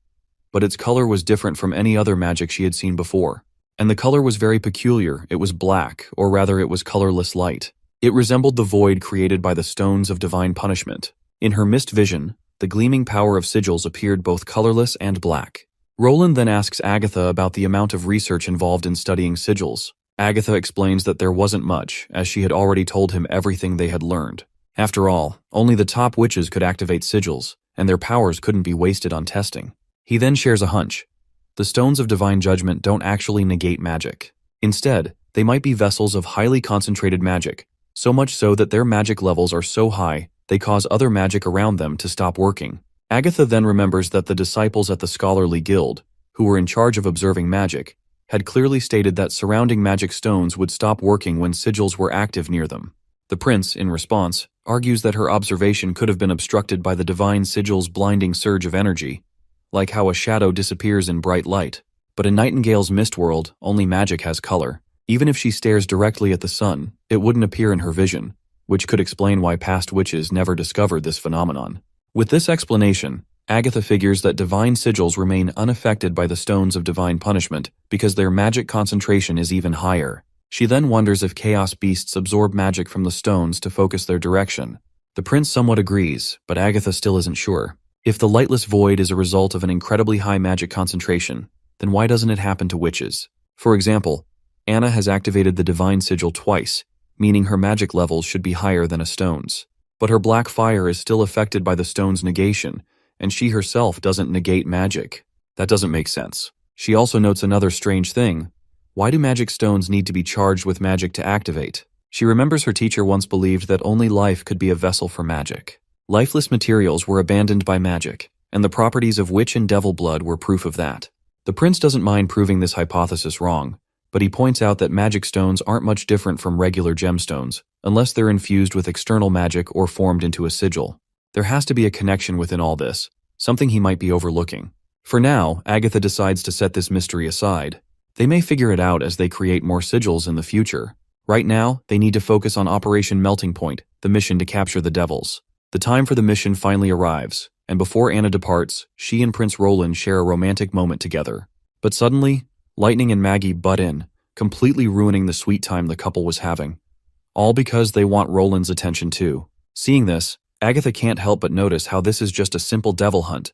But its color was different from any other magic she had seen before. And the color was very peculiar. It was black, or rather it was colorless light. It resembled the void created by the stones of divine punishment. In her mist vision, the gleaming power of sigils appeared both colorless and black. Roland then asks Agatha about the amount of research involved in studying sigils. Agatha explains that there wasn't much, as she had already told him everything they had learned. After all, only the top witches could activate sigils, and their powers couldn't be wasted on testing. He then shares a hunch. The stones of divine judgment don't actually negate magic. Instead, they might be vessels of highly concentrated magic, so much so that their magic levels are so high they cause other magic around them to stop working. Agatha then remembers that the disciples at the Scholarly Guild, who were in charge of observing magic, had clearly stated that surrounding magic stones would stop working when sigils were active near them. The prince, in response, argues that her observation could have been obstructed by the divine sigil's blinding surge of energy, like how a shadow disappears in bright light. But in Nightingale's mist world, only magic has color. Even if she stares directly at the sun, it wouldn't appear in her vision, which could explain why past witches never discovered this phenomenon. With this explanation, Agatha figures that divine sigils remain unaffected by the stones of divine punishment because their magic concentration is even higher. She then wonders if chaos beasts absorb magic from the stones to focus their direction. The prince somewhat agrees, but Agatha still isn't sure. If the lightless void is a result of an incredibly high magic concentration, then why doesn't it happen to witches? For example, Anna has activated the divine sigil twice, meaning her magic levels should be higher than a stone's. But her black fire is still affected by the stone's negation, and she herself doesn't negate magic. That doesn't make sense. She also notes another strange thing. Why do magic stones need to be charged with magic to activate? She remembers her teacher once believed that only life could be a vessel for magic. Lifeless materials were abandoned by magic, and the properties of witch and devil blood were proof of that. The prince doesn't mind proving this hypothesis wrong, but he points out that magic stones aren't much different from regular gemstones, unless they're infused with external magic or formed into a sigil. There has to be a connection within all this, something he might be overlooking. For now, Agatha decides to set this mystery aside. They may figure it out as they create more sigils in the future. Right now, they need to focus on Operation Melting Point, the mission to capture the devils. The time for the mission finally arrives, and before Anna departs, she and Prince Roland share a romantic moment together. But suddenly, Lightning and Maggie butt in, completely ruining the sweet time the couple was having. All because they want Roland's attention too. Seeing this, Agatha can't help but notice how this is just a simple devil hunt,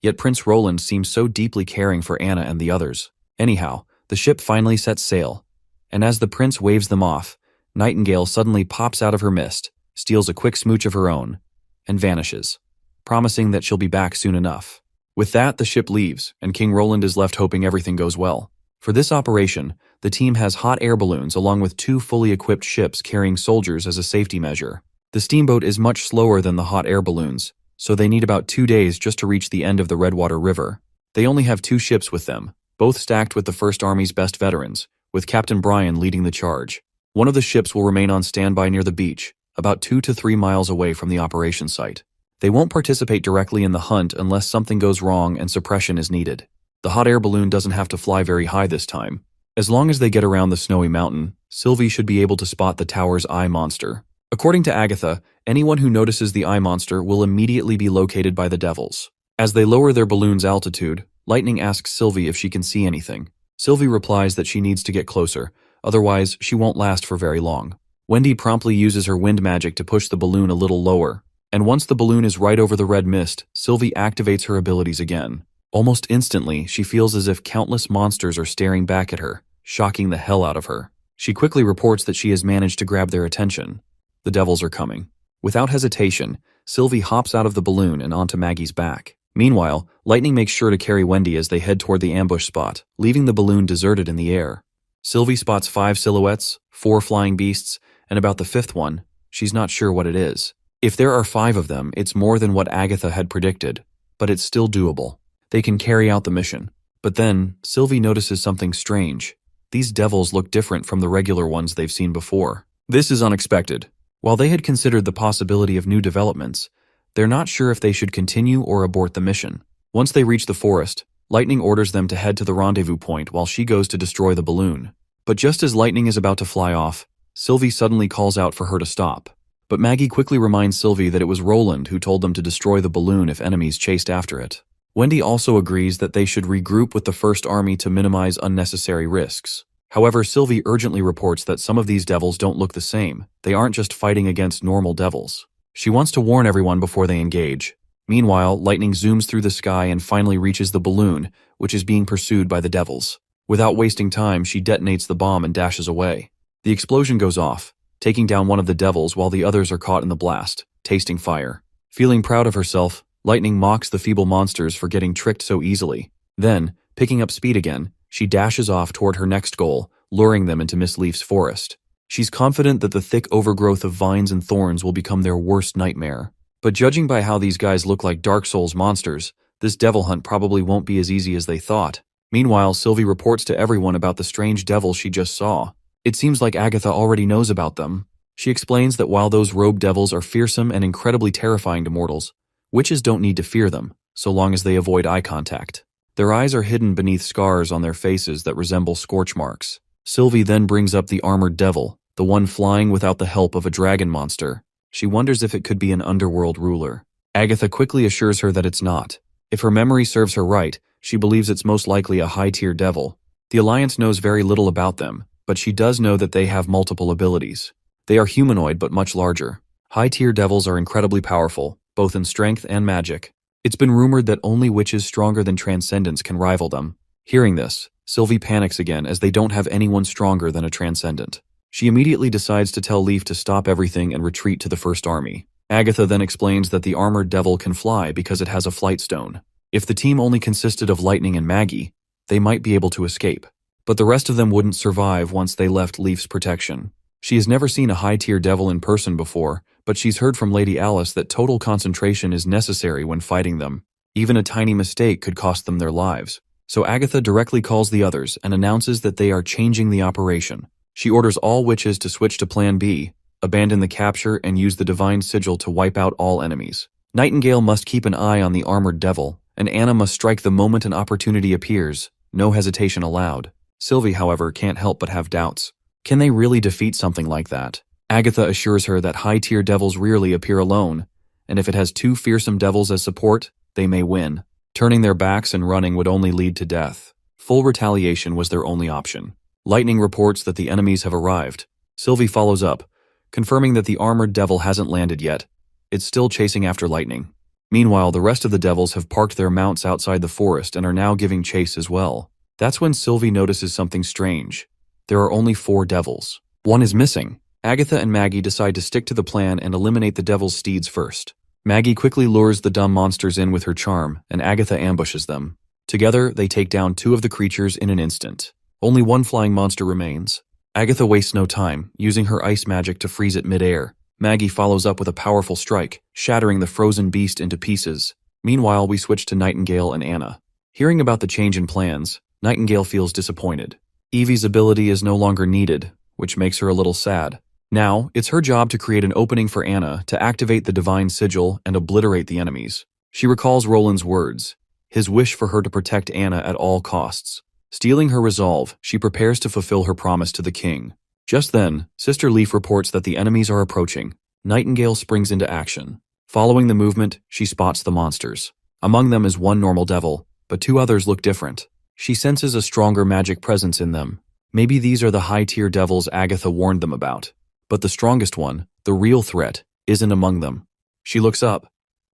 yet Prince Roland seems so deeply caring for Anna and the others. Anyhow, the ship finally sets sail, and as the prince waves them off, Nightingale suddenly pops out of her mist, steals a quick smooch of her own, and vanishes, promising that she'll be back soon enough. With that, the ship leaves, and King Roland is left hoping everything goes well. For this operation, the team has hot air balloons along with 2 fully equipped ships carrying soldiers as a safety measure. The steamboat is much slower than the hot air balloons, so they need about 2 days just to reach the end of the Redwater River. They only have 2 ships with them, both stacked with the First Army's best veterans, with Captain Brian leading the charge. One of the ships will remain on standby near the beach, about 2 to 3 miles away from the operation site. They won't participate directly in the hunt unless something goes wrong and suppression is needed. The hot air balloon doesn't have to fly very high this time. As long as they get around the snowy mountain, Sylvie should be able to spot the tower's eye monster. According to Agatha, anyone who notices the eye monster will immediately be located by the devils. As they lower their balloon's altitude, Lightning asks Sylvie if she can see anything. Sylvie replies that she needs to get closer, otherwise she won't last for very long. Wendy promptly uses her wind magic to push the balloon a little lower, and once the balloon is right over the red mist, Sylvie activates her abilities again. Almost instantly, she feels as if countless monsters are staring back at her, shocking the hell out of her. She quickly reports that she has managed to grab their attention. The devils are coming. Without hesitation, Sylvie hops out of the balloon and onto Maggie's back. Meanwhile, Lightning makes sure to carry Wendy as they head toward the ambush spot, leaving the balloon deserted in the air. Sylvie spots 5 silhouettes, 4 flying beasts, and about the 5th one, she's not sure what it is. If there are 5 of them, it's more than what Agatha had predicted, but it's still doable. They can carry out the mission. But then, Sylvie notices something strange. These devils look different from the regular ones they've seen before. This is unexpected. While they had considered the possibility of new developments, they're not sure if they should continue or abort the mission. Once they reach the forest, Lightning orders them to head to the rendezvous point while she goes to destroy the balloon. But just as Lightning is about to fly off, Sylvie suddenly calls out for her to stop. But Maggie quickly reminds Sylvie that it was Roland who told them to destroy the balloon if enemies chased after it. Wendy also agrees that they should regroup with the First Army to minimize unnecessary risks. However, Sylvie urgently reports that some of these devils don't look the same. They aren't just fighting against normal devils. She wants to warn everyone before they engage. Meanwhile, Lightning zooms through the sky and finally reaches the balloon, which is being pursued by the devils. Without wasting time, she detonates the bomb and dashes away. The explosion goes off, taking down one of the devils while the others are caught in the blast, tasting fire. Feeling proud of herself, Lightning mocks the feeble monsters for getting tricked so easily. Then, picking up speed again, she dashes off toward her next goal, luring them into Miss Leaf's forest. She's confident that the thick overgrowth of vines and thorns will become their worst nightmare. But judging by how these guys look like Dark Souls monsters, this devil hunt probably won't be as easy as they thought. Meanwhile, Sylvie reports to everyone about the strange devils she just saw. It seems like Agatha already knows about them. She explains that while those robed devils are fearsome and incredibly terrifying to mortals, witches don't need to fear them, so long as they avoid eye contact. Their eyes are hidden beneath scars on their faces that resemble scorch marks. Sylvie then brings up the armored devil, the one flying without the help of a dragon monster. She wonders if it could be an underworld ruler. Agatha quickly assures her that it's not. If her memory serves her right, she believes it's most likely a high-tier devil. The Alliance knows very little about them, but she does know that they have multiple abilities. They are humanoid but much larger. High-tier devils are incredibly powerful, both in strength and magic. It's been rumored that only witches stronger than Transcendents can rival them. Hearing this, Sylvie panics again as they don't have anyone stronger than a Transcendent. She immediately decides to tell Leaf to stop everything and retreat to the First Army. Agatha then explains that the armored devil can fly because it has a flight stone. If the team only consisted of Lightning and Maggie, they might be able to escape. But the rest of them wouldn't survive once they left Leaf's protection. She has never seen a high-tier devil in person before, but she's heard from Lady Alice that total concentration is necessary when fighting them. Even a tiny mistake could cost them their lives. So Agatha directly calls the others and announces that they are changing the operation. She orders all witches to switch to Plan B, abandon the capture, and use the Divine Sigil to wipe out all enemies. Nightingale must keep an eye on the armored devil, and Anna must strike the moment an opportunity appears, no hesitation allowed. Sylvie, however, can't help but have doubts. Can they really defeat something like that? Agatha assures her that high-tier devils rarely appear alone, and if it has 2 fearsome devils as support, they may win. Turning their backs and running would only lead to death. Full retaliation was their only option. Lightning reports that the enemies have arrived. Sylvie follows up, confirming that the armored devil hasn't landed yet. It's still chasing after Lightning. Meanwhile, the rest of the devils have parked their mounts outside the forest and are now giving chase as well. That's when Sylvie notices something strange. There are only 4 devils. One is missing. Agatha and Maggie decide to stick to the plan and eliminate the devil's steeds first. Maggie quickly lures the dumb monsters in with her charm, and Agatha ambushes them. Together, they take down 2 of the creatures in an instant. Only 1 flying monster remains. Agatha wastes no time, using her ice magic to freeze it mid-air. Maggie follows up with a powerful strike, shattering the frozen beast into pieces. Meanwhile, we switch to Nightingale and Anna. Hearing about the change in plans, Nightingale feels disappointed. Evie's ability is no longer needed, which makes her a little sad. Now, it's her job to create an opening for Anna to activate the Divine Sigil and obliterate the enemies. She recalls Roland's words, his wish for her to protect Anna at all costs. Stealing her resolve, she prepares to fulfill her promise to the king. Just then, Sister Leaf reports that the enemies are approaching. Nightingale springs into action. Following the movement, she spots the monsters. Among them is 1 normal devil, but 2 others look different. She senses a stronger magic presence in them. Maybe these are the high-tier devils Agatha warned them about. But the strongest one, the real threat, isn't among them. She looks up.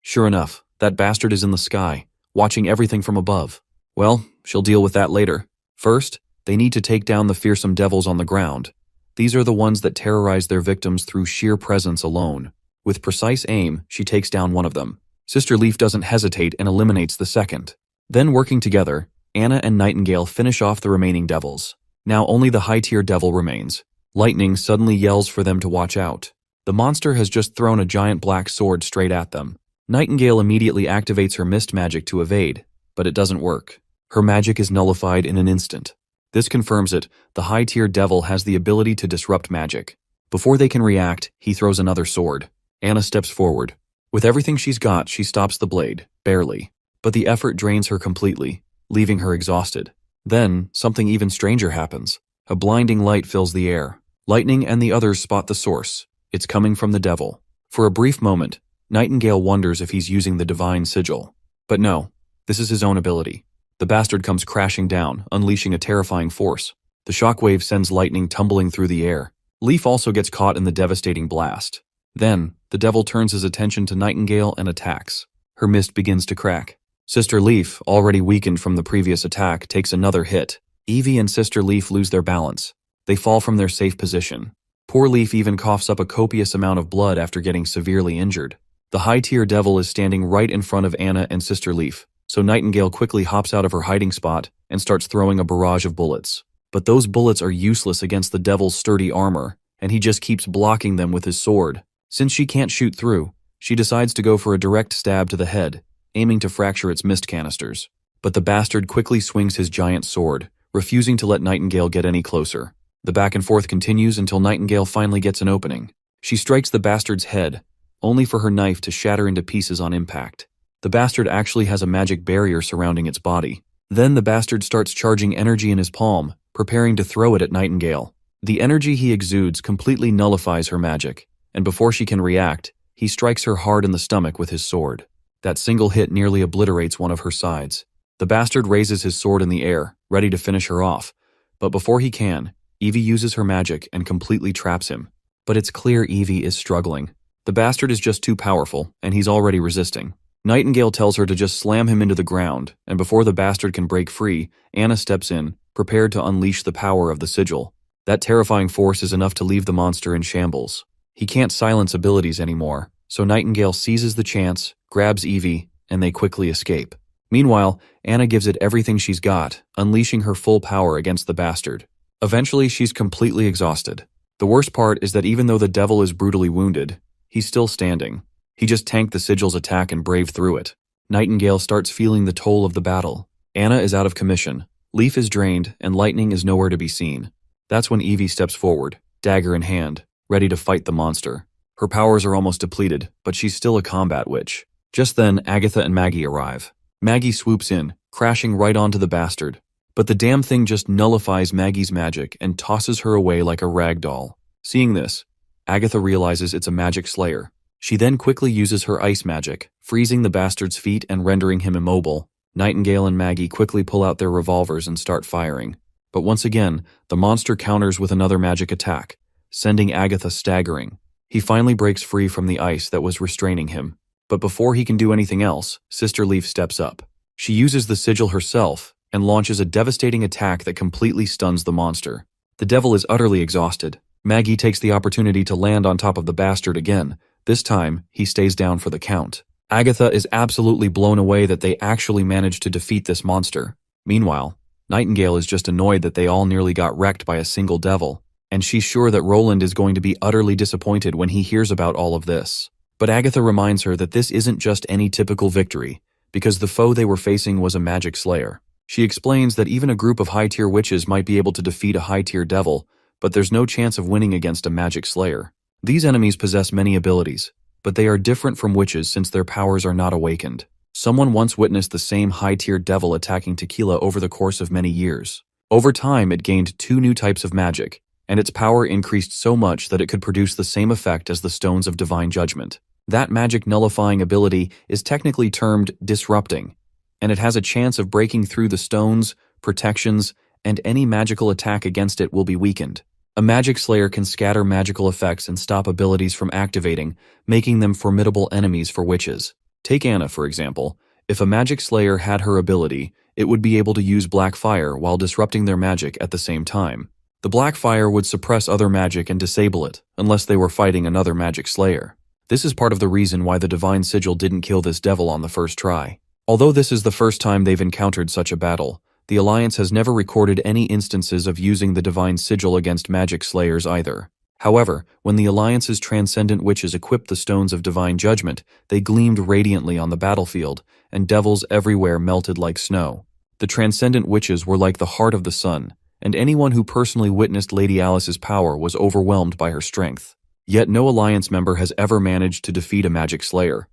Sure enough, that bastard is in the sky, watching everything from above. Well, she'll deal with that later. First, they need to take down the fearsome devils on the ground. These are the ones that terrorize their victims through sheer presence alone. With precise aim, she takes down one of them. Sister Leaf doesn't hesitate and eliminates the second. Then, working together, Anna and Nightingale finish off the remaining devils. Now only the high-tier devil remains. Lightning suddenly yells for them to watch out. The monster has just thrown a giant black sword straight at them. Nightingale immediately activates her mist magic to evade, but it doesn't work. Her magic is nullified in an instant. This confirms it, the high-tier devil has the ability to disrupt magic. Before they can react, he throws another sword. Anna steps forward. With everything she's got, she stops the blade, barely. But the effort drains her completely, leaving her exhausted. Then, something even stranger happens. A blinding light fills the air. Lightning and the others spot the source. It's coming from the devil. For a brief moment, Nightingale wonders if he's using the divine sigil. But no, this is his own ability. The bastard comes crashing down, unleashing a terrifying force. The shockwave sends lightning tumbling through the air. Leaf also gets caught in the devastating blast. Then, the devil turns his attention to Nightingale and attacks. Her mist begins to crack. Sister Leaf, already weakened from the previous attack, takes another hit. Evie and Sister Leaf lose their balance. They fall from their safe position. Poor Leaf even coughs up a copious amount of blood after getting severely injured. The high-tier devil is standing right in front of Anna and Sister Leaf, so Nightingale quickly hops out of her hiding spot and starts throwing a barrage of bullets. But those bullets are useless against the devil's sturdy armor, and he just keeps blocking them with his sword. Since she can't shoot through, she decides to go for a direct stab to the head, aiming to fracture its mist canisters. But the bastard quickly swings his giant sword, refusing to let Nightingale get any closer. The back and forth continues until Nightingale finally gets an opening. She strikes the bastard's head, only for her knife to shatter into pieces on impact. The bastard actually has a magic barrier surrounding its body. Then the bastard starts charging energy in his palm, preparing to throw it at Nightingale. The energy he exudes completely nullifies her magic, and before she can react, he strikes her hard in the stomach with his sword. That single hit nearly obliterates one of her sides. The bastard raises his sword in the air, ready to finish her off, but before he can, Evie uses her magic and completely traps him. But it's clear Evie is struggling. The bastard is just too powerful, and he's already resisting. Nightingale tells her to just slam him into the ground, and before the bastard can break free, Anna steps in, prepared to unleash the power of the sigil. That terrifying force is enough to leave the monster in shambles. He can't silence abilities anymore, so Nightingale seizes the chance, grabs Evie, and they quickly escape. Meanwhile, Anna gives it everything she's got, unleashing her full power against the bastard. Eventually, she's completely exhausted. The worst part is that even though the devil is brutally wounded, he's still standing. He just tanked the sigil's attack and braved through it. Nightingale starts feeling the toll of the battle. Anna is out of commission. Leaf is drained, and lightning is nowhere to be seen. That's when Evie steps forward, dagger in hand, ready to fight the monster. Her powers are almost depleted, but she's still a combat witch. Just then, Agatha and Maggie arrive. Maggie swoops in, crashing right onto the bastard. But the damn thing just nullifies Maggie's magic and tosses her away like a rag doll. Seeing this, Agatha realizes it's a magic slayer. She then quickly uses her ice magic, freezing the bastard's feet and rendering him immobile. Nightingale and Maggie quickly pull out their revolvers and start firing. But once again, the monster counters with another magic attack, sending Agatha staggering. He finally breaks free from the ice that was restraining him. But before he can do anything else, Sister Leaf steps up. She uses the sigil herself and launches a devastating attack that completely stuns the monster. The devil is utterly exhausted. Maggie takes the opportunity to land on top of the bastard again. This time, he stays down for the count. Agatha is absolutely blown away that they actually managed to defeat this monster. Meanwhile, Nightingale is just annoyed that they all nearly got wrecked by a single devil, and she's sure that Roland is going to be utterly disappointed when he hears about all of this. But Agatha reminds her that this isn't just any typical victory, because the foe they were facing was a magic slayer. She explains that even a group of high-tier witches might be able to defeat a high-tier devil, but there's no chance of winning against a magic slayer. These enemies possess many abilities, but they are different from witches since their powers are not awakened. Someone once witnessed the same high-tier devil attacking Tequila over the course of many years. Over time, it gained 2 new types of magic, and its power increased so much that it could produce the same effect as the Stones of Divine Judgment. That magic nullifying ability is technically termed disrupting, and it has a chance of breaking through the stones, protections, and any magical attack against it will be weakened. A magic slayer can scatter magical effects and stop abilities from activating, making them formidable enemies for witches. Take Anna, for example. If a magic slayer had her ability, it would be able to use black fire while disrupting their magic at the same time. The black fire would suppress other magic and disable it, unless they were fighting another magic slayer. This is part of the reason why the Divine Sigil didn't kill this devil on the first try. Although this is the first time they've encountered such a battle, The Alliance has never recorded any instances of using the Divine Sigil against magic slayers either. However, when the Alliance's transcendent witches equipped the Stones of Divine Judgment, they gleamed radiantly on the battlefield, and devils everywhere melted like snow. The transcendent witches were like the heart of the sun, and anyone who personally witnessed Lady Alice's power was overwhelmed by her strength. Yet no Alliance member has ever managed to defeat a magic slayer.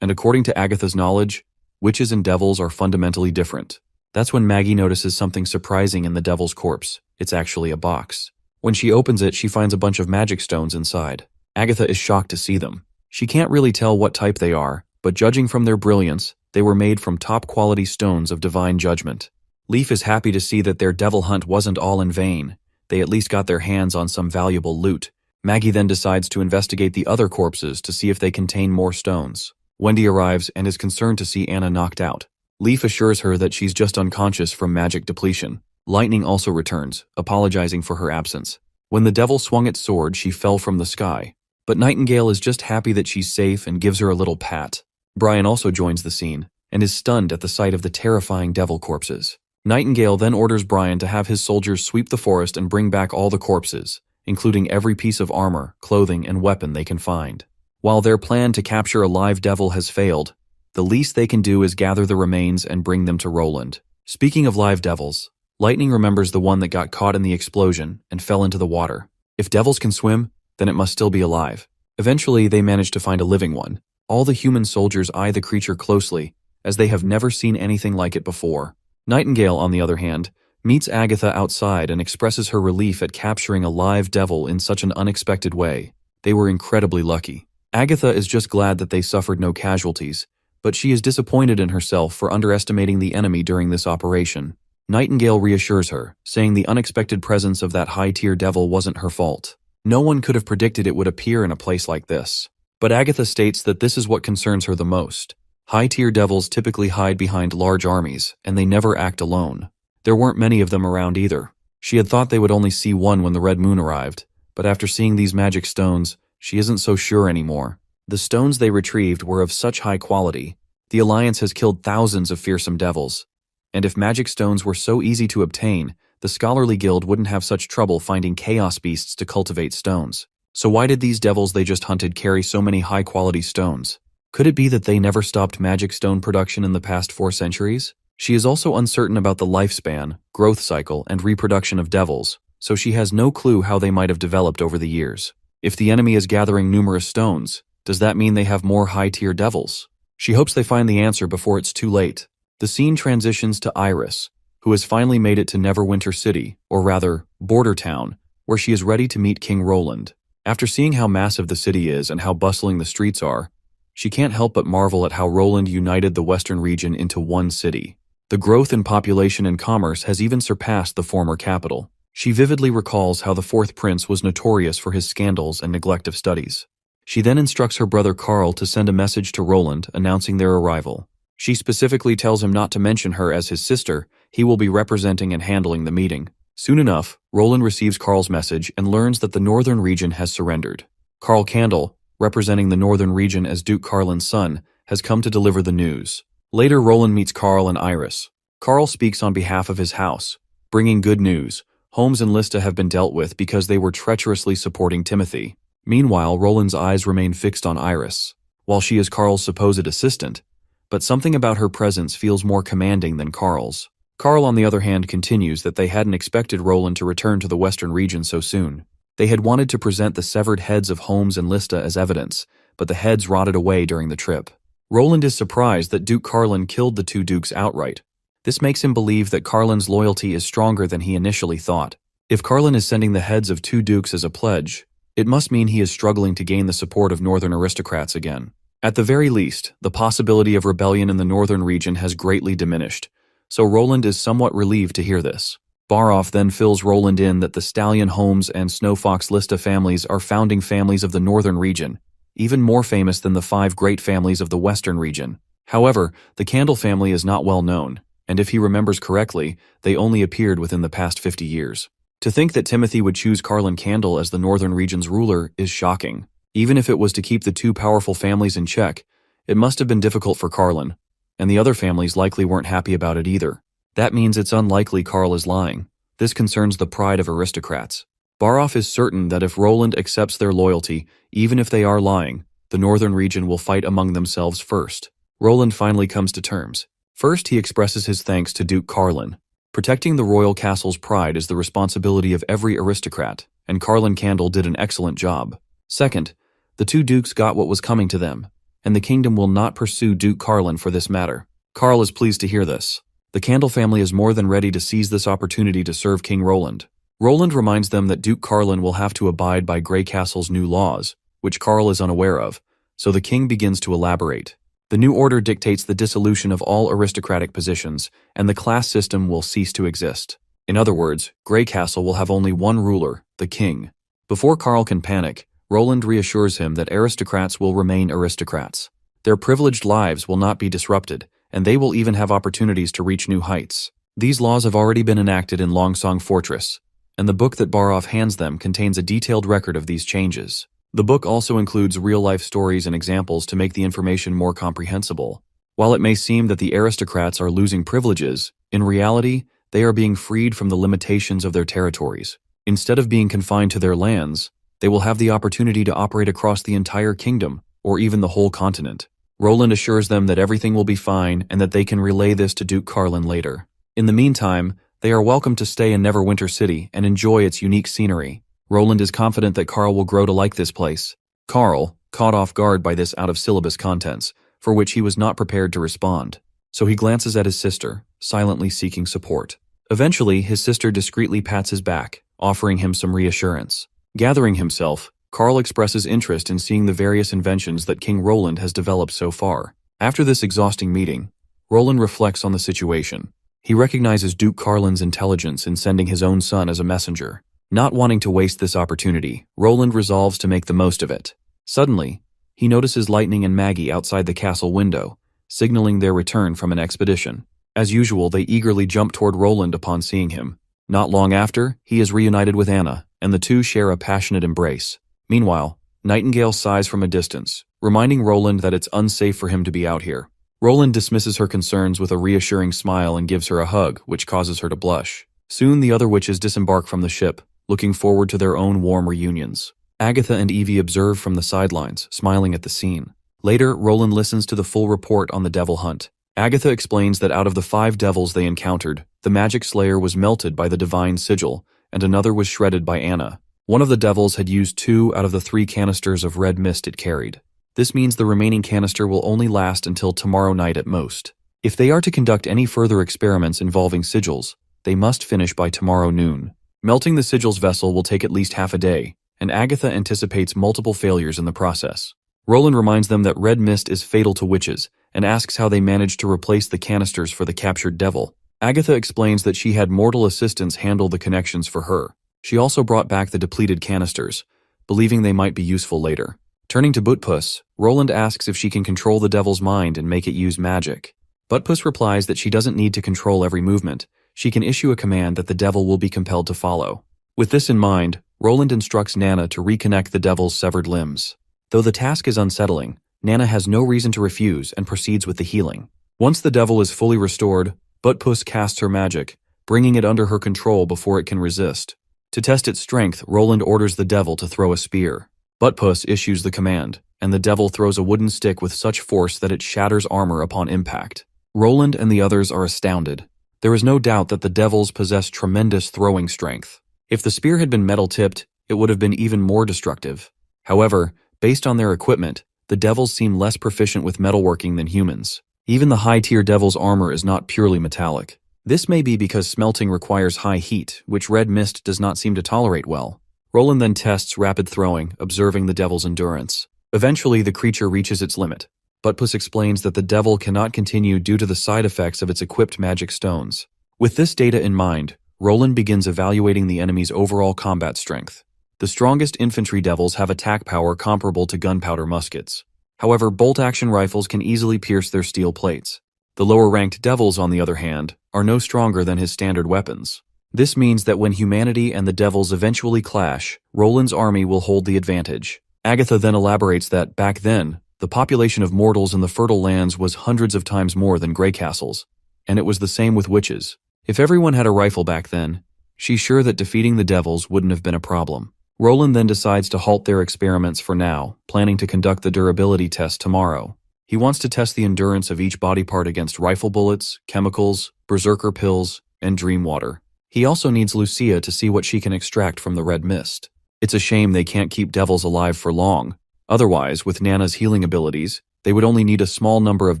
And according to Agatha's knowledge, witches and devils are fundamentally different. That's when Maggie notices something surprising in the devil's corpse. It's actually a box. When she opens it, she finds a bunch of magic stones inside. Agatha is shocked to see them. She can't really tell what type they are, but judging from their brilliance, they were made from top-quality stones of divine judgment. Leaf is happy to see that their devil hunt wasn't all in vain. They at least got their hands on some valuable loot. Maggie then decides to investigate the other corpses to see if they contain more stones. Wendy arrives and is concerned to see Anna knocked out. Leaf assures her that she's just unconscious from magic depletion. Lightning also returns, apologizing for her absence. When the devil swung its sword, she fell from the sky. But Nightingale is just happy that she's safe and gives her a little pat. Brian also joins the scene, and is stunned at the sight of the terrifying devil corpses. Nightingale then orders Brian to have his soldiers sweep the forest and bring back all the corpses, including every piece of armor, clothing, and weapon they can find. While their plan to capture a live devil has failed, the least they can do is gather the remains and bring them to Roland. Speaking of live devils, Lightning remembers the one that got caught in the explosion and fell into the water. If devils can swim, then it must still be alive. Eventually, they manage to find a living one. All the human soldiers eye the creature closely, as they have never seen anything like it before. Nightingale, on the other hand, meets Agatha outside and expresses her relief at capturing a live devil in such an unexpected way. They were incredibly lucky. Agatha is just glad that they suffered no casualties, but she is disappointed in herself for underestimating the enemy during this operation. Nightingale reassures her, saying the unexpected presence of that high-tier devil wasn't her fault. No one could have predicted it would appear in a place like this. But Agatha states that this is what concerns her the most. High-tier devils typically hide behind large armies, and they never act alone. There weren't many of them around either. She had thought they would only see one when the Red Moon arrived, but after seeing these magic stones, she isn't so sure anymore. The stones they retrieved were of such high quality. The Alliance has killed thousands of fearsome devils. And if magic stones were so easy to obtain, the Scholarly Guild wouldn't have such trouble finding chaos beasts to cultivate stones. So why did these devils they just hunted carry so many high-quality stones? Could it be that they never stopped magic stone production in the past 4 centuries? She is also uncertain about the lifespan, growth cycle, and reproduction of devils, so she has no clue how they might have developed over the years. If the enemy is gathering numerous stones, does that mean they have more high-tier devils? She hopes they find the answer before it's too late. The scene transitions to Iris, who has finally made it to Neverwinter City, or rather, Border Town, where she is ready to meet King Roland. After seeing how massive the city is and how bustling the streets are, she can't help but marvel at how Roland united the western region into one city. The growth in population and commerce has even surpassed the former capital. She vividly recalls how the fourth prince was notorious for his scandals and neglect of studies. She then instructs her brother Carl to send a message to Roland announcing their arrival. She specifically tells him not to mention her as his sister. He will be representing and handling the meeting. Soon enough, Roland receives Carl's message and learns that the northern region has surrendered. Carl Candle, representing the northern region as Duke Carlin's son, has come to deliver the news. Later, Roland meets Carl and Iris. Carl speaks on behalf of his house, bringing good news. Holmes and Lista have been dealt with because they were treacherously supporting Timothy. Meanwhile, Roland's eyes remain fixed on Iris, while she is Carl's supposed assistant, but something about her presence feels more commanding than Carl's. Carl, on the other hand, continues that they hadn't expected Roland to return to the western region so soon. They had wanted to present the severed heads of Holmes and Lista as evidence, but the heads rotted away during the trip. Roland is surprised that Duke Carlin killed the 2 dukes outright. This makes him believe that Carlin's loyalty is stronger than he initially thought. If Carlin is sending the heads of 2 dukes as a pledge, it must mean he is struggling to gain the support of northern aristocrats again. At the very least, the possibility of rebellion in the northern region has greatly diminished, so Roland is somewhat relieved to hear this. Baroff then fills Roland in that the Stallion Holmes and Snowfox Lista families are founding families of the northern region, even more famous than the 5 great families of the western region. However, the Candle family is not well known, and if he remembers correctly, they only appeared within the past 50 years. To think that Timothy would choose Carlin Candle as the northern region's ruler is shocking. Even if it was to keep the 2 powerful families in check, it must have been difficult for Carlin, and the other families likely weren't happy about it either. That means it's unlikely Karl is lying. This concerns the pride of aristocrats. Barov is certain that if Roland accepts their loyalty, even if they are lying, the northern region will fight among themselves first. Roland finally comes to terms. First, he expresses his thanks to Duke Carlin. Protecting the royal castle's pride is the responsibility of every aristocrat, and Carlin Candle did an excellent job. Second, the two dukes got what was coming to them, and the kingdom will not pursue Duke Carlin for this matter. Karl is pleased to hear this. The Candle family is more than ready to seize this opportunity to serve King Roland. Roland reminds them that Duke Carlin will have to abide by Grey Castle's new laws, which Karl is unaware of, so the king begins to elaborate. The new order dictates the dissolution of all aristocratic positions, and the class system will cease to exist. In other words, Grey Castle will have only one ruler, the king. Before Karl can panic, Roland reassures him that aristocrats will remain aristocrats. Their privileged lives will not be disrupted, and they will even have opportunities to reach new heights. These laws have already been enacted in Longsong Fortress, and the book that Barov hands them contains a detailed record of these changes. The book also includes real-life stories and examples to make the information more comprehensible. While it may seem that the aristocrats are losing privileges, in reality, they are being freed from the limitations of their territories. Instead of being confined to their lands, they will have the opportunity to operate across the entire kingdom, or even the whole continent. Roland assures them that everything will be fine and that they can relay this to Duke Carlin later. In the meantime, they are welcome to stay in Neverwinter City and enjoy its unique scenery. Roland is confident that Karl will grow to like this place. Karl, caught off guard by this out-of-syllabus contents, for which he was not prepared to respond. So he glances at his sister, silently seeking support. Eventually, his sister discreetly pats his back, offering him some reassurance. Gathering himself, Karl expresses interest in seeing the various inventions that King Roland has developed so far. After this exhausting meeting, Roland reflects on the situation. He recognizes Duke Carlin's intelligence in sending his own son as a messenger. Not wanting to waste this opportunity, Roland resolves to make the most of it. Suddenly, he notices Lightning and Maggie outside the castle window, signaling their return from an expedition. As usual, they eagerly jump toward Roland upon seeing him. Not long after, he is reunited with Anna, and the two share a passionate embrace. Meanwhile, Nightingale sighs from a distance, reminding Roland that it's unsafe for him to be out here. Roland dismisses her concerns with a reassuring smile and gives her a hug, which causes her to blush. Soon the other witches disembark from the ship, looking forward to their own warm reunions. Agatha and Evie observe from the sidelines, smiling at the scene. Later, Roland listens to the full report on the devil hunt. Agatha explains that out of the 5 devils they encountered, the magic slayer was melted by the divine sigil, and another was shredded by Anna. One of the devils had used 2 out of the 3 canisters of red mist it carried. This means the remaining canister will only last until tomorrow night at most. If they are to conduct any further experiments involving sigils, they must finish by tomorrow noon. Melting the sigil's vessel will take at least half a day, and Agatha anticipates multiple failures in the process. Roland reminds them that red mist is fatal to witches, and asks how they managed to replace the canisters for the captured devil. Agatha explains that she had mortal assistants handle the connections for her. She also brought back the depleted canisters, believing they might be useful later. Turning to Buttpuss, Roland asks if she can control the devil's mind and make it use magic. Buttpuss replies that she doesn't need to control every movement. She can issue a command that the devil will be compelled to follow. With this in mind, Roland instructs Nana to reconnect the devil's severed limbs. Though the task is unsettling, Nana has no reason to refuse and proceeds with the healing. Once the devil is fully restored, Buttpuss casts her magic, bringing it under her control before it can resist. To test its strength, Roland orders the devil to throw a spear. Buttpuss issues the command, and the devil throws a wooden stick with such force that it shatters armor upon impact. Roland and the others are astounded. There is no doubt that the devils possess tremendous throwing strength. If the spear had been metal-tipped, it would have been even more destructive. However, based on their equipment, the devils seem less proficient with metalworking than humans. Even the high-tier devil's armor is not purely metallic. This may be because smelting requires high heat, which red mist does not seem to tolerate well. Roland then tests rapid throwing, observing the devil's endurance. Eventually, the creature reaches its limit. Buttpuss explains that the devil cannot continue due to the side effects of its equipped magic stones. With this data in mind, Roland begins evaluating the enemy's overall combat strength. The strongest infantry devils have attack power comparable to gunpowder muskets. However, bolt-action rifles can easily pierce their steel plates. The lower-ranked devils, on the other hand, are no stronger than his standard weapons. This means that when humanity and the devils eventually clash, Roland's army will hold the advantage. Agatha then elaborates that, back then, the population of mortals in the fertile lands was hundreds of times more than Grey Castle's, and it was the same with witches. If everyone had a rifle back then, she's sure that defeating the devils wouldn't have been a problem. Roland then decides to halt their experiments for now, planning to conduct the durability test tomorrow. He wants to test the endurance of each body part against rifle bullets, chemicals, berserker pills, and dream water. He also needs Lucia to see what she can extract from the red mist. It's a shame they can't keep devils alive for long. Otherwise, with Nana's healing abilities, they would only need a small number of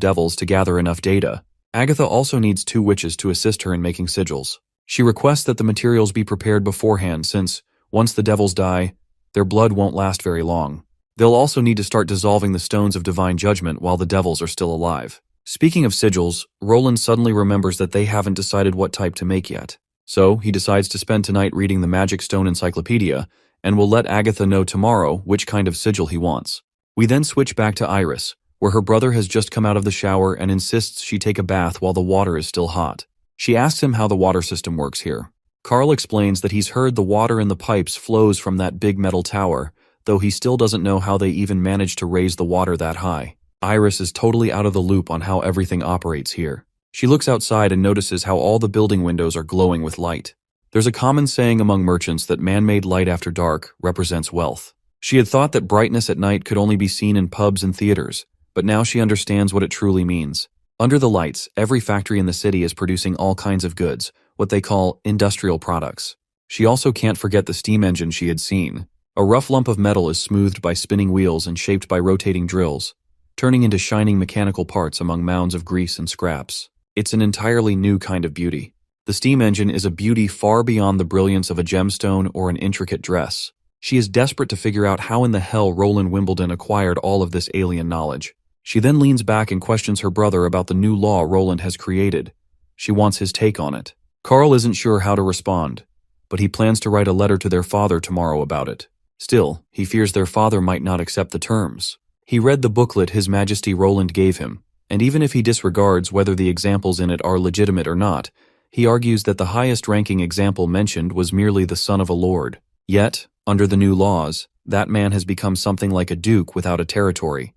devils to gather enough data. Agatha also needs 2 witches to assist her in making sigils. She requests that the materials be prepared beforehand since, once the devils die, their blood won't last very long. They'll also need to start dissolving the stones of divine judgment while the devils are still alive. Speaking of sigils, Roland suddenly remembers that they haven't decided what type to make yet. So, he decides to spend tonight reading the Magic Stone Encyclopedia, and will let Agatha know tomorrow which kind of sigil he wants. We then switch back to Iris, where her brother has just come out of the shower and insists she take a bath while the water is still hot. She asks him how the water system works here. Carl explains that he's heard the water in the pipes flows from that big metal tower, though he still doesn't know how they even managed to raise the water that high. Iris is totally out of the loop on how everything operates here. She looks outside and notices how all the building windows are glowing with light. There's a common saying among merchants that man-made light after dark represents wealth. She had thought that brightness at night could only be seen in pubs and theaters, but now she understands what it truly means. Under the lights, every factory in the city is producing all kinds of goods, what they call industrial products. She also can't forget the steam engine she had seen. A rough lump of metal is smoothed by spinning wheels and shaped by rotating drills, turning into shining mechanical parts among mounds of grease and scraps. It's an entirely new kind of beauty. The steam engine is a beauty far beyond the brilliance of a gemstone or an intricate dress. She is desperate to figure out how in the hell Roland Wimbledon acquired all of this alien knowledge. She then leans back and questions her brother about the new law Roland has created. She wants his take on it. Carl isn't sure how to respond, but he plans to write a letter to their father tomorrow about it. Still, he fears their father might not accept the terms. He read the booklet His Majesty Roland gave him, and even if he disregards whether the examples in it are legitimate or not, he argues that the highest-ranking example mentioned was merely the son of a lord. Yet, under the new laws, that man has become something like a duke without a territory.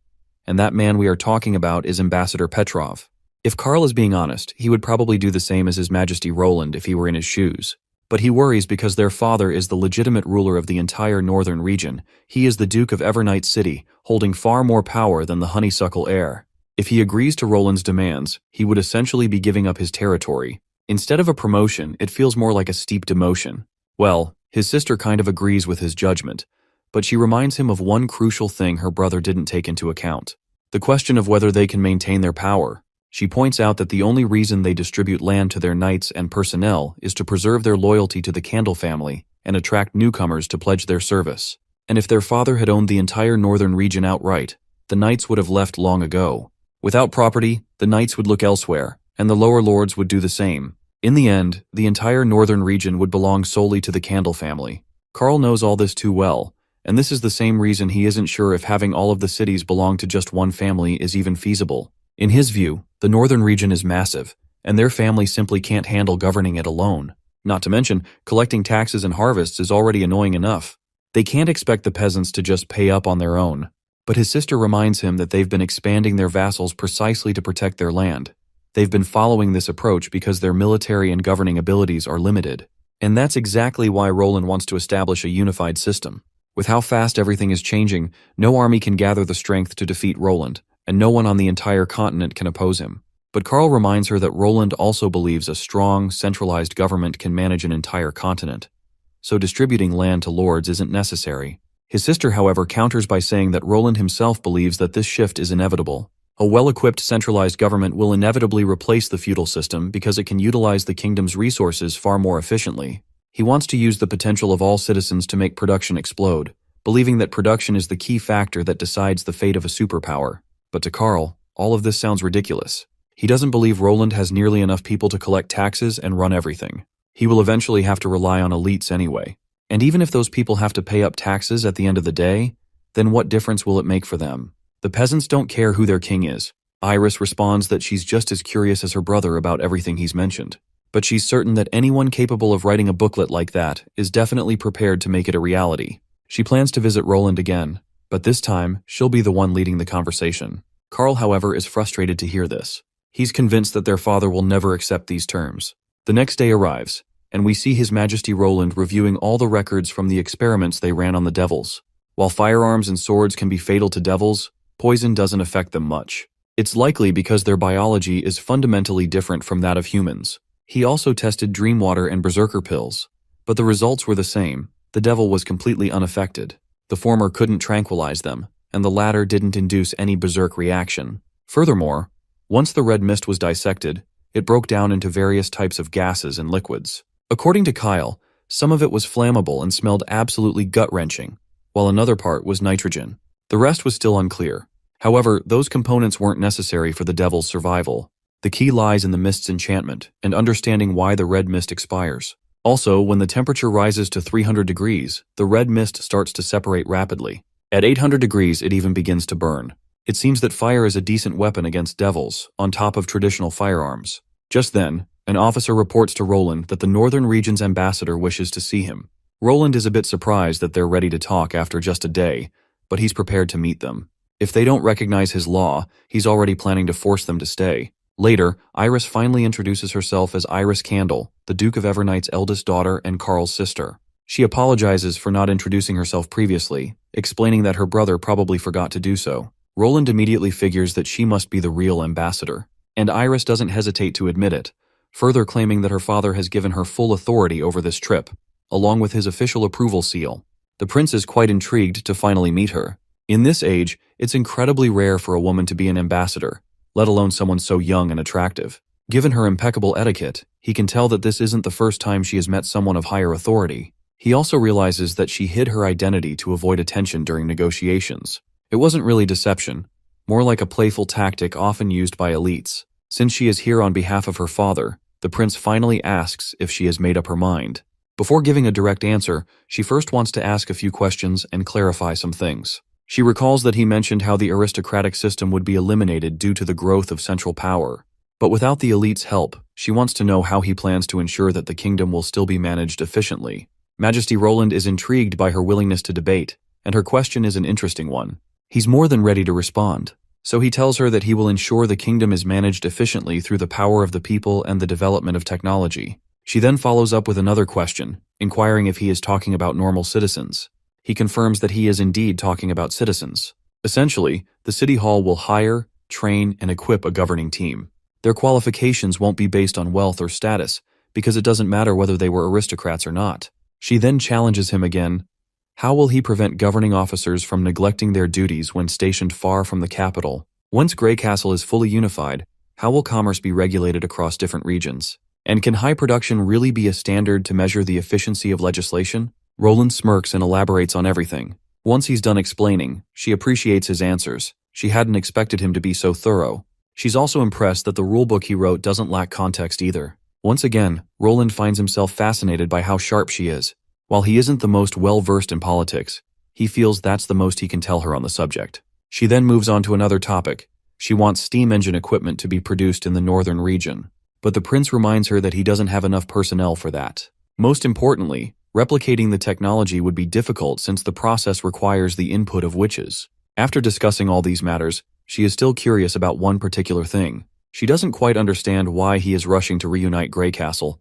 And that man we are talking about is Ambassador Petrov. If Carl is being honest, he would probably do the same as His Majesty Roland if he were in his shoes. But he worries because their father is the legitimate ruler of the entire northern region. He is the Duke of Evernight City, holding far more power than the honeysuckle heir. If he agrees to Roland's demands, he would essentially be giving up his territory. Instead of a promotion, it feels more like a steep demotion. Well, his sister kind of agrees with his judgment, but she reminds him of one crucial thing her brother didn't take into account: the question of whether they can maintain their power. She points out that the only reason they distribute land to their knights and personnel is to preserve their loyalty to the Candle family and attract newcomers to pledge their service. And if their father had owned the entire northern region outright, the knights would have left long ago. Without property, the knights would look elsewhere, and the lower lords would do the same. In the end, the entire northern region would belong solely to the Candle family. Carl knows all this too well, and this is the same reason he isn't sure if having all of the cities belong to just one family is even feasible. In his view, the northern region is massive, and their family simply can't handle governing it alone. Not to mention, collecting taxes and harvests is already annoying enough. They can't expect the peasants to just pay up on their own. But his sister reminds him that they've been expanding their vassals precisely to protect their land. They've been following this approach because their military and governing abilities are limited. And that's exactly why Roland wants to establish a unified system. With how fast everything is changing, no army can gather the strength to defeat Roland, and no one on the entire continent can oppose him. But Carl reminds her that Roland also believes a strong, centralized government can manage an entire continent. So distributing land to lords isn't necessary. His sister, however, counters by saying that Roland himself believes that this shift is inevitable. A well-equipped centralized government will inevitably replace the feudal system because it can utilize the kingdom's resources far more efficiently. He wants to use the potential of all citizens to make production explode, believing that production is the key factor that decides the fate of a superpower. But to Carl, all of this sounds ridiculous. He doesn't believe Roland has nearly enough people to collect taxes and run everything. He will eventually have to rely on elites anyway. And even if those people have to pay up taxes at the end of the day, then what difference will it make for them? The peasants don't care who their king is. Iris responds that she's just as curious as her brother about everything he's mentioned. But she's certain that anyone capable of writing a booklet like that is definitely prepared to make it a reality. She plans to visit Roland again, but this time, she'll be the one leading the conversation. Carl, however, is frustrated to hear this. He's convinced that their father will never accept these terms. The next day arrives, and we see His Majesty Roland reviewing all the records from the experiments they ran on the devils. While firearms and swords can be fatal to devils, poison doesn't affect them much. It's likely because their biology is fundamentally different from that of humans. He also tested Dreamwater and Berserker pills, but the results were the same. The devil was completely unaffected. The former couldn't tranquilize them, and the latter didn't induce any berserk reaction. Furthermore, once the red mist was dissected, it broke down into various types of gases and liquids. According to Kyle, some of it was flammable and smelled absolutely gut-wrenching, while another part was nitrogen. The rest was still unclear. However, those components weren't necessary for the devil's survival. The key lies in the mist's enchantment and understanding why the red mist expires. Also, when the temperature rises to 300 degrees, the red mist starts to separate rapidly. At 800 degrees, it even begins to burn. It seems that fire is a decent weapon against devils, on top of traditional firearms. Just then, an officer reports to Roland that the Northern Region's ambassador wishes to see him. Roland is a bit surprised that they're ready to talk after just a day, but he's prepared to meet them. If they don't recognize his law, he's already planning to force them to stay. Later, Iris finally introduces herself as Iris Candle, the Duke of Evernight's eldest daughter and Carl's sister. She apologizes for not introducing herself previously, explaining that her brother probably forgot to do so. Roland immediately figures that she must be the real ambassador, and Iris doesn't hesitate to admit it, further claiming that her father has given her full authority over this trip, along with his official approval seal. The prince is quite intrigued to finally meet her. In this age, it's incredibly rare for a woman to be an ambassador, let alone someone so young and attractive. Given her impeccable etiquette, he can tell that this isn't the first time she has met someone of higher authority. He also realizes that she hid her identity to avoid attention during negotiations. It wasn't really deception, more like a playful tactic often used by elites. Since she is here on behalf of her father, the prince finally asks if she has made up her mind. Before giving a direct answer, she first wants to ask a few questions and clarify some things. She recalls that he mentioned how the aristocratic system would be eliminated due to the growth of central power. But without the elite's help, she wants to know how he plans to ensure that the kingdom will still be managed efficiently. Majesty Roland is intrigued by her willingness to debate, and her question is an interesting one. He's more than ready to respond, so he tells her that he will ensure the kingdom is managed efficiently through the power of the people and the development of technology. She then follows up with another question, inquiring if he is talking about normal citizens. He confirms that he is indeed talking about citizens. Essentially, the city hall will hire, train, and equip a governing team. Their qualifications won't be based on wealth or status, because it doesn't matter whether they were aristocrats or not. She then challenges him again. How will he prevent governing officers from neglecting their duties when stationed far from the capital? Once Grey Castle is fully unified, how will commerce be regulated across different regions? And can high production really be a standard to measure the efficiency of legislation? Roland smirks and elaborates on everything. Once he's done explaining, she appreciates his answers. She hadn't expected him to be so thorough. She's also impressed that the rulebook he wrote doesn't lack context either. Once again, Roland finds himself fascinated by how sharp she is. While he isn't the most well-versed in politics, he feels that's the most he can tell her on the subject. She then moves on to another topic. She wants steam engine equipment to be produced in the northern region. But the prince reminds her that he doesn't have enough personnel for that. Most importantly, replicating the technology would be difficult since the process requires the input of witches. After discussing all these matters, she is still curious about one particular thing. She doesn't quite understand why he is rushing to reunite Grey Castle,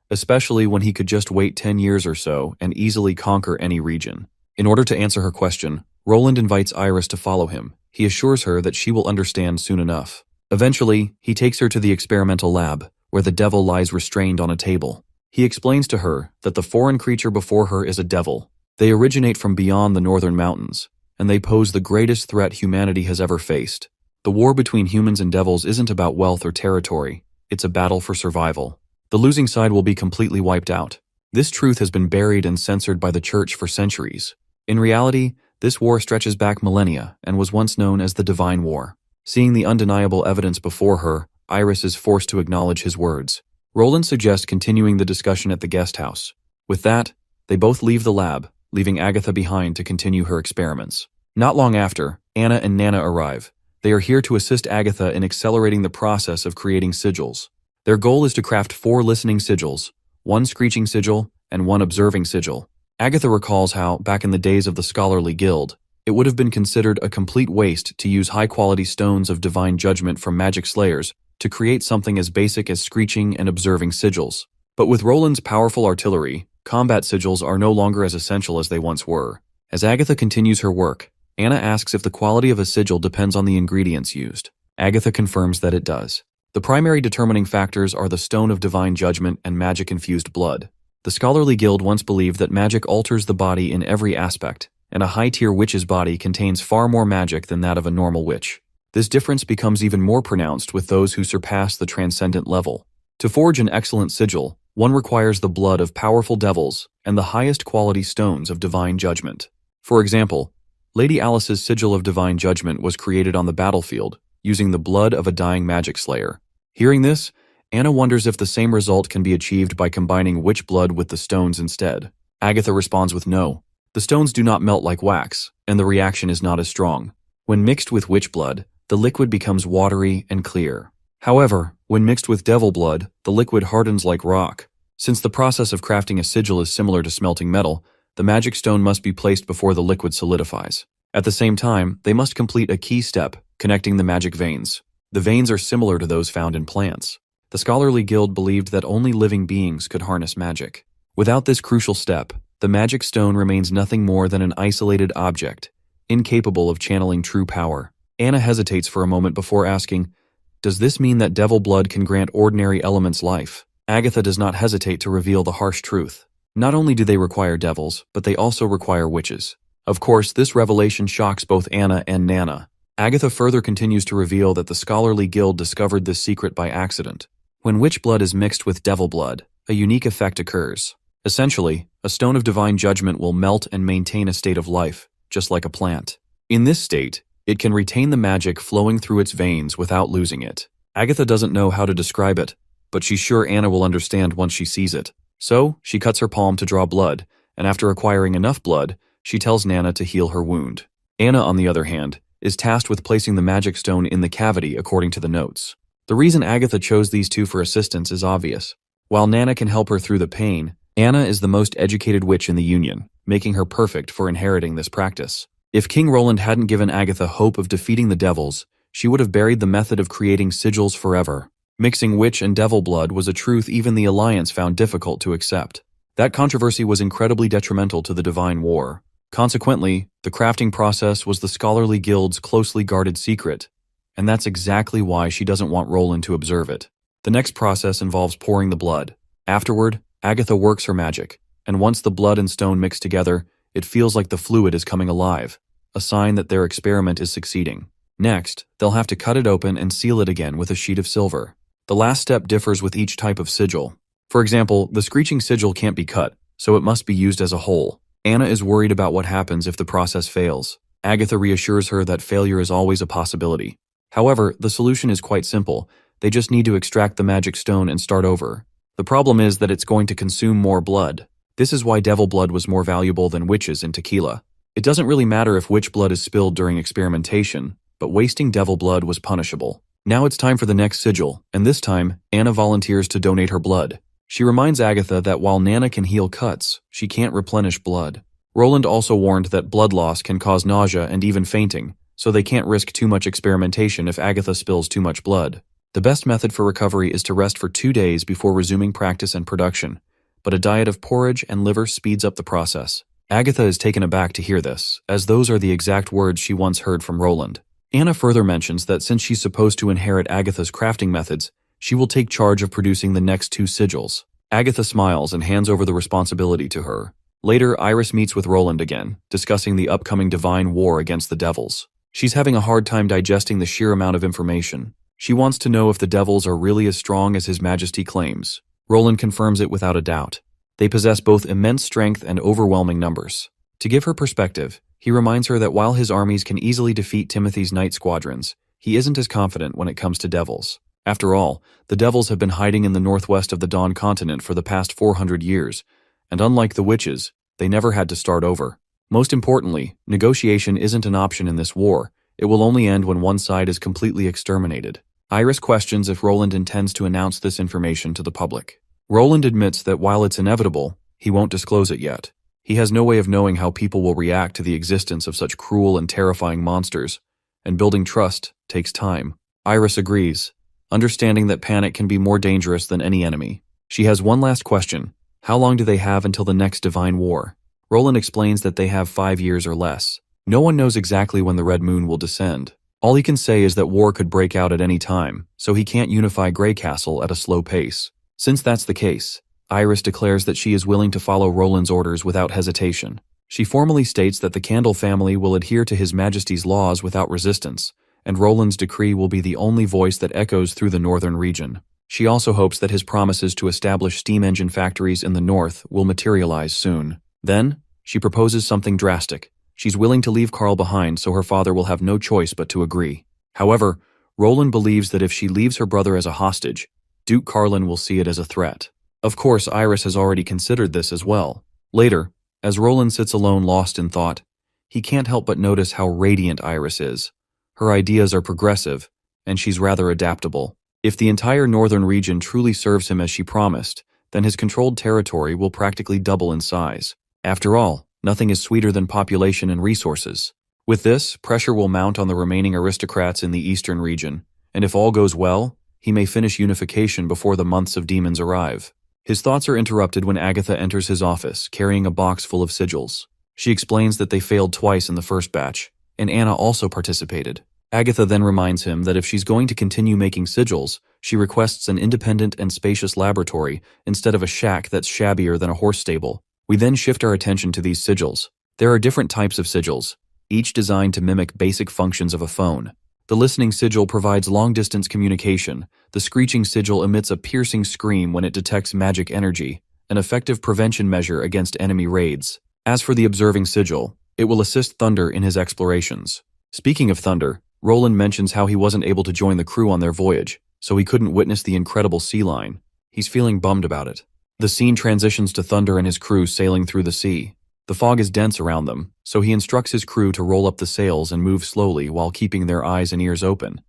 especially when he could just wait 10 years or so and easily conquer any region. In order to answer her question, Roland invites Iris to follow him. He assures her that she will understand soon enough. Eventually, he takes her to the experimental lab, where the devil lies restrained on a table. He explains to her that the foreign creature before her is a devil. They originate from beyond the northern mountains, and they pose the greatest threat humanity has ever faced. The war between humans and devils isn't about wealth or territory. It's a battle for survival. The losing side will be completely wiped out. This truth has been buried and censored by the church for centuries. In reality, this war stretches back millennia and was once known as the Divine War. Seeing the undeniable evidence before her, Iris is forced to acknowledge his words. Roland suggests continuing the discussion at the guest house. With that, they both leave the lab, leaving Agatha behind to continue her experiments. Not long after, Anna and Nana arrive. They are here to assist Agatha in accelerating the process of creating sigils. Their goal is to craft 4 listening sigils, 1 screeching sigil, and 1 observing sigil. Agatha recalls how, back in the days of the Scholarly Guild, it would have been considered a complete waste to use high-quality stones of divine judgment from magic slayers to create something as basic as screeching and observing sigils. But with Roland's powerful artillery, combat sigils are no longer as essential as they once were. As Agatha continues her work, Anna asks if the quality of a sigil depends on the ingredients used. Agatha confirms that it does. The primary determining factors are the Stone of Divine Judgment and magic-infused blood. The Scholarly Guild once believed that magic alters the body in every aspect, and a high-tier witch's body contains far more magic than that of a normal witch. This difference becomes even more pronounced with those who surpass the transcendent level. To forge an excellent sigil, one requires the blood of powerful devils and the highest quality stones of divine judgment. For example, Lady Alice's sigil of divine judgment was created on the battlefield, using the blood of a dying magic slayer. Hearing this, Anna wonders if the same result can be achieved by combining witch blood with the stones instead. Agatha responds with no. The stones do not melt like wax, and the reaction is not as strong. When mixed with witch blood, the liquid becomes watery and clear. However, when mixed with devil blood, the liquid hardens like rock. Since the process of crafting a sigil is similar to smelting metal, the magic stone must be placed before the liquid solidifies. At the same time, they must complete a key step, connecting the magic veins. The veins are similar to those found in plants. The Scholarly Guild believed that only living beings could harness magic. Without this crucial step, the magic stone remains nothing more than an isolated object, incapable of channeling true power. Anna hesitates for a moment before asking, does this mean that devil blood can grant ordinary elements life? Agatha does not hesitate to reveal the harsh truth. Not only do they require devils, but they also require witches. Of course, this revelation shocks both Anna and Nana. Agatha further continues to reveal that the Scholarly Guild discovered this secret by accident. When witch blood is mixed with devil blood, a unique effect occurs. Essentially, a stone of divine judgment will melt and maintain a state of life, just like a plant. In this state, it can retain the magic flowing through its veins without losing it. Agatha doesn't know how to describe it, but she's sure Anna will understand once she sees it. So, she cuts her palm to draw blood, and after acquiring enough blood, she tells Nana to heal her wound. Anna, on the other hand, is tasked with placing the magic stone in the cavity according to the notes. The reason Agatha chose these two for assistance is obvious. While Nana can help her through the pain, Anna is the most educated witch in the Union, making her perfect for inheriting this practice. If King Roland hadn't given Agatha hope of defeating the devils, she would have buried the method of creating sigils forever. Mixing witch and devil blood was a truth even the Alliance found difficult to accept. That controversy was incredibly detrimental to the Divine War. Consequently, the crafting process was the Scholarly Guild's closely guarded secret, and that's exactly why she doesn't want Roland to observe it. The next process involves pouring the blood. Afterward, Agatha works her magic, and once the blood and stone mix together, it feels like the fluid is coming alive, a sign that their experiment is succeeding. Next, they'll have to cut it open and seal it again with a sheet of silver. The last step differs with each type of sigil. For example, the screeching sigil can't be cut, so it must be used as a whole. Anna is worried about what happens if the process fails. Agatha reassures her that failure is always a possibility. However, the solution is quite simple. They just need to extract the magic stone and start over. The problem is that it's going to consume more blood. This is why devil blood was more valuable than witches in tequila. It doesn't really matter if witch blood is spilled during experimentation, but wasting devil blood was punishable. Now it's time for the next sigil, and this time, Anna volunteers to donate her blood. She reminds Agatha that while Nana can heal cuts, she can't replenish blood. Roland also warned that blood loss can cause nausea and even fainting, so they can't risk too much experimentation if Agatha spills too much blood. The best method for recovery is to rest for 2 days before resuming practice and production, but a diet of porridge and liver speeds up the process. Agatha is taken aback to hear this, as those are the exact words she once heard from Roland. Anna further mentions that since she's supposed to inherit Agatha's crafting methods, she will take charge of producing the next 2 sigils. Agatha smiles and hands over the responsibility to her. Later, Iris meets with Roland again, discussing the upcoming divine war against the devils. She's having a hard time digesting the sheer amount of information. She wants to know if the devils are really as strong as His Majesty claims. Roland confirms it without a doubt. They possess both immense strength and overwhelming numbers. To give her perspective, he reminds her that while his armies can easily defeat Timothy's knight squadrons, he isn't as confident when it comes to devils. After all, the devils have been hiding in the northwest of the Dawn continent for the past 400 years, and unlike the witches, they never had to start over. Most importantly, negotiation isn't an option in this war. It will only end when one side is completely exterminated. Iris questions if Roland intends to announce this information to the public. Roland admits that while it's inevitable, he won't disclose it yet. He has no way of knowing how people will react to the existence of such cruel and terrifying monsters, and building trust takes time. Iris agrees. understanding that panic can be more dangerous than any enemy. She has one last question. How long do they have until the next divine war? Roland explains that they have 5 years or less. No one knows exactly when the Red Moon will descend. All he can say is that war could break out at any time, so he can't unify Grey Castle at a slow pace. Since that's the case, Iris declares that she is willing to follow Roland's orders without hesitation. She formally states that the Candle family will adhere to His Majesty's laws without resistance, and Roland's decree will be the only voice that echoes through the northern region. She also hopes that his promises to establish steam engine factories in the north will materialize soon. Then, she proposes something drastic. She's willing to leave Carl behind so her father will have no choice but to agree. However, Roland believes that if she leaves her brother as a hostage, Duke Carlin will see it as a threat. Of course, Iris has already considered this as well. Later, as Roland sits alone lost in thought, he can't help but notice how radiant Iris is. Her ideas are progressive, and she's rather adaptable. If the entire northern region truly serves him as she promised, then his controlled territory will practically double in size. After all, nothing is sweeter than population and resources. With this, pressure will mount on the remaining aristocrats in the eastern region, and if all goes well, he may finish unification before the months of demons arrive. His thoughts are interrupted when Agatha enters his office, carrying a box full of sigils. She explains that they failed twice in the first batch, and Anna also participated. Agatha then reminds him that if she's going to continue making sigils, she requests an independent and spacious laboratory instead of a shack that's shabbier than a horse stable. We then shift our attention to these sigils. There are different types of sigils, each designed to mimic basic functions of a phone. The listening sigil provides long-distance communication. The screeching sigil emits a piercing scream when it detects magic energy, an effective prevention measure against enemy raids. As for the observing sigil, it will assist Thunder in his explorations. Speaking of Thunder, Roland mentions how he wasn't able to join the crew on their voyage, so he couldn't witness the incredible sea line. He's feeling bummed about it. The scene transitions to Thunder and his crew sailing through the sea. The fog is dense around them, so he instructs his crew to roll up the sails and move slowly while keeping their eyes and ears open.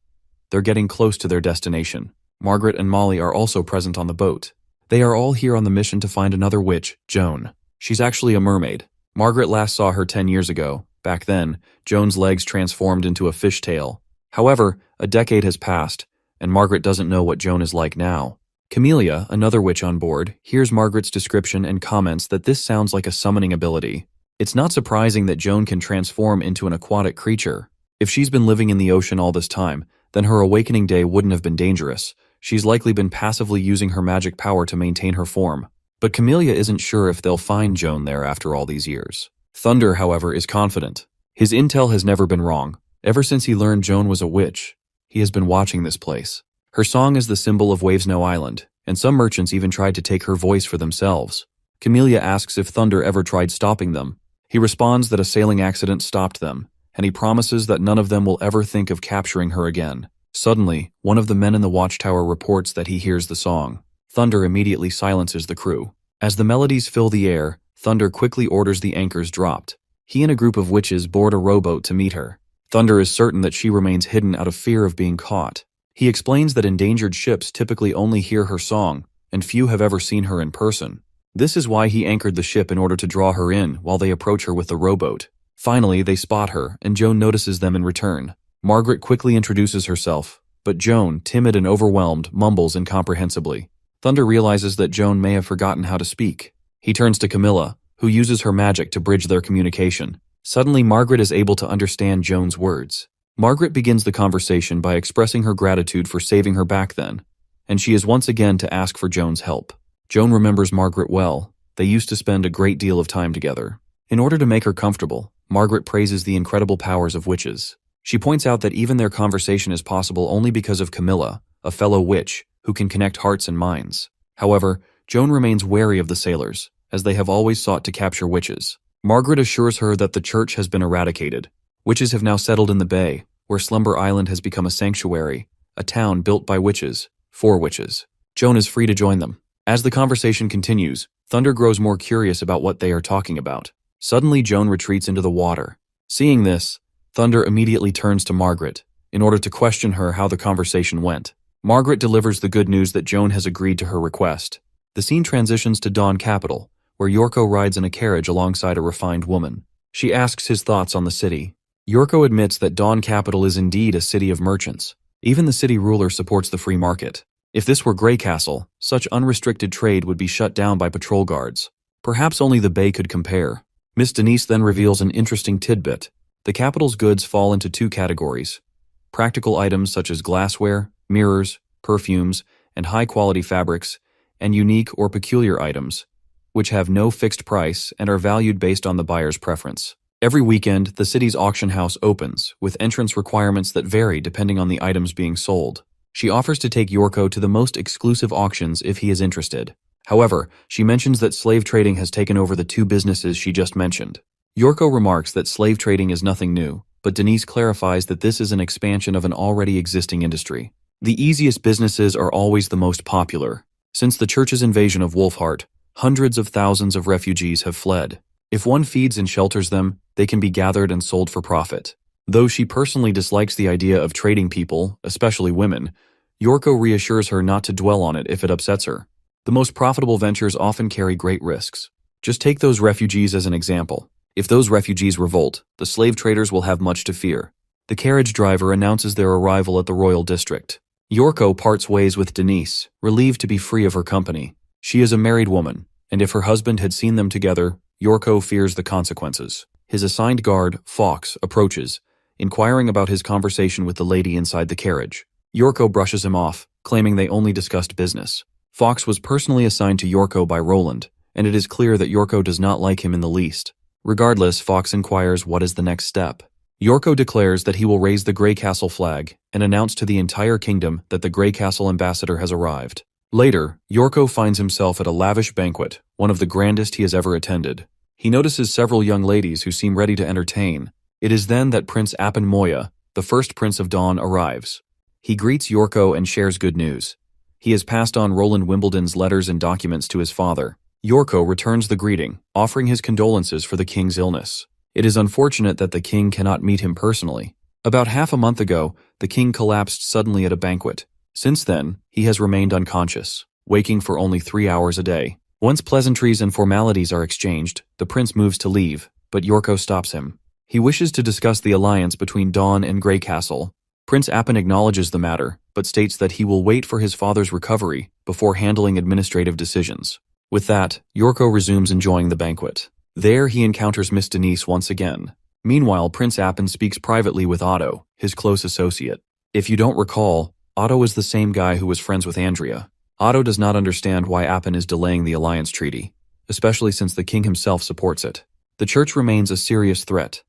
They're getting close to their destination. Margaret and Molly are also present on the boat. They are all here on the mission to find another witch, Joan. She's actually a mermaid. Margaret last saw her 10 years ago. Back then, Joan's legs transformed into a fishtail. However, a decade has passed, and Margaret doesn't know what Joan is like now. Camellia, another witch on board, hears Margaret's description and comments that this sounds like a summoning ability. It's not surprising that Joan can transform into an aquatic creature. If she's been living in the ocean all this time, then her awakening day wouldn't have been dangerous. She's likely been passively using her magic power to maintain her form. But Camellia isn't sure if they'll find Joan there after all these years. Thunder, however, is confident. His intel has never been wrong. Ever since he learned Joan was a witch, he has been watching this place. Her song is the symbol of Wavesnow Island, and some merchants even tried to take her voice for themselves. Camellia asks if Thunder ever tried stopping them. He responds that a sailing accident stopped them, and he promises that none of them will ever think of capturing her again. Suddenly, one of the men in the watchtower reports that he hears the song. Thunder immediately silences the crew. As the melodies fill the air, Thunder quickly orders the anchors dropped. He and a group of witches board a rowboat to meet her. Thunder is certain that she remains hidden out of fear of being caught. He explains that endangered ships typically only hear her song, and few have ever seen her in person. This is why he anchored the ship in order to draw her in while they approach her with the rowboat. Finally, they spot her, and Joan notices them in return. Margaret quickly introduces herself, but Joan, timid and overwhelmed, mumbles incomprehensibly. Thunder realizes that Joan may have forgotten how to speak. He turns to Camilla, who uses her magic to bridge their communication. Suddenly, Margaret is able to understand Joan's words. Margaret begins the conversation by expressing her gratitude for saving her back then, and she is once again to ask for Joan's help. Joan remembers Margaret well. They used to spend a great deal of time together. In order to make her comfortable, Margaret praises the incredible powers of witches. She points out that even their conversation is possible only because of Camilla, a fellow witch, who can connect hearts and minds. However, Joan remains wary of the sailors, as they have always sought to capture witches. Margaret assures her that the church has been eradicated. Witches have now settled in the bay, where Slumber Island has become a sanctuary, a town built by witches, for witches. Joan is free to join them. As the conversation continues, Thunder grows more curious about what they are talking about. Suddenly, Joan retreats into the water. Seeing this, Thunder immediately turns to Margaret, in order to question her how the conversation went. Margaret delivers the good news that Joan has agreed to her request. The scene transitions to Dawn Capital, where Yorko rides in a carriage alongside a refined woman. She asks his thoughts on the city. Yorko admits that Dawn Capital is indeed a city of merchants. Even the city ruler supports the free market. If this were Grey Castle, such unrestricted trade would be shut down by patrol guards. Perhaps only the Bay could compare. Miss Denise then reveals an interesting tidbit. The capital's goods fall into two categories: practical items such as glassware, mirrors, perfumes, and high-quality fabrics, and unique or peculiar items, which have no fixed price and are valued based on the buyer's preference. Every weekend, the city's auction house opens, with entrance requirements that vary depending on the items being sold. She offers to take Yorko to the most exclusive auctions if he is interested. However, she mentions that slave trading has taken over the two businesses she just mentioned. Yorko remarks that slave trading is nothing new, but Denise clarifies that this is an expansion of an already existing industry. The easiest businesses are always the most popular. Since the church's invasion of Wolfheart, hundreds of thousands of refugees have fled. If one feeds and shelters them, they can be gathered and sold for profit. Though she personally dislikes the idea of trading people, especially women, Yorko reassures her not to dwell on it if it upsets her. The most profitable ventures often carry great risks. Just take those refugees as an example. If those refugees revolt, the slave traders will have much to fear. The carriage driver announces their arrival at the royal district. Yorko parts ways with Denise, relieved to be free of her company. She is a married woman, and if her husband had seen them together, Yorko fears the consequences. His assigned guard, Fox, approaches, inquiring about his conversation with the lady inside the carriage. Yorko brushes him off, claiming they only discussed business. Fox was personally assigned to Yorko by Roland, and it is clear that Yorko does not like him in the least. Regardless, Fox inquires what is the next step. Yorko declares that he will raise the Grey Castle flag and announce to the entire kingdom that the Grey Castle ambassador has arrived. Later, Yorko finds himself at a lavish banquet, one of the grandest he has ever attended. He notices several young ladies who seem ready to entertain. It is then that Prince Appen Moya, the first Prince of Dawn, arrives. He greets Yorko and shares good news. He has passed on Roland Wimbledon's letters and documents to his father. Yorko returns the greeting, offering his condolences for the king's illness. It is unfortunate that the king cannot meet him personally. About half a month ago, the king collapsed suddenly at a banquet. Since then, he has remained unconscious, waking for only 3 hours a day. Once pleasantries and formalities are exchanged, the prince moves to leave, but Yorko stops him. He wishes to discuss the alliance between Dawn and Grey Castle. Prince Appen acknowledges the matter, but states that he will wait for his father's recovery before handling administrative decisions. With that, Yorko resumes enjoying the banquet. There he encounters Miss Denise once again. Meanwhile, Prince Appen speaks privately with Otto, his close associate. If you don't recall, Otto is the same guy who was friends with Andrea. Otto does not understand why Appen is delaying the alliance treaty, especially since the king himself supports it. The church remains a serious threat.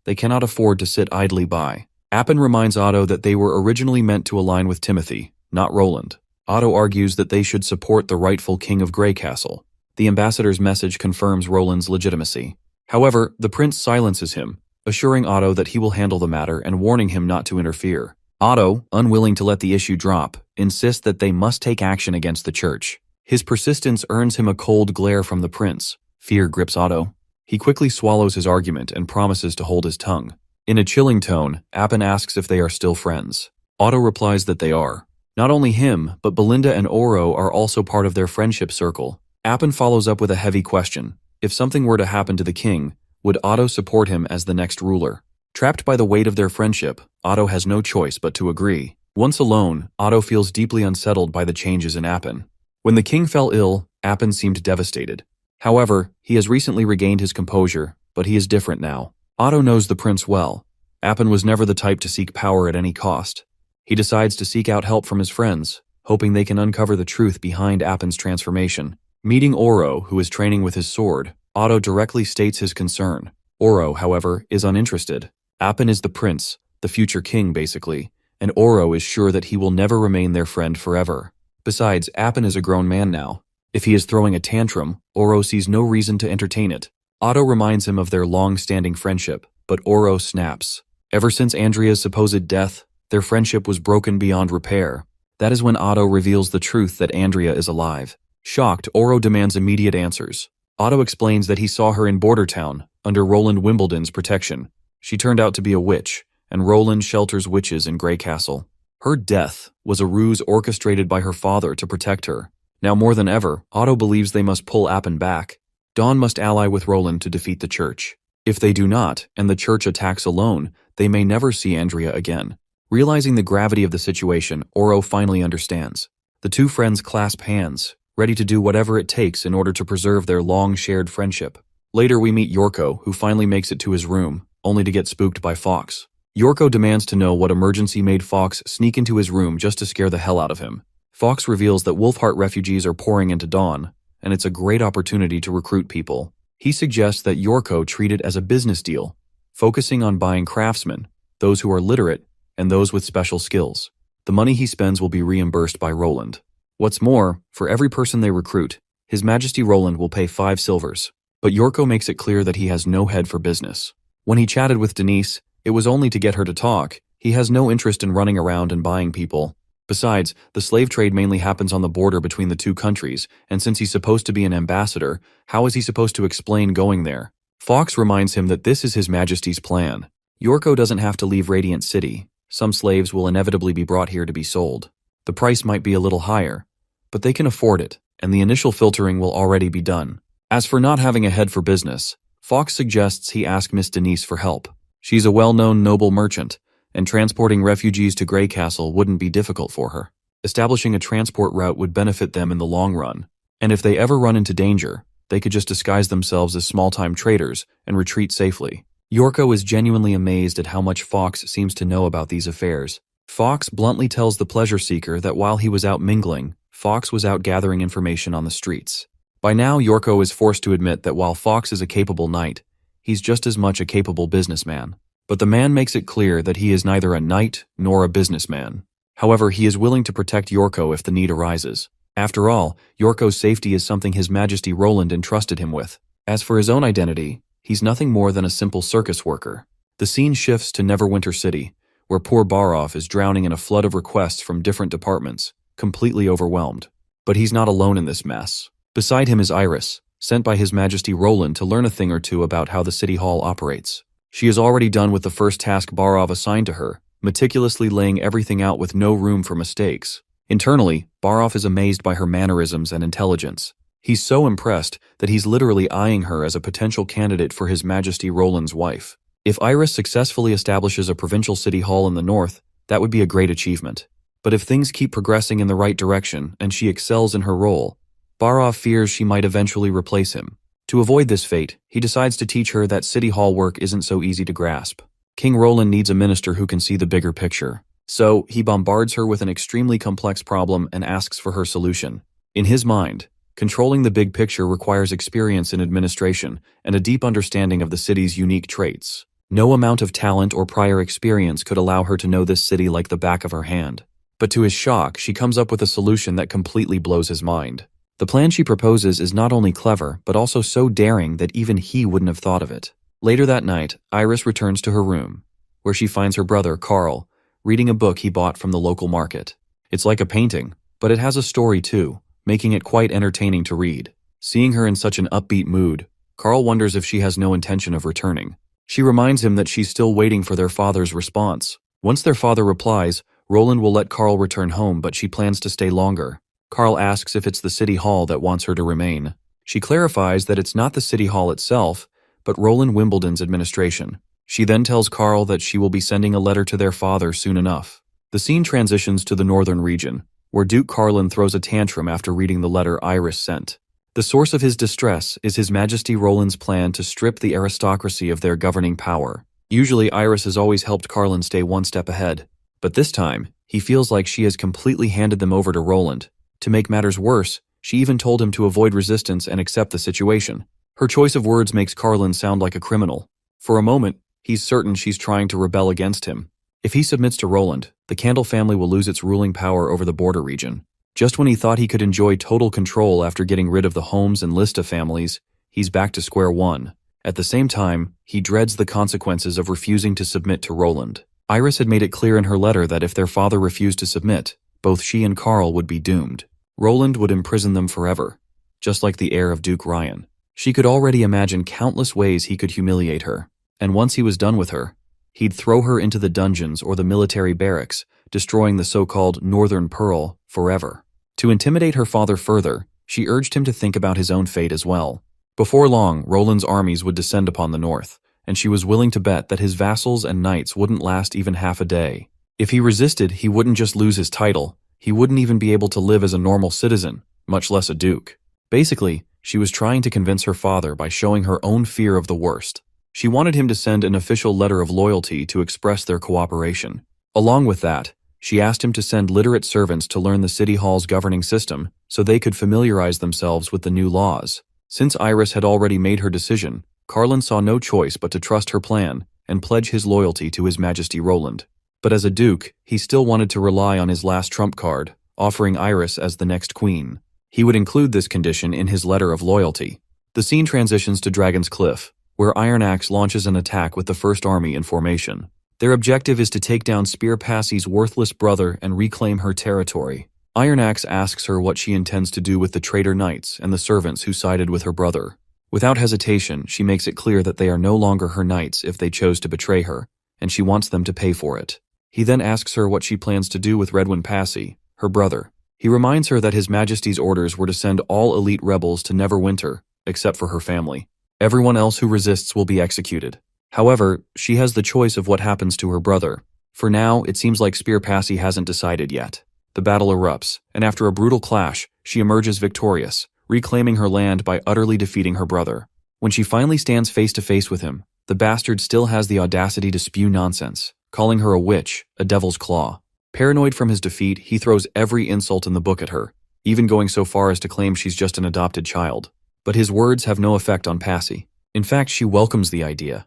They cannot afford to sit idly by. Appen reminds Otto that they were originally meant to align with Timothy, not Roland. Otto argues that they should support the rightful king of Grey Castle. The ambassador's message confirms Roland's legitimacy. However, the prince silences him, assuring Otto that he will handle the matter and warning him not to interfere. Otto, unwilling to let the issue drop, insists that they must take action against the church. His persistence earns him a cold glare from the prince. Fear grips Otto. He quickly swallows his argument and promises to hold his tongue. In a chilling tone, Appen asks if they are still friends. Otto replies that they are. Not only him, but Belinda and Oro are also part of their friendship circle. Appen follows up with a heavy question. If something were to happen to the king, would Otto support him as the next ruler? Trapped by the weight of their friendship, Otto has no choice but to agree. Once alone, Otto feels deeply unsettled by the changes in Appen. When the king fell ill, Appen seemed devastated. However, he has recently regained his composure, but he is different now. Otto knows the prince well. Appen was never the type to seek power at any cost. He decides to seek out help from his friends, hoping they can uncover the truth behind Appen's transformation. Meeting Oro, who is training with his sword, Otto directly states his concern. Oro, however, is uninterested. Appen is the prince, the future king basically, and Oro is sure that he will never remain their friend forever. Besides, Appen is a grown man now. If he is throwing a tantrum, Oro sees no reason to entertain it. Otto reminds him of their long-standing friendship, but Oro snaps. Ever since Andrea's supposed death, their friendship was broken beyond repair. That is when Otto reveals the truth that Andrea is alive. Shocked, Oro demands immediate answers. Otto explains that he saw her in Border Town, under Roland Wimbledon's protection. She turned out to be a witch, and Roland shelters witches in Grey Castle. Her death was a ruse orchestrated by her father to protect her. Now more than ever, Otto believes they must pull Appen back. Dawn must ally with Roland to defeat the church. If they do not, and the church attacks alone, they may never see Andrea again. Realizing the gravity of the situation, Oro finally understands. The two friends clasp hands, ready to do whatever it takes in order to preserve their long-shared friendship. Later we meet Yorko, who finally makes it to his room, only to get spooked by Fox. Yorko demands to know what emergency made Fox sneak into his room just to scare the hell out of him. Fox reveals that Wolfheart refugees are pouring into Dawn, and it's a great opportunity to recruit people. He suggests that Yorko treat it as a business deal, focusing on buying craftsmen, those who are literate, and those with special skills. The money he spends will be reimbursed by Roland. What's more, for every person they recruit, His Majesty Roland will pay 5 silvers. But Yorko makes it clear that he has no head for business. When he chatted with Denise, it was only to get her to talk. He has no interest in running around and buying people. Besides, the slave trade mainly happens on the border between the two countries, and since he's supposed to be an ambassador, how is he supposed to explain going there? Fox reminds him that this is His Majesty's plan. Yorko doesn't have to leave Radiant City. Some slaves will inevitably be brought here to be sold. The price might be a little higher, but they can afford it, and the initial filtering will already be done. As for not having a head for business, Fox suggests he ask Miss Denise for help. She's a well-known noble merchant, and transporting refugees to Grey Castle wouldn't be difficult for her. Establishing a transport route would benefit them in the long run, and if they ever run into danger, they could just disguise themselves as small-time traders and retreat safely. Yorko is genuinely amazed at how much Fox seems to know about these affairs. Fox bluntly tells the pleasure seeker that while he was out mingling, Fox was out gathering information on the streets. By now, Yorko is forced to admit that while Fox is a capable knight, he's just as much a capable businessman. But the man makes it clear that he is neither a knight nor a businessman. However, he is willing to protect Yorko if the need arises. After all, Yorko's safety is something His Majesty Roland entrusted him with. As for his own identity, he's nothing more than a simple circus worker. The scene shifts to Neverwinter City, where poor Barov is drowning in a flood of requests from different departments, completely overwhelmed. But he's not alone in this mess. Beside him is Iris, sent by His Majesty Roland to learn a thing or two about how the City Hall operates. She is already done with the first task Barov assigned to her, meticulously laying everything out with no room for mistakes. Internally, Barov is amazed by her mannerisms and intelligence. He's so impressed that he's literally eyeing her as a potential candidate for His Majesty Roland's wife. If Iris successfully establishes a provincial city hall in the north, that would be a great achievement. But if things keep progressing in the right direction and she excels in her role, Barov fears she might eventually replace him. To avoid this fate, he decides to teach her that city hall work isn't so easy to grasp. King Roland needs a minister who can see the bigger picture. So, he bombards her with an extremely complex problem and asks for her solution. In his mind, controlling the big picture requires experience in administration and a deep understanding of the city's unique traits. No amount of talent or prior experience could allow her to know this city like the back of her hand. But to his shock, she comes up with a solution that completely blows his mind. The plan she proposes is not only clever, but also so daring that even he wouldn't have thought of it. Later that night, Iris returns to her room, where she finds her brother, Carl, reading a book he bought from the local market. It's like a painting, but it has a story too, making it quite entertaining to read. Seeing her in such an upbeat mood, Carl wonders if she has no intention of returning. She reminds him that she's still waiting for their father's response. Once their father replies, Roland will let Carl return home, but she plans to stay longer. Carl asks if it's the city hall that wants her to remain. She clarifies that it's not the city hall itself, but Roland Wimbledon's administration. She then tells Carl that she will be sending a letter to their father soon enough. The scene transitions to the northern region, where Duke Carlin throws a tantrum after reading the letter Iris sent. The source of his distress is His Majesty Roland's plan to strip the aristocracy of their governing power. Usually Iris has always helped Carlin stay one step ahead, but this time, he feels like she has completely handed them over to Roland. To make matters worse, she even told him to avoid resistance and accept the situation. Her choice of words makes Carlin sound like a criminal. For a moment, he's certain she's trying to rebel against him. If he submits to Roland, the Candle family will lose its ruling power over the border region. Just when he thought he could enjoy total control after getting rid of the Holmes and Lista families, he's back to square one. At the same time, he dreads the consequences of refusing to submit to Roland. Iris had made it clear in her letter that if their father refused to submit, both she and Carl would be doomed. Roland would imprison them forever, just like the heir of Duke Ryan. She could already imagine countless ways he could humiliate her, and once he was done with her, he'd throw her into the dungeons or the military barracks, destroying the so-called Northern Pearl forever. To intimidate her father further, she urged him to think about his own fate as well. Before long, Roland's armies would descend upon the north, and she was willing to bet that his vassals and knights wouldn't last even half a day. If he resisted, he wouldn't just lose his title, he wouldn't even be able to live as a normal citizen, much less a duke. Basically, she was trying to convince her father by showing her own fear of the worst. She wanted him to send an official letter of loyalty to express their cooperation. Along with that, she asked him to send literate servants to learn the city hall's governing system so they could familiarize themselves with the new laws. Since Iris had already made her decision, Carlin saw no choice but to trust her plan and pledge his loyalty to His Majesty Roland. But as a duke, he still wanted to rely on his last trump card, offering Iris as the next queen. He would include this condition in his letter of loyalty. The scene transitions to Dragon's Cliff, where Iron Axe launches an attack with the First Army in formation. Their objective is to take down Spear Passy's worthless brother and reclaim her territory. Iron Axe asks her what she intends to do with the traitor knights and the servants who sided with her brother. Without hesitation, she makes it clear that they are no longer her knights if they chose to betray her, and she wants them to pay for it. He then asks her what she plans to do with Redwin Passy, her brother. He reminds her that His Majesty's orders were to send all elite rebels to Neverwinter, except for her family. Everyone else who resists will be executed. However, she has the choice of what happens to her brother. For now, it seems like Spear Passy hasn't decided yet. The battle erupts, and after a brutal clash, she emerges victorious, reclaiming her land by utterly defeating her brother. When she finally stands face to face with him, the bastard still has the audacity to spew nonsense, calling her a witch, a devil's claw. Paranoid from his defeat, he throws every insult in the book at her, even going so far as to claim she's just an adopted child. But his words have no effect on Passy. In fact, she welcomes the idea.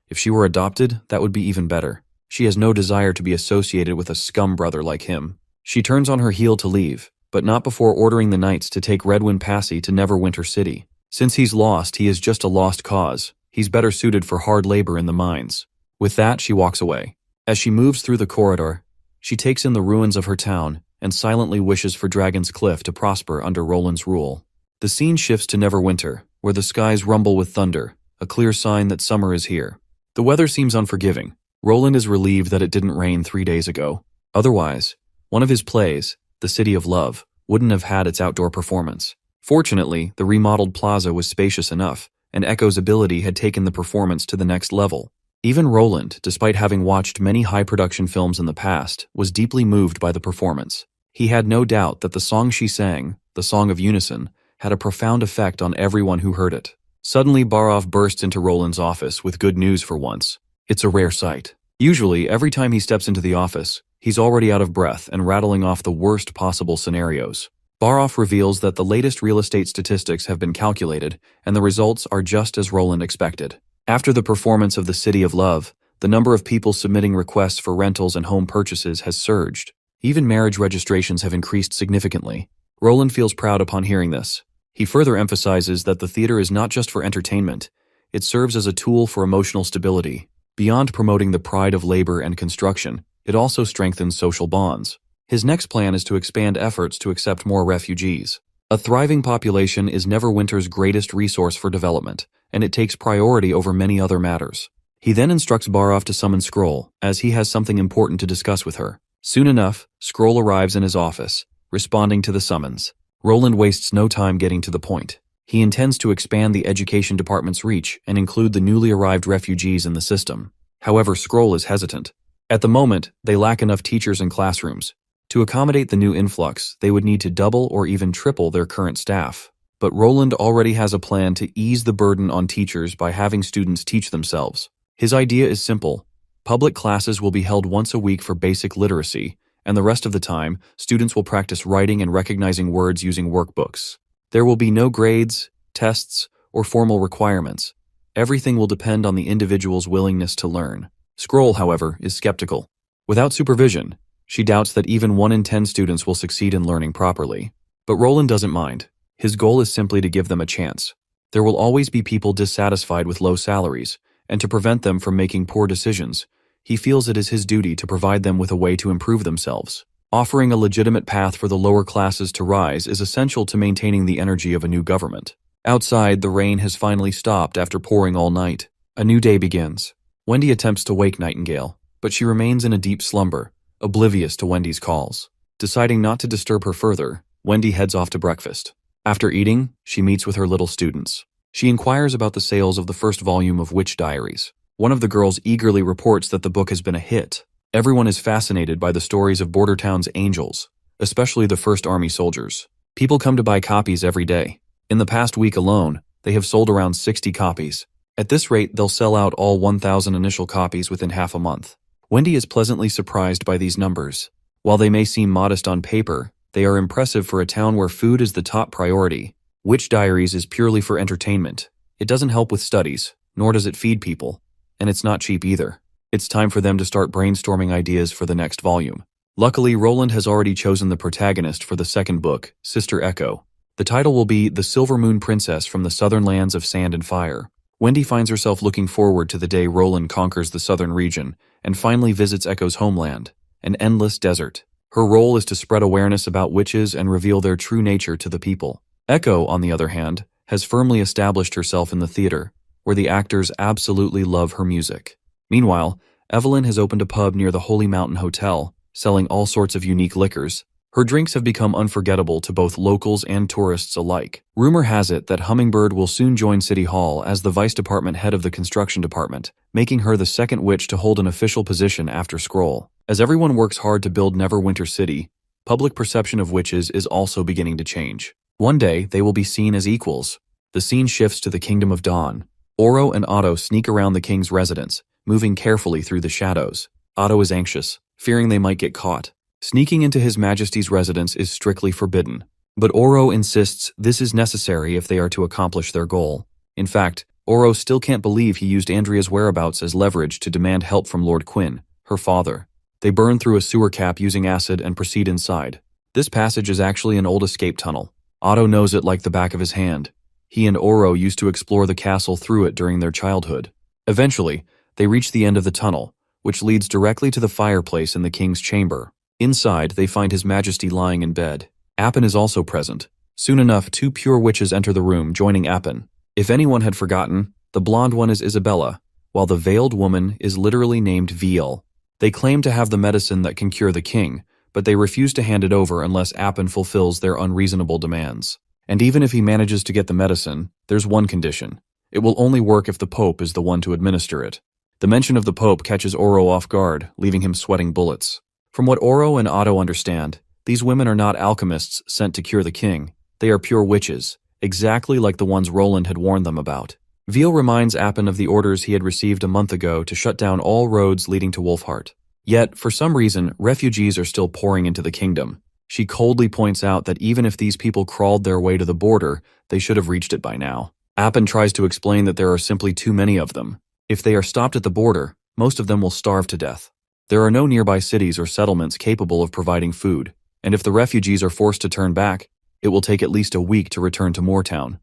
If she were adopted, that would be even better. She has no desire to be associated with a scum brother like him. She turns on her heel to leave, but not before ordering the knights to take Redwin Passy to Neverwinter City. Since he's lost, he is just a lost cause. He's better suited for hard labor in the mines. With that, she walks away. As she moves through the corridor, she takes in the ruins of her town and silently wishes for Dragon's Cliff to prosper under Roland's rule. The scene shifts to Neverwinter, where the skies rumble with thunder, a clear sign that summer is here. The weather seems unforgiving. Roland is relieved that it didn't rain 3 days ago. Otherwise, one of his plays, The City of Love, wouldn't have had its outdoor performance. Fortunately, the remodeled plaza was spacious enough, and Echo's ability had taken the performance to the next level. Even Roland, despite having watched many high-production films in the past, was deeply moved by the performance. He had no doubt that the song she sang, the Song of Unison, had a profound effect on everyone who heard it. Suddenly, Barov bursts into Roland's office with good news for once. It's a rare sight. Usually, every time he steps into the office, he's already out of breath and rattling off the worst possible scenarios. Barov reveals that the latest real estate statistics have been calculated, and the results are just as Roland expected. After the performance of The City of Love, the number of people submitting requests for rentals and home purchases has surged. Even marriage registrations have increased significantly. Roland feels proud upon hearing this. He further emphasizes that the theater is not just for entertainment, it serves as a tool for emotional stability. Beyond promoting the pride of labor and construction, it also strengthens social bonds. His next plan is to expand efforts to accept more refugees. A thriving population is Neverwinter's greatest resource for development, and it takes priority over many other matters. He then instructs Barov to summon Scroll, as he has something important to discuss with her. Soon enough, Scroll arrives in his office, responding to the summons. Roland wastes no time getting to the point. He intends to expand the education department's reach and include the newly arrived refugees in the system. However, Scroll is hesitant. At the moment, they lack enough teachers and classrooms. To accommodate the new influx, they would need to double or even triple their current staff. But Roland already has a plan to ease the burden on teachers by having students teach themselves. His idea is simple. Public classes will be held once a week for basic literacy, and the rest of the time, students will practice writing and recognizing words using workbooks. There will be no grades, tests, or formal requirements. Everything will depend on the individual's willingness to learn. Scroll, however, is skeptical. Without supervision, she doubts that even 1 in 10 students will succeed in learning properly. But Roland doesn't mind. His goal is simply to give them a chance. There will always be people dissatisfied with low salaries, and to prevent them from making poor decisions, he feels it is his duty to provide them with a way to improve themselves. Offering a legitimate path for the lower classes to rise is essential to maintaining the energy of a new government. Outside, the rain has finally stopped after pouring all night. A new day begins. Wendy attempts to wake Nightingale, but she remains in a deep slumber, oblivious to Wendy's calls. Deciding not to disturb her further, Wendy heads off to breakfast. After eating, she meets with her little students. She inquires about the sales of the first volume of Witch Diaries. One of the girls eagerly reports that the book has been a hit. Everyone is fascinated by the stories of border towns' angels, especially the First Army soldiers. People come to buy copies every day. In the past week alone, they have sold around 60 copies. At this rate, they'll sell out all 1,000 initial copies within half a month. Wendy is pleasantly surprised by these numbers. While they may seem modest on paper, they are impressive for a town where food is the top priority. Witch Diaries is purely for entertainment. It doesn't help with studies, nor does it feed people. And it's not cheap either. It's time for them to start brainstorming ideas for the next volume. Luckily, Roland has already chosen the protagonist for the second book, Sister Echo. The title will be The Silver Moon Princess from the Southern Lands of Sand and Fire. Wendy finds herself looking forward to the day Roland conquers the southern region and finally visits Echo's homeland, an endless desert. Her role is to spread awareness about witches and reveal their true nature to the people. Echo, on the other hand, has firmly established herself in the theater, where the actors absolutely love her music. Meanwhile, Evelyn has opened a pub near the Holy Mountain Hotel, selling all sorts of unique liquors. Her drinks have become unforgettable to both locals and tourists alike. Rumor has it that Hummingbird will soon join City Hall as the Vice Department head of the construction department, making her the second witch to hold an official position after Scroll. As everyone works hard to build Neverwinter City, public perception of witches is also beginning to change. One day, they will be seen as equals. The scene shifts to the Kingdom of Dawn. Oro and Otto sneak around the king's residence, moving carefully through the shadows. Otto is anxious, fearing they might get caught. Sneaking into His Majesty's residence is strictly forbidden, but Oro insists this is necessary if they are to accomplish their goal. In fact, Oro still can't believe he used Andrea's whereabouts as leverage to demand help from Lord Quinn, her father. They burn through a sewer cap using acid and proceed inside. This passage is actually an old escape tunnel. Otto knows it like the back of his hand. He and Oro used to explore the castle through it during their childhood. Eventually, they reach the end of the tunnel, which leads directly to the fireplace in the king's chamber. Inside, they find His Majesty lying in bed. Appin is also present. Soon enough, two pure witches enter the room, joining Appin. If anyone had forgotten, the blonde one is Isabella, while the veiled woman is literally named Viel. They claim to have the medicine that can cure the king, but they refuse to hand it over unless Appin fulfills their unreasonable demands. And even if he manages to get the medicine, there's one condition. It will only work if the Pope is the one to administer it. The mention of the Pope catches Oro off guard, leaving him sweating bullets. From what Oro and Otto understand, these women are not alchemists sent to cure the king. They are pure witches, exactly like the ones Roland had warned them about. Veal reminds Appin of the orders he had received a month ago to shut down all roads leading to Wolfheart. Yet, for some reason, refugees are still pouring into the kingdom. She coldly points out that even if these people crawled their way to the border, they should have reached it by now. Appin tries to explain that there are simply too many of them. If they are stopped at the border, most of them will starve to death. There are no nearby cities or settlements capable of providing food, and if the refugees are forced to turn back, it will take at least a week to return to Moortown.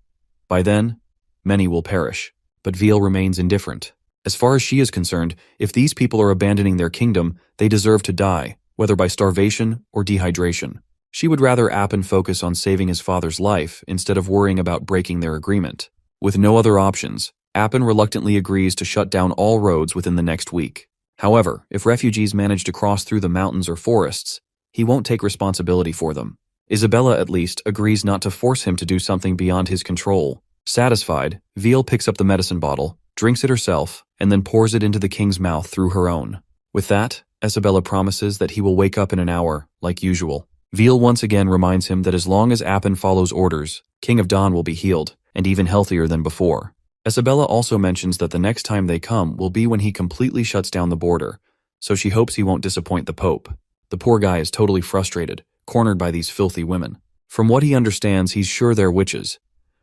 By then, many will perish, but Veal remains indifferent. As far as she is concerned, if these people are abandoning their kingdom, they deserve to die, whether by starvation or dehydration. She would rather Appin focus on saving his father's life instead of worrying about breaking their agreement. With no other options, Appin reluctantly agrees to shut down all roads within the next week. However, if refugees manage to cross through the mountains or forests, he won't take responsibility for them. Isabella, at least, agrees not to force him to do something beyond his control. Satisfied, Veal picks up the medicine bottle, drinks it herself, and then pours it into the king's mouth through her own. With that, Isabella promises that he will wake up in an hour, like usual. Veal once again reminds him that as long as Appin follows orders, King of Dawn will be healed, and even healthier than before. Isabella also mentions that the next time they come will be when he completely shuts down the border, so she hopes he won't disappoint the Pope. The poor guy is totally frustrated, cornered by these filthy women. From what he understands, he's sure they're witches,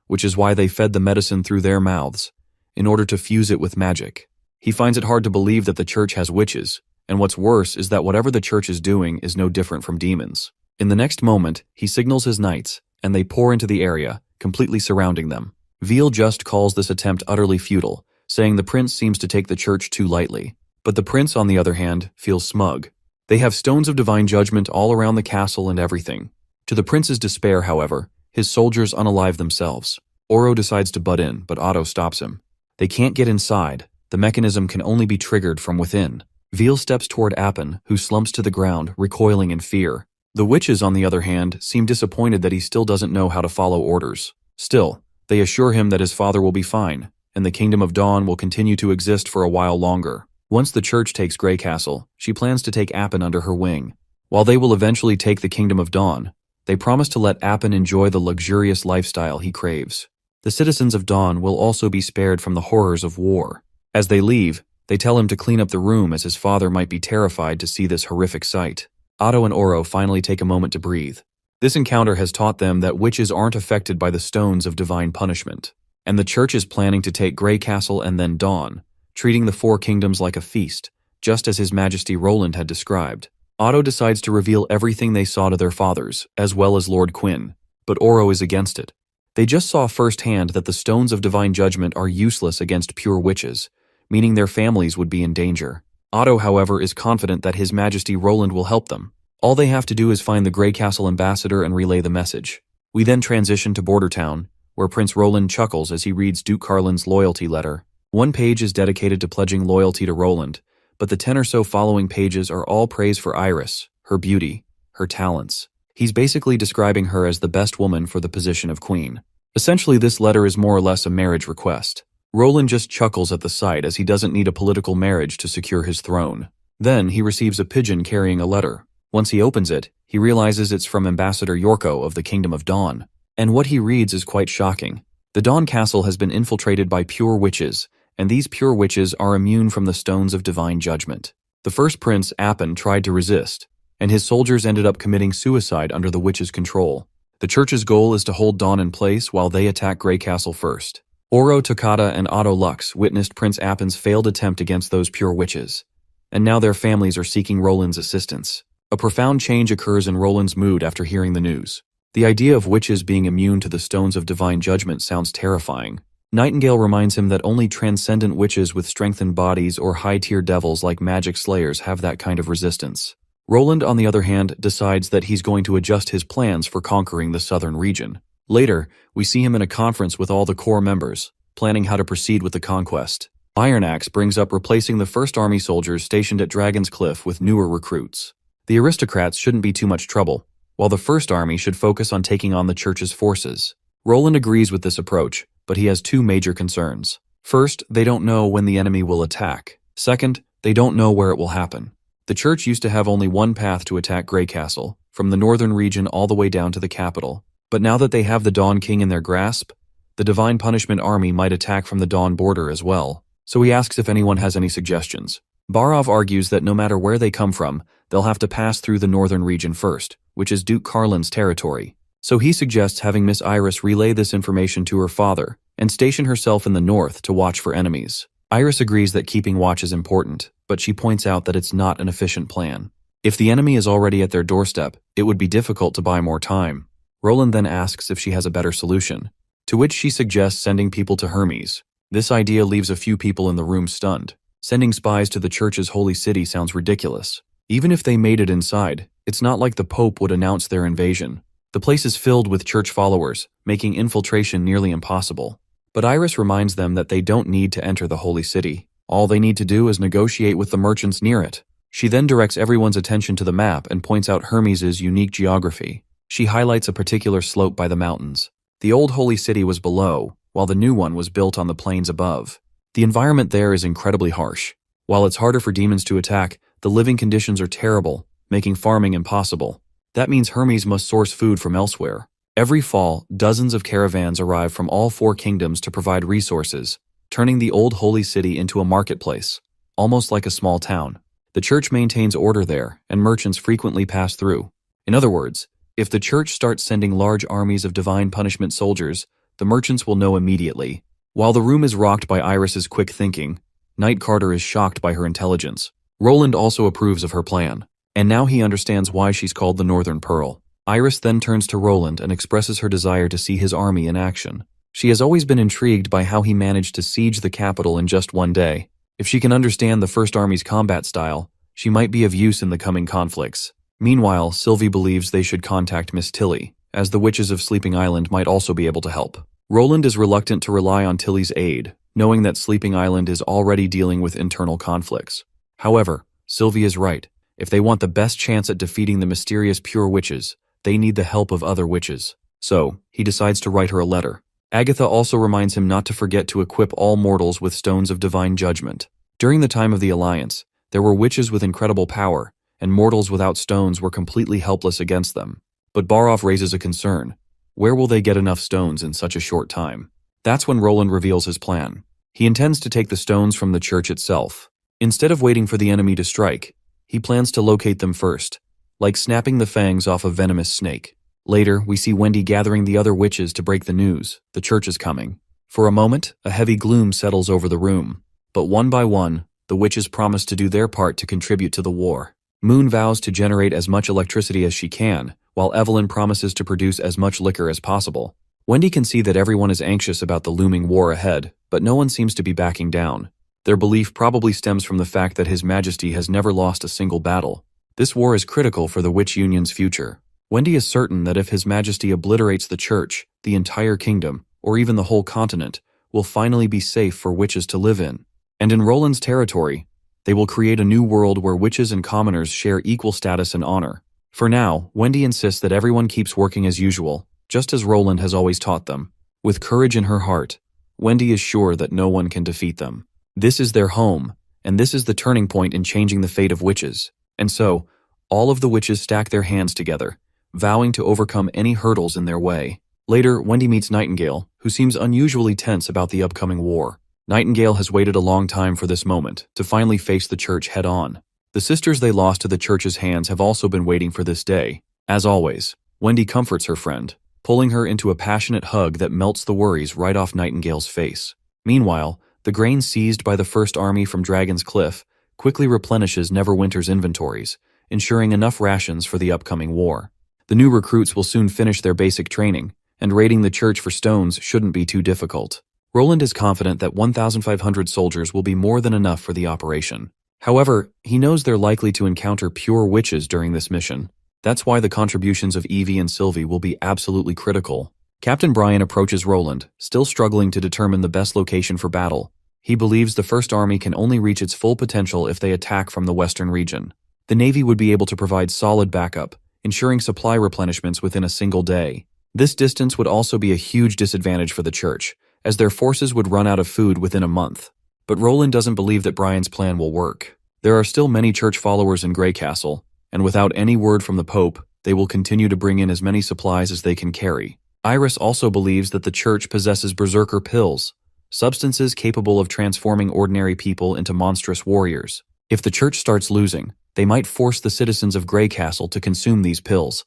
which is why they fed the medicine through their mouths, in order to fuse it with magic. He finds it hard to believe that the church has witches, and what's worse is that whatever the church is doing is no different from demons. In the next moment, he signals his knights, and they pour into the area, completely surrounding them. Veal just calls this attempt utterly futile, saying the prince seems to take the church too lightly. But the prince, on the other hand, feels smug. They have stones of divine judgment all around the castle and everything. To the prince's despair, however, his soldiers unalive themselves. Oro decides to butt in, but Otto stops him. They can't get inside. The mechanism can only be triggered from within. Veal steps toward Appin, who slumps to the ground, recoiling in fear. The witches, on the other hand, seem disappointed that he still doesn't know how to follow orders. Still, they assure him that his father will be fine, and the Kingdom of Dawn will continue to exist for a while longer. Once the church takes Grey Castle, she plans to take Appin under her wing. While they will eventually take the Kingdom of Dawn, they promise to let Appin enjoy the luxurious lifestyle he craves. The citizens of Dawn will also be spared from the horrors of war. As they leave, they tell him to clean up the room as his father might be terrified to see this horrific sight. Otto and Oro finally take a moment to breathe. This encounter has taught them that witches aren't affected by the stones of divine punishment, and the church is planning to take Grey Castle and then Dawn, treating the four kingdoms like a feast, just as His Majesty Roland had described. Otto decides to reveal everything they saw to their fathers, as well as Lord Quinn, but Oro is against it. They just saw firsthand that the stones of divine judgment are useless against pure witches, meaning their families would be in danger. Otto, however, is confident that His Majesty Roland will help them. All they have to do is find the Grey Castle ambassador and relay the message. We then transition to Border Town, where Prince Roland chuckles as he reads Duke Carlin's loyalty letter. One page is dedicated to pledging loyalty to Roland, but the 10 or so following pages are all praise for Iris, her beauty, her talents. He's basically describing her as the best woman for the position of queen. Essentially, this letter is more or less a marriage request. Roland just chuckles at the sight as he doesn't need a political marriage to secure his throne. Then he receives a pigeon carrying a letter. Once he opens it, he realizes it's from Ambassador Yorko of the Kingdom of Dawn. And what he reads is quite shocking. The Dawn Castle has been infiltrated by pure witches, and these pure witches are immune from the stones of divine judgment. The first prince, Appin, tried to resist, and his soldiers ended up committing suicide under the witches' control. The church's goal is to hold Dawn in place while they attack Grey Castle first. Oro Takata and Otto Lux witnessed Prince Appin's failed attempt against those pure witches, and now their families are seeking Roland's assistance. A profound change occurs in Roland's mood after hearing the news. The idea of witches being immune to the stones of divine judgment sounds terrifying. Nightingale reminds him that only transcendent witches with strengthened bodies or high-tier devils like magic slayers have that kind of resistance. Roland, on the other hand, decides that he's going to adjust his plans for conquering the southern region. Later, we see him in a conference with all the core members, planning how to proceed with the conquest. Iron Axe brings up replacing the first army soldiers stationed at Dragon's Cliff with newer recruits. The aristocrats shouldn't be too much trouble, while the first army should focus on taking on the church's forces. Roland agrees with this approach, but he has two major concerns. First, they don't know when the enemy will attack. Second, they don't know where it will happen. The church used to have only one path to attack Grey Castle, from the northern region all the way down to the capital. But now that they have the Dawn King in their grasp, the Divine Punishment Army might attack from the Dawn border as well. So he asks if anyone has any suggestions. Barov argues that no matter where they come from, they'll have to pass through the northern region first, which is Duke Carlin's territory. So he suggests having Miss Iris relay this information to her father and station herself in the north to watch for enemies. Iris agrees that keeping watch is important, but she points out that it's not an efficient plan. If the enemy is already at their doorstep, it would be difficult to buy more time. Roland then asks if she has a better solution, to which she suggests sending people to Hermes. This idea leaves a few people in the room stunned. Sending spies to the church's holy city sounds ridiculous. Even if they made it inside, it's not like the Pope would announce their invasion. The place is filled with church followers, making infiltration nearly impossible. But Iris reminds them that they don't need to enter the holy city. All they need to do is negotiate with the merchants near it. She then directs everyone's attention to the map and points out Hermes' unique geography. She highlights a particular slope by the mountains. The old holy city was below, while the new one was built on the plains above. The environment there is incredibly harsh. While it's harder for demons to attack, the living conditions are terrible, making farming impossible. That means Hermes must source food from elsewhere. Every fall, dozens of caravans arrive from all four kingdoms to provide resources, turning the old holy city into a marketplace, almost like a small town. The church maintains order there, and merchants frequently pass through. In other words, if the church starts sending large armies of divine punishment soldiers, the merchants will know immediately. While the room is rocked by Iris's quick thinking, Knight Carter is shocked by her intelligence. Roland also approves of her plan, and now he understands why she's called the Northern Pearl. Iris then turns to Roland and expresses her desire to see his army in action. She has always been intrigued by how he managed to siege the capital in just one day. If she can understand the First Army's combat style, she might be of use in the coming conflicts. Meanwhile, Sylvie believes they should contact Miss Tilly, as the witches of Sleeping Island might also be able to help. Roland is reluctant to rely on Tilly's aid, knowing that Sleeping Island is already dealing with internal conflicts. However, Sylvie is right. If they want the best chance at defeating the mysterious pure witches, they need the help of other witches. So, he decides to write her a letter. Agatha also reminds him not to forget to equip all mortals with stones of divine judgment. During the time of the Alliance, there were witches with incredible power, and mortals without stones were completely helpless against them. But Barov raises a concern. Where will they get enough stones in such a short time? That's when Roland reveals his plan. He intends to take the stones from the church itself. Instead of waiting for the enemy to strike, he plans to locate them first, like snapping the fangs off a venomous snake. Later, we see Wendy gathering the other witches to break the news. The church is coming. For a moment, a heavy gloom settles over the room. But one by one, the witches promise to do their part to contribute to the war. Moon vows to generate as much electricity as she can, while Evelyn promises to produce as much liquor as possible. Wendy can see that everyone is anxious about the looming war ahead, but no one seems to be backing down. Their belief probably stems from the fact that His Majesty has never lost a single battle. This war is critical for the Witch Union's future. Wendy is certain that if His Majesty obliterates the church, the entire kingdom, or even the whole continent, will finally be safe for witches to live in. And in Roland's territory, they will create a new world where witches and commoners share equal status and honor. For now, Wendy insists that everyone keeps working as usual, just as Roland has always taught them. With courage in her heart, Wendy is sure that no one can defeat them. This is their home, and this is the turning point in changing the fate of witches. And so, all of the witches stack their hands together, vowing to overcome any hurdles in their way. Later, Wendy meets Nightingale, who seems unusually tense about the upcoming war. Nightingale has waited a long time for this moment, to finally face the church head-on. The sisters they lost to the church's hands have also been waiting for this day. As always, Wendy comforts her friend, pulling her into a passionate hug that melts the worries right off Nightingale's face. Meanwhile, the grain seized by the First Army from Dragon's Cliff quickly replenishes Neverwinter's inventories, ensuring enough rations for the upcoming war. The new recruits will soon finish their basic training, and raiding the church for stones shouldn't be too difficult. Roland is confident that 1,500 soldiers will be more than enough for the operation. However, he knows they're likely to encounter pure witches during this mission. That's why the contributions of Evie and Sylvie will be absolutely critical. Captain Brian approaches Roland, still struggling to determine the best location for battle. He believes the First Army can only reach its full potential if they attack from the western region. The Navy would be able to provide solid backup, ensuring supply replenishments within a single day. This distance would also be a huge disadvantage for the church, as their forces would run out of food within a month. But Roland doesn't believe that Brian's plan will work. There are still many church followers in Grey Castle, and without any word from the Pope, they will continue to bring in as many supplies as they can carry. Iris also believes that the church possesses berserker pills, substances capable of transforming ordinary people into monstrous warriors. If the church starts losing, they might force the citizens of Grey Castle to consume these pills,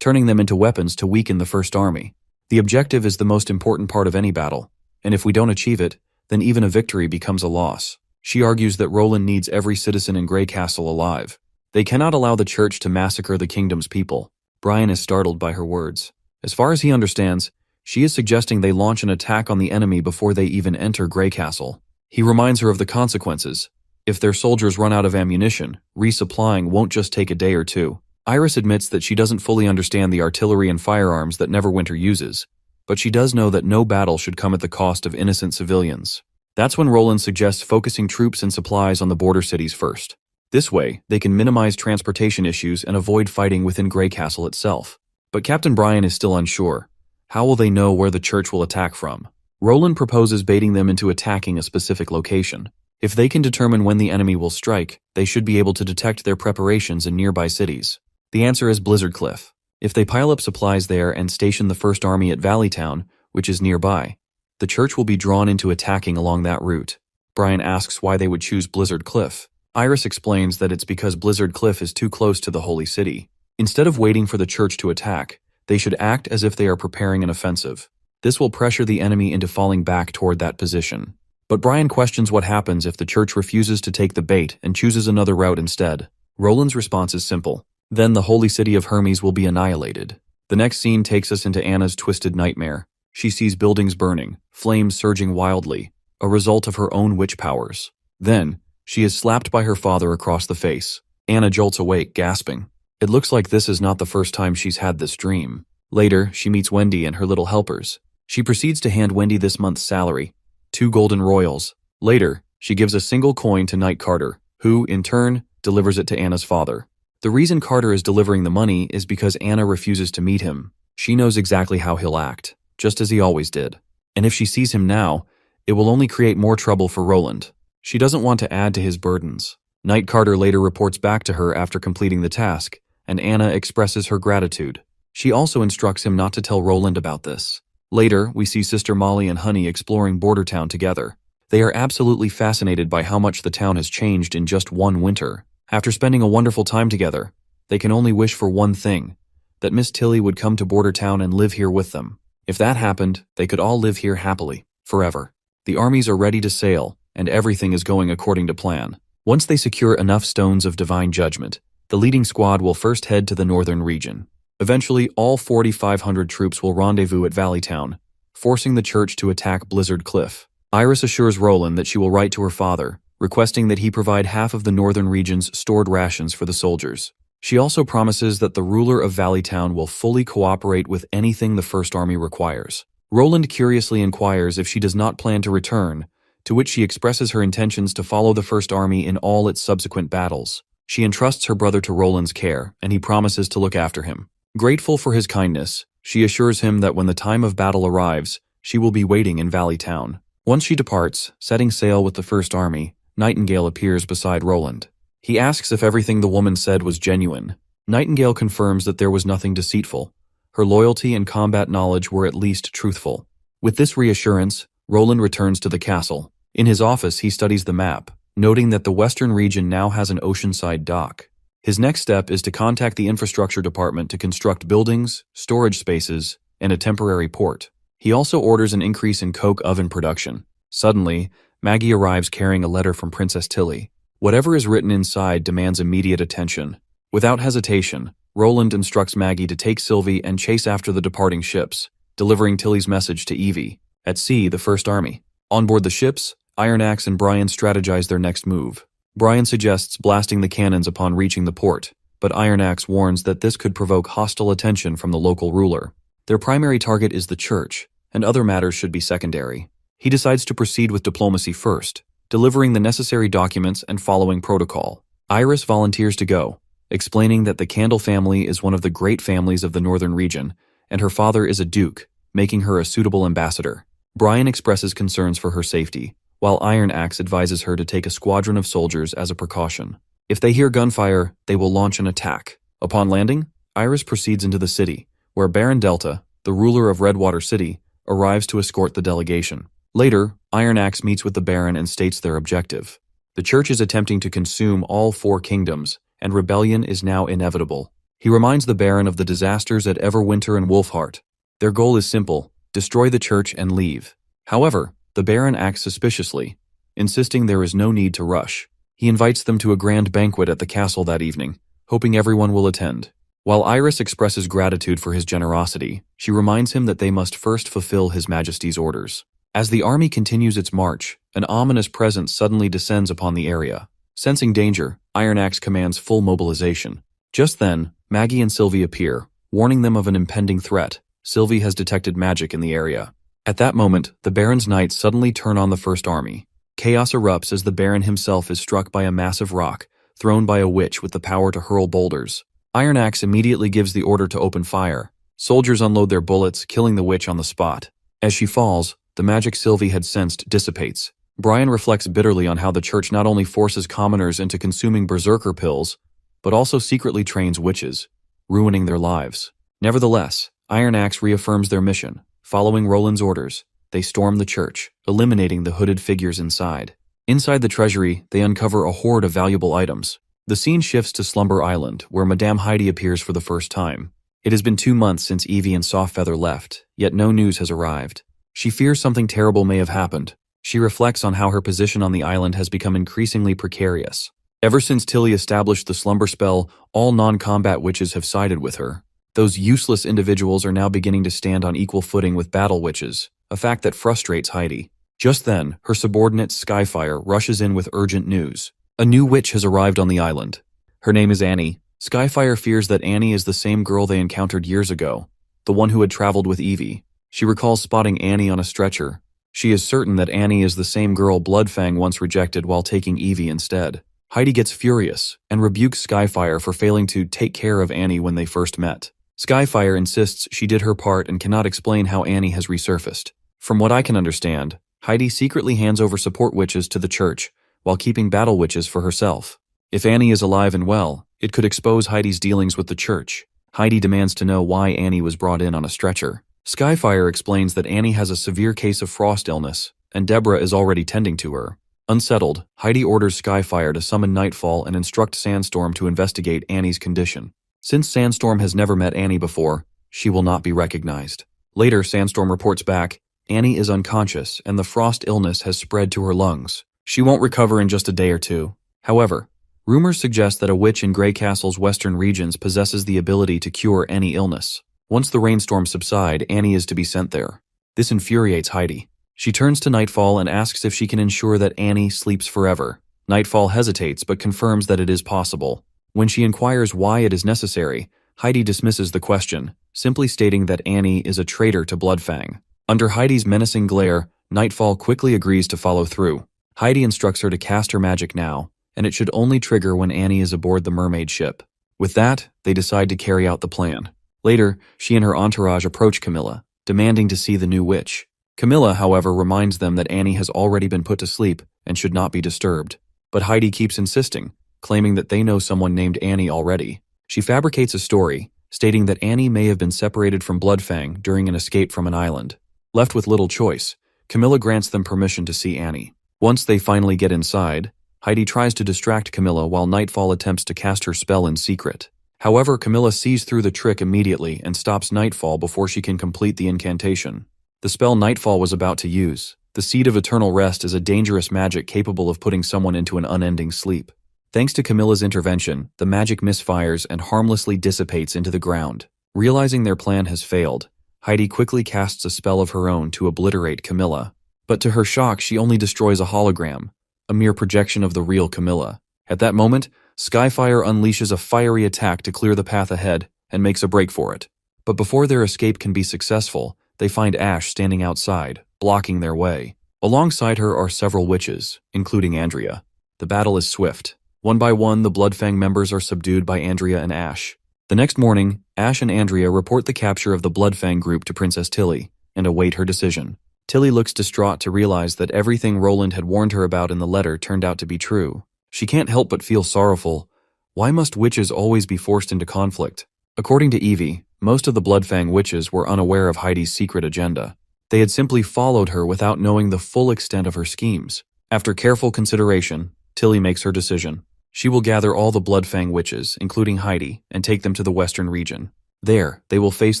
turning them into weapons to weaken the First Army. The objective is the most important part of any battle, and if we don't achieve it, then even a victory becomes a loss. She argues that Roland needs every citizen in Grey Castle alive. They cannot allow the church to massacre the kingdom's people. Brian is startled by her words. As far as he understands, she is suggesting they launch an attack on the enemy before they even enter Grey Castle. He reminds her of the consequences. If their soldiers run out of ammunition, resupplying won't just take a day or two. Iris admits that she doesn't fully understand the artillery and firearms that Neverwinter uses, but she does know that no battle should come at the cost of innocent civilians. That's when Roland suggests focusing troops and supplies on the border cities first. This way, they can minimize transportation issues and avoid fighting within Grey Castle itself. But Captain Brian is still unsure. How will they know where the church will attack from? Roland proposes baiting them into attacking a specific location. If they can determine when the enemy will strike, they should be able to detect their preparations in nearby cities. The answer is Blizzard Cliff. If they pile up supplies there and station the First Army at Valleytown, which is nearby, the church will be drawn into attacking along that route. Brian asks why they would choose Blizzard Cliff. Iris explains that it's because Blizzard Cliff is too close to the Holy City. Instead of waiting for the church to attack, they should act as if they are preparing an offensive. This will pressure the enemy into falling back toward that position. But Brian questions what happens if the church refuses to take the bait and chooses another route instead. Roland's response is simple. Then the holy city of Hermes will be annihilated. The next scene takes us into Anna's twisted nightmare. She sees buildings burning, flames surging wildly, a result of her own witch powers. Then, she is slapped by her father across the face. Anna jolts awake, gasping. It looks like this is not the first time she's had this dream. Later, she meets Wendy and her little helpers. She proceeds to hand Wendy this month's salary, 2 golden royals. Later, she gives a single coin to Knight Carter, who, in turn, delivers it to Anna's father. The reason Carter is delivering the money is because Anna refuses to meet him. She knows exactly how he'll act, just as he always did. And if she sees him now, it will only create more trouble for Roland. She doesn't want to add to his burdens. Knight Carter later reports back to her after completing the task, and Anna expresses her gratitude. She also instructs him not to tell Roland about this. Later, we see Sister Molly and Honey exploring Border Town together. They are absolutely fascinated by how much the town has changed in just one winter. After spending a wonderful time together, they can only wish for one thing: that Miss Tilly would come to Border Town and live here with them. If that happened, they could all live here happily, forever. The armies are ready to sail, and everything is going according to plan. Once they secure enough stones of divine judgment, the leading squad will first head to the northern region. Eventually, all 4,500 troops will rendezvous at Valley Town, forcing the church to attack Blizzard Cliff. Iris assures Roland that she will write to her father, requesting that he provide half of the northern region's stored rations for the soldiers. She also promises that the ruler of Valley Town will fully cooperate with anything the First Army requires. Roland curiously inquires if she does not plan to return, to which she expresses her intentions to follow the First Army in all its subsequent battles. She entrusts her brother to Roland's care, and he promises to look after him. Grateful for his kindness, she assures him that when the time of battle arrives, she will be waiting in Valley Town. Once she departs, setting sail with the First Army, Nightingale appears beside Roland. He asks if everything the woman said was genuine. Nightingale confirms that there was nothing deceitful. Her loyalty and combat knowledge were at least truthful. With this reassurance, Roland returns to the castle. In his office, he studies the map, noting that the western region now has an oceanside dock. His next step is to contact the infrastructure department to construct buildings, storage spaces, and a temporary port. He also orders an increase in coke oven production. Suddenly, Maggie arrives carrying a letter from Princess Tilly. Whatever is written inside demands immediate attention. Without hesitation, Roland instructs Maggie to take Sylvie and chase after the departing ships, delivering Tilly's message to Evie. At sea, the First Army. On board the ships, Iron Axe and Brian strategize their next move. Brian suggests blasting the cannons upon reaching the port, but Iron Axe warns that this could provoke hostile attention from the local ruler. Their primary target is the church, and other matters should be secondary. He decides to proceed with diplomacy first, delivering the necessary documents and following protocol. Iris volunteers to go, explaining that the Candle family is one of the great families of the northern region, and her father is a duke, making her a suitable ambassador. Brian expresses concerns for her safety, while Iron Axe advises her to take a squadron of soldiers as a precaution. If they hear gunfire, they will launch an attack. Upon landing, Iris proceeds into the city, where Baron Delta, the ruler of Redwater City, arrives to escort the delegation. Later, Iron Axe meets with the Baron and states their objective. The church is attempting to consume all 4 kingdoms, and rebellion is now inevitable. He reminds the Baron of the disasters at Everwinter and Wolfheart. Their goal is simple: destroy the church and leave. However, the Baron acts suspiciously, insisting there is no need to rush. He invites them to a grand banquet at the castle that evening, hoping everyone will attend. While Iris expresses gratitude for his generosity, she reminds him that they must first fulfill His Majesty's orders. As the army continues its march, an ominous presence suddenly descends upon the area. Sensing danger, Iron Axe commands full mobilization. Just then, Maggie and Sylvie appear, warning them of an impending threat. Sylvie has detected magic in the area. At that moment, the Baron's knights suddenly turn on the First Army. Chaos erupts as the Baron himself is struck by a massive rock, thrown by a witch with the power to hurl boulders. Iron Axe immediately gives the order to open fire. Soldiers unload their bullets, killing the witch on the spot. As she falls, the magic Sylvie had sensed dissipates. Brian reflects bitterly on how the church not only forces commoners into consuming berserker pills, but also secretly trains witches, ruining their lives. Nevertheless, Iron Axe reaffirms their mission. Following Roland's orders, they storm the church, eliminating the hooded figures inside. Inside the treasury, they uncover a hoard of valuable items. The scene shifts to Slumber Island, where Madame Heidi appears for the first time. It has been 2 months since Evie and Softfeather left, yet no news has arrived. She fears something terrible may have happened. She reflects on how her position on the island has become increasingly precarious. Ever since Tilly established the slumber spell, all non-combat witches have sided with her. Those useless individuals are now beginning to stand on equal footing with battle witches, a fact that frustrates Heidi. Just then, her subordinate Skyfire rushes in with urgent news. A new witch has arrived on the island. Her name is Annie. Skyfire fears that Annie is the same girl they encountered years ago, the one who had traveled with Evie. She recalls spotting Annie on a stretcher. She is certain that Annie is the same girl Bloodfang once rejected while taking Evie instead. Heidi gets furious and rebukes Skyfire for failing to take care of Annie when they first met. Skyfire insists she did her part and cannot explain how Annie has resurfaced. From what I can understand, Heidi secretly hands over support witches to the church, while keeping battle witches for herself. If Annie is alive and well, it could expose Heidi's dealings with the church. Heidi demands to know why Annie was brought in on a stretcher. Skyfire explains that Annie has a severe case of frost illness, and Deborah is already tending to her. Unsettled, Heidi orders Skyfire to summon Nightfall and instruct Sandstorm to investigate Annie's condition. Since Sandstorm has never met Annie before, she will not be recognized. Later, Sandstorm reports back, Annie is unconscious and the frost illness has spread to her lungs. She won't recover in just a day or two. However, rumors suggest that a witch in Grey Castle's western regions possesses the ability to cure any illness. Once the rainstorms subside, Annie is to be sent there. This infuriates Heidi. She turns to Nightfall and asks if she can ensure that Annie sleeps forever. Nightfall hesitates but confirms that it is possible. When she inquires why it is necessary, Heidi dismisses the question, simply stating that Annie is a traitor to Bloodfang. Under Heidi's menacing glare, Nightfall quickly agrees to follow through. Heidi instructs her to cast her magic now, and it should only trigger when Annie is aboard the mermaid ship. With that, they decide to carry out the plan. Later, she and her entourage approach Camilla, demanding to see the new witch. Camilla, however, reminds them that Annie has already been put to sleep and should not be disturbed. But Heidi keeps insisting, claiming that they know someone named Annie already. She fabricates a story, stating that Annie may have been separated from Bloodfang during an escape from an island. Left with little choice, Camilla grants them permission to see Annie. Once they finally get inside, Heidi tries to distract Camilla while Nightfall attempts to cast her spell in secret. However, Camilla sees through the trick immediately and stops Nightfall before she can complete the incantation. The spell Nightfall was about to use, the Seed of Eternal Rest, is a dangerous magic capable of putting someone into an unending sleep. Thanks to Camilla's intervention, the magic misfires and harmlessly dissipates into the ground. Realizing their plan has failed, Heidi quickly casts a spell of her own to obliterate Camilla. But to her shock, she only destroys a hologram, a mere projection of the real Camilla. At that moment, Skyfire unleashes a fiery attack to clear the path ahead and makes a break for it. But before their escape can be successful, they find Ash standing outside, blocking their way. Alongside her are several witches, including Andrea. The battle is swift. One by one, the Bloodfang members are subdued by Andrea and Ash. The next morning, Ash and Andrea report the capture of the Bloodfang group to Princess Tilly and await her decision. Tilly looks distraught to realize that everything Roland had warned her about in the letter turned out to be true. She can't help but feel sorrowful. Why must witches always be forced into conflict? According to Evie, most of the Bloodfang witches were unaware of Heidi's secret agenda. They had simply followed her without knowing the full extent of her schemes. After careful consideration, Tilly makes her decision. She will gather all the Bloodfang witches, including Heidi, and take them to the Western region. There, they will face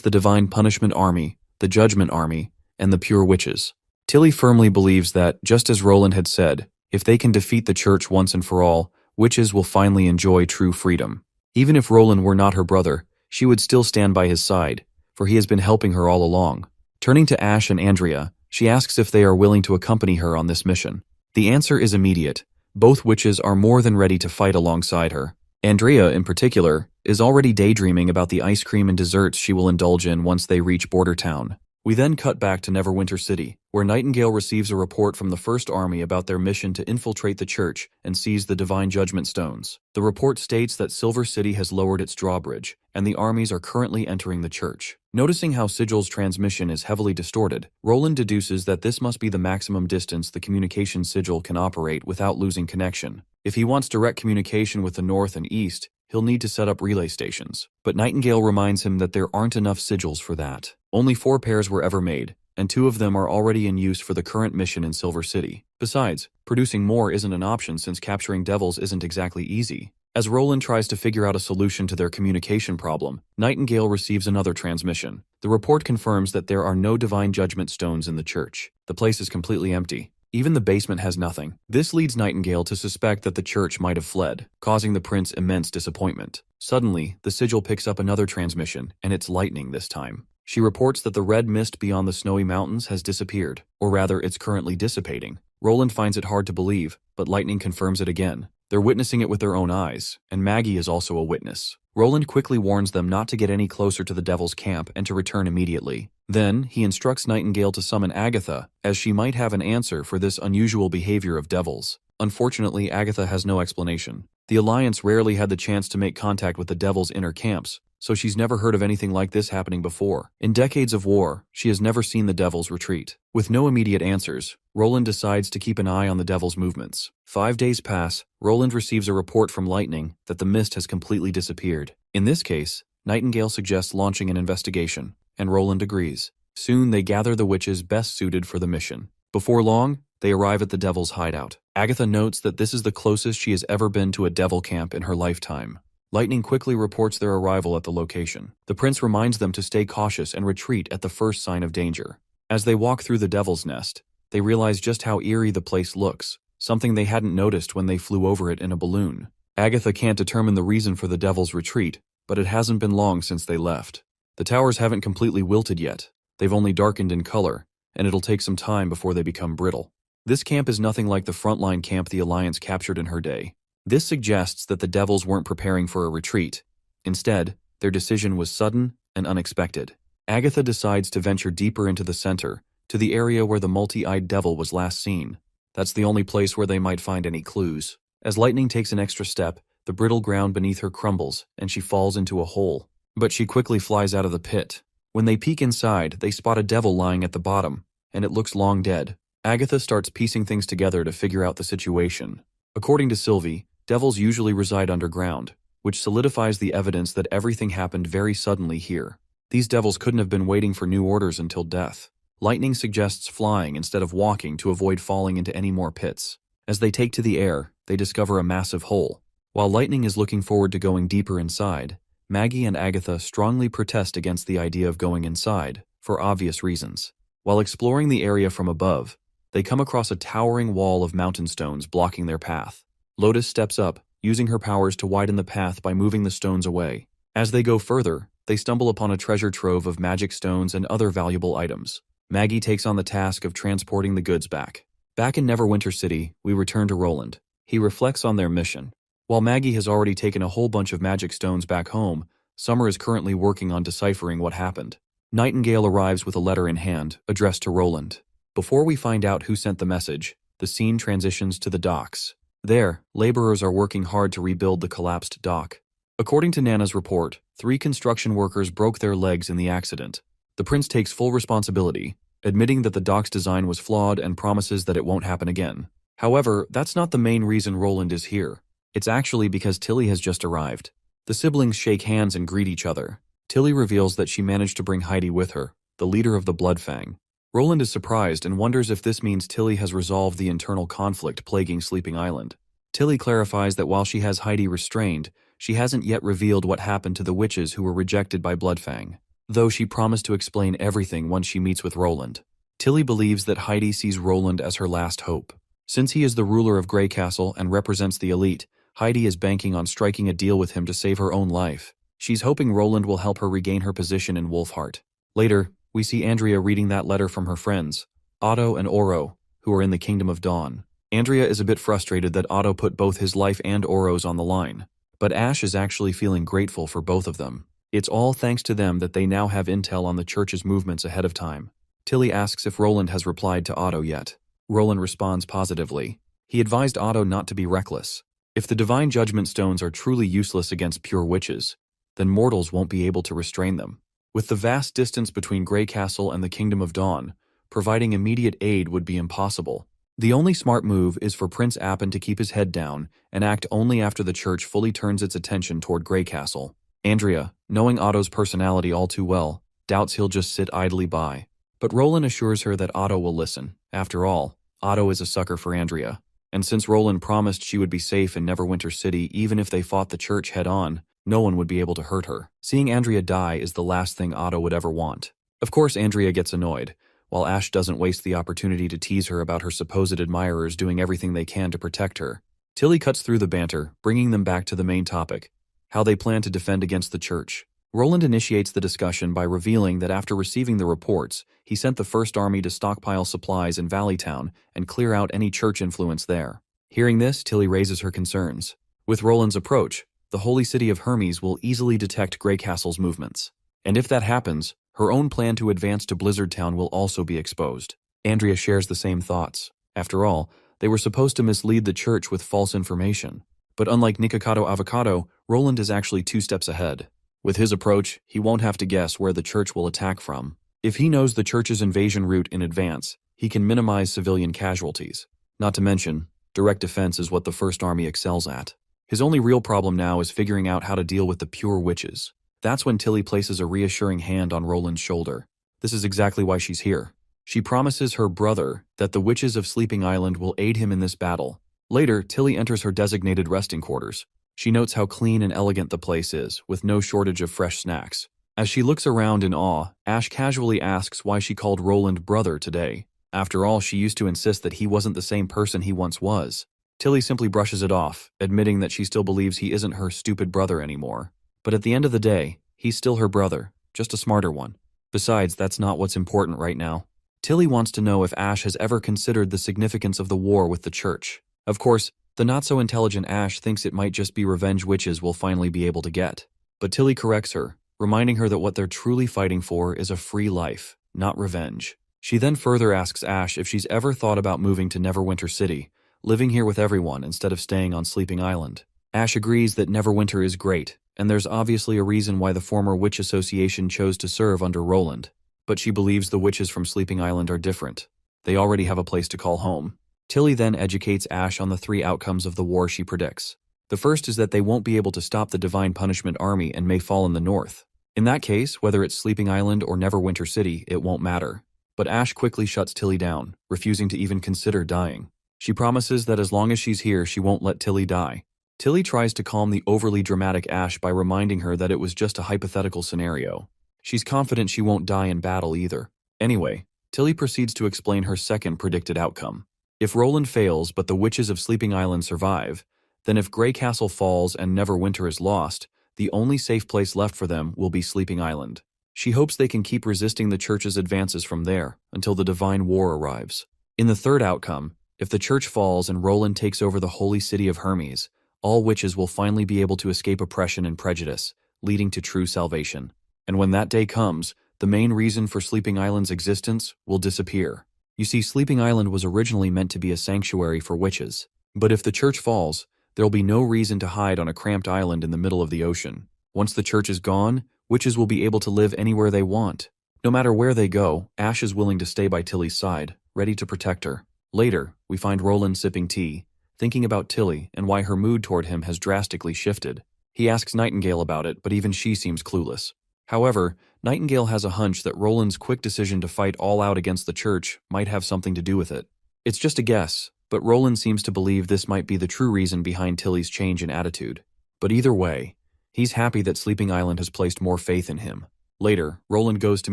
the Divine Punishment Army, the Judgment Army, and the Pure Witches. Tilly firmly believes that, just as Roland had said, if they can defeat the Church once and for all, witches will finally enjoy true freedom. Even if Roland were not her brother, she would still stand by his side, for he has been helping her all along. Turning to Ash and Andrea, she asks if they are willing to accompany her on this mission. The answer is immediate. Both witches are more than ready to fight alongside her. Andrea, in particular, is already daydreaming about the ice cream and desserts she will indulge in once they reach Border Town. We then cut back to Neverwinter City, where Nightingale receives a report from the First Army about their mission to infiltrate the church and seize the Divine Judgment Stones. The report states that Silver City has lowered its drawbridge, and the armies are currently entering the church. Noticing how Sigil's transmission is heavily distorted, Roland deduces that this must be the maximum distance the communication sigil can operate without losing connection. If he wants direct communication with the north and east, he'll need to set up relay stations. But Nightingale reminds him that there aren't enough sigils for that. Only 4 pairs were ever made, and 2 of them are already in use for the current mission in Silver City. Besides, producing more isn't an option since capturing devils isn't exactly easy. As Roland tries to figure out a solution to their communication problem, Nightingale receives another transmission. The report confirms that there are no Divine Judgment Stones in the church. The place is completely empty. Even the basement has nothing. This leads Nightingale to suspect that the church might have fled, causing the prince immense disappointment. Suddenly, the sigil picks up another transmission, and it's lightning this time. She reports that the red mist beyond the snowy mountains has disappeared, or rather, it's currently dissipating. Roland finds it hard to believe, but lightning confirms it again. They're witnessing it with their own eyes, and Maggie is also a witness. Roland quickly warns them not to get any closer to the Devil's camp and to return immediately. Then, he instructs Nightingale to summon Agatha, as she might have an answer for this unusual behavior of devils. Unfortunately, Agatha has no explanation. The Alliance rarely had the chance to make contact with the Devil's inner camps, so she's never heard of anything like this happening before. In decades of war, she has never seen the Devil's retreat. With no immediate answers, Roland decides to keep an eye on the Devil's movements. 5 days pass, Roland receives a report from Lightning that the mist has completely disappeared. In this case, Nightingale suggests launching an investigation, and Roland agrees. Soon they gather the witches best suited for the mission. Before long, they arrive at the Devil's hideout. Agatha notes that this is the closest she has ever been to a devil camp in her lifetime. Lightning quickly reports their arrival at the location. The prince reminds them to stay cautious and retreat at the first sign of danger. As they walk through the Devil's Nest, they realize just how eerie the place looks, something they hadn't noticed when they flew over it in a balloon. Agatha can't determine the reason for the Devil's retreat, but it hasn't been long since they left. The towers haven't completely wilted yet. They've only darkened in color, and it'll take some time before they become brittle. This camp is nothing like the frontline camp the Alliance captured in her day. This suggests that the Devils weren't preparing for a retreat. Instead, their decision was sudden and unexpected. Agatha decides to venture deeper into the center, to the area where the multi-eyed devil was last seen. That's the only place where they might find any clues. As Lightning takes an extra step, the brittle ground beneath her crumbles, and she falls into a hole. But she quickly flies out of the pit. When they peek inside, they spot a devil lying at the bottom, and it looks long dead. Agatha starts piecing things together to figure out the situation. According to Sylvie, devils usually reside underground, which solidifies the evidence that everything happened very suddenly here. These devils couldn't have been waiting for new orders until death. Lightning suggests flying instead of walking to avoid falling into any more pits. As they take to the air, they discover a massive hole. While Lightning is looking forward to going deeper inside, Maggie and Agatha strongly protest against the idea of going inside, for obvious reasons. While exploring the area from above, they come across a towering wall of mountain stones blocking their path. Lotus steps up, using her powers to widen the path by moving the stones away. As they go further, they stumble upon a treasure trove of magic stones and other valuable items. Maggie takes on the task of transporting the goods back. Back in Neverwinter City, we return to Roland. He reflects on their mission. While Maggie has already taken a whole bunch of magic stones back home, Summer is currently working on deciphering what happened. Nightingale arrives with a letter in hand, addressed to Roland. Before we find out who sent the message, the scene transitions to the docks. There, laborers are working hard to rebuild the collapsed dock. According to Nana's report, 3 construction workers broke their legs in the accident. The prince takes full responsibility, admitting that the dock's design was flawed and promises that it won't happen again. However, that's not the main reason Roland is here. It's actually because Tilly has just arrived. The siblings shake hands and greet each other. Tilly reveals that she managed to bring Heidi with her, the leader of the Bloodfang. Roland is surprised and wonders if this means Tilly has resolved the internal conflict plaguing Sleeping Island. Tilly clarifies that while she has Heidi restrained, she hasn't yet revealed what happened to the witches who were rejected by Bloodfang, though she promised to explain everything once she meets with Roland. Tilly believes that Heidi sees Roland as her last hope. Since he is the ruler of Grey Castle and represents the elite, Heidi is banking on striking a deal with him to save her own life. She's hoping Roland will help her regain her position in Wolfheart. Later, we see Andrea reading that letter from her friends, Otto and Oro, who are in the Kingdom of Dawn. Andrea is a bit frustrated that Otto put both his life and Oro's on the line, but Ash is actually feeling grateful for both of them. It's all thanks to them that they now have intel on the church's movements ahead of time. Tilly asks if Roland has replied to Otto yet. Roland responds positively. He advised Otto not to be reckless. If the Divine Judgment Stones are truly useless against pure witches, then mortals won't be able to restrain them. With the vast distance between Grey Castle and the Kingdom of Dawn, providing immediate aid would be impossible. The only smart move is for Prince Appin to keep his head down and act only after the church fully turns its attention toward Grey Castle. Andrea, knowing Otto's personality all too well, doubts he'll just sit idly by. But Roland assures her that Otto will listen. After all, Otto is a sucker for Andrea. And since Roland promised she would be safe in Neverwinter City even if they fought the church head-on, no one would be able to hurt her. Seeing Andrea die is the last thing Otto would ever want. Of course, Andrea gets annoyed, while Ash doesn't waste the opportunity to tease her about her supposed admirers doing everything they can to protect her. Tilly cuts through the banter, bringing them back to the main topic, how they plan to defend against the church. Roland initiates the discussion by revealing that after receiving the reports, he sent the First Army to stockpile supplies in Valleytown and clear out any church influence there. Hearing this, Tilly raises her concerns. With Roland's approach, the Holy City of Hermes will easily detect Grey Castle's movements. And if that happens, her own plan to advance to Blizzard Town will also be exposed. Andrea shares the same thoughts. After all, they were supposed to mislead the church with false information. But unlike Nikocado Avocado, Roland is actually 2 steps ahead. With his approach, he won't have to guess where the church will attack from. If he knows the church's invasion route in advance, he can minimize civilian casualties. Not to mention, direct defense is what the First Army excels at. His only real problem now is figuring out how to deal with the pure witches. That's when Tilly places a reassuring hand on Roland's shoulder. This is exactly why she's here. She promises her brother that the witches of Sleeping Island will aid him in this battle. Later, Tilly enters her designated resting quarters. She notes how clean and elegant the place is, with no shortage of fresh snacks. As she looks around in awe, Ash casually asks why she called Roland brother today. After all, she used to insist that he wasn't the same person he once was. Tilly simply brushes it off, admitting that she still believes he isn't her stupid brother anymore. But at the end of the day, he's still her brother, just a smarter one. Besides, that's not what's important right now. Tilly wants to know if Ash has ever considered the significance of the war with the church. Of course, the not-so-intelligent Ash thinks it might just be revenge witches we'll finally be able to get. But Tilly corrects her, reminding her that what they're truly fighting for is a free life, not revenge. She then further asks Ash if she's ever thought about moving to Neverwinter City, living here with everyone instead of staying on Sleeping Island. Ash agrees that Neverwinter is great, and there's obviously a reason why the former Witch Association chose to serve under Roland. But she believes the witches from Sleeping Island are different. They already have a place to call home. Tilly then educates Ash on the 3 outcomes of the war she predicts. The first is that they won't be able to stop the Divine Punishment Army and may fall in the north. In that case, whether it's Sleeping Island or Neverwinter City, it won't matter. But Ash quickly shuts Tilly down, refusing to even consider dying. She promises that as long as she's here, she won't let Tilly die. Tilly tries to calm the overly dramatic Ash by reminding her that it was just a hypothetical scenario. She's confident she won't die in battle either. Anyway, Tilly proceeds to explain her second predicted outcome. If Roland fails but the witches of Sleeping Island survive, then if Grey Castle falls and Neverwinter is lost, the only safe place left for them will be Sleeping Island. She hopes they can keep resisting the church's advances from there until the Divine War arrives. In the third outcome, if the church falls and Roland takes over the holy city of Hermes, all witches will finally be able to escape oppression and prejudice, leading to true salvation. And when that day comes, the main reason for Sleeping Island's existence will disappear. You see, Sleeping Island was originally meant to be a sanctuary for witches. But if the church falls, there'll be no reason to hide on a cramped island in the middle of the ocean. Once the church is gone, witches will be able to live anywhere they want. No matter where they go, Ash is willing to stay by Tilly's side, ready to protect her. Later, we find Roland sipping tea, thinking about Tilly and why her mood toward him has drastically shifted. He asks Nightingale about it, but even she seems clueless. However, Nightingale has a hunch that Roland's quick decision to fight all out against the church might have something to do with it. It's just a guess, but Roland seems to believe this might be the true reason behind Tilly's change in attitude. But either way, he's happy that Sleeping Island has placed more faith in him. Later, Roland goes to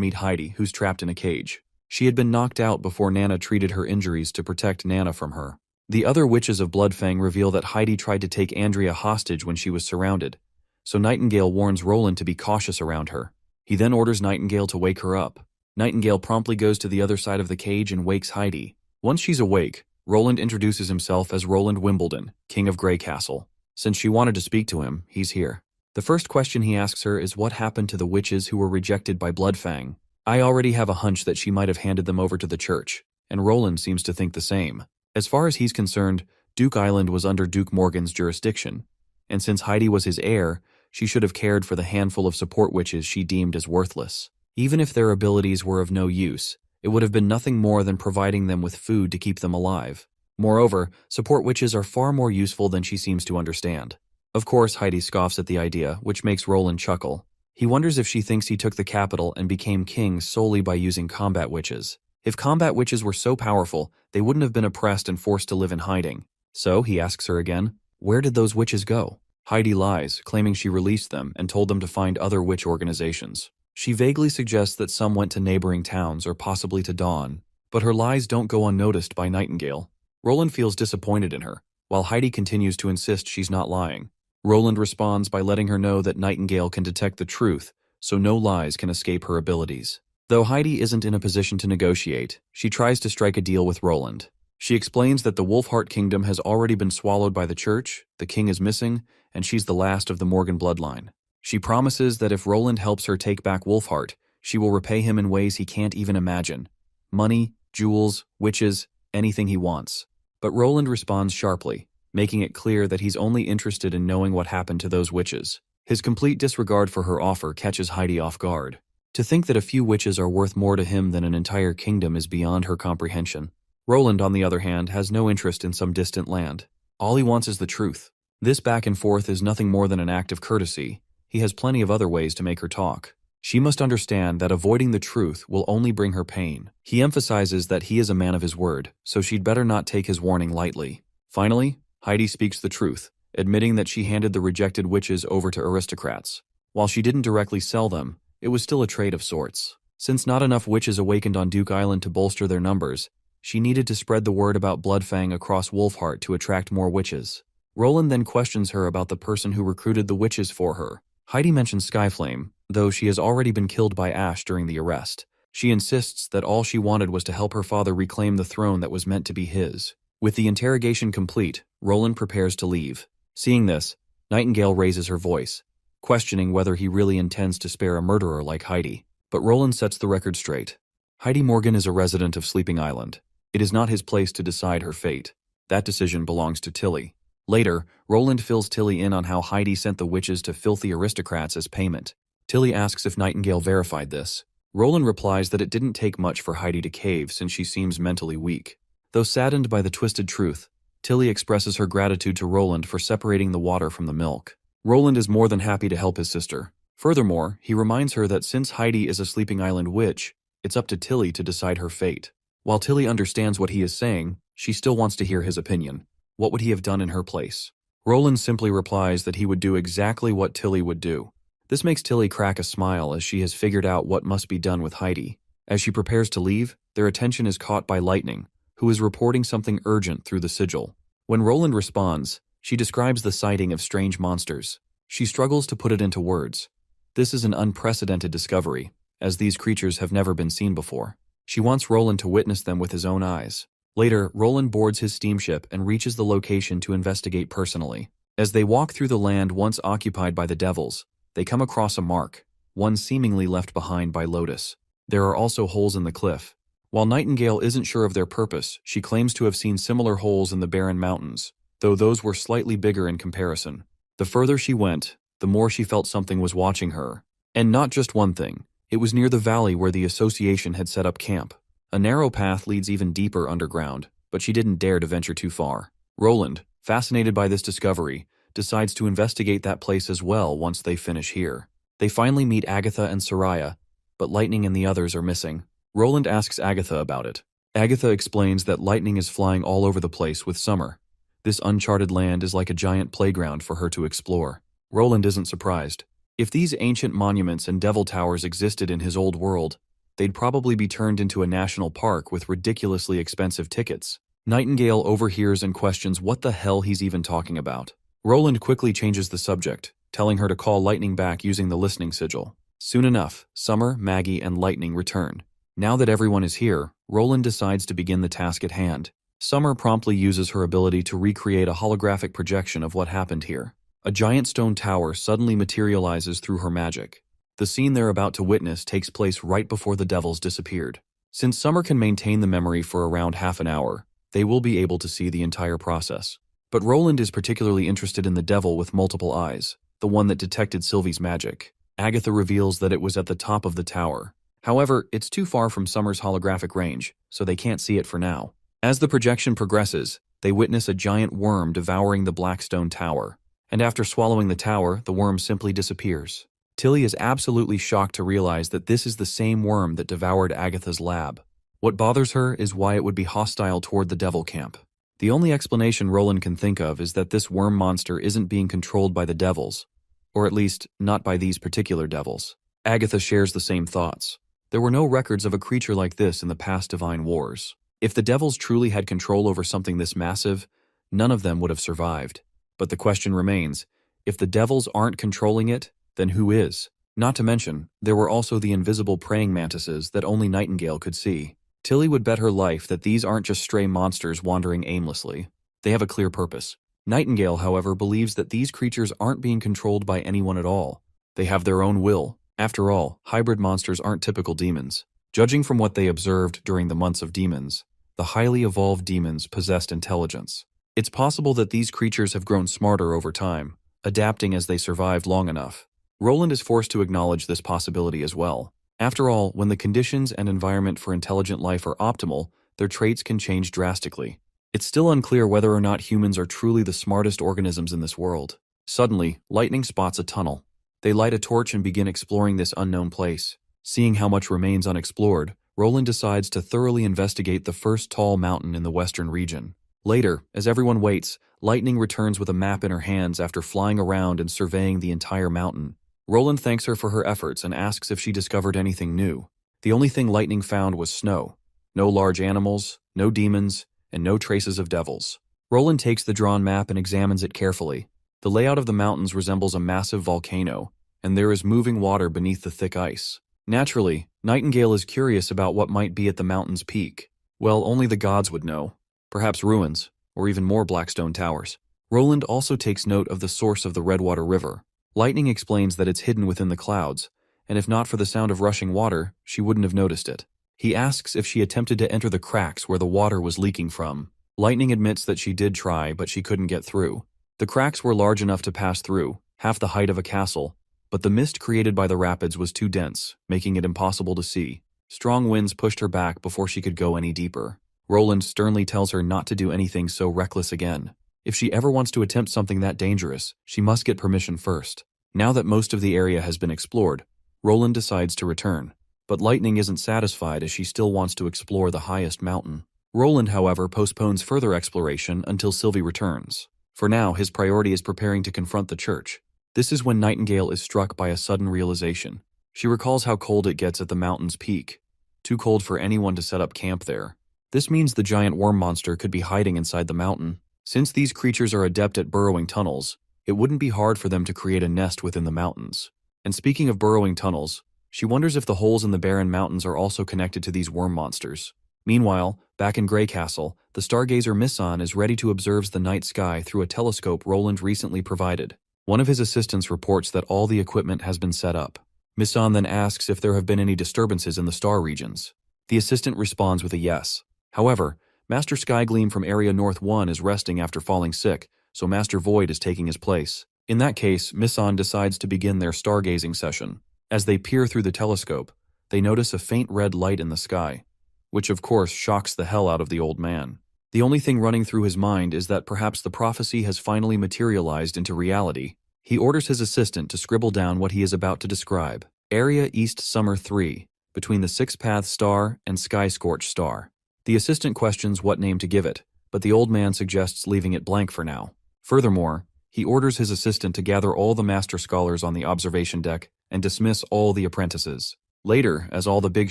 meet Heidi, who's trapped in a cage. She had been knocked out before Nana treated her injuries to protect Nana from her. The other witches of Bloodfang reveal that Heidi tried to take Andrea hostage when she was surrounded, so Nightingale warns Roland to be cautious around her. He then orders Nightingale to wake her up. Nightingale promptly goes to the other side of the cage and wakes Heidi. Once she's awake, Roland introduces himself as Roland Wimbledon, King of Grey Castle. Since she wanted to speak to him, he's here. The first question he asks her is what happened to the witches who were rejected by Bloodfang. I already have a hunch that she might have handed them over to the church, and Roland seems to think the same. As far as he's concerned, Duke Island was under Duke Morgan's jurisdiction, and since Heidi was his heir, she should have cared for the handful of support witches she deemed as worthless. Even if their abilities were of no use, it would have been nothing more than providing them with food to keep them alive. Moreover, support witches are far more useful than she seems to understand. Of course, Heidi scoffs at the idea, which makes Roland chuckle. He wonders if she thinks he took the capital and became king solely by using combat witches. If combat witches were so powerful, they wouldn't have been oppressed and forced to live in hiding. So, he asks her again, where did those witches go? Heidi lies, claiming she released them and told them to find other witch organizations. She vaguely suggests that some went to neighboring towns or possibly to Dawn, but her lies don't go unnoticed by Nightingale. Roland feels disappointed in her, while Heidi continues to insist she's not lying. Roland responds by letting her know that Nightingale can detect the truth, so no lies can escape her abilities. Though Heidi isn't in a position to negotiate, she tries to strike a deal with Roland. She explains that the Wolfheart Kingdom has already been swallowed by the church, the king is missing, and she's the last of the Morgan bloodline. She promises that if Roland helps her take back Wolfheart, she will repay him in ways he can't even imagine. Money, jewels, witches, anything he wants. But Roland responds sharply, making it clear that he's only interested in knowing what happened to those witches. His complete disregard for her offer catches Heidi off guard. To think that a few witches are worth more to him than an entire kingdom is beyond her comprehension. Roland, on the other hand, has no interest in some distant land. All he wants is the truth. This back and forth is nothing more than an act of courtesy. He has plenty of other ways to make her talk. She must understand that avoiding the truth will only bring her pain. He emphasizes that he is a man of his word, so she'd better not take his warning lightly. Finally, Heidi speaks the truth, admitting that she handed the rejected witches over to aristocrats. While she didn't directly sell them, it was still a trade of sorts. Since not enough witches awakened on Duke Island to bolster their numbers, she needed to spread the word about Bloodfang across Wolfheart to attract more witches. Roland then questions her about the person who recruited the witches for her. Heidi mentions Skyflame, though she has already been killed by Ash during the arrest. She insists that all she wanted was to help her father reclaim the throne that was meant to be his. With the interrogation complete, Roland prepares to leave. Seeing this, Nightingale raises her voice, questioning whether he really intends to spare a murderer like Heidi. But Roland sets the record straight. Heidi Morgan is a resident of Sleeping Island. It is not his place to decide her fate. That decision belongs to Tilly. Later, Roland fills Tilly in on how Heidi sent the witches to filthy aristocrats as payment. Tilly asks if Nightingale verified this. Roland replies that it didn't take much for Heidi to cave since she seems mentally weak. Though saddened by the twisted truth, Tilly expresses her gratitude to Roland for separating the water from the milk. Roland is more than happy to help his sister. Furthermore, he reminds her that since Heidi is a Sleeping Island witch, it's up to Tilly to decide her fate. While Tilly understands what he is saying, she still wants to hear his opinion. What would he have done in her place? Roland simply replies that he would do exactly what Tilly would do. This makes Tilly crack a smile as she has figured out what must be done with Heidi. As she prepares to leave, their attention is caught by Lightning, who is reporting something urgent through the sigil. When Roland responds, she describes the sighting of strange monsters. She struggles to put it into words. This is an unprecedented discovery, as these creatures have never been seen before. She wants Roland to witness them with his own eyes. Later, Roland boards his steamship and reaches the location to investigate personally. As they walk through the land once occupied by the devils, they come across a mark, one seemingly left behind by Lotus. There are also holes in the cliff. While Nightingale isn't sure of their purpose, she claims to have seen similar holes in the barren mountains, though those were slightly bigger in comparison. The further she went, the more she felt something was watching her. And not just one thing. It was near the valley where the association had set up camp. A narrow path leads even deeper underground, but she didn't dare to venture too far. Roland, fascinated by this discovery, decides to investigate that place as well once they finish here. They finally meet Agatha and Soraya, but Lightning and the others are missing. Roland asks Agatha about it. Agatha explains that Lightning is flying all over the place with Summer. This uncharted land is like a giant playground for her to explore. Roland isn't surprised. If these ancient monuments and devil towers existed in his old world, they'd probably be turned into a national park with ridiculously expensive tickets. Nightingale overhears and questions what the hell he's even talking about. Roland quickly changes the subject, telling her to call Lightning back using the listening sigil. Soon enough, Summer, Maggie, and Lightning return. Now that everyone is here, Roland decides to begin the task at hand. Summer promptly uses her ability to recreate a holographic projection of what happened here. A giant stone tower suddenly materializes through her magic. The scene they're about to witness takes place right before the devils disappeared. Since Summer can maintain the memory for around half an hour, they will be able to see the entire process. But Roland is particularly interested in the devil with multiple eyes, the one that detected Sylvie's magic. Agatha reveals that it was at the top of the tower. However, it's too far from Summer's holographic range, so they can't see it for now. As the projection progresses, they witness a giant worm devouring the black stone tower. And after swallowing the tower, the worm simply disappears. Tilly is absolutely shocked to realize that this is the same worm that devoured Agatha's lab. What bothers her is why it would be hostile toward the devil camp. The only explanation Roland can think of is that this worm monster isn't being controlled by the devils, or at least, not by these particular devils. Agatha shares the same thoughts. There were no records of a creature like this in the past divine wars. If the devils truly had control over something this massive, none of them would have survived. But the question remains, if the devils aren't controlling it, then who is? Not to mention, there were also the invisible praying mantises that only Nightingale could see. Tilly would bet her life that these aren't just stray monsters wandering aimlessly. They have a clear purpose. Nightingale, however, believes that these creatures aren't being controlled by anyone at all. They have their own will. After all, hybrid monsters aren't typical demons. Judging from what they observed during the months of demons, the highly evolved demons possessed intelligence. It's possible that these creatures have grown smarter over time, adapting as they survived long enough. Roland is forced to acknowledge this possibility as well. After all, when the conditions and environment for intelligent life are optimal, their traits can change drastically. It's still unclear whether or not humans are truly the smartest organisms in this world. Suddenly, Lightning spots a tunnel. They light a torch and begin exploring this unknown place. Seeing how much remains unexplored, Roland decides to thoroughly investigate the first tall mountain in the western region. Later, as everyone waits, Lightning returns with a map in her hands after flying around and surveying the entire mountain. Roland thanks her for her efforts and asks if she discovered anything new. The only thing Lightning found was snow. No large animals, no demons, and no traces of devils. Roland takes the drawn map and examines it carefully. The layout of the mountains resembles a massive volcano, and there is moving water beneath the thick ice. Naturally, Nightingale is curious about what might be at the mountain's peak. Well, only the gods would know. Perhaps ruins, or even more blackstone towers. Roland also takes note of the source of the Redwater River. Lightning explains that it's hidden within the clouds, and if not for the sound of rushing water, she wouldn't have noticed it. He asks if she attempted to enter the cracks where the water was leaking from. Lightning admits that she did try, but she couldn't get through. The cracks were large enough to pass through, half the height of a castle, but the mist created by the rapids was too dense, making it impossible to see. Strong winds pushed her back before she could go any deeper. Roland sternly tells her not to do anything so reckless again. If she ever wants to attempt something that dangerous, she must get permission first. Now that most of the area has been explored, Roland decides to return. But Lightning isn't satisfied as she still wants to explore the highest mountain. Roland, however, postpones further exploration until Sylvie returns. For now, his priority is preparing to confront the church. This is when Nightingale is struck by a sudden realization. She recalls how cold it gets at the mountain's peak. Too cold for anyone to set up camp there. This means the giant worm monster could be hiding inside the mountain. Since these creatures are adept at burrowing tunnels, it wouldn't be hard for them to create a nest within the mountains. And speaking of burrowing tunnels, she wonders if the holes in the barren mountains are also connected to these worm monsters. Meanwhile, back in Grey Castle, the stargazer Missan is ready to observe the night sky through a telescope Roland recently provided. One of his assistants reports that all the equipment has been set up. Missan then asks if there have been any disturbances in the star regions. The assistant responds with a yes. However, Master Skygleam from Area North 1 is resting after falling sick, so Master Void is taking his place. In that case, Missan decides to begin their stargazing session. As they peer through the telescope, they notice a faint red light in the sky, which of course shocks the hell out of the old man. The only thing running through his mind is that perhaps the prophecy has finally materialized into reality. He orders his assistant to scribble down what he is about to describe. Area East Summer 3, between the Six Paths Star and Sky Scorch Star. The assistant questions what name to give it, but the old man suggests leaving it blank for now. Furthermore, he orders his assistant to gather all the master scholars on the observation deck and dismiss all the apprentices. Later, as all the big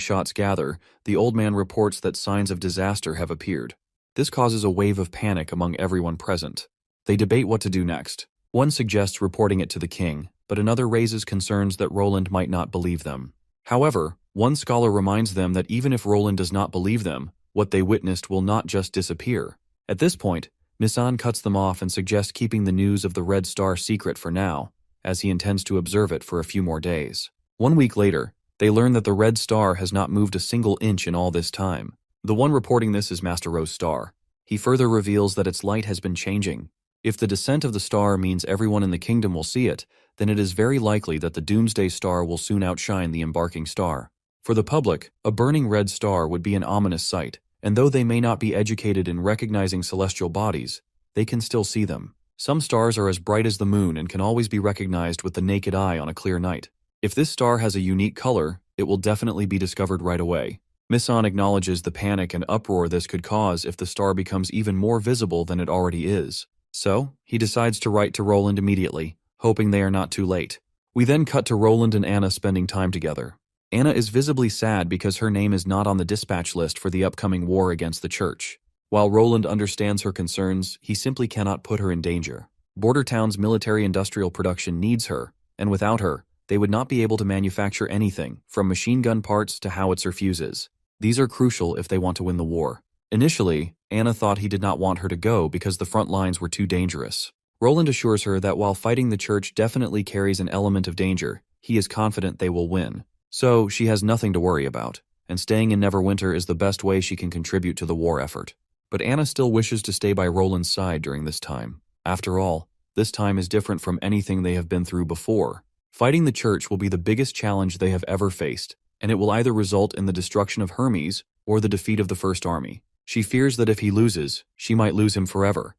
shots gather, the old man reports that signs of disaster have appeared. This causes a wave of panic among everyone present. They debate what to do next. One suggests reporting it to the king, but another raises concerns that Roland might not believe them. However, one scholar reminds them that even if Roland does not believe them, what they witnessed will not just disappear. At this point, Missan cuts them off and suggests keeping the news of the Red Star secret for now, as he intends to observe it for a few more days. 1 week later, they learn that the Red Star has not moved a single inch in all this time. The one reporting this is Master Rose Star. He further reveals that its light has been changing. If the descent of the star means everyone in the kingdom will see it, then it is very likely that the Doomsday Star will soon outshine the embarking star. For the public, a burning red star would be an ominous sight, and though they may not be educated in recognizing celestial bodies, they can still see them. Some stars are as bright as the moon and can always be recognized with the naked eye on a clear night. If this star has a unique color, it will definitely be discovered right away. Missan acknowledges the panic and uproar this could cause if the star becomes even more visible than it already is. So, he decides to write to Roland immediately, hoping they are not too late. We then cut to Roland and Anna spending time together. Anna is visibly sad because her name is not on the dispatch list for the upcoming war against the church. While Roland understands her concerns, he simply cannot put her in danger. Border Town's military-industrial production needs her, and without her, they would not be able to manufacture anything, from machine gun parts to howitzer fuses. These are crucial if they want to win the war. Initially, Anna thought he did not want her to go because the front lines were too dangerous. Roland assures her that while fighting the church definitely carries an element of danger, he is confident they will win. So, she has nothing to worry about, and staying in Neverwinter is the best way she can contribute to the war effort. But Anna still wishes to stay by Roland's side during this time. After all, This time is different from anything they have been through before. Fighting the church will be the biggest challenge they have ever faced, and it will either result in the destruction of Hermes or the defeat of the First Army. She fears that if he loses, she might lose him forever,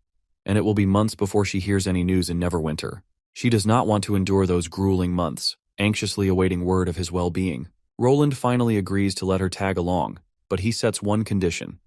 and it will be months before she hears any news in Neverwinter. She does not want to endure those grueling months, anxiously awaiting word of his well-being. Roland finally agrees to let her tag along, but he sets one condition.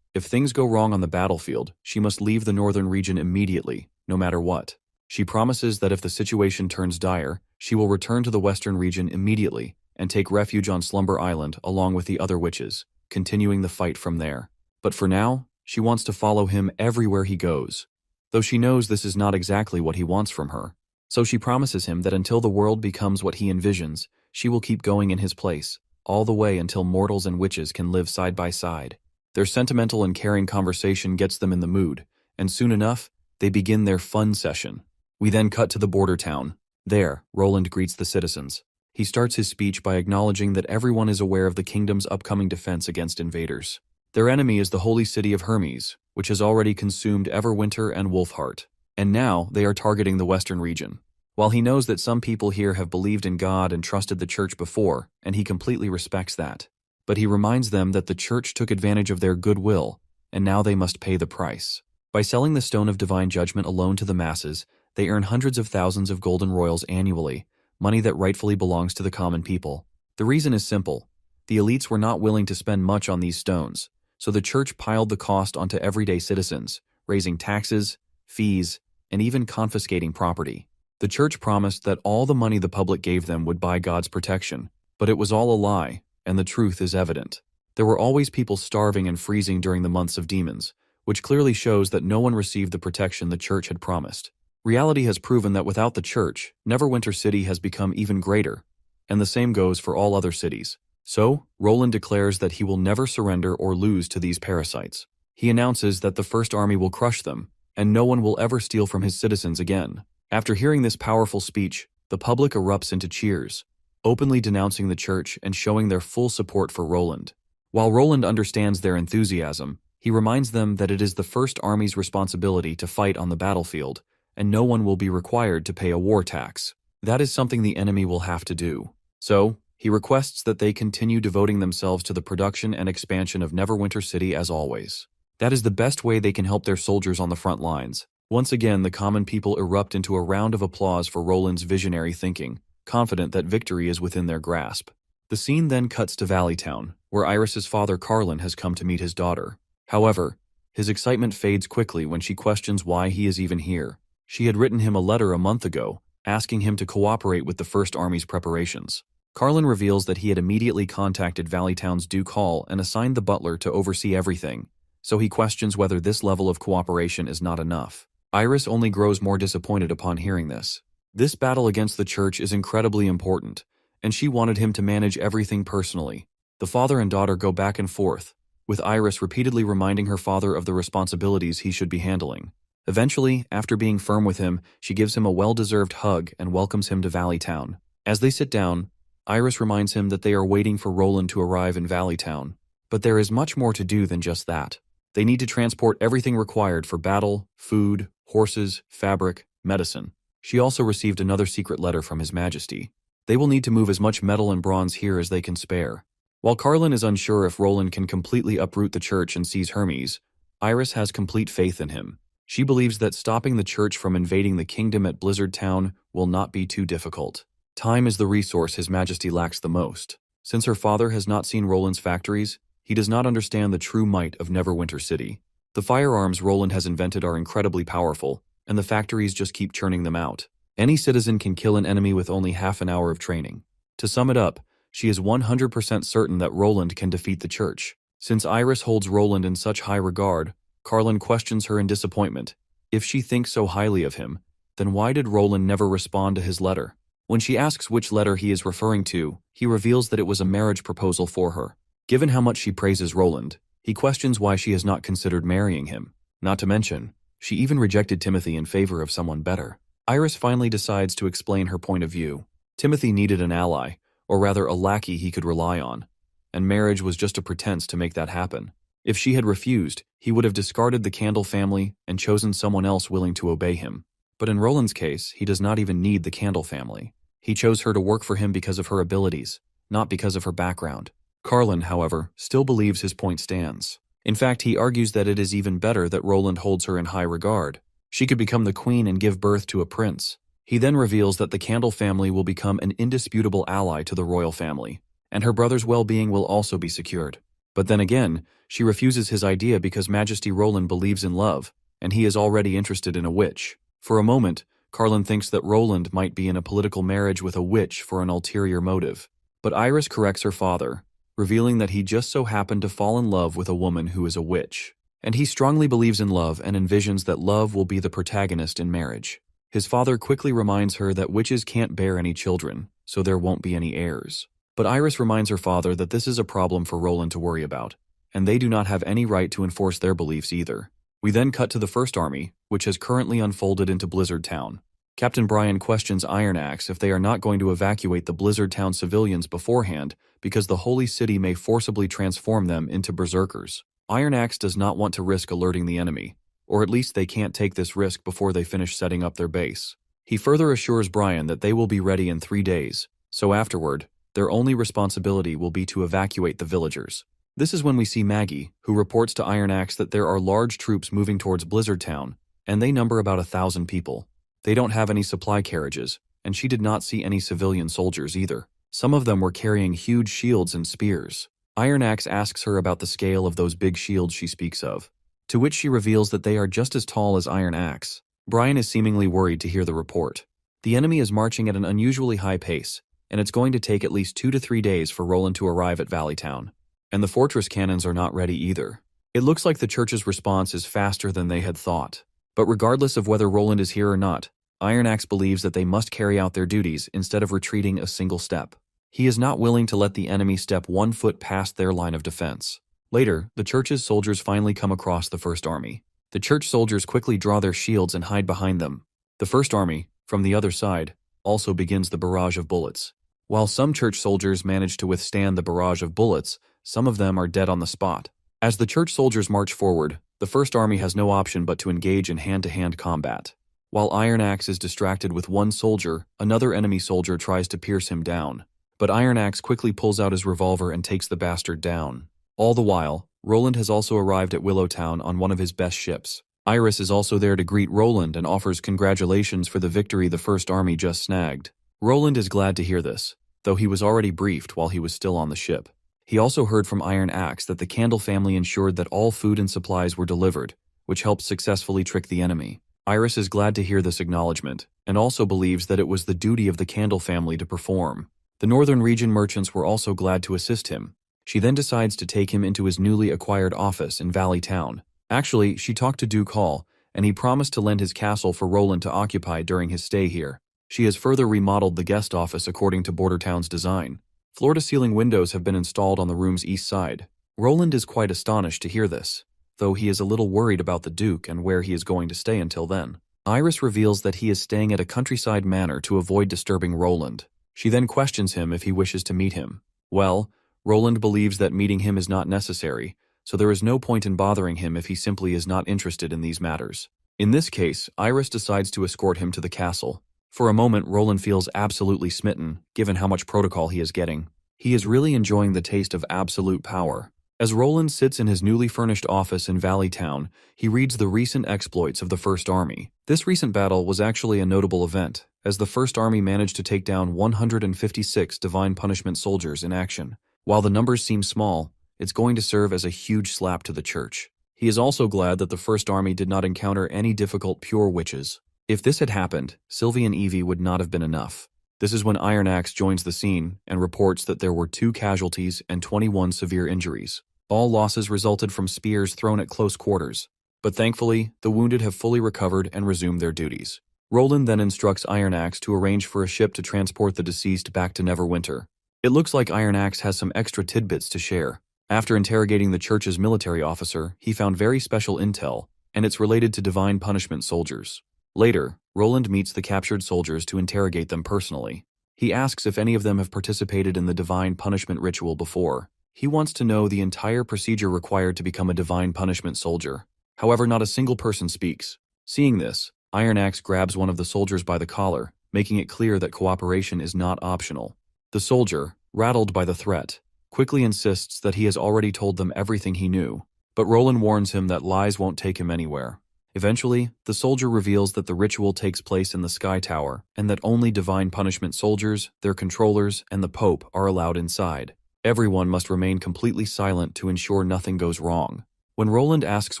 If things go wrong on the battlefield, she must leave the northern region immediately, no matter what. She promises that if the situation turns dire, she will return to the western region immediately and take refuge on Slumber Island along with the other witches, continuing the fight from there. But for now, she wants to follow him everywhere he goes, though she knows this is not exactly what he wants from her. So she promises him that until the world becomes what he envisions, she will keep going in his place, all the way until mortals and witches can live side by side. Their sentimental and caring conversation gets them in the mood, and soon enough, they begin their fun session. We then cut to the border town. There, Roland greets the citizens. He starts his speech by acknowledging that everyone is aware of the kingdom's upcoming defense against invaders. Their enemy is the holy city of Hermes, which has already consumed Everwinter and Wolfheart, and now they are targeting the western region. While he knows that some people here have believed in God and trusted the church before, and he completely respects that, but he reminds them that the church took advantage of their goodwill, and now they must pay the price. By selling the Stone of Divine Judgment alone to the masses, they earn hundreds of thousands of golden royals annually, money that rightfully belongs to the common people. The reason is simple. The elites were not willing to spend much on these stones, so the church piled the cost onto everyday citizens, raising taxes, fees, and even confiscating property. The church promised that all the money the public gave them would buy God's protection, but it was all a lie, and the truth is evident. There were always people starving and freezing during the months of demons, which clearly shows that no one received the protection the church had promised. Reality has proven that without the church, Neverwinter City has become even greater, and the same goes for all other cities. So, Roland declares that he will never surrender or lose to these parasites. He announces that the First Army will crush them, and no one will ever steal from his citizens again. After hearing this powerful speech, the public erupts into cheers, openly denouncing the church and showing their full support for Roland. While Roland understands their enthusiasm, he reminds them that it is the First Army's responsibility to fight on the battlefield, and no one will be required to pay a war tax. That is something the enemy will have to do. So, he requests that they continue devoting themselves to the production and expansion of Neverwinter City as always. That is the best way they can help their soldiers on the front lines. Once again, the common people erupt into a round of applause for Roland's visionary thinking, confident that victory is within their grasp. The scene then cuts to Valleytown, where Iris's father Carlin has come to meet his daughter. However, his excitement fades quickly when she questions why he is even here. She had written him a letter a month ago, asking him to cooperate with the First Army's preparations. Carlin reveals that he had immediately contacted Valleytown's Duke Hall and assigned the butler to oversee everything, so he questions whether this level of cooperation is not enough. Iris only grows more disappointed upon hearing this. This battle against the church is incredibly important, and she wanted him to manage everything personally. The father and daughter go back and forth, with Iris repeatedly reminding her father of the responsibilities he should be handling. Eventually, after being firm with him, she gives him a well-deserved hug and welcomes him to Valleytown. As they sit down, Iris reminds him that they are waiting for Roland to arrive in Valleytown. But there is much more to do than just that. They need to transport everything required for battle, food, horses, fabric, medicine. She also received another secret letter from His Majesty. They will need to move as much metal and bronze here as they can spare. While Carlin is unsure if Roland can completely uproot the church and seize Hermes, Iris has complete faith in him. She believes that stopping the church from invading the kingdom at Blizzard Town will not be too difficult. Time is the resource His Majesty lacks the most. Since her father has not seen Roland's factories, he does not understand the true might of Neverwinter City. The firearms Roland has invented are incredibly powerful, and the factories just keep churning them out. Any citizen can kill an enemy with only half an hour of training. To sum it up, she is 100% certain that Roland can defeat the church. Since Iris holds Roland in such high regard, Carlin questions her in disappointment. If she thinks so highly of him, then why did Roland never respond to his letter? When she asks which letter he is referring to, he reveals that it was a marriage proposal for her. Given how much she praises Roland, he questions why she has not considered marrying him. Not to mention, she even rejected Timothy in favor of someone better. Iris finally decides to explain her point of view. Timothy needed an ally, or rather a lackey he could rely on, and marriage was just a pretense to make that happen. If she had refused, he would have discarded the Candle family and chosen someone else willing to obey him. But in Roland's case, he does not even need the Candle family. He chose her to work for him because of her abilities, not because of her background. Carlin, however, still believes his point stands. In fact, he argues that it is even better that Roland holds her in high regard. She could become the queen and give birth to a prince. He then reveals that the Candle family will become an indisputable ally to the royal family, and her brother's well-being will also be secured. But then again, she refuses his idea because Majesty Roland believes in love, and he is already interested in a witch. For a moment, Carlin thinks that Roland might be in a political marriage with a witch for an ulterior motive. But Iris corrects her father, revealing that he just so happened to fall in love with a woman who is a witch. And he strongly believes in love and envisions that love will be the protagonist in marriage. His father quickly reminds her that witches can't bear any children, so there won't be any heirs. But Iris reminds her father that this is a problem for Roland to worry about, and they do not have any right to enforce their beliefs either. We then cut to the First Army, which has currently unfolded into Blizzard Town. Captain Brian questions Iron Axe if they are not going to evacuate the Blizzard Town civilians beforehand because the Holy City may forcibly transform them into berserkers. Iron Axe does not want to risk alerting the enemy, or at least they can't take this risk before they finish setting up their base. He further assures Brian that they will be ready in 3 days, so afterward, their only responsibility will be to evacuate the villagers. This is when we see Maggie, who reports to Iron Axe that there are large troops moving towards Blizzard Town, and they number about 1,000 people. They don't have any supply carriages, and she did not see any civilian soldiers either. Some of them were carrying huge shields and spears. Iron Axe asks her about the scale of those big shields she speaks of, to which she reveals that they are just as tall as Iron Axe. Brian is seemingly worried to hear the report. The enemy is marching at an unusually high pace, and it's going to take at least 2 to 3 days for Roland to arrive at Valley Town. And the fortress cannons are not ready either. It looks like the church's response is faster than they had thought. But regardless of whether Roland is here or not, Iron Axe believes that they must carry out their duties instead of retreating a single step. He is not willing to let the enemy step 1 foot past their line of defense. Later, the church's soldiers finally come across the First Army. The church soldiers quickly draw their shields and hide behind them. The First Army, from the other side, also begins the barrage of bullets. While some church soldiers manage to withstand the barrage of bullets, some of them are dead on the spot. As the church soldiers march forward, the First Army has no option but to engage in hand-to-hand combat. While Iron Axe is distracted with one soldier, another enemy soldier tries to pierce him down. But Iron Axe quickly pulls out his revolver and takes the bastard down. All the while, Roland has also arrived at Willow Town on one of his best ships. Iris is also there to greet Roland and offers congratulations for the victory the First Army just snagged. Roland is glad to hear this, though he was already briefed while he was still on the ship. He also heard from Iron Axe that the Candle family ensured that all food and supplies were delivered, which helped successfully trick the enemy. Iris is glad to hear this acknowledgement, and also believes that it was the duty of the Candle family to perform. The Northern Region merchants were also glad to assist him. She then decides to take him into his newly acquired office in Valley Town. Actually, she talked to Duke Hall, and he promised to lend his castle for Roland to occupy during his stay here. She has further remodeled the guest office according to Border Town's design. Floor-to-ceiling windows have been installed on the room's east side. Roland is quite astonished to hear this, though he is a little worried about the Duke and where he is going to stay until then. Iris reveals that he is staying at a countryside manor to avoid disturbing Roland. She then questions him if he wishes to meet him. Well, Roland believes that meeting him is not necessary, so there is no point in bothering him if he simply is not interested in these matters. In this case, Iris decides to escort him to the castle. For a moment, Roland feels absolutely smitten, given how much protocol he is getting. He is really enjoying the taste of absolute power. As Roland sits in his newly furnished office in Valley Town, he reads the recent exploits of the First Army. This recent battle was actually a notable event, as the First Army managed to take down 156 Divine Punishment soldiers in action. While the numbers seem small, it's going to serve as a huge slap to the church. He is also glad that the First Army did not encounter any difficult pure witches. If this had happened, Sylvie and Evie would not have been enough. This is when Iron Axe joins the scene and reports that there were 2 casualties and 21 severe injuries. All losses resulted from spears thrown at close quarters, but thankfully, the wounded have fully recovered and resumed their duties. Roland then instructs Iron Axe to arrange for a ship to transport the deceased back to Neverwinter. It looks like Iron Axe has some extra tidbits to share. After interrogating the church's military officer, he found very special intel, and it's related to Divine Punishment soldiers. Later, Roland meets the captured soldiers to interrogate them personally. He asks if any of them have participated in the Divine Punishment ritual before. He wants to know the entire procedure required to become a Divine Punishment soldier. However, not a single person speaks. Seeing this, Iron Axe grabs one of the soldiers by the collar, making it clear that cooperation is not optional. The soldier, rattled by the threat, quickly insists that he has already told them everything he knew, but Roland warns him that lies won't take him anywhere. Eventually, the soldier reveals that the ritual takes place in the Sky Tower, and that only Divine Punishment soldiers, their controllers, and the Pope are allowed inside. Everyone must remain completely silent to ensure nothing goes wrong. When Roland asks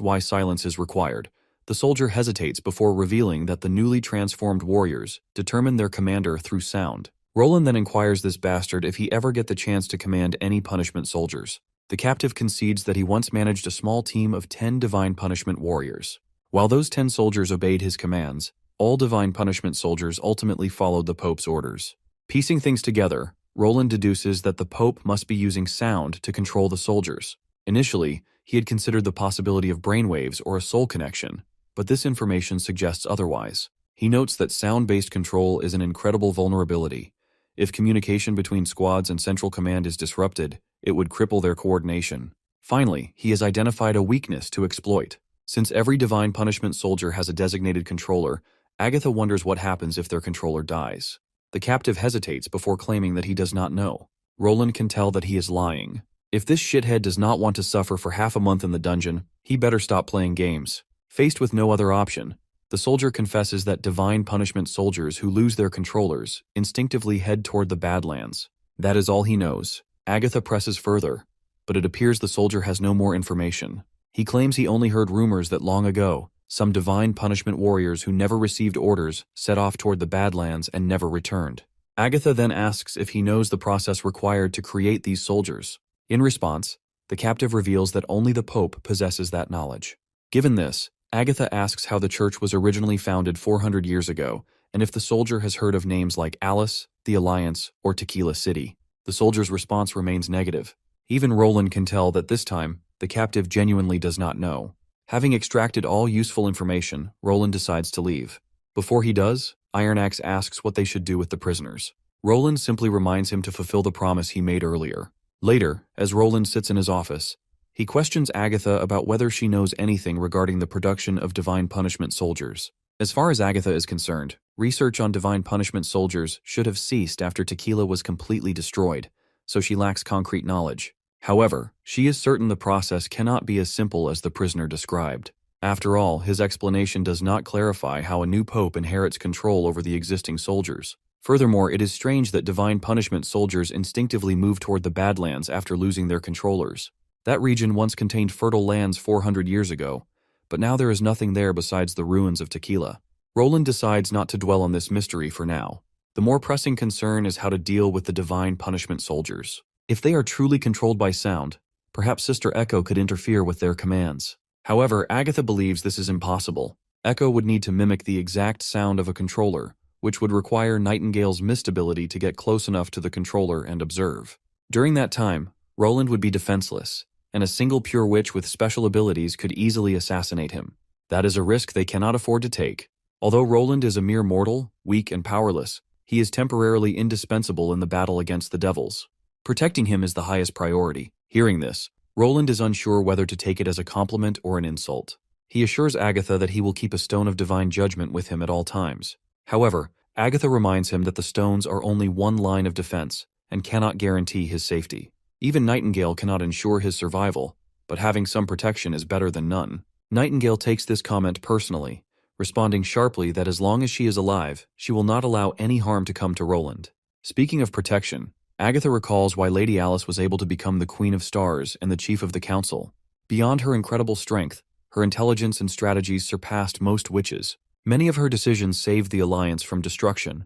why silence is required, the soldier hesitates before revealing that the newly transformed warriors determine their commander through sound. Roland then inquires this bastard if he ever get the chance to command any punishment soldiers. The captive concedes that he once managed a small team of 10 Divine Punishment warriors. While those 10 soldiers obeyed his commands, all Divine Punishment soldiers ultimately followed the Pope's orders. Piecing things together, Roland deduces that the Pope must be using sound to control the soldiers. Initially, he had considered the possibility of brainwaves or a soul connection, but this information suggests otherwise. He notes that sound-based control is an incredible vulnerability. If communication between squads and Central Command is disrupted, it would cripple their coordination. Finally, he has identified a weakness to exploit. Since every Divine Punishment soldier has a designated controller, Agatha wonders what happens if their controller dies. The captive hesitates before claiming that he does not know. Roland can tell that he is lying. If this shithead does not want to suffer for half a month in the dungeon, he better stop playing games. Faced with no other option, the soldier confesses that Divine Punishment soldiers who lose their controllers instinctively head toward the Badlands. That is all he knows. Agatha presses further, but it appears the soldier has no more information. He claims he only heard rumors that long ago, some Divine Punishment warriors who never received orders set off toward the Badlands and never returned. Agatha then asks if he knows the process required to create these soldiers. In response, the captive reveals that only the Pope possesses that knowledge. Given this, Agatha asks how the church was originally founded 400 years ago, and if the soldier has heard of names like Alice, the Alliance, or Tequila City. The soldier's response remains negative. Even Roland can tell that this time, the captive genuinely does not know. Having extracted all useful information, Roland decides to leave. Before he does, Iron Axe asks what they should do with the prisoners. Roland simply reminds him to fulfill the promise he made earlier. Later, as Roland sits in his office, he questions Agatha about whether she knows anything regarding the production of Divine Punishment soldiers. As far as Agatha is concerned, research on Divine Punishment soldiers should have ceased after Tequila was completely destroyed, so she lacks concrete knowledge. However, she is certain the process cannot be as simple as the prisoner described. After all, his explanation does not clarify how a new pope inherits control over the existing soldiers. Furthermore, it is strange that Divine Punishment soldiers instinctively move toward the Badlands after losing their controllers. That region once contained fertile lands 400 years ago, but now there is nothing there besides the ruins of Tequila. Roland decides not to dwell on this mystery for now. The more pressing concern is how to deal with the Divine Punishment soldiers. If they are truly controlled by sound, perhaps Sister Echo could interfere with their commands. However, Agatha believes this is impossible. Echo would need to mimic the exact sound of a controller, which would require Nightingale's mist ability to get close enough to the controller and observe. During that time, Roland would be defenseless, and a single pure witch with special abilities could easily assassinate him. That is a risk they cannot afford to take. Although Roland is a mere mortal, weak and powerless, he is temporarily indispensable in the battle against the devils. Protecting him is the highest priority. Hearing this, Roland is unsure whether to take it as a compliment or an insult. He assures Agatha that he will keep a stone of divine judgment with him at all times. However, Agatha reminds him that the stones are only one line of defense and cannot guarantee his safety. Even Nightingale cannot ensure his survival, but having some protection is better than none. Nightingale takes this comment personally, responding sharply that as long as she is alive, she will not allow any harm to come to Roland. Speaking of protection, Agatha recalls why Lady Alice was able to become the Queen of Stars and the Chief of the Council. Beyond her incredible strength, her intelligence and strategies surpassed most witches. Many of her decisions saved the Alliance from destruction,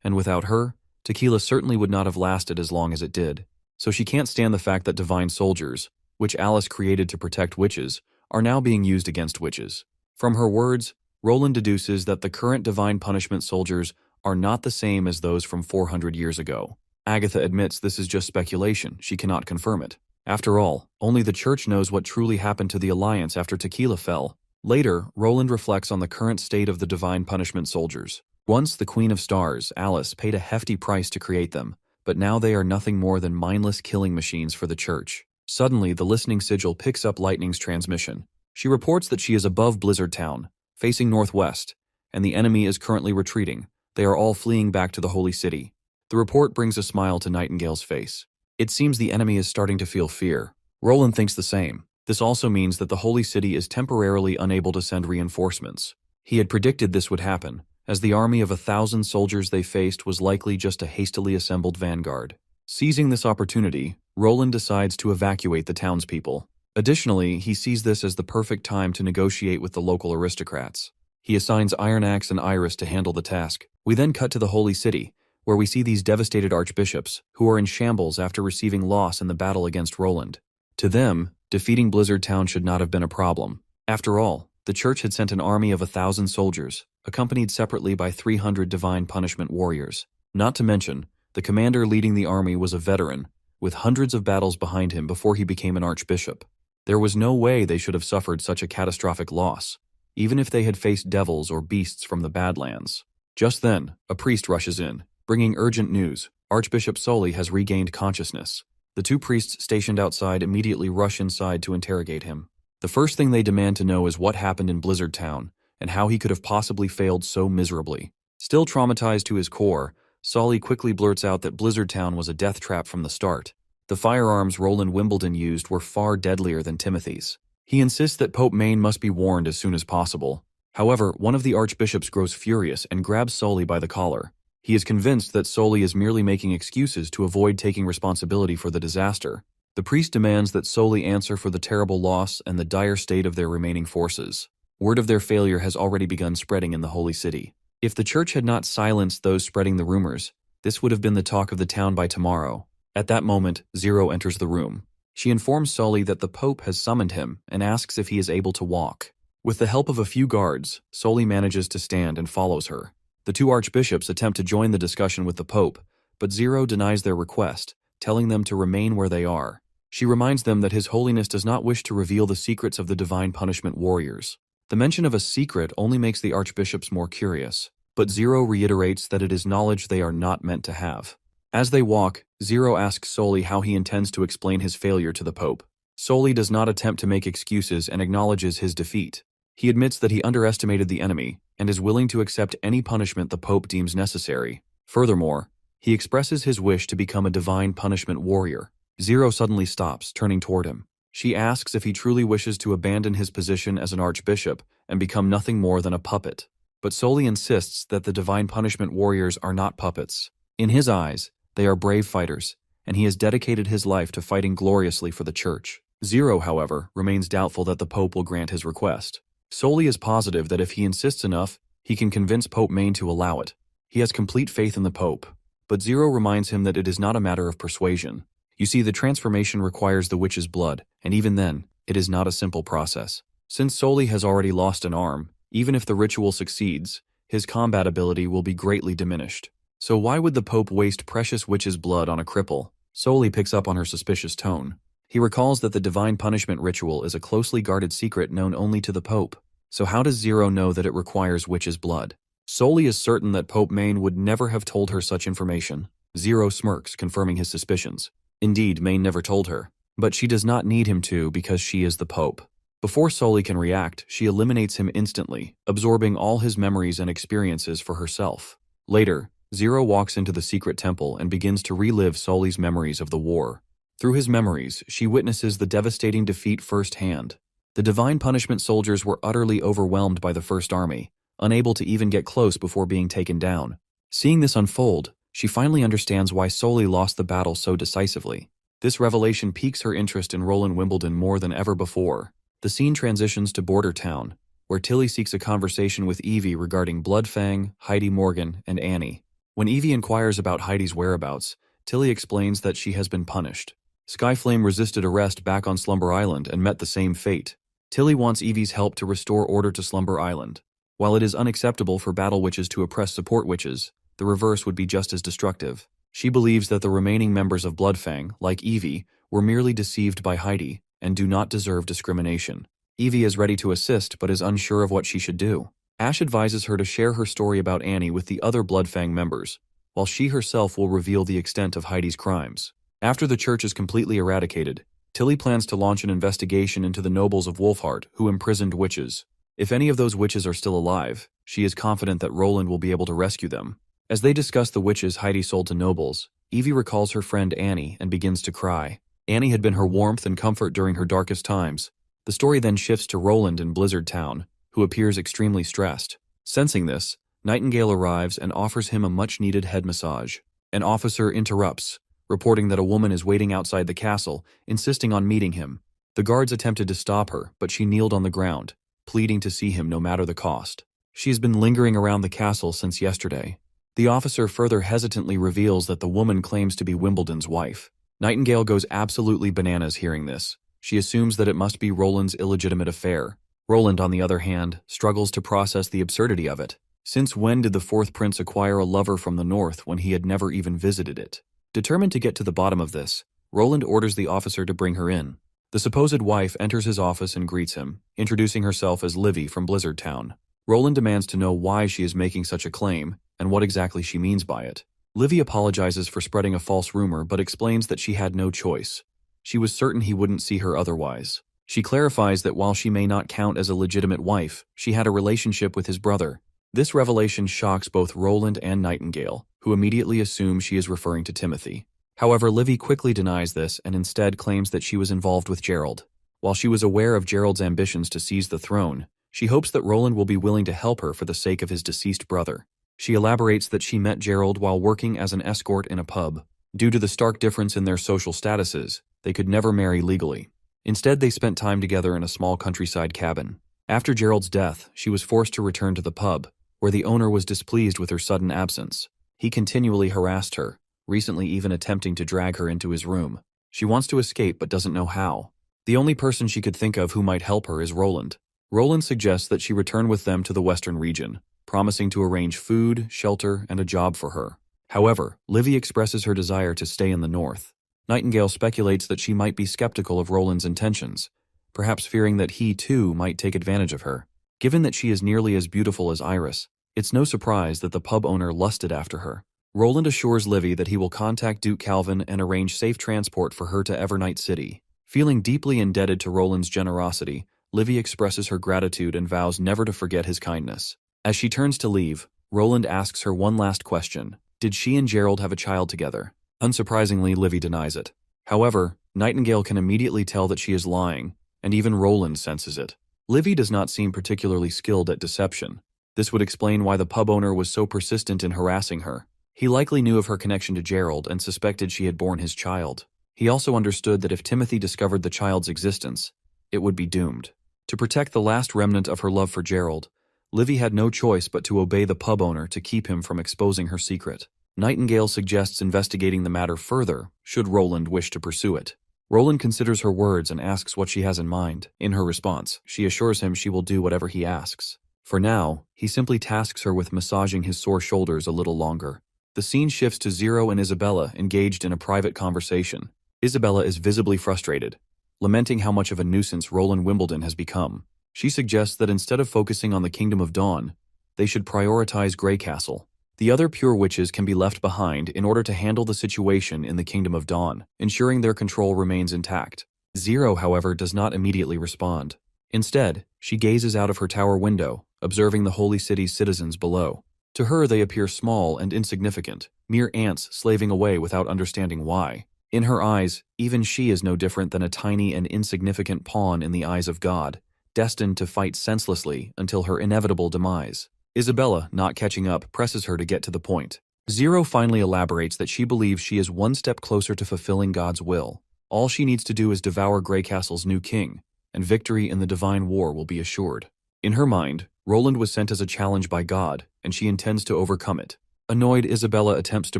and without her, Tequila certainly would not have lasted as long as it did. So she can't stand the fact that divine soldiers, which Alice created to protect witches, are now being used against witches. From her words, Roland deduces that the current Divine Punishment soldiers are not the same as those from 400 years ago. Agatha admits this is just speculation, she cannot confirm it. After all, only the Church knows what truly happened to the Alliance after Tequila fell. Later, Roland reflects on the current state of the Divine Punishment soldiers. Once the Queen of Stars, Alice, paid a hefty price to create them, but now they are nothing more than mindless killing machines for the Church. Suddenly, the listening sigil picks up Lightning's transmission. She reports that she is above Blizzard Town, facing northwest, and the enemy is currently retreating. They are all fleeing back to the holy city. The report brings a smile to Nightingale's face. It seems the enemy is starting to feel fear. Roland thinks the same. This also means that the holy city is temporarily unable to send reinforcements. He had predicted this would happen, as the army of 1,000 soldiers they faced was likely just a hastily assembled vanguard. Seizing this opportunity, Roland decides to evacuate the townspeople. Additionally, he sees this as the perfect time to negotiate with the local aristocrats. He assigns Iron Axe and Iris to handle the task. We then cut to the holy city, where we see these devastated archbishops, who are in shambles after receiving loss in the battle against Roland. To them, defeating Blizzard Town should not have been a problem. After all, the church had sent an army of 1,000 soldiers, accompanied separately by 300 divine punishment warriors. Not to mention, the commander leading the army was a veteran, with hundreds of battles behind him before he became an archbishop. There was no way they should have suffered such a catastrophic loss, even if they had faced devils or beasts from the Badlands. Just then, a priest rushes in, bringing urgent news. Archbishop Soli has regained consciousness. The two priests stationed outside immediately rush inside to interrogate him. The first thing they demand to know is what happened in Blizzard Town, and how he could have possibly failed so miserably. Still traumatized to his core, Soli quickly blurts out that Blizzard Town was a death trap from the start. The firearms Roland Wimbledon used were far deadlier than Timothy's. He insists that Pope Maine must be warned as soon as possible. However, one of the archbishops grows furious and grabs Soli by the collar. He is convinced that Soli is merely making excuses to avoid taking responsibility for the disaster. The priest demands that Soli answer for the terrible loss and the dire state of their remaining forces. Word of their failure has already begun spreading in the holy city. If the church had not silenced those spreading the rumors, this would have been the talk of the town by tomorrow. At that moment, Zero enters the room. She informs Soli that the Pope has summoned him and asks if he is able to walk. With the help of a few guards, Soli manages to stand and follows her. The two archbishops attempt to join the discussion with the Pope, but Zero denies their request, telling them to remain where they are. She reminds them that His Holiness does not wish to reveal the secrets of the divine punishment warriors. The mention of a secret only makes the archbishops more curious, but Zero reiterates that it is knowledge they are not meant to have. As they walk, Zero asks Soli how he intends to explain his failure to the Pope. Soli does not attempt to make excuses and acknowledges his defeat. He admits that he underestimated the enemy and is willing to accept any punishment the Pope deems necessary. Furthermore, he expresses his wish to become a divine punishment warrior. Zero suddenly stops, turning toward him. She asks if he truly wishes to abandon his position as an archbishop and become nothing more than a puppet. But Soli insists that the divine punishment warriors are not puppets. In his eyes, they are brave fighters, and he has dedicated his life to fighting gloriously for the church. Zero, however, remains doubtful that the Pope will grant his request. Soli is positive that if he insists enough, he can convince Pope Maine to allow it. He has complete faith in the Pope, but Zero reminds him that it is not a matter of persuasion. You see, the transformation requires the witch's blood, and even then, it is not a simple process. Since Soli has already lost an arm, even if the ritual succeeds, his combat ability will be greatly diminished. So why would the Pope waste precious witch's blood on a cripple? Soli picks up on her suspicious tone. He recalls that the divine punishment ritual is a closely guarded secret known only to the Pope. So how does Zero know that it requires witch's blood? Soli is certain that Pope Maine would never have told her such information. Zero smirks, confirming his suspicions. Indeed, Maine never told her, but she does not need him to because she is the Pope. Before Soli can react, she eliminates him instantly, absorbing all his memories and experiences for herself. Later, Zero walks into the secret temple and begins to relive Soli's memories of the war. Through his memories, she witnesses the devastating defeat firsthand. The divine punishment soldiers were utterly overwhelmed by the First Army, unable to even get close before being taken down. Seeing this unfold, she finally understands why Soli lost the battle so decisively. This revelation piques her interest in Roland Wimbledon more than ever before. The scene transitions to Border Town, where Tilly seeks a conversation with Evie regarding Bloodfang, Heidi Morgan, and Annie. When Evie inquires about Heidi's whereabouts, Tilly explains that she has been punished. Skyflame resisted arrest back on Slumber Island and met the same fate. Tilly wants Evie's help to restore order to Slumber Island. While it is unacceptable for battle witches to oppress support witches, the reverse would be just as destructive. She believes that the remaining members of Bloodfang, like Evie, were merely deceived by Heidi and do not deserve discrimination. Evie is ready to assist but is unsure of what she should do. Ash advises her to share her story about Annie with the other Bloodfang members, while she herself will reveal the extent of Heidi's crimes. After the church is completely eradicated, Tilly plans to launch an investigation into the nobles of Wolfheart who imprisoned witches. If any of those witches are still alive, She is confident that Roland will be able to rescue them. As they discuss the witches Heidi sold to nobles, Evie recalls her friend Annie and begins to cry. Annie had been her warmth and comfort during her darkest times. The story then shifts to Roland in Blizzard Town, who appears extremely stressed. Sensing this, Nightingale arrives and offers him a much-needed head massage. An officer interrupts, reporting that a woman is waiting outside the castle, insisting on meeting him. The guards attempted to stop her, but she kneeled on the ground, pleading to see him no matter the cost. She has been lingering around the castle since yesterday. The officer further hesitantly reveals that the woman claims to be Wimbledon's wife. Nightingale goes absolutely bananas hearing this. She assumes that it must be Roland's illegitimate affair. Roland, on the other hand, struggles to process the absurdity of it. Since when did the fourth prince acquire a lover from the north when he had never even visited it? Determined to get to the bottom of this, Roland orders the officer to bring her in. The supposed wife enters his office and greets him, introducing herself as Livy from Blizzard Town. Roland demands to know why she is making such a claim and what exactly she means by it. Livy apologizes for spreading a false rumor but explains that she had no choice. She was certain he wouldn't see her otherwise. She clarifies that while she may not count as a legitimate wife, she had a relationship with his brother. This revelation shocks both Roland and Nightingale, who immediately assume she is referring to Timothy. However, Livy quickly denies this and instead claims that she was involved with Gerald. While she was aware of Gerald's ambitions to seize the throne, she hopes that Roland will be willing to help her for the sake of his deceased brother. She elaborates that she met Gerald while working as an escort in a pub. Due to the stark difference in their social statuses, they could never marry legally. Instead, they spent time together in a small countryside cabin. After Gerald's death, she was forced to return to the pub, where the owner was displeased with her sudden absence. He continually harassed her, recently even attempting to drag her into his room. She wants to escape but doesn't know how. The only person she could think of who might help her is Roland. Roland suggests that she return with them to the western region, promising to arrange food, shelter, and a job for her. However, Livy expresses her desire to stay in the north. Nightingale speculates that she might be skeptical of Roland's intentions, perhaps fearing that he, too, might take advantage of her. Given that she is nearly as beautiful as Iris, it's no surprise that the pub owner lusted after her. Roland assures Livy that he will contact Duke Calvin and arrange safe transport for her to Evernight City. Feeling deeply indebted to Roland's generosity, Livy expresses her gratitude and vows never to forget his kindness. As she turns to leave, Roland asks her one last question. Did she and Gerald have a child together? Unsurprisingly, Livy denies it. However, Nightingale can immediately tell that she is lying, and even Roland senses it. Livy does not seem particularly skilled at deception. This would explain why the pub owner was so persistent in harassing her. He likely knew of her connection to Gerald and suspected she had borne his child. He also understood that if Timothy discovered the child's existence, it would be doomed. To protect the last remnant of her love for Gerald, Livy had no choice but to obey the pub owner to keep him from exposing her secret. Nightingale suggests investigating the matter further, should Roland wish to pursue it. Roland considers her words and asks what she has in mind. In her response, she assures him she will do whatever he asks. For now, he simply tasks her with massaging his sore shoulders a little longer. The scene shifts to Zero and Isabella engaged in a private conversation. Isabella is visibly frustrated, lamenting how much of a nuisance Roland Wimbledon has become. She suggests that instead of focusing on the Kingdom of Dawn, they should prioritize Grey Castle. The other pure witches can be left behind in order to handle the situation in the Kingdom of Dawn, ensuring their control remains intact. Zero, however, does not immediately respond. Instead, she gazes out of her tower window, observing the Holy City's citizens below. To her, they appear small and insignificant, mere ants slaving away without understanding why. In her eyes, even she is no different than a tiny and insignificant pawn in the eyes of God, destined to fight senselessly until her inevitable demise. Isabella, not catching up, presses her to get to the point. Zero finally elaborates that she believes she is one step closer to fulfilling God's will. All she needs to do is devour Grey Castle's new king, and victory in the divine war will be assured. In her mind, Roland was sent as a challenge by God, and she intends to overcome it. Annoyed, Isabella attempts to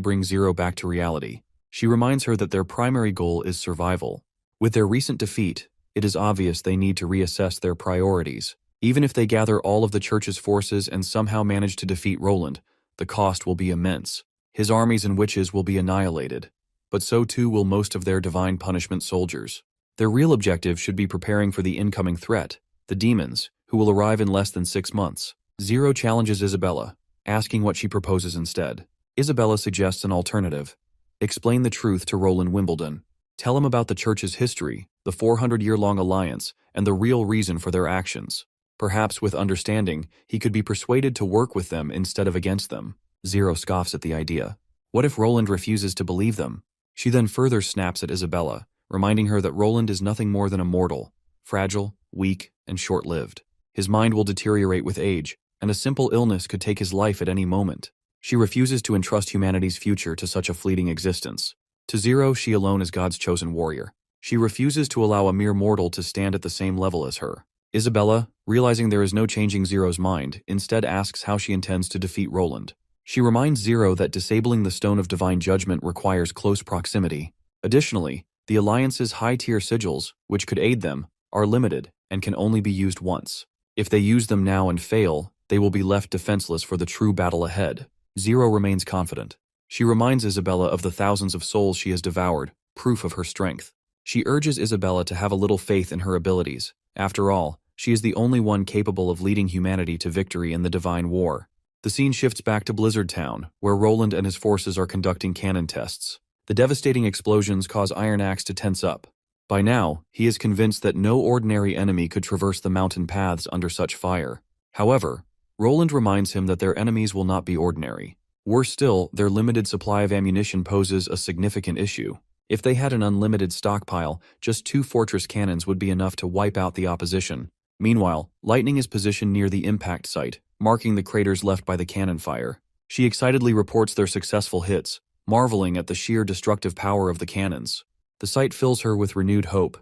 bring Zero back to reality. She reminds her that their primary goal is survival. With their recent defeat, it is obvious they need to reassess their priorities. Even if they gather all of the church's forces and somehow manage to defeat Roland, the cost will be immense. His armies and witches will be annihilated, but so too will most of their divine punishment soldiers. Their real objective should be preparing for the incoming threat, the demons, who will arrive in less than 6 months. Zero challenges Isabella, asking what she proposes instead. Isabella suggests an alternative. Explain the truth to Roland Wimbledon. Tell him about the church's history, the 400-year-long alliance, and the real reason for their actions. Perhaps with understanding, he could be persuaded to work with them instead of against them. Zero scoffs at the idea. What if Roland refuses to believe them? She then further snaps at Isabella, reminding her that Roland is nothing more than a mortal, fragile, weak, and short-lived. His mind will deteriorate with age, and a simple illness could take his life at any moment. She refuses to entrust humanity's future to such a fleeting existence. To Zero, she alone is God's chosen warrior. She refuses to allow a mere mortal to stand at the same level as her. Isabella, realizing there is no changing Zero's mind, instead asks how she intends to defeat Roland. She reminds Zero that disabling the Stone of Divine Judgment requires close proximity. Additionally, the Alliance's high-tier sigils, which could aid them, are limited and can only be used once. If they use them now and fail, they will be left defenseless for the true battle ahead. Zero remains confident. She reminds Isabella of the thousands of souls she has devoured, proof of her strength. She urges Isabella to have a little faith in her abilities. After all, she is the only one capable of leading humanity to victory in the Divine War. The scene shifts back to Blizzard Town, where Roland and his forces are conducting cannon tests. The devastating explosions cause Iron Axe to tense up. By now, he is convinced that no ordinary enemy could traverse the mountain paths under such fire. However, Roland reminds him that their enemies will not be ordinary. Worse still, their limited supply of ammunition poses a significant issue. If they had an unlimited stockpile, just 2 fortress cannons would be enough to wipe out the opposition. Meanwhile, Lightning is positioned near the impact site, marking the craters left by the cannon fire. She excitedly reports their successful hits, marveling at the sheer destructive power of the cannons. The sight fills her with renewed hope.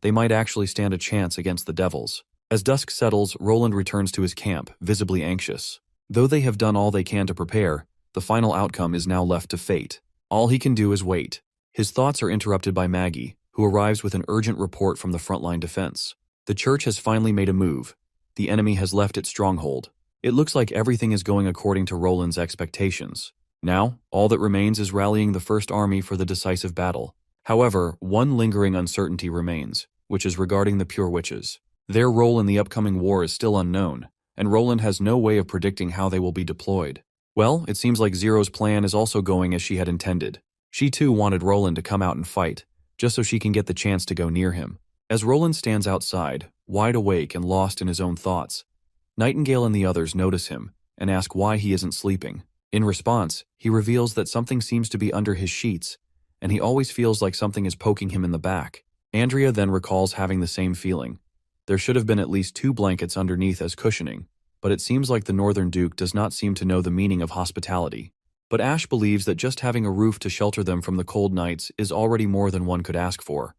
They might actually stand a chance against the devils. As dusk settles, Roland returns to his camp, visibly anxious. Though they have done all they can to prepare, the final outcome is now left to fate. All he can do is wait. His thoughts are interrupted by Maggie, who arrives with an urgent report from the frontline defense. The church has finally made a move. The enemy has left its stronghold. It looks like everything is going according to Roland's expectations. Now, all that remains is rallying the First Army for the decisive battle. However, one lingering uncertainty remains, which is regarding the Pure Witches. Their role in the upcoming war is still unknown, and Roland has no way of predicting how they will be deployed. Well, it seems like Zero's plan is also going as she had intended. She too wanted Roland to come out and fight, just so she can get the chance to go near him. As Roland stands outside, wide awake and lost in his own thoughts, Nightingale and the others notice him and ask why he isn't sleeping. In response, he reveals that something seems to be under his sheets, and he always feels like something is poking him in the back. Andrea then recalls having the same feeling. There should have been at least 2 blankets underneath as cushioning, but it seems like the Northern Duke does not seem to know the meaning of hospitality. But Ash believes that just having a roof to shelter them from the cold nights is already more than one could ask for.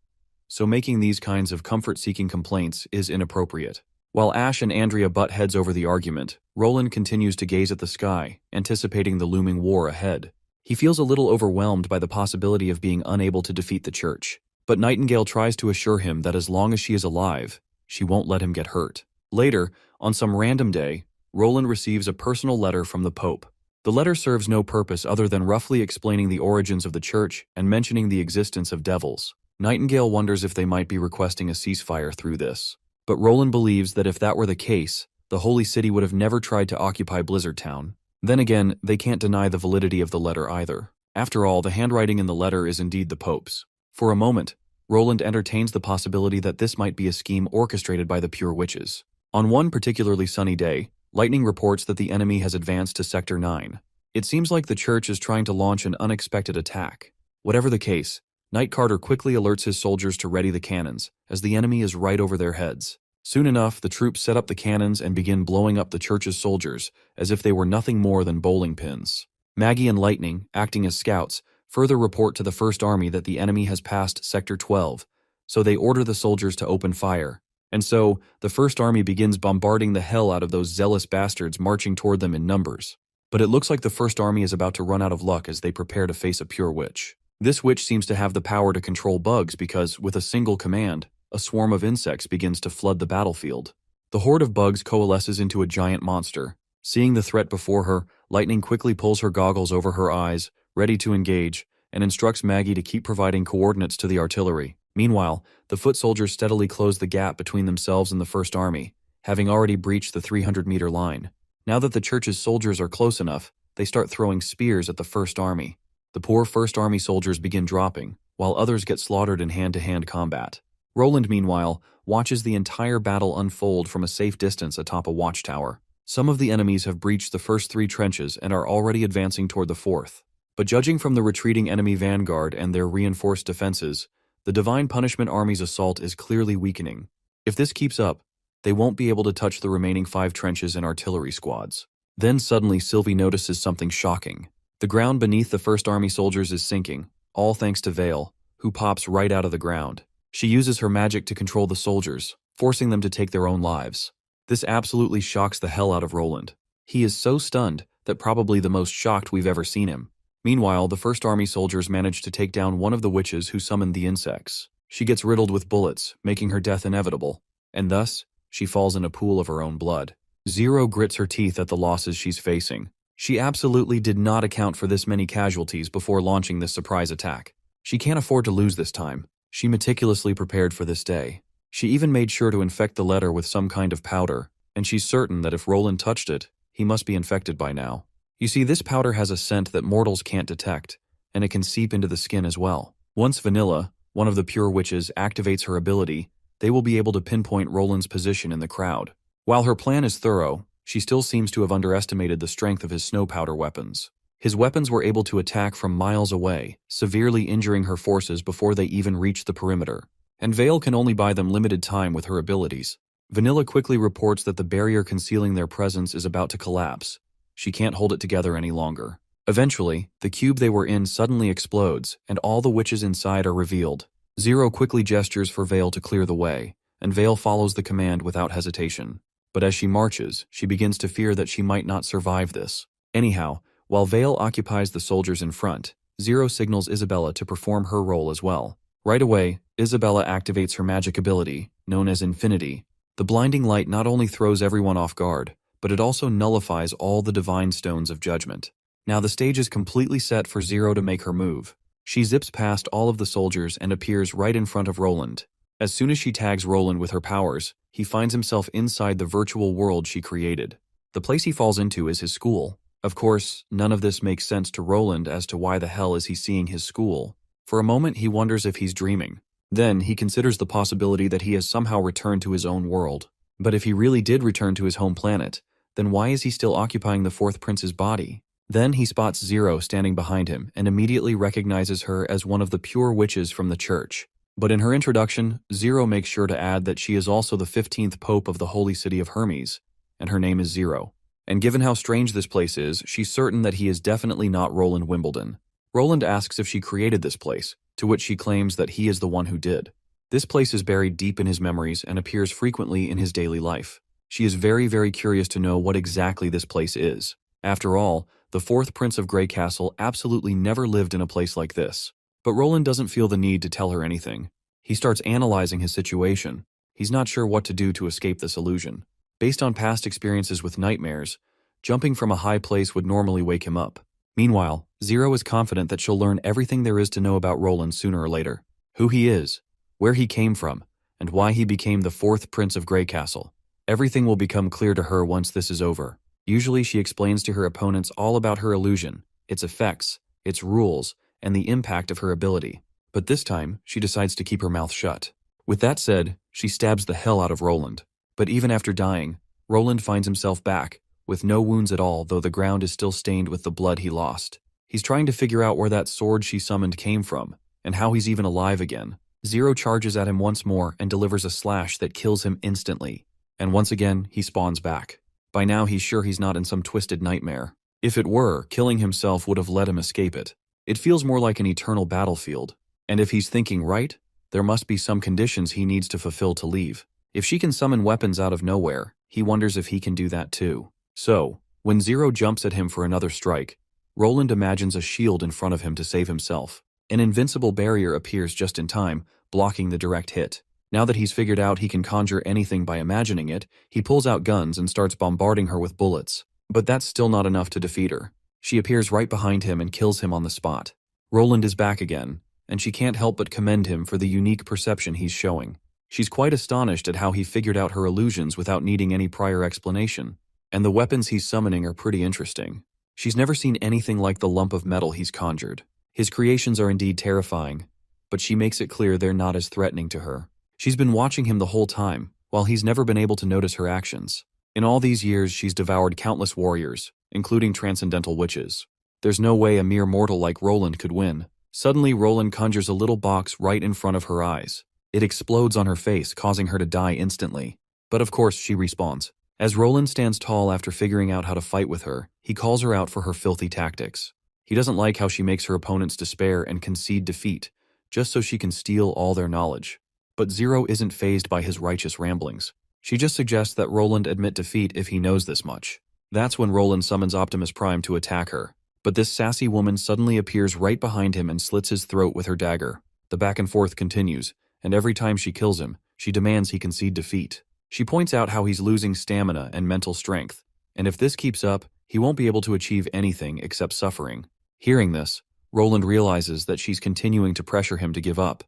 So making these kinds of comfort-seeking complaints is inappropriate. While Ash and Andrea butt heads over the argument, Roland continues to gaze at the sky, anticipating the looming war ahead. He feels a little overwhelmed by the possibility of being unable to defeat the church. But Nightingale tries to assure him that as long as she is alive, she won't let him get hurt. Later, on some random day, Roland receives a personal letter from the Pope. The letter serves no purpose other than roughly explaining the origins of the church and mentioning the existence of devils. Nightingale wonders if they might be requesting a ceasefire through this. But Roland believes that if that were the case, the Holy City would have never tried to occupy Blizzard Town. Then again, they can't deny the validity of the letter either. After all, the handwriting in the letter is indeed the Pope's. For a moment, Roland entertains the possibility that this might be a scheme orchestrated by the Pure Witches. On one particularly sunny day, Lightning reports that the enemy has advanced to Sector 9. It seems like the church is trying to launch an unexpected attack. Whatever the case, Knight Carter quickly alerts his soldiers to ready the cannons, as the enemy is right over their heads. Soon enough, the troops set up the cannons and begin blowing up the church's soldiers, as if they were nothing more than bowling pins. Maggie and Lightning, acting as scouts, further report to the First Army that the enemy has passed Sector 12, so they order the soldiers to open fire. And so, the First Army begins bombarding the hell out of those zealous bastards marching toward them in numbers. But it looks like the First Army is about to run out of luck as they prepare to face a Pure Witch. This witch seems to have the power to control bugs because, with a single command, a swarm of insects begins to flood the battlefield. The horde of bugs coalesces into a giant monster. Seeing the threat before her, Lightning quickly pulls her goggles over her eyes, ready to engage, and instructs Maggie to keep providing coordinates to the artillery. Meanwhile, the foot soldiers steadily close the gap between themselves and the First Army, having already breached the 300-meter line. Now that the church's soldiers are close enough, they start throwing spears at the First Army. The poor First Army soldiers begin dropping, while others get slaughtered in hand-to-hand combat. Roland, meanwhile, watches the entire battle unfold from a safe distance atop a watchtower. Some of the enemies have breached the first 3 trenches and are already advancing toward the 4th. But judging from the retreating enemy vanguard and their reinforced defenses, the Divine Punishment Army's assault is clearly weakening. If this keeps up, they won't be able to touch the remaining 5 trenches and artillery squads. Then suddenly Sylvie notices something shocking. The ground beneath the First Army soldiers is sinking, all thanks to Vale, who pops right out of the ground. She uses her magic to control the soldiers, forcing them to take their own lives. This absolutely shocks the hell out of Roland. He is so stunned that probably the most shocked we've ever seen him. Meanwhile, the First Army soldiers manage to take down one of the witches who summoned the insects. She gets riddled with bullets, making her death inevitable, and thus, she falls in a pool of her own blood. Zero grits her teeth at the losses she's facing. She absolutely did not account for this many casualties before launching this surprise attack. She can't afford to lose this time. She meticulously prepared for this day. She even made sure to infect the letter with some kind of powder, and she's certain that if Roland touched it, he must be infected by now. You see, this powder has a scent that mortals can't detect, and it can seep into the skin as well. Once Vanilla, one of the pure witches, activates her ability, they will be able to pinpoint Roland's position in the crowd. While her plan is thorough, she still seems to have underestimated the strength of his snow powder weapons. His weapons were able to attack from miles away, severely injuring her forces before they even reached the perimeter. And Vale can only buy them limited time with her abilities. Vanilla quickly reports that the barrier concealing their presence is about to collapse. She can't hold it together any longer. Eventually, the cube they were in suddenly explodes, and all the witches inside are revealed. Zero quickly gestures for Vale to clear the way, and Vale follows the command without hesitation. But as she marches, she begins to fear that she might not survive this. Anyhow, while Vale occupies the soldiers in front, Zero signals Isabella to perform her role as well. Right away, Isabella activates her magic ability, known as Infinity. The blinding light not only throws everyone off guard, but it also nullifies all the divine stones of judgment. Now the stage is completely set for Zero to make her move. She zips past all of the soldiers and appears right in front of Roland. As soon as she tags Roland with her powers, he finds himself inside the virtual world she created. The place he falls into is his school. Of course, none of this makes sense to Roland as to why the hell is he seeing his school. For a moment he wonders if he's dreaming. Then he considers the possibility that he has somehow returned to his own world. But if he really did return to his home planet, then why is he still occupying the 4th prince's body? Then he spots Zero standing behind him and immediately recognizes her as one of the pure witches from the church. But in her introduction, Zero makes sure to add that she is also the 15th Pope of the Holy City of Hermes, and her name is Zero. And given how strange this place is, she's certain that he is definitely not Roland Wimbledon. Roland asks if she created this place, to which she claims that he is the one who did. This place is buried deep in his memories and appears frequently in his daily life. She is very, very curious to know what exactly this place is. After all, the 4th Prince of Grey Castle absolutely never lived in a place like this. But Roland doesn't feel the need to tell her anything. He starts analyzing his situation. He's not sure what to do to escape this illusion. Based on past experiences with nightmares, jumping from a high place would normally wake him up. Meanwhile, Zero is confident that she'll learn everything there is to know about Roland sooner or later. Who he is, where he came from, and why he became the 4th Prince of Grey Castle. Everything will become clear to her once this is over. Usually she explains to her opponents all about her illusion, its effects, its rules, and the impact of her ability. But this time, she decides to keep her mouth shut. With that said, she stabs the hell out of Roland. But even after dying, Roland finds himself back, with no wounds at all, though the ground is still stained with the blood he lost. He's trying to figure out where that sword she summoned came from, and how he's even alive again. Zero charges at him once more and delivers a slash that kills him instantly. And once again, he spawns back. By now he's sure he's not in some twisted nightmare. If it were, killing himself would have let him escape it. It feels more like an eternal battlefield. And if he's thinking right, there must be some conditions he needs to fulfill to leave. If she can summon weapons out of nowhere, he wonders if he can do that too. So, when Zero jumps at him for another strike, Roland imagines a shield in front of him to save himself. An invincible barrier appears just in time, blocking the direct hit. Now that he's figured out he can conjure anything by imagining it, he pulls out guns and starts bombarding her with bullets. But that's still not enough to defeat her. She appears right behind him and kills him on the spot. Roland is back again, and she can't help but commend him for the unique perception he's showing. She's quite astonished at how he figured out her illusions without needing any prior explanation. And the weapons he's summoning are pretty interesting. She's never seen anything like the lump of metal he's conjured. His creations are indeed terrifying, but she makes it clear they're not as threatening to her. She's been watching him the whole time, while he's never been able to notice her actions. In all these years, she's devoured countless warriors, including transcendental witches. There's no way a mere mortal like Roland could win. Suddenly, Roland conjures a little box right in front of her eyes. It explodes on her face, causing her to die instantly. But of course, she respawns. As Roland stands tall after figuring out how to fight with her, he calls her out for her filthy tactics. He doesn't like how she makes her opponents despair and concede defeat, just so she can steal all their knowledge. But Zero isn't fazed by his righteous ramblings. She just suggests that Roland admit defeat if he knows this much. That's when Roland summons Optimus Prime to attack her. But this sassy woman suddenly appears right behind him and slits his throat with her dagger. The back and forth continues, and every time she kills him, she demands he concede defeat. She points out how he's losing stamina and mental strength, and if this keeps up, he won't be able to achieve anything except suffering. Hearing this, Roland realizes that she's continuing to pressure him to give up,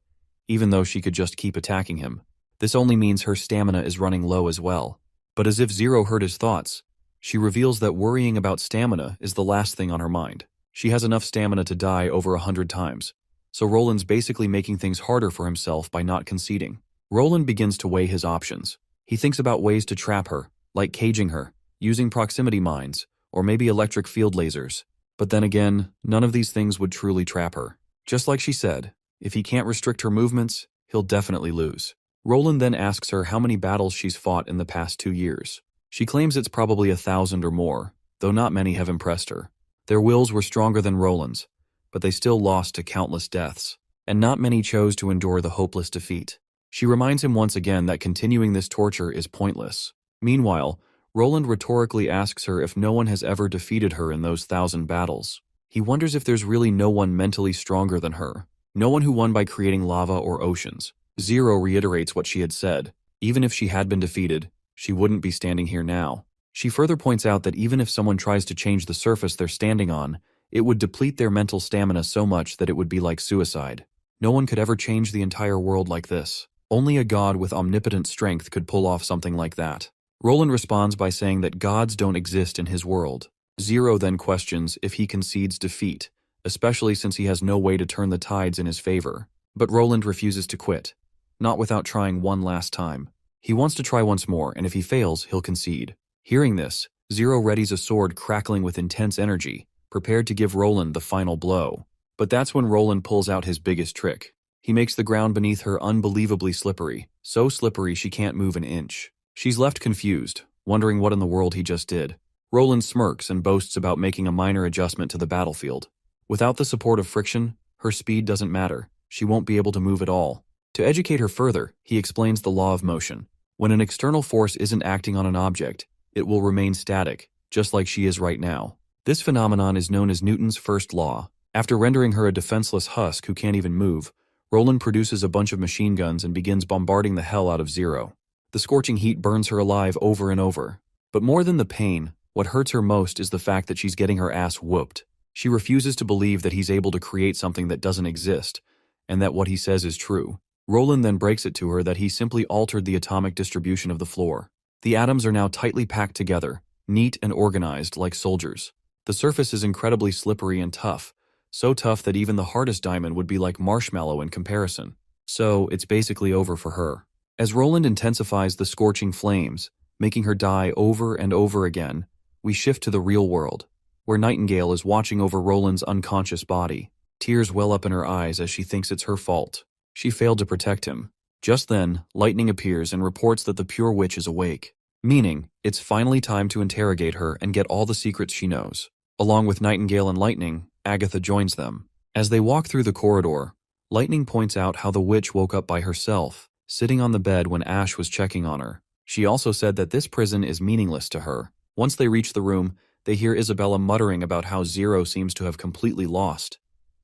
even though she could just keep attacking him. This only means her stamina is running low as well. But as if Zero heard his thoughts, she reveals that worrying about stamina is the last thing on her mind. She has enough stamina to die over 100 times, so Roland's basically making things harder for himself by not conceding. Roland begins to weigh his options. He thinks about ways to trap her, like caging her, using proximity mines, or maybe electric field lasers. But then again, none of these things would truly trap her. Just like she said, if he can't restrict her movements, he'll definitely lose. Roland then asks her how many battles she's fought in the past 2 years. She claims it's probably 1,000 or more, though not many have impressed her. Their wills were stronger than Roland's, but they still lost to countless deaths, and not many chose to endure the hopeless defeat. She reminds him once again that continuing this torture is pointless. Meanwhile, Roland rhetorically asks her if no one has ever defeated her in those 1,000 battles. He wonders if there's really no one mentally stronger than her, no one who won by creating lava or oceans. Zero reiterates what she had said. Even if she had been defeated, she wouldn't be standing here now. She further points out that even if someone tries to change the surface they're standing on, it would deplete their mental stamina so much that it would be like suicide. No one could ever change the entire world like this. Only a god with omnipotent strength could pull off something like that. Roland responds by saying that gods don't exist in his world. Zero then questions if he concedes defeat, especially since he has no way to turn the tides in his favor. But Roland refuses to quit, not without trying one last time. He wants to try once more, and if he fails, he'll concede. Hearing this, Zero readies a sword crackling with intense energy, prepared to give Roland the final blow. But that's when Roland pulls out his biggest trick. He makes the ground beneath her unbelievably slippery, so slippery she can't move an inch. She's left confused, wondering what in the world he just did. Roland smirks and boasts about making a minor adjustment to the battlefield. Without the support of friction, her speed doesn't matter. She won't be able to move at all. To educate her further, he explains the law of motion. When an external force isn't acting on an object, it will remain static, just like she is right now. This phenomenon is known as Newton's first law. After rendering her a defenseless husk who can't even move, Roland produces a bunch of machine guns and begins bombarding the hell out of Zero. The scorching heat burns her alive over and over. But more than the pain, what hurts her most is the fact that she's getting her ass whooped. She refuses to believe that he's able to create something that doesn't exist, and that what he says is true. Roland then breaks it to her that he simply altered the atomic distribution of the floor. The atoms are now tightly packed together, neat and organized like soldiers. The surface is incredibly slippery and tough, so tough that even the hardest diamond would be like marshmallow in comparison. So, it's basically over for her. As Roland intensifies the scorching flames, making her die over and over again, we shift to the real world, where Nightingale is watching over Roland's unconscious body. Tears well up in her eyes as she thinks it's her fault. She failed to protect him. Just then, Lightning appears and reports that the Pure Witch is awake, meaning it's finally time to interrogate her and get all the secrets she knows. Along with Nightingale and Lightning, Agatha joins them. As they walk through the corridor, Lightning points out how the witch woke up by herself, sitting on the bed when Ash was checking on her. She also said that this prison is meaningless to her. Once they reach the room, they hear Isabella muttering about how Zero seems to have completely lost,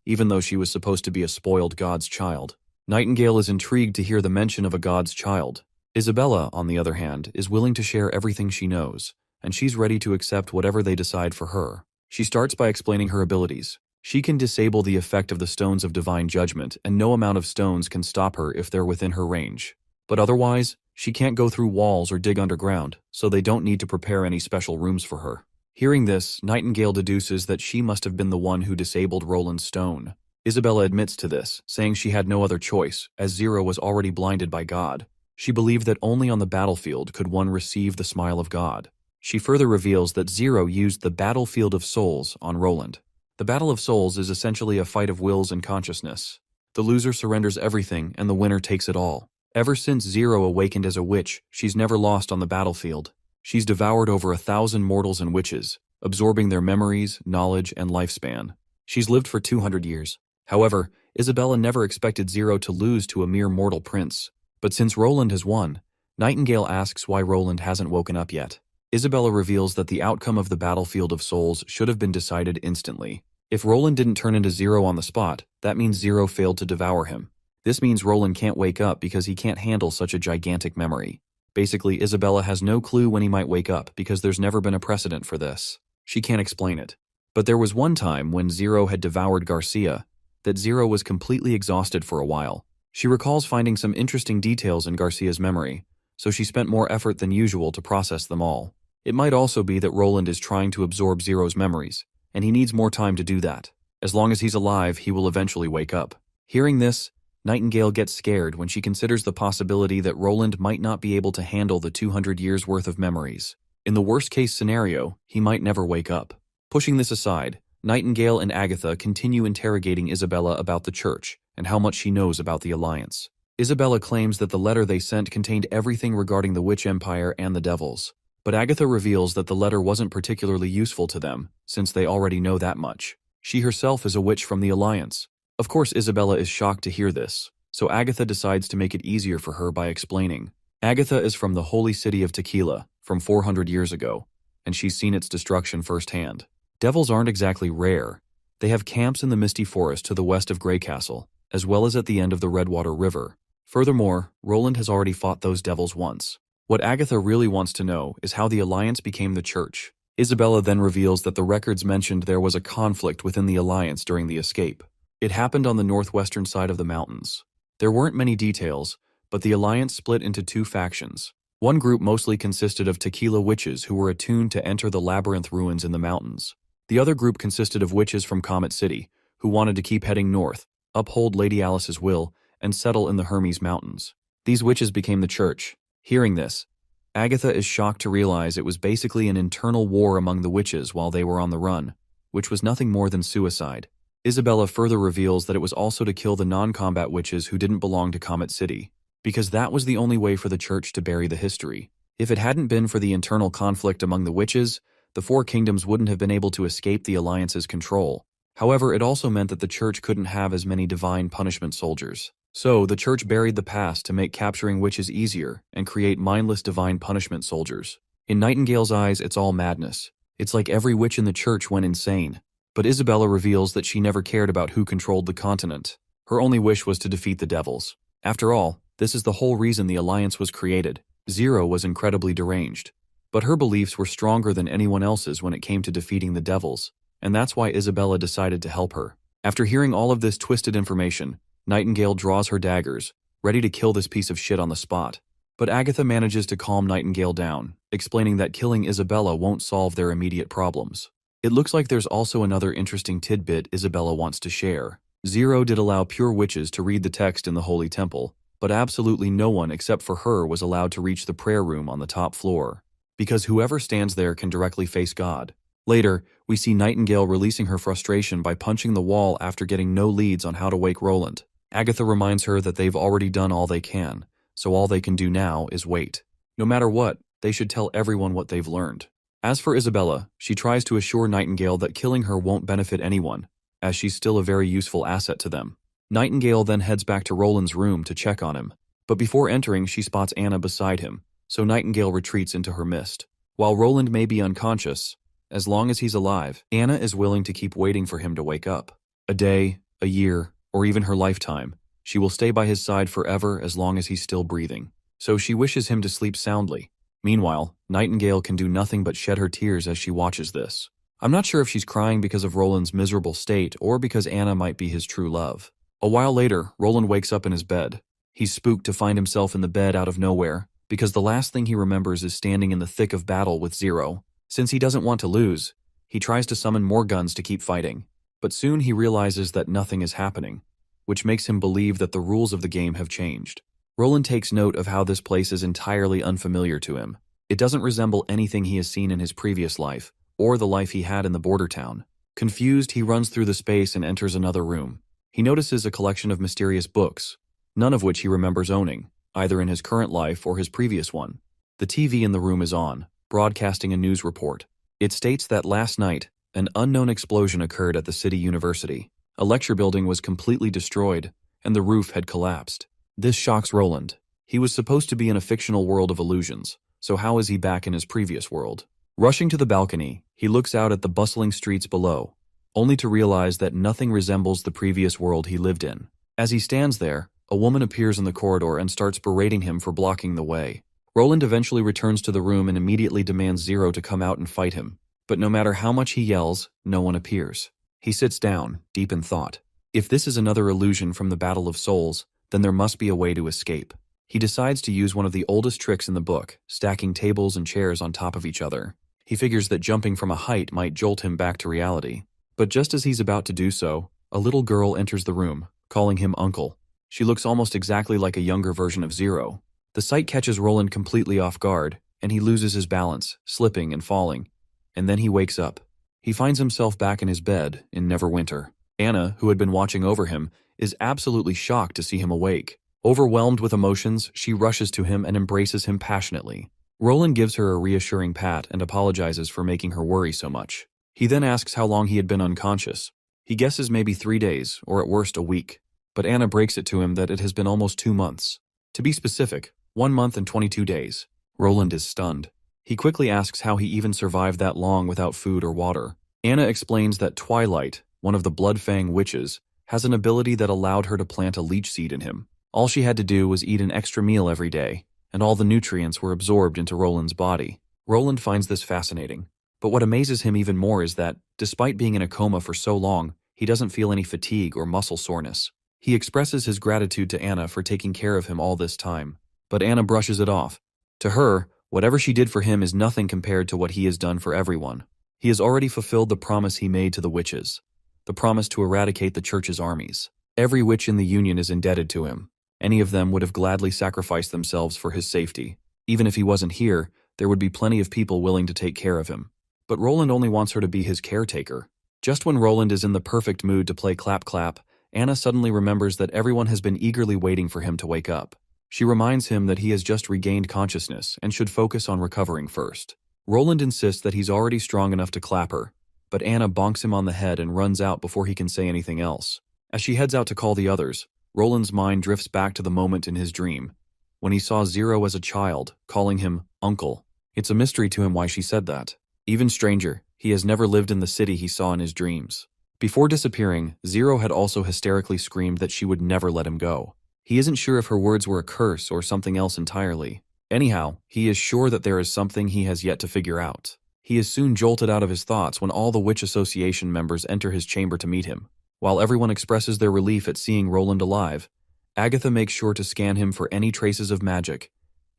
even though she was supposed to be a spoiled god's child. Nightingale is intrigued to hear the mention of a god's child. Isabella, on the other hand, is willing to share everything she knows, and she's ready to accept whatever they decide for her. She starts by explaining her abilities. She can disable the effect of the Stones of Divine Judgment, and no amount of stones can stop her if they're within her range. But otherwise, she can't go through walls or dig underground, so they don't need to prepare any special rooms for her. Hearing this, Nightingale deduces that she must have been the one who disabled Roland's stone. Isabella admits to this, saying she had no other choice, as Zero was already blinded by God. She believed that only on the battlefield could one receive the smile of God. She further reveals that Zero used the Battlefield of Souls on Roland. The Battle of Souls is essentially a fight of wills and consciousness. The loser surrenders everything and the winner takes it all. Ever since Zero awakened as a witch, she's never lost on the battlefield. She's devoured over 1,000 mortals and witches, absorbing their memories, knowledge, and lifespan. She's lived for 200 years. However, Isabella never expected Zero to lose to a mere mortal prince. But since Roland has won, Nightingale asks why Roland hasn't woken up yet. Isabella reveals that the outcome of the Battlefield of Souls should have been decided instantly. If Roland didn't turn into Zero on the spot, that means Zero failed to devour him. This means Roland can't wake up because he can't handle such a gigantic memory. Basically, Isabella has no clue when he might wake up because there's never been a precedent for this. She can't explain it. But there was one time when Zero had devoured Garcia, that Zero was completely exhausted for a while. She recalls finding some interesting details in Garcia's memory, so she spent more effort than usual to process them all. It might also be that Roland is trying to absorb Zero's memories, and he needs more time to do that. As long as he's alive, he will eventually wake up. Hearing this, Nightingale gets scared when she considers the possibility that Roland might not be able to handle the 200 years' worth of memories. In the worst-case scenario, he might never wake up. Pushing this aside, Nightingale and Agatha continue interrogating Isabella about the church and how much she knows about the Alliance. Isabella claims that the letter they sent contained everything regarding the Witch Empire and the Devils, but Agatha reveals that the letter wasn't particularly useful to them, since they already know that much. She herself is a witch from the Alliance. Of course, Isabella is shocked to hear this, so Agatha decides to make it easier for her by explaining. Agatha is from the holy city of Tequila, from 400 years ago, and she's seen its destruction firsthand. Devils aren't exactly rare. They have camps in the misty forest to the west of Grey Castle, as well as at the end of the Redwater River. Furthermore, Roland has already fought those devils once. What Agatha really wants to know is how the Alliance became the church. Isabella then reveals that the records mentioned there was a conflict within the Alliance during the escape. It happened on the northwestern side of the mountains. There weren't many details, but the Alliance split into two factions. One group mostly consisted of Tequila witches who were attuned to enter the labyrinth ruins in the mountains. The other group consisted of witches from Comet City, who wanted to keep heading north, uphold Lady Alice's will, and settle in the Hermes Mountains. These witches became the church. Hearing this, Agatha is shocked to realize it was basically an internal war among the witches while they were on the run, which was nothing more than suicide. Isabella further reveals that it was also to kill the non-combat witches who didn't belong to Comet City, because that was the only way for the church to bury the history. If it hadn't been for the internal conflict among the witches, the Four Kingdoms wouldn't have been able to escape the Alliance's control. However, it also meant that the church couldn't have as many divine punishment soldiers. So, the church buried the past to make capturing witches easier and create mindless divine punishment soldiers. In Nightingale's eyes, it's all madness. It's like every witch in the church went insane. But Isabella reveals that she never cared about who controlled the continent. Her only wish was to defeat the devils. After all, this is the whole reason the Alliance was created. Zero was incredibly deranged. But her beliefs were stronger than anyone else's when it came to defeating the devils, and that's why Isabella decided to help her. After hearing all of this twisted information, Nightingale draws her daggers, ready to kill this piece of shit on the spot. But Agatha manages to calm Nightingale down, explaining that killing Isabella won't solve their immediate problems. It looks like there's also another interesting tidbit Isabella wants to share. Zero did allow pure witches to read the text in the Holy Temple, but absolutely no one except for her was allowed to reach the prayer room on the top floor, because whoever stands there can directly face God. Later, we see Nightingale releasing her frustration by punching the wall after getting no leads on how to wake Roland. Agatha reminds her that they've already done all they can, so all they can do now is wait. No matter what, they should tell everyone what they've learned. As for Isabella, she tries to assure Nightingale that killing her won't benefit anyone, as she's still a very useful asset to them. Nightingale then heads back to Roland's room to check on him, but before entering she spots Anna beside him, so Nightingale retreats into her mist. While Roland may be unconscious, as long as he's alive, Anna is willing to keep waiting for him to wake up. A day, a year, or even her lifetime, she will stay by his side forever as long as he's still breathing. So she wishes him to sleep soundly. Meanwhile, Nightingale can do nothing but shed her tears as she watches this. I'm not sure if she's crying because of Roland's miserable state or because Anna might be his true love. A while later, Roland wakes up in his bed. He's spooked to find himself in the bed out of nowhere, because the last thing he remembers is standing in the thick of battle with Zero. Since he doesn't want to lose, he tries to summon more guns to keep fighting. But soon he realizes that nothing is happening, which makes him believe that the rules of the game have changed. Roland takes note of how this place is entirely unfamiliar to him. It doesn't resemble anything he has seen in his previous life, or the life he had in the border town. Confused, he runs through the space and enters another room. He notices a collection of mysterious books, none of which he remembers owning, either in his current life or his previous one. The TV in the room is on, broadcasting a news report. It states that last night, an unknown explosion occurred at the city university. A lecture building was completely destroyed, and the roof had collapsed. This shocks Roland. He was supposed to be in a fictional world of illusions, so how is he back in his previous world? Rushing to the balcony, he looks out at the bustling streets below, only to realize that nothing resembles the previous world he lived in. As he stands there, a woman appears in the corridor and starts berating him for blocking the way. Roland eventually returns to the room and immediately demands Zero to come out and fight him. But no matter how much he yells, no one appears. He sits down, deep in thought. If this is another illusion from the Battle of Souls, then there must be a way to escape. He decides to use one of the oldest tricks in the book, stacking tables and chairs on top of each other. He figures that jumping from a height might jolt him back to reality. But just as he's about to do so, a little girl enters the room, calling him Uncle. She looks almost exactly like a younger version of Zero. The sight catches Roland completely off guard, and he loses his balance, slipping and falling. And then he wakes up. He finds himself back in his bed in Neverwinter. Anna, who had been watching over him, is absolutely shocked to see him awake. Overwhelmed with emotions, she rushes to him and embraces him passionately. Roland gives her a reassuring pat and apologizes for making her worry so much. He then asks how long he had been unconscious. He guesses maybe 3 days, or at worst a week. But Anna breaks it to him that it has been almost 2 months. To be specific, 1 month and 22 days. Roland is stunned. He quickly asks how he even survived that long without food or water. Anna explains that Twilight, one of the Bloodfang witches, has an ability that allowed her to plant a leech seed in him. All she had to do was eat an extra meal every day, and all the nutrients were absorbed into Roland's body. Roland finds this fascinating. But what amazes him even more is that, despite being in a coma for so long, he doesn't feel any fatigue or muscle soreness. He expresses his gratitude to Anna for taking care of him all this time. But Anna brushes it off. To her, whatever she did for him is nothing compared to what he has done for everyone. He has already fulfilled the promise he made to the witches, the promise to eradicate the church's armies. Every witch in the Union is indebted to him. Any of them would have gladly sacrificed themselves for his safety. Even if he wasn't here, there would be plenty of people willing to take care of him. But Roland only wants her to be his caretaker. Just when Roland is in the perfect mood to play clap-clap, Anna suddenly remembers that everyone has been eagerly waiting for him to wake up. She reminds him that he has just regained consciousness and should focus on recovering first. Roland insists that he's already strong enough to clap her, but Anna bonks him on the head and runs out before he can say anything else. As she heads out to call the others, Roland's mind drifts back to the moment in his dream, when he saw Zero as a child, calling him Uncle. It's a mystery to him why she said that. Even stranger, he has never lived in the city he saw in his dreams. Before disappearing, Zero had also hysterically screamed that she would never let him go. He isn't sure if her words were a curse or something else entirely. Anyhow, he is sure that there is something he has yet to figure out. He is soon jolted out of his thoughts when all the Witch Association members enter his chamber to meet him. While everyone expresses their relief at seeing Roland alive, Agatha makes sure to scan him for any traces of magic,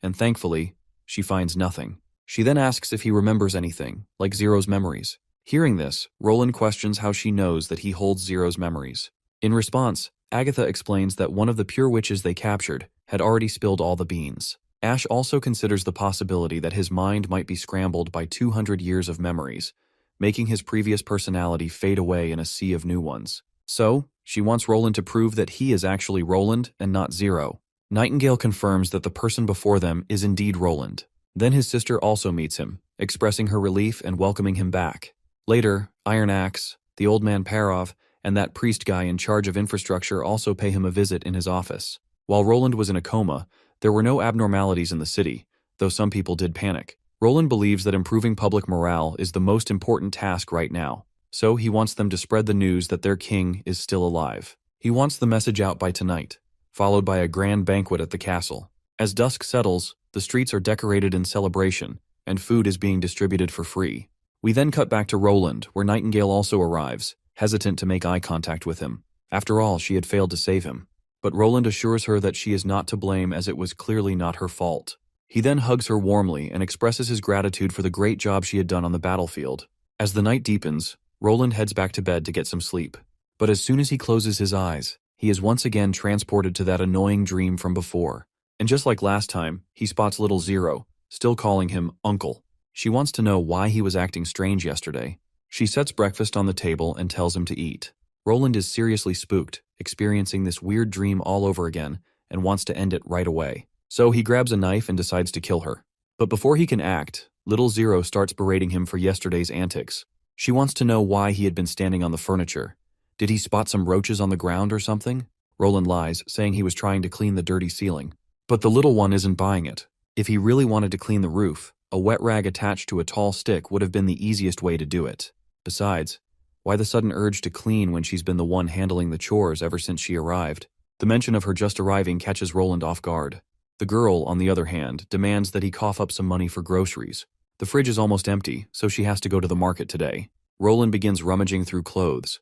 and thankfully, she finds nothing. She then asks if he remembers anything, like Zero's memories. Hearing this, Roland questions how she knows that he holds Zero's memories. In response, Agatha explains that one of the pure witches they captured had already spilled all the beans. Ash also considers the possibility that his mind might be scrambled by 200 years of memories, making his previous personality fade away in a sea of new ones. So, she wants Roland to prove that he is actually Roland and not Zero. Nightingale confirms that the person before them is indeed Roland. Then his sister also meets him, expressing her relief and welcoming him back. Later, Iron Axe, the old man Parov, and that priest guy in charge of infrastructure also pay him a visit in his office. While Roland was in a coma, there were no abnormalities in the city, though some people did panic. Roland believes that improving public morale is the most important task right now, so he wants them to spread the news that their king is still alive. He wants the message out by tonight, followed by a grand banquet at the castle. As dusk settles, the streets are decorated in celebration, and food is being distributed for free. We then cut back to Roland, where Nightingale also arrives, hesitant to make eye contact with him. After all, she had failed to save him. But Roland assures her that she is not to blame as it was clearly not her fault. He then hugs her warmly and expresses his gratitude for the great job she had done on the battlefield. As the night deepens, Roland heads back to bed to get some sleep. But as soon as he closes his eyes, he is once again transported to that annoying dream from before. And just like last time, he spots little Zero, still calling him Uncle. She wants to know why he was acting strange yesterday. She sets breakfast on the table and tells him to eat. Roland is seriously spooked, experiencing this weird dream all over again, and wants to end it right away. So he grabs a knife and decides to kill her. But before he can act, little Zero starts berating him for yesterday's antics. She wants to know why he had been standing on the furniture. Did he spot some roaches on the ground or something? Roland lies, saying he was trying to clean the dirty ceiling. But the little one isn't buying it. If he really wanted to clean the roof, a wet rag attached to a tall stick would have been the easiest way to do it. Besides, why the sudden urge to clean when she's been the one handling the chores ever since she arrived? The mention of her just arriving catches Roland off guard. The girl, on the other hand, demands that he cough up some money for groceries. The fridge is almost empty, so she has to go to the market today. Roland begins rummaging through clothes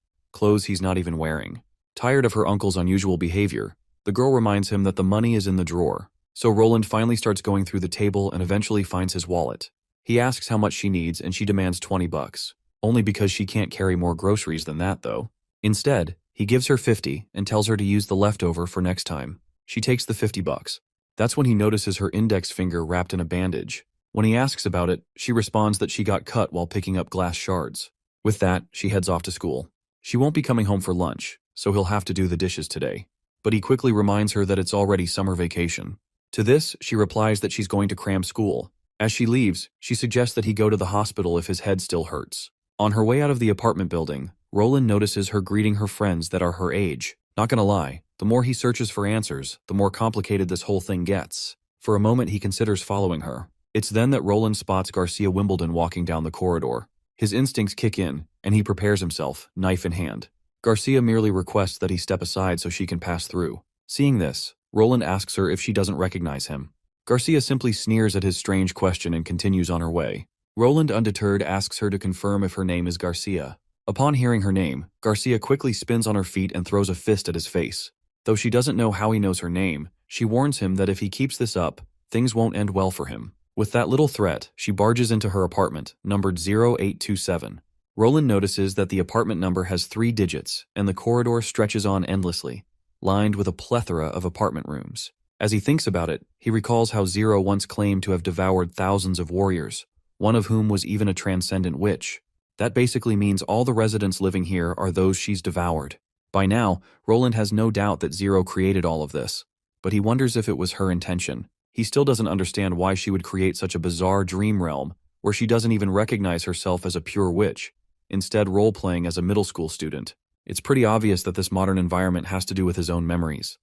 he's not even wearing. Tired of her uncle's unusual behavior, the girl reminds him that the money is in the drawer. So Roland finally starts going through the table and eventually finds his wallet. He asks how much she needs and she demands $20. Only because she can't carry more groceries than that, though. Instead, he gives her $50 and tells her to use the leftover for next time. She takes the $50. That's when he notices her index finger wrapped in a bandage. When he asks about it, she responds that she got cut while picking up glass shards. With that, she heads off to school. She won't be coming home for lunch, so he'll have to do the dishes today. But he quickly reminds her that it's already summer vacation. To this, she replies that she's going to cram school. As she leaves, she suggests that he go to the hospital if his head still hurts. On her way out of the apartment building, Roland notices her greeting her friends that are her age. Not gonna lie, the more he searches for answers, the more complicated this whole thing gets. For a moment, he considers following her. It's then that Roland spots Garcia Wimbledon walking down the corridor. His instincts kick in, and he prepares himself, knife in hand. Garcia merely requests that he step aside so she can pass through. Seeing this, Roland asks her if she doesn't recognize him. Garcia simply sneers at his strange question and continues on her way. Roland, undeterred, asks her to confirm if her name is Garcia. Upon hearing her name, Garcia quickly spins on her feet and throws a fist at his face. Though she doesn't know how he knows her name, she warns him that if he keeps this up, things won't end well for him. With that little threat, she barges into her apartment, numbered 0827. Roland notices that the apartment number has 3 digits, and the corridor stretches on endlessly, lined with a plethora of apartment rooms. As he thinks about it, he recalls how Zero once claimed to have devoured thousands of warriors, one of whom was even a transcendent witch. That basically means all the residents living here are those she's devoured. By now, Roland has no doubt that Zero created all of this, but he wonders if it was her intention. He still doesn't understand why she would create such a bizarre dream realm where she doesn't even recognize herself as a pure witch, instead role-playing as a middle school student. It's pretty obvious that this modern environment has to do with his own memories,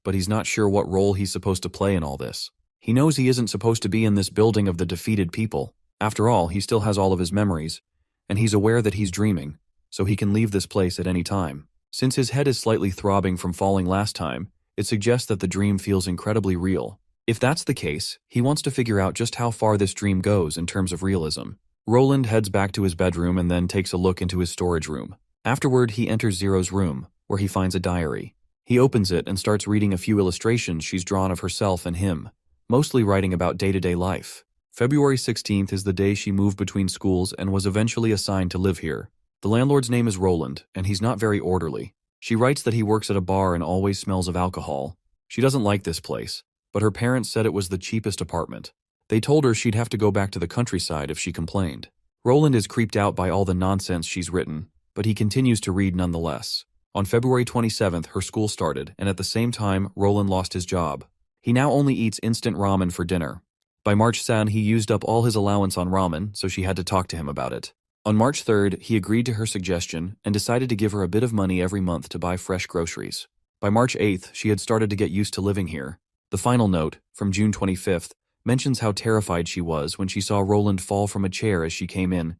but he's not sure what role he's supposed to play in all this. He knows he isn't supposed to be in this building of the defeated people. After all, he still has all of his memories, and he's aware that he's dreaming, so he can leave this place at any time. Since his head is slightly throbbing from falling last time, it suggests that the dream feels incredibly real. If that's the case, he wants to figure out just how far this dream goes in terms of realism. Roland heads back to his bedroom and then takes a look into his storage room. Afterward, he enters Zero's room, where he finds a diary. He opens it and starts reading a few illustrations she's drawn of herself and him, mostly writing about day-to-day life. February 16th is the day she moved between schools and was eventually assigned to live here. The landlord's name is Roland, and he's not very orderly. She writes that he works at a bar and always smells of alcohol. She doesn't like this place, but her parents said it was the cheapest apartment. They told her she'd have to go back to the countryside if she complained. Roland is creeped out by all the nonsense she's written, but he continues to read nonetheless. On February 27th, her school started, and at the same time, Roland lost his job. He now only eats instant ramen for dinner. By March 2nd, he used up all his allowance on ramen, so she had to talk to him about it. On March 3rd, he agreed to her suggestion and decided to give her a bit of money every month to buy fresh groceries. By March 8th, she had started to get used to living here. The final note, from June 25th, mentions how terrified she was when she saw Roland fall from a chair as she came in,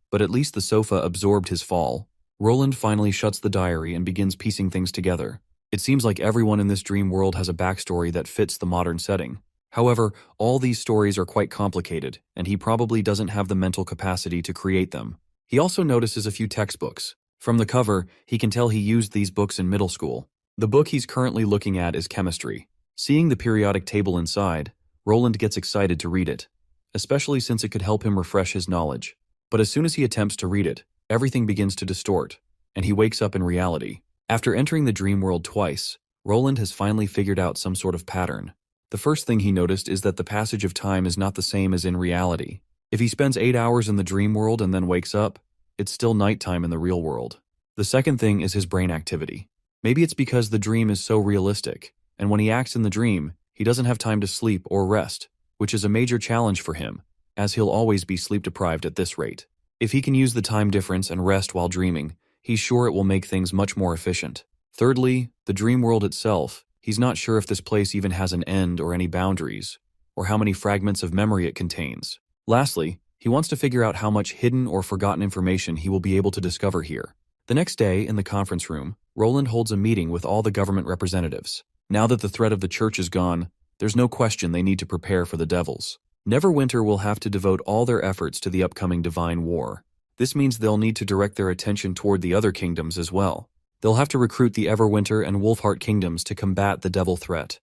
but at least the sofa absorbed his fall. Roland finally shuts the diary and begins piecing things together. It seems like everyone in this dream world has a backstory that fits the modern setting. However, all these stories are quite complicated, and he probably doesn't have the mental capacity to create them. He also notices a few textbooks. From the cover, he can tell he used these books in middle school. The book he's currently looking at is chemistry. Seeing the periodic table inside, Roland gets excited to read it, especially since it could help him refresh his knowledge. But as soon as he attempts to read it, everything begins to distort, and he wakes up in reality. After entering the dream world twice, Roland has finally figured out some sort of pattern. The first thing he noticed is that the passage of time is not the same as in reality. If he spends 8 hours in the dream world and then wakes up, it's still nighttime in the real world. The second thing is his brain activity. Maybe it's because the dream is so realistic, and when he acts in the dream, he doesn't have time to sleep or rest, which is a major challenge for him, as he'll always be sleep-deprived at this rate. If he can use the time difference and rest while dreaming, he's sure it will make things much more efficient. Thirdly, the dream world itself. He's not sure if this place even has an end or any boundaries, or how many fragments of memory it contains. Lastly, he wants to figure out how much hidden or forgotten information he will be able to discover here. The next day, in the conference room, Roland holds a meeting with all the government representatives. Now that the threat of the church is gone, there's no question they need to prepare for the devils. Neverwinter will have to devote all their efforts to the upcoming divine war. This means they'll need to direct their attention toward the other kingdoms as well. They'll have to recruit the Everwinter and Wolfheart kingdoms to combat the devil threat.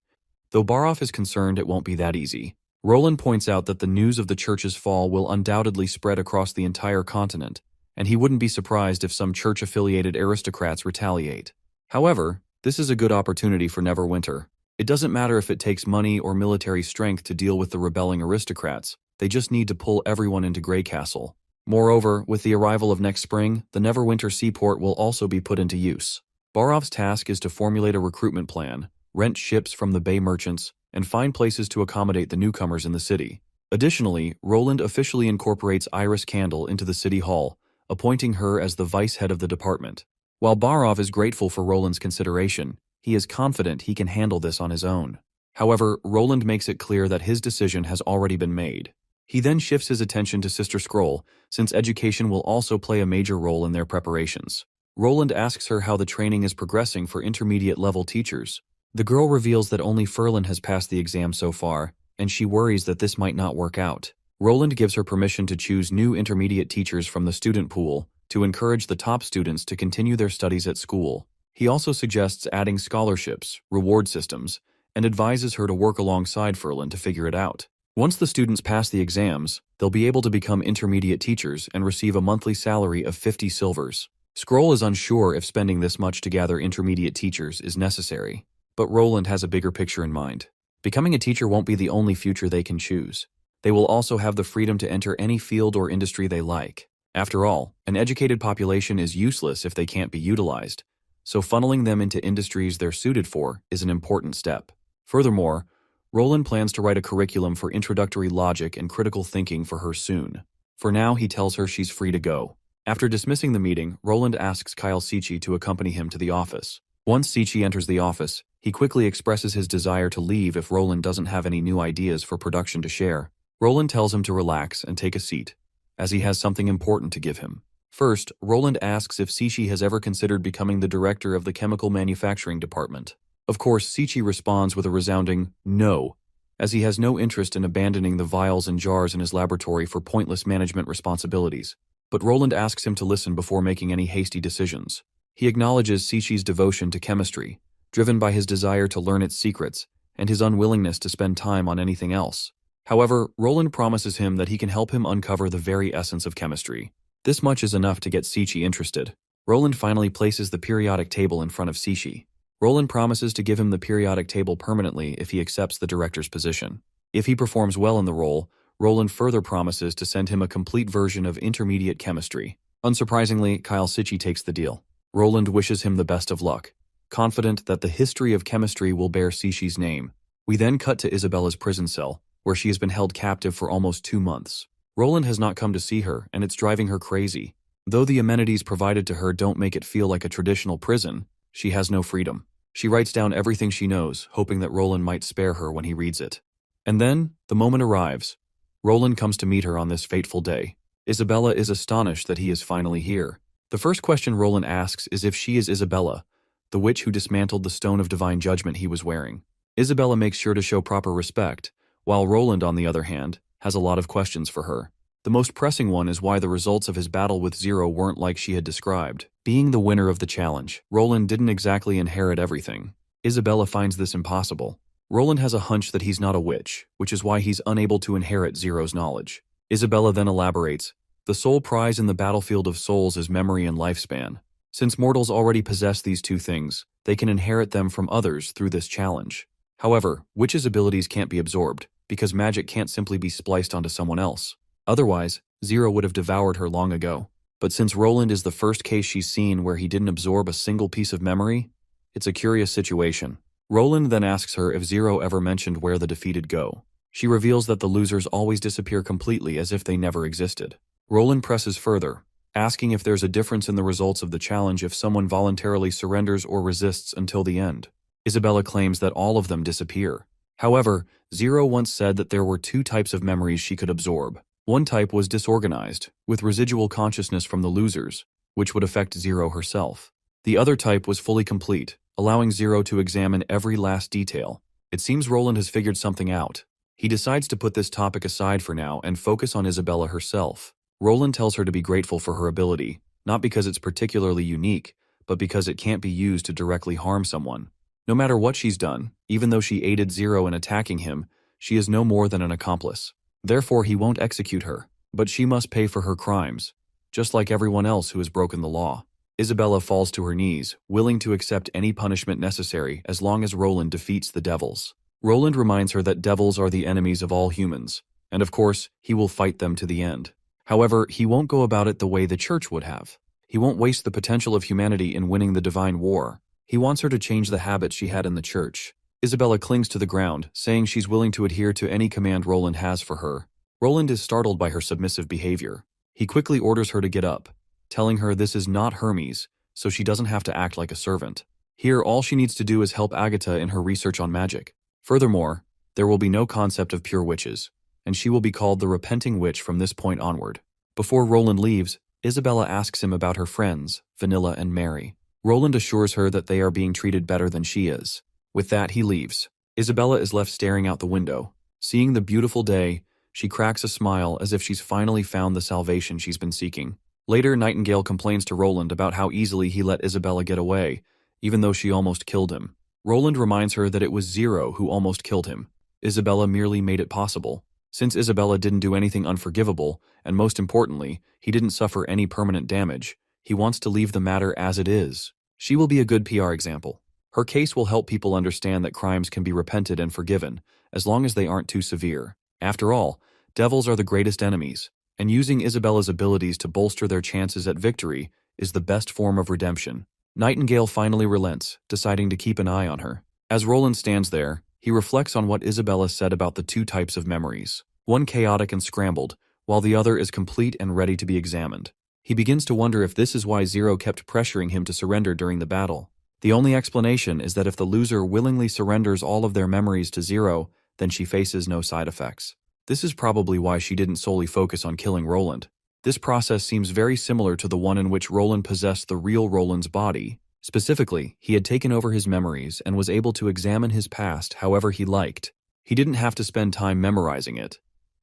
Though Barov is concerned it won't be that easy. Roland points out that the news of the church's fall will undoubtedly spread across the entire continent, and he wouldn't be surprised if some church-affiliated aristocrats retaliate. However, this is a good opportunity for Neverwinter. It doesn't matter if it takes money or military strength to deal with the rebelling aristocrats, they just need to pull everyone into Grey Castle. Moreover, with the arrival of next spring, the Neverwinter seaport will also be put into use. Barov's task is to formulate a recruitment plan, rent ships from the bay merchants, and find places to accommodate the newcomers in the city. Additionally, Roland officially incorporates Iris Candle into the city hall, appointing her as the vice head of the department. While Barov is grateful for Roland's consideration, he is confident he can handle this on his own. However, Roland makes it clear that his decision has already been made. He then shifts his attention to Sister Scroll, since education will also play a major role in their preparations. Roland asks her how the training is progressing for intermediate-level teachers. The girl reveals that only Ferlin has passed the exam so far, and she worries that this might not work out. Roland gives her permission to choose new intermediate teachers from the student pool to encourage the top students to continue their studies at school. He also suggests adding scholarships, reward systems, and advises her to work alongside Ferlin to figure it out. Once the students pass the exams, they'll be able to become intermediate teachers and receive a monthly salary of 50 silvers. Scroll is unsure if spending this much to gather intermediate teachers is necessary, but Roland has a bigger picture in mind. Becoming a teacher won't be the only future they can choose. They will also have the freedom to enter any field or industry they like. After all, an educated population is useless if they can't be utilized, so funneling them into industries they're suited for is an important step. Furthermore, Roland plans to write a curriculum for introductory logic and critical thinking for her soon. For now, he tells her she's free to go. After dismissing the meeting, Roland asks Kyle Sichi to accompany him to the office. Once Sichi enters the office, he quickly expresses his desire to leave if Roland doesn't have any new ideas for production to share. Roland tells him to relax and take a seat, as he has something important to give him. First, Roland asks if Sichi has ever considered becoming the director of the chemical manufacturing department. Of course, Sichi responds with a resounding no, as he has no interest in abandoning the vials and jars in his laboratory for pointless management responsibilities. But Roland asks him to listen before making any hasty decisions. He acknowledges Sichi's devotion to chemistry, driven by his desire to learn its secrets, and his unwillingness to spend time on anything else. However, Roland promises him that he can help him uncover the very essence of chemistry. This much is enough to get Sichi interested. Roland finally places the periodic table in front of Sichi. Roland promises to give him the periodic table permanently if he accepts the director's position. If he performs well in the role, Roland further promises to send him a complete version of intermediate chemistry. Unsurprisingly, Kyle Sichi takes the deal. Roland wishes him the best of luck, confident that the history of chemistry will bear Sichi's name. We then cut to Isabella's prison cell, where she has been held captive for almost 2 months. Roland has not come to see her, and it's driving her crazy. Though the amenities provided to her don't make it feel like a traditional prison, she has no freedom. She writes down everything she knows, hoping that Roland might spare her when he reads it. And then, the moment arrives. Roland comes to meet her on this fateful day. Isabella is astonished that he is finally here. The first question Roland asks is if she is Isabella, the witch who dismantled the stone of divine judgment he was wearing. Isabella makes sure to show proper respect, while Roland, on the other hand, has a lot of questions for her. The most pressing one is why the results of his battle with Zero weren't like she had described. Being the winner of the challenge, Roland didn't exactly inherit everything. Isabella finds this impossible. Roland has a hunch that he's not a witch, which is why he's unable to inherit Zero's knowledge. Isabella then elaborates The sole prize in the battlefield of souls is memory and lifespan. Since mortals already possess these two things, they can inherit them from others through this challenge. However, Witch's abilities can't be absorbed, because magic can't simply be spliced onto someone else. Otherwise, Zero would have devoured her long ago. But since Roland is the first case she's seen where he didn't absorb a single piece of memory, it's a curious situation. Roland then asks her if Zero ever mentioned where the defeated go. She reveals that the losers always disappear completely as if they never existed. Roland presses further, asking if there's a difference in the results of the challenge if someone voluntarily surrenders or resists until the end. Isabella claims that all of them disappear. However, Zero once said that there were two types of memories she could absorb. One type was disorganized, with residual consciousness from the losers, which would affect Zero herself. The other type was fully complete, allowing Zero to examine every last detail. It seems Roland has figured something out. He decides to put this topic aside for now and focus on Isabella herself. Roland tells her to be grateful for her ability, not because it's particularly unique, but because it can't be used to directly harm someone. No matter what she's done, even though she aided Zero in attacking him, she is no more than an accomplice. Therefore, he won't execute her, but she must pay for her crimes, just like everyone else who has broken the law. Isabella falls to her knees, willing to accept any punishment necessary as long as Roland defeats the devils. Roland reminds her that devils are the enemies of all humans, and of course, he will fight them to the end. However, he won't go about it the way the church would have. He won't waste the potential of humanity in winning the divine war. He wants her to change the habits she had in the church. Isabella clings to the ground, saying she's willing to adhere to any command Roland has for her. Roland is startled by her submissive behavior. He quickly orders her to get up, telling her this is not Hermes, so she doesn't have to act like a servant. Here, all she needs to do is help Agatha in her research on magic. Furthermore, there will be no concept of pure witches, and she will be called the Repenting Witch from this point onward. Before Roland leaves, Isabella asks him about her friends, Vanilla and Mary. Roland assures her that they are being treated better than she is. With that, he leaves. Isabella is left staring out the window. Seeing the beautiful day, she cracks a smile as if she's finally found the salvation she's been seeking. Later, Nightingale complains to Roland about how easily he let Isabella get away, even though she almost killed him. Roland reminds her that it was Zero who almost killed him. Isabella merely made it possible. Since Isabella didn't do anything unforgivable, and most importantly, he didn't suffer any permanent damage, he wants to leave the matter as it is. She will be a good PR example. Her case will help people understand that crimes can be repented and forgiven, as long as they aren't too severe. After all, devils are the greatest enemies, and using Isabella's abilities to bolster their chances at victory is the best form of redemption. Nightingale finally relents, deciding to keep an eye on her. As Roland stands there, he reflects on what Isabella said about the two types of memories, one chaotic and scrambled, while the other is complete and ready to be examined. He begins to wonder if this is why Zero kept pressuring him to surrender during the battle. The only explanation is that if the loser willingly surrenders all of their memories to Zero, then she faces no side effects. This is probably why she didn't solely focus on killing Roland. This process seems very similar to the one in which Roland possessed the real Roland's body. Specifically, he had taken over his memories and was able to examine his past however he liked. He didn't have to spend time memorizing it,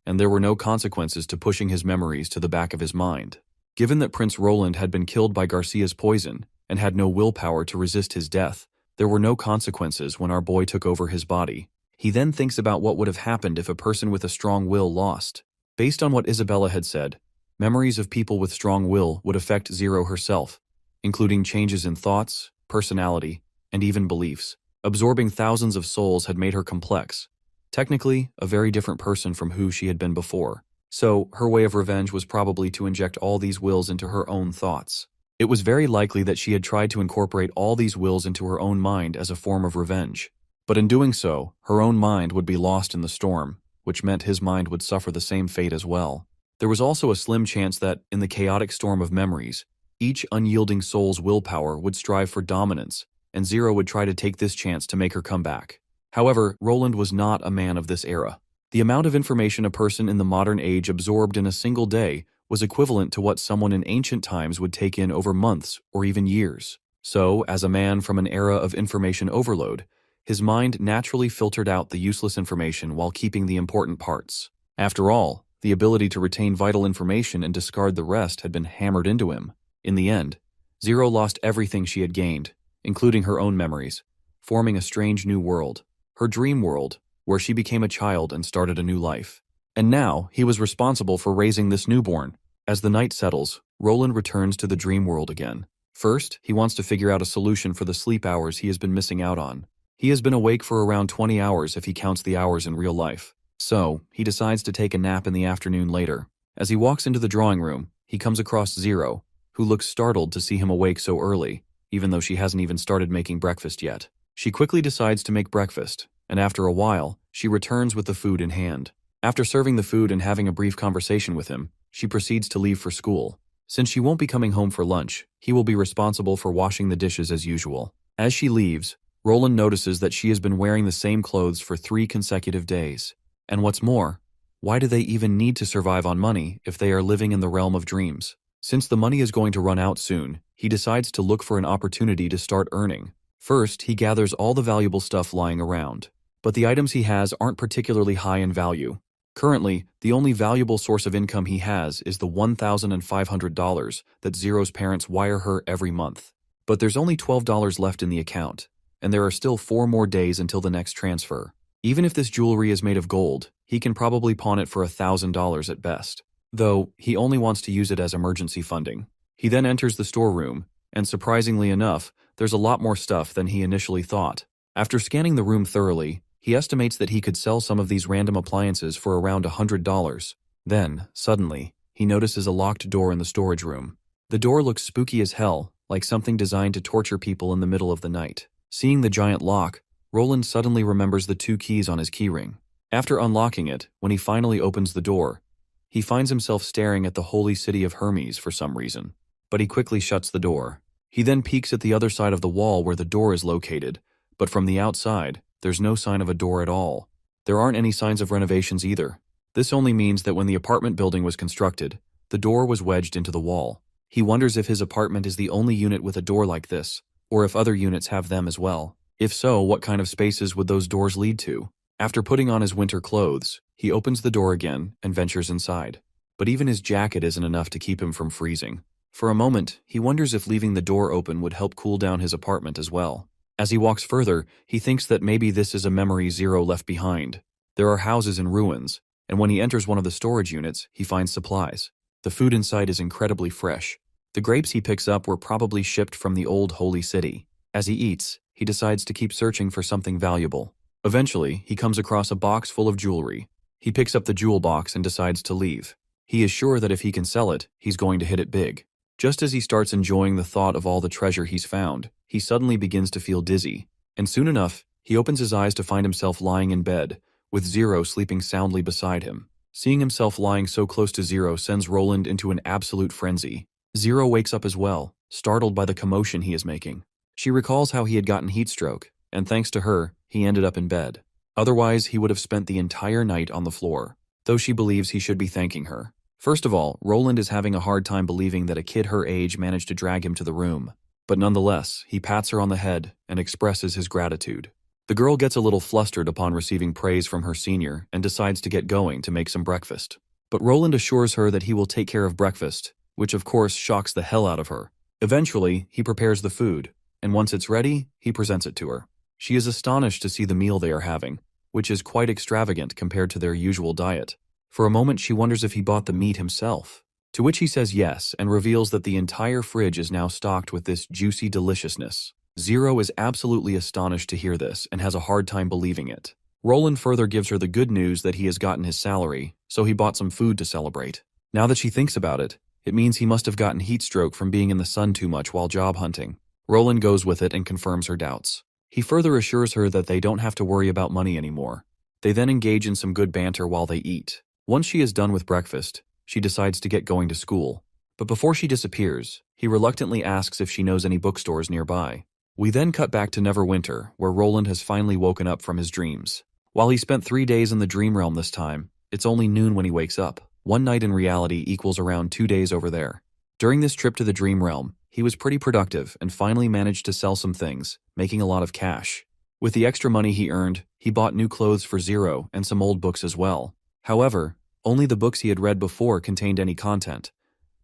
and there were no consequences to pushing his memories to the back of his mind. Given that Prince Roland had been killed by Garcia's poison and had no willpower to resist his death, there were no consequences when our boy took over his body. He then thinks about what would have happened if a person with a strong will lost. Based on what Isabella had said, memories of people with strong will would affect Zero herself, including changes in thoughts, personality, and even beliefs. Absorbing thousands of souls had made her complex, technically a very different person from who she had been before. So, her way of revenge was probably to inject all these wills into her own thoughts. It was very likely that she had tried to incorporate all these wills into her own mind as a form of revenge. But in doing so, her own mind would be lost in the storm, which meant his mind would suffer the same fate as well. There was also a slim chance that, in the chaotic storm of memories, each unyielding soul's willpower would strive for dominance, and Zero would try to take this chance to make her come back. However, Roland was not a man of this era. The amount of information a person in the modern age absorbed in a single day was equivalent to what someone in ancient times would take in over months or even years. So, as a man from an era of information overload, his mind naturally filtered out the useless information while keeping the important parts. After all, the ability to retain vital information and discard the rest had been hammered into him. In the end, Zero lost everything she had gained, including her own memories, forming a strange new world, her dream world, where she became a child and started a new life. And now, he was responsible for raising this newborn, As the night settles, Roland returns to the dream world again. First, he wants to figure out a solution for the sleep hours he has been missing out on. He has been awake for around 20 hours if he counts the hours in real life. So, he decides to take a nap in the afternoon later. As he walks into the drawing room, he comes across Zero, who looks startled to see him awake so early, even though she hasn't even started making breakfast yet. She quickly decides to make breakfast, and after a while, she returns with the food in hand. After serving the food and having a brief conversation with him, she proceeds to leave for school. Since she won't be coming home for lunch, he will be responsible for washing the dishes as usual. As she leaves, Roland notices that she has been wearing the same clothes for 3 consecutive days. And what's more, why do they even need to survive on money if they are living in the realm of dreams? Since the money is going to run out soon, he decides to look for an opportunity to start earning. First, he gathers all the valuable stuff lying around. But the items he has aren't particularly high in value. Currently, the only valuable source of income he has is the $1,500 that Zero's parents wire her every month. But there's only $12 left in the account, and there are still 4 more days until the next transfer. Even if this jewelry is made of gold, he can probably pawn it for $1,000 at best. Though, he only wants to use it as emergency funding. He then enters the storeroom, and surprisingly enough, there's a lot more stuff than he initially thought. After scanning the room thoroughly, he estimates that he could sell some of these random appliances for around $100. Then, suddenly, he notices a locked door in the storage room. The door looks spooky as hell, like something designed to torture people in the middle of the night. Seeing the giant lock, Roland suddenly remembers the 2 keys on his keyring. After unlocking it, when he finally opens the door, he finds himself staring at the holy city of Hermes for some reason. But he quickly shuts the door. He then peeks at the other side of the wall where the door is located, but from the outside, there's no sign of a door at all. There aren't any signs of renovations either. This only means that when the apartment building was constructed, the door was wedged into the wall. He wonders if his apartment is the only unit with a door like this, or if other units have them as well. If so, what kind of spaces would those doors lead to? After putting on his winter clothes, he opens the door again and ventures inside. But even his jacket isn't enough to keep him from freezing. For a moment, he wonders if leaving the door open would help cool down his apartment as well. As he walks further, he thinks that maybe this is a memory Zero left behind. There are houses in ruins, and when he enters one of the storage units, he finds supplies. The food inside is incredibly fresh. The grapes he picks up were probably shipped from the old holy city. As he eats, he decides to keep searching for something valuable. Eventually, he comes across a box full of jewelry. He picks up the jewel box and decides to leave. He is sure that if he can sell it, he's going to hit it big. Just as he starts enjoying the thought of all the treasure he's found, he suddenly begins to feel dizzy. And soon enough, he opens his eyes to find himself lying in bed, with Zero sleeping soundly beside him. Seeing himself lying so close to Zero sends Roland into an absolute frenzy. Zero wakes up as well, startled by the commotion he is making. She recalls how he had gotten heat stroke, and thanks to her, he ended up in bed. Otherwise, he would have spent the entire night on the floor, though she believes he should be thanking her. First of all, Roland is having a hard time believing that a kid her age managed to drag him to the room. But nonetheless, he pats her on the head and expresses his gratitude. The girl gets a little flustered upon receiving praise from her senior and decides to get going to make some breakfast. But Roland assures her that he will take care of breakfast, which of course shocks the hell out of her. Eventually, he prepares the food, and once it's ready, he presents it to her. She is astonished to see the meal they are having, which is quite extravagant compared to their usual diet. For a moment, she wonders if he bought the meat himself, to which he says yes and reveals that the entire fridge is now stocked with this juicy deliciousness. Zero is absolutely astonished to hear this and has a hard time believing it. Roland further gives her the good news that he has gotten his salary, so he bought some food to celebrate. Now that she thinks about it, it means he must have gotten heat stroke from being in the sun too much while job hunting. Roland goes with it and confirms her doubts. He further assures her that they don't have to worry about money anymore. They then engage in some good banter while they eat. Once she is done with breakfast, she decides to get going to school. But before she disappears, he reluctantly asks if she knows any bookstores nearby. We then cut back to Neverwinter, where Roland has finally woken up from his dreams. While he spent 3 days in the dream realm this time, it's only noon when he wakes up. One night in reality equals around 2 days over there. During this trip to the dream realm, he was pretty productive and finally managed to sell some things, making a lot of cash. With the extra money he earned, he bought new clothes for Zero and some old books as well. However, only the books he had read before contained any content.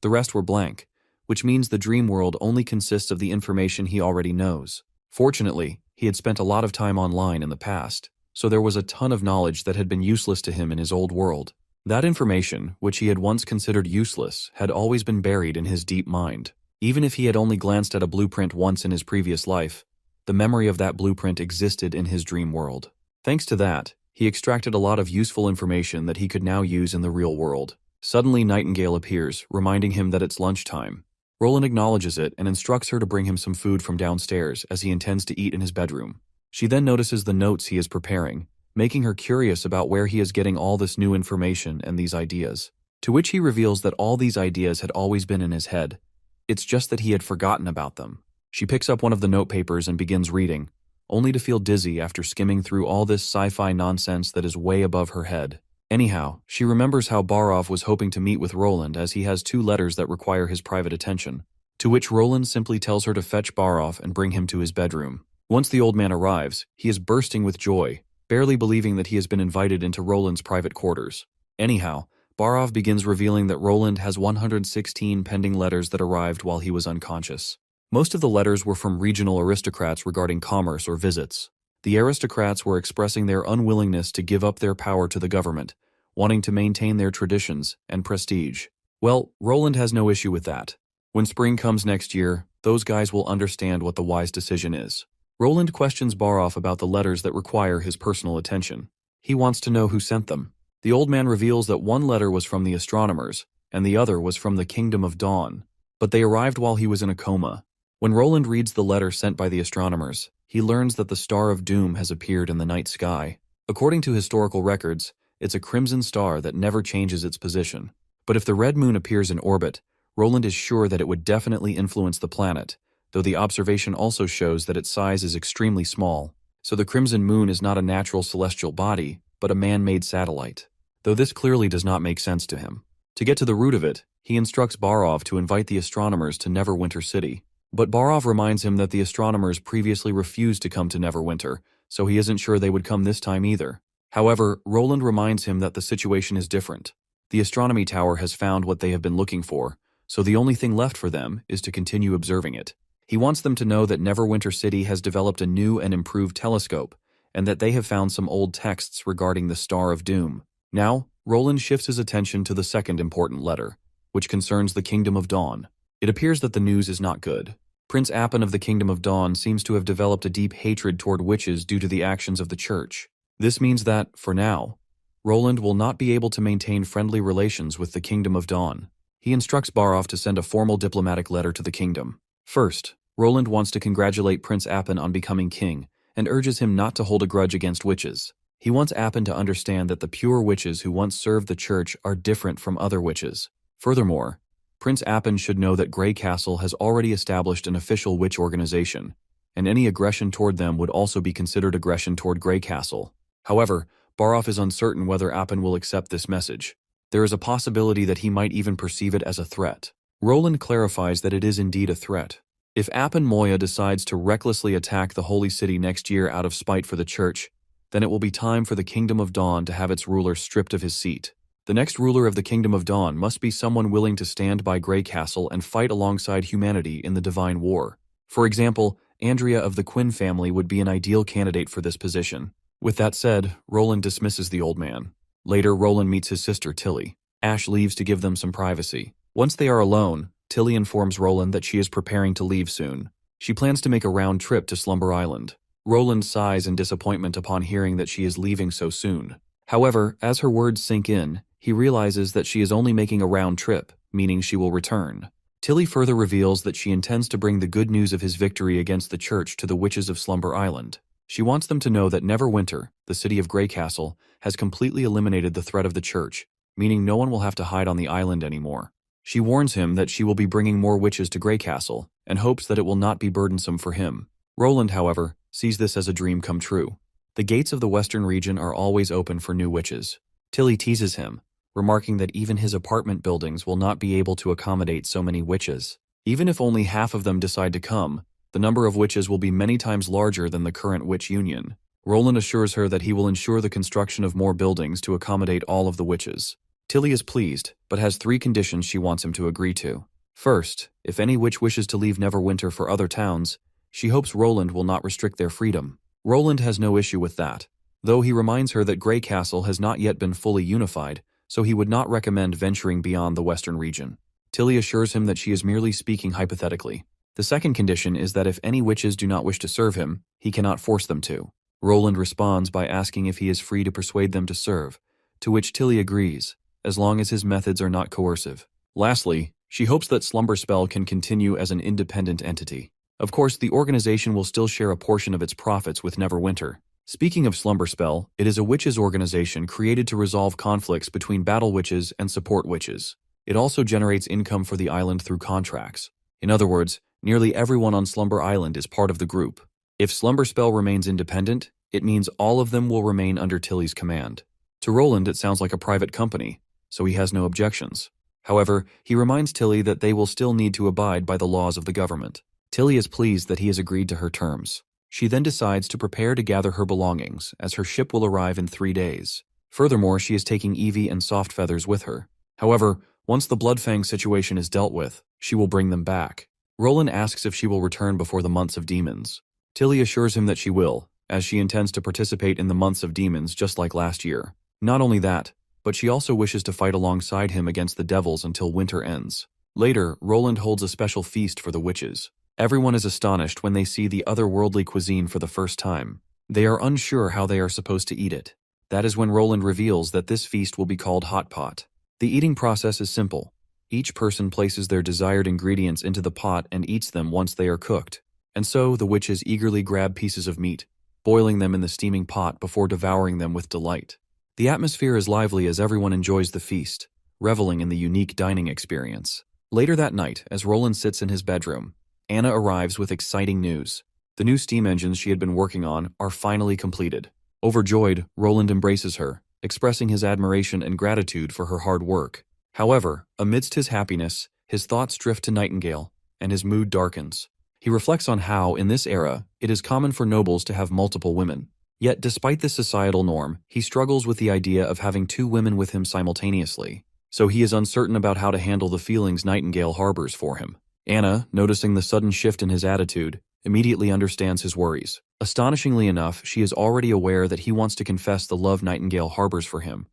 The rest were blank, which means the dream world only consists of the information he already knows. Fortunately, he had spent a lot of time online in the past, so there was a ton of knowledge that had been useless to him in his old world. That information, which he had once considered useless, had always been buried in his deep mind. Even if he had only glanced at a blueprint once in his previous life, the memory of that blueprint existed in his dream world. Thanks to that, he extracted a lot of useful information that he could now use in the real world. Suddenly, Nightingale appears, reminding him that it's lunchtime. Roland acknowledges it and instructs her to bring him some food from downstairs, as he intends to eat in his bedroom. She then notices the notes he is preparing, making her curious about where he is getting all this new information and these ideas. To which he reveals that all these ideas had always been in his head. It's just that he had forgotten about them. She picks up one of the notepapers and begins reading, only to feel dizzy after skimming through all this sci-fi nonsense that is way above her head. Anyhow, she remembers how Barov was hoping to meet with Roland, as he has 2 letters that require his private attention, to which Roland simply tells her to fetch Barov and bring him to his bedroom. Once the old man arrives, he is bursting with joy, barely believing that he has been invited into Roland's private quarters. Anyhow, Barov begins revealing that Roland has 116 pending letters that arrived while he was unconscious. Most of the letters were from regional aristocrats regarding commerce or visits. The aristocrats were expressing their unwillingness to give up their power to the government, wanting to maintain their traditions and prestige. Well, Roland has no issue with that. When spring comes next year, those guys will understand what the wise decision is. Roland questions Barov about the letters that require his personal attention. He wants to know who sent them. The old man reveals that one letter was from the astronomers, and the other was from the Kingdom of Dawn, but they arrived while he was in a coma. When Roland reads the letter sent by the astronomers, he learns that the Star of Doom has appeared in the night sky. According to historical records, it's a crimson star that never changes its position. But if the red moon appears in orbit, Roland is sure that it would definitely influence the planet, though the observation also shows that its size is extremely small. So the crimson moon is not a natural celestial body, but a man-made satellite. Though this clearly does not make sense to him. To get to the root of it, he instructs Barov to invite the astronomers to Neverwinter City. But Barov reminds him that the astronomers previously refused to come to Neverwinter, so he isn't sure they would come this time either. However, Roland reminds him that the situation is different. The astronomy tower has found what they have been looking for, so the only thing left for them is to continue observing it. He wants them to know that Neverwinter City has developed a new and improved telescope, and that they have found some old texts regarding the Star of Doom. Now, Roland shifts his attention to the second important letter, which concerns the Kingdom of Dawn. It appears that the news is not good. Prince Appin of the Kingdom of Dawn seems to have developed a deep hatred toward witches due to the actions of the church. This means that, for now, Roland will not be able to maintain friendly relations with the Kingdom of Dawn. He instructs Barov to send a formal diplomatic letter to the kingdom. First, Roland wants to congratulate Prince Appin on becoming king, and urges him not to hold a grudge against witches. He wants Appin to understand that the pure witches who once served the church are different from other witches. Furthermore, Prince Appin should know that Grey Castle has already established an official witch organization, and any aggression toward them would also be considered aggression toward Grey Castle. However, Barov is uncertain whether Appin will accept this message. There is a possibility that he might even perceive it as a threat. Roland clarifies that it is indeed a threat. If Appin Moya decides to recklessly attack the Holy City next year out of spite for the church, then it will be time for the Kingdom of Dawn to have its ruler stripped of his seat. The next ruler of the Kingdom of Dawn must be someone willing to stand by Grey Castle and fight alongside humanity in the Divine War. For example, Andrea of the Quinn family would be an ideal candidate for this position. With that said, Roland dismisses the old man. Later, Roland meets his sister Tilly. Ash leaves to give them some privacy. Once they are alone, Tilly informs Roland that she is preparing to leave soon. She plans to make a round trip to Slumber Island. Roland sighs in disappointment upon hearing that she is leaving so soon. However, as her words sink in, he realizes that she is only making a round trip, meaning she will return. Tilly further reveals that she intends to bring the good news of his victory against the church to the witches of Slumber Island. She wants them to know that Neverwinter, the city of Grey Castle, has completely eliminated the threat of the church, meaning no one will have to hide on the island anymore. She warns him that she will be bringing more witches to Grey Castle, and hopes that it will not be burdensome for him. Roland, however, sees this as a dream come true. The gates of the western region are always open for new witches. Tilly teases him, remarking that even his apartment buildings will not be able to accommodate so many witches. Even if only half of them decide to come, the number of witches will be many times larger than the current witch union. Roland assures her that he will ensure the construction of more buildings to accommodate all of the witches. Tilly is pleased, but has 3 conditions she wants him to agree to. First, if any witch wishes to leave Neverwinter for other towns, she hopes Roland will not restrict their freedom. Roland has no issue with that, though he reminds her that Grey Castle has not yet been fully unified, so he would not recommend venturing beyond the western region. Tilly assures him that she is merely speaking hypothetically. The second condition is that if any witches do not wish to serve him, he cannot force them to. Roland responds by asking if he is free to persuade them to serve, to which Tilly agrees, as long as his methods are not coercive. Lastly, she hopes that Slumber Spell can continue as an independent entity. Of course, the organization will still share a portion of its profits with Neverwinter. Speaking of Slumber Spell, it is a witches organization created to resolve conflicts between battle witches and support witches. It also generates income for the island through contracts. In other words, nearly everyone on Slumber Island is part of the group. If Slumber Spell remains independent, it means all of them will remain under Tilly's command. To Roland, it sounds like a private company, so he has no objections. However, he reminds Tilly that they will still need to abide by the laws of the government. Tilly is pleased that he has agreed to her terms. She then decides to prepare to gather her belongings, as her ship will arrive in 3 days. Furthermore, she is taking Evie and Soft Feathers with her. However, once the Bloodfang situation is dealt with, she will bring them back. Roland asks if she will return before the Months of Demons. Tilly assures him that she will, as she intends to participate in the Months of Demons just like last year. Not only that, but she also wishes to fight alongside him against the devils until winter ends. Later, Roland holds a special feast for the witches. Everyone is astonished when they see the otherworldly cuisine for the first time. They are unsure how they are supposed to eat it. That is when Roland reveals that this feast will be called Hot Pot. The eating process is simple. Each person places their desired ingredients into the pot and eats them once they are cooked. And so, the witches eagerly grab pieces of meat, boiling them in the steaming pot before devouring them with delight. The atmosphere is lively as everyone enjoys the feast, reveling in the unique dining experience. Later that night, as Roland sits in his bedroom, Anna arrives with exciting news. The new steam engines she had been working on are finally completed. Overjoyed, Roland embraces her, expressing his admiration and gratitude for her hard work. However, amidst his happiness, his thoughts drift to Nightingale, and his mood darkens. He reflects on how, in this era, it is common for nobles to have multiple women. Yet, despite this societal norm, he struggles with the idea of having 2 women with him simultaneously, so he is uncertain about how to handle the feelings Nightingale harbors for him. Anna, noticing the sudden shift in his attitude, immediately understands his worries. Astonishingly enough, she is already aware that he wants to confess the love Nightingale harbors for him.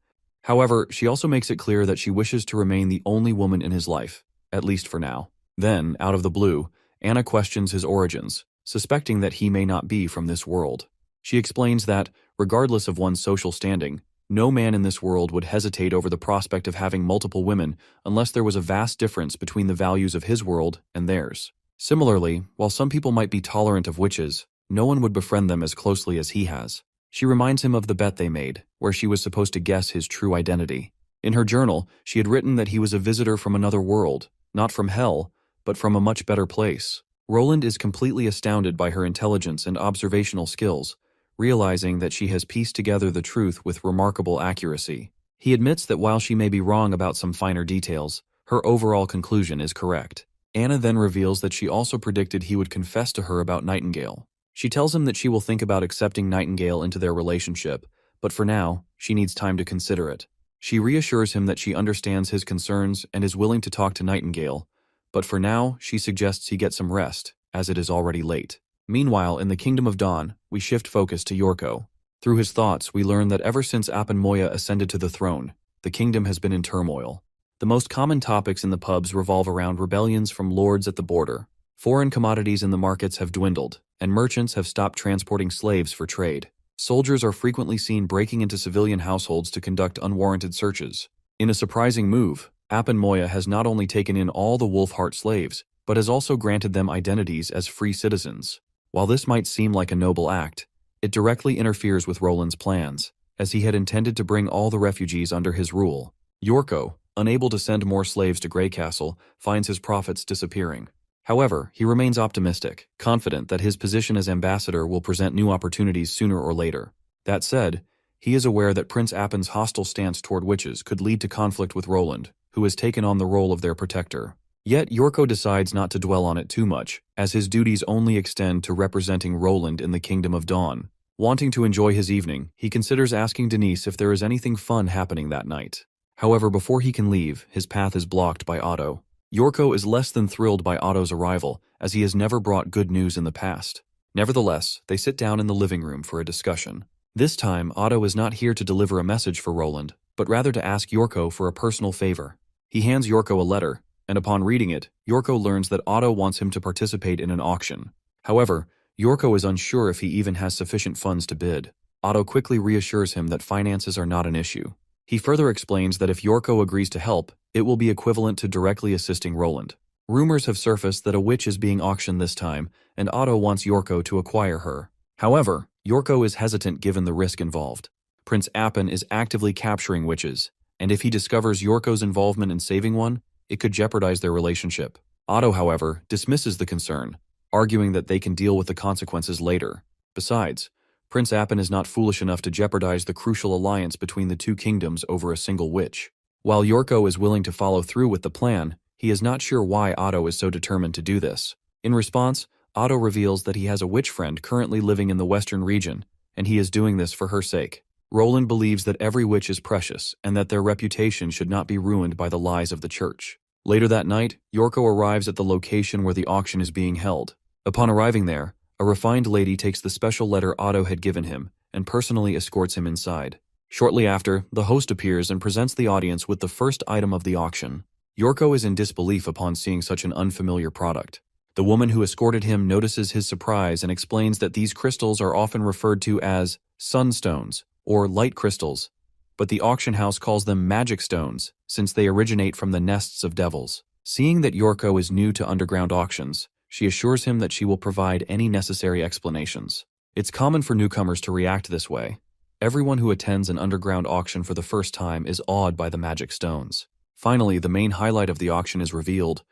However, she also makes it clear that she wishes to remain the only woman in his life, at least for now. Then, out of the blue, Anna questions his origins, suspecting that he may not be from this world. She explains that, regardless of one's social standing, no man in this world would hesitate over the prospect of having multiple women unless there was a vast difference between the values of his world and theirs. Similarly, while some people might be tolerant of witches, no one would befriend them as closely as he has. She reminds him of the bet they made, where she was supposed to guess his true identity. In her journal, she had written that he was a visitor from another world, not from hell, but from a much better place. Roland is completely astounded by her intelligence and observational skills, realizing that she has pieced together the truth with remarkable accuracy. He admits that while she may be wrong about some finer details, her overall conclusion is correct. Anna then reveals that she also predicted he would confess to her about Nightingale. She tells him that she will think about accepting Nightingale into their relationship, but for now, she needs time to consider it. She reassures him that she understands his concerns and is willing to talk to Nightingale, but for now, she suggests he get some rest, as it is already late. Meanwhile, in the Kingdom of Dawn, we shift focus to Yorko. Through his thoughts, we learn that ever since Moya ascended to the throne, the kingdom has been in turmoil. The most common topics in the pubs revolve around rebellions from lords at the border. Foreign commodities in the markets have dwindled, and merchants have stopped transporting slaves for trade. Soldiers are frequently seen breaking into civilian households to conduct unwarranted searches. In a surprising move, Moya has not only taken in all the Wolfheart slaves, but has also granted them identities as free citizens. While this might seem like a noble act, it directly interferes with Roland's plans, as he had intended to bring all the refugees under his rule. Yorko, unable to send more slaves to Grey Castle, finds his profits disappearing. However, he remains optimistic, confident that his position as ambassador will present new opportunities sooner or later. That said, he is aware that Prince Appen's hostile stance toward witches could lead to conflict with Roland, who has taken on the role of their protector. Yet Yorko decides not to dwell on it too much, as his duties only extend to representing Roland in the Kingdom of Dawn. Wanting to enjoy his evening, he considers asking Denise if there is anything fun happening that night. However, before he can leave, his path is blocked by Otto. Yorko is less than thrilled by Otto's arrival, as he has never brought good news in the past. Nevertheless, they sit down in the living room for a discussion. This time, Otto is not here to deliver a message for Roland, but rather to ask Yorko for a personal favor. He hands Yorko a letter, and upon reading it, Yorko learns that Otto wants him to participate in an auction. However, Yorko is unsure if he even has sufficient funds to bid. Otto quickly reassures him that finances are not an issue. He further explains that if Yorko agrees to help, it will be equivalent to directly assisting Roland. Rumors have surfaced that a witch is being auctioned this time, and Otto wants Yorko to acquire her. However, Yorko is hesitant given the risk involved. Prince Appin is actively capturing witches, and if he discovers Yorko's involvement in saving one, it could jeopardize their relationship. Otto, however, dismisses the concern, arguing that they can deal with the consequences later. Besides, Prince Appin is not foolish enough to jeopardize the crucial alliance between the two kingdoms over a single witch. While Yorko is willing to follow through with the plan, he is not sure why Otto is so determined to do this. In response, Otto reveals that he has a witch friend currently living in the western region, and he is doing this for her sake. Roland believes that every witch is precious and that their reputation should not be ruined by the lies of the church. Later that night, Yorko arrives at the location where the auction is being held. Upon arriving there, a refined lady takes the special letter Otto had given him and personally escorts him inside. Shortly after, the host appears and presents the audience with the first item of the auction. Yorko is in disbelief upon seeing such an unfamiliar product. The woman who escorted him notices his surprise and explains that these crystals are often referred to as sunstones or light crystals, but the auction house calls them magic stones since they originate from the nests of devils. Seeing that Yorko is new to underground auctions, she assures him that she will provide any necessary explanations. It's common for newcomers to react this way. Everyone who attends an underground auction for the first time is awed by the magic stones. Finally, the main highlight of the auction is revealed: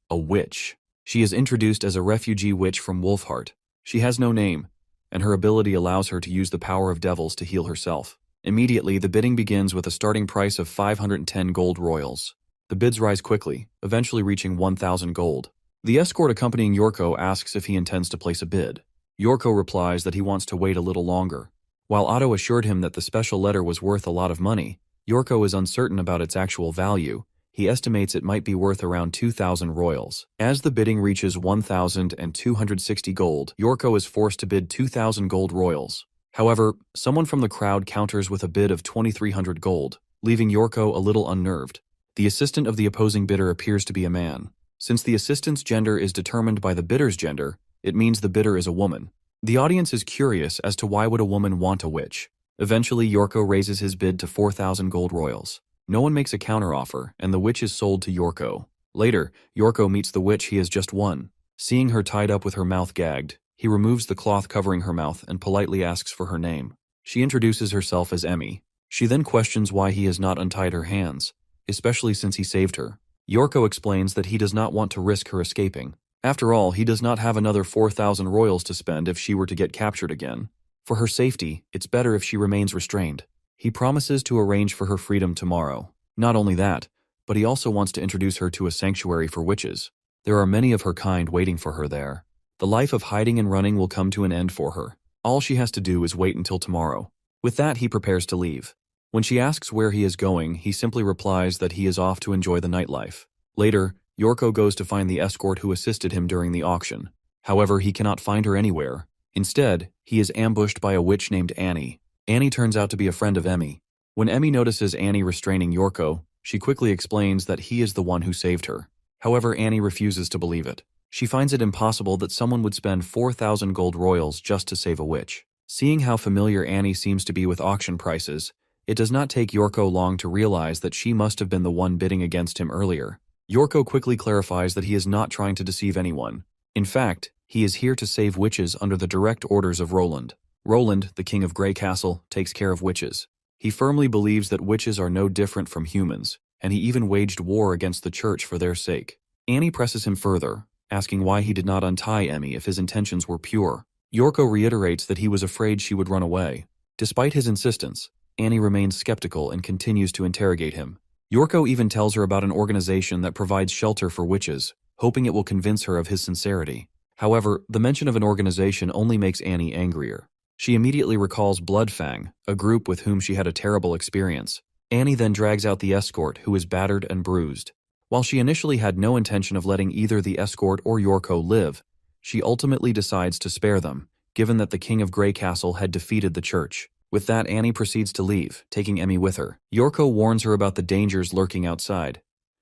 a witch. She is introduced as a refugee witch from Wolfheart. She has no name, and her ability allows her to use the power of devils to heal herself. Immediately, the bidding begins with a starting price of 510 gold royals. The bids rise quickly, eventually reaching 1,000 gold. The escort accompanying Yorko asks if he intends to place a bid. Yorko replies that he wants to wait a little longer. While Otto assured him that the special letter was worth a lot of money, Yorko is uncertain about its actual value. He estimates it might be worth around 2,000 royals. As the bidding reaches 1,260 gold, Yorko is forced to bid 2,000 gold royals. However, someone from the crowd counters with a bid of 2,300 gold, leaving Yorko a little unnerved. The assistant of the opposing bidder appears to be a man. Since the assistant's gender is determined by the bidder's gender, it means the bidder is a woman. The audience is curious as to why would a woman want a witch. Eventually, Yorko raises his bid to 4,000 gold royals. No one makes a counteroffer, and the witch is sold to Yorko. Later, Yorko meets the witch he has just won. Seeing her tied up with her mouth gagged, he removes the cloth covering her mouth and politely asks for her name. She introduces herself as Emmy. She then questions why he has not untied her hands, especially since he saved her. Yorko explains that he does not want to risk her escaping. After all, he does not have another 4,000 royals to spend if she were to get captured again. For her safety, it's better if she remains restrained. He promises to arrange for her freedom tomorrow. Not only that, but he also wants to introduce her to a sanctuary for witches. There are many of her kind waiting for her there. The life of hiding and running will come to an end for her. All she has to do is wait until tomorrow. With that, he prepares to leave. When she asks where he is going, he simply replies that he is off to enjoy the nightlife. Later, Yorko goes to find the escort who assisted him during the auction. However, he cannot find her anywhere. Instead, he is ambushed by a witch named Annie. Annie turns out to be a friend of Emmy. When Emmy notices Annie restraining Yorko, she quickly explains that he is the one who saved her. However, Annie refuses to believe it. She finds it impossible that someone would spend 4,000 gold royals just to save a witch. Seeing how familiar Annie seems to be with auction prices, it does not take Yorko long to realize that she must have been the one bidding against him earlier. Yorko quickly clarifies that he is not trying to deceive anyone. In fact, he is here to save witches under the direct orders of Roland. Roland, the king of Grey Castle, takes care of witches. He firmly believes that witches are no different from humans, and he even waged war against the church for their sake. Annie presses him further, asking why he did not untie Emmy if his intentions were pure. Yorko reiterates that he was afraid she would run away. Despite his insistence, Annie remains skeptical and continues to interrogate him. Yorko even tells her about an organization that provides shelter for witches, hoping it will convince her of his sincerity. However, the mention of an organization only makes Annie angrier. She immediately recalls Bloodfang, a group with whom she had a terrible experience. Annie then drags out the escort, who is battered and bruised. While she initially had no intention of letting either the escort or Yorko live, she ultimately decides to spare them, given that the King of Grey Castle had defeated the church. With that, Annie proceeds to leave, taking Emmy with her. Yorko warns her about the dangers lurking outside,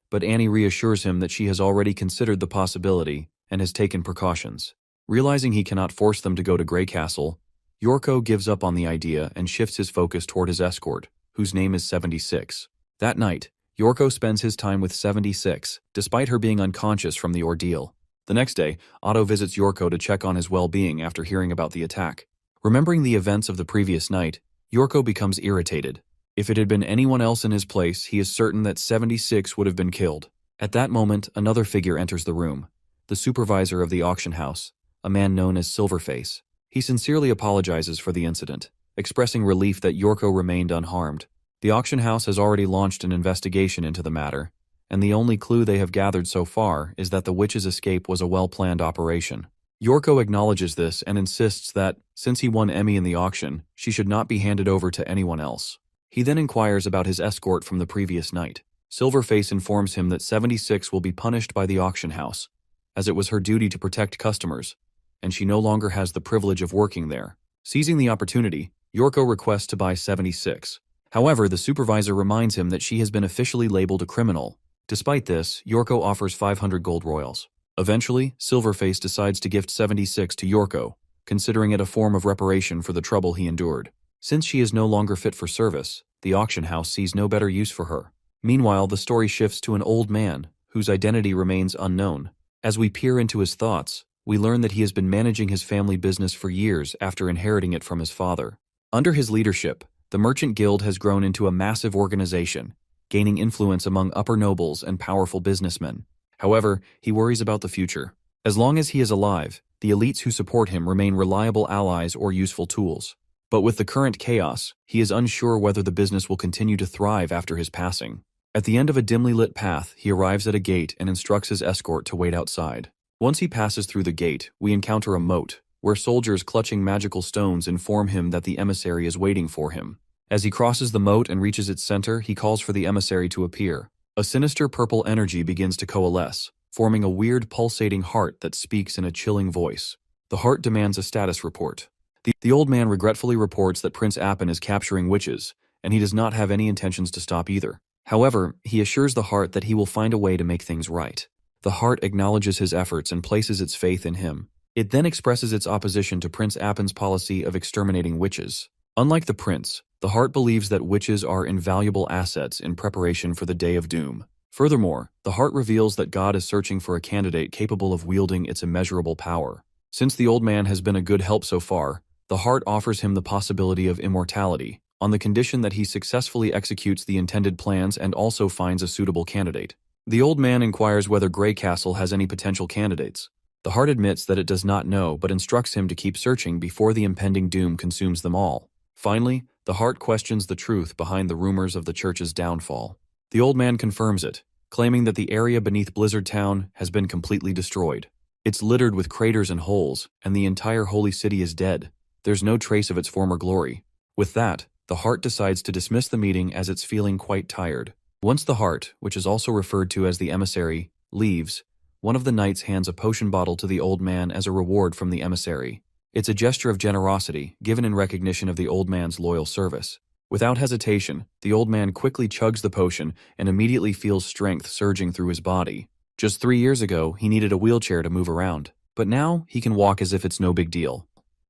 but Annie reassures him that she has already considered the possibility and has taken precautions. Realizing he cannot force them to go to Grey Castle, Yorko gives up on the idea and shifts his focus toward his escort, whose name is 76. That night, Yorko spends his time with 76, despite her being unconscious from the ordeal. The next day, Otto visits Yorko to check on his well-being after hearing about the attack. Remembering the events of the previous night, Yorko becomes irritated. If it had been anyone else in his place, he is certain that 76 would have been killed. At that moment, another figure enters the room, the supervisor of the auction house, a man known as Silverface. He sincerely apologizes for the incident, expressing relief that Yorko remained unharmed. The auction house has already launched an investigation into the matter, and the only clue they have gathered so far is that the witch's escape was a well-planned operation. Yorko acknowledges this and insists that, since he won Emmy in the auction, she should not be handed over to anyone else. He then inquires about his escort from the previous night. Silverface informs him that 76 will be punished by the auction house, as it was her duty to protect customers, and she no longer has the privilege of working there. Seizing the opportunity, Yorko requests to buy 76. However, the supervisor reminds him that she has been officially labeled a criminal. Despite this, Yorko offers 500 gold royals. Eventually, Silverface decides to gift 76 to Yorko, considering it a form of reparation for the trouble he endured. Since she is no longer fit for service, the auction house sees no better use for her. Meanwhile, the story shifts to an old man, whose identity remains unknown. As we peer into his thoughts, we learn that he has been managing his family business for years after inheriting it from his father. Under his leadership, the Merchant Guild has grown into a massive organization, gaining influence among upper nobles and powerful businessmen. However, he worries about the future. As long as he is alive, the elites who support him remain reliable allies or useful tools. But with the current chaos, he is unsure whether the business will continue to thrive after his passing. At the end of a dimly lit path, he arrives at a gate and instructs his escort to wait outside. Once he passes through the gate, we encounter a moat, where soldiers clutching magical stones inform him that the emissary is waiting for him. As he crosses the moat and reaches its center, he calls for the emissary to appear. A sinister purple energy begins to coalesce, forming a weird pulsating heart that speaks in a chilling voice. The heart demands a status report. The old man regretfully reports that Prince Appin is capturing witches, and he does not have any intentions to stop either. However, he assures the heart that he will find a way to make things right. The heart acknowledges his efforts and places its faith in him. It then expresses its opposition to Prince Appin's policy of exterminating witches. Unlike the prince, the heart believes that witches are invaluable assets in preparation for the Day of Doom. Furthermore, the heart reveals that God is searching for a candidate capable of wielding its immeasurable power. Since the old man has been a good help so far, the heart offers him the possibility of immortality, on the condition that he successfully executes the intended plans and also finds a suitable candidate. The old man inquires whether Grey Castle has any potential candidates. The heart admits that it does not know but instructs him to keep searching before the impending doom consumes them all. Finally, the heart questions the truth behind the rumors of the church's downfall. The old man confirms it, claiming that the area beneath Blizzard Town has been completely destroyed. It's littered with craters and holes, and the entire holy city is dead. There's no trace of its former glory. With that, the heart decides to dismiss the meeting as it's feeling quite tired. Once the heart, which is also referred to as the emissary, leaves, one of the knights hands a potion bottle to the old man as a reward from the emissary. It's a gesture of generosity, given in recognition of the old man's loyal service. Without hesitation, the old man quickly chugs the potion and immediately feels strength surging through his body. Just 3 years ago, he needed a wheelchair to move around, but now he can walk as if it's no big deal.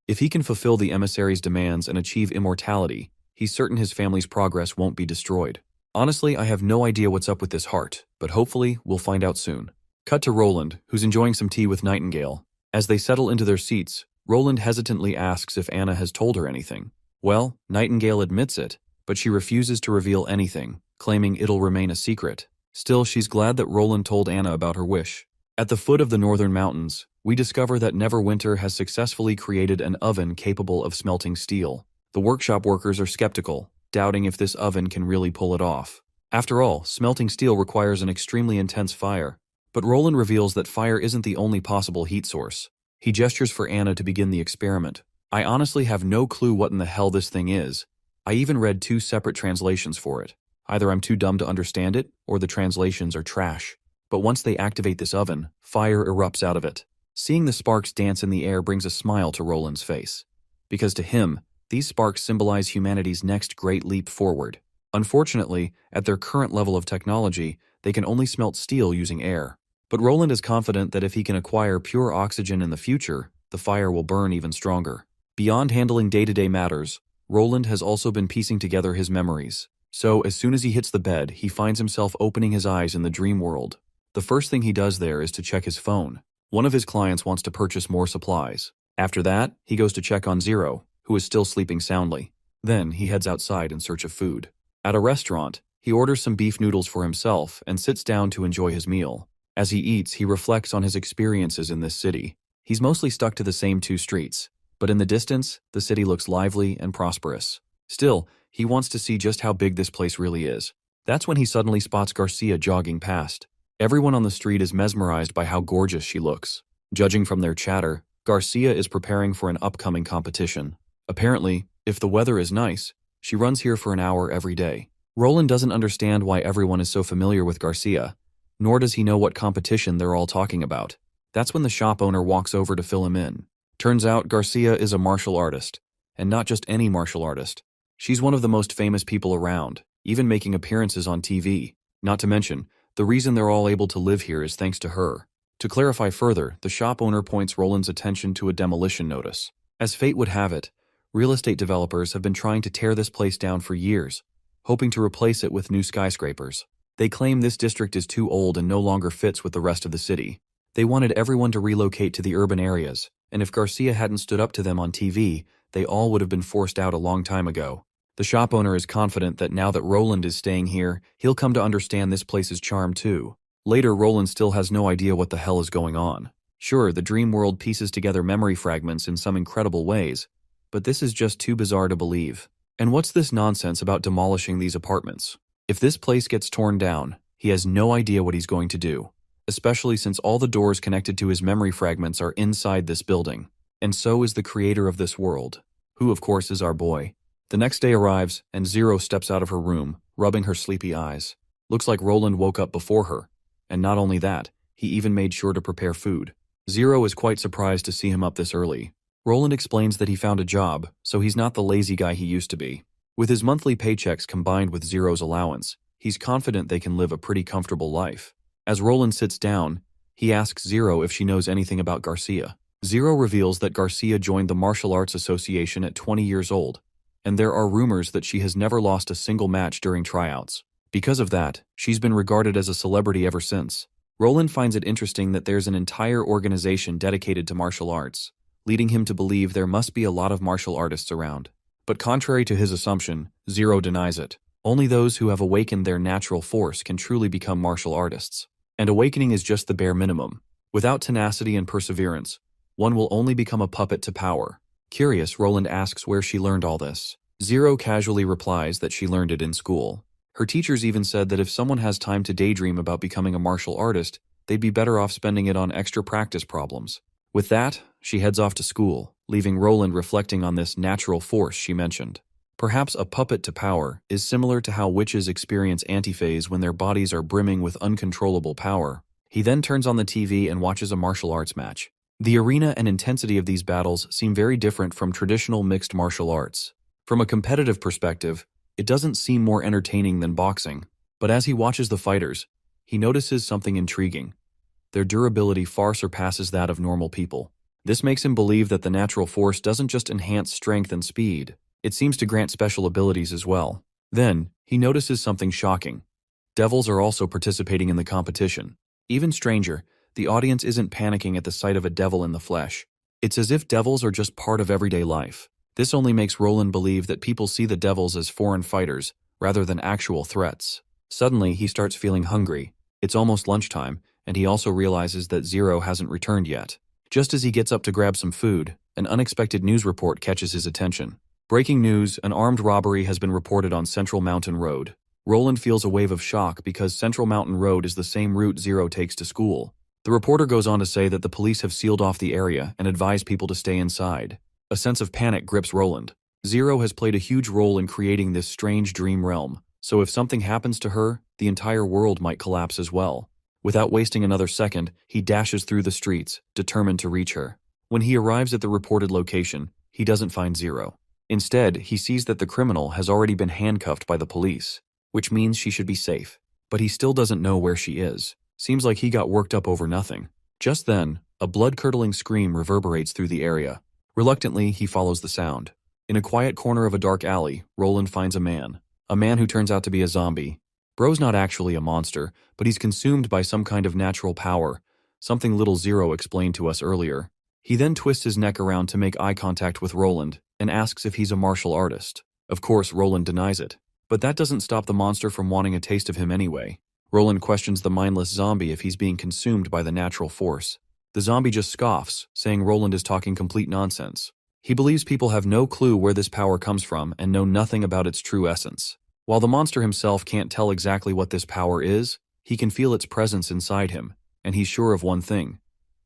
If he can fulfill the emissary's demands and achieve immortality, he's certain his family's progress won't be destroyed. Honestly, I have no idea what's up with this heart, but hopefully we'll find out soon. Cut to Roland, who's enjoying some tea with Nightingale. As they settle into their seats, Roland hesitantly asks if Anna has told her anything. Well, Nightingale admits it, but she refuses to reveal anything, claiming it'll remain a secret. Still, she's glad that Roland told Anna about her wish. At the foot of the northern mountains, we discover that Neverwinter has successfully created an oven capable of smelting steel. The workshop workers are skeptical, doubting if this oven can really pull it off. After all, smelting steel requires an extremely intense fire. But Roland reveals that fire isn't the only possible heat source. He gestures for Anna to begin the experiment. I honestly have no clue what in the hell this thing is. I even read 2 separate translations for it. Either I'm too dumb to understand it, or the translations are trash. But once they activate this oven, fire erupts out of it. Seeing the sparks dance in the air brings a smile to Roland's face. Because to him, These sparks symbolize humanity's next great leap forward. Unfortunately, at their current level of technology, they can only smelt steel using air. But Roland is confident that if he can acquire pure oxygen in the future, the fire will burn even stronger. Beyond handling day-to-day matters, Roland has also been piecing together his memories. So, as soon as he hits the bed, he finds himself opening his eyes in the dream world. The first thing he does there is to check his phone. One of his clients wants to purchase more supplies. After that, he goes to check on Zero, who is still sleeping soundly. Then, he heads outside in search of food. At a restaurant, he orders some beef noodles for himself and sits down to enjoy his meal. As he eats, he reflects on his experiences in this city. He's mostly stuck to the same two streets, but in the distance, the city looks lively and prosperous. Still, he wants to see just how big this place really is. That's when he suddenly spots Garcia jogging past. Everyone on the street is mesmerized by how gorgeous she looks. Judging from their chatter, Garcia is preparing for an upcoming competition. Apparently, if the weather is nice, she runs here for an hour every day. Roland doesn't understand why everyone is so familiar with Garcia, nor does he know what competition they're all talking about. That's when the shop owner walks over to fill him in. Turns out Garcia is a martial artist, and not just any martial artist. She's one of the most famous people around, even making appearances on TV. Not to mention, the reason they're all able to live here is thanks to her. To clarify further, the shop owner points Roland's attention to a demolition notice. As fate would have it, real estate developers have been trying to tear this place down for years, hoping to replace it with new skyscrapers. They claim this district is too old and no longer fits with the rest of the city. They wanted everyone to relocate to the urban areas, and if Garcia hadn't stood up to them on TV, they all would have been forced out a long time ago. The shop owner is confident that now that Roland is staying here, he'll come to understand this place's charm too. Later, Roland still has no idea what the hell is going on. Sure, the dream world pieces together memory fragments in some incredible ways, but this is just too bizarre to believe. And what's this nonsense about demolishing these apartments? If this place gets torn down, he has no idea what he's going to do, especially since all the doors connected to his memory fragments are inside this building. And so is the creator of this world, who of course is our boy. The next day arrives, and Zero steps out of her room, rubbing her sleepy eyes. Looks like Roland woke up before her. And not only that, he even made sure to prepare food. Zero is quite surprised to see him up this early. Roland explains that he found a job, so he's not the lazy guy he used to be. With his monthly paychecks combined with Zero's allowance, he's confident they can live a pretty comfortable life. As Roland sits down, he asks Zero if she knows anything about Garcia. Zero reveals that Garcia joined the Martial Arts Association at 20 years old, and there are rumors that she has never lost a single match during tryouts. Because of that, she's been regarded as a celebrity ever since. Roland finds it interesting that there's an entire organization dedicated to martial arts, leading him to believe there must be a lot of martial artists around. But contrary to his assumption, Zero denies it. Only those who have awakened their natural force can truly become martial artists. And awakening is just the bare minimum. Without tenacity and perseverance, one will only become a puppet to power. Curious, Roland asks where she learned all this. Zero casually replies that she learned it in school. Her teachers even said that if someone has time to daydream about becoming a martial artist, they'd be better off spending it on extra practice problems. With that, she heads off to school, leaving Roland reflecting on this natural force she mentioned. Perhaps a puppet to power is similar to how witches experience antiphase when their bodies are brimming with uncontrollable power. He then turns on the TV and watches a martial arts match. The arena and intensity of these battles seem very different from traditional mixed martial arts. From a competitive perspective, it doesn't seem more entertaining than boxing. But as he watches the fighters, he notices something intriguing. Their durability far surpasses that of normal people. This makes him believe that the natural force doesn't just enhance strength and speed, it seems to grant special abilities as well. Then, he notices something shocking. Devils are also participating in the competition. Even stranger, the audience isn't panicking at the sight of a devil in the flesh. It's as if devils are just part of everyday life. This only makes Roland believe that people see the devils as foreign fighters, rather than actual threats. Suddenly, he starts feeling hungry. It's almost lunchtime, and he also realizes that Zero hasn't returned yet. Just as he gets up to grab some food, an unexpected news report catches his attention. Breaking news, an armed robbery has been reported on Central Mountain Road. Roland feels a wave of shock because Central Mountain Road is the same route Zero takes to school. The reporter goes on to say that the police have sealed off the area and advise people to stay inside. A sense of panic grips Roland. Zero has played a huge role in creating this strange dream realm, so if something happens to her, the entire world might collapse as well. Without wasting another second, he dashes through the streets, determined to reach her. When he arrives at the reported location, he doesn't find Zero. Instead, he sees that the criminal has already been handcuffed by the police, which means she should be safe. But he still doesn't know where she is. Seems like he got worked up over nothing. Just then, a blood-curdling scream reverberates through the area. Reluctantly, he follows the sound. In a quiet corner of a dark alley, Roland finds a man who turns out to be a zombie. Bro's not actually a monster, but he's consumed by some kind of natural power, something little Zero explained to us earlier. He then twists his neck around to make eye contact with Roland and asks if he's a martial artist. Of course, Roland denies it. But that doesn't stop the monster from wanting a taste of him anyway. Roland questions the mindless zombie if he's being consumed by the natural force. The zombie just scoffs, saying Roland is talking complete nonsense. He believes people have no clue where this power comes from and know nothing about its true essence. While the monster himself can't tell exactly what this power is, he can feel its presence inside him, and he's sure of one thing.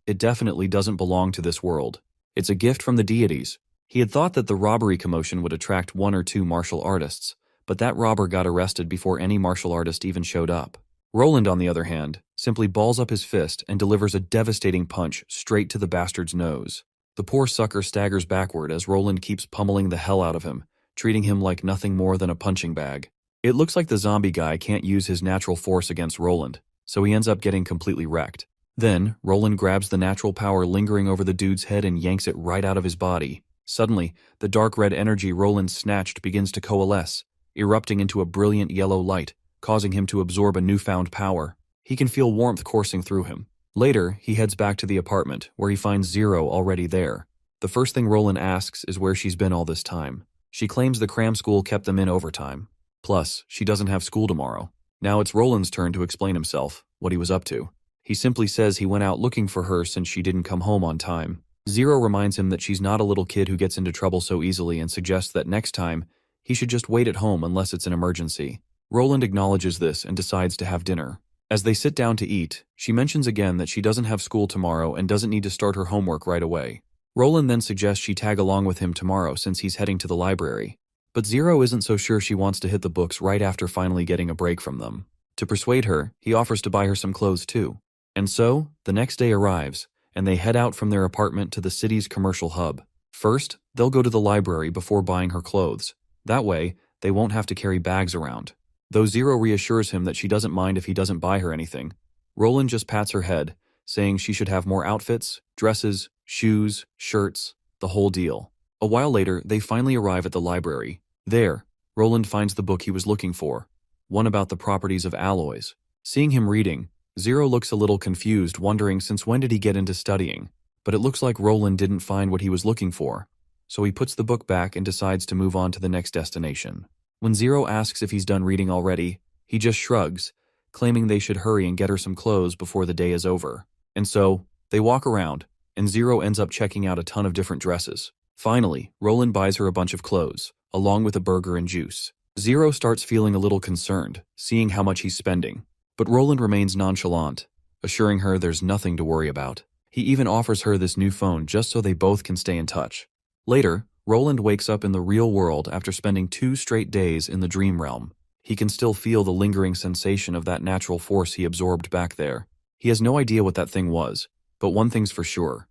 It definitely doesn't belong to this world. It's a gift from the deities. He had thought that the robbery commotion would attract 1 or 2 martial artists, but that robber got arrested before any martial artist even showed up. Roland, on the other hand, simply balls up his fist and delivers a devastating punch straight to the bastard's nose. The poor sucker staggers backward as Roland keeps pummeling the hell out of him, treating him like nothing more than a punching bag. It looks like the zombie guy can't use his natural force against Roland, so he ends up getting completely wrecked. Then, Roland grabs the natural power lingering over the dude's head and yanks it right out of his body. Suddenly, the dark red energy Roland snatched begins to coalesce, erupting into a brilliant yellow light, causing him to absorb a newfound power. He can feel warmth coursing through him. Later, he heads back to the apartment, where he finds Zero already there. The first thing Roland asks is where she's been all this time. She claims the cram school kept them in overtime. Plus, she doesn't have school tomorrow. Now it's Roland's turn to explain himself, what he was up to. He simply says he went out looking for her since she didn't come home on time. Zero reminds him that she's not a little kid who gets into trouble so easily and suggests that next time, he should just wait at home unless it's an emergency. Roland acknowledges this and decides to have dinner. As they sit down to eat, she mentions again that she doesn't have school tomorrow and doesn't need to start her homework right away. Roland then suggests she tag along with him tomorrow since he's heading to the library. But Zero isn't so sure she wants to hit the books right after finally getting a break from them. To persuade her, he offers to buy her some clothes too. And so, the next day arrives, and they head out from their apartment to the city's commercial hub. First, they'll go to the library before buying her clothes. That way, they won't have to carry bags around. Though Zero reassures him that she doesn't mind if he doesn't buy her anything, Roland just pats her head, saying she should have more outfits, dresses, shoes, shirts, the whole deal. A while later, they finally arrive at the library. There, Roland finds the book he was looking for, one about the properties of alloys. Seeing him reading, Zero looks a little confused, wondering since when did he get into studying, but it looks like Roland didn't find what he was looking for, so he puts the book back and decides to move on to the next destination. When Zero asks if he's done reading already, he just shrugs, claiming they should hurry and get her some clothes before the day is over. And so, they walk around, and Zero ends up checking out a ton of different dresses. Finally, Roland buys her a bunch of clothes, along with a burger and juice. Zero starts feeling a little concerned, seeing how much he's spending. But Roland remains nonchalant, assuring her there's nothing to worry about. He even offers her this new phone just so they both can stay in touch. Later, Roland wakes up in the real world after spending 2 straight days in the dream realm. He can still feel the lingering sensation of that natural force he absorbed back there. He has no idea what that thing was, but one thing's for sure.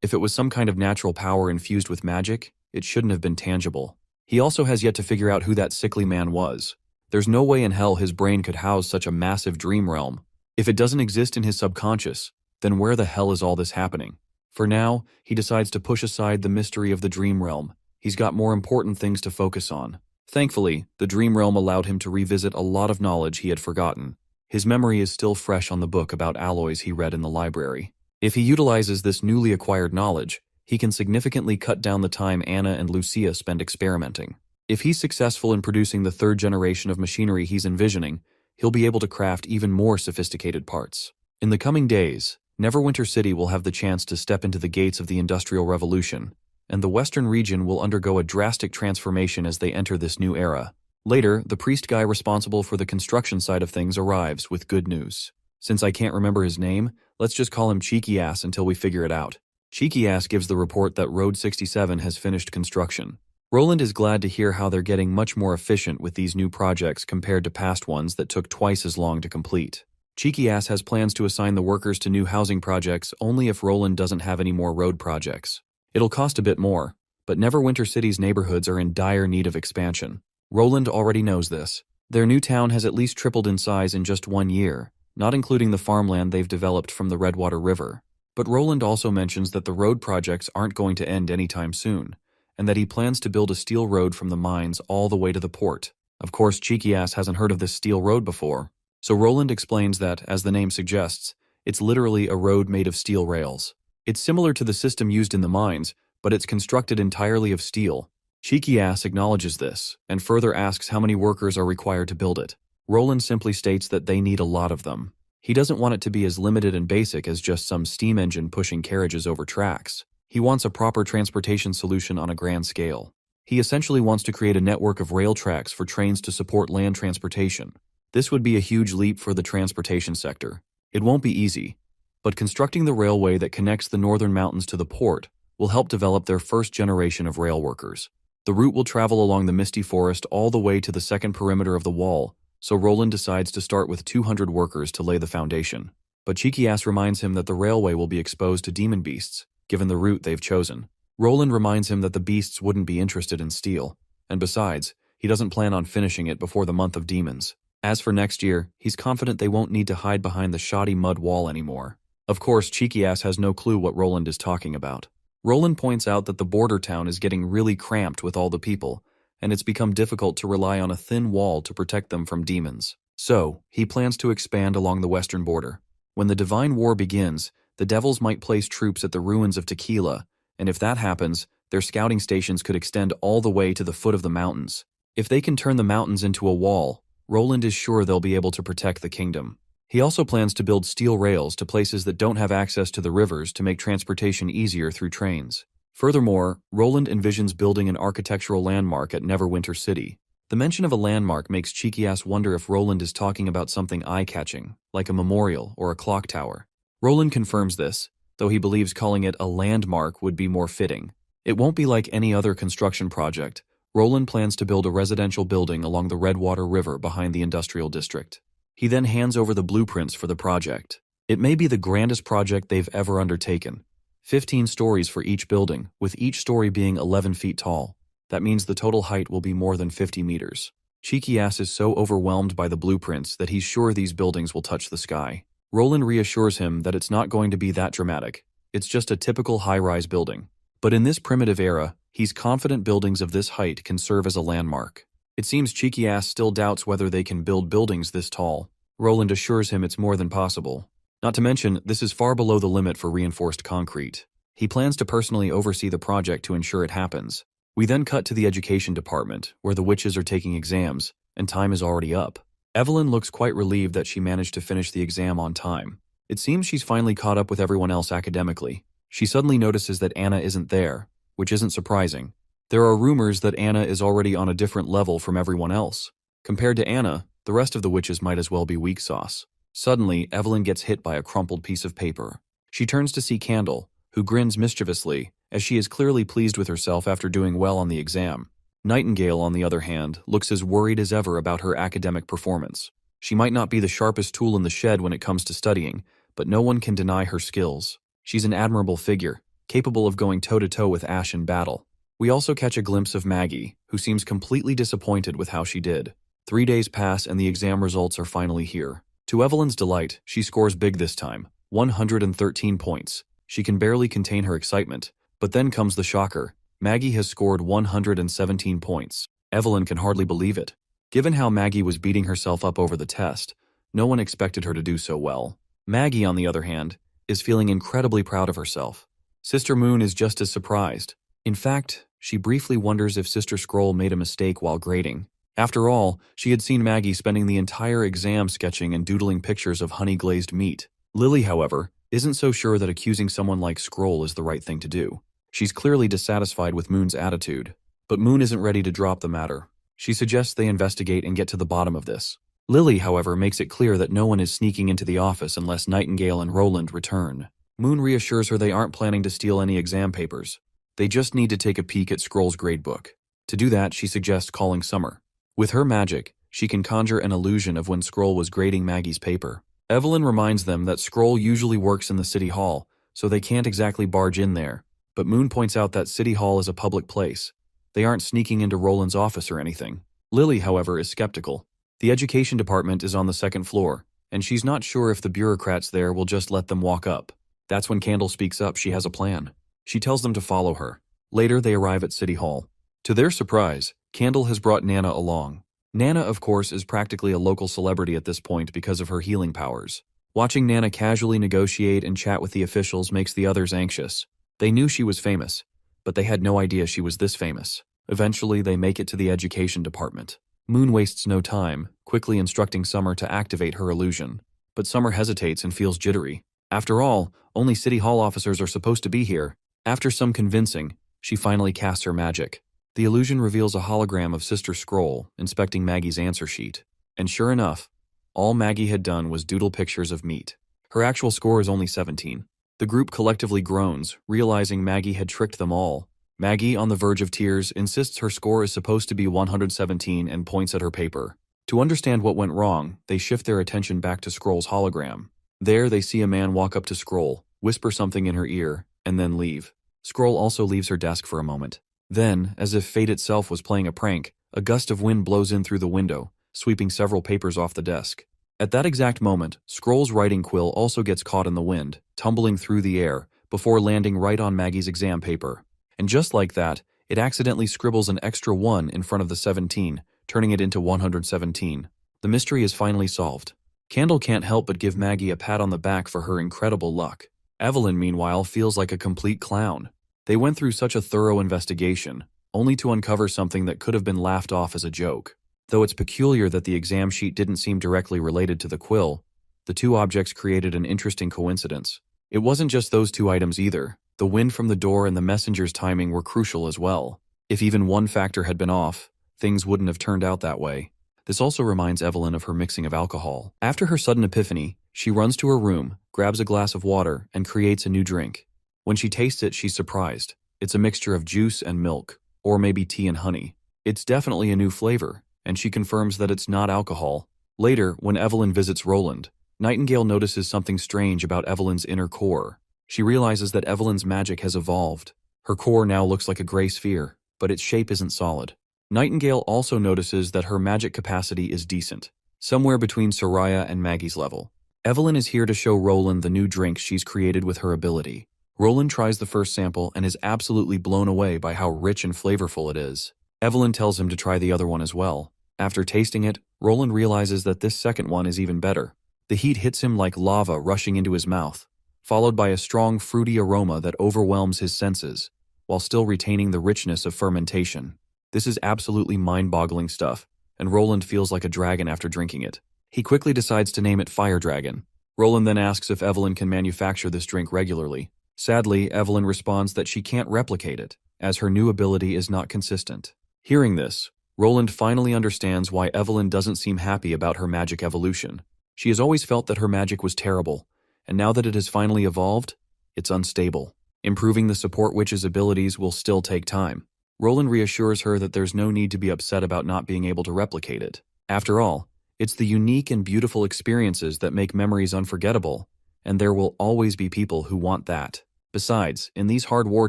If it was some kind of natural power infused with magic, it shouldn't have been tangible. He also has yet to figure out who that sickly man was. There's no way in hell his brain could house such a massive dream realm. If it doesn't exist in his subconscious, then where the hell is all this happening? For now, he decides to push aside the mystery of the dream realm. He's got more important things to focus on. Thankfully, the dream realm allowed him to revisit a lot of knowledge he had forgotten. His memory is still fresh on the book about alloys he read in the library. If he utilizes this newly acquired knowledge, he can significantly cut down the time Anna and Lucia spend experimenting. If he's successful in producing the 3rd generation of machinery he's envisioning, he'll be able to craft even more sophisticated parts. In the coming days, Neverwinter City will have the chance to step into the gates of the Industrial Revolution, and the Western region will undergo a drastic transformation as they enter this new era. Later, the priest guy responsible for the construction side of things arrives with good news. Since I can't remember his name, let's just call him Cheeky Ass until we figure it out. Cheeky Ass gives the report that Road 67 has finished construction. Roland is glad to hear how they're getting much more efficient with these new projects compared to past ones that took twice as long to complete. Cheeky Ass has plans to assign the workers to new housing projects only if Roland doesn't have any more road projects. It'll cost a bit more, But Neverwinter City's neighborhoods are in dire need of expansion. Roland already knows this. Their new town has at least tripled in size in just 1 year, not including the farmland they've developed from the Redwater River. But Roland also mentions that the road projects aren't going to end anytime soon, and that he plans to build a steel road from the mines all the way to the port. Of course, Cheeky Ass hasn't heard of this steel road before, so Roland explains that, as the name suggests, it's literally a road made of steel rails. It's similar to the system used in the mines, but it's constructed entirely of steel. Cheeky Ass acknowledges this, and further asks how many workers are required to build it. Roland simply states that they need a lot of them. He doesn't want it to be as limited and basic as just some steam engine pushing carriages over tracks. He wants a proper transportation solution on a grand scale. He essentially wants to create a network of rail tracks for trains to support land transportation. This would be a huge leap for the transportation sector. It won't be easy, but constructing the railway that connects the northern mountains to the port will help develop their first generation of rail workers. The route will travel along the misty forest all the way to the second perimeter of the wall, so Roland decides to start with 200 workers to lay the foundation. But Cheeky Ass reminds him that the railway will be exposed to demon beasts, given the route they've chosen. Roland reminds him that the beasts wouldn't be interested in steel, and besides, he doesn't plan on finishing it before the month of demons. As for next year, he's confident they won't need to hide behind the shoddy mud wall anymore. Of course, Cheeky Ass has no clue what Roland is talking about. Roland points out that the border town is getting really cramped with all the people, and it's become difficult to rely on a thin wall to protect them from demons. So, he plans to expand along the western border. When the Divine War begins, the devils might place troops at the ruins of Tequila, and if that happens, their scouting stations could extend all the way to the foot of the mountains. If they can turn the mountains into a wall, Roland is sure they'll be able to protect the kingdom. He also plans to build steel rails to places that don't have access to the rivers to make transportation easier through trains. Furthermore, Roland envisions building an architectural landmark at Neverwinter City. The mention of a landmark makes Cheeky Ass wonder if Roland is talking about something eye-catching, like a memorial or a clock tower. Roland confirms this, though he believes calling it a landmark would be more fitting. It won't be like any other construction project. Roland plans to build a residential building along the Redwater River behind the industrial district. He then hands over the blueprints for the project. It may be the grandest project they've ever undertaken. 15 stories for each building, with each story being 11 feet tall. That means the total height will be more than 50 meters. Cheeky Ass is so overwhelmed by the blueprints that he's sure these buildings will touch the sky. Roland reassures him that it's not going to be that dramatic. It's just a typical high-rise building. But in this primitive era, he's confident buildings of this height can serve as a landmark. It seems Cheeky Ass still doubts whether they can build buildings this tall. Roland assures him it's more than possible. Not to mention, this is far below the limit for reinforced concrete. He plans to personally oversee the project to ensure it happens. We then cut to the education department, where the witches are taking exams, and time is already up. Evelyn looks quite relieved that she managed to finish the exam on time. It seems she's finally caught up with everyone else academically. She suddenly notices that Anna isn't there, which isn't surprising. There are rumors that Anna is already on a different level from everyone else. Compared to Anna, the rest of the witches might as well be weak sauce. Suddenly, Evelyn gets hit by a crumpled piece of paper. She turns to see Candle, who grins mischievously, as she is clearly pleased with herself after doing well on the exam. Nightingale, on the other hand, looks as worried as ever about her academic performance. She might not be the sharpest tool in the shed when it comes to studying, but no one can deny her skills. She's an admirable figure, capable of going toe-to-toe with Ash in battle. We also catch a glimpse of Maggie, who seems completely disappointed with how she did. 3 days pass and the exam results are finally here. To Evelyn's delight, she scores big this time, 113 points. She can barely contain her excitement, but then comes the shocker. Maggie has scored 117 points. Evelyn can hardly believe it. Given how Maggie was beating herself up over the test, no one expected her to do so well. Maggie, on the other hand, is feeling incredibly proud of herself. Sister Moon is just as surprised. In fact, she briefly wonders if Sister Scroll made a mistake while grading. After all, she had seen Maggie spending the entire exam sketching and doodling pictures of honey-glazed meat. Lily, however, isn't so sure that accusing someone like Scroll is the right thing to do. She's clearly dissatisfied with Moon's attitude, but Moon isn't ready to drop the matter. She suggests they investigate and get to the bottom of this. Lily, however, makes it clear that no one is sneaking into the office unless Nightingale and Roland return. Moon reassures her they aren't planning to steal any exam papers. They just need to take a peek at Scroll's gradebook. To do that, she suggests calling Summer. With her magic, she can conjure an illusion of when Scroll was grading Maggie's paper. Evelyn reminds them that Scroll usually works in the city hall, so they can't exactly barge in there. but Moon points out that City Hall is a public place. They aren't sneaking into Roland's office or anything. Lily, however, is skeptical. The education department is on the second floor, and she's not sure if the bureaucrats there will just let them walk up. That's when Candle speaks up. She has a plan. She tells them to follow her. Later, they arrive at City Hall. To their surprise, Candle has brought Nana along. Nana, of course, is practically a local celebrity at this point because of her healing powers. Watching Nana casually negotiate and chat with the officials makes the others anxious. They knew she was famous, but they had no idea she was this famous. Eventually, they make it to the education department. Moon wastes no time, quickly instructing Summer to activate her illusion. But Summer hesitates and feels jittery. After all, only City Hall officers are supposed to be here. After some convincing, she finally casts her magic. The illusion reveals a hologram of Sister Scroll inspecting Maggie's answer sheet. And sure enough, all Maggie had done was doodle pictures of meat. Her actual score is only 17. The group collectively groans, realizing Maggie had tricked them all. Maggie, on the verge of tears, insists her score is supposed to be 117 and points at her paper. To understand what went wrong, they shift their attention back to Scroll's hologram. There, they see a man walk up to Scroll, whisper something in her ear, and then leave. Scroll also leaves her desk for a moment. Then, as if fate itself was playing a prank, a gust of wind blows in through the window, sweeping several papers off the desk. At that exact moment, Scroll's writing quill also gets caught in the wind, tumbling through the air, before landing right on Maggie's exam paper. And just like that, it accidentally scribbles an extra 1 in front of the 17, turning it into 117. The mystery is finally solved. Candle can't help but give Maggie a pat on the back for her incredible luck. Evelyn, meanwhile, feels like a complete clown. They went through such a thorough investigation, only to uncover something that could have been laughed off as a joke. Though it's peculiar that the exam sheet didn't seem directly related to the quill, the two objects created an interesting coincidence. It wasn't just those two items either. The wind from the door and the messenger's timing were crucial as well. If even one factor had been off, things wouldn't have turned out that way. This also reminds Evelyn of her mixing of alcohol. After her sudden epiphany, she runs to her room, grabs a glass of water, and creates a new drink. When she tastes it, she's surprised. It's a mixture of juice and milk, or maybe tea and honey. It's definitely a new flavor, and she confirms that it's not alcohol. Later, when Evelyn visits Roland, Nightingale notices something strange about Evelyn's inner core. She realizes that Evelyn's magic has evolved. Her core now looks like a gray sphere, but its shape isn't solid. Nightingale also notices that her magic capacity is decent, somewhere between Soraya and Maggie's level. Evelyn is here to show Roland the new drink she's created with her ability. Roland tries the first sample and is absolutely blown away by how rich and flavorful it is. Evelyn tells him to try the other one as well. After tasting it, Roland realizes that this second one is even better. The heat hits him like lava rushing into his mouth, followed by a strong fruity aroma that overwhelms his senses, while still retaining the richness of fermentation. This is absolutely mind-boggling stuff, and Roland feels like a dragon after drinking it. He quickly decides to name it Fire Dragon. Roland then asks if Evelyn can manufacture this drink regularly. Sadly, Evelyn responds that she can't replicate it, as her new ability is not consistent. Hearing this, Roland finally understands why Evelyn doesn't seem happy about her magic evolution. She has always felt that her magic was terrible, and now that it has finally evolved, it's unstable. Improving the support witch's abilities will still take time. Roland reassures her that there's no need to be upset about not being able to replicate it. After all, it's the unique and beautiful experiences that make memories unforgettable, and there will always be people who want that. Besides, in these hard war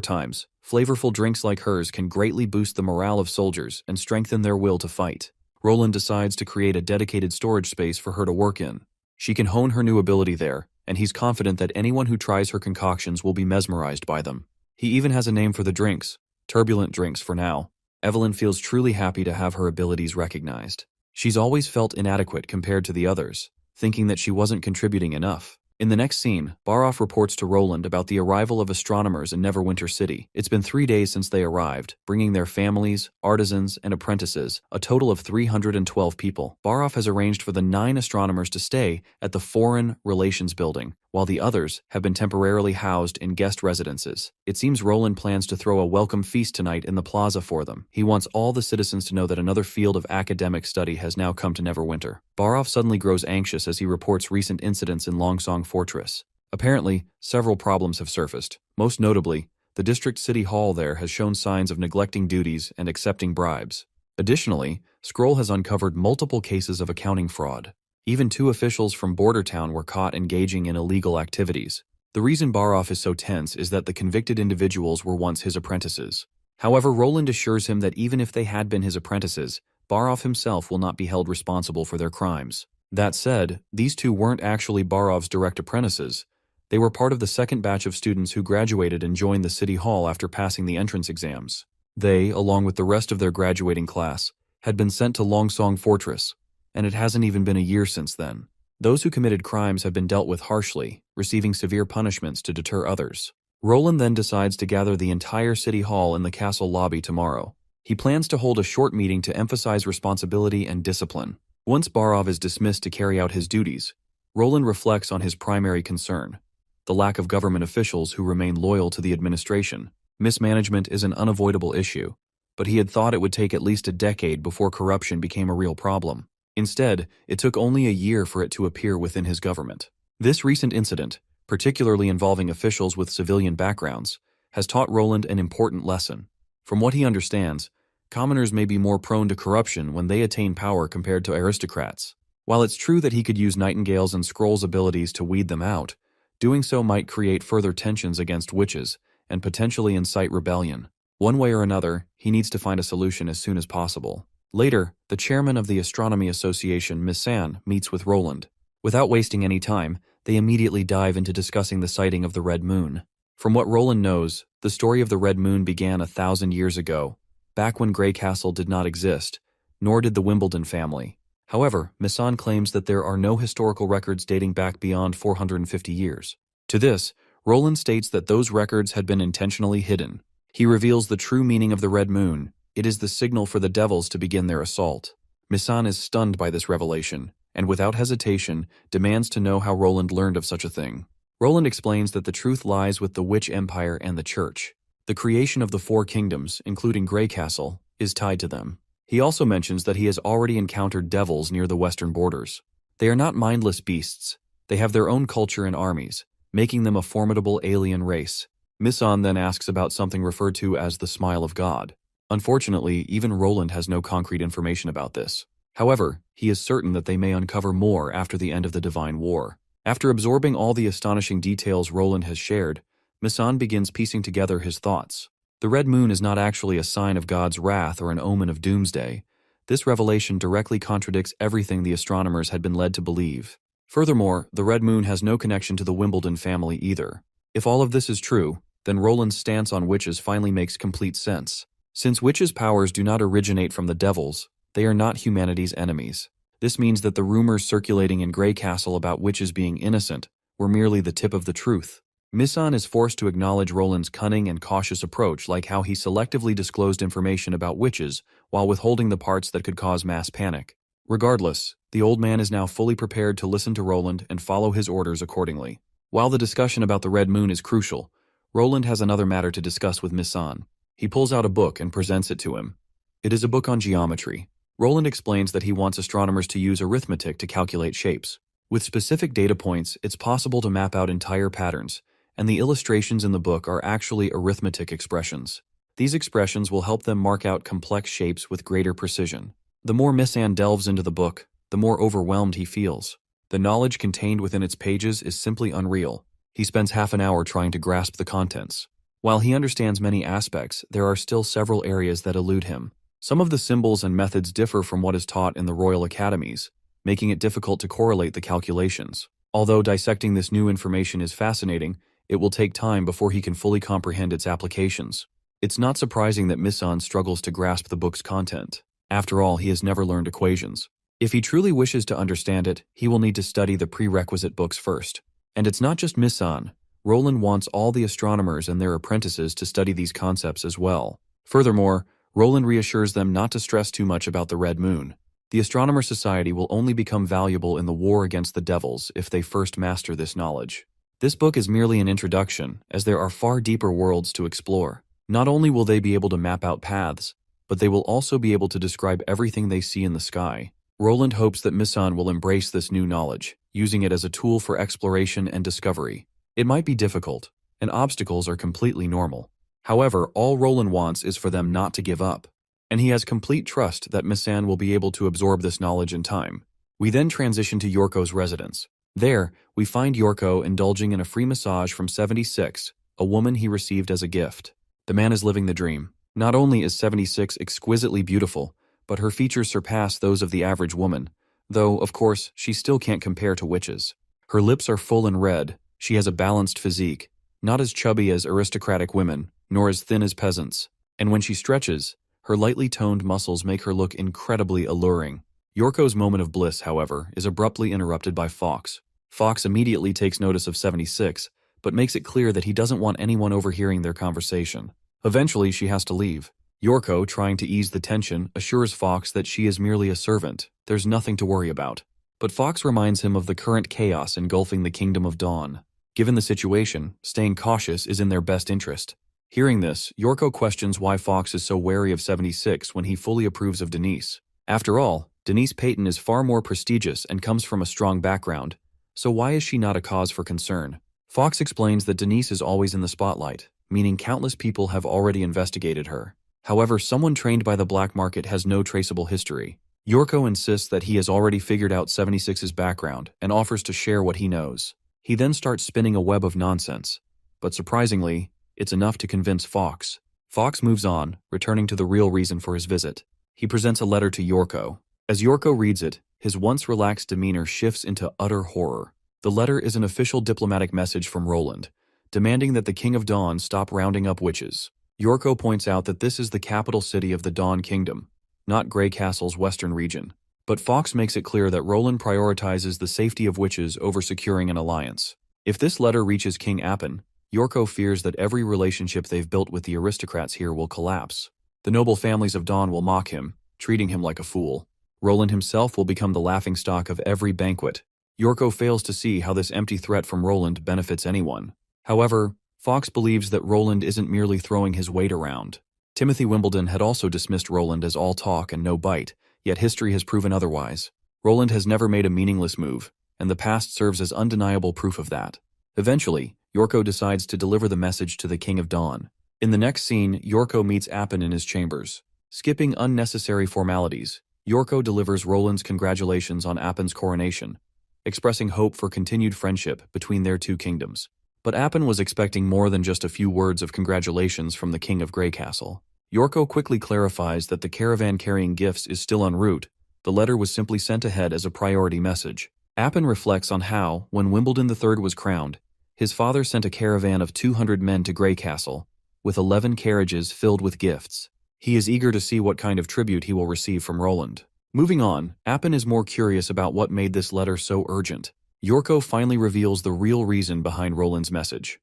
times, flavorful drinks like hers can greatly boost the morale of soldiers and strengthen their will to fight. Roland decides to create a dedicated storage space for her to work in. She can hone her new ability there, and he's confident that anyone who tries her concoctions will be mesmerized by them. He even has a name for the drinks, Turbulent Drinks for now. Evelyn feels truly happy to have her abilities recognized. She's always felt inadequate compared to the others, thinking that she wasn't contributing enough. In the next scene, Baroff reports to Roland about the arrival of astronomers in Neverwinter City. It's been 3 days since they arrived, bringing their families, artisans, and apprentices, a total of 312 people. Baroff has arranged for the 9 astronomers to stay at the Foreign Relations Building, while the others have been temporarily housed in guest residences. It seems Roland plans to throw a welcome feast tonight in the plaza for them. He wants all the citizens to know that another field of academic study has now come to Neverwinter. Baroff suddenly grows anxious as he reports recent incidents in Longsong Fortress. Apparently, several problems have surfaced. Most notably, the district city hall there has shown signs of neglecting duties and accepting bribes. Additionally, Scroll has uncovered multiple cases of accounting fraud. Even 2 officials from Border Town were caught engaging in illegal activities. The reason Barov is so tense is that the convicted individuals were once his apprentices. However, Roland assures him that even if they had been his apprentices, Barov himself will not be held responsible for their crimes. That said, these two weren't actually Barov's direct apprentices. They were part of the second batch of students who graduated and joined the city hall after passing the entrance exams. They, along with the rest of their graduating class, had been sent to Longsong Fortress, and it hasn't even been a year since then. Those who committed crimes have been dealt with harshly, receiving severe punishments to deter others. Roland then decides to gather the entire city hall in the castle lobby tomorrow. He plans to hold a short meeting to emphasize responsibility and discipline. Once Barov is dismissed to carry out his duties, Roland reflects on his primary concern: the lack of government officials who remain loyal to the administration. Mismanagement is an unavoidable issue, but he had thought it would take at least a decade before corruption became a real problem. Instead, it took only a year for it to appear within his government. This recent incident, particularly involving officials with civilian backgrounds, has taught Roland an important lesson. From what he understands, commoners may be more prone to corruption when they attain power compared to aristocrats. While it's true that he could use Nightingale's and Scroll's abilities to weed them out, doing so might create further tensions against witches and potentially incite rebellion. One way or another, he needs to find a solution as soon as possible. Later, the chairman of the Astronomy Association, Miss San, meets with Roland. Without wasting any time, they immediately dive into discussing the sighting of the Red Moon. From what Roland knows, the story of the Red Moon began 1,000 years ago, back when Grey Castle did not exist, nor did the Wimbledon family. However, Missan claims that there are no historical records dating back beyond 450 years. To this, Roland states that those records had been intentionally hidden. He reveals the true meaning of the Red Moon. It is the signal for the devils to begin their assault. Missan is stunned by this revelation, and without hesitation, demands to know how Roland learned of such a thing. Roland explains that the truth lies with the Witch Empire and the Church. The creation of the Four Kingdoms, including Grey Castle, is tied to them. He also mentions that he has already encountered devils near the western borders. They are not mindless beasts. They have their own culture and armies, making them a formidable alien race. Missan then asks about something referred to as the Smile of God. Unfortunately, even Roland has no concrete information about this. However, he is certain that they may uncover more after the end of the Divine War. After absorbing all the astonishing details Roland has shared, Missan begins piecing together his thoughts. The Red Moon is not actually a sign of God's wrath or an omen of doomsday. This revelation directly contradicts everything the astronomers had been led to believe. Furthermore, the Red Moon has no connection to the Wimbledon family either. If all of this is true, then Roland's stance on witches finally makes complete sense. Since witches' powers do not originate from the devils, they are not humanity's enemies. This means that the rumors circulating in Grey Castle about witches being innocent were merely the tip of the truth. Missan is forced to acknowledge Roland's cunning and cautious approach, like how he selectively disclosed information about witches while withholding the parts that could cause mass panic. Regardless, the old man is now fully prepared to listen to Roland and follow his orders accordingly. While the discussion about the Red Moon is crucial, Roland has another matter to discuss with Missan. He pulls out a book and presents it to him. It is a book on geometry. Roland explains that he wants astronomers to use arithmetic to calculate shapes. With specific data points, it's possible to map out entire patterns, and the illustrations in the book are actually arithmetic expressions. These expressions will help them mark out complex shapes with greater precision. The more Missan delves into the book, the more overwhelmed he feels. The knowledge contained within its pages is simply unreal. He spends half an hour trying to grasp the contents. While he understands many aspects, there are still several areas that elude him. Some of the symbols and methods differ from what is taught in the Royal Academies, making it difficult to correlate the calculations. Although dissecting this new information is fascinating, it will take time before he can fully comprehend its applications. It's not surprising that Missan struggles to grasp the book's content. After all, he has never learned equations. If he truly wishes to understand it, he will need to study the prerequisite books first. And it's not just Missan. Roland wants all the astronomers and their apprentices to study these concepts as well. Furthermore, Roland reassures them not to stress too much about the Red Moon. The Astronomer Society will only become valuable in the war against the devils if they first master this knowledge. This book is merely an introduction, as there are far deeper worlds to explore. Not only will they be able to map out paths, but they will also be able to describe everything they see in the sky. Roland hopes that Missan will embrace this new knowledge, using it as a tool for exploration and discovery. It might be difficult, and obstacles are completely normal. However, all Roland wants is for them not to give up, and he has complete trust that Missan will be able to absorb this knowledge in time. We then transition to Yorko's residence. There, we find Yorko indulging in a free massage from 76, a woman he received as a gift. The man is living the dream. Not only is 76 exquisitely beautiful, but her features surpass those of the average woman, though, of course, she still can't compare to witches. Her lips are full and red, she has a balanced physique, not as chubby as aristocratic women, nor as thin as peasants, and when she stretches, her lightly toned muscles make her look incredibly alluring. Yorko's moment of bliss, however, is abruptly interrupted by Fox. Fox immediately takes notice of 76, but makes it clear that he doesn't want anyone overhearing their conversation. Eventually, she has to leave. Yorko, trying to ease the tension, assures Fox that she is merely a servant, there's nothing to worry about. But Fox reminds him of the current chaos engulfing the Kingdom of Dawn. Given the situation, staying cautious is in their best interest. Hearing this, Yorko questions why Fox is so wary of 76 when he fully approves of Denise. After all, Denise Payton is far more prestigious and comes from a strong background, so why is she not a cause for concern? Fox explains that Denise is always in the spotlight, meaning countless people have already investigated her. However, someone trained by the black market has no traceable history. Yorko insists that he has already figured out 76's background and offers to share what he knows. He then starts spinning a web of nonsense, but surprisingly, it's enough to convince Fox. Fox moves on, returning to the real reason for his visit. He presents a letter to Yorko. As Yorko reads it, his once relaxed demeanor shifts into utter horror. The letter is an official diplomatic message from Roland, demanding that the King of Dawn stop rounding up witches. Yorko points out that this is the capital city of the Dawn Kingdom, not Grey Castle's western region. But Fox makes it clear that Roland prioritizes the safety of witches over securing an alliance. If this letter reaches King Appin, Yorko fears that every relationship they've built with the aristocrats here will collapse. The noble families of Dawn will mock him, treating him like a fool. Roland himself will become the laughingstock of every banquet. Yorko fails to see how this empty threat from Roland benefits anyone. However, Fox believes that Roland isn't merely throwing his weight around. Timothy Wimbledon had also dismissed Roland as all talk and no bite, yet history has proven otherwise. Roland has never made a meaningless move, and the past serves as undeniable proof of that. Eventually, Yorko decides to deliver the message to the King of Dawn. In the next scene, Yorko meets Appin in his chambers. Skipping unnecessary formalities, Yorko delivers Roland's congratulations on Appin's coronation, expressing hope for continued friendship between their two kingdoms. But Appin was expecting more than just a few words of congratulations from the King of Grey Castle. Yorko quickly clarifies that the caravan carrying gifts is still en route. The letter was simply sent ahead as a priority message. Appin reflects on how, when Wimbledon III was crowned, his father sent a caravan of 200 men to Grey Castle, with 11 carriages filled with gifts. He is eager to see what kind of tribute he will receive from Roland. Moving on, Appin is more curious about what made this letter so urgent. Yorko finally reveals the real reason behind Roland's message.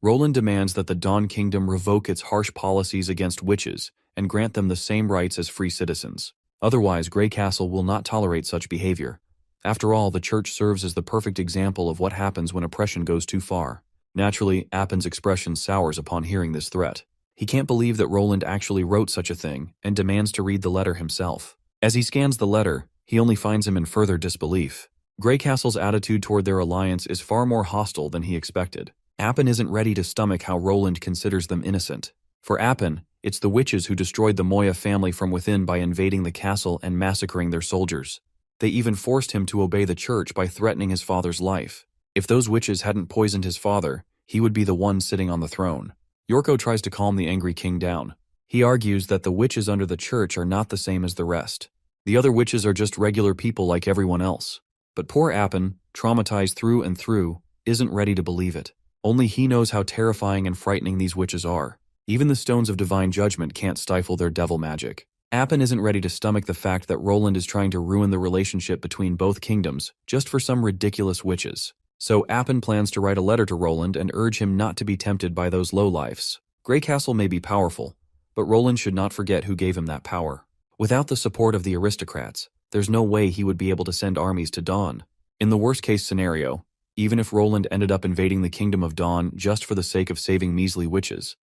Roland demands that the Dawn Kingdom revoke its harsh policies against witches and grant them the same rights as free citizens. Otherwise, Grey Castle will not tolerate such behavior. After all, the church serves as the perfect example of what happens when oppression goes too far. Naturally, Appin's expression sours upon hearing this threat. He can't believe that Roland actually wrote such a thing and demands to read the letter himself. As he scans the letter, he only finds him in further disbelief. Grey Castle's attitude toward their alliance is far more hostile than he expected. Appin isn't ready to stomach how Roland considers them innocent. For Appin, it's the witches who destroyed the Moya family from within by invading the castle and massacring their soldiers. They even forced him to obey the church by threatening his father's life. If those witches hadn't poisoned his father, he would be the one sitting on the throne. Yorko tries to calm the angry king down. He argues that the witches under the church are not the same as the rest. The other witches are just regular people like everyone else. But poor Appin, traumatized through and through, isn't ready to believe it. Only he knows how terrifying and frightening these witches are. Even the stones of divine judgment can't stifle their devil magic. Appin isn't ready to stomach the fact that Roland is trying to ruin the relationship between both kingdoms just for some ridiculous witches. So Appin plans to write a letter to Roland and urge him not to be tempted by those lowlifes. Grey Castle may be powerful, but Roland should not forget who gave him that power. Without the support of the aristocrats, there's no way he would be able to send armies to Dawn. In the worst-case scenario, even if Roland ended up invading the Kingdom of Dawn just for the sake of saving measly witches,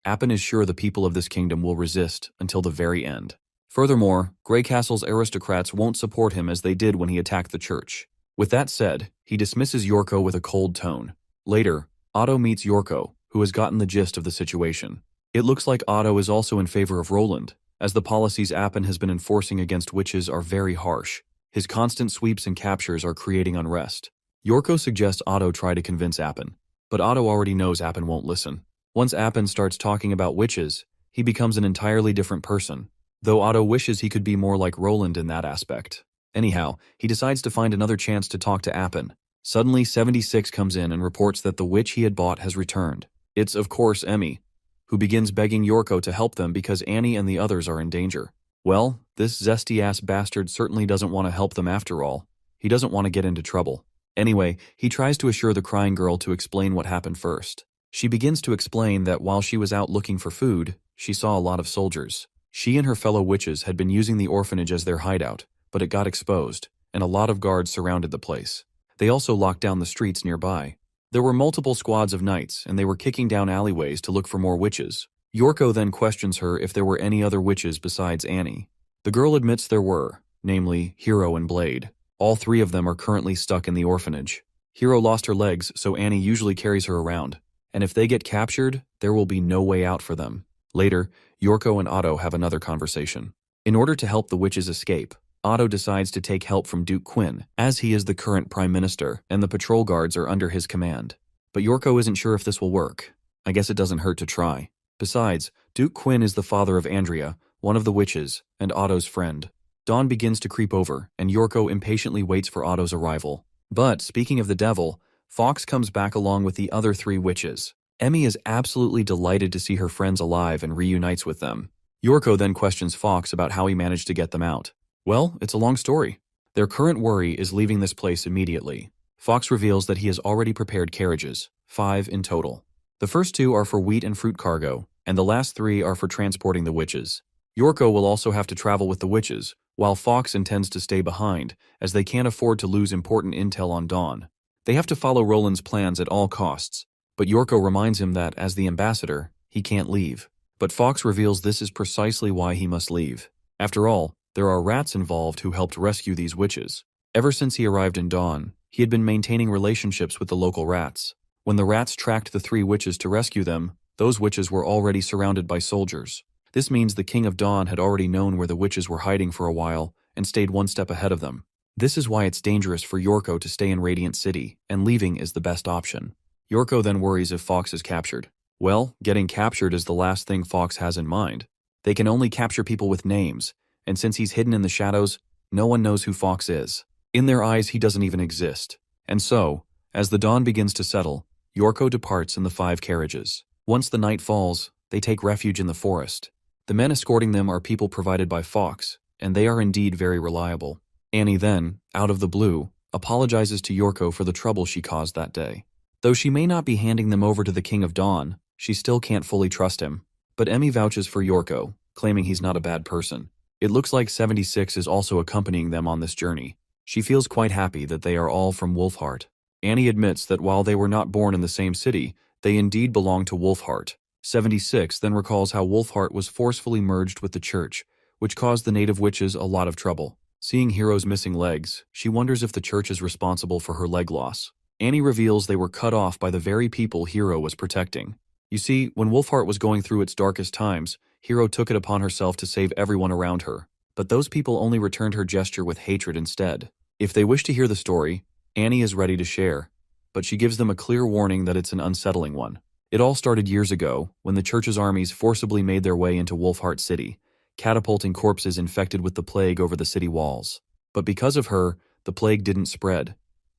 Appin is sure the people of this kingdom will resist until the very end. Furthermore, Grey Castle's aristocrats won't support him as they did when he attacked the church. With that said, he dismisses Yorko with a cold tone. Later, Otto meets Yorko, who has gotten the gist of the situation. It looks like Otto is also in favor of Roland, as the policies Appin has been enforcing against witches are very harsh. His constant sweeps and captures are creating unrest. Yorko suggests Otto try to convince Appin, but Otto already knows Appin won't listen. Once Appin starts talking about witches, he becomes an entirely different person, though Otto wishes he could be more like Roland in that aspect. Anyhow, he decides to find another chance to talk to Appin. Suddenly, 76 comes in and reports that the witch he had bought has returned. It's, of course, Emmy, who begins begging Yorko to help them because Annie and the others are in danger. Well, this zesty-ass bastard certainly doesn't want to help them after all. He doesn't want to get into trouble. Anyway, he tries to assure the crying girl to explain what happened first. She begins to explain that while she was out looking for food, she saw a lot of soldiers. She and her fellow witches had been using the orphanage as their hideout, but it got exposed, and a lot of guards surrounded the place. They also locked down the streets nearby. There were multiple squads of knights, and they were kicking down alleyways to look for more witches. Yorko then questions her if there were any other witches besides Annie. The girl admits there were, namely Hero and Blade. All three of them are currently stuck in the orphanage. Hero lost her legs, so Annie usually carries her around, and if they get captured, there will be no way out for them. Later, Yorko and Otto have another conversation. In order to help the witches escape, Otto decides to take help from Duke Quinn, as he is the current prime minister, and the patrol guards are under his command. But Yorko isn't sure if this will work. I guess it doesn't hurt to try. Besides, Duke Quinn is the father of Andrea, one of the witches, and Otto's friend. Dawn begins to creep over, and Yorko impatiently waits for Otto's arrival. But, speaking of the devil, Fox comes back along with the other three witches. Emmy is absolutely delighted to see her friends alive and reunites with them. Yorko then questions Fox about how he managed to get them out. Well, it's a long story. Their current worry is leaving this place immediately. Fox reveals that he has already prepared carriages, 5 in total. The first 2 are for wheat and fruit cargo, and the last 3 are for transporting the witches. Yorko will also have to travel with the witches, while Fox intends to stay behind, as they can't afford to lose important intel on Dawn. They have to follow Roland's plans at all costs, but Yorko reminds him that, as the ambassador, he can't leave. But Fox reveals this is precisely why he must leave. After all, there are rats involved who helped rescue these witches. Ever since he arrived in Dawn, he had been maintaining relationships with the local rats. When the rats tracked the 3 witches to rescue them, those witches were already surrounded by soldiers. This means the King of Dawn had already known where the witches were hiding for a while and stayed one step ahead of them. This is why it's dangerous for Yorko to stay in Radiant City, and leaving is the best option. Yorko then worries if Fox is captured. Well, getting captured is the last thing Fox has in mind. They can only capture people with names, and since he's hidden in the shadows, no one knows who Fox is. In their eyes, he doesn't even exist. And so, as the dawn begins to settle, Yorko departs in the 5 carriages. Once the night falls, they take refuge in the forest. The men escorting them are people provided by Fox, and they are indeed very reliable. Annie then, out of the blue, apologizes to Yorko for the trouble she caused that day. Though she may not be handing them over to the King of Dawn, she still can't fully trust him. But Emmy vouches for Yorko, claiming he's not a bad person. It looks like 76 is also accompanying them on this journey. She feels quite happy that they are all from Wolfheart. Annie admits that while they were not born in the same city, they indeed belong to Wolfheart. 76 then recalls how Wolfheart was forcefully merged with the church, which caused the native witches a lot of trouble. Seeing Hero's missing legs, she wonders if the church is responsible for her leg loss. Annie reveals they were cut off by the very people Hero was protecting. You see, when Wolfheart was going through its darkest times, Hero took it upon herself to save everyone around her. But those people only returned her gesture with hatred instead. If they wish to hear the story, Annie is ready to share, but she gives them a clear warning that it's an unsettling one. It all started years ago, when the church's armies forcibly made their way into Wolfheart City, catapulting corpses infected with the plague over the city walls. But because of her, the plague didn't spread,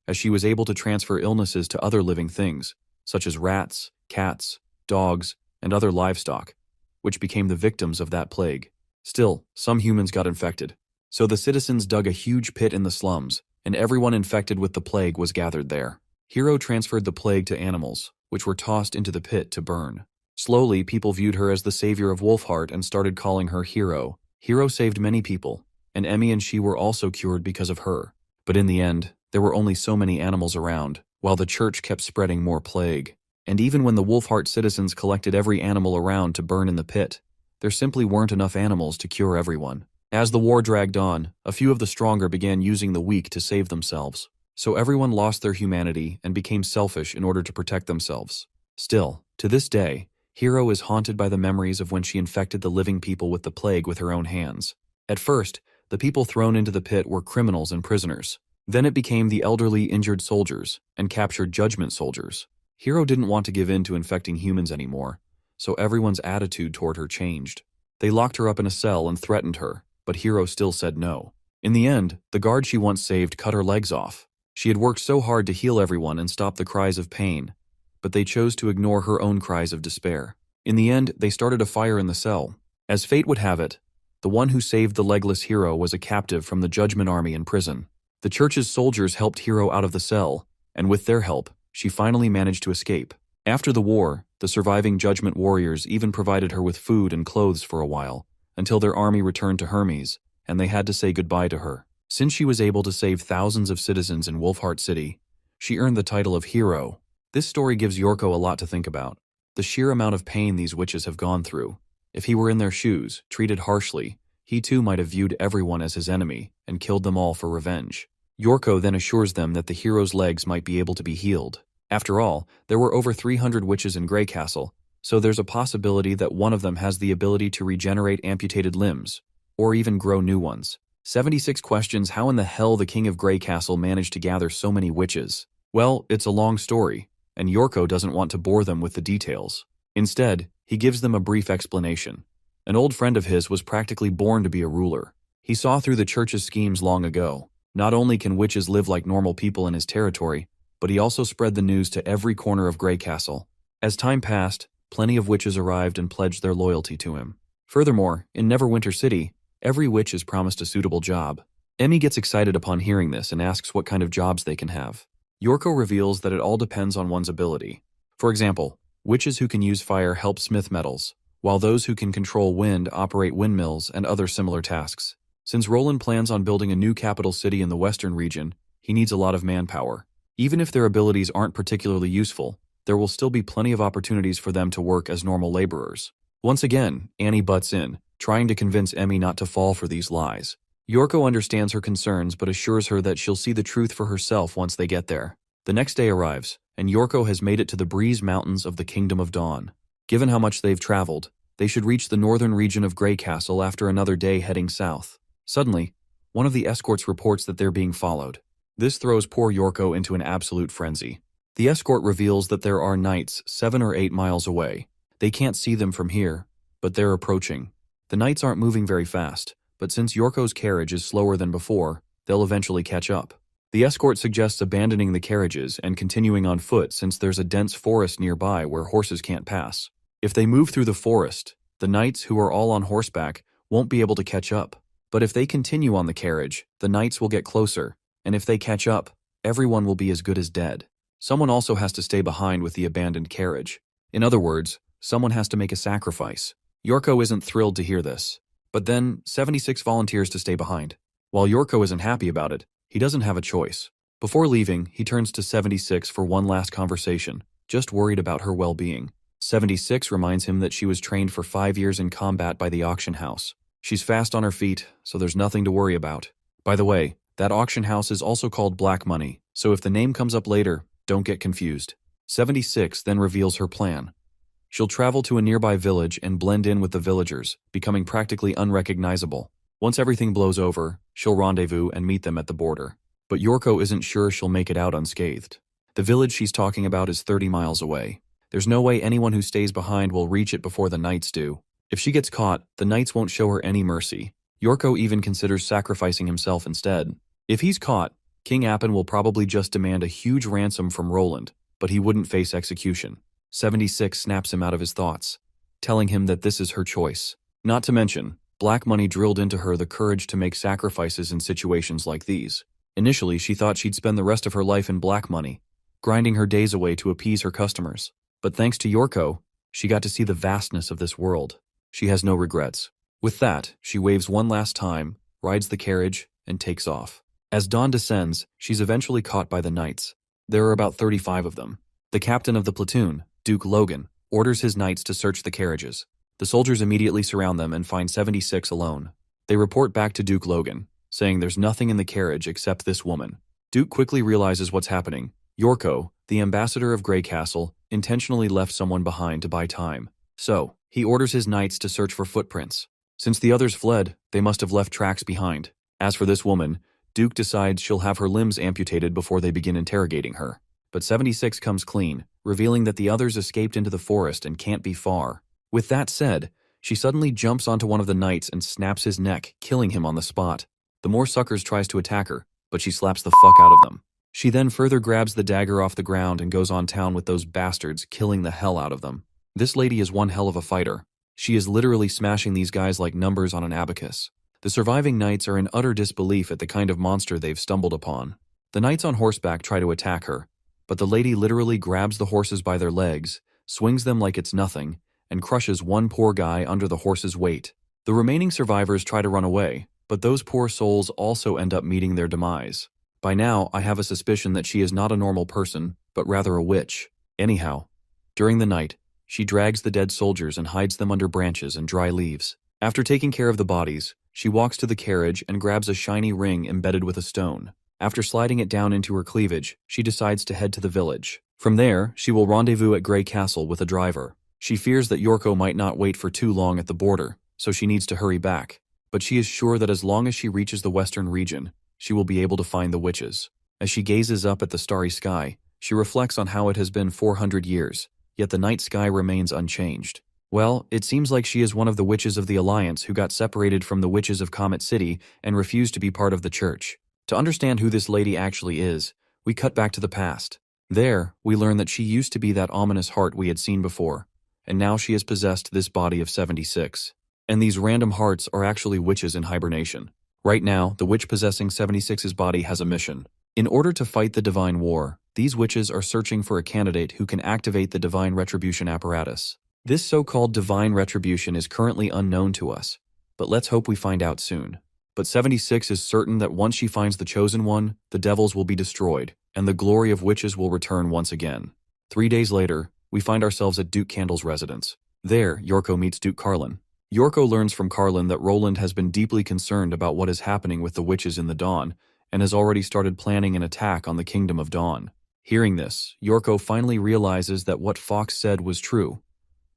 as she was able to transfer illnesses to other living things, such as rats, cats, dogs, and other livestock, which became the victims of that plague. Still, some humans got infected. So the citizens dug a huge pit in the slums, and everyone infected with the plague was gathered there. Hero transferred the plague to animals, which were tossed into the pit to burn. Slowly, people viewed her as the savior of Wolfheart and started calling her Hero. Hero saved many people, and Emmy and she were also cured because of her. But in the end, there were only so many animals around, while the church kept spreading more plague. And even when the Wolfheart citizens collected every animal around to burn in the pit, there simply weren't enough animals to cure everyone. As the war dragged on, a few of the stronger began using the weak to save themselves. So everyone lost their humanity and became selfish in order to protect themselves. Still, to this day, Hero is haunted by the memories of when she infected the living people with the plague with her own hands. At first, the people thrown into the pit were criminals and prisoners. Then it became the elderly injured soldiers and captured judgment soldiers. Hiro didn't want to give in to infecting humans anymore, so everyone's attitude toward her changed. They locked her up in a cell and threatened her, but Hiro still said no. In the end, the guard she once saved cut her legs off. She had worked so hard to heal everyone and stop the cries of pain, but they chose to ignore her own cries of despair. In the end, they started a fire in the cell. As fate would have it, the one who saved the legless Hiro was a captive from the Judgment Army in prison. The church's soldiers helped Hiro out of the cell, and with their help, she finally managed to escape. After the war, the surviving Judgment warriors even provided her with food and clothes for a while, until their army returned to Hermes, and they had to say goodbye to her. Since she was able to save thousands of citizens in Wolfheart City, she earned the title of hero. This story gives Yorko a lot to think about. The sheer amount of pain these witches have gone through. If he were in their shoes, treated harshly, he too might have viewed everyone as his enemy and killed them all for revenge. Yorko then assures them that the hero's legs might be able to be healed. After all, there were over 300 witches in Grey Castle, so there's a possibility that one of them has the ability to regenerate amputated limbs, or even grow new ones. 76 questions how in the hell the king of Grey Castle managed to gather so many witches. Well, it's a long story, and Yorko doesn't want to bore them with the details. Instead, he gives them a brief explanation. An old friend of his was practically born to be a ruler. He saw through the church's schemes long ago. Not only can witches live like normal people in his territory, but he also spread the news to every corner of Grey Castle. As time passed, plenty of witches arrived and pledged their loyalty to him. Furthermore, in Neverwinter City, every witch is promised a suitable job. Emmy gets excited upon hearing this and asks what kind of jobs they can have. Yorko reveals that it all depends on one's ability. For example, witches who can use fire help smith metals, while those who can control wind operate windmills and other similar tasks. Since Roland plans on building a new capital city in the western region, he needs a lot of manpower. Even if their abilities aren't particularly useful, there will still be plenty of opportunities for them to work as normal laborers. Once again, Annie butts in, trying to convince Emmy not to fall for these lies. Yorko understands her concerns but assures her that she'll see the truth for herself once they get there. The next day arrives, and Yorko has made it to the Breeze Mountains of the Kingdom of Dawn. Given how much they've traveled, they should reach the northern region of Grey Castle after another day heading south. Suddenly, one of the escorts reports that they're being followed. This throws poor Yorko into an absolute frenzy. The escort reveals that there are knights 7 or 8 miles away. They can't see them from here, but they're approaching. The knights aren't moving very fast, but since Yorko's carriage is slower than before, they'll eventually catch up. The escort suggests abandoning the carriages and continuing on foot since there's a dense forest nearby where horses can't pass. If they move through the forest, the knights, who are all on horseback, won't be able to catch up. But if they continue on the carriage, the knights will get closer, and if they catch up, everyone will be as good as dead. Someone also has to stay behind with the abandoned carriage. In other words, someone has to make a sacrifice. Yorko isn't thrilled to hear this. But then, 76 volunteers to stay behind. While Yorko isn't happy about it, he doesn't have a choice. Before leaving, he turns to 76 for one last conversation, just worried about her well-being. 76 reminds him that she was trained for 5 years in combat by the auction house. She's fast on her feet, so there's nothing to worry about. By the way, that auction house is also called Black Money, so if the name comes up later, don't get confused. 76 then reveals her plan. She'll travel to a nearby village and blend in with the villagers, becoming practically unrecognizable. Once everything blows over, she'll rendezvous and meet them at the border. But Yorko isn't sure she'll make it out unscathed. The village she's talking about is 30 miles away. There's no way anyone who stays behind will reach it before the knights do. If she gets caught, the knights won't show her any mercy. Yorko even considers sacrificing himself instead. If he's caught, King Appin will probably just demand a huge ransom from Roland, but he wouldn't face execution. 76 snaps him out of his thoughts, telling him that this is her choice. Not to mention, Black Money drilled into her the courage to make sacrifices in situations like these. Initially, she thought she'd spend the rest of her life in Black Money, grinding her days away to appease her customers. But thanks to Yorko, she got to see the vastness of this world. She has no regrets. With that, she waves one last time, rides the carriage, and takes off. As dawn descends, she's eventually caught by the knights. There are about 35 of them. The captain of the platoon, Duke Logan, orders his knights to search the carriages. The soldiers immediately surround them and find 76 alone. They report back to Duke Logan, saying there's nothing in the carriage except this woman. Duke quickly realizes what's happening. Yorko, the ambassador of Grey Castle, intentionally left someone behind to buy time. So, he orders his knights to search for footprints. Since the others fled, they must have left tracks behind. As for this woman, Duke decides she'll have her limbs amputated before they begin interrogating her. But 76 comes clean, revealing that the others escaped into the forest and can't be far. With that said, she suddenly jumps onto one of the knights and snaps his neck, killing him on the spot. The more suckers tries to attack her, but she slaps the fuck out of them. She then further grabs the dagger off the ground and goes on town with those bastards, killing the hell out of them. This lady is one hell of a fighter. She is literally smashing these guys like numbers on an abacus. The surviving knights are in utter disbelief at the kind of monster they've stumbled upon. The knights on horseback try to attack her, but the lady literally grabs the horses by their legs, swings them like it's nothing, and crushes one poor guy under the horse's weight. The remaining survivors try to run away, but those poor souls also end up meeting their demise. By now, I have a suspicion that she is not a normal person, but rather a witch. Anyhow, during the night, she drags the dead soldiers and hides them under branches and dry leaves. After taking care of the bodies, she walks to the carriage and grabs a shiny ring embedded with a stone. After sliding it down into her cleavage, she decides to head to the village. From there, she will rendezvous at Grey Castle with a driver. She fears that Yorko might not wait for too long at the border, so she needs to hurry back. But she is sure that as long as she reaches the western region, she will be able to find the witches. As she gazes up at the starry sky, she reflects on how it has been 400 years, yet the night sky remains unchanged. Well, it seems like she is one of the witches of the Alliance who got separated from the witches of Comet City and refused to be part of the church. To understand who this lady actually is, we cut back to the past. There, we learn that she used to be that ominous heart we had seen before, and now she has possessed this body of 76. And these random hearts are actually witches in hibernation. Right now, the witch possessing 76's body has a mission. In order to fight the Divine War, these witches are searching for a candidate who can activate the Divine Retribution apparatus. This so-called Divine Retribution is currently unknown to us, but let's hope we find out soon. But 76 is certain that once she finds the Chosen One, the devils will be destroyed, and the glory of witches will return once again. 3 days later, we find ourselves at Duke Candle's residence. There, Yorko meets Duke Carlin. Yorko learns from Carlin that Roland has been deeply concerned about what is happening with the witches in the Dawn, and has already started planning an attack on the Kingdom of Dawn. Hearing this, Yorko finally realizes that what Fox said was true.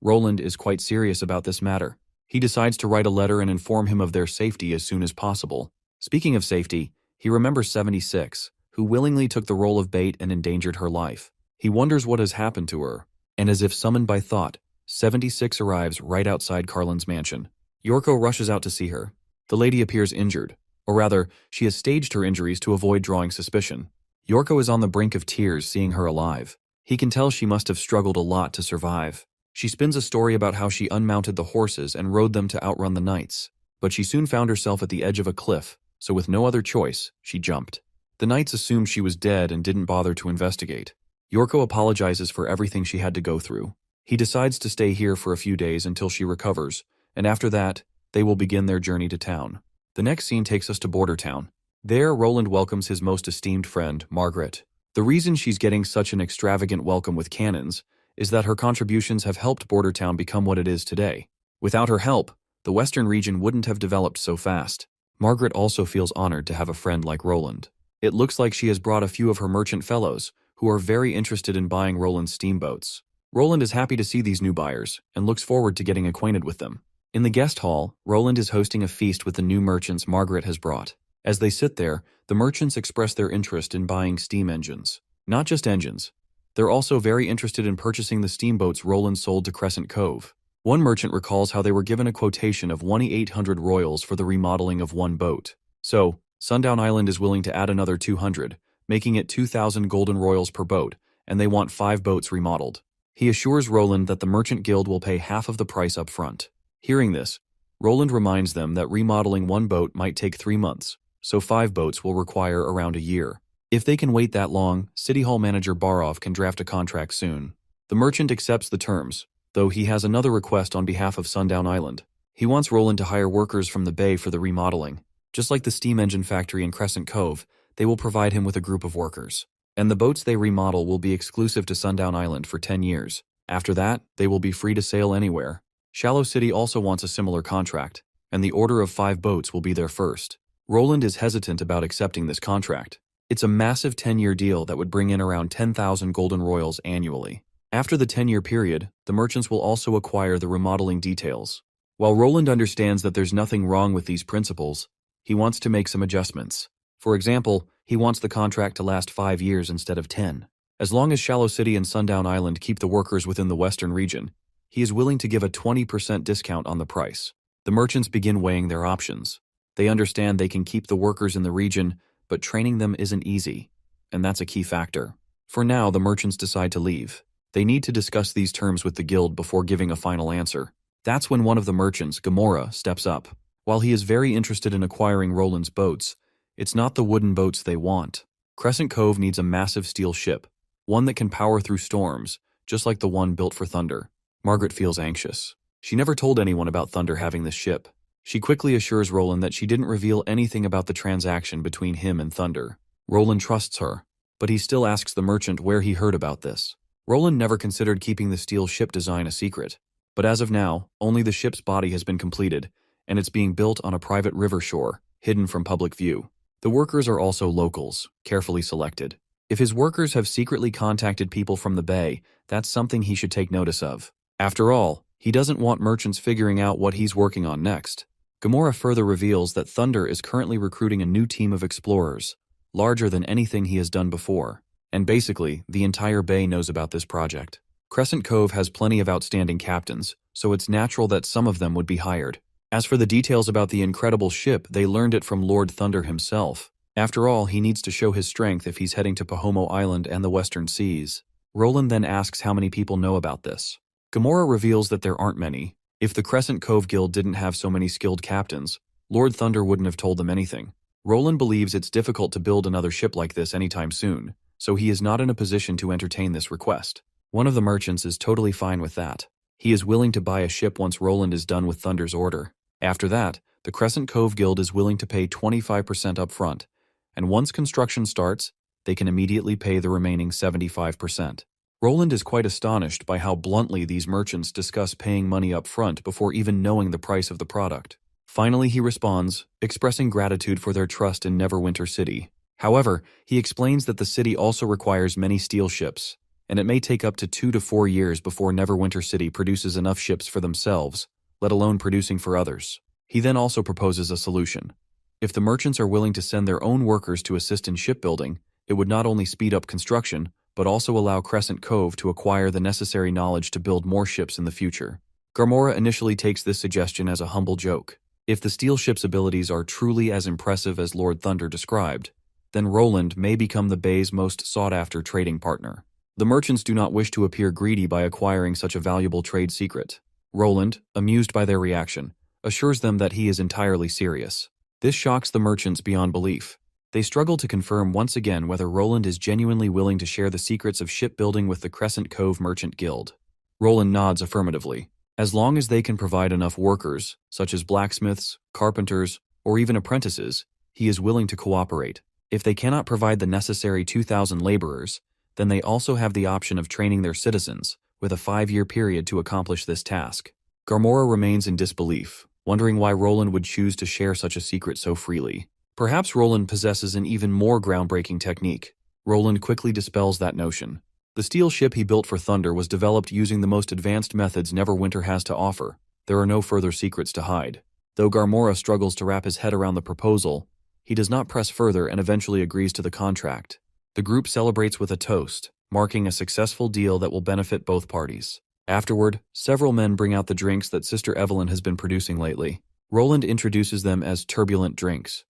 Roland is quite serious about this matter. He decides to write a letter and inform him of their safety as soon as possible. Speaking of safety, he remembers 76, who willingly took the role of bait and endangered her life. He wonders what has happened to her, and as if summoned by thought, 76 arrives right outside Carlin's mansion. Yorko rushes out to see her. The lady appears injured, or rather, she has staged her injuries to avoid drawing suspicion. Yorko is on the brink of tears seeing her alive. He can tell she must have struggled a lot to survive. She spins a story about how she unmounted the horses and rode them to outrun the knights, but she soon found herself at the edge of a cliff, so with no other choice, she jumped. The knights assumed she was dead and didn't bother to investigate. Yorko apologizes for everything she had to go through. He decides to stay here for a few days until she recovers, and after that, they will begin their journey to town. The next scene takes us to Border Town. There, Roland welcomes his most esteemed friend, Margaret. The reason she's getting such an extravagant welcome with cannons is that her contributions have helped Border Town become what it is today. Without her help, the western region wouldn't have developed so fast. Margaret also feels honored to have a friend like Roland. It looks like she has brought a few of her merchant fellows, who are very interested in buying Roland's steamboats. Roland is happy to see these new buyers, and looks forward to getting acquainted with them. In the guest hall, Roland is hosting a feast with the new merchants Margaret has brought. As they sit there, the merchants express their interest in buying steam engines. Not just engines. They're also very interested in purchasing the steamboats Roland sold to Crescent Cove. One merchant recalls how they were given a quotation of 1,800 royals for the remodeling of one boat. So, Sundown Island is willing to add another 200, making it 2,000 golden royals per boat, and they want 5 boats remodeled. He assures Roland that the Merchant Guild will pay half of the price up front. Hearing this, Roland reminds them that remodeling one boat might take 3 months, so 5 boats will require around a year. If they can wait that long, City Hall manager Barov can draft a contract soon. The merchant accepts the terms, though he has another request on behalf of Sundown Island. He wants Roland to hire workers from the bay for the remodeling. Just like the steam engine factory in Crescent Cove, they will provide him with a group of workers. And the boats they remodel will be exclusive to Sundown Island for 10 years. After that, they will be free to sail anywhere. Shallow City also wants a similar contract, and the order of 5 boats will be their first. Roland is hesitant about accepting this contract. It's a massive 10-year deal that would bring in around 10,000 golden royals annually. After the 10-year period, the merchants will also acquire the remodeling details. While Roland understands that there's nothing wrong with these principles, he wants to make some adjustments. For example, he wants the contract to last 5 years instead of 10. As long as Shallow City and Sundown Island keep the workers within the western region, he is willing to give a 20% discount on the price. The merchants begin weighing their options. They understand they can keep the workers in the region, but training them isn't easy, and that's a key factor. For now, the merchants decide to leave. They need to discuss these terms with the guild before giving a final answer. That's when one of the merchants, Gamora, steps up. While he is very interested in acquiring Roland's boats, it's not the wooden boats they want. Crescent Cove needs a massive steel ship, one that can power through storms, just like the one built for Thunder. Margaret feels anxious. She never told anyone about Thunder having this ship. She quickly assures Roland that she didn't reveal anything about the transaction between him and Thunder. Roland trusts her, but he still asks the merchant where he heard about this. Roland never considered keeping the steel ship design a secret, but as of now, only the ship's body has been completed, and it's being built on a private river shore, hidden from public view. The workers are also locals, carefully selected. If his workers have secretly contacted people from the bay, that's something he should take notice of. After all, he doesn't want merchants figuring out what he's working on next. Gamora further reveals that Thunder is currently recruiting a new team of explorers, larger than anything he has done before. And basically, the entire bay knows about this project. Crescent Cove has plenty of outstanding captains, so it's natural that some of them would be hired. As for the details about the incredible ship, they learned it from Lord Thunder himself. After all, he needs to show his strength if he's heading to Pahomo Island and the Western Seas. Roland then asks how many people know about this. Gamora reveals that there aren't many. If the Crescent Cove Guild didn't have so many skilled captains, Lord Thunder wouldn't have told them anything. Roland believes it's difficult to build another ship like this anytime soon, so he is not in a position to entertain this request. One of the merchants is totally fine with that. He is willing to buy a ship once Roland is done with Thunder's order. After that, the Crescent Cove Guild is willing to pay 25% up front, and once construction starts, they can immediately pay the remaining 75%. Roland is quite astonished by how bluntly these merchants discuss paying money up front before even knowing the price of the product. Finally, he responds, expressing gratitude for their trust in Neverwinter City. However, he explains that the city also requires many steel ships, and it may take up to 2 to 4 years before Neverwinter City produces enough ships for themselves, let alone producing for others. He then also proposes a solution. If the merchants are willing to send their own workers to assist in shipbuilding, it would not only speed up construction, but also allow Crescent Cove to acquire the necessary knowledge to build more ships in the future. Gamora initially takes this suggestion as a humble joke. If the steel ship's abilities are truly as impressive as Lord Thunder described, then Roland may become the Bay's most sought-after trading partner. The merchants do not wish to appear greedy by acquiring such a valuable trade secret. Roland, amused by their reaction, assures them that he is entirely serious. This shocks the merchants beyond belief. They struggle to confirm once again whether Roland is genuinely willing to share the secrets of shipbuilding with the Crescent Cove Merchant Guild. Roland nods affirmatively. As long as they can provide enough workers, such as blacksmiths, carpenters, or even apprentices, he is willing to cooperate. If they cannot provide the necessary 2,000 laborers, then they also have the option of training their citizens, with a 5-year period to accomplish this task. Gamora remains in disbelief, wondering why Roland would choose to share such a secret so freely. Perhaps Roland possesses an even more groundbreaking technique. Roland quickly dispels that notion. The steel ship he built for Thunder was developed using the most advanced methods Neverwinter has to offer. There are no further secrets to hide. Though Gamora struggles to wrap his head around the proposal, he does not press further and eventually agrees to the contract. The group celebrates with a toast, marking a successful deal that will benefit both parties. Afterward, several men bring out the drinks that Sister Evelyn has been producing lately. Roland introduces them as turbulent drinks.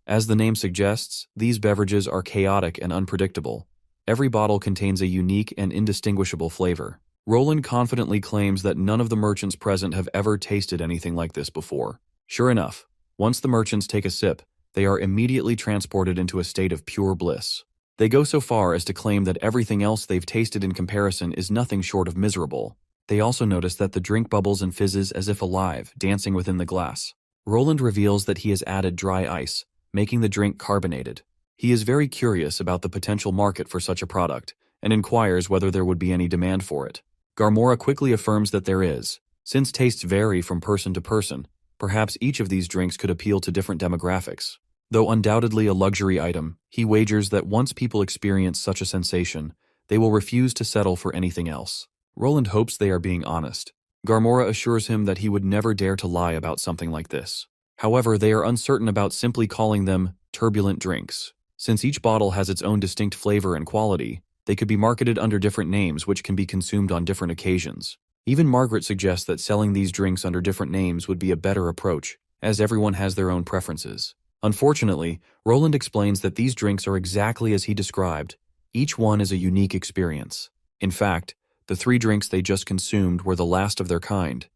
As the name suggests, these beverages are chaotic and unpredictable. Every bottle contains a unique and indistinguishable flavor. Roland confidently claims that none of the merchants present have ever tasted anything like this before. Sure enough, once the merchants take a sip, they are immediately transported into a state of pure bliss. They go so far as to claim that everything else they've tasted in comparison is nothing short of miserable. They also notice that the drink bubbles and fizzes as if alive, dancing within the glass. Roland reveals that he has added dry ice, making the drink carbonated. He is very curious about the potential market for such a product, and inquires whether there would be any demand for it. Gamora quickly affirms that there is. Since tastes vary from person to person, perhaps each of these drinks could appeal to different demographics. Though undoubtedly a luxury item, he wagers that once people experience such a sensation, they will refuse to settle for anything else. Roland hopes they are being honest. Gamora assures him that he would never dare to lie about something like this. However, they are uncertain about simply calling them turbulent drinks. Since each bottle has its own distinct flavor and quality, they could be marketed under different names which can be consumed on different occasions. Even Margaret suggests that selling these drinks under different names would be a better approach, as everyone has their own preferences. Unfortunately, Roland explains that these drinks are exactly as he described. Each one is a unique experience. In fact, the 3 drinks they just consumed were the last of their kind.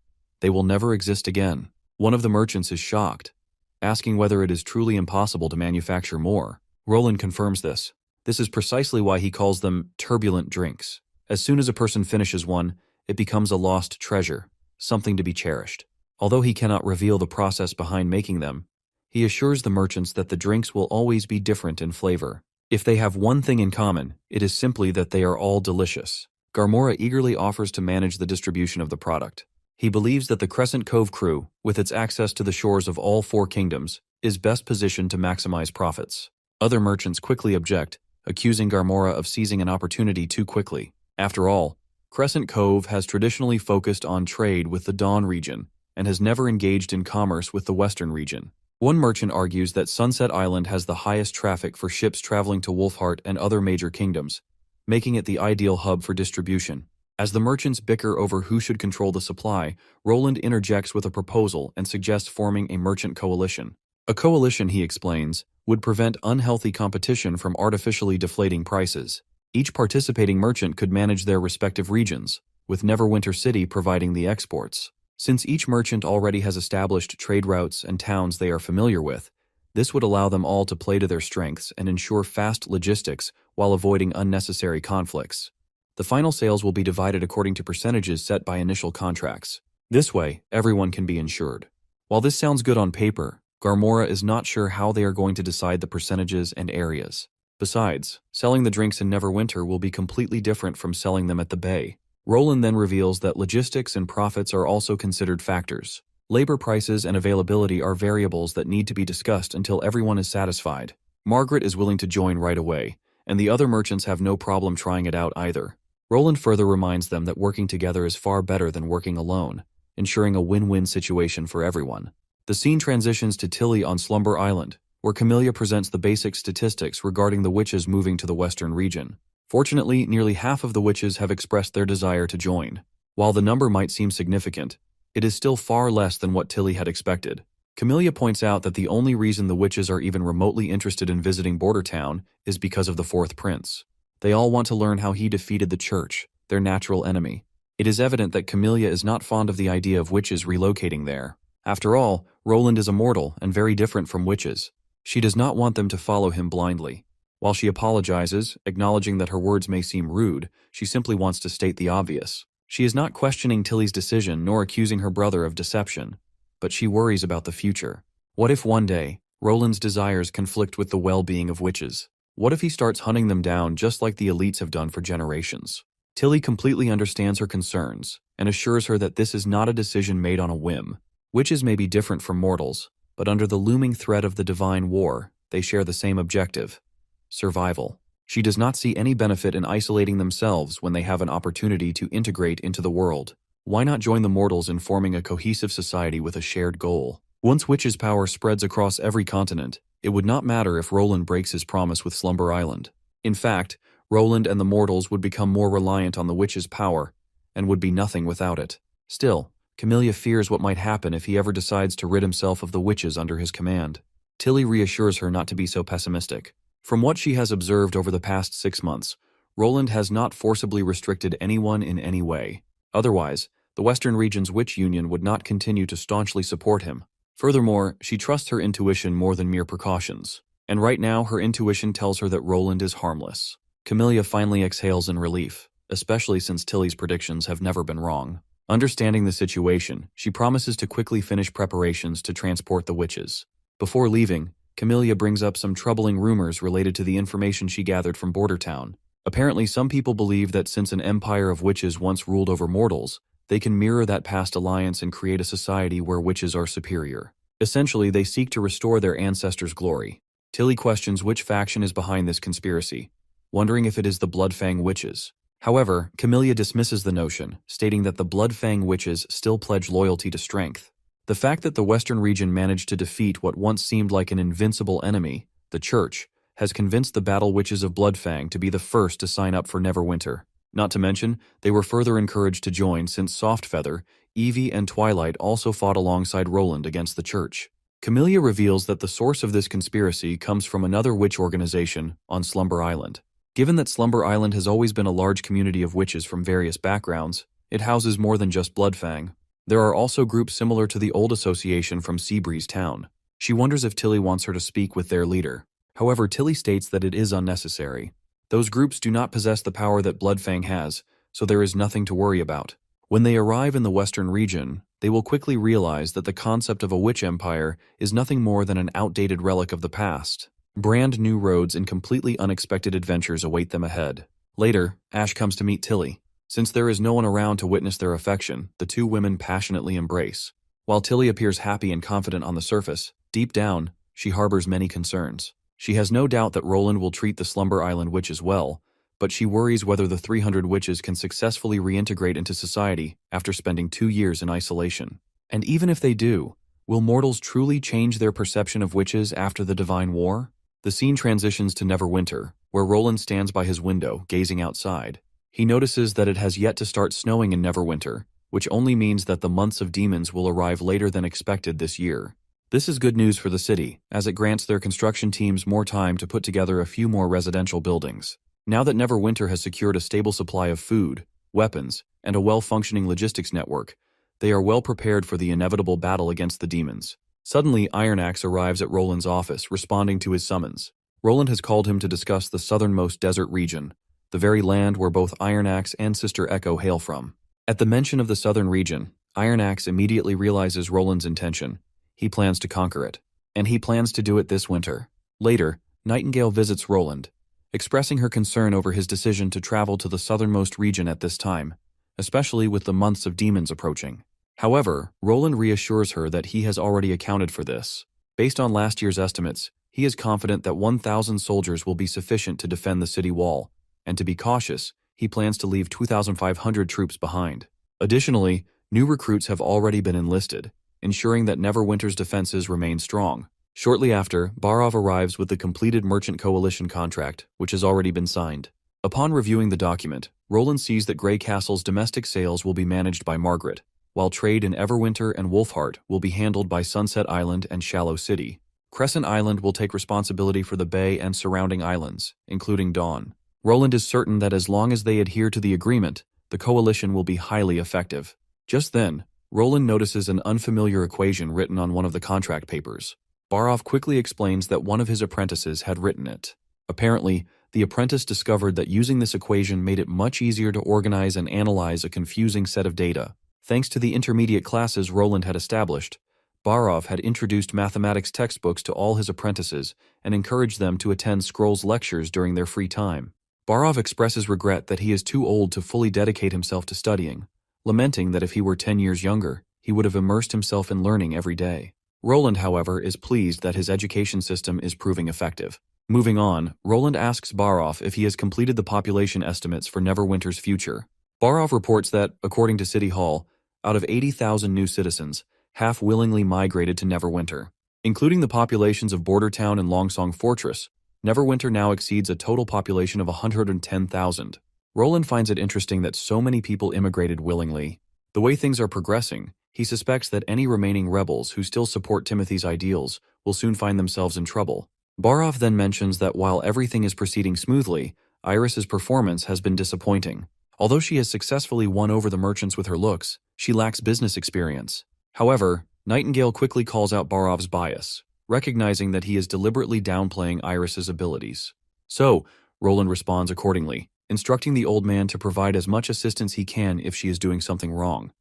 They will never exist again. One of the merchants is shocked, asking whether it is truly impossible to manufacture more. Roland confirms this. This is precisely why he calls them turbulent drinks. As soon as a person finishes one, it becomes a lost treasure, something to be cherished. Although he cannot reveal the process behind making them, he assures the merchants that the drinks will always be different in flavor. If they have one thing in common, it is simply that they are all delicious. Garmora eagerly offers to manage the distribution of the product. He believes that the Crescent Cove crew, with its access to the shores of all 4 kingdoms, is best positioned to maximize profits. Other merchants quickly object, accusing Garmora of seizing an opportunity too quickly. After all, Crescent Cove has traditionally focused on trade with the Dawn region and has never engaged in commerce with the Western region. One merchant argues that Sunset Island has the highest traffic for ships traveling to Wolfheart and other major kingdoms, making it the ideal hub for distribution. As the merchants bicker over who should control the supply, Roland interjects with a proposal and suggests forming a merchant coalition. A coalition, he explains, would prevent unhealthy competition from artificially deflating prices. Each participating merchant could manage their respective regions, with Neverwinter City providing the exports. Since each merchant already has established trade routes and towns they are familiar with, this would allow them all to play to their strengths and ensure fast logistics while avoiding unnecessary conflicts. The final sales will be divided according to percentages set by initial contracts. This way, everyone can be insured. While this sounds good on paper, Garmora is not sure how they are going to decide the percentages and areas. Besides, selling the drinks in Neverwinter will be completely different from selling them at the Bay. Roland then reveals that logistics and profits are also considered factors. Labor prices and availability are variables that need to be discussed until everyone is satisfied. Margaret is willing to join right away, and the other merchants have no problem trying it out either. Roland further reminds them that working together is far better than working alone, ensuring a win-win situation for everyone. The scene transitions to Tilly on Slumber Island, where Camellia presents the basic statistics regarding the witches moving to the western region. Fortunately, nearly half of the witches have expressed their desire to join. While the number might seem significant, it is still far less than what Tilly had expected. Camellia points out that the only reason the witches are even remotely interested in visiting Border Town is because of the Fourth Prince. They all want to learn how he defeated the Church, their natural enemy. It is evident that Camellia is not fond of the idea of witches relocating there. After all, Roland is a mortal and very different from witches. She does not want them to follow him blindly. While she apologizes, acknowledging that her words may seem rude, she simply wants to state the obvious. She is not questioning Tilly's decision nor accusing her brother of deception, but she worries about the future. What if one day, Roland's desires conflict with the well-being of witches? What if he starts hunting them down just like the elites have done for generations? Tilly completely understands her concerns and assures her that this is not a decision made on a whim. Witches may be different from mortals, but under the looming threat of the divine war, they share the same objective: survival. She does not see any benefit in isolating themselves when they have an opportunity to integrate into the world. Why not join the mortals in forming a cohesive society with a shared goal? Once witches' power spreads across every continent, it would not matter if Roland breaks his promise with Slumber Island. In fact, Roland and the mortals would become more reliant on the witches' power, and would be nothing without it. Still, Camellia fears what might happen if he ever decides to rid himself of the witches under his command. Tilly reassures her not to be so pessimistic. From what she has observed over the past 6 months, Roland has not forcibly restricted anyone in any way. Otherwise, the Western region's witch union would not continue to staunchly support him. Furthermore, she trusts her intuition more than mere precautions. And right now, her intuition tells her that Roland is harmless. Camellia finally exhales in relief, especially since Tilly's predictions have never been wrong. Understanding the situation, she promises to quickly finish preparations to transport the witches. Before leaving, Camellia brings up some troubling rumors related to the information she gathered from Border Town. Apparently, some people believe that since an empire of witches once ruled over mortals, they can mirror that past alliance and create a society where witches are superior. Essentially, they seek to restore their ancestors' glory. Tilly questions which faction is behind this conspiracy, wondering if it is the Bloodfang witches. However, Camellia dismisses the notion, stating that the Bloodfang witches still pledge loyalty to strength. The fact that the Western region managed to defeat what once seemed like an invincible enemy the church, has convinced the battle witches of Bloodfang to be the first to sign up for Neverwinter. Not to mention, they were further encouraged to join since Softfeather, Evie, and Twilight also fought alongside Roland against the church. Camellia reveals that the source of this conspiracy comes from another witch organization on Slumber Island. Given that Slumber Island has always been a large community of witches from various backgrounds, it houses more than just Bloodfang. There are also groups similar to the old association from Seabreeze Town. She wonders if Tilly wants her to speak with their leader. However, Tilly states that it is unnecessary. Those groups do not possess the power that Bloodfang has, so there is nothing to worry about. When they arrive in the western region, they will quickly realize that the concept of a witch empire is nothing more than an outdated relic of the past. Brand new roads and completely unexpected adventures await them ahead. Later, Ash comes to meet Tilly. Since there is no one around to witness their affection, the two women passionately embrace. While Tilly appears happy and confident on the surface, deep down, she harbors many concerns. She has no doubt that Roland will treat the Slumber Island witches well, but she worries whether the 300 witches can successfully reintegrate into society after spending 2 years in isolation. And even if they do, will mortals truly change their perception of witches after the Divine War? The scene transitions to Neverwinter, where Roland stands by his window, gazing outside. He notices that it has yet to start snowing in Neverwinter, which only means that the months of demons will arrive later than expected this year. This is good news for the city, as it grants their construction teams more time to put together a few more residential buildings. Now that Neverwinter has secured a stable supply of food, weapons, and a well-functioning logistics network, they are well prepared for the inevitable battle against the demons. Suddenly, Ironaxe arrives at Roland's office, responding to his summons. Roland has called him to discuss the southernmost desert region, the very land where both Ironaxe and Sister Echo hail from. At the mention of the southern region, Ironaxe immediately realizes Roland's intention. He plans to conquer it, and he plans to do it this winter. Later, Nightingale visits Roland, expressing her concern over his decision to travel to the southernmost region at this time, especially with the months of demons approaching. However, Roland reassures her that he has already accounted for this. Based on last year's estimates, he is confident that 1,000 soldiers will be sufficient to defend the city wall, and to be cautious, he plans to leave 2,500 troops behind. Additionally, new recruits have already been enlisted, ensuring that Neverwinter's defenses remain strong. Shortly after, Barov arrives with the completed Merchant Coalition contract, which has already been signed. Upon reviewing the document, Roland sees that Grey Castle's domestic sales will be managed by Margaret, while trade in Everwinter and Wolfheart will be handled by Sunset Island and Shallow City. Crescent Island will take responsibility for the bay and surrounding islands, including Dawn. Roland is certain that as long as they adhere to the agreement, the coalition will be highly effective. Just then, Roland notices an unfamiliar equation written on one of the contract papers. Barov quickly explains that one of his apprentices had written it. Apparently, the apprentice discovered that using this equation made it much easier to organize and analyze a confusing set of data. Thanks to the intermediate classes Roland had established, Barov had introduced mathematics textbooks to all his apprentices and encouraged them to attend Scroll's lectures during their free time. Barov expresses regret that he is too old to fully dedicate himself to studying, lamenting that if he were 10 years younger, he would have immersed himself in learning every day. Roland, however, is pleased that his education system is proving effective. Moving on, Roland asks Barov if he has completed the population estimates for Neverwinter's future. Barov reports that, according to City Hall, out of 80,000 new citizens, half willingly migrated to Neverwinter. Including the populations of Bordertown and Longsong Fortress, Neverwinter now exceeds a total population of 110,000. Roland finds it interesting that so many people immigrated willingly. The way things are progressing, he suspects that any remaining rebels who still support Timothy's ideals will soon find themselves in trouble. Barov then mentions that while everything is proceeding smoothly, Iris's performance has been disappointing. Although she has successfully won over the merchants with her looks, she lacks business experience. However, Nightingale quickly calls out Barov's bias, recognizing that he is deliberately downplaying Iris's abilities. So, Roland responds accordingly, instructing the old man to provide as much assistance he can if she is doing something wrong.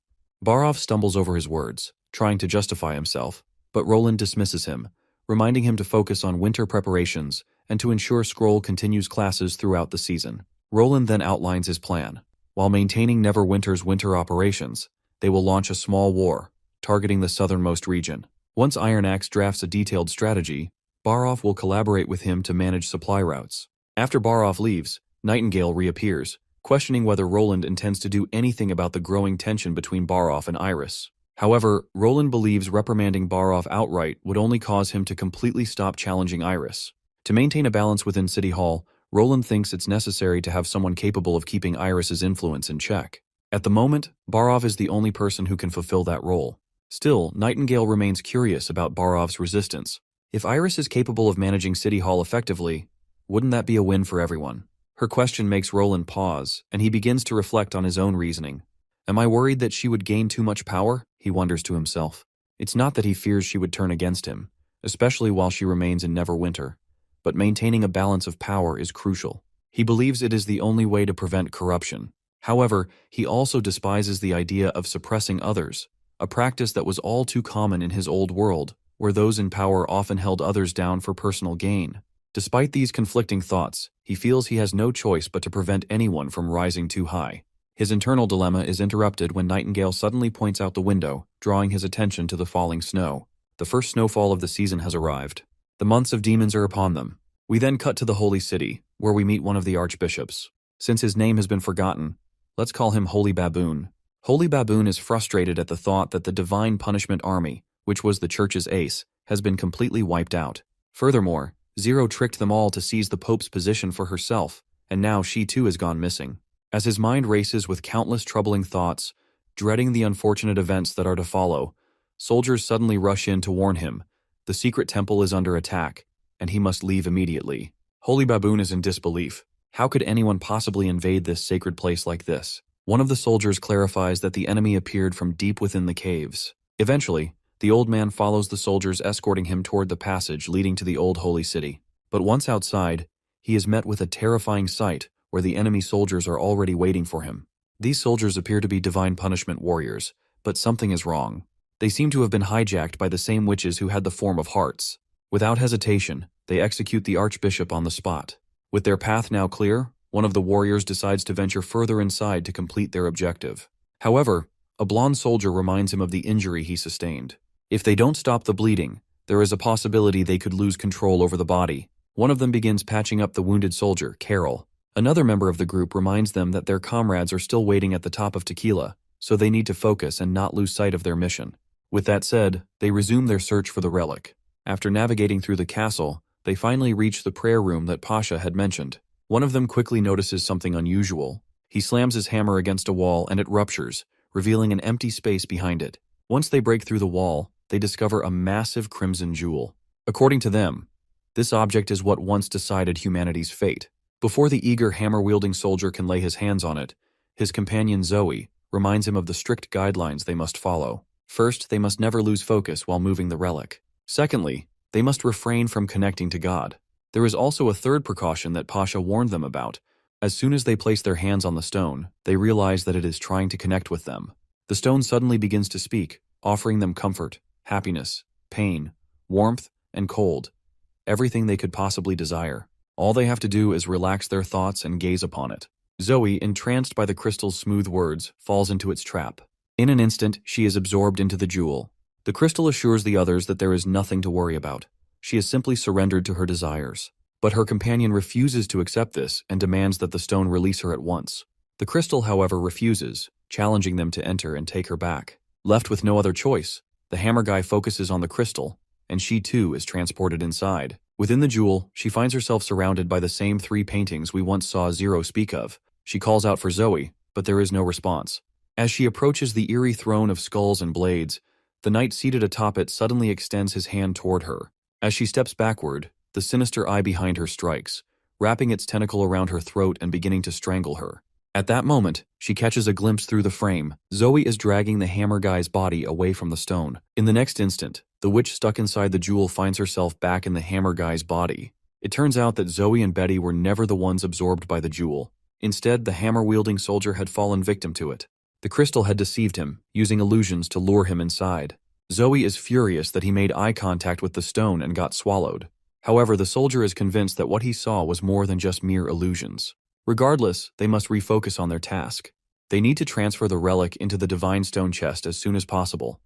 Barov stumbles over his words, trying to justify himself, but Roland dismisses him, reminding him to focus on winter preparations and to ensure Scroll continues classes throughout the season. Roland then outlines his plan. While maintaining Neverwinter's winter operations, they will launch a small war, targeting the southernmost region. Once Ironaxe drafts a detailed strategy, Barov will collaborate with him to manage supply routes. After Barov leaves, Nightingale reappears, questioning whether Roland intends to do anything about the growing tension between Barov and Iris. However, Roland believes reprimanding Barov outright would only cause him to completely stop challenging Iris. To maintain a balance within City Hall, Roland thinks it's necessary to have someone capable of keeping Iris's influence in check. At the moment, Barov is the only person who can fulfill that role. Still, Nightingale remains curious about Barov's resistance. If Iris is capable of managing City Hall effectively, wouldn't that be a win for everyone? Her question makes Roland pause, and he begins to reflect on his own reasoning. Am I worried that she would gain too much power? He wonders to himself. It's not that he fears she would turn against him, especially while she remains in Neverwinter, but maintaining a balance of power is crucial. He believes it is the only way to prevent corruption. However, he also despises the idea of suppressing others, a practice that was all too common in his old world, where those in power often held others down for personal gain. Despite these conflicting thoughts, he feels he has no choice but to prevent anyone from rising too high. His internal dilemma is interrupted when Nightingale suddenly points out the window, drawing his attention to the falling snow. The first snowfall of the season has arrived. The months of demons are upon them. We then cut to the Holy City, where we meet one of the archbishops. Since his name has been forgotten, let's call him Holy Baboon. Holy Baboon is frustrated at the thought that the Divine Punishment Army, which was the church's ace, has been completely wiped out. Furthermore, Zero tricked them all to seize the Pope's position for herself, and now she too has gone missing. As his mind races with countless troubling thoughts, dreading the unfortunate events that are to follow, soldiers suddenly rush in to warn him. The secret temple is under attack, and he must leave immediately. Holy Baboon is in disbelief. How could anyone possibly invade this sacred place like this? One of the soldiers clarifies that the enemy appeared from deep within the caves. Eventually, the old man follows the soldiers escorting him toward the passage leading to the old holy city. But once outside, he is met with a terrifying sight where the enemy soldiers are already waiting for him. These soldiers appear to be divine punishment warriors, but something is wrong. They seem to have been hijacked by the same witches who had the form of hearts. Without hesitation, they execute the archbishop on the spot. With their path now clear, one of the warriors decides to venture further inside to complete their objective. However, a blonde soldier reminds him of the injury he sustained. If they don't stop the bleeding, there is a possibility they could lose control over the body. One of them begins patching up the wounded soldier, Carol. Another member of the group reminds them that their comrades are still waiting at the top of Tequila, so they need to focus and not lose sight of their mission. With that said, they resume their search for the relic. After navigating through the castle, they finally reach the prayer room that Pasha had mentioned. One of them quickly notices something unusual. He slams his hammer against a wall and it ruptures, revealing an empty space behind it. Once they break through the wall, they discover a massive crimson jewel. According to them, this object is what once decided humanity's fate. Before the eager hammer-wielding soldier can lay his hands on it, his companion Zoe reminds him of the strict guidelines they must follow. First, they must never lose focus while moving the relic. Secondly, they must refrain from connecting to God. There is also a third precaution that Pasha warned them about. As soon as they place their hands on the stone, they realize that it is trying to connect with them. The stone suddenly begins to speak, offering them comfort, happiness, pain, warmth, and cold. Everything they could possibly desire. All they have to do is relax their thoughts and gaze upon it. Zoe, entranced by the crystal's smooth words, falls into its trap. In an instant, she is absorbed into the jewel. The crystal assures the others that there is nothing to worry about. She has simply surrendered to her desires. But her companion refuses to accept this and demands that the stone release her at once. The crystal, however, refuses, challenging them to enter and take her back. Left with no other choice, the hammer guy focuses on the crystal, and she too is transported inside. Within the jewel, she finds herself surrounded by the same 3 paintings we once saw Zero speak of. She calls out for Zoe, but there is no response. As she approaches the eerie throne of skulls and blades, the knight seated atop it suddenly extends his hand toward her. As she steps backward, the sinister eye behind her strikes, wrapping its tentacle around her throat and beginning to strangle her. At that moment, she catches a glimpse through the frame. Zoe is dragging the hammer guy's body away from the stone. In the next instant, the witch stuck inside the jewel finds herself back in the hammer guy's body. It turns out that Zoe and Betty were never the ones absorbed by the jewel. Instead, the hammer-wielding soldier had fallen victim to it. The crystal had deceived him, using illusions to lure him inside. Zoe is furious that he made eye contact with the stone and got swallowed. However, the soldier is convinced that what he saw was more than just mere illusions. Regardless, they must refocus on their task. They need to transfer the relic into the divine stone chest as soon as possible.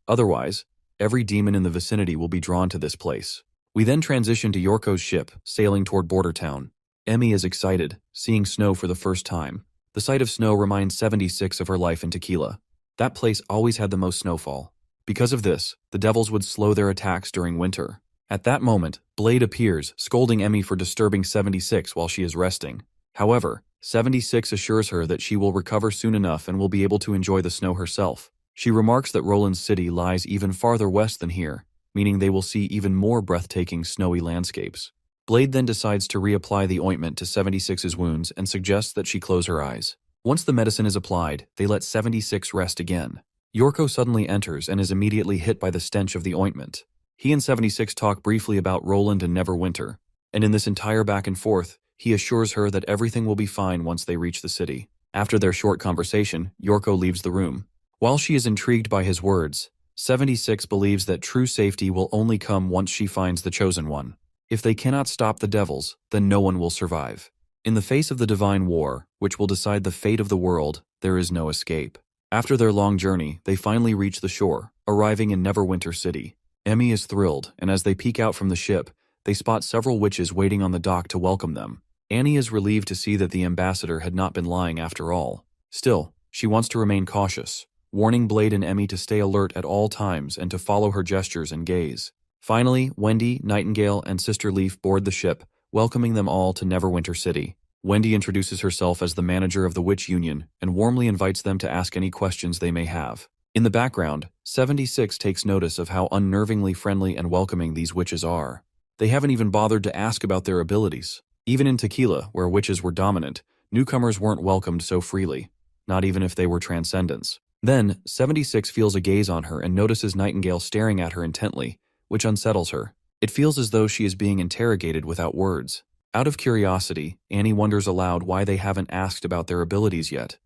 Otherwise, every demon in the vicinity will be drawn to this place. We then transition to Yorko's ship, sailing toward Border Town. Emmy is excited, seeing snow for the first time. The sight of snow reminds 76 of her life in Tequila. That place always had the most snowfall. Because of this, the devils would slow their attacks during winter. At that moment, Blade appears, scolding Emmy for disturbing 76 while she is resting. However, 76 assures her that she will recover soon enough and will be able to enjoy the snow herself. She remarks that Roland's city lies even farther west than here, meaning they will see even more breathtaking snowy landscapes. Blade then decides to reapply the ointment to 76's wounds and suggests that she close her eyes. Once the medicine is applied, they let 76 rest again. Yorko suddenly enters and is immediately hit by the stench of the ointment. He and 76 talk briefly about Roland and Neverwinter, and in this entire back and forth, he assures her that everything will be fine once they reach the city. After their short conversation, Yorko leaves the room. While she is intrigued by his words, 76 believes that true safety will only come once she finds the Chosen One. If they cannot stop the devils, then no one will survive. In the face of the divine war, which will decide the fate of the world, there is no escape. After their long journey, they finally reach the shore, arriving in Neverwinter City. Emmy is thrilled, and as they peek out from the ship, they spot several witches waiting on the dock to welcome them. Annie is relieved to see that the ambassador had not been lying after all. Still, she wants to remain cautious, warning Blade and Emmy to stay alert at all times and to follow her gestures and gaze. Finally, Wendy, Nightingale, and Sister Leaf board the ship, welcoming them all to Neverwinter City. Wendy introduces herself as the manager of the Witch Union and warmly invites them to ask any questions they may have. In the background, 76 takes notice of how unnervingly friendly and welcoming these witches are. They haven't even bothered to ask about their abilities. Even in Tequila, where witches were dominant, newcomers weren't welcomed so freely, not even if they were transcendents. Then, 76 feels a gaze on her and notices Nightingale staring at her intently, which unsettles her. It feels as though she is being interrogated without words. Out of curiosity, Annie wonders aloud why they haven't asked about their abilities yet,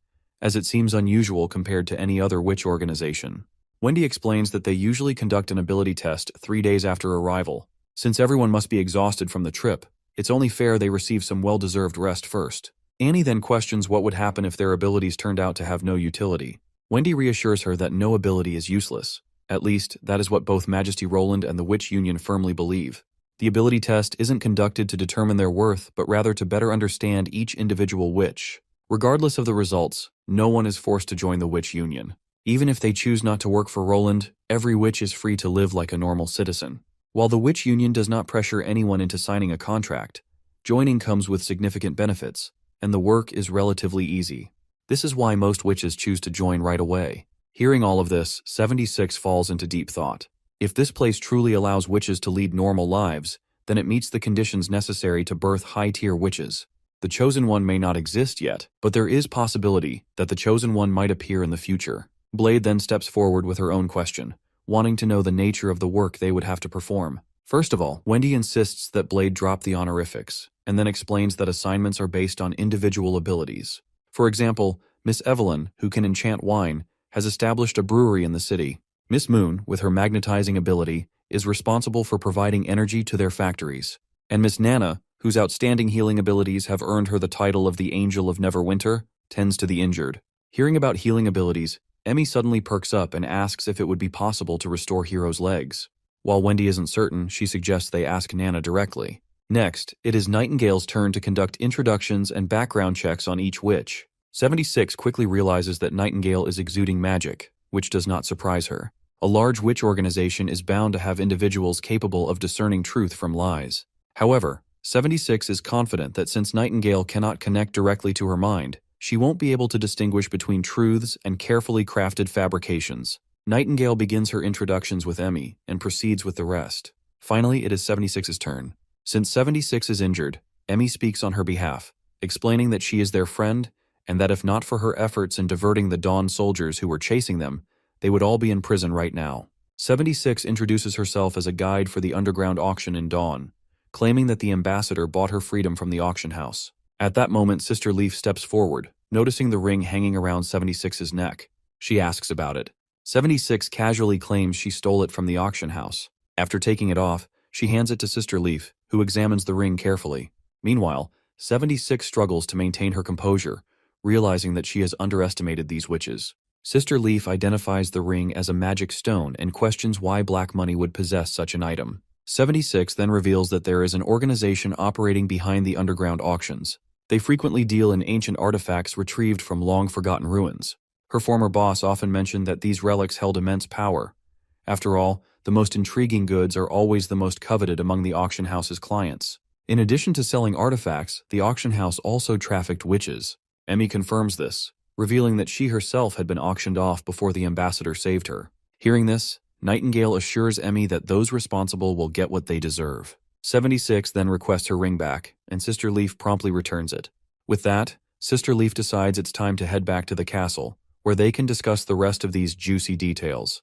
as it seems unusual compared to any other witch organization. Wendy explains that they usually conduct an ability test 3 days after arrival. Since everyone must be exhausted from the trip, it's only fair they receive some well-deserved rest first. Annie then questions what would happen if their abilities turned out to have no utility. Wendy reassures her that no ability is useless. At least, that is what both Majesty Roland and the Witch Union firmly believe. The ability test isn't conducted to determine their worth, but rather to better understand each individual witch. Regardless of the results, no one is forced to join the Witch Union. Even if they choose not to work for Roland, every witch is free to live like a normal citizen. While the Witch Union does not pressure anyone into signing a contract, joining comes with significant benefits, and the work is relatively easy. This is why most witches choose to join right away. Hearing all of this, 76 falls into deep thought. If this place truly allows witches to lead normal lives, then it meets the conditions necessary to birth high-tier witches. The Chosen One may not exist yet, but there is possibility that the Chosen One might appear in the future. Blade then steps forward with her own question, wanting to know the nature of the work they would have to perform. First of all, Wendy insists that Blade drop the honorifics, and then explains that assignments are based on individual abilities. For example, Miss Evelyn, who can enchant wine, has established a brewery in the city. Miss Moon, with her magnetizing ability, is responsible for providing energy to their factories. And Miss Nana, whose outstanding healing abilities have earned her the title of the Angel of Neverwinter, tends to the injured. Hearing about healing abilities, Emmy suddenly perks up and asks if it would be possible to restore Hero's legs. While Wendy isn't certain, she suggests they ask Nana directly. Next, it is Nightingale's turn to conduct introductions and background checks on each witch. 76 quickly realizes that Nightingale is exuding magic, which does not surprise her. A large witch organization is bound to have individuals capable of discerning truth from lies. However, 76 is confident that since Nightingale cannot connect directly to her mind, she won't be able to distinguish between truths and carefully crafted fabrications. Nightingale begins her introductions with Emmy and proceeds with the rest. Finally, it is 76's turn. Since 76 is injured, Emmy speaks on her behalf, explaining that she is their friend and that if not for her efforts in diverting the Dawn soldiers who were chasing them, they would all be in prison right now. 76 introduces herself as a guide for the underground auction in Dawn, claiming that the ambassador bought her freedom from the auction house. At that moment, Sister Leaf steps forward, noticing the ring hanging around 76's neck. She asks about it. 76 casually claims she stole it from the auction house. After taking it off, she hands it to Sister Leaf, who examines the ring carefully. Meanwhile, 76 struggles to maintain her composure, realizing that she has underestimated these witches. Sister Leaf identifies the ring as a magic stone and questions why black money would possess such an item. 76 then reveals that there is an organization operating behind the underground auctions. They frequently deal in ancient artifacts retrieved from long-forgotten ruins. Her former boss often mentioned that these relics held immense power, After all, the most intriguing goods are always the most coveted among the auction house's clients. In addition to selling artifacts, the auction house also trafficked witches. Emmy confirms this, revealing that she herself had been auctioned off before the ambassador saved her. Hearing this, Nightingale assures Emmy that those responsible will get what they deserve. 76 then requests her ring back, and Sister Leaf promptly returns it. With that, Sister Leaf decides it's time to head back to the castle, where they can discuss the rest of these juicy details.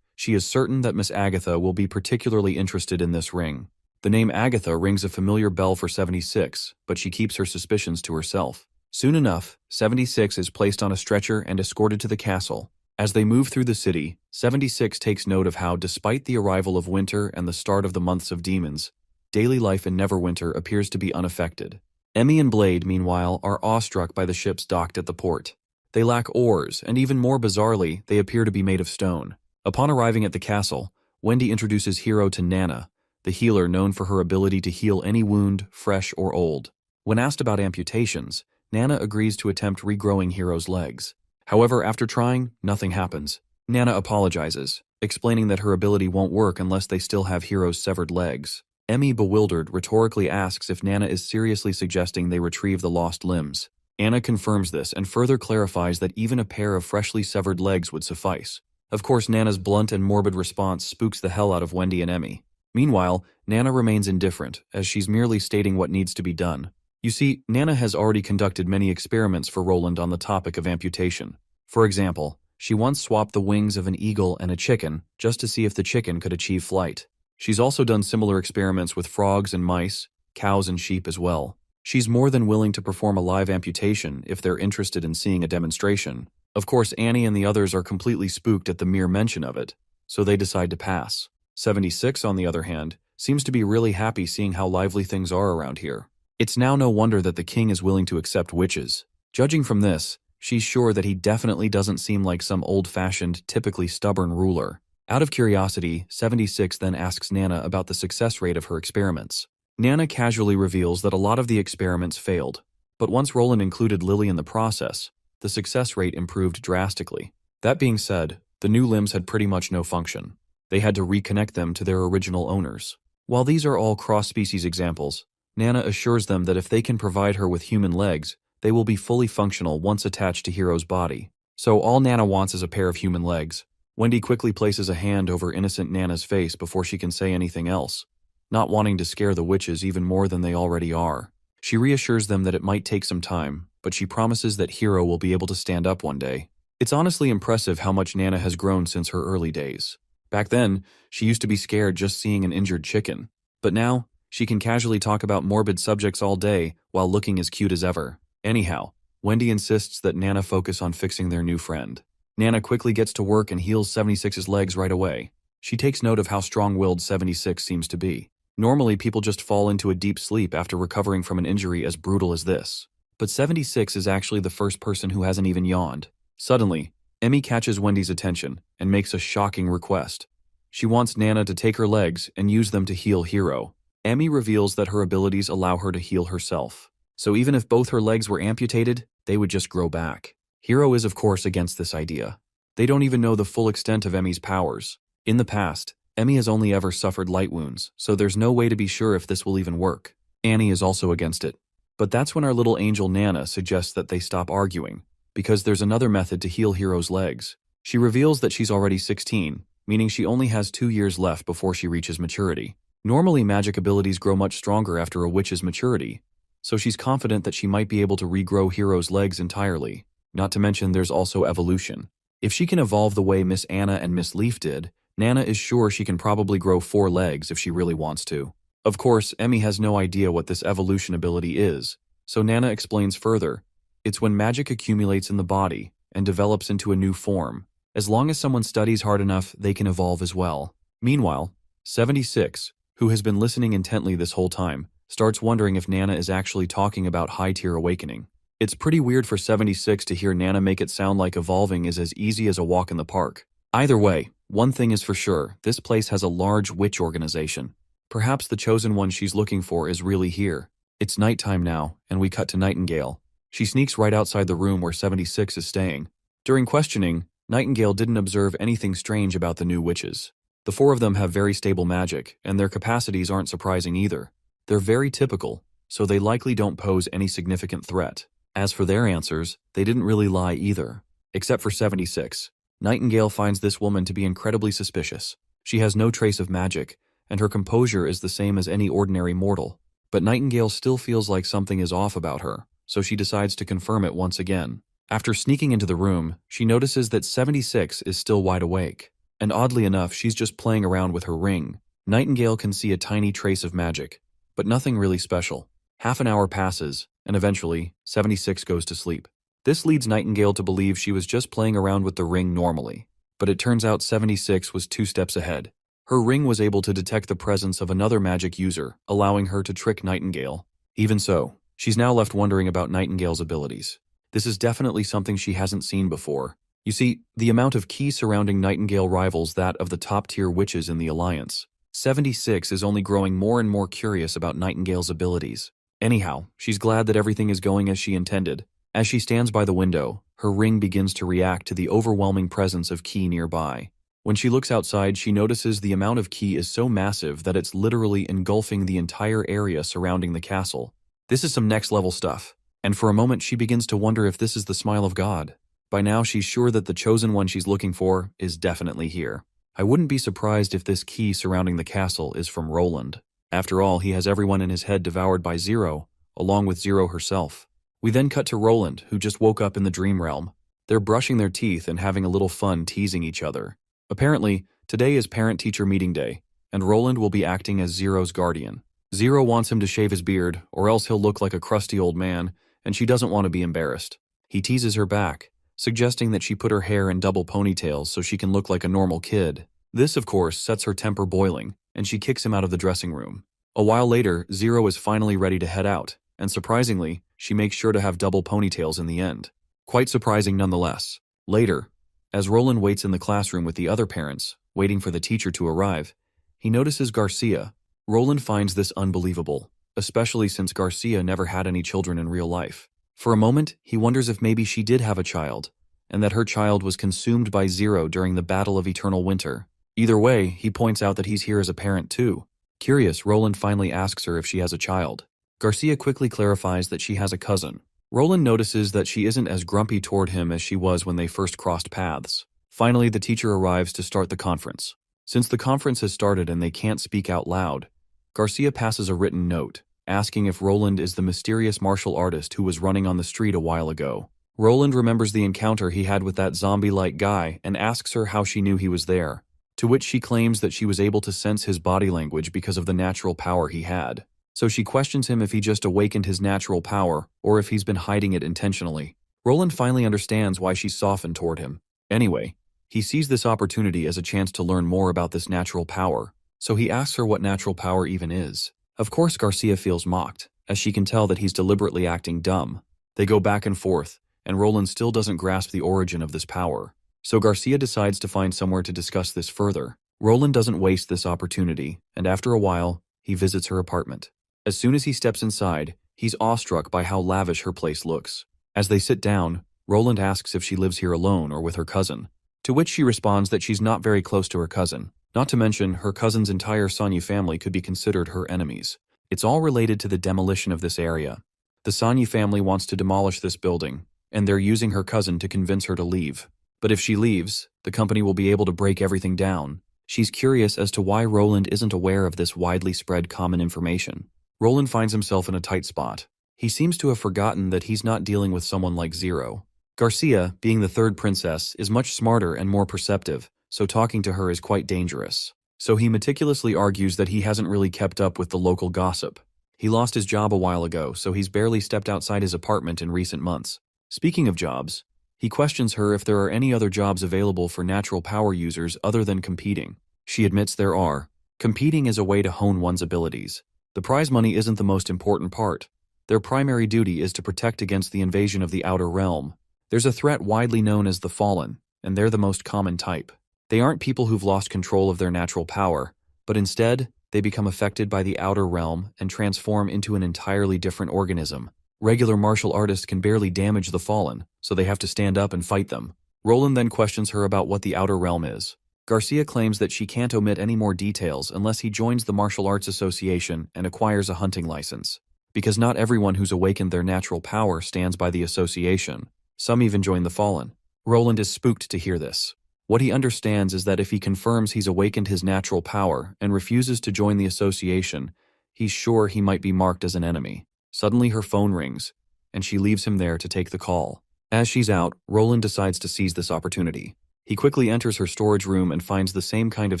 She is certain that Miss Agatha will be particularly interested in this ring. The name Agatha rings a familiar bell for 76, but she keeps her suspicions to herself. Soon enough, 76 is placed on a stretcher and escorted to the castle. As they move through the city, 76 takes note of how, despite the arrival of winter and the start of the months of demons, daily life in Neverwinter appears to be unaffected. Emmy and Blade, meanwhile, are awestruck by the ships docked at the port. They lack oars, and even more bizarrely, they appear to be made of stone. Upon arriving at the castle, Wendy introduces Hero to Nana, the healer known for her ability to heal any wound, fresh or old. When asked about amputations, Nana agrees to attempt regrowing Hero's legs. However, after trying, nothing happens. Nana apologizes, explaining that her ability won't work unless they still have Hero's severed legs. Emmy, bewildered, rhetorically asks if Nana is seriously suggesting they retrieve the lost limbs. Anna confirms this and further clarifies that even a pair of freshly severed legs would suffice. Of course, Nana's blunt and morbid response spooks the hell out of Wendy and Emmy. Meanwhile, Nana remains indifferent, as she's merely stating what needs to be done. You see, Nana has already conducted many experiments for Roland on the topic of amputation. For example, she once swapped the wings of an eagle and a chicken just to see if the chicken could achieve flight. She's also done similar experiments with frogs and mice, cows and sheep as well. She's more than willing to perform a live amputation if they're interested in seeing a demonstration. Of course, Annie and the others are completely spooked at the mere mention of it, so they decide to pass. 76, on the other hand, seems to be really happy seeing how lively things are around here. It's now no wonder that the king is willing to accept witches. Judging from this, she's sure that he definitely doesn't seem like some old-fashioned, typically stubborn ruler. Out of curiosity, 76 then asks Nana about the success rate of her experiments. Nana casually reveals that a lot of the experiments failed, but once Roland included Lily in the process, the success rate improved drastically. That being said, the new limbs had pretty much no function. They had to reconnect them to their original owners. While these are all cross-species examples, Nana assures them that if they can provide her with human legs, they will be fully functional once attached to Hero's body. So all Nana wants is a pair of human legs. Wendy quickly places a hand over innocent Nana's face before she can say anything else, not wanting to scare the witches even more than they already are. She reassures them that it might take some time, but she promises that Hero will be able to stand up one day. It's honestly impressive how much Nana has grown since her early days. Back then, she used to be scared just seeing an injured chicken, but now, she can casually talk about morbid subjects all day while looking as cute as ever. Anyhow, Wendy insists that Nana focus on fixing their new friend. Nana quickly gets to work and heals 76's legs right away. She takes note of how strong-willed 76 seems to be. Normally, people just fall into a deep sleep after recovering from an injury as brutal as this. But 76 is actually the first person who hasn't even yawned. Suddenly, Emmy catches Wendy's attention and makes a shocking request. She wants Nana to take her legs and use them to heal Hero. Emmy reveals that her abilities allow her to heal herself. So even if both her legs were amputated, they would just grow back. Hero is of course against this idea. They don't even know the full extent of Emmy's powers. In the past, Emmy has only ever suffered light wounds, so there's no way to be sure if this will even work. Annie is also against it. But that's when our little angel Nana suggests that they stop arguing, because there's another method to heal Hero's legs. She reveals that she's already 16, meaning she only has 2 years left before she reaches maturity. Normally, magic abilities grow much stronger after a witch's maturity, so she's confident that she might be able to regrow Hero's legs entirely. Not to mention there's also evolution. If she can evolve the way Miss Anna and Miss Leaf did, Nana is sure she can probably grow 4 legs if she really wants to. Of course, Emmy has no idea what this evolution ability is, so Nana explains further. It's when magic accumulates in the body and develops into a new form. As long as someone studies hard enough, they can evolve as well. Meanwhile, 76, who has been listening intently this whole time, starts wondering if Nana is actually talking about high-tier awakening. It's pretty weird for 76 to hear Nana make it sound like evolving is as easy as a walk in the park. Either way, one thing is for sure, this place has a large witch organization. Perhaps the chosen one she's looking for is really here. It's nighttime now, and we cut to Nightingale. She sneaks right outside the room where 76 is staying. During questioning, Nightingale didn't observe anything strange about the new witches. The four of them have very stable magic, and their capacities aren't surprising either. They're very typical, so they likely don't pose any significant threat. As for their answers, they didn't really lie either. Except for 76. Nightingale finds this woman to be incredibly suspicious. She has no trace of magic, and her composure is the same as any ordinary mortal. But Nightingale still feels like something is off about her, so she decides to confirm it once again. After sneaking into the room, she notices that 76 is still wide awake. And oddly enough, she's just playing around with her ring. Nightingale can see a tiny trace of magic, but nothing really special. Half an hour passes, and eventually, 76 goes to sleep. This leads Nightingale to believe she was just playing around with the ring normally. But it turns out 76 was 2 steps ahead. Her ring was able to detect the presence of another magic user, allowing her to trick Nightingale. Even so, she's now left wondering about Nightingale's abilities. This is definitely something she hasn't seen before. You see, the amount of ki surrounding Nightingale rivals that of the top-tier witches in the Alliance. 76 is only growing more and more curious about Nightingale's abilities. Anyhow, she's glad that everything is going as she intended. As she stands by the window, her ring begins to react to the overwhelming presence of ki nearby. When she looks outside, she notices the amount of ki is so massive that it's literally engulfing the entire area surrounding the castle. This is some next-level stuff, and for a moment she begins to wonder if this is the smile of God. By now she's sure that the chosen one she's looking for is definitely here. I wouldn't be surprised if this ki surrounding the castle is from Roland. After all, he has everyone in his head devoured by Zero, along with Zero herself. We then cut to Roland, who just woke up in the dream realm. They're brushing their teeth and having a little fun teasing each other. Apparently, today is parent-teacher meeting day, and Roland will be acting as Zero's guardian. Zero wants him to shave his beard, or else he'll look like a crusty old man, and she doesn't want to be embarrassed. He teases her back, suggesting that she put her hair in double ponytails so she can look like a normal kid. This, of course, sets her temper boiling, and she kicks him out of the dressing room. A while later, Zero is finally ready to head out, and surprisingly, she makes sure to have double ponytails in the end. Quite surprising nonetheless. Later, as Roland waits in the classroom with the other parents, waiting for the teacher to arrive, he notices Garcia. Roland finds this unbelievable, especially since Garcia never had any children in real life. For a moment, he wonders if maybe she did have a child, and that her child was consumed by Zero during the Battle of Eternal Winter. Either way, he points out that he's here as a parent too. Curious, Roland finally asks her if she has a child. Garcia quickly clarifies that she has a cousin. Roland notices that she isn't as grumpy toward him as she was when they first crossed paths. Finally, the teacher arrives to start the conference. Since the conference has started and they can't speak out loud, Garcia passes a written note, asking if Roland is the mysterious martial artist who was running on the street a while ago. Roland remembers the encounter he had with that zombie-like guy and asks her how she knew he was there, to which she claims that she was able to sense his body language because of the natural power he had. So she questions him if he just awakened his natural power or if he's been hiding it intentionally. Roland finally understands why she's softened toward him. Anyway, he sees this opportunity as a chance to learn more about this natural power, so he asks her what natural power even is. Of course, Garcia feels mocked, as she can tell that he's deliberately acting dumb. They go back and forth, and Roland still doesn't grasp the origin of this power. So Garcia decides to find somewhere to discuss this further. Roland doesn't waste this opportunity, and after a while, he visits her apartment. As soon as he steps inside, he's awestruck by how lavish her place looks. As they sit down, Roland asks if she lives here alone or with her cousin, to which she responds that she's not very close to her cousin. Not to mention, her cousin's entire Sanyu family could be considered her enemies. It's all related to the demolition of this area. The Sanyu family wants to demolish this building, and they're using her cousin to convince her to leave. But if she leaves, the company will be able to break everything down. She's curious as to why Roland isn't aware of this widely spread common information. Roland finds himself in a tight spot. He seems to have forgotten that he's not dealing with someone like Zero. Garcia, being the third princess, is much smarter and more perceptive, so talking to her is quite dangerous. So he meticulously argues that he hasn't really kept up with the local gossip. He lost his job a while ago, so he's barely stepped outside his apartment in recent months. Speaking of jobs, he questions her if there are any other jobs available for natural power users other than competing. She admits there are. Competing is a way to hone one's abilities. The prize money isn't the most important part. Their primary duty is to protect against the invasion of the outer realm. There's a threat widely known as the Fallen, and they're the most common type. They aren't people who've lost control of their natural power, but instead, they become affected by the outer realm and transform into an entirely different organism. Regular martial artists can barely damage the Fallen, so they have to stand up and fight them. Roland then questions her about what the outer realm is. Garcia claims that she can't omit any more details unless he joins the Martial Arts Association and acquires a hunting license. Because not everyone who's awakened their natural power stands by the association. Some even join the Fallen. Roland is spooked to hear this. What he understands is that if he confirms he's awakened his natural power and refuses to join the association, he's sure he might be marked as an enemy. Suddenly her phone rings, and she leaves him there to take the call. As she's out, Roland decides to seize this opportunity. He quickly enters her storage room and finds the same kind of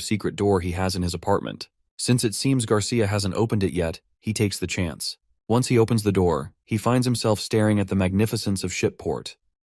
secret door he has in his apartment. Since it seems Garcia hasn't opened it yet, he takes the chance. Once he opens the door, he finds himself staring at the magnificence of Shipport.